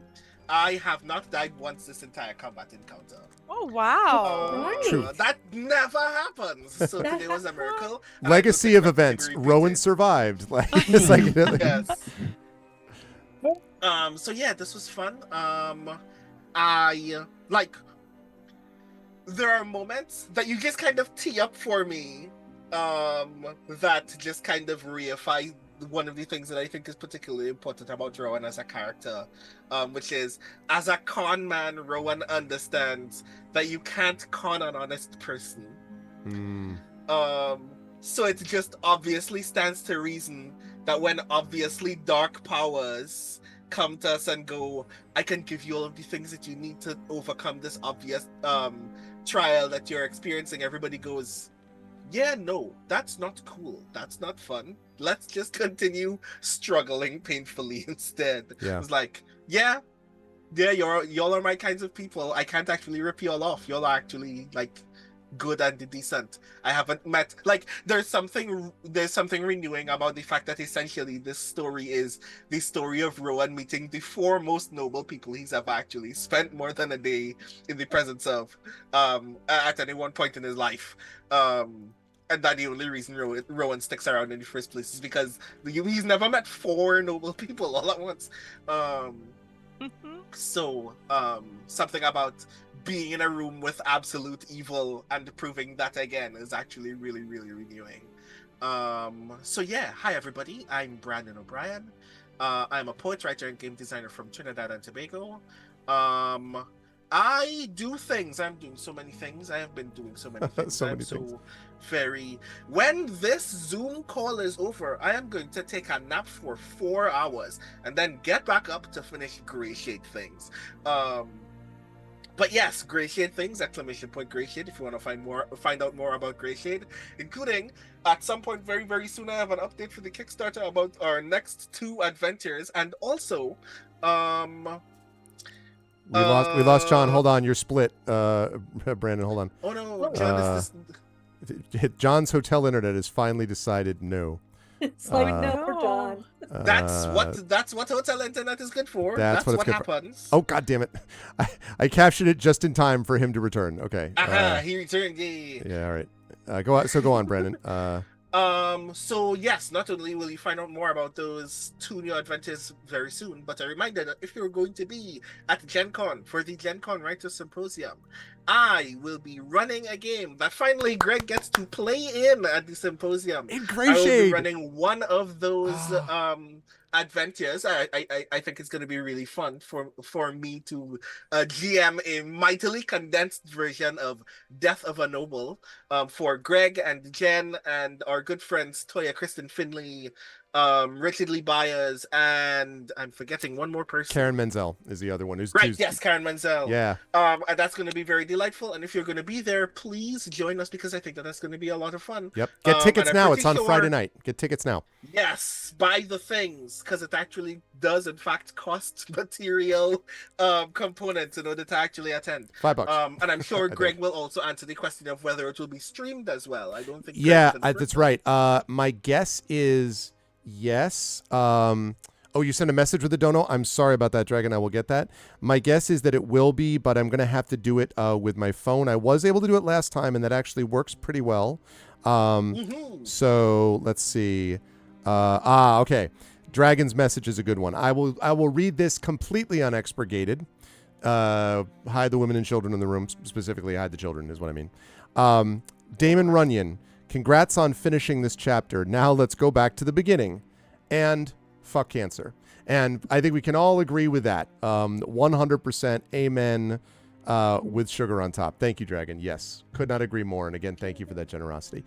I have not died once this entire combat encounter. Oh wow! Right. True. That never happens. So That today was a happened. miracle. and I don't Legacy think of that's to be events. repeated. Rowan survived. Like it's like Yes. So yeah, this was fun. I like there are moments that you just kind of tee up for me that just kind of reify one of the things that I think is particularly important about Rowan as a character, which is as a con man, Rowan understands that you can't con an honest person. So it just obviously stands to reason that when obviously dark powers come to us and go, I can give you all of the things that you need to overcome this obvious trial that you're experiencing, everybody goes, yeah, no, that's not cool. That's not fun. Let's just continue struggling painfully instead. Yeah. It's like, yeah, y'all are my kinds of people. I can't actually rip y'all off. Y'all are actually like good and decent. I haven't met like there's something renewing about the fact that essentially this story is the story of Rowan meeting the four most noble people he's ever actually spent more than a day in the presence of at any one point in his life. And that the only reason Rowan sticks around in the first place is because he's never met four noble people all at once. So something about being in a room with absolute evil and proving that again is actually really, really renewing. So yeah, hi everybody, I'm Brandon O'Brien. I'm a poet, writer, and game designer from Trinidad and Tobago. I do things. I'm doing so many things. I have been doing so many things. When this Zoom call is over, I am going to take a nap for 4 hours and then get back up to finish Grey Shade things. But yes, Grey Shade things, ! Grey Shade, if you want to find out more about Grey Shade, including at some point very, very soon I have an update for the Kickstarter about our next 2 adventures, and also we lost John. Hold on, you're split. Brandon, hold on. Oh no, John is John's hotel internet has finally decided no. It's like no for John. That's what hotel internet is good for. That's what happens. Oh god damn it! I captured it just in time for him to return. Okay. He returned. Yeah. All right. Go on, Brandon. So yes, not only will you find out more about those 2 new adventures very soon, but a reminder that if you're going to be at Gen Con for the Gen Con Writers Symposium, I will be running a game that finally Greg gets to play in at the symposium. In Grey I will Shade. be running one of those adventures. I think it's going to be really fun for me to GM a mightily condensed version of Death of a Noble for Greg and Jen and our good friends Toya Kristen Finley, Richard Lee Byers, and I'm forgetting one more person. Karen Menzel is the other one. Yes, Karen Menzel. Yeah. And that's going to be very delightful. And if you're going to be there, please join us because I think that's going to be a lot of fun. Yep. Get tickets now. It's on Friday night. Get tickets now. Yes, buy the things because it actually does in fact cost material components in order to actually attend. $5. And I'm sure Greg will also answer the question of whether it will be streamed as well. I don't think. Yeah, that's right. My guess is yes. Oh, you sent a message with the dono? I'm sorry about that, Dragon. I will get that. My guess is that it will be, but I'm going to have to do it with my phone. I was able to do it last time, and that actually works pretty well. So let's see. Okay. Dragon's message is a good one. I will read this completely unexpurgated. Hide the women and children in the room. Specifically, hide the children is what I mean. Damon Runyon, congrats on finishing this chapter. Now let's go back to the beginning. And fuck cancer. And I think we can all agree with that. 100% amen with sugar on top. Thank you, Dragon. Yes, could not agree more. And again, thank you for that generosity.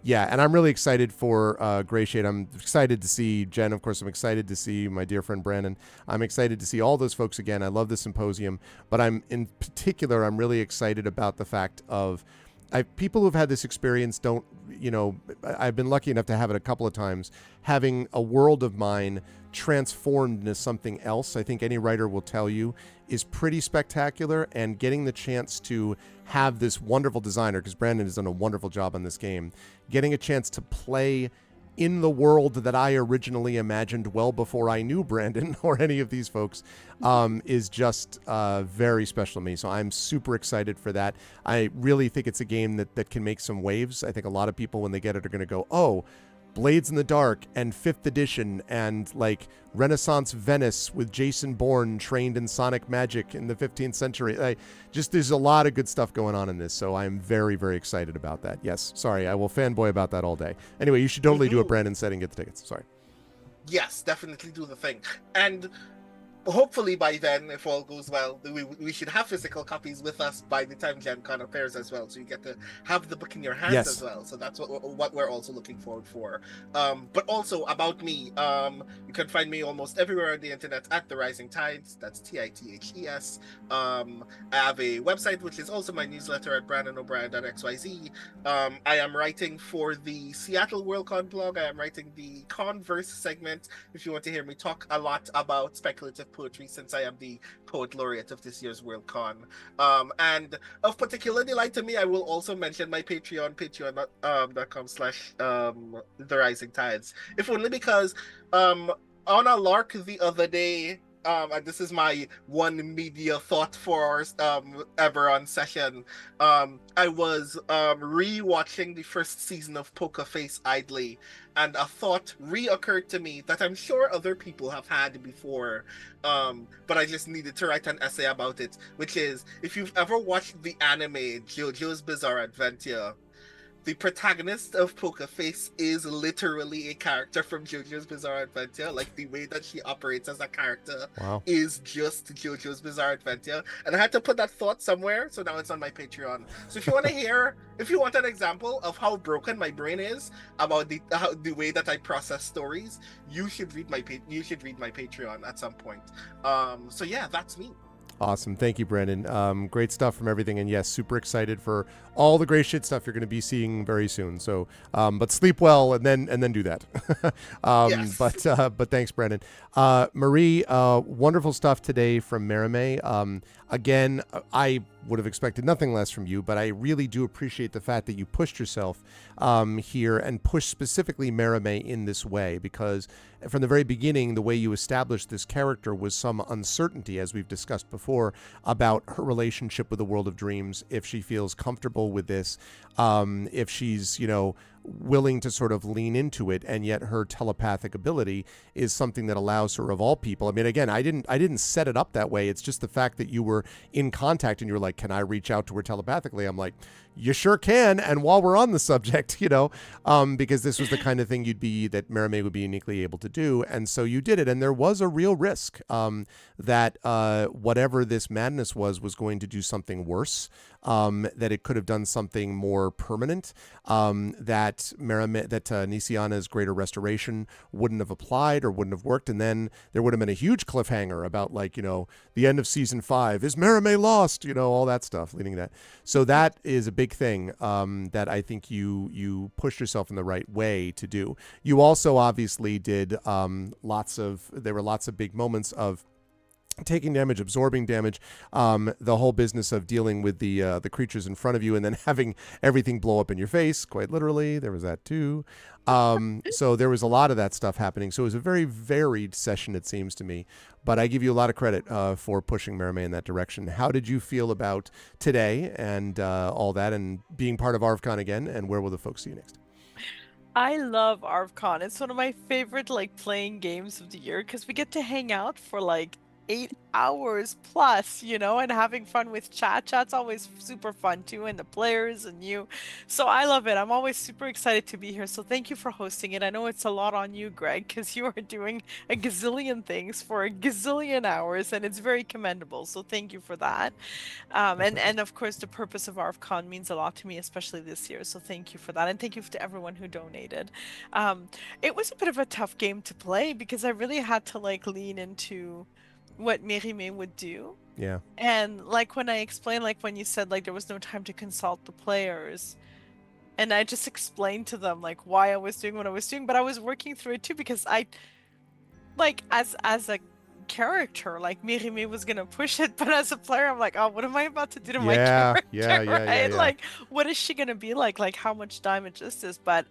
Yeah, and I'm really excited for Grey Shade. I'm excited to see Jen. Of course, I'm excited to see my dear friend Brandon. I'm excited to see all those folks again. I love the symposium. But I'm really excited about the fact of people who've had this experience I've been lucky enough to have it a couple of times, having a world of mine transformed into something else. I think any writer will tell you is pretty spectacular, and getting the chance to have this wonderful designer, because Brandon has done a wonderful job on this game, getting a chance to play in the world that I originally imagined well before I knew Brandon or any of these folks is just very special to me. So I'm super excited for that. I really think it's a game that can make some waves. I think a lot of people, when they get it, are going to go, oh, Blades in the Dark and 5th edition and like Renaissance Venice with Jason Bourne trained in sonic magic in the 15th century. There's a lot of good stuff going on in this, so I'm very, very excited about that. Yes, sorry, I will fanboy about that all day. Anyway, you should totally do what Brandon said and get the tickets. Sorry. Yes, definitely do the thing. And hopefully by then, if all goes well, we should have physical copies with us by the time Gen Con appears as well. So you get to have the book in your hands as well. So that's what we're also looking forward for. But also about me, you can find me almost everywhere on the internet at The Rising Tides. That's TITHES. I have a website, which is also my newsletter at brandonobrien.xyz. I am writing for the Seattle WorldCon blog. I am writing the Converse segment, if you want to hear me talk a lot about speculative poetry, since I am the poet laureate of this year's WorldCon. And of particular delight to me, I will also mention my Patreon, patreon.com/The Rising Tides. If only because on a lark the other day, and this is my one media thought for our Eberron session. I was re-watching the first season of Poker Face idly, and a thought reoccurred to me that I'm sure other people have had before, but I just needed to write an essay about it, which is, if you've ever watched the anime JoJo's Bizarre Adventure, the protagonist of Poker Face is literally a character from JoJo's Bizarre Adventure. Like, the way that she operates as a character is just JoJo's Bizarre Adventure. And I had to put that thought somewhere, so now it's on my Patreon. So if you want to hear, if you want an example of how broken my brain is about the way that I process stories, you should read my Patreon at some point. So yeah, that's me. Awesome. Thank you, Brandon. Great stuff from everything. And yes, super excited for all the great shit stuff you're going to be seeing very soon. So, but sleep well and then do that. Yes. But thanks, Brandon. Marie, wonderful stuff today from Merime. Again, I would have expected nothing less from you, but I really do appreciate the fact that you pushed yourself here and pushed specifically Merime in this way, because from the very beginning, the way you established this character was some uncertainty, as we've discussed before, about her relationship with the world of dreams, if she feels comfortable with this, if she's, willing to sort of lean into it, and yet her telepathic ability is something that allows her, of all people. I mean, again, I didn't set it up that way. It's just the fact that you were in contact and you were like, can I reach out to her telepathically? I'm like, you sure can. And while we're on the subject, because this was the kind of thing that Merime would be uniquely able to do. And so you did it. And there was a real risk that whatever this madness was going to do something worse, that it could have done something more permanent, that Nisiana's greater restoration wouldn't have applied or wouldn't have worked. And then there would have been a huge cliffhanger about the end of season 5. Is Merime lost? All that stuff leading to that. So that is a big thing that I think you pushed yourself in the right way to do. You also obviously did there were lots of big moments of taking damage, absorbing damage, the whole business of dealing with the creatures in front of you and then having everything blow up in your face, quite literally. There was that too. So there was a lot of that stuff happening. So it was a very varied session, it seems to me. But I give you a lot of credit for pushing Merime in that direction. How did you feel about today and all that, and being part of ArvCon again, and where will the folks see you next? I love ArvCon. It's one of my favorite playing games of the year, because we get to hang out for 8 hours plus, and having fun with chat. Chat's always super fun too, and the players and you. So I love it. I'm always super excited to be here. So thank you for hosting it. I know it's a lot on you, Greg, because you are doing a gazillion things for a gazillion hours, and it's very commendable. So thank you for that. And of course, the purpose of ArvCon means a lot to me, especially this year. So thank you for that, and thank you to everyone who donated. It was a bit of a tough game to play, because I really had to lean into what Merime would do. Yeah. And when I explained, when you said there was no time to consult the players, and I just explained to them why I was doing what I was doing, but I was working through it too, because I as a character, Merime was gonna push it, but as a player, I'm oh, what am I about to do to my character? Yeah. What is she gonna be like? How much damage is this? But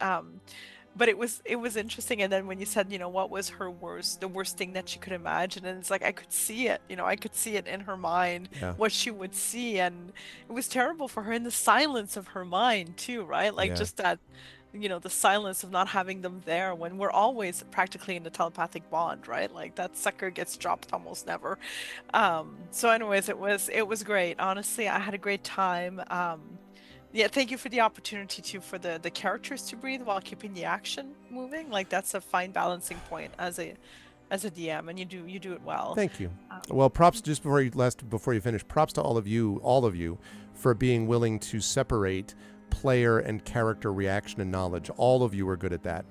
but it was interesting. And then when you said, what was the worst thing that she could imagine, and it's like I could see it, I could see it in her mind, Yeah. what she would see, and it was terrible for her in the silence of her mind too, right? Like Yeah. just that, the silence of not having them there when we're always practically in a telepathic bond, right? Like that sucker gets dropped almost never. So anyways, it was great. Honestly, I had a great time. Yeah, thank you for the opportunity for the characters to breathe while keeping the action moving. Like that's a fine balancing point as a DM, and you do it well. Thank you. Well, props just before you finish. Props to all of you, for being willing to separate player and character reaction and knowledge. All of you are good at that.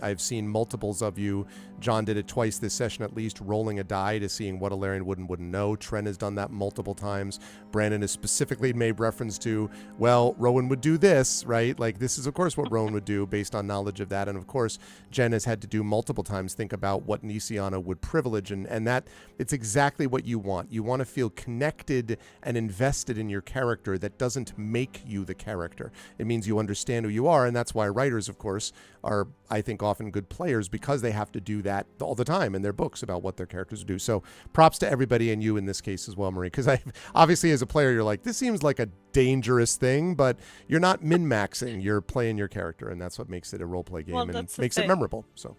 I've seen multiples of you. John did it twice this session at least, rolling a die to seeing what Alarian would and wouldn't know. Trent has done that multiple times. Brandon has specifically made reference to, well, Rowan would do this, right? Like this is of course what Rowan would do based on knowledge of that. And of course, Jen has had to do multiple times think about what Nisiana would privilege, and that it's exactly what you want. You want to feel connected and invested in your character that doesn't make you the character. It means you understand who you are, and that's why writers, of course, are, I think, often good players, because they have to do that all the time in their books about what their characters do. So props to everybody, and you in this case as well, Marie, because obviously as a player, you're like, this seems like a dangerous thing, but you're not min-maxing. You're playing your character, and that's what makes it a role-play game and makes it memorable. So.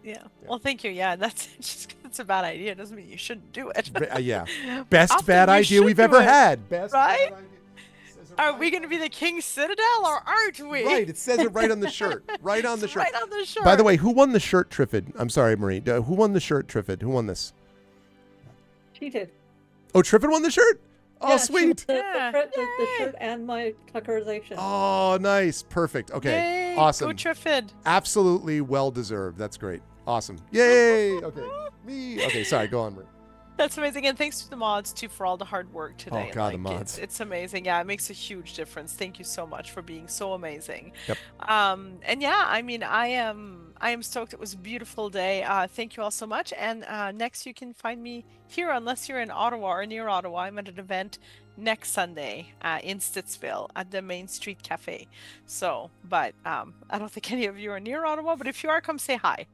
Yeah. Well, thank you. Yeah, that's just 'cause it's a bad idea. It doesn't mean you shouldn't do it. Yeah. Best Often bad you idea should we've do ever it, had. Best right? bad idea. Are we going to be the King's Citadel, or aren't we? Right, it says it right on the shirt. Right on the shirt. Right on the shirt. By the way, who won the shirt, Triffid? I'm sorry, Marie. Who won the shirt, Triffid? Who won this? She did. Oh, Triffid won the shirt? Oh, Yeah, sweet. The shirt and my Tuckerization. Oh, nice. Perfect. Okay. Yay, Awesome. Go Triffid. Absolutely well deserved. That's great. Awesome. Yay. Okay. Me. Okay, sorry. Go on, Marie. That's amazing, and thanks to the mods too for all the hard work today. Oh God, the mods. It's amazing. Yeah, it makes a huge difference. Thank you so much for being so amazing. Yep. And yeah, I mean, I am stoked. It was a beautiful day. Thank you all so much. And next, you can find me here, unless you're in Ottawa or near Ottawa. I'm at an event next Sunday in Stittsville at the Main Street Cafe. So, but I don't think any of you are near Ottawa. But if you are, come say hi.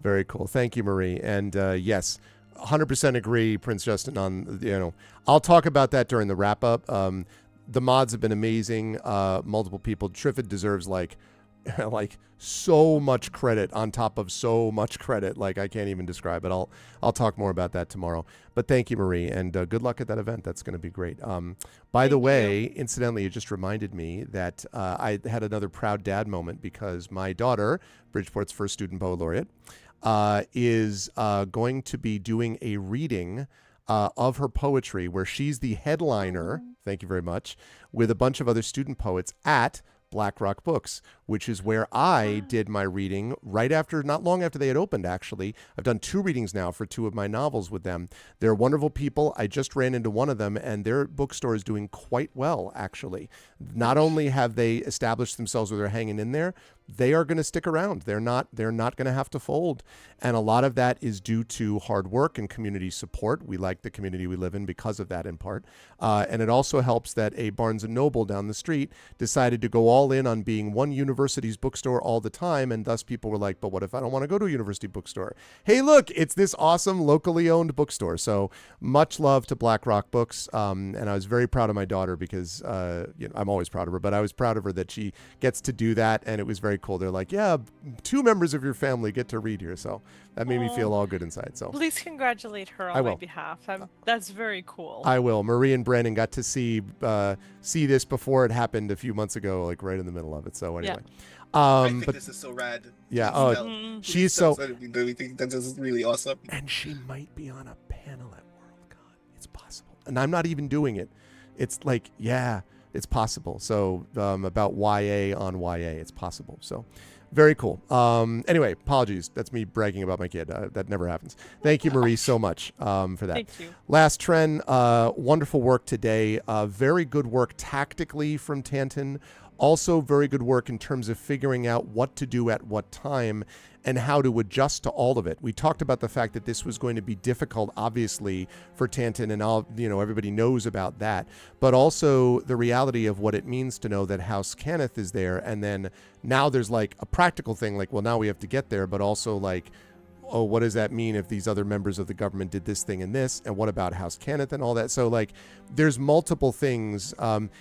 Very cool. Thank you, Marie. And yes, 100% agree, Prince Justin, on, I'll talk about that during the wrap up. The mods have been amazing. Multiple people. Triffid deserves like so much credit on top of so much credit. Like I can't even describe it. I'll talk more about that tomorrow. But thank you, Marie, and good luck at that event. That's going to be great. By the way, incidentally, it just reminded me that I had another proud dad moment, because my daughter, Bridgeport's first student poet laureate, is going to be doing a reading of her poetry where she's the headliner, thank you very much, with a bunch of other student poets at Black Rock Books, which is where I did my reading not long after they had opened, actually. I've done 2 readings now for 2 of my novels with them. They're wonderful people. I just ran into one of them, and their bookstore is doing quite well, actually. Not only have they established themselves where they're hanging in there, they are going to stick around. They're not going to have to fold. And a lot of that is due to hard work and community support. We like the community we live in because of that, in part. And it also helps that a Barnes & Noble down the street decided to go all in on being one university's bookstore all the time. And thus people were like, but what if I don't want to go to a university bookstore? Hey, look, it's this awesome locally owned bookstore. So much love to Black Rock Books. And I was very proud of my daughter because, I'm always proud of her, but I was proud of her that she gets to do that. And it was very cool. They're like, yeah, 2 members of your family get to read here. So that made me feel all good inside. So please congratulate her on my behalf. That's very cool. I will. Marie and Brandon got to see this before it happened a few months ago, like right in the middle of it. So anyway, I think this is so rad. Yeah. She's so. I think that this is really awesome. And she might be on a panel at WorldCon. It's possible. And I'm not even doing it. It's like, yeah, it's possible. So about YA on YA, it's possible. So very cool. Anyway, apologies. That's me bragging about my kid. That never happens. Thank you, Marie, so much for that. Thank you. Last trend, wonderful work today. Very good work tactically from Tanton. Also, very good work in terms of figuring out what to do at what time and how to adjust to all of it. We talked about the fact that this was going to be difficult, obviously, for Tanton, and all, everybody knows about that, but also the reality of what it means to know that House Cannith is there, and then now there's like a practical thing, like, well, now we have to get there, but also like, oh, what does that mean if these other members of the government did this thing and this, and what about House Cannith and all that? So like, there's multiple things.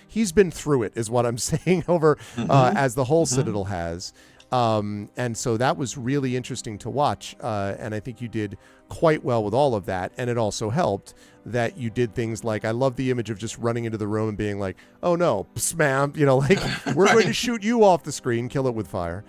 He's been through it, is what I'm saying, over as the whole Citadel has. And so that was really interesting to watch. And I think you did quite well with all of that. And it also helped that you did things like, I love the image of just running into the room and being like, oh no, spam, like, we're going to shoot you off the screen, kill it with fire.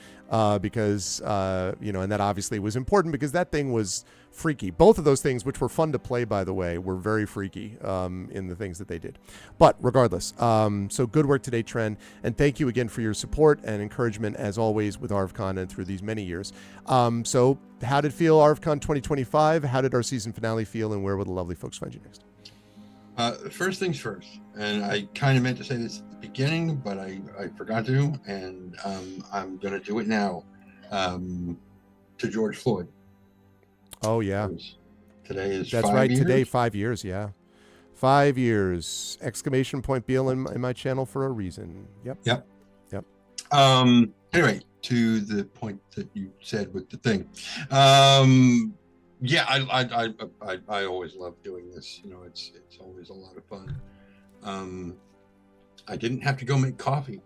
Because, and that obviously was important because that thing was freaky. Both of those things, which were fun to play, by the way, were very freaky in the things that they did. But regardless, so good work today, Tren. And thank you again for your support and encouragement, as always, with ArvCon and through these many years. So how did it feel, ArvCon 2025? How did our season finale feel? And where will the lovely folks find you next? First things first, and I kind of meant to say this at the beginning, but I forgot to, and I'm going to do it now, to George Floyd. Oh, yeah. Today is That's 5 right. years. Today, 5 years. Yeah. 5 years. Exclamation point Beal in my channel for a reason. Yep. Anyway, to the point that you said with the thing. Yeah, I always love doing this. It's always a lot of fun. I didn't have to go make coffee.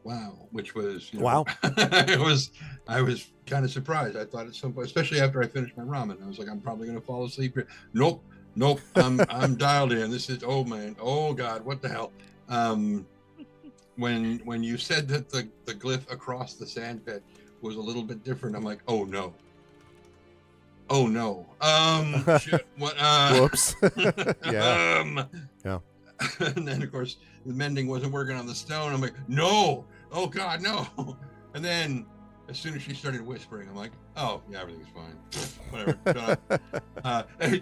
Wow, which was wow. I was kind of surprised. I thought at some point, especially after I finished my ramen, I was like, I'm probably going to fall asleep here. Nope. I'm dialed in. This is, oh man, oh God, what the hell? When you said that the glyph across the sand pit was a little bit different, I'm like, oh no. Shit, what? Whoops. Yeah. Yeah. And then of course the mending wasn't working on the stone. I'm like, no, oh God, no. And then as soon as she started whispering, I'm like, oh yeah, everything's fine. Whatever.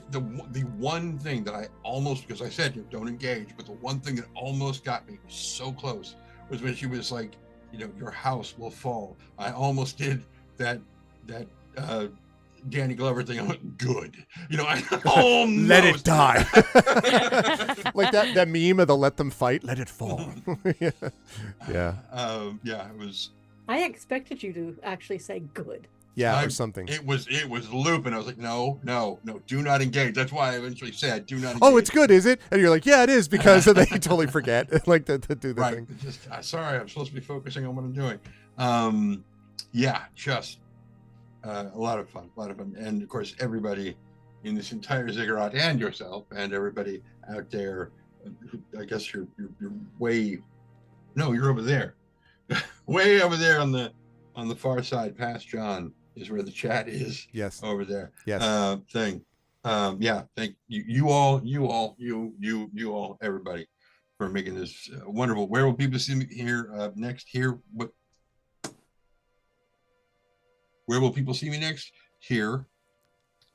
The one thing that I almost, because I said don't engage, but the one thing that almost got me so close was when she was like, your house will fall. I almost did that Danny Glover thing. I went, good. I almost let it die. Like that meme of the let them fight, let it fall. Yeah. It was. I expected you to actually say good. Yeah, or something. It was looping. I was like, no, do not engage. That's why I eventually said, do not engage. Oh, it's good, is it? And you're like, yeah, it is, because then you totally forget, like to do the thing. Just sorry, I'm supposed to be focusing on what I'm doing. Just a lot of fun, and of course, everybody in this entire ziggurat, and yourself, and everybody out there. I guess you're way. No, you're over there, way over there on the far side, past John, is where the chat is. Yes. Over there. Yes. Thing. Thank you all, everybody, for making this wonderful. Where will people see me here next? Where will people see me next? Here,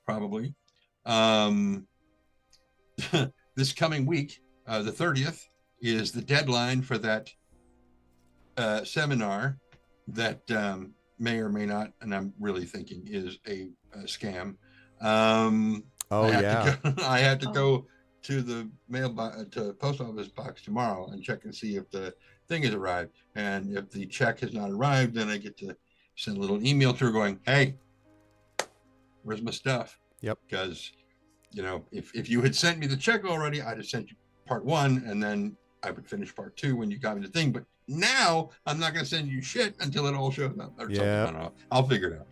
probably. This coming week, the 30th, is the deadline for that seminar that may or may not, and I'm really thinking is a scam. I had to go to the to post office box tomorrow and check and see if the thing has arrived. And if the check has not arrived, then I get to send a little email to her going, hey, where's my stuff? Yep. Because, if you had sent me the check already, I'd have sent you part 1, and then I would finish part 2 when you got me the thing. But now I'm not going to send you shit until it all shows up. Or something. I don't know. I'll figure it out.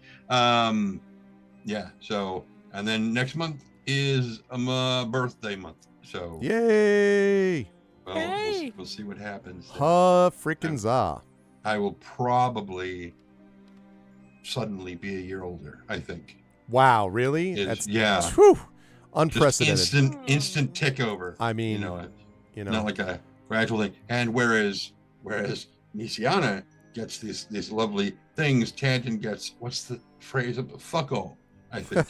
So, and then next month is my birthday month. So, yay! Well, we'll see what happens. Frickin' za! I will probably suddenly be a year older, I think. Wow, really? That's unprecedented. Instant tick over. I mean, not like a gradual thing. And whereas Nisiana gets these lovely things, Tanton gets, what's the phrase of fuck all, I think.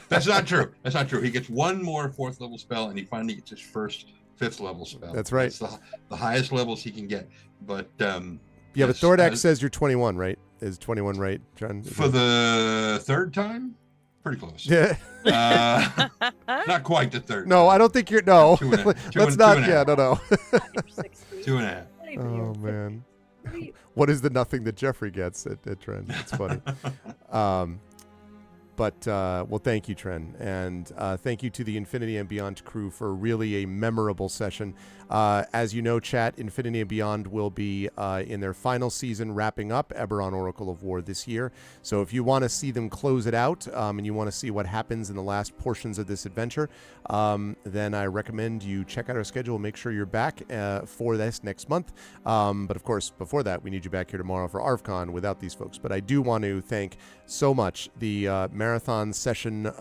That's not true. He gets one more 4th level spell, and he finally gets his first 5th level spell. That's right. That's the highest levels he can get. But yeah, yes, but Thordak says you're 21, right? Is 21 right, John? For the 3rd time? Pretty close. Yeah. Not quite the 3rd. No, time. I don't think you're. No, let's not. Yeah, no. 2.5. Oh man, what is the nothing that Jeffrey gets at Tren? It's funny. Well, thank you, Tren, and thank you to the Infinity and Beyond crew for really a memorable session. As you know, chat, Infinity and Beyond will be in their final season, wrapping up Eberron Oracle of War this year. So if you want to see them close it out, and you want to see what happens in the last portions of this adventure, then I recommend you check out our schedule. Make sure you're back for this next month. But of course, before that, we need you back here tomorrow for ArvCon without these folks. But I do want to thank so much the marathon session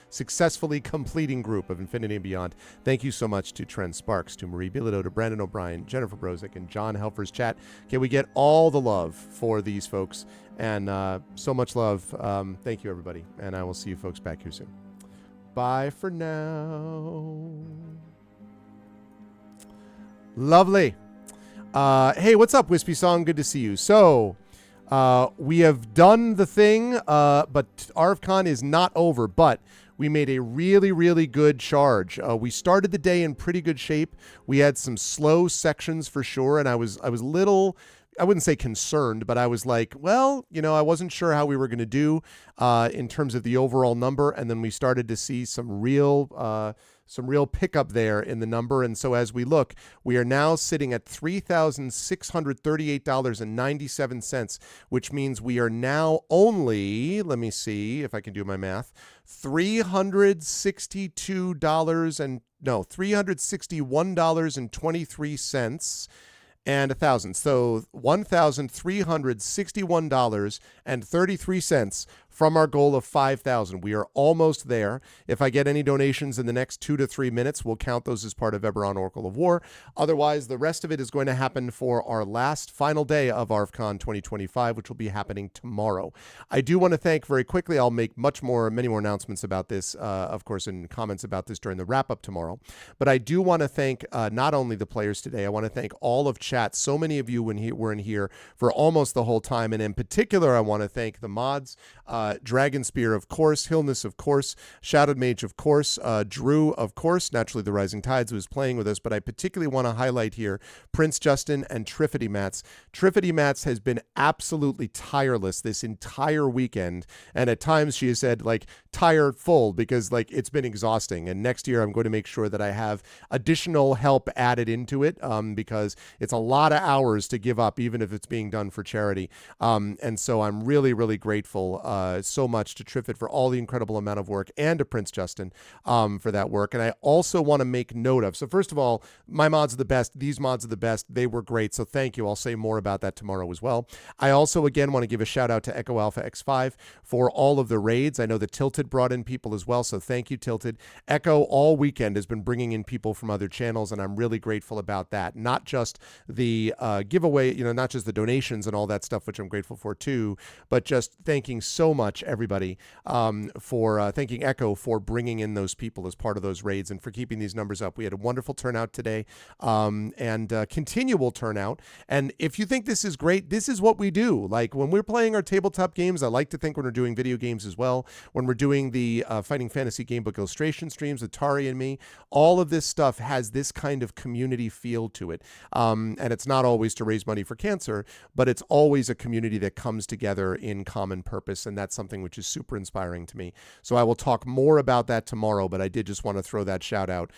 successfully completing group of Infinity and Beyond. Thank you so much to Trent Sparks, to Marie Bilodeau, to Brandon O'Brien, Jennifer Brozick, and John Helfer's chat. Can we get all the love for these folks? And so much love. Thank you, everybody. And I will see you folks back here soon. Bye for now. Lovely. Hey, what's up, Wispy Song? Good to see you. So, we have done the thing, but ArvCon is not over, but we made a really, really good charge. We started the day in pretty good shape. We had some slow sections for sure, and I was little, I wouldn't say concerned, but I was like, well, I wasn't sure how we were going to do in terms of the overall number, and then we started to see some real pickup there in the number. And so as we look, we are now sitting at $3,638.97, which means we are now only, let me see if I can do my math, $361.23 and 1,000. So $1,361.33 from our goal of 5,000. We are almost there. If I get any donations in the next 2 to 3 minutes, we'll count those as part of Eberron Oracle of War. Otherwise, the rest of it is going to happen for our last final day of ArvCon 2025, which will be happening tomorrow. I do want to thank very quickly, I'll make many more announcements about this, of course, and comments about this during the wrap-up tomorrow. But I do want to thank not only the players today, I want to thank all of chat. So many of you were in here for almost the whole time. And in particular, I want to thank the mods, Dragon Spear, of course, Hillness, of course, Shadowed Mage, of course, Drew, of course, naturally the Rising Tides, who is playing with us, but I particularly want to highlight here Prince Justin and Triffity Mats. Triffity Mats has been absolutely tireless this entire weekend, and at times she has said, tired full, because, it's been exhausting, and next year I'm going to make sure that I have additional help added into it, because it's a lot of hours to give up, even if it's being done for charity, and so I'm really, really grateful so much to Triffid for all the incredible amount of work, and to Prince Justin for that work. And I also want to make note of, so first of all, my mods are the best. These mods are the best. They were great. So thank you. I'll say more about that tomorrow as well. I also, again, want to give a shout out to Echo Alpha X5 for all of the raids. I know that Tilted brought in people as well. So thank you, Tilted. Echo all weekend has been bringing in people from other channels, and I'm really grateful about that. Not just the giveaway, not just the donations and all that stuff, which I'm grateful for too, but just thanking so much everybody for thanking Echo for bringing in those people as part of those raids and for keeping these numbers up. We had a wonderful turnout today, and continual turnout. And if you think this is great, this is what we do. Like when we're playing our tabletop games, I like to think when we're doing video games as well, when we're doing the Fighting Fantasy Gamebook illustration streams with Tari and me, all of this stuff has this kind of community feel to it. And it's not always to raise money for cancer, but it's always a community that comes together in common purpose. And that's something which is super inspiring to me. So I will talk more about that tomorrow, but I did just want to throw that shout out,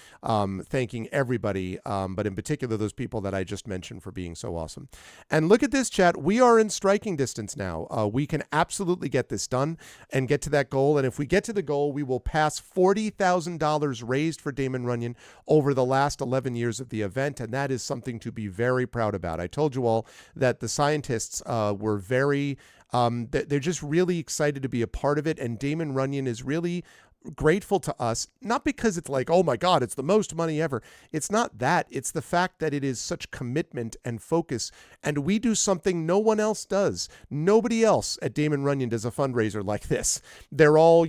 thanking everybody, but in particular those people that I just mentioned for being so awesome. And look at this, chat. We are in striking distance now. We can absolutely get this done and get to that goal. And if we get to the goal, we will pass $40,000 raised for Damon Runyon over the last 11 years of the event. And that is something to be very proud about. I told you all that the scientists were very, they're just really excited to be a part of it. And Damon Runyon is really grateful to us, not because it's like, oh my God, it's the most money ever. It's not that. It's the fact that it is such commitment and focus, and we do something no one else does. Nobody else at Damon Runyon does a fundraiser like this. They're all,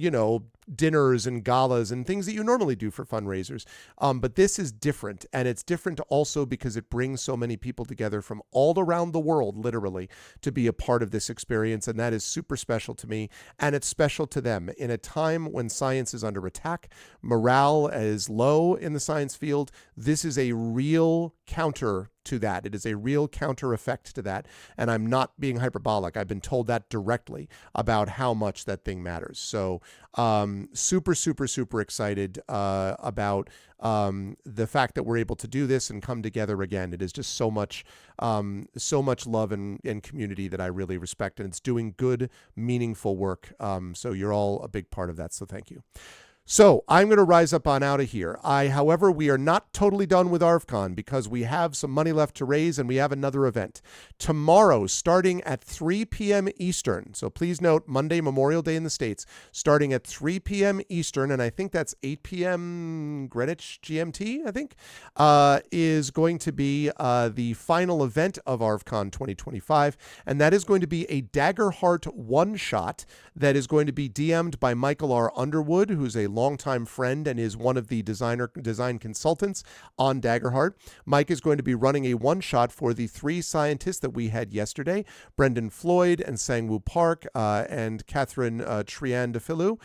dinners and galas and things that you normally do for fundraisers. But this is different, and it's different also because it brings so many people together from all around the world, literally, to be a part of this experience, and that is super special to me, and it's special to them. In a time when science is under attack, morale is low in the science field, this is a real counter to that. It is a real counter effect to that. And I'm not being hyperbolic. I've been told that directly about how much that thing matters. So super, super, super excited about the fact that we're able to do this and come together again. It is just so much love and community that I really respect. And it's doing good, meaningful work. So you're all a big part of that. So thank you. So I'm going to rise up on out of here. However, we are not totally done with ArvCon because we have some money left to raise and we have another event tomorrow starting at 3 p.m. Eastern. So please note Monday, Memorial Day in the States, starting at 3 p.m. Eastern, and I think that's 8 p.m. Greenwich GMT, I think, is going to be the final event of ArvCon 2025, and that is going to be a Daggerheart one-shot that is going to be DM'd by Michael R. Underwood, who's a longtime friend and is one of the design consultants on Daggerheart. Mike is going to be running a one-shot for the 3 scientists that we had yesterday, Brendan Floyd and Sangwoo Park and Catherine Triandafilou.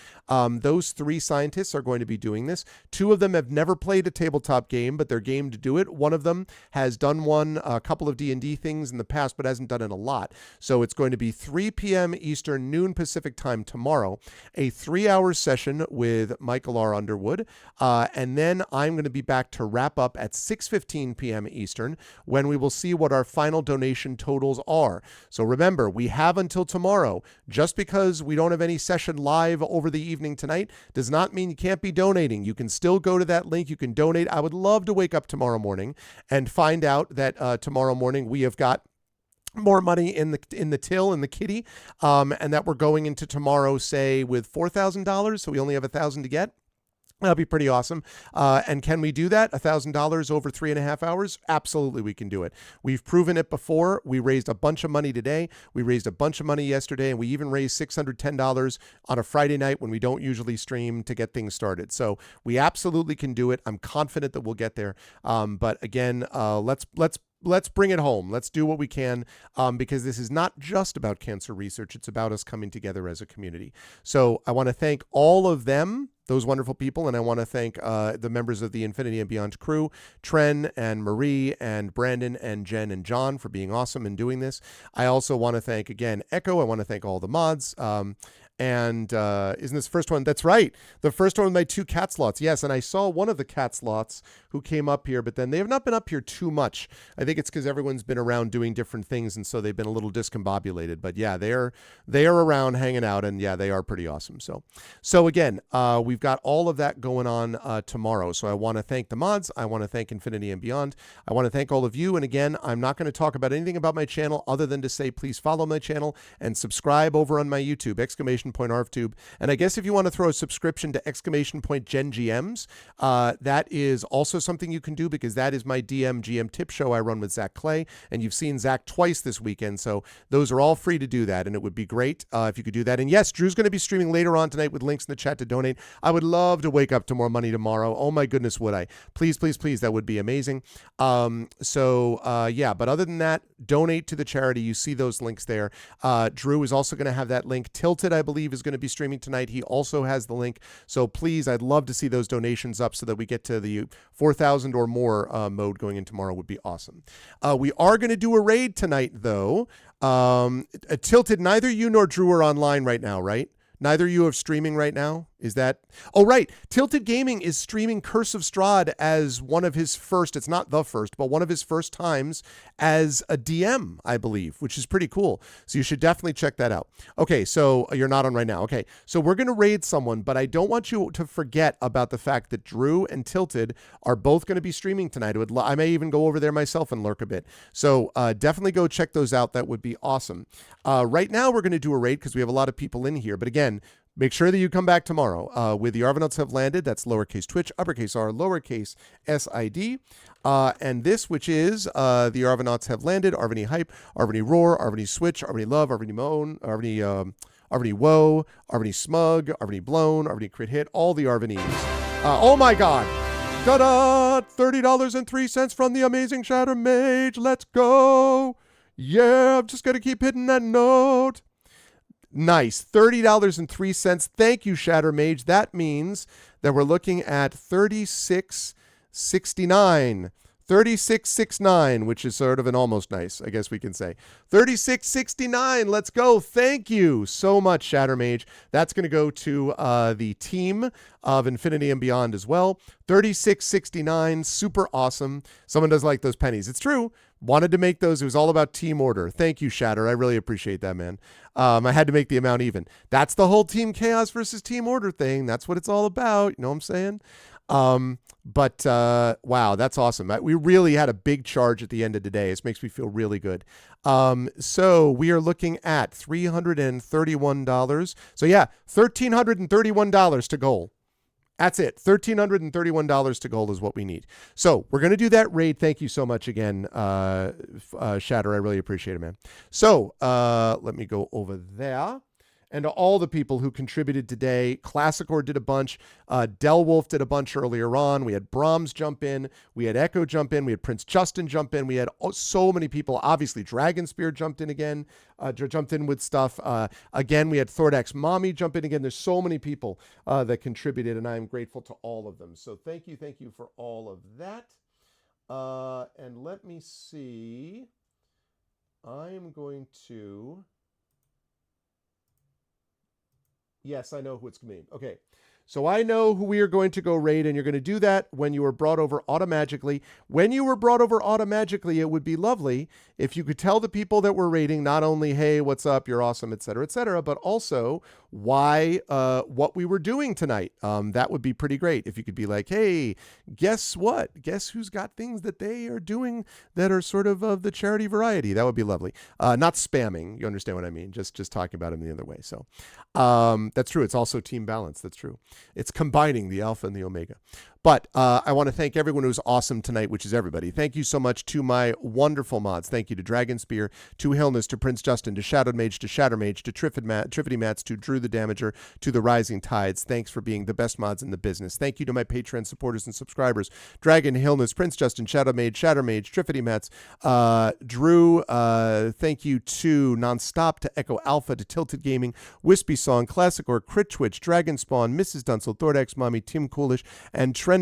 Those 3 scientists are going to be doing this. 2 of them have never played a tabletop game, but they're game to do it. One of them has done a couple of D&D things in the past, but hasn't done it a lot. So it's going to be 3 p.m. Eastern, noon Pacific time tomorrow, a 3-hour session with Michael R. Underwood. And then I'm going to be back to wrap up at 6:15 p.m. Eastern when we will see what our final donation totals are. So remember, we have until tomorrow. Just because we don't have any session live over the evening tonight does not mean you can't be donating. You can still go to that link. You can donate. I would love to wake up tomorrow morning and find out that tomorrow morning we have got more money in the till, in the kitty, and that we're going into tomorrow, say, with $4,000, so we only have $1,000 to get. That'll be pretty awesome. And can we do that? $1,000 over 3.5 hours? Absolutely, we can do it. We've proven it before. We raised a bunch of money today. We raised a bunch of money yesterday, and we even raised $610 on a Friday night when we don't usually stream to get things started. So we absolutely can do it. I'm confident that we'll get there. But again, let's bring it home. Let's do what we can because this is not just about cancer research. It's about us coming together as a community. So I want to thank all of them, those wonderful people, and I want to thank the members of the Infinity and Beyond crew, Tren and Marie and Brandon and Jen and John for being awesome and doing this. I also want to thank, again, Echo. I want to thank all the mods. And isn't this first one? That's right. The first one with my 2 cat slots. Yes, and I saw one of the cat slots who came up here, but then they have not been up here too much. I think it's because everyone's been around doing different things, and so they've been a little discombobulated. But yeah, they are around hanging out, and yeah, they are pretty awesome. So again, we've got all of that going on tomorrow. So I want to thank the mods. I want to thank Infinity and Beyond. I want to thank all of you. And again, I'm not going to talk about anything about my channel other than to say please follow my channel and subscribe over on my YouTube, !ArvTube. And I guess if you want to throw a subscription to !GenGMs, that is also something you can do because that is my GM tip show I run with Zach Clay. And you've seen Zach twice this weekend. So those are all free to do that. And it would be great if you could do that. And yes, Drew's going to be streaming later on tonight with links in the chat to donate. I would love to wake up to more money tomorrow. Oh my goodness, would I? Please, please, please. That would be amazing. Yeah, but other than that, donate to the charity. You see those links there. Drew is also going to have that link. Tilted, I believe, is going to be streaming tonight. He also has the link. So please, I'd love to see those donations up so that we get to the 4,000 or more mode going in tomorrow would be awesome. We are going to do a raid tonight, though. Tilted, neither you nor Drew are online right now, right? Neither of you are streaming right now? Is that... Oh, right. Tilted Gaming is streaming Curse of Strahd as one of his first, it's not the first, but one of his first times as a DM, I believe, which is pretty cool. So you should definitely check that out. Okay, so you're not on right now. Okay, so we're going to raid someone, but I don't want you to forget about the fact that Drew and Tilted are both going to be streaming tonight. I may even go over there myself and lurk a bit. So definitely go check those out. That would be awesome. Right now, we're going to do a raid because we have a lot of people in here. But again, make sure that you come back tomorrow with the Arvanauts Have Landed. That's lowercase Twitch, uppercase R, lowercase SID. And this, which is the Arvanauts Have Landed, Arvany Hype, Arvany Roar, Arvany Switch, Arvany Love, Arvany Moan, Arvany Arvany Woe, Arvany Smug, Arvany Blown, Arvany Crit Hit, all the Arvanys. Oh my God. Ta-da! $30.03 from the amazing Shatter Mage. Let's go. Yeah, I'm just going to keep hitting that note. Nice. $30.03. Thank you, Shatter Mage. That means that we're looking at $36.69. $36.69, which is sort of an almost nice, I guess we can say. $36.69. Let's go. Thank you so much, Shatter Mage. That's going to go to the team of Infinity and Beyond as well. $36.69. Super awesome. Someone does like those pennies. It's true. Wanted to make those. It was all about team order. Thank you, Shatter. I really appreciate that, man. I had to make the amount even. That's the whole Team Chaos versus Team Order thing. That's what it's all about. You know what I'm saying? But wow, that's awesome. We really had a big charge at the end of the day. This makes me feel really good. So we are looking at $331. So yeah, $1,331 to goal. That's it. $1,331 to goal is what we need. So we're going to do that raid. Thank you so much again, Shatter. I really appreciate it, man. So let me go over there. And to all the people who contributed today, Classicor did a bunch. Delwolf did a bunch earlier on. We had Brahms jump in. We had Echo jump in. We had Prince Justin jump in. We had so many people. Obviously, Dragonspear jumped in again. Jumped in with stuff. Again, we had Thordax Mommy jump in again. There's so many people that contributed, and I am grateful to all of them. So thank you for all of that. And let me see. I am going to... Yes, I know who it's going to be. Okay. So I know who we are going to go raid, and you're going to do that when you are brought over automagically. When you were brought over automagically, it would be lovely if you could tell the people that we're raiding not only, hey, what's up, you're awesome, et cetera, but also why, what we were doing tonight. That would be pretty great if you could be like, hey, guess what? Guess who's got things that they are doing that are sort of the charity variety. That would be lovely. Not spamming. You understand what I mean? Just talking about them the other way. So that's true. It's also team balance. That's true. It's combining the alpha and the omega. But I want to thank everyone who was awesome tonight, which is everybody. Thank you so much to my wonderful mods. Thank you to Dragonspear, to Hillness, to Prince Justin, to Shadow Mage, to Shatter Mage, to Triffity Mats, to Drew the Damager, to the Rising Tides. Thanks for being the best mods in the business. Thank you to my Patreon supporters and subscribers. Dragon, Hillness, Prince Justin, Shadow Mage, Triffity Mats, Drew. Thank you to Nonstop, to Echo Alpha, to Tilted Gaming, Wispy Song, Classicor, Crit Twitch, Dragon Spawn, Mrs. Dunsel, Thordax Mommy, Tim Coolish, and Trendane.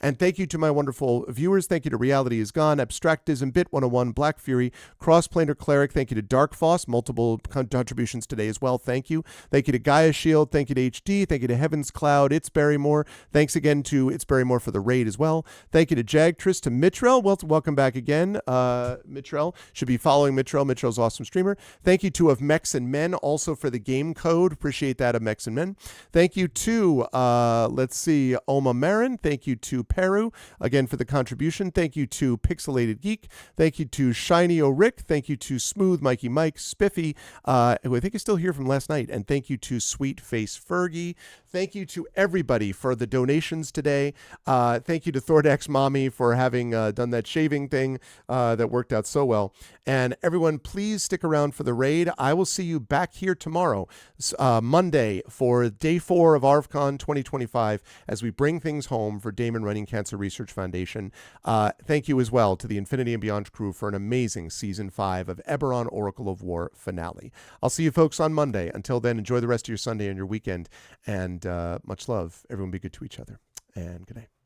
And thank you to my wonderful viewers. Thank you to Reality Is Gone, Abstractism, Bit 101, Black Fury, Crossplaner Cleric. Thank you to Dark Foss, multiple contributions today as well. Thank you. Thank you to Gaia Shield. Thank you to HD. Thank you to Heaven's Cloud. It's Barrymore. Thanks again to It's Barrymore for the raid as well. Thank you to Jagtris, to Mittrell. Welcome back again. Mittrell should be following Mittrell. Mittrell's awesome streamer. Thank you to Of Mechs and Men also for the game code. Appreciate that, Of Mechs and Men. Thank you to let's see, Oma Marin. Thank you to Peru, again, for the contribution. Thank you to Pixelated Geek. Thank you to Shiny O'Rick. Thank you to Smooth Mikey Mike, Spiffy, who I think is still here from last night. And thank you to Sweet Face Fergie. Thank you to everybody for the donations today. Thank you to Thordax Mommy for having done that shaving thing that worked out so well. And everyone, please stick around for the raid. I will see you back here tomorrow, Monday, for day 4 of ArvCon 2025 as we bring things home for Damon Running Cancer Research Foundation. Thank you as well to the Infinity and Beyond crew for an amazing Season 5 of Eberron Oracle of War finale. I'll see you folks on Monday. Until then, enjoy the rest of your Sunday and your weekend. And much love. Everyone be good to each other. And good night.